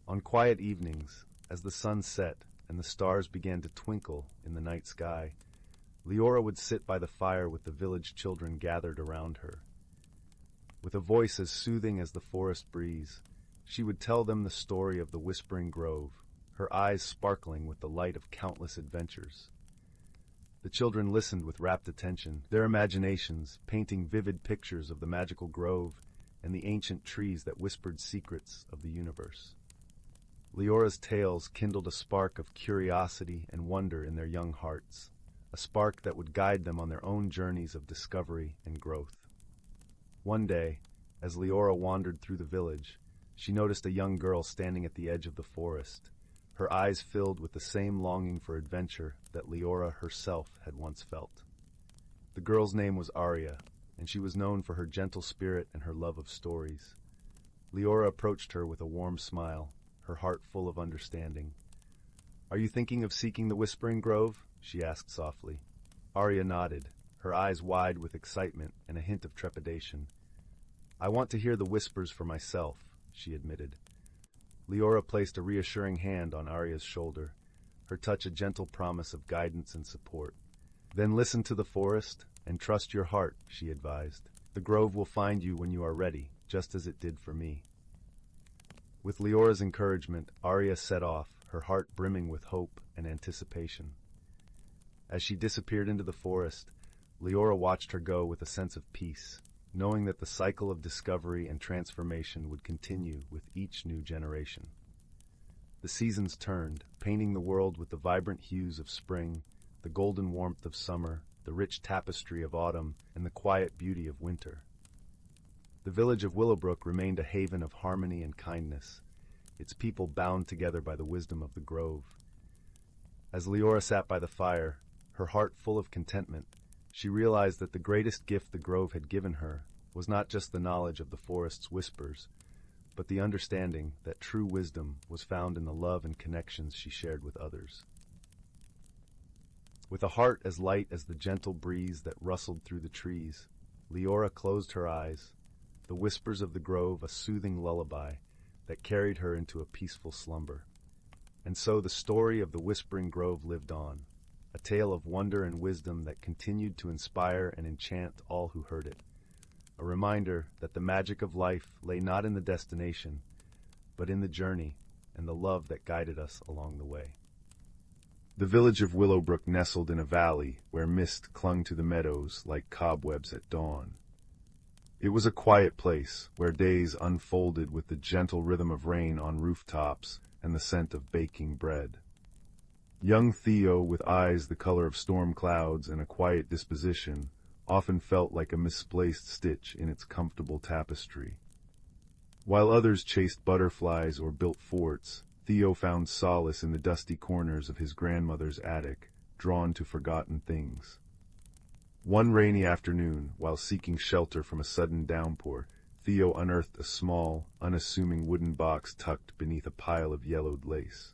On quiet evenings, as the sun set and the stars began to twinkle in the night sky, Leora would sit by the fire with the village children gathered around her. With a voice as soothing as the forest breeze, she would tell them the story of the Whispering Grove, her eyes sparkling with the light of countless adventures. The children listened with rapt attention, their imaginations painting vivid pictures of the magical grove and the ancient trees that whispered secrets of the universe. Leora's tales kindled a spark of curiosity and wonder in their young hearts, a spark that would guide them on their own journeys of discovery and growth. One day, as Leora wandered through the village, she noticed a young girl standing at the edge of the forest, her eyes filled with the same longing for adventure that Leora herself had once felt. The girl's name was Arya, and she was known for her gentle spirit and her love of stories. Leora approached her with a warm smile, her heart full of understanding. "Are you thinking of seeking the Whispering Grove?" she asked softly. Arya nodded, her eyes wide with excitement and a hint of trepidation. "I want to hear the whispers for myself," she admitted. Leora placed a reassuring hand on Arya's shoulder, her touch a gentle promise of guidance and support. "Then listen to the forest and trust your heart," she advised. "The grove will find you when you are ready, just as it did for me." With Leora's encouragement, Arya set off, her heart brimming with hope and anticipation. As she disappeared into the forest, Leora watched her go with a sense of peace, knowing that the cycle of discovery and transformation would continue with each new generation. The seasons turned, painting the world with the vibrant hues of spring, the golden warmth of summer, the rich tapestry of autumn, and the quiet beauty of winter. The village of Willowbrook remained a haven of harmony and kindness, its people bound together by the wisdom of the grove. As Leora sat by the fire, her heart full of contentment, she realized that the greatest gift the grove had given her was not just the knowledge of the forest's whispers, but the understanding that true wisdom was found in the love and connections she shared with others. With a heart as light as the gentle breeze that rustled through the trees, Leora closed her eyes, the whispers of the grove a soothing lullaby that carried her into a peaceful slumber. And so the story of the Whispering Grove lived on, a tale of wonder and wisdom that continued to inspire and enchant all who heard it, a reminder that the magic of life lay not in the destination, but in the journey and the love that guided us along the way. The village of Willowbrook nestled in a valley where mist clung to the meadows like cobwebs at dawn. It was a quiet place where days unfolded with the gentle rhythm of rain on rooftops and the scent of baking bread. Young Theo, with eyes the color of storm clouds and a quiet disposition, often felt like a misplaced stitch in its comfortable tapestry. While others chased butterflies or built forts, Theo found solace in the dusty corners of his grandmother's attic, drawn to forgotten things. One rainy afternoon, while seeking shelter from a sudden downpour, Theo unearthed a small, unassuming wooden box tucked beneath a pile of yellowed lace.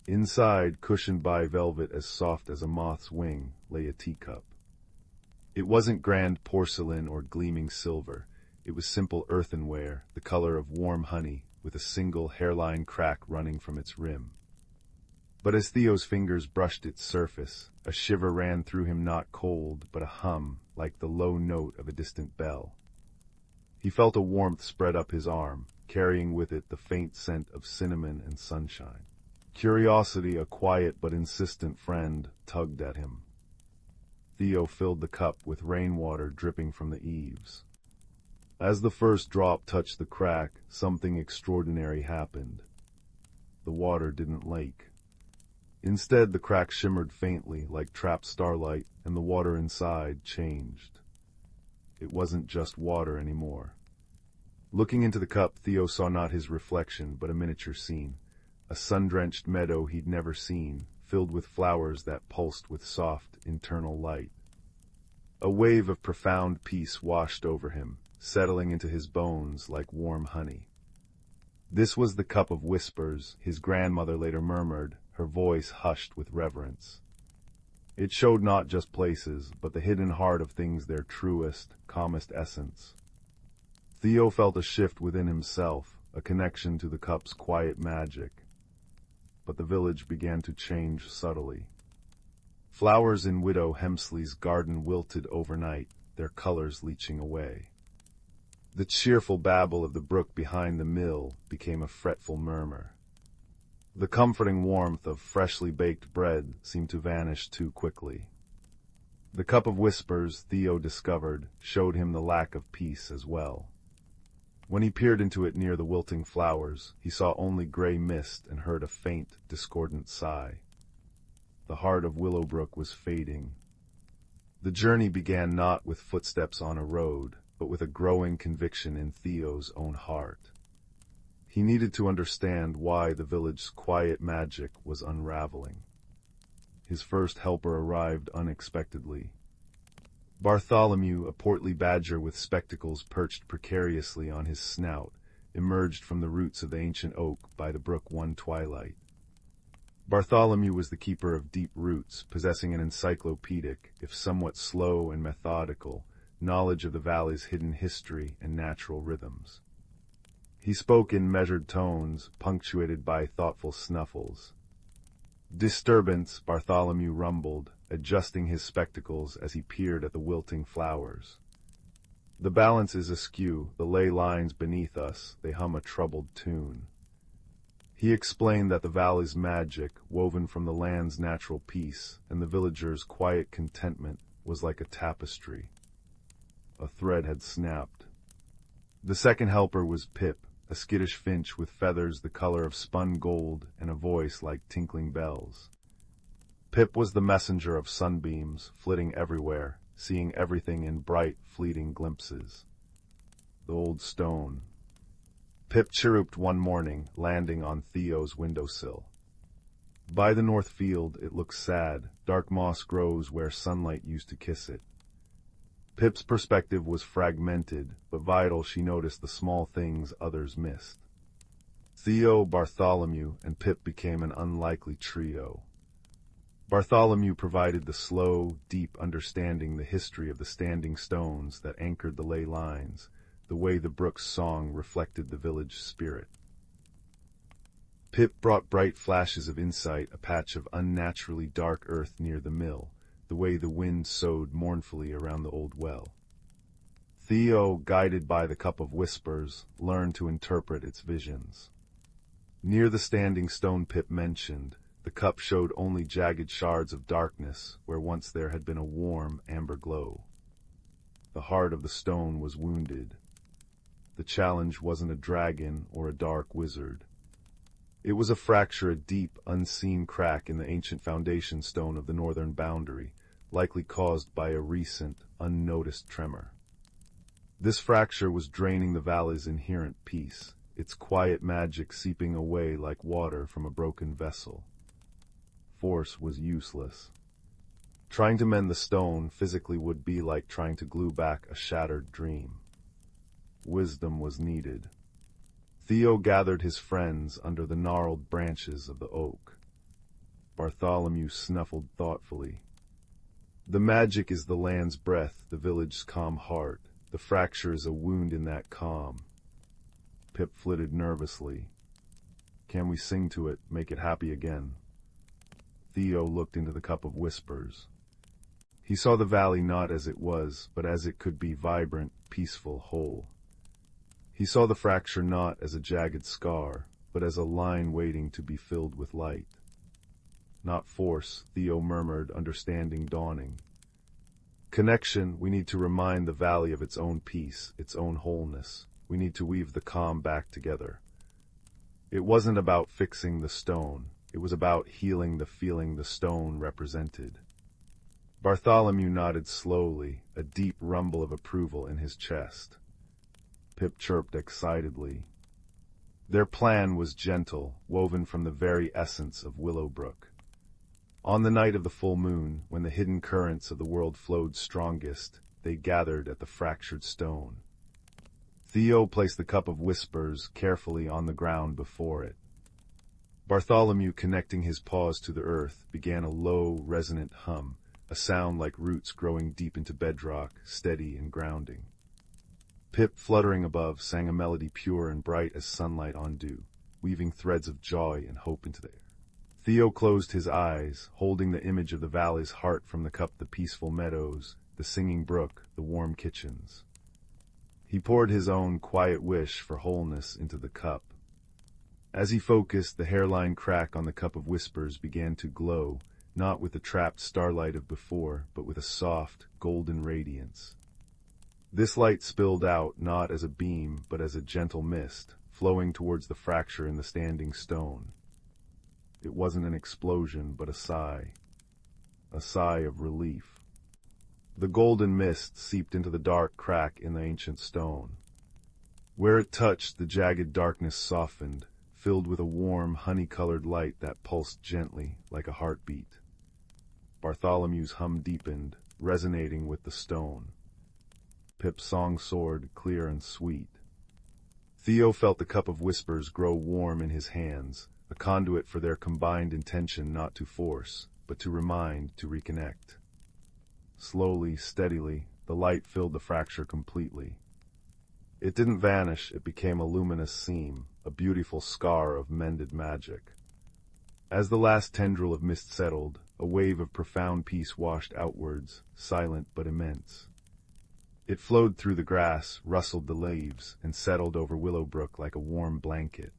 Inside, cushioned by velvet as soft as a moth's wing, lay a teacup. It wasn't grand porcelain or gleaming silver. It was simple earthenware, the color of warm honey, with a single hairline crack running from its rim. But as Theo's fingers brushed its surface, a shiver ran through him, not cold, but a hum, like the low note of a distant bell. He felt a warmth spread up his arm, carrying with it the faint scent of cinnamon and sunshine. Curiosity, a quiet but insistent friend, tugged at him. Theo filled the cup with rainwater dripping from the eaves. As the first drop touched the crack, something extraordinary happened. The water didn't leak. Instead, the crack shimmered faintly like trapped starlight, and the water inside changed. It wasn't just water anymore. Looking into the cup, Theo saw not his reflection, but a miniature scene. A sun-drenched meadow he'd never seen, filled with flowers that pulsed with soft, internal light. A wave of profound peace washed over him, settling into his bones like warm honey. This was the cup of whispers, his grandmother later murmured, her voice hushed with reverence. It showed not just places, but the hidden heart of things, their truest, calmest essence. Theo felt a shift within himself, a connection to the cup's quiet magic. but the village began to change subtly. Flowers in Widow Hemsley's garden wilted overnight, their colors leaching away. The cheerful babble of the brook behind the mill became a fretful murmur. The comforting warmth of freshly baked bread seemed to vanish too quickly. The cup of whispers, Theo discovered, showed him the lack of peace as well. When he peered into it near the wilting flowers, he saw only gray mist and heard a faint, discordant sigh. The heart of Willowbrook was fading. The journey began not with footsteps on a road, but with a growing conviction in Theo's own heart. He needed to understand why the village's quiet magic was unraveling. His first helper arrived unexpectedly. Bartholomew, a portly badger with spectacles perched precariously on his snout, emerged from the roots of the ancient oak by the brook one twilight. Bartholomew was the keeper of deep roots, possessing an encyclopedic, if somewhat slow and methodical, knowledge of the valley's hidden history and natural rhythms. He spoke in measured tones, punctuated by thoughtful snuffles. "Disturbance," Bartholomew rumbled, adjusting his spectacles as he peered at the wilting flowers. "The balance is askew, the ley lines beneath us, they hum a troubled tune." He explained that the valley's magic, woven from the land's natural peace, and the villagers' quiet contentment, was like a tapestry. A thread had snapped. The second helper was Pip, a skittish finch with feathers the color of spun gold and a voice like tinkling bells. Pip was the messenger of sunbeams, flitting everywhere, seeing everything in bright, fleeting glimpses. The old stone. Pip chirruped one morning, landing on Theo's windowsill. By the north field, it looks sad. Dark moss grows where sunlight used to kiss it. Pip's perspective was fragmented, but vital. She noticed the small things others missed. Theo, Bartholomew, and Pip became an unlikely trio. Bartholomew provided the slow, deep understanding, the history of the standing stones that anchored the ley lines, the way the brook's song reflected the village spirit. Pip brought bright flashes of insight, a patch of unnaturally dark earth near the mill, the way the wind soughed mournfully around the old well. Theo, guided by the cup of whispers, learned to interpret its visions. Near the standing stone Pip mentioned, the cup showed only jagged shards of darkness where once there had been a warm, amber glow. The heart of the stone was wounded. The challenge wasn't a dragon or a dark wizard. It was a fracture, a deep, unseen crack in the ancient foundation stone of the northern boundary, likely caused by a recent, unnoticed tremor. This fracture was draining the valley's inherent peace, its quiet magic seeping away like water from a broken vessel. Force was useless. Trying to mend the stone physically would be like trying to glue back a shattered dream. Wisdom was needed. Theo gathered his friends under the gnarled branches of the oak. Bartholomew snuffled thoughtfully. "The magic is the land's breath, the village's calm heart. The fracture is a wound in that calm." Pip flitted nervously. "Can we sing to it, make it happy again?" Theo looked into the cup of whispers. He saw the valley not as it was, but as it could be, vibrant, peaceful, whole. He saw the fracture not as a jagged scar, but as a line waiting to be filled with light. "Not force," Theo murmured, understanding dawning. "Connection, we need to remind the valley of its own peace, its own wholeness. We need to weave the calm back together." It wasn't about fixing the stone. It was about healing the feeling the stone represented. Bartholomew nodded slowly, a deep rumble of approval in his chest. Pip chirped excitedly. Their plan was gentle, woven from the very essence of Willowbrook. On the night of the full moon, when the hidden currents of the world flowed strongest, they gathered at the fractured stone. Theo placed the cup of whispers carefully on the ground before it. Bartholomew, connecting his paws to the earth, began a low, resonant hum, a sound like roots growing deep into bedrock, steady and grounding. Pip, fluttering above, sang a melody pure and bright as sunlight on dew, weaving threads of joy and hope into the air. Theo closed his eyes, holding the image of the valley's heart from the cup, the peaceful meadows, the singing brook, the warm kitchens. He poured his own quiet wish for wholeness into the cup. As he focused, the hairline crack on the cup of whispers began to glow, not with the trapped starlight of before, but with a soft, golden radiance. This light spilled out not as a beam, but as a gentle mist, flowing towards the fracture in the standing stone. It wasn't an explosion, but a sigh of relief. The golden mist seeped into the dark crack in the ancient stone. Where it touched, the jagged darkness softened, filled with a warm, honey-colored light that pulsed gently, like a heartbeat. Bartholomew's hum deepened, resonating with the stone. Pip's song soared, clear and sweet. Theo felt the cup of whispers grow warm in his hands, a conduit for their combined intention not to force, but to remind, to reconnect. Slowly, steadily, the light filled the fracture completely. It didn't vanish, it became a luminous seam, a beautiful scar of mended magic. As the last tendril of mist settled, a wave of profound peace washed outwards, silent but immense. It flowed through the grass, rustled the leaves, and settled over Willowbrook like a warm blanket.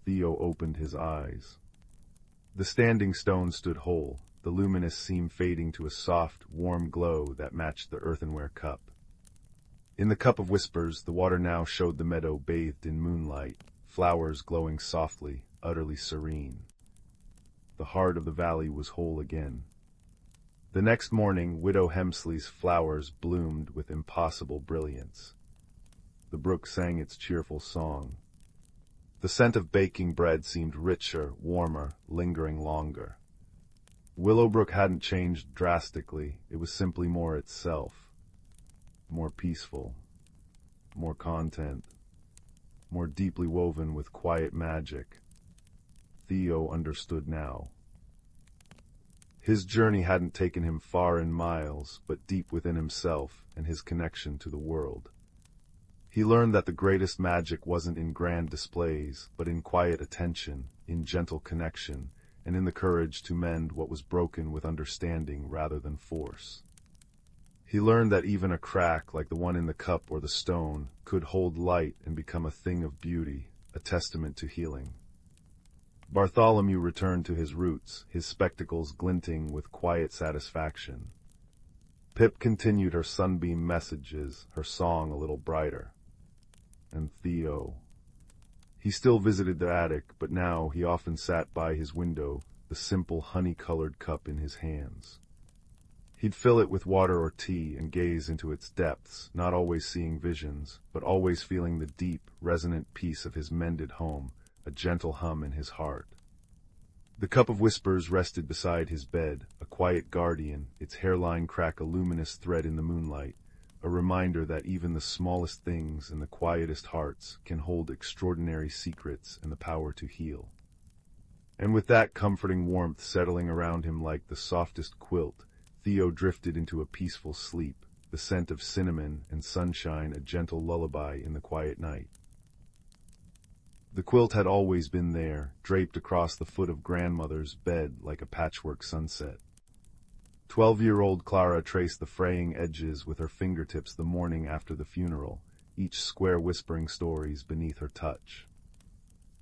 Theo opened his eyes. The standing stone stood whole, the luminous seam fading to a soft, warm glow that matched the earthenware cup. In the cup of whispers, the water now showed the meadow bathed in moonlight, flowers glowing softly, utterly serene. The heart of the valley was whole again. The next morning, Widow Hemsley's flowers bloomed with impossible brilliance. The brook sang its cheerful song. The scent of baking bread seemed richer, warmer, lingering longer. Willowbrook hadn't changed drastically, it was simply more itself. More peaceful, more content, more deeply woven with quiet magic. Theo understood now. His journey hadn't taken him far in miles, but deep within himself and his connection to the world. He learned that the greatest magic wasn't in grand displays, but in quiet attention, in gentle connection, and in the courage to mend what was broken with understanding rather than force. He learned that even a crack like the one in the cup or the stone could hold light and become a thing of beauty, a testament to healing. Bartholomew returned to his roots, his spectacles glinting with quiet satisfaction. Pip continued her sunbeam messages, her song a little brighter. And Theo. He still visited the attic, but now he often sat by his window, the simple honey-colored cup in his hands. He'd fill it with water or tea and gaze into its depths, not always seeing visions, but always feeling the deep, resonant peace of his mended home, a gentle hum in his heart. The cup of whispers rested beside his bed, a quiet guardian, its hairline crack a luminous thread in the moonlight, a reminder that even the smallest things and the quietest hearts can hold extraordinary secrets and the power to heal. And with that comforting warmth settling around him like the softest quilt, Theo drifted into a peaceful sleep, the scent of cinnamon and sunshine a gentle lullaby in the quiet night. The quilt had always been there, draped across the foot of grandmother's bed like a patchwork sunset. 12-year-old Clara traced the fraying edges with her fingertips the morning after the funeral, each square whispering stories beneath her touch.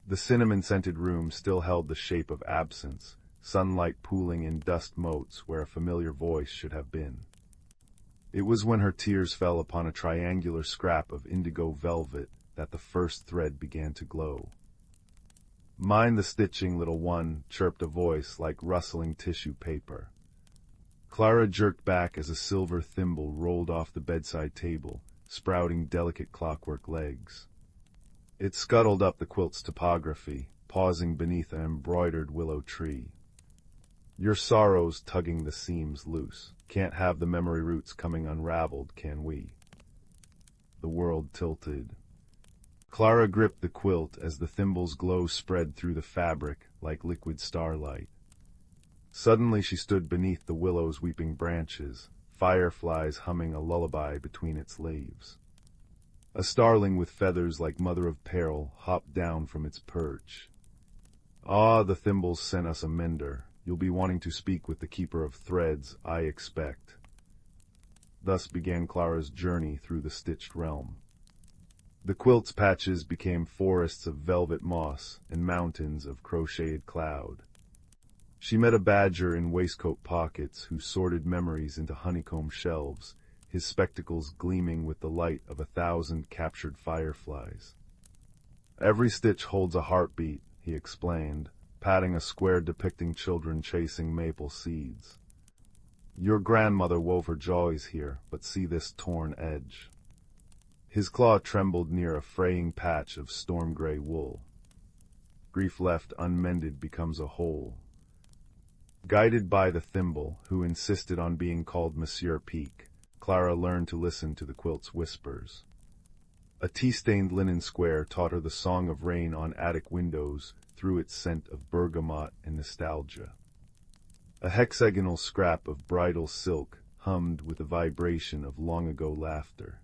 The cinnamon-scented room still held the shape of absence, sunlight pooling in dust motes where a familiar voice should have been. It was when her tears fell upon a triangular scrap of indigo velvet that the first thread began to glow. "Mind the stitching, little one," chirped a voice like rustling tissue paper. Clara jerked back as a silver thimble rolled off the bedside table, sprouting delicate clockwork legs. It scuttled up the quilt's topography, pausing beneath an embroidered willow tree. "Your sorrow's tugging the seams loose. Can't have the memory roots coming unraveled, can we?" The world tilted. Clara gripped the quilt as the thimble's glow spread through the fabric like liquid starlight. Suddenly she stood beneath the willow's weeping branches, fireflies humming a lullaby between its leaves. A starling with feathers like mother of pearl hopped down from its perch. "Ah, the thimbles sent us a mender. You'll be wanting to speak with the keeper of threads, I expect." Thus began Clara's journey through the stitched realm. The quilt's patches became forests of velvet moss and mountains of crocheted cloud. She met a badger in waistcoat pockets who sorted memories into honeycomb shelves, his spectacles gleaming with the light of 1,000 captured fireflies. "Every stitch holds a heartbeat," he explained, patting a square depicting children chasing maple seeds. "Your grandmother wove her joys here, but see this torn edge." His claw trembled near a fraying patch of storm-gray wool. Grief left unmended becomes a hole. Guided by the thimble, who insisted on being called Monsieur Peak, Clara learned to listen to the quilt's whispers. A tea-stained linen square taught her the song of rain on attic windows through its scent of bergamot and nostalgia. A hexagonal scrap of bridal silk hummed with the vibration of long-ago laughter.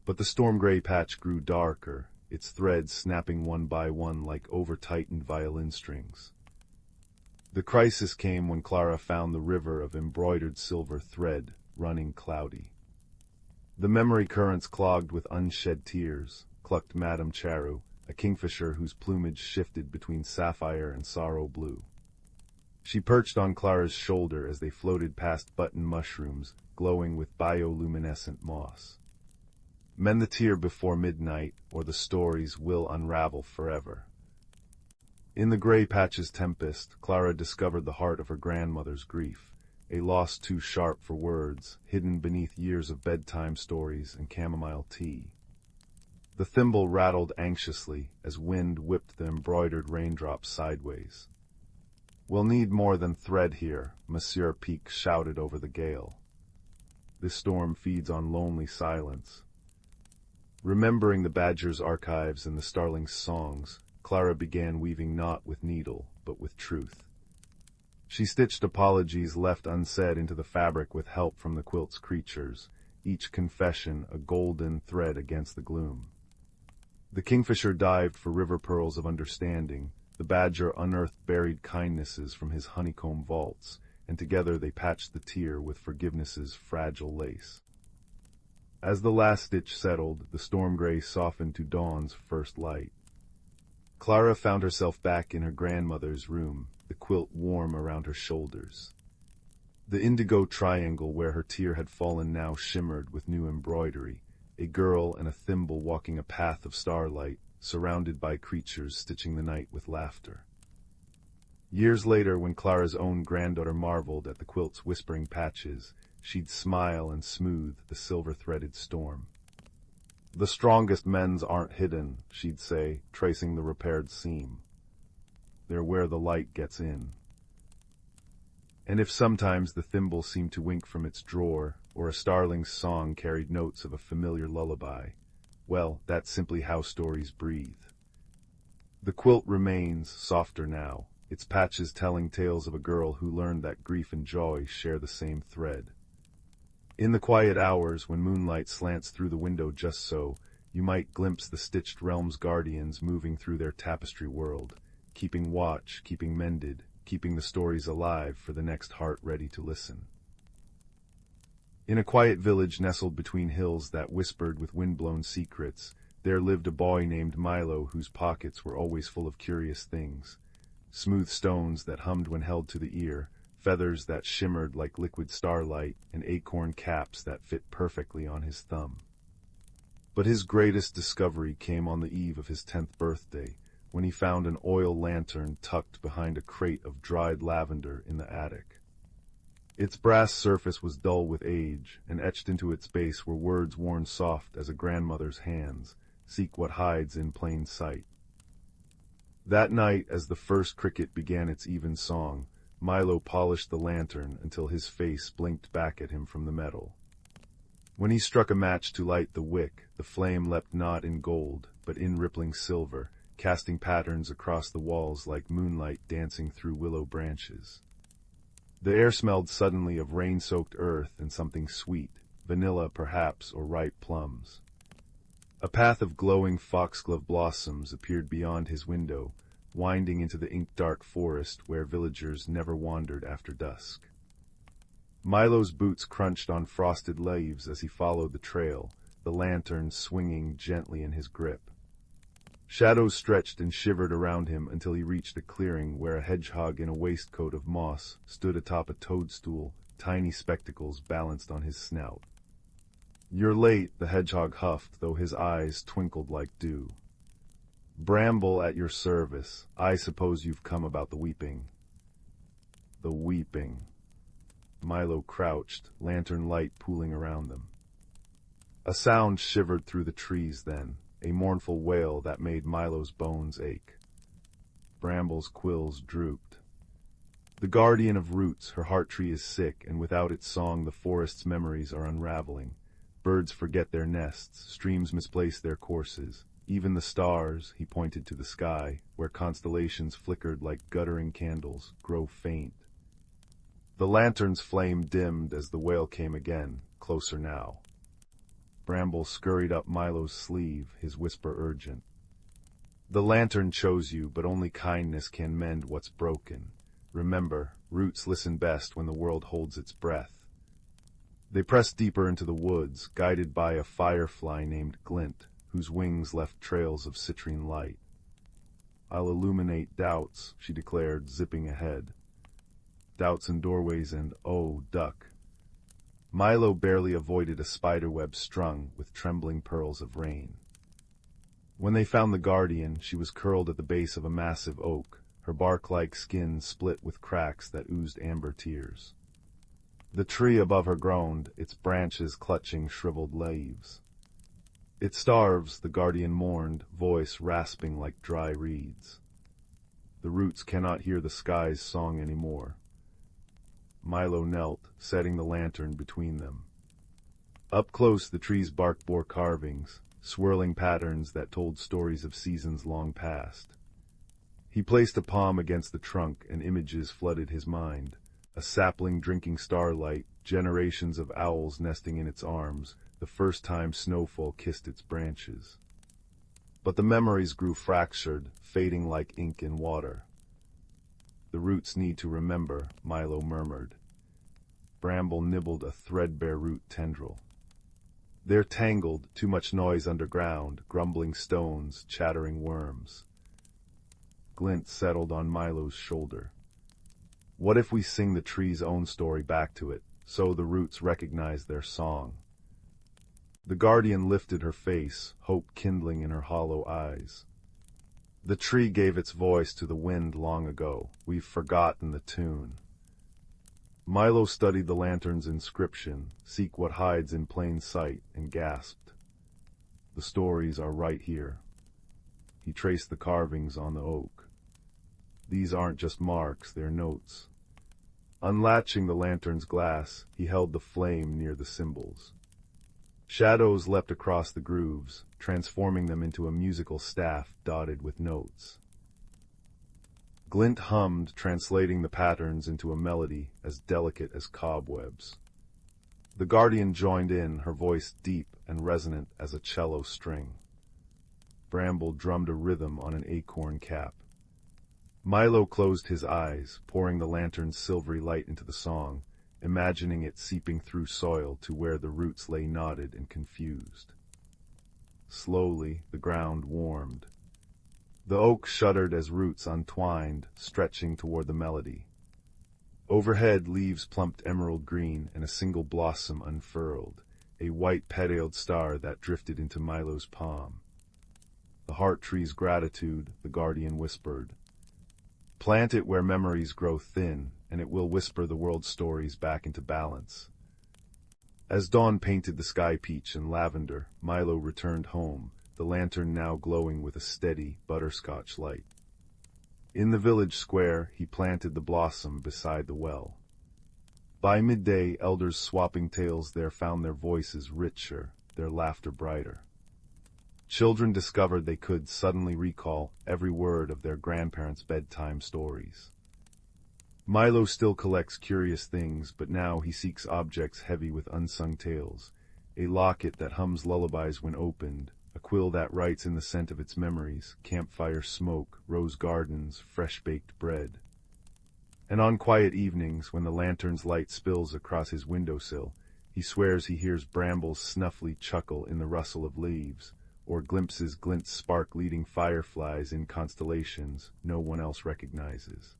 But the storm-gray patch grew darker, its threads snapping one by one like over-tightened violin strings. The crisis came when Clara found the river of embroidered silver thread running cloudy. The memory currents clogged with unshed tears, clucked Madame Charu, a kingfisher whose plumage shifted between sapphire and sorrow blue. She perched on Clara's shoulder as they floated past button mushrooms, glowing with bioluminescent moss. Mend the tear before midnight, or the stories will unravel forever. In the gray patch's tempest, Clara discovered the heart of her grandmother's grief, a loss too sharp for words, hidden beneath years of bedtime stories and chamomile tea. The thimble rattled anxiously as wind whipped the embroidered raindrops sideways. "We'll need more than thread here," Monsieur Peak shouted over the gale. "This storm feeds on lonely silence." Remembering the badger's archives and the starling's songs, Clara began weaving not with needle, but with truth. She stitched apologies left unsaid into the fabric with help from the quilt's creatures, each confession a golden thread against the gloom. The kingfisher dived for river pearls of understanding, the badger unearthed buried kindnesses from his honeycomb vaults, and together they patched the tear with forgiveness's fragile lace. As the last stitch settled, the storm gray softened to dawn's first light. Clara found herself back in her grandmother's room, the quilt warm around her shoulders. The indigo triangle where her tear had fallen now shimmered with new embroidery, a girl and a thimble walking a path of starlight, surrounded by creatures stitching the night with laughter. Years later, when Clara's own granddaughter marveled at the quilt's whispering patches, she'd smile and smooth the silver-threaded storm. "The strongest men's aren't hidden," she'd say, tracing the repaired seam. "They're where the light gets in." And if sometimes the thimble seemed to wink from its drawer, or a starling's song carried notes of a familiar lullaby, well, that's simply how stories breathe. The quilt remains, softer now, its patches telling tales of a girl who learned that grief and joy share the same thread. In the quiet hours, when moonlight slants through the window just so, you might glimpse the stitched realm's guardians moving through their tapestry world, keeping watch, keeping mended, keeping the stories alive for the next heart ready to listen. In a quiet village nestled between hills that whispered with wind-blown secrets, there lived a boy named Milo whose pockets were always full of curious things. Smooth stones that hummed when held to the ear, feathers that shimmered like liquid starlight, and acorn caps that fit perfectly on his thumb. But his greatest discovery came on the eve of his 10th birthday, when he found an oil lantern tucked behind a crate of dried lavender in the attic. Its brass surface was dull with age, and etched into its base were words worn soft as a grandmother's hands, "Seek what hides in plain sight." That night, as the first cricket began its even song, Milo polished the lantern until his face blinked back at him from the metal. When he struck a match to light the wick, the flame leapt not in gold, but in rippling silver, casting patterns across the walls like moonlight dancing through willow branches. The air smelled suddenly of rain-soaked earth and something sweet, vanilla perhaps, or ripe plums. A path of glowing foxglove blossoms appeared beyond his window, winding into the ink-dark forest where villagers never wandered after dusk. Milo's boots crunched on frosted leaves as he followed the trail, the lantern swinging gently in his grip. Shadows stretched and shivered around him until he reached a clearing where a hedgehog in a waistcoat of moss stood atop a toadstool, tiny spectacles balanced on his snout. "You're late," the hedgehog huffed, though his eyes twinkled like dew. "Bramble at your service. I suppose you've come about the weeping." The weeping. Milo crouched, lantern light pooling around them. A sound shivered through the trees then, a mournful wail that made Milo's bones ache. Bramble's quills drooped. The guardian of roots, her heart tree is sick, and without its song the forest's memories are unraveling. Birds forget their nests, streams misplace their courses. Even the stars, he pointed to the sky, where constellations flickered like guttering candles, grow faint. The lantern's flame dimmed as the wail came again, closer now. Bramble scurried up Milo's sleeve, his whisper urgent. "The lantern chose you, but only kindness can mend what's broken. Remember, roots listen best when the world holds its breath." They pressed deeper into the woods, guided by a firefly named Glint, whose wings left trails of citrine light. "I'll illuminate doubts," she declared, zipping ahead. "Doubts in doorways and, oh, duck." Milo barely avoided a spiderweb strung with trembling pearls of rain. When they found the guardian, she was curled at the base of a massive oak, her bark-like skin split with cracks that oozed amber tears. The tree above her groaned, its branches clutching shriveled leaves. "It starves," the guardian mourned, voice rasping like dry reeds. "The roots cannot hear the sky's song anymore." Milo knelt, setting the lantern between them. Up close the tree's bark bore carvings, swirling patterns that told stories of seasons long past. He placed a palm against the trunk and images flooded his mind. A sapling drinking starlight, generations of owls nesting in its arms, the first time snowfall kissed its branches. But the memories grew fractured, fading like ink in water. "The roots need to remember," Milo murmured. Bramble nibbled a threadbare root tendril. "They're tangled, too much noise underground, grumbling stones, chattering worms." Glint settled on Milo's shoulder. "What if we sing the tree's own story back to it, so the roots recognize their song?" The guardian lifted her face, hope kindling in her hollow eyes. "The tree gave its voice to the wind long ago. We've forgotten the tune." Milo studied the lantern's inscription, "Seek what hides in plain sight," and gasped. "The stories are right here." He traced the carvings on the oak. "These aren't just marks, they're notes." Unlatching the lantern's glass, he held the flame near the symbols. Shadows leapt across the grooves, transforming them into a musical staff dotted with notes. Glint hummed, translating the patterns into a melody as delicate as cobwebs. The guardian joined in, her voice deep and resonant as a cello string. Bramble drummed a rhythm on an acorn cap. Milo closed his eyes, pouring the lantern's silvery light into the song, imagining it seeping through soil to where the roots lay knotted and confused. Slowly, the ground warmed. The oak shuddered as roots untwined, stretching toward the melody. Overhead, leaves plumped emerald green, and a single blossom unfurled, a white petaled star that drifted into Milo's palm. "The heart tree's gratitude," the guardian whispered. "Plant it where memories grow thin, and it will whisper the world's stories back into balance." As dawn painted the sky peach and lavender, Milo returned home, the lantern now glowing with a steady, butterscotch light. In the village square, he planted the blossom beside the well. By midday, elders swapping tales there found their voices richer, their laughter brighter. Children discovered they could suddenly recall every word of their grandparents' bedtime stories. Milo still collects curious things, but now he seeks objects heavy with unsung tales. A locket that hums lullabies when opened, a a quill that writes in the scent of its memories, campfire smoke, rose gardens, fresh-baked bread. And on quiet evenings, when the lantern's light spills across his windowsill, he swears he hears brambles snuffily chuckle in the rustle of leaves, or glimpses glint spark leading fireflies in constellations no one else recognizes.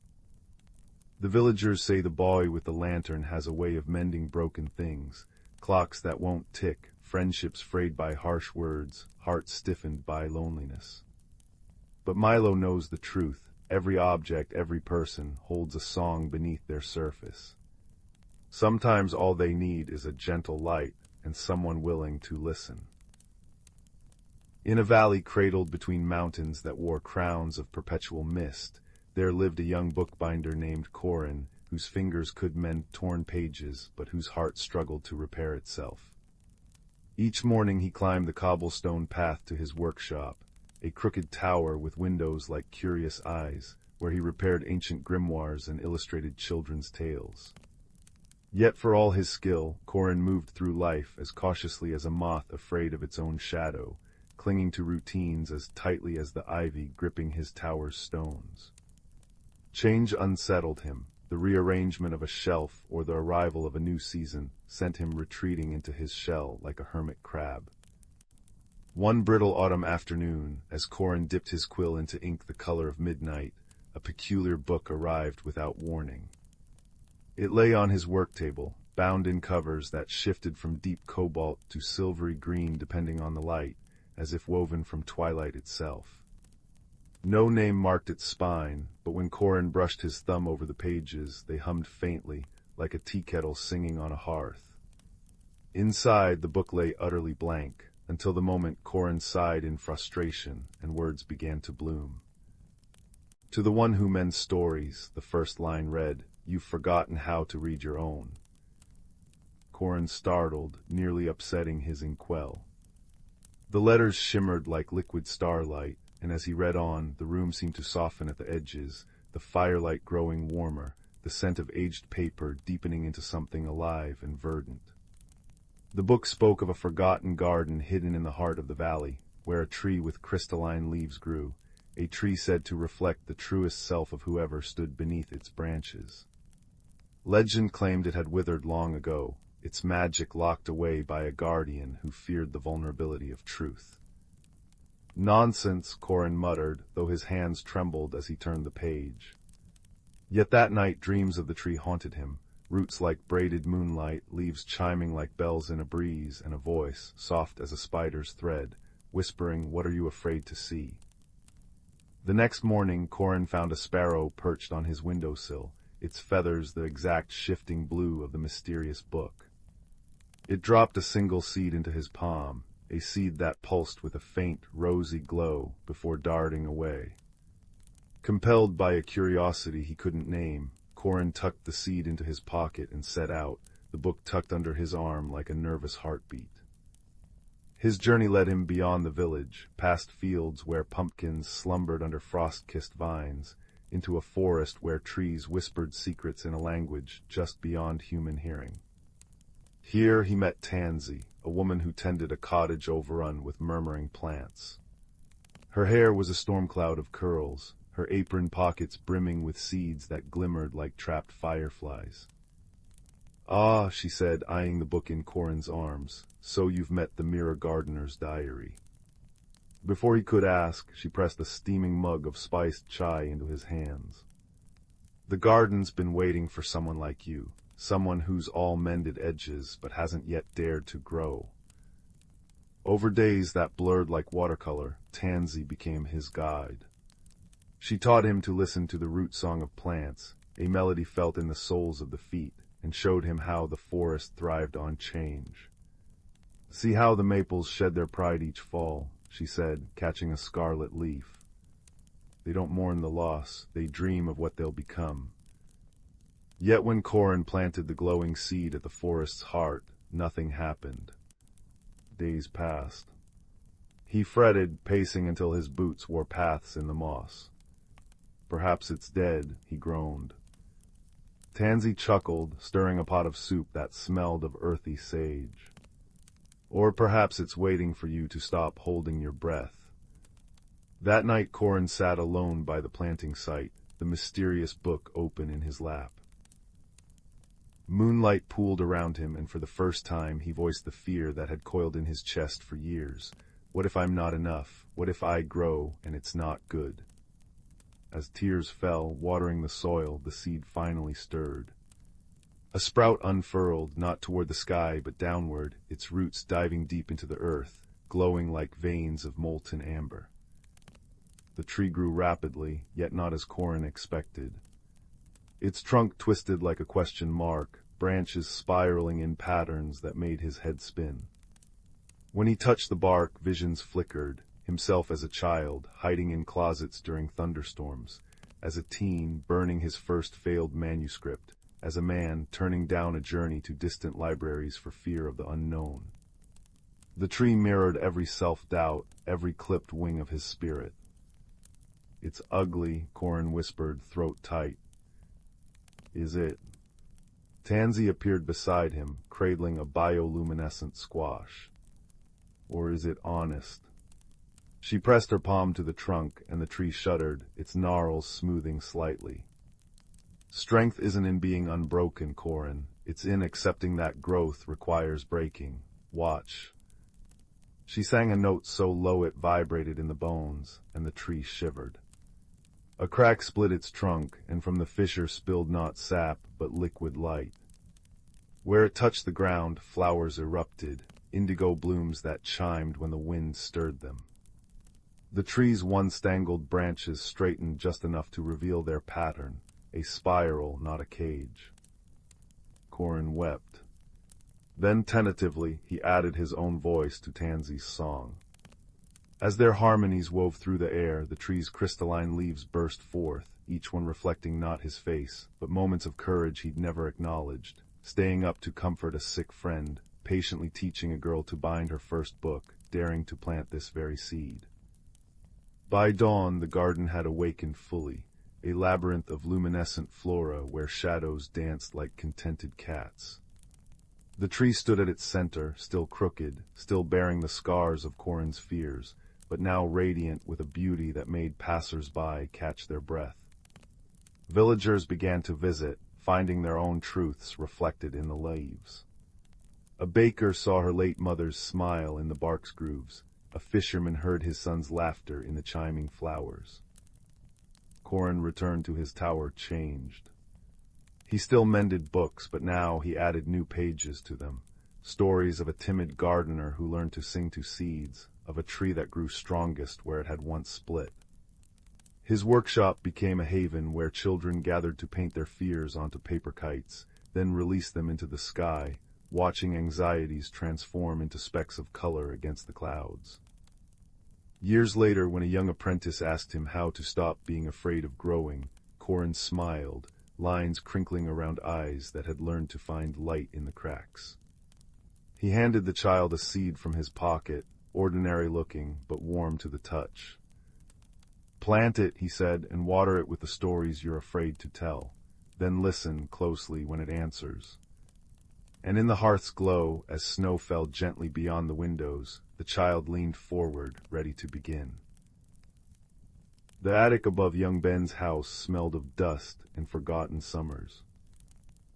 The villagers say the boy with the lantern has a way of mending broken things, clocks that won't tick, friendships frayed by harsh words, hearts stiffened by loneliness. But Milo knows the truth. Every object, every person, holds a song beneath their surface. Sometimes all they need is a gentle light and someone willing to listen. In a valley cradled between mountains that wore crowns of perpetual mist, there lived a young bookbinder named Corin, whose fingers could mend torn pages, but whose heart struggled to repair itself. Each morning he climbed the cobblestone path to his workshop, a crooked tower with windows like curious eyes, where he repaired ancient grimoires and illustrated children's tales. Yet for all his skill, Corin moved through life as cautiously as a moth afraid of its own shadow, clinging to routines as tightly as the ivy gripping his tower's stones. Change unsettled him. The rearrangement of a shelf or the arrival of a new season sent him retreating into his shell like a hermit crab. One brittle autumn afternoon, as Corin dipped his quill into ink the color of midnight, a peculiar book arrived without warning. It lay on his work table, bound in covers that shifted from deep cobalt to silvery green depending on the light, as if woven from twilight itself. No name marked its spine, but when Corin brushed his thumb over the pages, they hummed faintly, like a tea kettle singing on a hearth. Inside, the book lay utterly blank, until the moment Corin sighed in frustration and words began to bloom. To the one who mends stories, the first line read, "You've forgotten how to read your own." Corin startled, nearly upsetting his inkwell. The letters shimmered like liquid starlight, and as he read on, the room seemed to soften at the edges, the firelight growing warmer, the scent of aged paper deepening into something alive and verdant. The book spoke of a forgotten garden hidden in the heart of the valley, where a tree with crystalline leaves grew, a tree said to reflect the truest self of whoever stood beneath its branches. Legend claimed it had withered long ago, its magic locked away by a guardian who feared the vulnerability of truth. "Nonsense," Corin muttered, though his hands trembled as he turned the page. Yet that night dreams of the tree haunted him, roots like braided moonlight, leaves chiming like bells in a breeze, and a voice, soft as a spider's thread, whispering, "What are you afraid to see?" The next morning, Corin found a sparrow perched on his windowsill, its feathers the exact shifting blue of the mysterious book. It dropped a single seed into his palm, a seed that pulsed with a faint, rosy glow before darting away. Compelled by a curiosity he couldn't name, Corin tucked the seed into his pocket and set out, the book tucked under his arm like a nervous heartbeat. His journey led him beyond the village, past fields where pumpkins slumbered under frost-kissed vines, into a forest where trees whispered secrets in a language just beyond human hearing. Here he met Tansy, a woman who tended a cottage overrun with murmuring plants. Her hair was a storm cloud of curls, her apron pockets brimming with seeds that glimmered like trapped fireflies. "Ah," she said, eyeing the book in Corin's arms, "so you've met the Mirror Gardener's diary." Before he could ask, she pressed a steaming mug of spiced chai into his hands. "The garden's been waiting for someone like you, someone who's all mended edges but hasn't yet dared to grow." Over days that blurred like watercolor, Tansy became his guide. She taught him to listen to the root song of plants, a melody felt in the soles of the feet, and showed him how the forest thrived on change. "See how the maples shed their pride each fall," she said, catching a scarlet leaf. "They don't mourn the loss, they dream of what they'll become." Yet when Corin planted the glowing seed at the forest's heart, nothing happened. Days passed. He fretted, pacing until his boots wore paths in the moss. "Perhaps it's dead," he groaned. Tansy chuckled, stirring a pot of soup that smelled of earthy sage. Or perhaps it's waiting for you to stop holding your breath. That night Corin sat alone by the planting site, the mysterious book open in his lap. Moonlight pooled around him, and for the first time he voiced the fear that had coiled in his chest for years. What if I'm not enough? What if I grow and it's not good? As tears fell, watering the soil, the seed finally stirred. A sprout unfurled, not toward the sky, but downward, its roots diving deep into the earth, glowing like veins of molten amber. The tree grew rapidly, yet not as Corin expected. Its trunk twisted like a question mark, branches spiraling in patterns that made his head spin. When he touched the bark, visions flickered, himself as a child, hiding in closets during thunderstorms, as a teen, burning his first failed manuscript, as a man, turning down a journey to distant libraries for fear of the unknown. The tree mirrored every self-doubt, every clipped wing of his spirit. It's ugly, Corin whispered, throat tight. Is it? Tansy appeared beside him, cradling a bioluminescent squash. Or is it honest? She pressed her palm to the trunk, and the tree shuddered, its gnarls smoothing slightly. Strength isn't in being unbroken, Corin. It's in accepting that growth requires breaking. Watch. She sang a note so low it vibrated in the bones, and the tree shivered. A crack split its trunk, and from the fissure spilled not sap, but liquid light. Where it touched the ground, flowers erupted, indigo blooms that chimed when the wind stirred them. The tree's once-tangled branches straightened just enough to reveal their pattern, a spiral, not a cage. Corin wept. Then tentatively, he added his own voice to Tansy's song. As their harmonies wove through the air, the tree's crystalline leaves burst forth, each one reflecting not his face, but moments of courage he'd never acknowledged, staying up to comfort a sick friend, patiently teaching a girl to bind her first book, daring to plant this very seed. By dawn, the garden had awakened fully, a labyrinth of luminescent flora where shadows danced like contented cats. The tree stood at its center, still crooked, still bearing the scars of Corin's fears, but now radiant with a beauty that made passers-by catch their breath. Villagers began to visit, finding their own truths reflected in the leaves. A baker saw her late mother's smile in the bark's grooves. A fisherman heard his son's laughter in the chiming flowers. Corin returned to his tower changed. He still mended books, but now he added new pages to them, stories of a timid gardener who learned to sing to seeds, of a tree that grew strongest where it had once split. His workshop became a haven where children gathered to paint their fears onto paper kites, then release them into the sky, watching anxieties transform into specks of color against the clouds. Years later, when a young apprentice asked him how to stop being afraid of growing, Corin smiled, lines crinkling around eyes that had learned to find light in the cracks. He handed the child a seed from his pocket, ordinary-looking but warm to the touch. Plant it, he said, and water it with the stories you're afraid to tell. Then listen closely when it answers. And in the hearth's glow, as snow fell gently beyond the windows, the child leaned forward, ready to begin. The attic above young Ben's house smelled of dust and forgotten summers.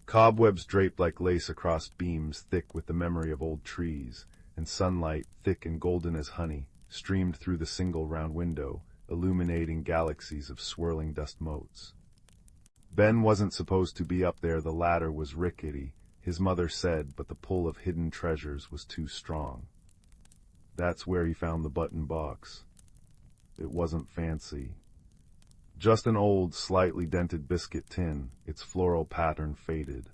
Cobwebs draped like lace across beams thick with the memory of old trees, and sunlight, thick and golden as honey, streamed through the single round window, illuminating galaxies of swirling dust motes. Ben wasn't supposed to be up there. The ladder was rickety, his mother said, but the pull of hidden treasures was too strong. That's where he found the button box. It wasn't fancy. Just an old, slightly dented biscuit tin, its floral pattern faded.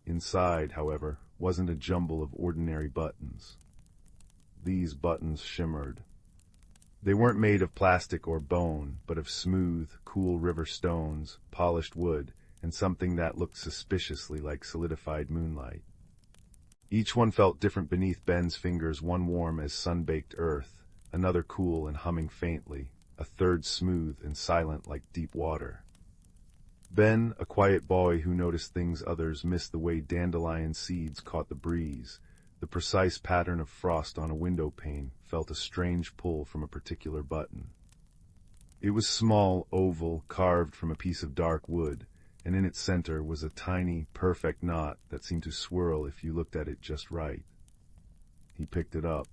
Inside, however, wasn't a jumble of ordinary buttons. These buttons shimmered. They weren't made of plastic or bone, but of smooth, cool river stones, polished wood, and something that looked suspiciously like solidified moonlight. Each one felt different beneath Ben's fingers, one warm as sun-baked earth, another cool and humming faintly, a third smooth and silent like deep water. Ben, a quiet boy who noticed things others missed, the way dandelion seeds caught the breeze, The precise pattern of frost on a window pane felt a strange pull from a particular button. It was small, oval, carved from a piece of dark wood, and in its center was a tiny, perfect knot that seemed to swirl if you looked at it just right. He picked it up.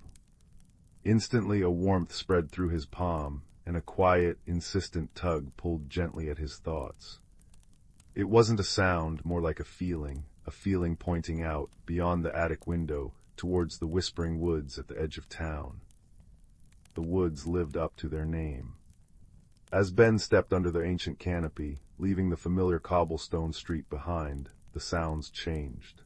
Instantly a warmth spread through his palm, and a quiet, insistent tug pulled gently at his thoughts. It wasn't a sound, more like a feeling pointing out, beyond the attic window, towards the whispering woods at the edge of town. The woods lived up to their name. As Ben stepped under the ancient canopy, leaving the familiar cobblestone street behind, the sounds changed.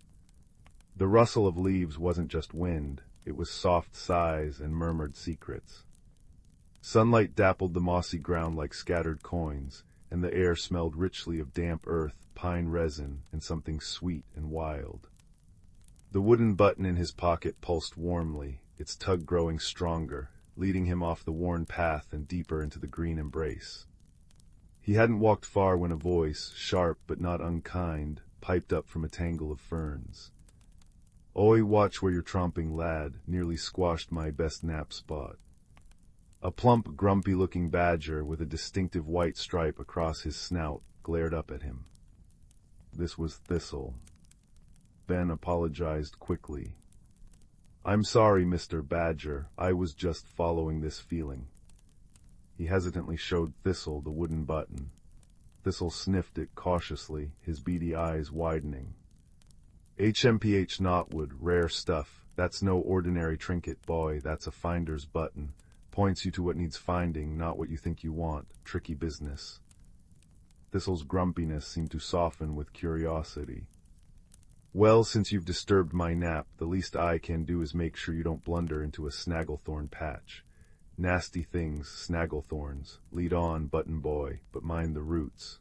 The rustle of leaves wasn't just wind, it was soft sighs and murmured secrets. Sunlight dappled the mossy ground like scattered coins, and the air smelled richly of damp earth, pine resin, and something sweet and wild. The wooden button in his pocket pulsed warmly, its tug growing stronger, leading him off the worn path and deeper into the green embrace. He hadn't walked far when a voice, sharp but not unkind, piped up from a tangle of ferns. "Oi, watch where you're tromping, lad, nearly squashed my best nap spot." A plump, grumpy-looking badger with a distinctive white stripe across his snout glared up at him. This was Thistle. Ben apologized quickly. "I'm sorry, Mr. Badger, I was just following this feeling." He hesitantly showed Thistle the wooden button. Thistle sniffed it cautiously, his beady eyes widening. "HMPH knotwood, rare stuff. That's no ordinary trinket, boy, that's a finder's button. Points you to what needs finding, not what you think you want. Tricky business." Thistle's grumpiness seemed to soften with curiosity. "Well, since you've disturbed my nap, the least I can do is make sure you don't blunder into a snagglethorn patch. Nasty things, snagglethorns. Lead on, button boy, but mind the roots."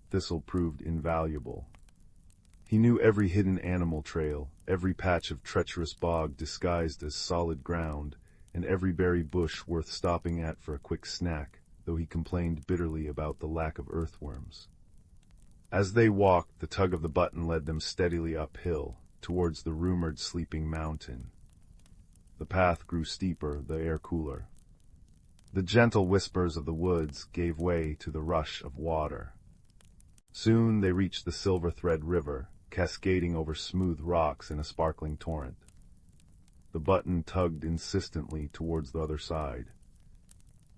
Thistle proved invaluable. He knew every hidden animal trail, every patch of treacherous bog disguised as solid ground, and every berry bush worth stopping at for a quick snack, though he complained bitterly about the lack of earthworms. As they walked, the tug of the button led them steadily uphill, towards the rumored sleeping mountain. The path grew steeper, the air cooler. The gentle whispers of the woods gave way to the rush of water. Soon they reached the Silver Thread River, cascading over smooth rocks in a sparkling torrent. The button tugged insistently towards the other side.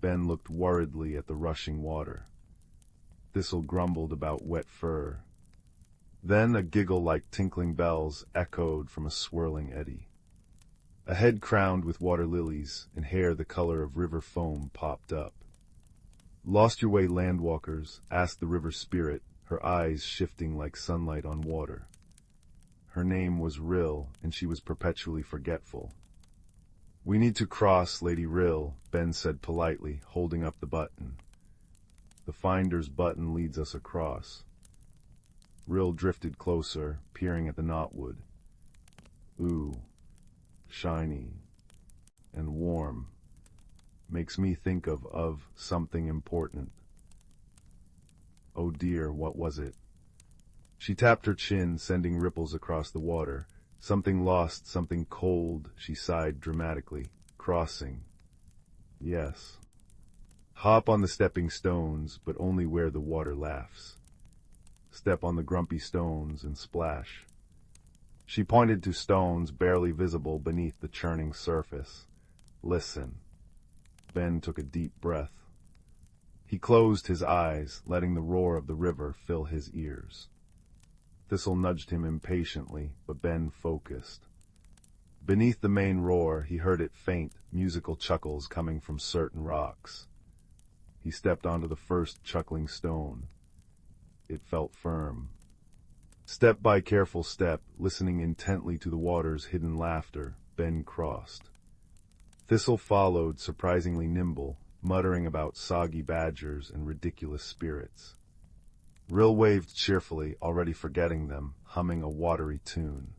Ben looked worriedly at the rushing water. Thistle grumbled about wet fur. Then a giggle like tinkling bells echoed from a swirling eddy. A head crowned with water lilies and hair the color of river foam popped up. "Lost your way, landwalkers?" asked the river spirit, her eyes shifting like sunlight on water. Her name was Rill, and she was perpetually forgetful. "We need to cross, Lady Rill," Ben said politely, holding up the button. "The finder's button leads us across." Rill drifted closer, peering at the knotwood. "Ooh, shiny and warm. Makes me think of something important." Oh dear, what was it? She tapped her chin, sending ripples across the water. "Something lost, something cold," she sighed dramatically. "Crossing. Yes. Hop on the stepping stones, but only where the water laughs. Step on the grumpy stones and splash." She pointed to stones barely visible beneath the churning surface. "Listen." Ben took a deep breath. He closed his eyes, letting the roar of the river fill his ears. Thistle nudged him impatiently, but Ben focused. Beneath the main roar, he heard it faint, musical chuckles coming from certain rocks. He stepped onto the first chuckling stone. It felt firm. Step by careful step, listening intently to the water's hidden laughter, Ben crossed. Thistle followed, surprisingly nimble, muttering about soggy badgers and ridiculous spirits. Rill waved cheerfully, already forgetting them, humming a watery tune.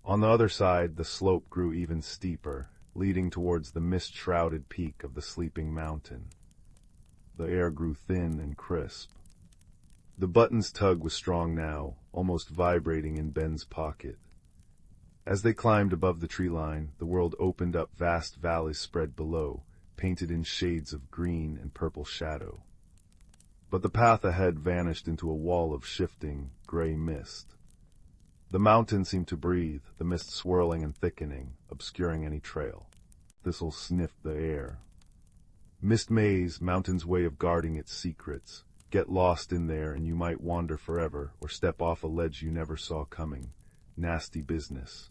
On the other side, the slope grew even steeper, leading towards the mist-shrouded peak of the sleeping mountain. The air grew thin and crisp. The button's tug was strong now, almost vibrating in Ben's pocket. As they climbed above the tree line, the world opened up. Vast valleys spread below, painted in shades of green and purple shadow. But the path ahead vanished into a wall of shifting, gray mist. The mountain seemed to breathe, the mist swirling and thickening, obscuring any trail. Thistle sniffed the air. Mist maze, mountain's way of guarding its secrets. Get lost in there and you might wander forever, or step off a ledge you never saw coming. Nasty business.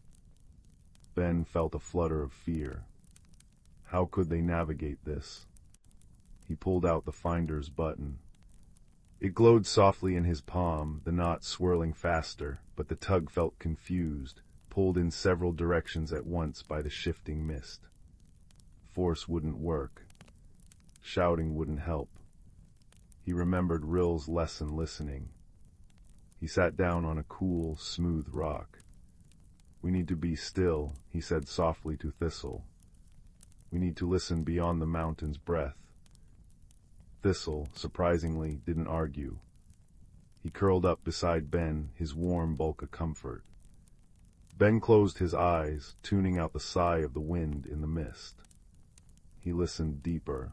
Ben felt a flutter of fear. How could they navigate this? He pulled out the finder's button. It glowed softly in his palm, the knot swirling faster, but the tug felt confused, pulled in several directions at once by the shifting mist. Force wouldn't work. Shouting wouldn't help. He remembered Rill's lesson listening. He sat down on a cool, smooth rock. "We need to be still," he said softly to Thistle. "We need to listen beyond the mountain's breath." Thistle, surprisingly, didn't argue. He curled up beside Ben, his warm bulk a comfort. Ben closed his eyes, tuning out the sigh of the wind in the mist. He listened deeper.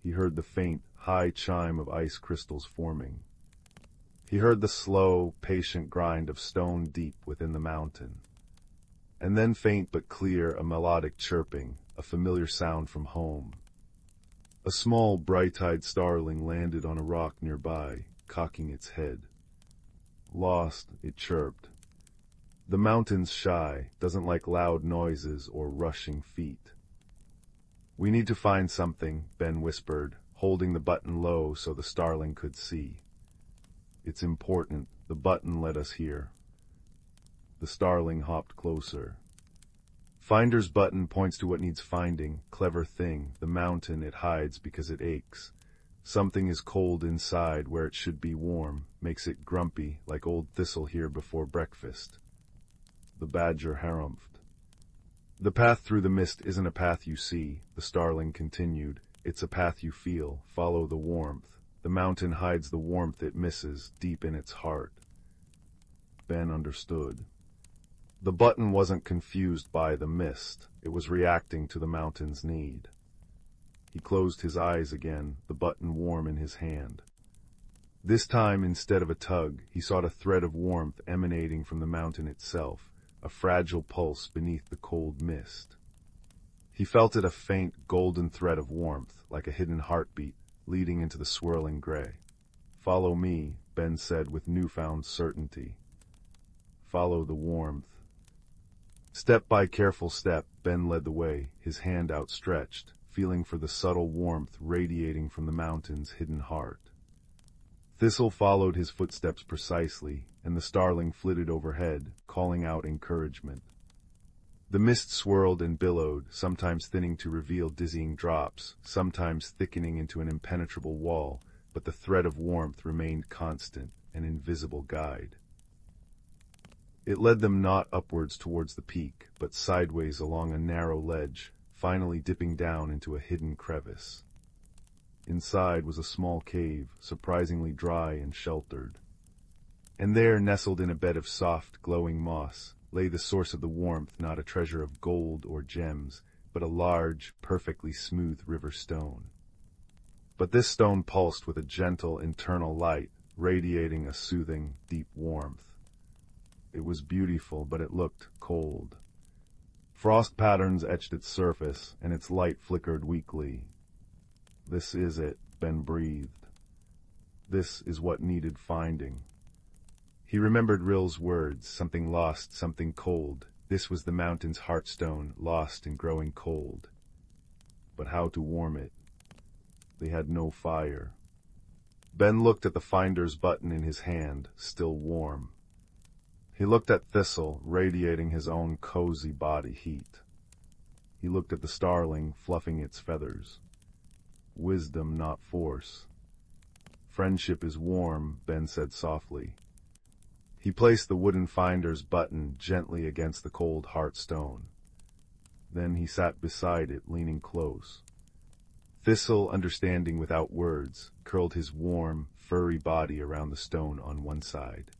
He heard the faint, high chime of ice crystals forming. He heard the slow, patient grind of stone deep within the mountain. And then faint but clear, a melodic chirping, a familiar sound from home. A small, bright-eyed starling landed on a rock nearby, cocking its head. Lost, it chirped. The mountain's shy, doesn't like loud noises or rushing feet. "We need to find something," Ben whispered, holding the button low so the starling could see. "It's important. The button led us here." The starling hopped closer. Finder's button points to what needs finding. Clever thing. The mountain it hides because it aches. Something is cold inside where it should be warm. Makes it grumpy, like old Thistle here before breakfast. The badger harumphed. "The path through the mist isn't a path you see," the starling continued. "It's a path you feel. Follow the warmth. The mountain hides the warmth it misses, deep in its heart." Ben understood. The button wasn't confused by the mist. It was reacting to the mountain's need. He closed his eyes again, the button warm in his hand. This time, instead of a tug, he sought a thread of warmth emanating from the mountain itself, a fragile pulse beneath the cold mist. He felt it, a faint, golden thread of warmth, like a hidden heartbeat, leading into the swirling gray. "Follow me," Ben said with newfound certainty. Follow the warmth. Step by careful step, Ben led the way, his hand outstretched, feeling for the subtle warmth radiating from the mountain's hidden heart. Thistle followed his footsteps precisely, and the starling flitted overhead, calling out encouragement. The mist swirled and billowed, sometimes thinning to reveal dizzying drops, sometimes thickening into an impenetrable wall, but the thread of warmth remained constant, an invisible guide. It led them not upwards towards the peak, but sideways along a narrow ledge, finally dipping down into a hidden crevice. Inside was a small cave, surprisingly dry and sheltered. And there, nestled in a bed of soft, glowing moss, lay the source of the warmth, not a treasure of gold or gems, but a large, perfectly smooth river stone. But this stone pulsed with a gentle internal light, radiating a soothing, deep warmth. It was beautiful, but it looked cold. Frost patterns etched its surface, and its light flickered weakly. "This is it," Ben breathed. "This is what needed finding." He remembered Rill's words, something lost, something cold. This was the mountain's heartstone, lost and growing cold. But how to warm it? They had no fire. Ben looked at the finder's button in his hand, still warm. He looked at Thistle, radiating his own cozy body heat. He looked at the starling, fluffing its feathers. Wisdom, not force. "Friendship is warm," Ben said softly. He placed the wooden finder's button gently against the cold heartstone. Then he sat beside it, leaning close. Thistle, understanding without words, curled his warm, furry body around the stone on one side.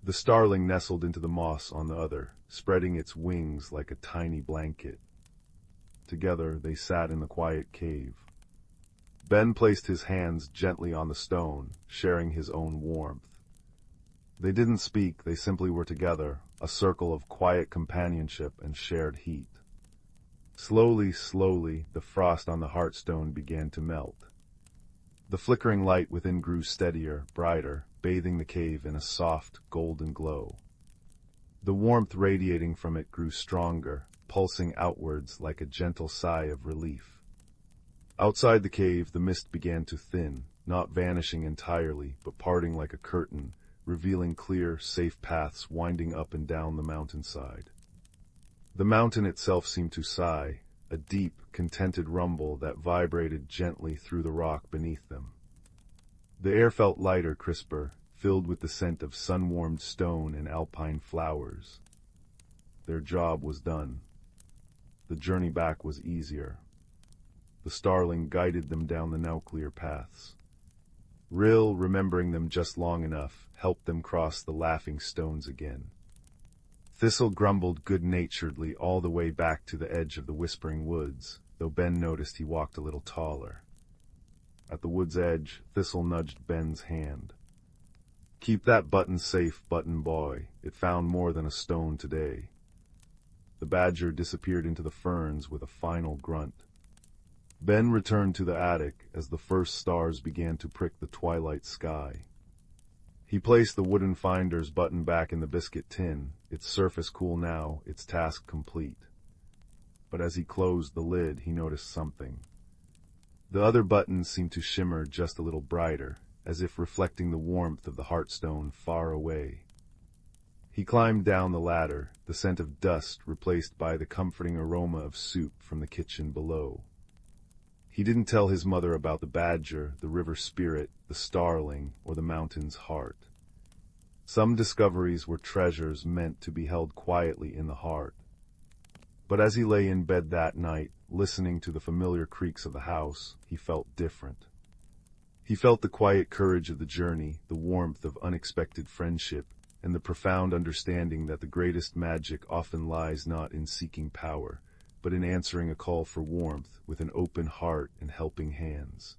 The starling nestled into the moss on the other, spreading its wings like a tiny blanket. Together they sat in the quiet cave. Ben placed his hands gently on the stone, sharing his own warmth. They didn't speak, they simply were together, a circle of quiet companionship and shared heat. Slowly, slowly, the frost on the heartstone began to melt. The flickering light within grew steadier, brighter, bathing the cave in a soft, golden glow. The warmth radiating from it grew stronger, pulsing outwards like a gentle sigh of relief. Outside the cave, the mist began to thin, not vanishing entirely, but parting like a curtain, revealing clear, safe paths winding up and down the mountainside. The mountain itself seemed to sigh, a deep, contented rumble that vibrated gently through the rock beneath them. The air felt lighter, crisper, filled with the scent of sun-warmed stone and alpine flowers. Their job was done. The journey back was easier. The starling guided them down the now clear paths. Rill, remembering them just long enough, helped them cross the laughing stones again. Thistle grumbled good-naturedly all the way back to the edge of the whispering woods, though Ben noticed he walked a little taller. At the wood's edge, Thistle nudged Ben's hand. "Keep that button safe, button boy. It found more than a stone today." The badger disappeared into the ferns with a final grunt. Ben returned to the attic as the first stars began to prick the twilight sky. He placed the wooden finder's button back in the biscuit tin, its surface cool now, its task complete. But as he closed the lid, he noticed something. The other buttons seemed to shimmer just a little brighter, as if reflecting the warmth of the heartstone far away. He climbed down the ladder, the scent of dust replaced by the comforting aroma of soup from the kitchen below. He didn't tell his mother about the badger, the river spirit, the starling, or the mountain's heart. Some discoveries were treasures meant to be held quietly in the heart. But as he lay in bed that night, listening to the familiar creaks of the house, he felt different. He felt the quiet courage of the journey, the warmth of unexpected friendship, and the profound understanding that the greatest magic often lies not in seeking power, but in answering a call for warmth with an open heart and helping hands.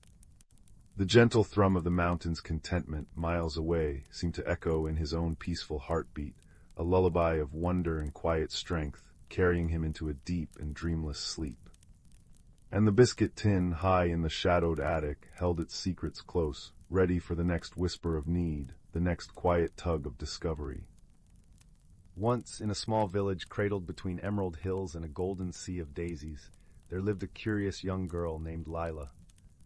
The gentle thrum of the mountain's contentment, miles away, seemed to echo in his own peaceful heartbeat, a lullaby of wonder and quiet strength, carrying him into a deep and dreamless sleep. And the biscuit tin, high in the shadowed attic, held its secrets close, ready for the next whisper of need, the next quiet tug of discovery. Once, in a small village cradled between emerald hills and a golden sea of daisies, there lived a curious young girl named Lila.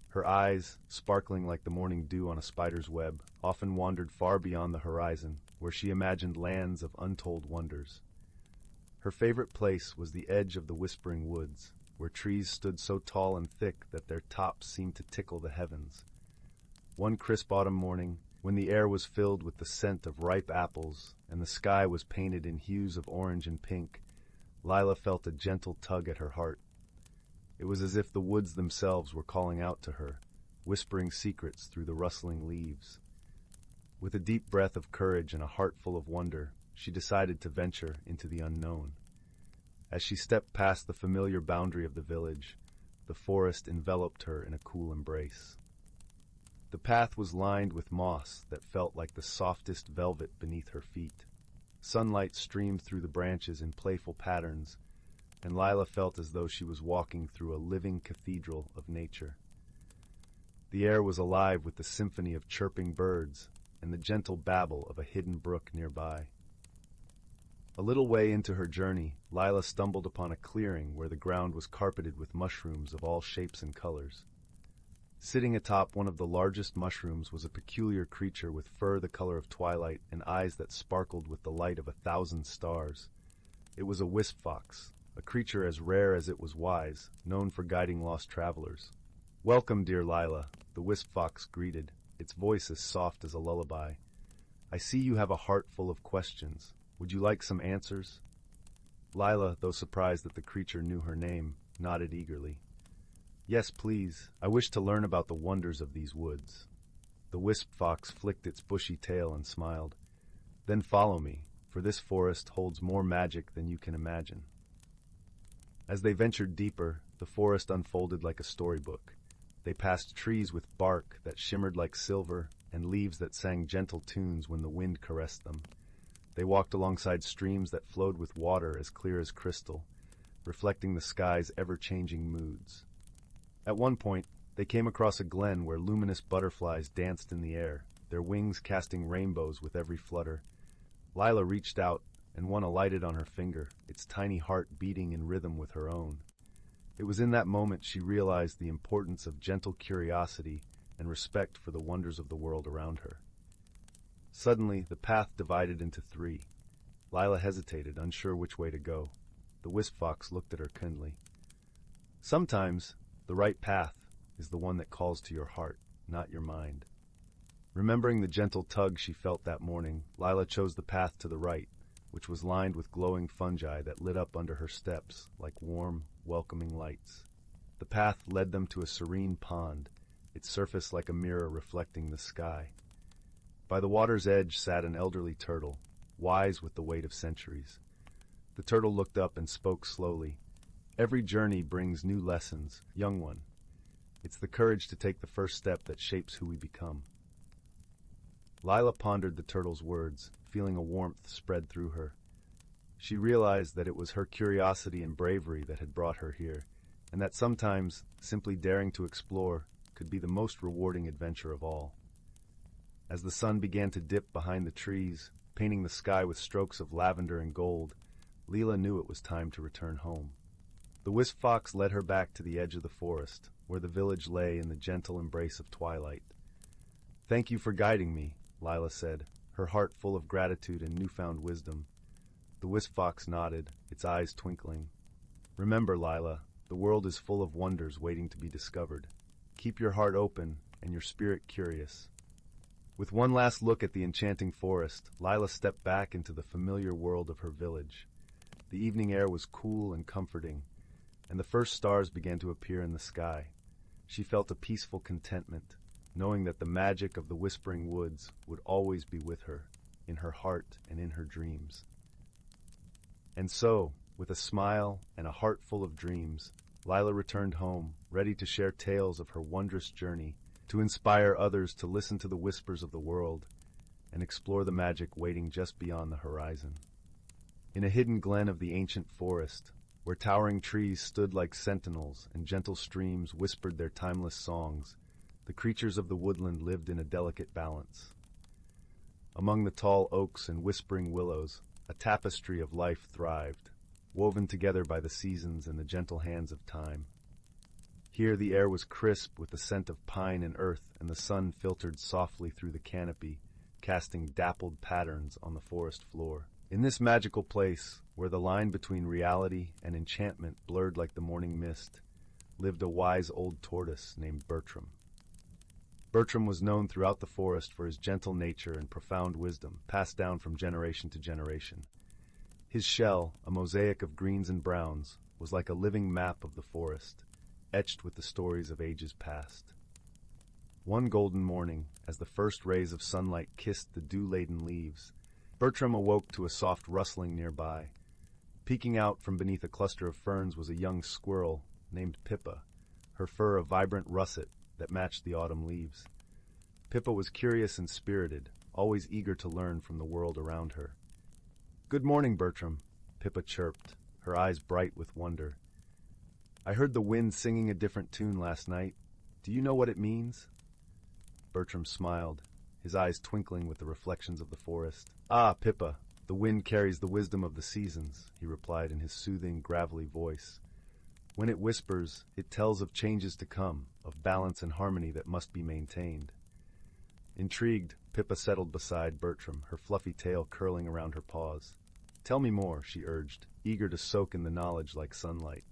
Her eyes, sparkling like the morning dew on a spider's web, often wandered far beyond the horizon, where she imagined lands of untold wonders. Her favorite place was the edge of the whispering woods, where trees stood so tall and thick that their tops seemed to tickle the heavens. One crisp autumn morning, when the air was filled with the scent of ripe apples and the sky was painted in hues of orange and pink, Lila felt a gentle tug at her heart. It was as if the woods themselves were calling out to her, whispering secrets through the rustling leaves. With a deep breath of courage and a heart full of wonder, she decided to venture into the unknown. As she stepped past the familiar boundary of the village, the forest enveloped her in a cool embrace. The path was lined with moss that felt like the softest velvet beneath her feet. Sunlight streamed through the branches in playful patterns, and Lila felt as though she was walking through a living cathedral of nature. The air was alive with the symphony of chirping birds and the gentle babble of a hidden brook nearby. A little way into her journey, Lila stumbled upon a clearing where the ground was carpeted with mushrooms of all shapes and colors. Sitting atop one of the largest mushrooms was a peculiar creature with fur the color of twilight and eyes that sparkled with the light of 1,000 stars. It was a wisp fox, a creature as rare as it was wise, known for guiding lost travelers. "Welcome, dear Lila," the wisp fox greeted, its voice as soft as a lullaby. "I see you have a heart full of questions. Would you like some answers?" Lila, though surprised that the creature knew her name, nodded eagerly. "Yes, please. I wish to learn about the wonders of these woods." The wisp fox flicked its bushy tail and smiled. Then follow me, for this forest holds more magic than you can imagine. As they ventured deeper, the forest unfolded like a storybook. They passed trees with bark that shimmered like silver and leaves that sang gentle tunes when the wind caressed them. They walked alongside streams that flowed with water as clear as crystal, reflecting the sky's ever-changing moods. At one point, they came across a glen where luminous butterflies danced in the air, their wings casting rainbows with every flutter. Lila reached out, and one alighted on her finger, its tiny heart beating in rhythm with her own. It was in that moment she realized the importance of gentle curiosity and respect for the wonders of the world around her. Suddenly, the path divided into three. Lila hesitated, unsure which way to go. The wisp fox looked at her kindly. Sometimes, the right path is the one that calls to your heart, not your mind. Remembering the gentle tug she felt that morning, Lila chose the path to the right, which was lined with glowing fungi that lit up under her steps like warm, welcoming lights. The path led them to a serene pond, its surface like a mirror reflecting the sky. By the water's edge sat an elderly turtle, wise with the weight of centuries. The turtle looked up and spoke slowly. Every journey brings new lessons, young one. It's the courage to take the first step that shapes who we become. Lila pondered the turtle's words, feeling a warmth spread through her. She realized that it was her curiosity and bravery that had brought her here, and that sometimes simply daring to explore could be the most rewarding adventure of all. As the sun began to dip behind the trees, painting the sky with strokes of lavender and gold, Lila knew it was time to return home. The wisp fox led her back to the edge of the forest, where the village lay in the gentle embrace of twilight. "Thank you for guiding me," Lila said, her heart full of gratitude and newfound wisdom. The wisp fox nodded, its eyes twinkling. "Remember, Lila, the world is full of wonders waiting to be discovered. Keep your heart open and your spirit curious." With one last look at the enchanting forest, Lila stepped back into the familiar world of her village. The evening air was cool and comforting, and the first stars began to appear in the sky. She felt a peaceful contentment, knowing that the magic of the whispering woods would always be with her, in her heart and in her dreams. And so, with a smile and a heart full of dreams, Lila returned home, ready to share tales of her wondrous journey, to inspire others to listen to the whispers of the world and explore the magic waiting just beyond the horizon. In a hidden glen of the ancient forest, where towering trees stood like sentinels and gentle streams whispered their timeless songs, the creatures of the woodland lived in a delicate balance. Among the tall oaks and whispering willows, a tapestry of life thrived, woven together by the seasons and the gentle hands of time. Here the air was crisp with the scent of pine and earth, and the sun filtered softly through the canopy, casting dappled patterns on the forest floor. In this magical place, where the line between reality and enchantment blurred like the morning mist, lived a wise old tortoise named Bertram. Bertram was known throughout the forest for his gentle nature and profound wisdom, passed down from generation to generation. His shell, a mosaic of greens and browns, was like a living map of the forest, etched with the stories of ages past. One golden morning, as the first rays of sunlight kissed the dew-laden leaves, Bertram awoke to a soft rustling nearby. Peeking out from beneath a cluster of ferns was a young squirrel named Pippa, her fur a vibrant russet that matched the autumn leaves. Pippa was curious and spirited, always eager to learn from the world around her. "Good morning, Bertram," Pippa chirped, her eyes bright with wonder. "I heard the wind singing a different tune last night. Do you know what it means?" Bertram smiled, his eyes twinkling with the reflections of the forest. "Ah, Pippa, the wind carries the wisdom of the seasons," he replied in his soothing, gravelly voice. "When it whispers, it tells of changes to come, of balance and harmony that must be maintained." Intrigued, Pippa settled beside Bertram, her fluffy tail curling around her paws. "Tell me more," she urged, eager to soak in the knowledge like sunlight.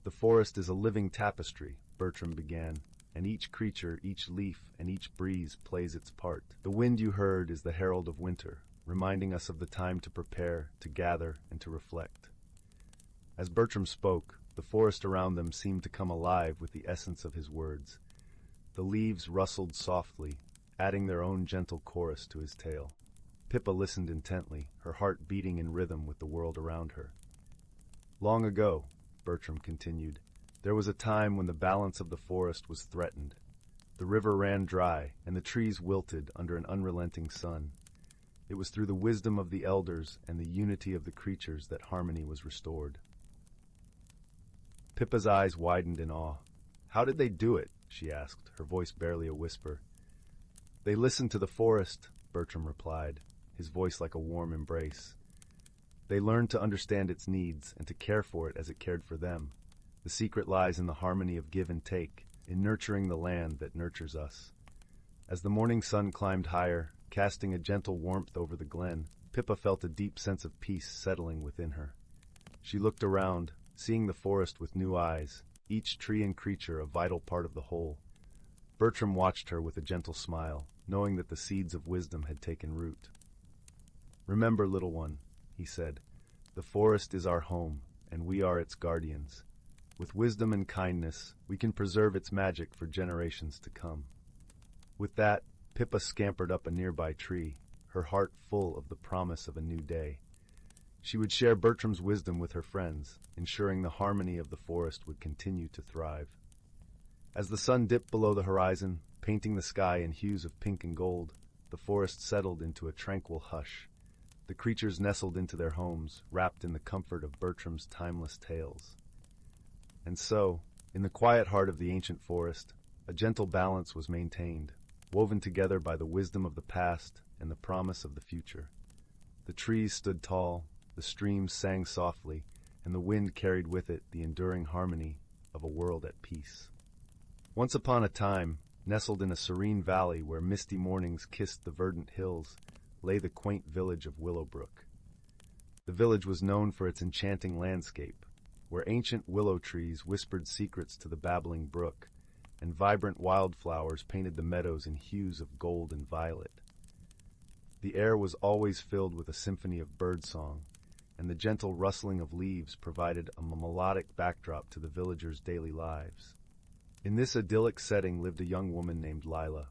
"The forest is a living tapestry," Bertram began, "and each creature, each leaf, and each breeze plays its part. The wind you heard is the herald of winter, reminding us of the time to prepare, to gather, and to reflect." As Bertram spoke, the forest around them seemed to come alive with the essence of his words. The leaves rustled softly, adding their own gentle chorus to his tale. Pippa listened intently, her heart beating in rhythm with the world around her. Long ago, Bertram continued, there was a time when the balance of the forest was threatened. The river ran dry, and the trees wilted under an unrelenting sun. It was through the wisdom of the elders and the unity of the creatures that harmony was restored. Pippa's eyes widened in awe. How did they do it? She asked, her voice barely a whisper. They listened to the forest, Bertram replied, his voice like a warm embrace. They learned to understand its needs and to care for it as it cared for them. The secret lies in the harmony of give and take, in nurturing the land that nurtures us. As the morning sun climbed higher, casting a gentle warmth over the glen, Pippa felt a deep sense of peace settling within her. She looked around, seeing the forest with new eyes, each tree and creature a vital part of the whole. Bertram watched her with a gentle smile, knowing that the seeds of wisdom had taken root. Remember, little one, he said, the forest is our home, and we are its guardians. With wisdom and kindness, we can preserve its magic for generations to come. With that, Pippa scampered up a nearby tree, her heart full of the promise of a new day. She would share Bertram's wisdom with her friends, ensuring the harmony of the forest would continue to thrive. As the sun dipped below the horizon, painting the sky in hues of pink and gold, the forest settled into a tranquil hush. The creatures nestled into their homes, wrapped in the comfort of Bertram's timeless tales. And so, in the quiet heart of the ancient forest, a gentle balance was maintained, woven together by the wisdom of the past and the promise of the future. The trees stood tall, the streams sang softly, and the wind carried with it the enduring harmony of a world at peace. Once upon a time, nestled in a serene valley where misty mornings kissed the verdant hills, lay the quaint village of Willowbrook. The village was known for its enchanting landscape, where ancient willow trees whispered secrets to the babbling brook, and vibrant wildflowers painted the meadows in hues of gold and violet. The air was always filled with a symphony of birdsong, and the gentle rustling of leaves provided a melodic backdrop to the villagers' daily lives. In this idyllic setting lived a young woman named Lila.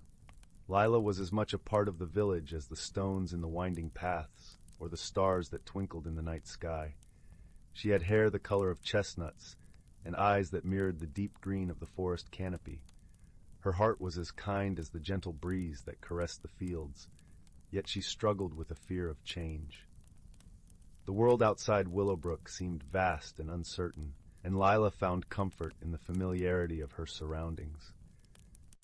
Lila was as much a part of the village as the stones in the winding paths or the stars that twinkled in the night sky. She had hair the color of chestnuts and eyes that mirrored the deep green of the forest canopy. Her heart was as kind as the gentle breeze that caressed the fields, yet she struggled with a fear of change. The world outside Willowbrook seemed vast and uncertain, and Lila found comfort in the familiarity of her surroundings.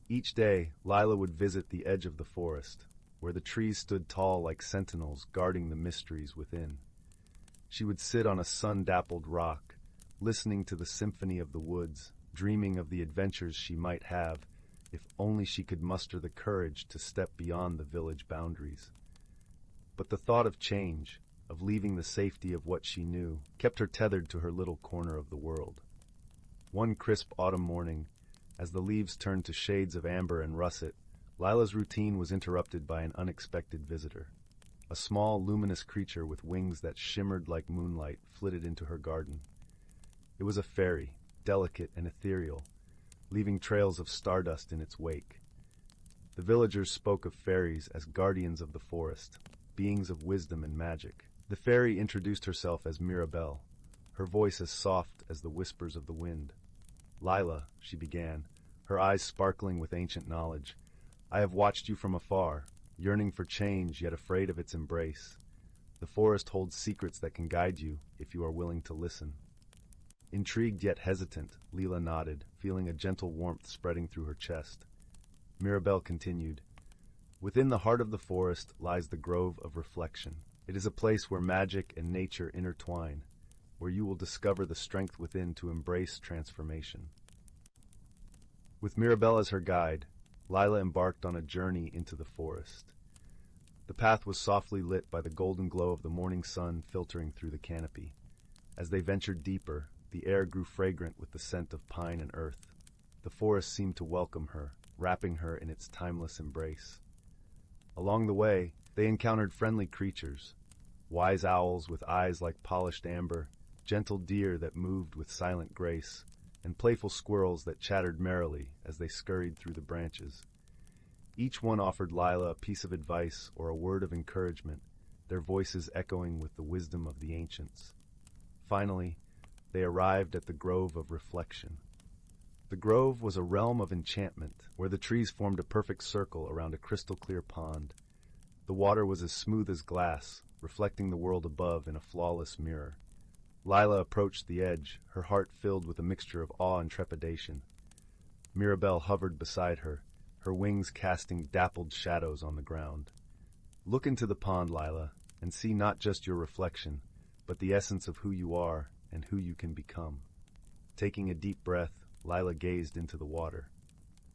Each day, Lila would visit the edge of the forest, where the trees stood tall like sentinels guarding the mysteries within. She would sit on a sun-dappled rock, listening to the symphony of the woods, dreaming of the adventures she might have if only she could muster the courage to step beyond the village boundaries. But the thought of change, of leaving the safety of what she knew, kept her tethered to her little corner of the world. One crisp autumn morning, as the leaves turned to shades of amber and russet, Lila's routine was interrupted by an unexpected visitor. A small, luminous creature with wings that shimmered like moonlight flitted into her garden. It was a fairy, delicate and ethereal, leaving trails of stardust in its wake. The villagers spoke of fairies as guardians of the forest, beings of wisdom and magic. The fairy introduced herself as Mirabelle, her voice as soft as the whispers of the wind. Lila, she began, her eyes sparkling with ancient knowledge, I have watched you from afar, yearning for change yet afraid of its embrace. The forest holds secrets that can guide you if you are willing to listen. Intrigued yet hesitant, Lila nodded, feeling a gentle warmth spreading through her chest. Mirabelle continued, Within the heart of the forest lies the Grove of Reflection. It is a place where magic and nature intertwine, where you will discover the strength within to embrace transformation. With Mirabelle as her guide, Lila embarked on a journey into the forest. The path was softly lit by the golden glow of the morning sun filtering through the canopy. As they ventured deeper, the air grew fragrant with the scent of pine and earth. The forest seemed to welcome her, wrapping her in its timeless embrace. Along the way, they encountered friendly creatures, wise owls with eyes like polished amber, gentle deer that moved with silent grace, and playful squirrels that chattered merrily as they scurried through the branches. Each one offered Lila a piece of advice or a word of encouragement, their voices echoing with the wisdom of the ancients. Finally, they arrived at the Grove of Reflection. The grove was a realm of enchantment, where the trees formed a perfect circle around a crystal-clear pond. The water was as smooth as glass, reflecting the world above in a flawless mirror. Lila approached the edge, her heart filled with a mixture of awe and trepidation. Mirabelle hovered beside her, her wings casting dappled shadows on the ground. Look into the pond, Lila, and see not just your reflection, but the essence of who you are and who you can become. Taking a deep breath, Lila gazed into the water.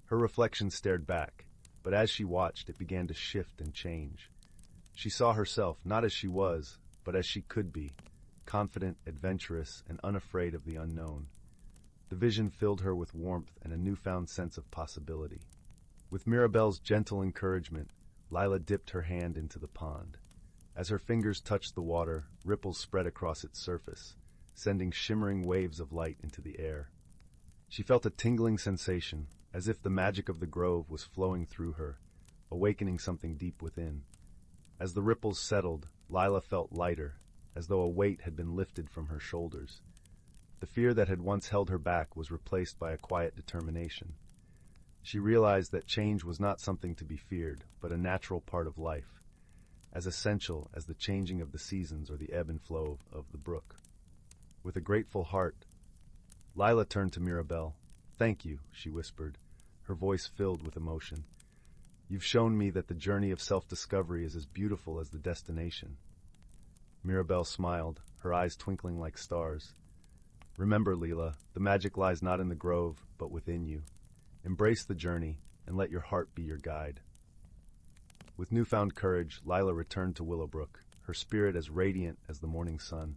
Her reflection stared back, but as she watched, it began to shift and change. She saw herself not as she was, but as she could be, confident, adventurous, and unafraid of the unknown. The vision filled her with warmth and a newfound sense of possibility. With Mirabelle's gentle encouragement, Lila dipped her hand into the pond. As her fingers touched the water, ripples spread across its surface, sending shimmering waves of light into the air. She felt a tingling sensation, as if the magic of the grove was flowing through her, awakening something deep within. As the ripples settled, Lila felt lighter, as though a weight had been lifted from her shoulders. The fear that had once held her back was replaced by a quiet determination. She realized that change was not something to be feared, but a natural part of life, as essential as the changing of the seasons or the ebb and flow of the brook. With a grateful heart, Lila turned to Mirabelle. "Thank you," she whispered, her voice filled with emotion. "You've shown me that the journey of self-discovery is as beautiful as the destination." Mirabelle smiled, her eyes twinkling like stars. "Remember, Lila, the magic lies not in the grove, but within you. Embrace the journey, and let your heart be your guide." With newfound courage, Lila returned to Willowbrook, her spirit as radiant as the morning sun.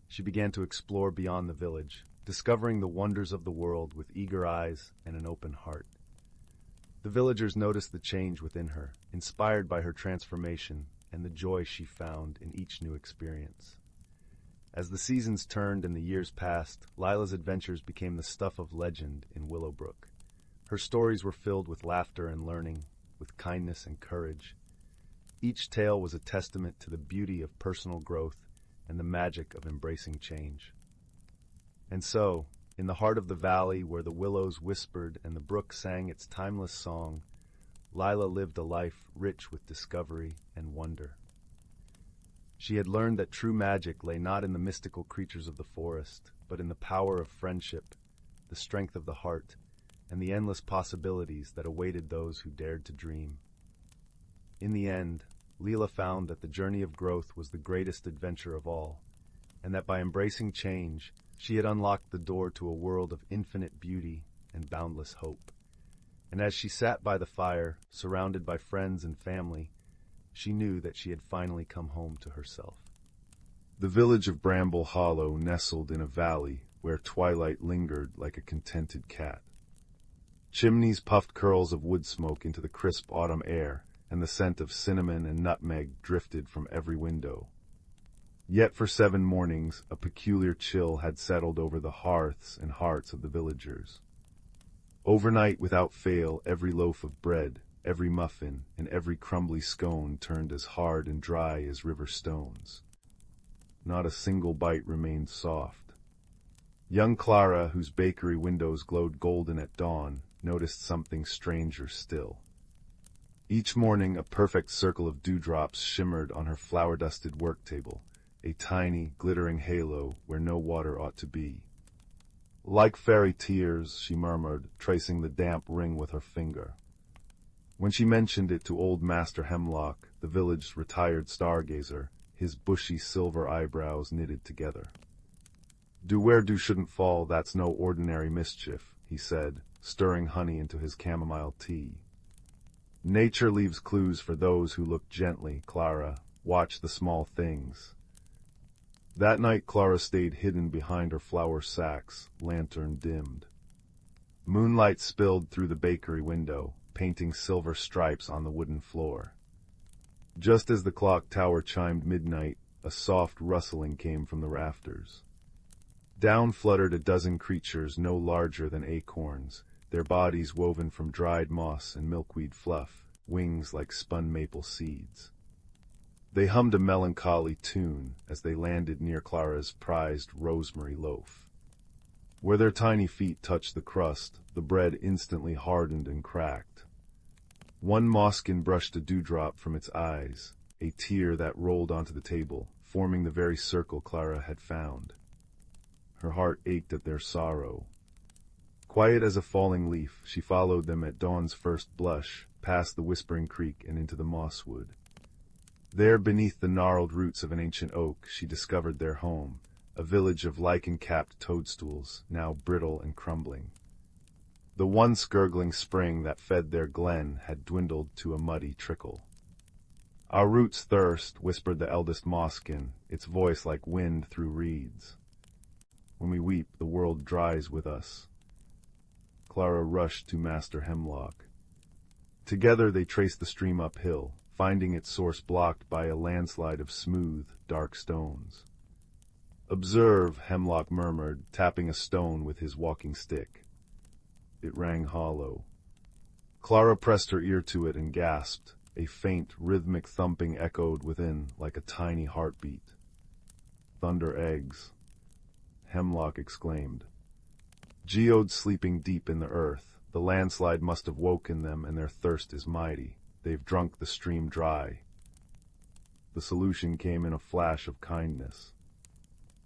She began to explore beyond the village, discovering the wonders of the world with eager eyes and an open heart. The villagers noticed the change within her, inspired by her transformation and the joy she found in each new experience. As the seasons turned and the years passed, Lila's adventures became the stuff of legend in Willowbrook. Her stories were filled with laughter and learning, with kindness and courage. Each tale was a testament to the beauty of personal growth and the magic of embracing change. And so, in the heart of the valley where the willows whispered and the brook sang its timeless song, Lila lived a life rich with discovery and wonder. She had learned that true magic lay not in the mystical creatures of the forest, but in the power of friendship, the strength of the heart, and the endless possibilities that awaited those who dared to dream. In the end, Lila found that the journey of growth was the greatest adventure of all, and that by embracing change, she had unlocked the door to a world of infinite beauty and boundless hope. And as she sat by the fire, surrounded by friends and family, she knew that she had finally come home to herself. The village of Bramble Hollow nestled in a valley where twilight lingered like a contented cat. Chimneys puffed curls of wood smoke into the crisp autumn air, and the scent of cinnamon and nutmeg drifted from every window. Yet for 7 mornings, a peculiar chill had settled over the hearths and hearts of the villagers. Overnight, without fail, every loaf of bread, every muffin, and every crumbly scone turned as hard and dry as river stones. Not a single bite remained soft. Young Clara, whose bakery windows glowed golden at dawn, noticed something stranger still. Each morning, a perfect circle of dewdrops shimmered on her flour-dusted work table, a tiny, glittering halo where no water ought to be. "Like fairy tears," she murmured, tracing the damp ring with her finger. When she mentioned it to old Master Hemlock, the village's retired stargazer, his bushy silver eyebrows knitted together. "Dew where dew shouldn't fall, that's no ordinary mischief," he said, stirring honey into his chamomile tea. "Nature leaves clues for those who look gently, Clara. Watch the small things." That night Clara stayed hidden behind her flour sacks, lantern dimmed. Moonlight spilled through the bakery window, painting silver stripes on the wooden floor. Just as the clock tower chimed midnight, a soft rustling came from the rafters. Down fluttered a dozen creatures no larger than acorns, their bodies woven from dried moss and milkweed fluff, wings like spun maple seeds. They hummed a melancholy tune as they landed near Clara's prized rosemary loaf. Where their tiny feet touched the crust, the bread instantly hardened and cracked. One mosskin brushed a dewdrop from its eyes, a tear that rolled onto the table, forming the very circle Clara had found. Her heart ached at their sorrow. Quiet as a falling leaf, she followed them at dawn's first blush, past the whispering creek and into the mosswood. There, beneath the gnarled roots of an ancient oak, she discovered their home, a village of lichen-capped toadstools, now brittle and crumbling. The once gurgling spring that fed their glen had dwindled to a muddy trickle. "Our roots thirst," whispered the eldest mosskin, its voice like wind through reeds. "When we weep, the world dries with us." Clara rushed to Master Hemlock. Together they traced the stream uphill, finding its source blocked by a landslide of smooth, dark stones. "Observe," Hemlock murmured, tapping a stone with his walking stick. It rang hollow. Clara pressed her ear to it and gasped. A faint, rhythmic thumping echoed within, like a tiny heartbeat. "Thunder eggs," Hemlock exclaimed. "Geodes sleeping deep in the earth. The landslide must have woken them, and their thirst is mighty. They've drunk the stream dry." The solution came in a flash of kindness.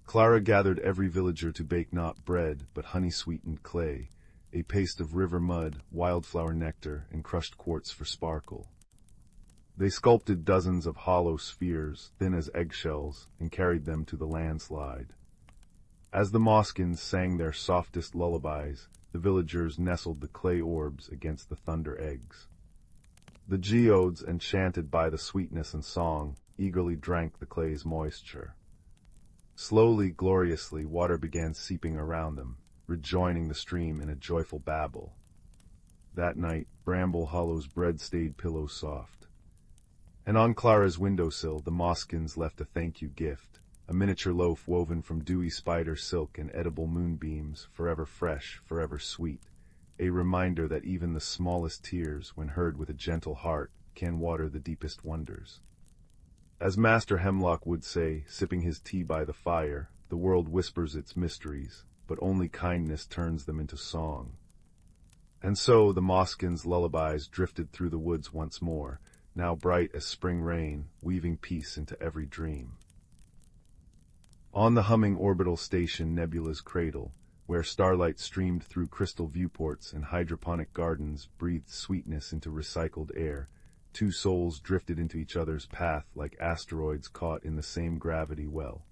Clara gathered every villager to bake not bread, but honey-sweetened clay, a paste of river mud, wildflower nectar, and crushed quartz for sparkle. They sculpted dozens of hollow spheres, thin as eggshells, and carried them to the landslide. As the moskins sang their softest lullabies, the villagers nestled the clay orbs against the thunder eggs. The geodes, enchanted by the sweetness and song, eagerly drank the clay's moisture. Slowly, gloriously, water began seeping around them, rejoining the stream in a joyful babble. That night, Bramble Hollow's bread stayed pillow soft. And on Clara's windowsill, the moskins left a thank-you gift, a miniature loaf woven from dewy spider silk and edible moonbeams, forever fresh, forever sweet, a reminder that even the smallest tears, when heard with a gentle heart, can water the deepest wonders. As Master Hemlock would say, sipping his tea by the fire, the world whispers its mysteries, but only kindness turns them into song. And so the moskins' lullabies drifted through the woods once more, now bright as spring rain, weaving peace into every dream. On the humming orbital station Nebula's cradle, where starlight streamed through crystal viewports and hydroponic gardens breathed sweetness into recycled air, two souls drifted into each other's path like asteroids caught in the same gravity well.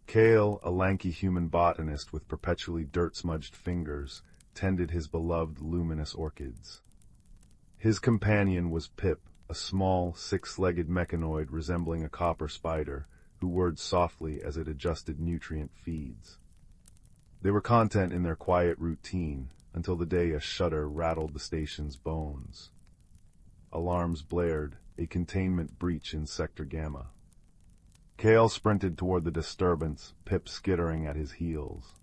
Kale, a lanky human botanist with perpetually dirt-smudged fingers, tended his beloved luminous orchids. His companion was Pip, a small, six-legged mechanoid resembling a copper spider, who whirred softly as it adjusted nutrient feeds. They were content in their quiet routine, until the day a shudder rattled the station's bones. Alarms blared, a containment breach in Sector Gamma. Kale sprinted toward the disturbance, Pip skittering at his heels.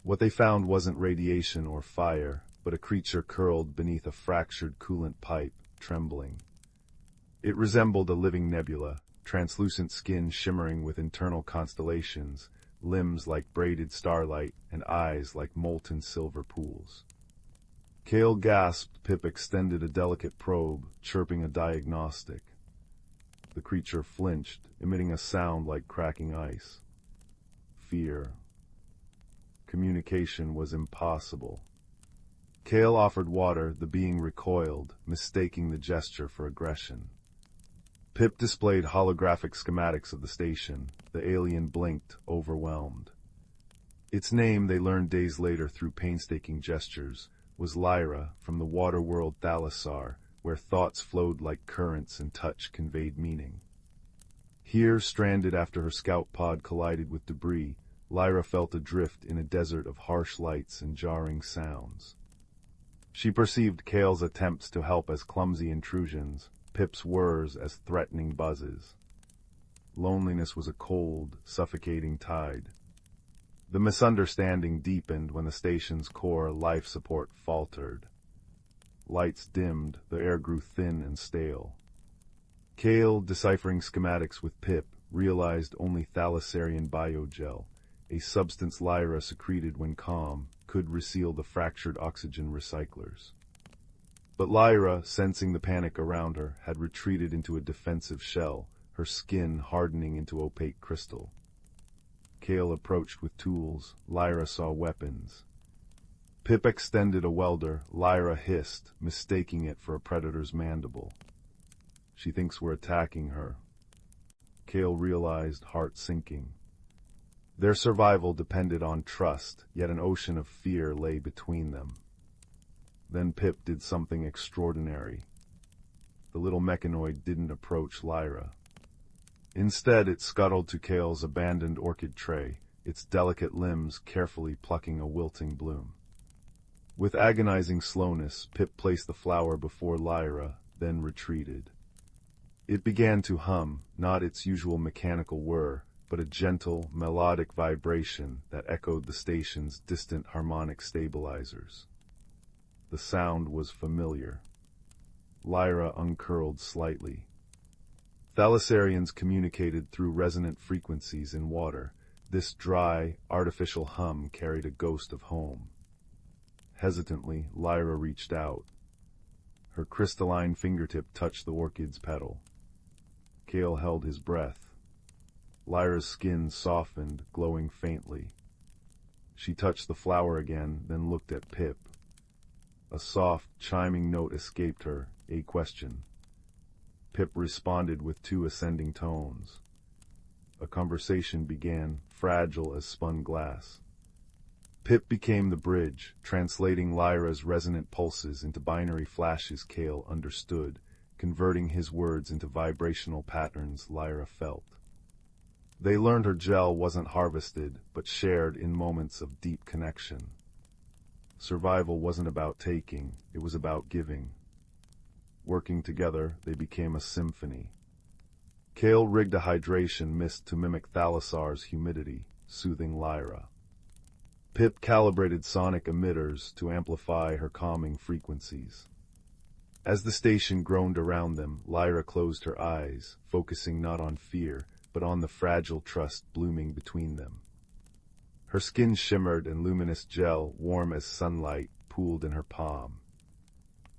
What they found wasn't radiation or fire, but a creature curled beneath a fractured coolant pipe, trembling. It resembled a living nebula, translucent skin shimmering with internal constellations, limbs like braided starlight, and eyes like molten silver pools. Kale gasped. Pip extended a delicate probe, chirping a diagnostic. The creature flinched, emitting a sound like cracking ice. Fear. Communication was impossible. Kale offered water. The being recoiled, mistaking the gesture for aggression. Pip displayed holographic schematics of the station. The alien blinked, overwhelmed. Its name, they learned days later through painstaking gestures, was Lyra, from the water world Thalassar, where thoughts flowed like currents and touch conveyed meaning. Here, stranded after her scout pod collided with debris, Lyra felt adrift in a desert of harsh lights and jarring sounds. She perceived Kale's attempts to help as clumsy intrusions, Pip's whirs as threatening buzzes. Loneliness was a cold, suffocating tide. The misunderstanding deepened when the station's core life support faltered. lights dimmed, the air grew thin and stale. Kale, deciphering schematics with Pip, realized only thalassarian biogel, a substance Lyra secreted when calm, could reseal the fractured oxygen recyclers. But Lyra, sensing the panic around her, had retreated into a defensive shell, her skin hardening into opaque crystal. Kale approached with tools. Lyra saw weapons. Pip extended a welder. Lyra hissed, mistaking it for a predator's mandible. She thinks we're attacking her. Kale realized, heart sinking. Their survival depended on trust, yet an ocean of fear lay between them. Then Pip did something extraordinary. The little mechanoid didn't approach Lyra. Instead, it scuttled to Kale's abandoned orchid tray, its delicate limbs carefully plucking a wilting bloom. With agonizing slowness, Pip placed the flower before Lyra, then retreated. It began to hum, not its usual mechanical whir, but a gentle, melodic vibration that echoed the station's distant harmonic stabilizers. The sound was familiar. Lyra uncurled slightly. Thalassarians communicated through resonant frequencies in water. This dry, artificial hum carried a ghost of home. Hesitantly, Lyra reached out. Her crystalline fingertip touched the orchid's petal. Kale held his breath. Lyra's skin softened, glowing faintly. She touched the flower again, then looked at Pip. A soft, chiming note escaped her, a question. Pip responded with 2 ascending tones. A conversation began, fragile as spun glass. Pip became the bridge, translating Lyra's resonant pulses into binary flashes Kale understood, converting his words into vibrational patterns Lyra felt. They learned her gel wasn't harvested, but shared in moments of deep connection. Survival wasn't about taking, it was about giving. Working together, they became a symphony. Kale rigged a hydration mist to mimic Thalassar's humidity, soothing Lyra. Pip calibrated sonic emitters to amplify her calming frequencies. As the station groaned around them, Lyra closed her eyes, focusing not on fear, but on the fragile trust blooming between them. Her skin shimmered and luminous gel, warm as sunlight, pooled in her palm.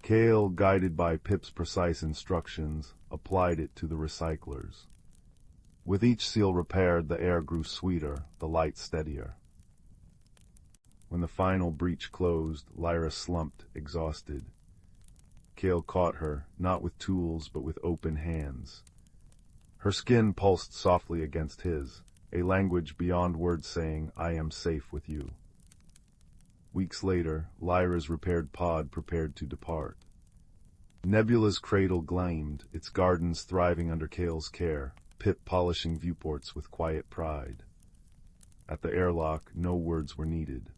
Kale, guided by Pip's precise instructions, applied it to the recyclers. With each seal repaired, the air grew sweeter, the light steadier. When the final breach closed, Lyra slumped, exhausted. Kale caught her, not with tools but with open hands. Her skin pulsed softly against his, a language beyond words saying, "I am safe with you." Weeks later, Lyra's repaired pod prepared to depart. Nebula's cradle gleamed, its gardens thriving under Kale's care, Pip polishing viewports with quiet pride. At the airlock, no words were needed.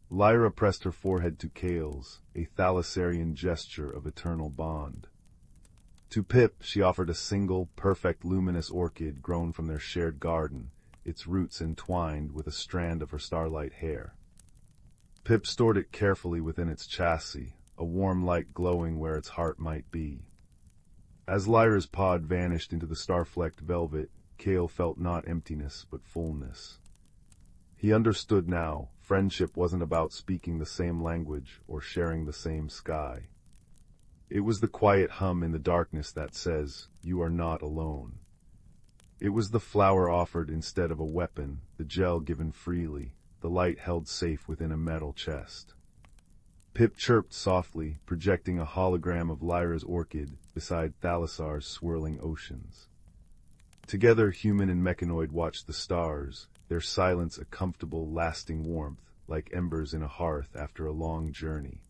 Lyra pressed her forehead to Kale's, a thalassarian gesture of eternal bond. To Pip, she offered a single, perfect, luminous orchid grown from their shared garden, its roots entwined with a strand of her starlight hair. Pip stored it carefully within its chassis, a warm light glowing where its heart might be. As Lyra's pod vanished into the star-flecked velvet, Kale felt not emptiness, but fullness. He understood now, friendship wasn't about speaking the same language or sharing the same sky. It was the quiet hum in the darkness that says, "You are not alone." It was the flower offered instead of a weapon, the gel given freely, the light held safe within a metal chest. Pip chirped softly, projecting a hologram of Lyra's orchid beside Thalassar's swirling oceans. Together, human and mechanoid watched the stars, their silence a comfortable, lasting warmth, like embers in a hearth after a long journey.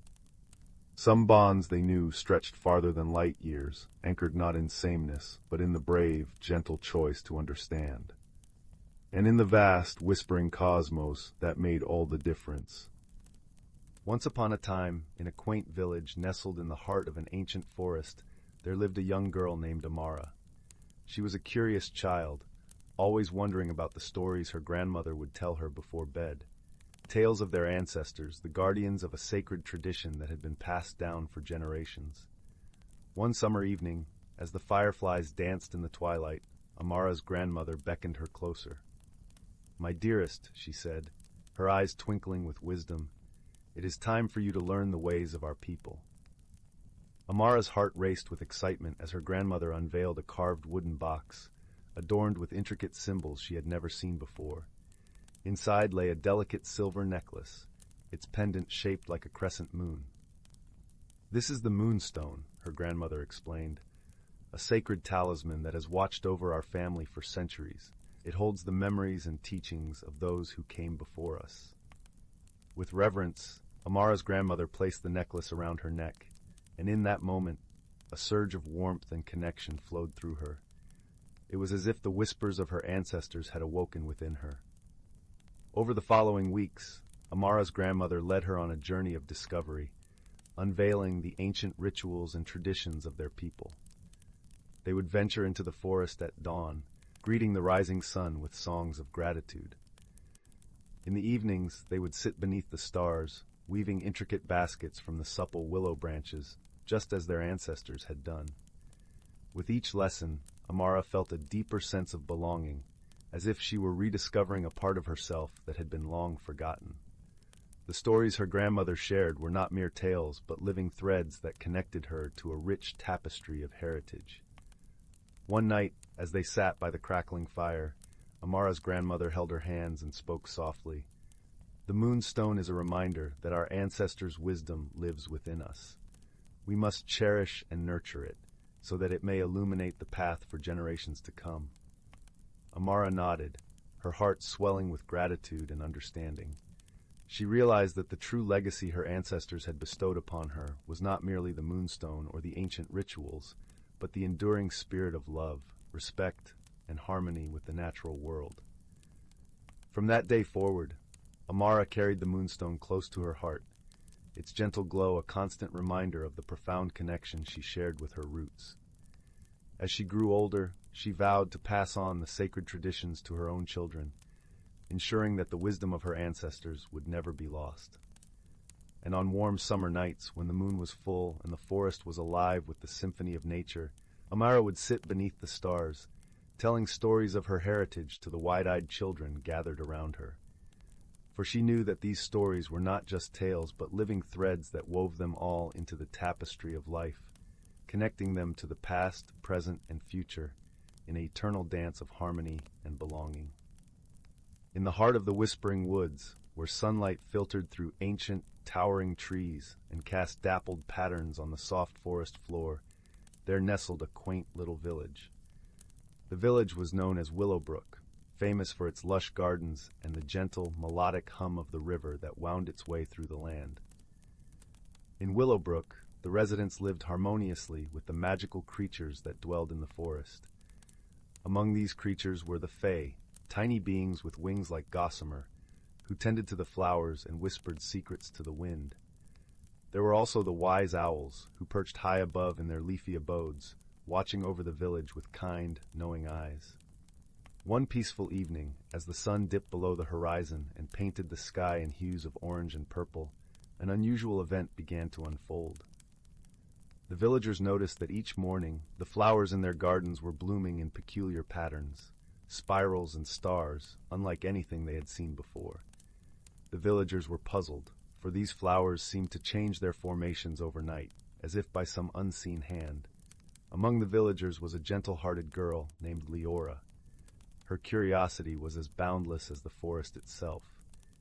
Some bonds, they knew, stretched farther than light years, anchored not in sameness, but in the brave, gentle choice to understand. And in the vast, whispering cosmos, that made all the difference. Once upon a time, in a quaint village nestled in the heart of an ancient forest, there lived a young girl named Amara. She was a curious child, always wondering about the stories her grandmother would tell her before bed. tales of their ancestors, the guardians of a sacred tradition that had been passed down for generations. One summer evening, as the fireflies danced in the twilight, Amara's grandmother beckoned her closer. "My dearest," she said, her eyes twinkling with wisdom, "it is time for you to learn the ways of our people." Amara's heart raced with excitement as her grandmother unveiled a carved wooden box, adorned with intricate symbols she had never seen before. Inside lay a delicate silver necklace, its pendant shaped like a crescent moon. "This is the moonstone," her grandmother explained, "a sacred talisman that has watched over our family for centuries. It holds the memories and teachings of those who came before us." With reverence, Amara's grandmother placed the necklace around her neck, and in that moment, a surge of warmth and connection flowed through her. It was as if the whispers of her ancestors had awoken within her. Over the following weeks, Amara's grandmother led her on a journey of discovery, unveiling the ancient rituals and traditions of their people. They would venture into the forest at dawn, greeting the rising sun with songs of gratitude. In the evenings, they would sit beneath the stars, weaving intricate baskets from the supple willow branches, just as their ancestors had done. With each lesson, Amara felt a deeper sense of belonging, as if she were rediscovering a part of herself that had been long forgotten. The stories her grandmother shared were not mere tales, but living threads that connected her to a rich tapestry of heritage. One night, as they sat by the crackling fire, Amara's grandmother held her hands and spoke softly. "The moonstone is a reminder that our ancestors' wisdom lives within us. We must cherish and nurture it, so that it may illuminate the path for generations to come." Amara nodded, her heart swelling with gratitude and understanding. She realized that the true legacy her ancestors had bestowed upon her was not merely the moonstone or the ancient rituals, but the enduring spirit of love, respect, and harmony with the natural world. From that day forward, Amara carried the moonstone close to her heart, its gentle glow a constant reminder of the profound connection she shared with her roots. As she grew older, she vowed to pass on the sacred traditions to her own children, ensuring that the wisdom of her ancestors would never be lost. And on warm summer nights, when the moon was full and the forest was alive with the symphony of nature, Amara would sit beneath the stars, telling stories of her heritage to the wide-eyed children gathered around her. For she knew that these stories were not just tales, but living threads that wove them all into the tapestry of life, connecting them to the past, present, and future in an eternal dance of harmony and belonging. In the heart of the whispering woods, where sunlight filtered through ancient, towering trees and cast dappled patterns on the soft forest floor, there nestled a quaint little village. The village was known as Willowbrook, famous for its lush gardens and the gentle, melodic hum of the river that wound its way through the land. In Willowbrook, the residents lived harmoniously with the magical creatures that dwelled in the forest. Among these creatures were the Fae, tiny beings with wings like gossamer, who tended to the flowers and whispered secrets to the wind. There were also the wise owls, who perched high above in their leafy abodes, watching over the village with kind, knowing eyes. One peaceful evening, as the sun dipped below the horizon and painted the sky in hues of orange and purple, an unusual event began to unfold. The villagers noticed that each morning the flowers in their gardens were blooming in peculiar patterns, spirals and stars, unlike anything they had seen before. The villagers were puzzled, for these flowers seemed to change their formations overnight, as if by some unseen hand. Among the villagers was a gentle-hearted girl named Leora. Her curiosity was as boundless as the forest itself,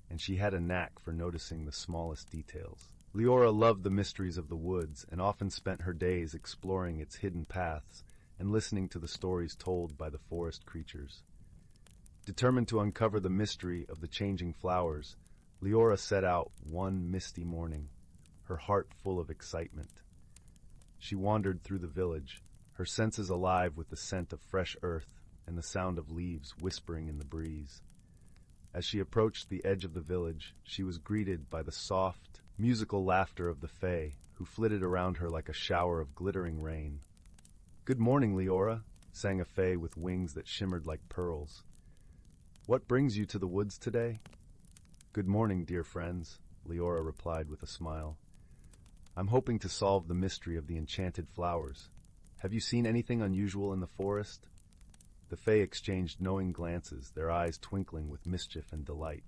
and she had a knack for noticing the smallest details. Leora loved the mysteries of the woods and often spent her days exploring its hidden paths and listening to the stories told by the forest creatures. Determined to uncover the mystery of the changing flowers, Leora set out one misty morning, her heart full of excitement. She wandered through the village, her senses alive with the scent of fresh earth and the sound of leaves whispering in the breeze. As she approached the edge of the village, she was greeted by the soft, musical laughter of the Fae, who flitted around her like a shower of glittering rain. "Good morning, Leora," sang a Fae with wings that shimmered like pearls. "What brings you to the woods today?" Good morning, dear friends, Leora replied with a smile. I'm hoping to solve the mystery of the enchanted flowers. Have you seen anything unusual in the forest? The Fae exchanged knowing glances, their eyes twinkling with mischief and delight.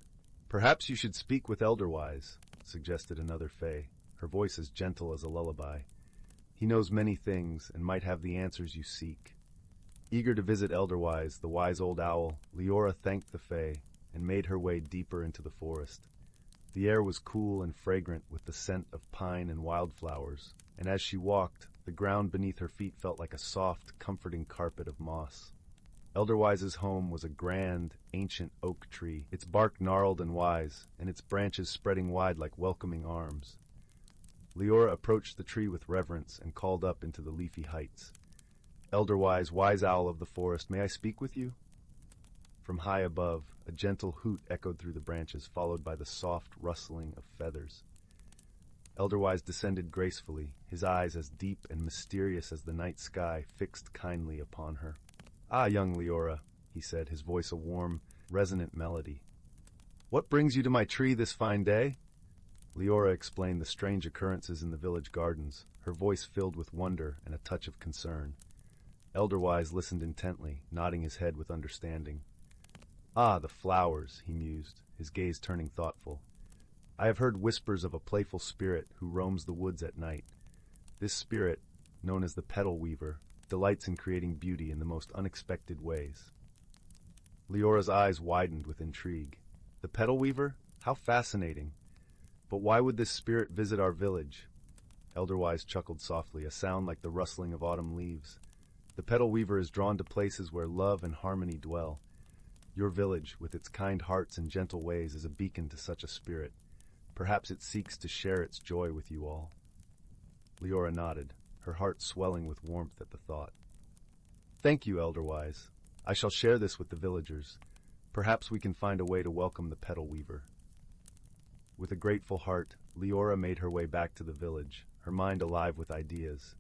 Perhaps you should speak with Elderwise, suggested another Fae, her voice as gentle as a lullaby. He knows many things and might have the answers you seek. Eager to visit Elderwise, the wise old owl, Leora thanked the Fae and made her way deeper into the forest. The air was cool and fragrant with the scent of pine and wildflowers, and as she walked, the ground beneath her feet felt like a soft, comforting carpet of moss. Elderwise's home was a grand, ancient oak tree, its bark gnarled and wise, and its branches spreading wide like welcoming arms. Leora approached the tree with reverence and called up into the leafy heights. Elderwise, wise owl of the forest, may I speak with you? From high above, a gentle hoot echoed through the branches, followed by the soft rustling of feathers. Elderwise descended gracefully, his eyes as deep and mysterious as the night sky fixed kindly upon her. Ah, young Leora, he said, his voice a warm, resonant melody. What brings you to my tree this fine day? Leora explained the strange occurrences in the village gardens, her voice filled with wonder and a touch of concern. Elderwise listened intently, nodding his head with understanding. Ah, the flowers, he mused, his gaze turning thoughtful. I have heard whispers of a playful spirit who roams the woods at night. This spirit, known as the petal weaver, delights in creating beauty in the most unexpected ways. Leora's eyes widened with intrigue. The petal weaver? How fascinating. But why would this spirit visit our village? Elderwise chuckled softly, a sound like the rustling of autumn leaves. The petal weaver is drawn to places where love and harmony dwell. Your village, with its kind hearts and gentle ways, is a beacon to such a spirit. Perhaps it seeks to share its joy with you all. Leora nodded, her heart swelling with warmth at the thought. Thank you, Elderwise. I shall share this with the villagers. Perhaps we can find a way to welcome the petal weaver. With a grateful heart, Leora made her way back to the village, her mind alive with ideas.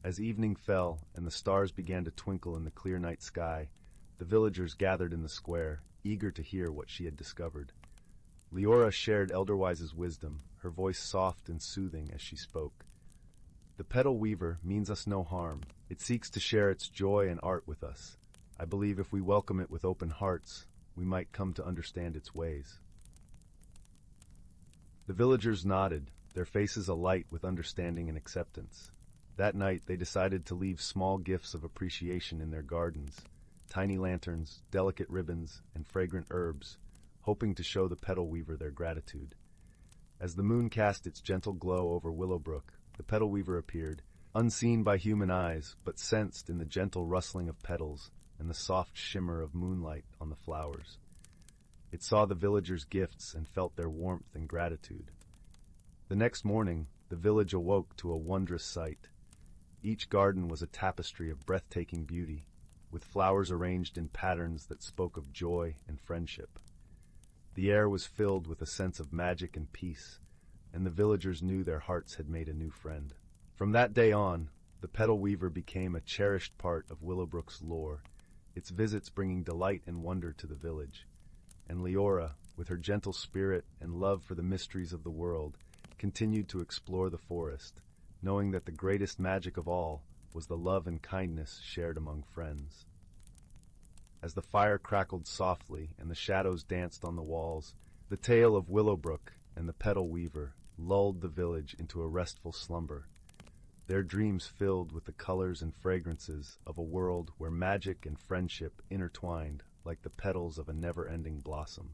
As evening fell and the stars began to twinkle in the clear night sky, the villagers gathered in the square, eager to hear what she had discovered. Leora shared Elderwise's wisdom, her voice soft and soothing as she spoke. The petal weaver means us no harm. It seeks to share its joy and art with us. I believe if we welcome it with open hearts, we might come to understand its ways. The villagers nodded, their faces alight with understanding and acceptance. That night they decided to leave small gifts of appreciation in their gardens, tiny lanterns, delicate ribbons, and fragrant herbs, hoping to show the petal weaver their gratitude. As the moon cast its gentle glow over Willowbrook, the petal weaver appeared, unseen by human eyes, but sensed in the gentle rustling of petals and the soft shimmer of moonlight on the flowers. It saw the villagers' gifts and felt their warmth and gratitude. The next morning, the village awoke to a wondrous sight. Each garden was a tapestry of breathtaking beauty, with flowers arranged in patterns that spoke of joy and friendship. The air was filled with a sense of magic and peace, and the villagers knew their hearts had made a new friend. From that day on, the petal weaver became a cherished part of Willowbrook's lore, its visits bringing delight and wonder to the village. And Leora, with her gentle spirit and love for the mysteries of the world, continued to explore the forest, knowing that the greatest magic of all was the love and kindness shared among friends. As the fire crackled softly and the shadows danced on the walls, the tale of Willowbrook and the petal weaver lulled the village into a restful slumber, their dreams filled with the colors and fragrances of a world where magic and friendship intertwined like the petals of a never-ending blossom.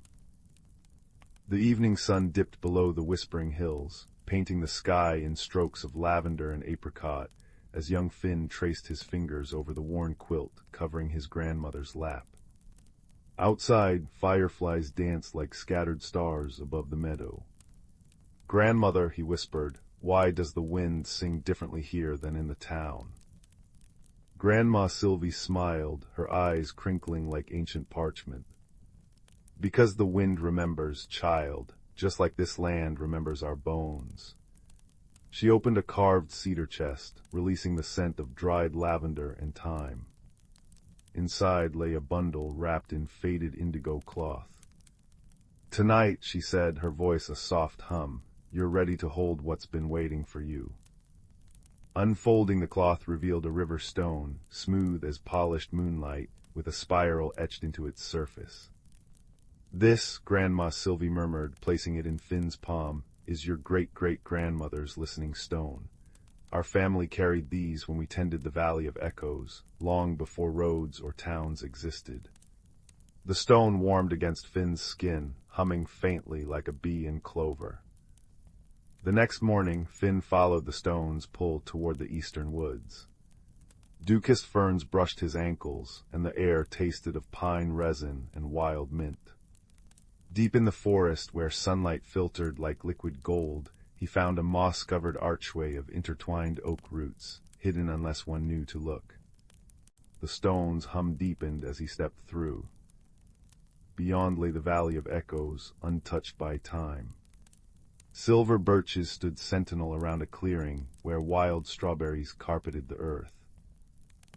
The evening sun dipped below the whispering hills, painting the sky in strokes of lavender and apricot, as young Finn traced his fingers over the worn quilt covering his grandmother's lap. Outside, fireflies danced like scattered stars above the meadow. "Grandmother," he whispered, "why does the wind sing differently here than in the town?" Grandma Sylvie smiled, her eyes crinkling like ancient parchment. "Because the wind remembers, child, just like this land remembers our bones." She opened a carved cedar chest, releasing the scent of dried lavender and thyme. Inside lay a bundle wrapped in faded indigo cloth. Tonight, she said, her voice a soft hum, you're ready to hold what's been waiting for you. Unfolding the cloth revealed a river stone, smooth as polished moonlight, with a spiral etched into its surface. This, Grandma Sylvie murmured, placing it in Finn's palm, is your great-great-grandmother's listening stone. Our family carried these when we tended the Valley of Echoes, long before roads or towns existed. The stone warmed against Finn's skin, humming faintly like a bee in clover. The next morning, Finn followed the stone's pull toward the eastern woods. Dew-kissed ferns brushed his ankles, and the air tasted of pine resin and wild mint. Deep in the forest, where sunlight filtered like liquid gold, he found a moss-covered archway of intertwined oak roots, hidden unless one knew to look. The stone's hum deepened as he stepped through. Beyond lay the Valley of Echoes, untouched by time. Silver birches stood sentinel around a clearing where wild strawberries carpeted the earth.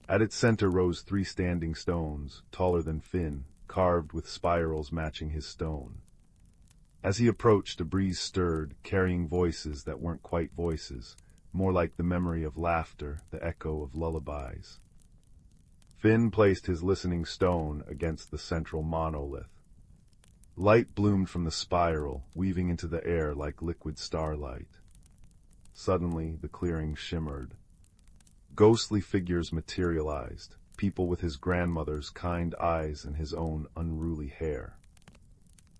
At its center rose 3 standing stones, taller than Finn, carved with spirals matching his stone. As he approached, a breeze stirred, carrying voices that weren't quite voices, more like the memory of laughter, the echo of lullabies. Finn placed his listening stone against the central monolith. Light bloomed from the spiral, weaving into the air like liquid starlight. Suddenly, the clearing shimmered. Ghostly figures materialized, people with his grandmother's kind eyes and his own unruly hair.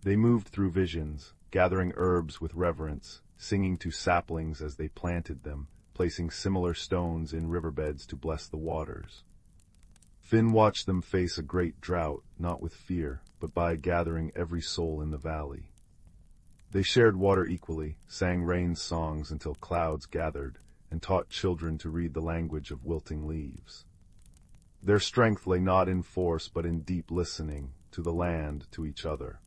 They moved through visions, gathering herbs with reverence, singing to saplings as they planted them, placing similar stones in riverbeds to bless the waters. Finn watched them face a great drought, not with fear, but by gathering every soul in the valley. They shared water equally, sang rain songs until clouds gathered, and taught children to read the language of wilting leaves. Their strength lay not in force but in deep listening, to the land, to each other.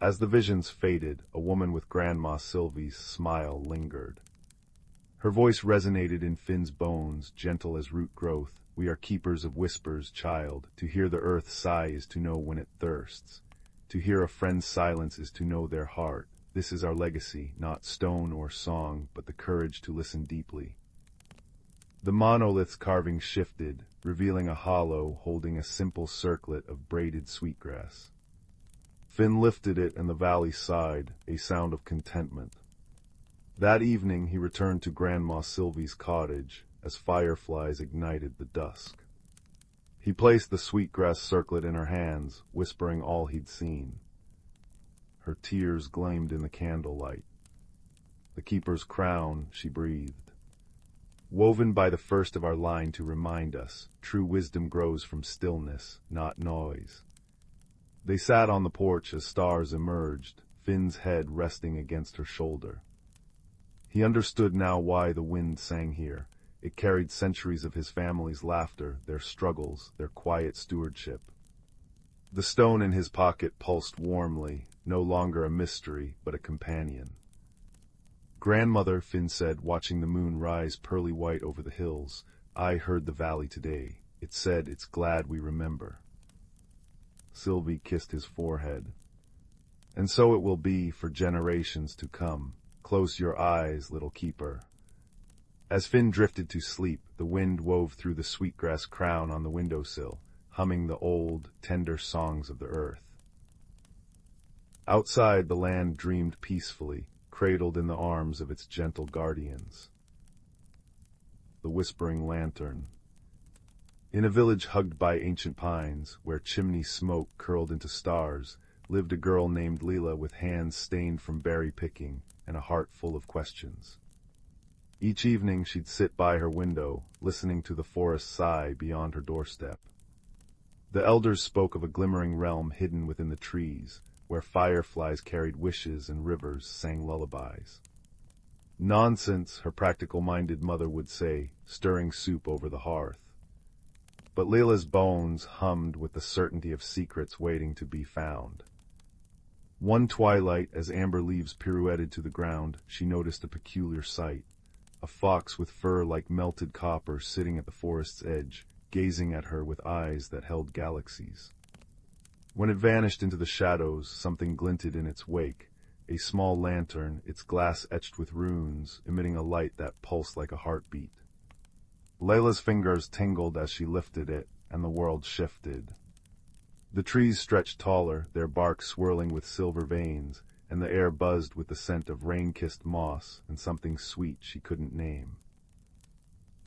As the visions faded, a woman with Grandma Sylvie's smile lingered. Her voice resonated in Finn's bones, gentle as root growth. We are keepers of whispers, child. To hear the earth sigh is to know when it thirsts. To hear a friend's silence is to know their heart. This is our legacy, not stone or song, but the courage to listen deeply. The monolith's carving shifted, revealing a hollow holding a simple circlet of braided sweetgrass. Finn lifted it and the valley sighed, a sound of contentment. That evening he returned to Grandma Sylvie's cottage, as fireflies ignited the dusk. He placed the sweetgrass circlet in her hands, whispering all he'd seen. Her tears gleamed in the candlelight. The keeper's crown, she breathed. Woven by the first of our line to remind us, true wisdom grows from stillness, not noise. They sat on the porch as stars emerged, Finn's head resting against her shoulder. He understood now why the wind sang here. It carried centuries of his family's laughter, their struggles, their quiet stewardship. The stone in his pocket pulsed warmly, no longer a mystery, but a companion. Grandmother, Finn said, watching the moon rise pearly white over the hills, I heard the valley today. It said it's glad we remember. Sylvie kissed his forehead. And so it will be for generations to come. Close your eyes, little keeper. As Finn drifted to sleep, the wind wove through the sweetgrass crown on the windowsill, humming the old, tender songs of the earth. Outside, the land dreamed peacefully, cradled in the arms of its gentle guardians. The Whispering Lantern. In a village hugged by ancient pines, where chimney smoke curled into stars, lived a girl named Leela with hands stained from berry picking and a heart full of questions. Each evening she'd sit by her window, listening to the forest sigh beyond her doorstep. The elders spoke of a glimmering realm hidden within the trees, where fireflies carried wishes and rivers sang lullabies. Nonsense, her practical-minded mother would say, stirring soup over the hearth. But Leela's bones hummed with the certainty of secrets waiting to be found. One twilight, as amber leaves pirouetted to the ground, she noticed a peculiar sight. A fox with fur like melted copper sitting at the forest's edge, gazing at her with eyes that held galaxies. When it vanished into the shadows, something glinted in its wake, a small lantern, its glass etched with runes, emitting a light that pulsed like a heartbeat. Layla's fingers tingled as she lifted it, and the world shifted. The trees stretched taller, their bark swirling with silver veins, and the air buzzed with the scent of rain-kissed moss and something sweet she couldn't name.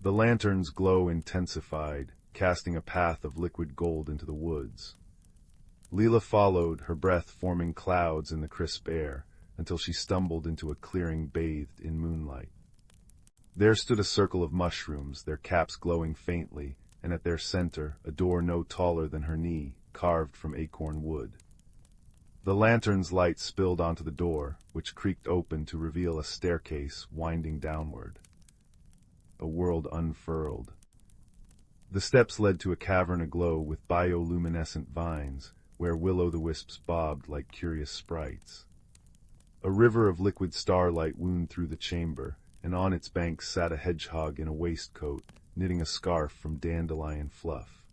The lantern's glow intensified, casting a path of liquid gold into the woods. Leela followed, her breath forming clouds in the crisp air, until she stumbled into a clearing bathed in moonlight. There stood a circle of mushrooms, their caps glowing faintly, and at their center, a door no taller than her knee, carved from acorn wood. The lantern's light spilled onto the door, which creaked open to reveal a staircase winding downward. A world unfurled. The steps led to a cavern aglow with bioluminescent vines, where will-o'-the-wisps bobbed like curious sprites. A river of liquid starlight wound through the chamber, and on its banks sat a hedgehog in a waistcoat, knitting a scarf from dandelion fluff.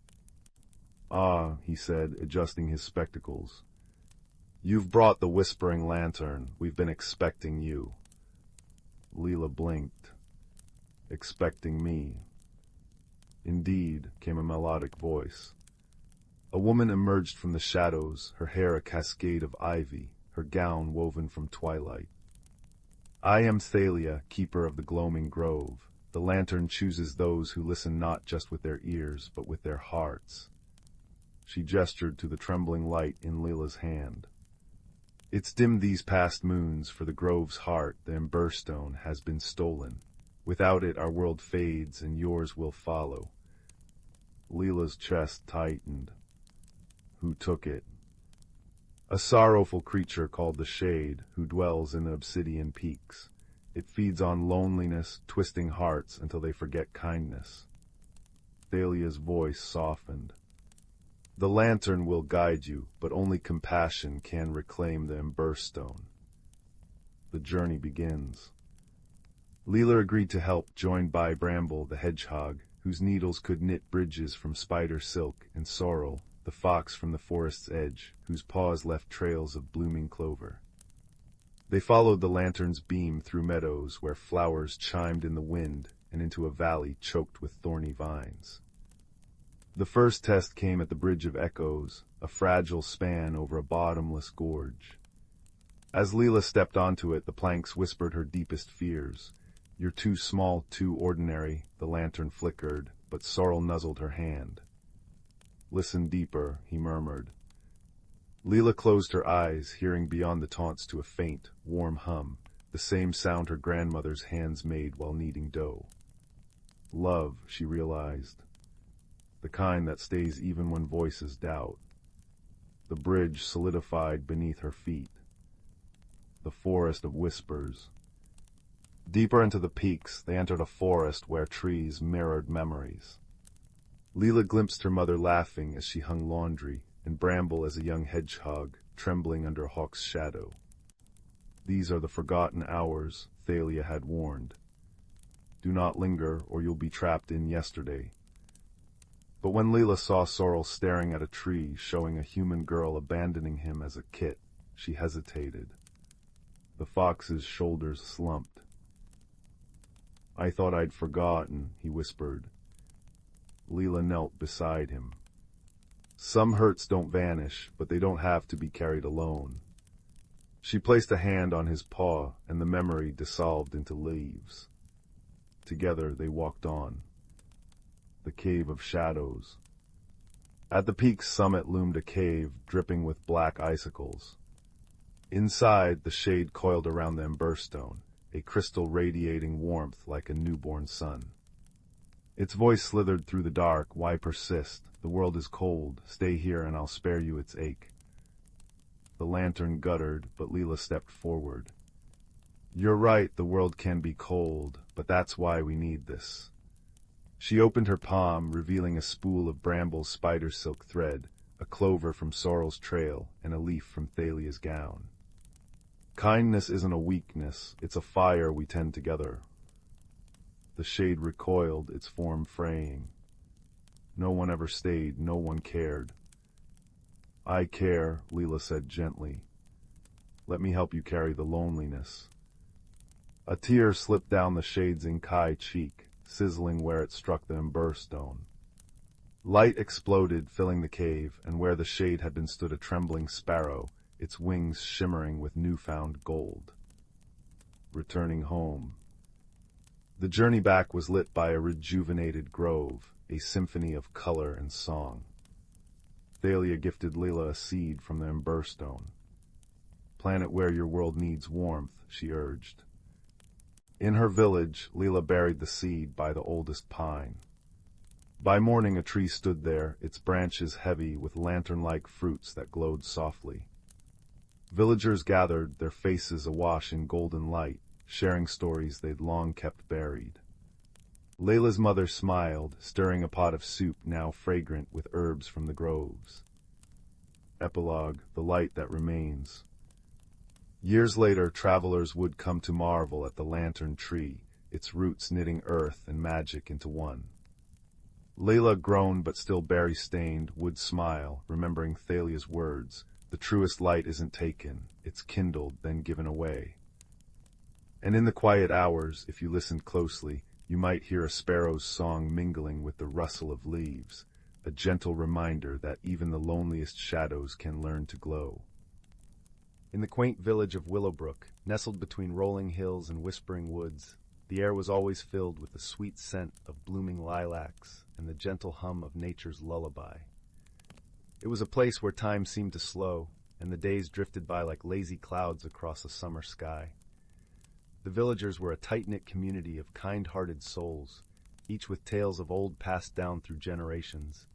"Ah," he said, adjusting his spectacles. "You've brought the whispering lantern. We've been expecting you." Leela blinked. "Expecting me." "Indeed," came a melodic voice. A woman emerged from the shadows, her hair a cascade of ivy, her gown woven from twilight. "I am Thalia, keeper of the gloaming grove. The lantern chooses those who listen not just with their ears, but with their hearts." She gestured to the trembling light in Leela's hand. "It's dimmed these past moons, for the grove's heart, the emberstone, has been stolen. Without it our world fades, and yours will follow." Leela's chest tightened. "Who took it?" "A sorrowful creature called the Shade, who dwells in the obsidian peaks. It feeds on loneliness, twisting hearts until they forget kindness." Thalia's voice softened. "The lantern will guide you, but only compassion can reclaim the emberstone." The journey begins. Leela agreed to help, joined by Bramble, the hedgehog, whose needles could knit bridges from spider silk, and Sorrel, the fox from the forest's edge, whose paws left trails of blooming clover. They followed the lantern's beam through meadows where flowers chimed in the wind and into a valley choked with thorny vines. The first test came at the Bridge of Echoes, a fragile span over a bottomless gorge. As Leela stepped onto it, the planks whispered her deepest fears. "You're too small, too ordinary," the lantern flickered, but Sorrel nuzzled her hand. "Listen deeper," he murmured. Leela closed her eyes, hearing beyond the taunts to a faint, warm hum, the same sound her grandmother's hands made while kneading dough. Love, she realized. The kind that stays even when voices doubt. The bridge solidified beneath her feet. The forest of whispers. Deeper into the peaks, they entered a forest where trees mirrored memories. Leela glimpsed her mother laughing as she hung laundry, and Bramble as a young hedgehog, trembling under a hawk's shadow. "These are the forgotten hours," Thalia had warned. "Do not linger, or you'll be trapped in yesterday." But when Leela saw Sorrel staring at a tree, showing a human girl abandoning him as a kit, she hesitated. The fox's shoulders slumped. "I thought I'd forgotten," he whispered. Leela knelt beside him. "Some hurts don't vanish, but they don't have to be carried alone." She placed a hand on his paw, and the memory dissolved into leaves. Together they walked on. The Cave of Shadows. At the peak's summit loomed a cave dripping with black icicles. Inside, the shade coiled around the emberstone, a crystal radiating warmth like a newborn sun. Its voice slithered through the dark. "Why persist? The world is cold. Stay here and I'll spare you its ache." The lantern guttered, but Leela stepped forward. "You're right, the world can be cold, but that's why we need this." She opened her palm, revealing a spool of Bramble's spider silk thread, a clover from Sorrel's trail, and a leaf from Thalia's gown. "Kindness isn't a weakness, it's a fire we tend together." The shade recoiled, its form fraying. "No one ever stayed, no one cared." I care, Leela said gently. Let me help you carry the loneliness. A tear slipped down the shade's Inkai cheek, sizzling where it struck the ember stone. Light exploded, filling the cave, and where the shade had been stood a trembling sparrow, its wings shimmering with newfound gold. Returning home. The journey back was lit by a rejuvenated grove, a symphony of color and song. Thalia gifted Leela a seed from the ember stone. Plant it where your world needs warmth, she urged. In her village, Leela buried the seed by the oldest pine. By morning a tree stood there, its branches heavy with lantern-like fruits that glowed softly. Villagers gathered, their faces awash in golden light, sharing stories they'd long kept buried. Layla's mother smiled, stirring a pot of soup now fragrant with herbs from the groves. Epilogue, the light that remains. Years later, travelers would come to marvel at the lantern tree, its roots knitting earth and magic into one. Layla, grown but still berry-stained, would smile, remembering Thalia's words, "The truest light isn't taken, it's kindled, then given away." And in the quiet hours, if you listened closely, you might hear a sparrow's song mingling with the rustle of leaves, a gentle reminder that even the loneliest shadows can learn to glow. In the quaint village of Willowbrook, nestled between rolling hills and whispering woods, the air was always filled with the sweet scent of blooming lilacs and the gentle hum of nature's lullaby. It was a place where time seemed to slow, and the days drifted by like lazy clouds across a summer sky. The villagers were a tight-knit community of kind-hearted souls, each with tales of old passed down through generations,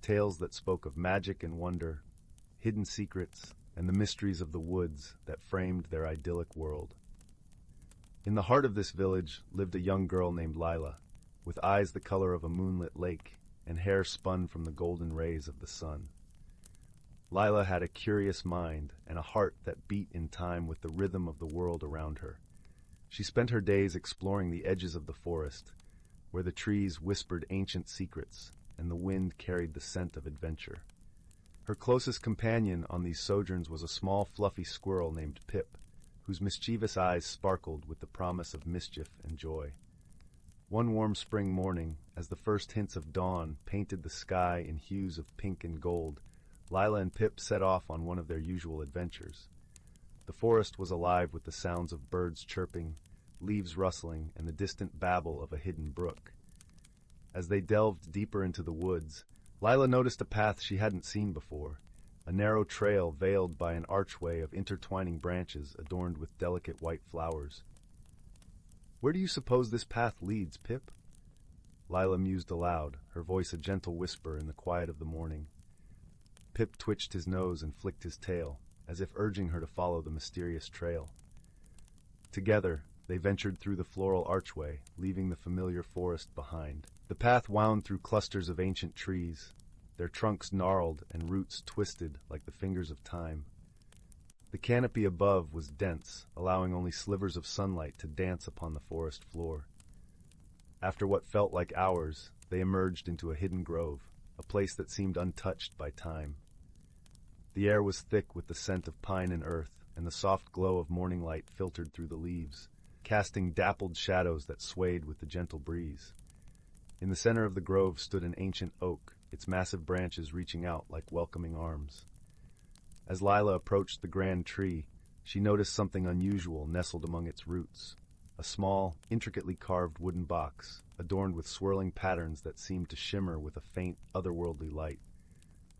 tales that spoke of magic and wonder, hidden secrets, and the mysteries of the woods that framed their idyllic world. In the heart of this village lived a young girl named Lila, with eyes the color of a moonlit lake and hair spun from the golden rays of the sun. Lila had a curious mind and a heart that beat in time with the rhythm of the world around her. She spent her days exploring the edges of the forest, where the trees whispered ancient secrets and the wind carried the scent of adventure. Her closest companion on these sojourns was a small, fluffy squirrel named Pip, whose mischievous eyes sparkled with the promise of mischief and joy. One warm spring morning, as the first hints of dawn painted the sky in hues of pink and gold, Lila and Pip set off on one of their usual adventures. The forest was alive with the sounds of birds chirping, leaves rustling, and the distant babble of a hidden brook. As they delved deeper into the woods, Lila noticed a path she hadn't seen before, a narrow trail veiled by an archway of intertwining branches adorned with delicate white flowers. "Where do you suppose this path leads, Pip?" Lila mused aloud, her voice a gentle whisper in the quiet of the morning. Pip twitched his nose and flicked his tail, as if urging her to follow the mysterious trail. Together, they ventured through the floral archway, leaving the familiar forest behind. The path wound through clusters of ancient trees, their trunks gnarled and roots twisted like the fingers of time. The canopy above was dense, allowing only slivers of sunlight to dance upon the forest floor. After what felt like hours, they emerged into a hidden grove, a place that seemed untouched by time. The air was thick with the scent of pine and earth, and the soft glow of morning light filtered through the leaves, casting dappled shadows that swayed with the gentle breeze. In the center of the grove stood an ancient oak, its massive branches reaching out like welcoming arms. As Lila approached the grand tree, she noticed something unusual nestled among its roots, a small, intricately carved wooden box, adorned with swirling patterns that seemed to shimmer with a faint, otherworldly light.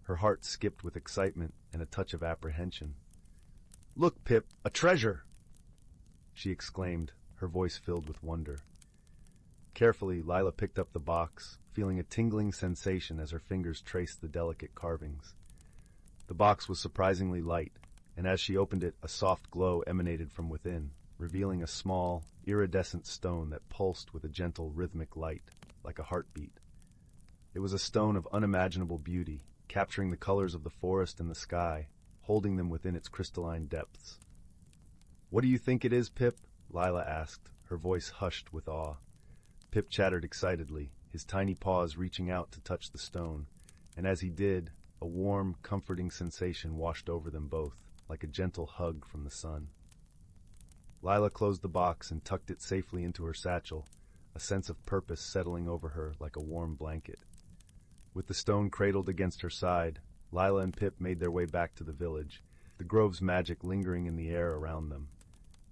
Her heart skipped with excitement and a touch of apprehension. "Look, Pip, a treasure!" she exclaimed, her voice filled with wonder. Carefully, Lila picked up the box, feeling a tingling sensation as her fingers traced the delicate carvings. The box was surprisingly light, and as she opened it, a soft glow emanated from within, revealing a small, iridescent stone that pulsed with a gentle, rhythmic light, like a heartbeat. It was a stone of unimaginable beauty, capturing the colors of the forest and the sky, holding them within its crystalline depths. "What do you think it is, Pip?" Lila asked, her voice hushed with awe. Pip chattered excitedly, his tiny paws reaching out to touch the stone, and as he did, A warm, comforting sensation washed over them both, like a gentle hug from the sun. Lila closed the box and tucked it safely into her satchel, a sense of purpose settling over her like a warm blanket. With the stone cradled against her side, Lila and Pip made their way back to the village, the grove's magic lingering in the air around them.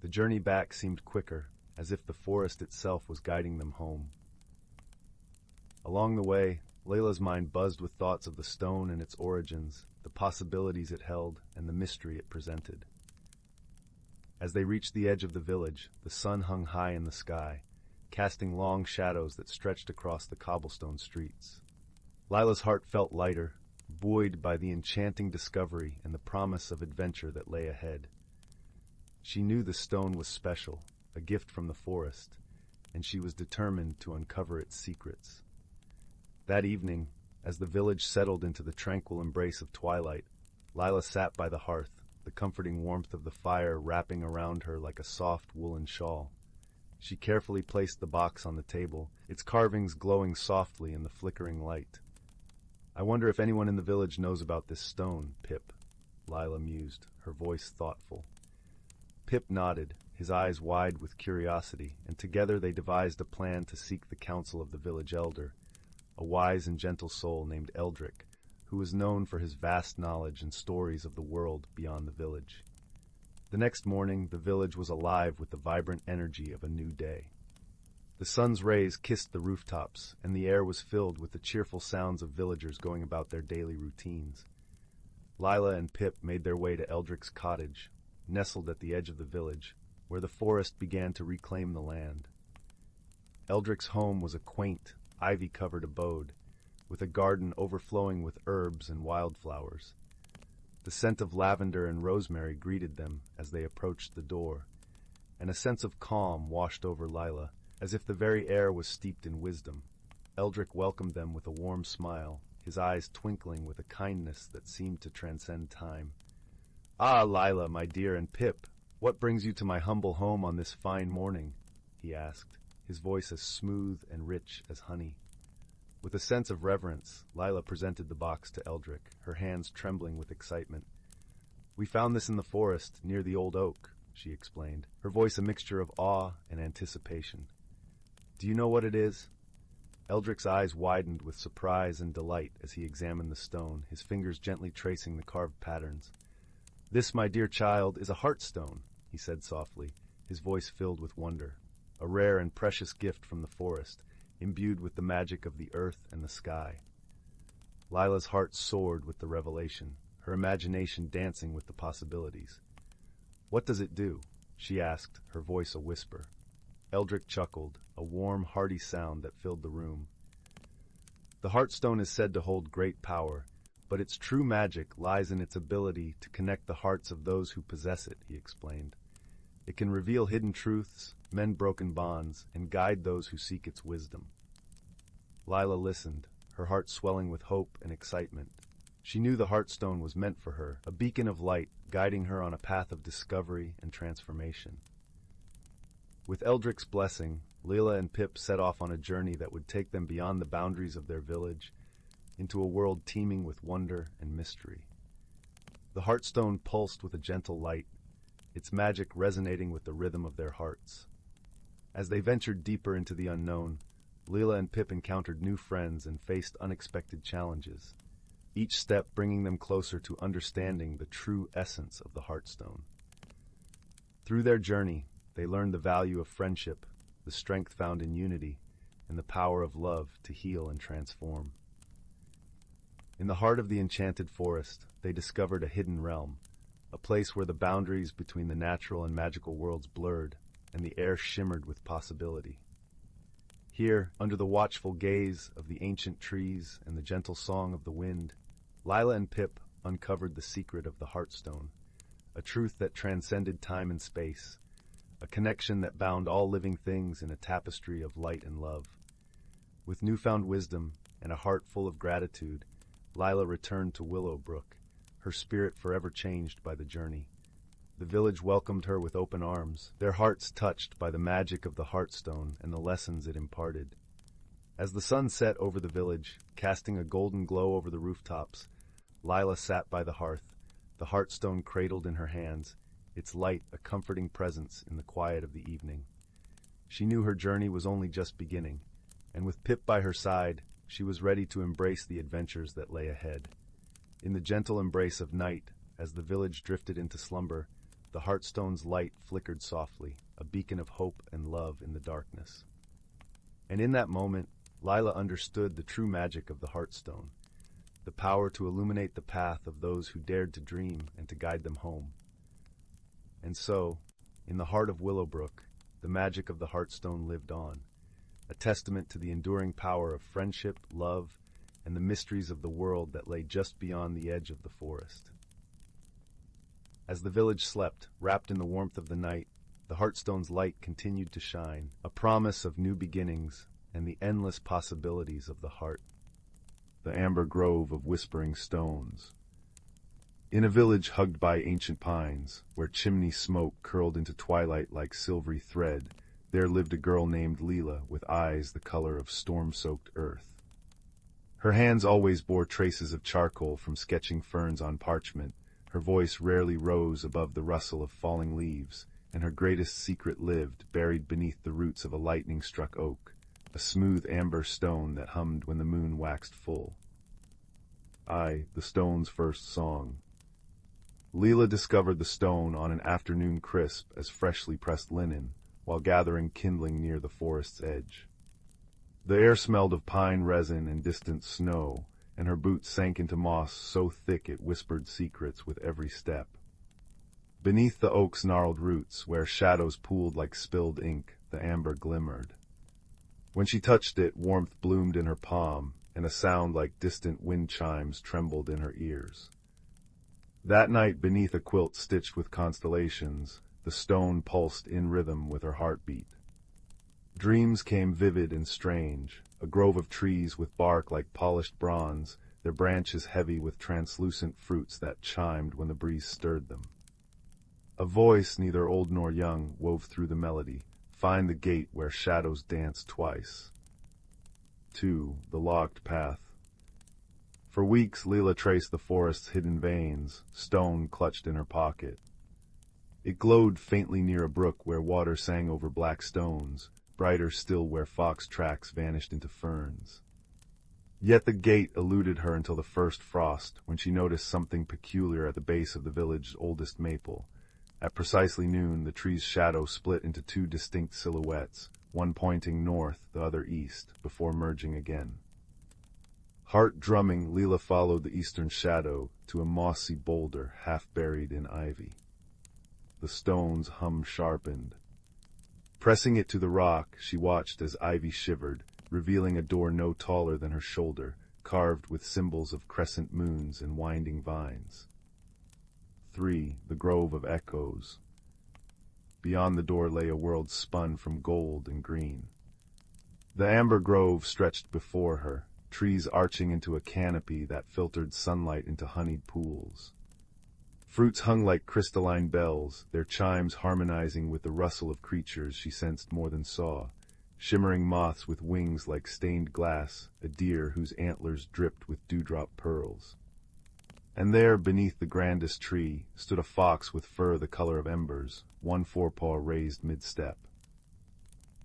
The journey back seemed quicker, as if the forest itself was guiding them home. Along the way, Layla's mind buzzed with thoughts of the stone and its origins, the possibilities it held, and the mystery it presented. As they reached the edge of the village, the sun hung high in the sky, casting long shadows that stretched across the cobblestone streets. Lila's heart felt lighter, buoyed by the enchanting discovery and the promise of adventure that lay ahead. She knew the stone was special, a gift from the forest, and she was determined to uncover its secrets. That evening, as the village settled into the tranquil embrace of twilight, Lila sat by the hearth, the comforting warmth of the fire wrapping around her like a soft woolen shawl. She carefully placed the box on the table, its carvings glowing softly in the flickering light. "I wonder if anyone in the village knows about this stone, Pip," Lila mused, her voice thoughtful. Pip nodded, his eyes wide with curiosity, and together they devised a plan to seek the counsel of the village elder, a wise and gentle soul named Eldrick, who was known for his vast knowledge and stories of the world beyond the village. The next morning, the village was alive with the vibrant energy of a new day. The sun's rays kissed the rooftops, and the air was filled with the cheerful sounds of villagers going about their daily routines. Lila and Pip made their way to Eldrick's cottage, nestled at the edge of the village, where the forest began to reclaim the land. Eldrick's home was a quaint, ivy-covered abode, with a garden overflowing with herbs and wildflowers. The scent of lavender and rosemary greeted them as they approached the door, and a sense of calm washed over Lila, as if the very air was steeped in wisdom. Eldrick welcomed them with a warm smile, his eyes twinkling with a kindness that seemed to transcend time. "Ah, Lila, my dear, and Pip, what brings you to my humble home on this fine morning?" he asked, his voice as smooth and rich as honey. With a sense of reverence, Lila presented the box to Eldrick, her hands trembling with excitement. "We found this in the forest, near the old oak," she explained, her voice a mixture of awe and anticipation. "Do you know what it is?" Eldrick's eyes widened with surprise and delight as he examined the stone, his fingers gently tracing the carved patterns. "This, my dear child, is a heartstone," he said softly, his voice filled with wonder. "A rare and precious gift from the forest, imbued with the magic of the earth and the sky." Lila's heart soared with the revelation, her imagination dancing with the possibilities. "What does it do?" she asked, her voice a whisper. Eldrick chuckled, a warm, hearty sound that filled the room. "The Heartstone is said to hold great power, but its true magic lies in its ability to connect the hearts of those who possess it," he explained. "It can reveal hidden truths, mend broken bonds, and guide those who seek its wisdom." Lila listened, her heart swelling with hope and excitement. She knew the Heartstone was meant for her, a beacon of light guiding her on a path of discovery and transformation. With Eldrick's blessing, Lila and Pip set off on a journey that would take them beyond the boundaries of their village, into a world teeming with wonder and mystery. The Heartstone pulsed with a gentle light, its magic resonating with the rhythm of their hearts. As they ventured deeper into the unknown, Lila and Pip encountered new friends and faced unexpected challenges, each step bringing them closer to understanding the true essence of the Heartstone. Through their journey, they learned the value of friendship, the strength found in unity, and the power of love to heal and transform. In the heart of the enchanted forest, they discovered a hidden realm, a place where the boundaries between the natural and magical worlds blurred, and the air shimmered with possibility. Here, under the watchful gaze of the ancient trees and the gentle song of the wind, Lila and Pip uncovered the secret of the Heartstone, a truth that transcended time and space, a connection that bound all living things in a tapestry of light and love. With newfound wisdom and a heart full of gratitude, Lila returned to Willowbrook, her spirit forever changed by the journey. The village welcomed her with open arms, their hearts touched by the magic of the Heartstone and the lessons it imparted. As the sun set over the village, casting a golden glow over the rooftops, Lila sat by the hearth, the heartstone cradled in her hands, its light a comforting presence in the quiet of the evening. She knew her journey was only just beginning, and with Pip by her side, she was ready to embrace the adventures that lay ahead. In the gentle embrace of night, as the village drifted into slumber, the heartstone's light flickered softly, a beacon of hope and love in the darkness. And in that moment, Lila understood the true magic of the heartstone, the power to illuminate the path of those who dared to dream and to guide them home. And so, in the heart of Willowbrook, the magic of the heartstone lived on, a testament to the enduring power of friendship, love, and the mysteries of the world that lay just beyond the edge of the forest. As the village slept, wrapped in the warmth of the night, the heartstone's light continued to shine, a promise of new beginnings and the endless possibilities of the heart. The amber grove of whispering stones. In a village hugged by ancient pines, where chimney smoke curled into twilight like silvery thread, there lived a girl named Leela with eyes the color of storm-soaked earth. Her hands always bore traces of charcoal from sketching ferns on parchment, her voice rarely rose above the rustle of falling leaves, and her greatest secret lived buried beneath the roots of a lightning-struck oak, a smooth amber stone that hummed when the moon waxed full. The stone's first song. Leela discovered the stone on an afternoon crisp as freshly pressed linen, while gathering kindling near the forest's edge. The air smelled of pine resin and distant snow, and her boots sank into moss so thick it whispered secrets with every step. Beneath the oak's gnarled roots, where shadows pooled like spilled ink, the amber glimmered. When she touched it, warmth bloomed in her palm, and a sound like distant wind chimes trembled in her ears. That night, beneath a quilt stitched with constellations, the stone pulsed in rhythm with her heartbeat. Dreams came vivid and strange, a grove of trees with bark like polished bronze, their branches heavy with translucent fruits that chimed when the breeze stirred them. A voice, neither old nor young, wove through the melody, "Find the gate where shadows dance twice." 2. The locked path. For weeks, Leela traced the forest's hidden veins, stone clutched in her pocket. It glowed faintly near a brook where water sang over black stones, brighter still where fox tracks vanished into ferns. Yet the gate eluded her until the first frost, when she noticed something peculiar at the base of the village's oldest maple. At precisely noon, the tree's shadow split into two distinct silhouettes, one pointing north, the other east, before merging again. Heart drumming, Leela followed the eastern shadow to a mossy boulder half buried in ivy. The stone's hum sharpened. Pressing it to the rock, she watched as ivy shivered, revealing a door no taller than her shoulder, carved with symbols of crescent moons and winding vines. 3. The Grove of Echoes. Beyond the door lay a world spun from gold and green. The amber grove stretched before her, trees arching into a canopy that filtered sunlight into honeyed pools. Fruits hung like crystalline bells, their chimes harmonizing with the rustle of creatures she sensed more than saw, shimmering moths with wings like stained glass, a deer whose antlers dripped with dewdrop pearls. And there, beneath the grandest tree, stood a fox with fur the color of embers, one forepaw raised mid-step.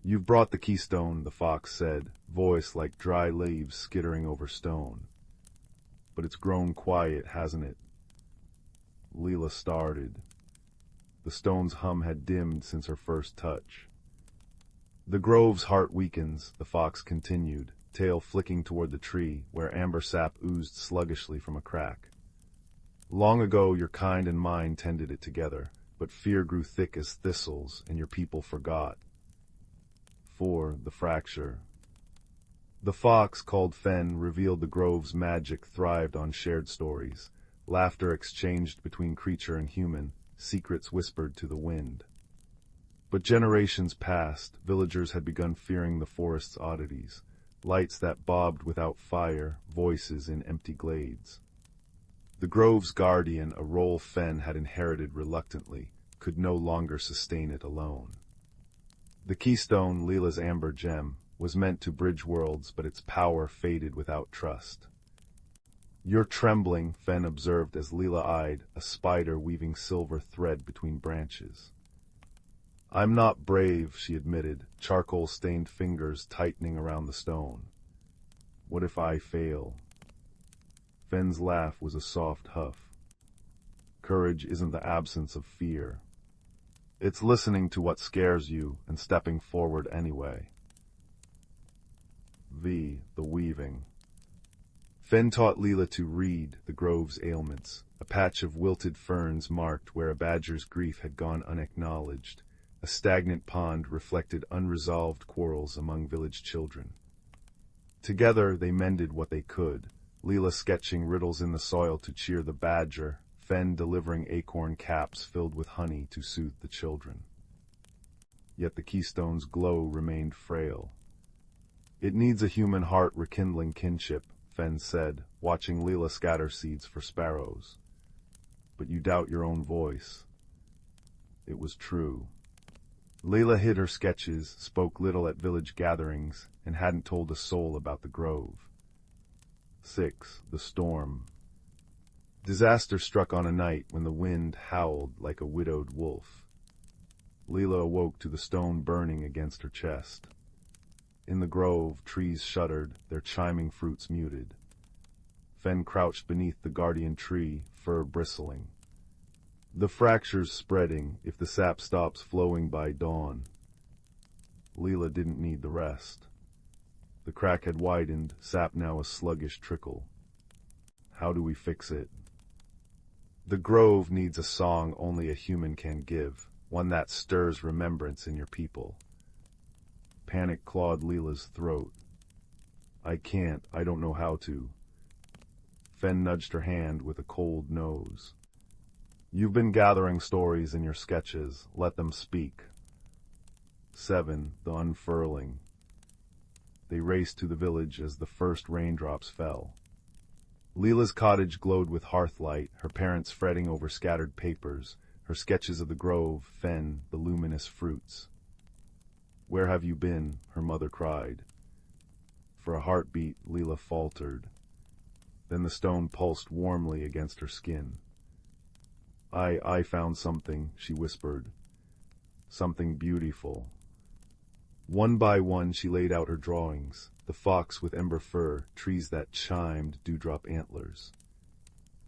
"You've brought the keystone," the fox said, voice like dry leaves skittering over stone. "But it's grown quiet, hasn't it?" Leela started. The stone's hum had dimmed since her first touch. "The grove's heart weakens," the fox continued, tail flicking toward the tree, where amber sap oozed sluggishly from a crack. "Long ago your kind and mine tended it together, but fear grew thick as thistles, and your people forgot." 4. The Fracture. The fox, called Fen, revealed the grove's magic thrived on shared stories, laughter exchanged between creature and human, secrets whispered to the wind. But generations passed, villagers had begun fearing the forest's oddities, lights that bobbed without fire, voices in empty glades. The grove's guardian, a role Fen had inherited reluctantly, could no longer sustain it alone. The keystone, Leela's amber gem, was meant to bridge worlds, but its power faded without trust. You're trembling, Fen observed as Leela eyed a spider weaving silver thread between branches. I'm not brave, she admitted, charcoal-stained fingers tightening around the stone. What if I fail? Fen's laugh was a soft huff. Courage isn't the absence of fear. It's listening to what scares you and stepping forward anyway. The weaving. Fen taught Leela to read the grove's ailments. A patch of wilted ferns marked where a badger's grief had gone unacknowledged. A stagnant pond reflected unresolved quarrels among village children. Together they mended what they could, Leela sketching riddles in the soil to cheer the badger, Fen delivering acorn caps filled with honey to soothe the children. Yet the keystone's glow remained frail. It needs a human heart rekindling kinship, Fen said, watching Leela scatter seeds for sparrows. But you doubt your own voice. It was true. Leela hid her sketches, spoke little at village gatherings, and hadn't told a soul about the grove. 6. The storm. Disaster struck on a night when the wind howled like a widowed wolf. Leela awoke to the stone burning against her chest. In the grove, trees shuddered, their chiming fruits muted. Fen crouched beneath the guardian tree, fur bristling. The fractures spreading if the sap stops flowing by dawn. Leela didn't need the rest. The crack had widened, sap now a sluggish trickle. How do we fix it? The grove needs a song only a human can give, one that stirs remembrance in your people. Panic clawed Leela's throat. I don't know how to. Fen nudged her hand with a cold nose. You've been gathering stories in your sketches, let them speak. 7. The unfurling. They raced to the village as the first raindrops fell. Leela's cottage glowed with hearthlight, her parents fretting over scattered papers, her sketches of the grove, Fen, the luminous fruits. Where have you been? Her mother cried. For a heartbeat, Leela faltered. Then the stone pulsed warmly against her skin. I found something, she whispered. Something beautiful. One by one she laid out her drawings, the fox with ember fur, trees that chimed dewdrop antlers.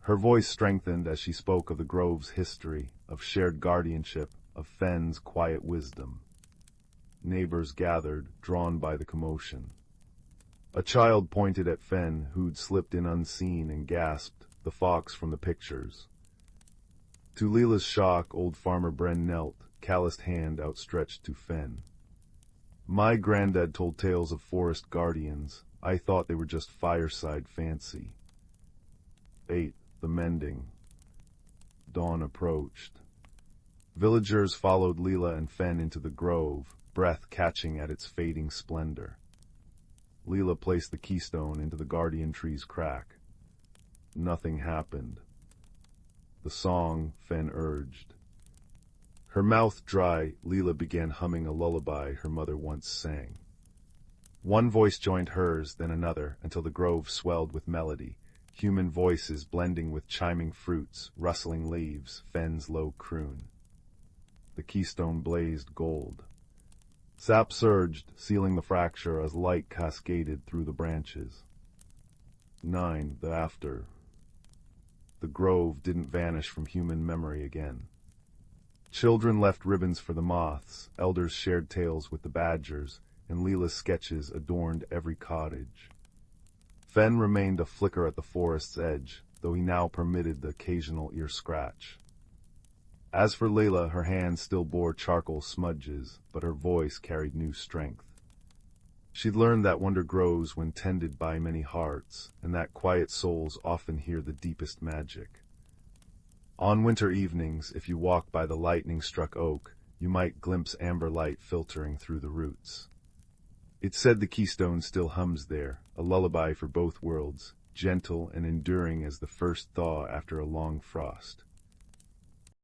Her voice strengthened as she spoke of the grove's history, of shared guardianship, of Fen's quiet wisdom. Neighbors gathered, drawn by the commotion. A child pointed at Fen, who'd slipped in unseen, and gasped, the fox from the pictures. To Leela's shock, old Farmer Bren knelt, calloused hand outstretched to Fen. My granddad told tales of forest guardians. I thought they were just fireside fancy. 8. The mending. Dawn approached. Villagers followed Leela and Fen into the grove, breath catching at its fading splendor. Leela placed the keystone into the guardian tree's crack. Nothing happened. The song, Fen urged. Her mouth dry, Leela began humming a lullaby her mother once sang. One voice joined hers, then another, until the grove swelled with melody, human voices blending with chiming fruits, rustling leaves, Fen's low croon. The keystone blazed gold. Sap surged, sealing the fracture as light cascaded through the branches. 9. The after. The grove didn't vanish from human memory again. Children left ribbons for the moths, elders shared tales with the badgers, and Leela's sketches adorned every cottage. Fen remained a flicker at the forest's edge, though he now permitted the occasional ear scratch. As for Leela, her hands still bore charcoal smudges, but her voice carried new strength. She'd learned that wonder grows when tended by many hearts, and that quiet souls often hear the deepest magic. On winter evenings, if you walk by the lightning-struck oak, you might glimpse amber light filtering through the roots. It's said the keystone still hums there, a lullaby for both worlds, gentle and enduring as the first thaw after a long frost.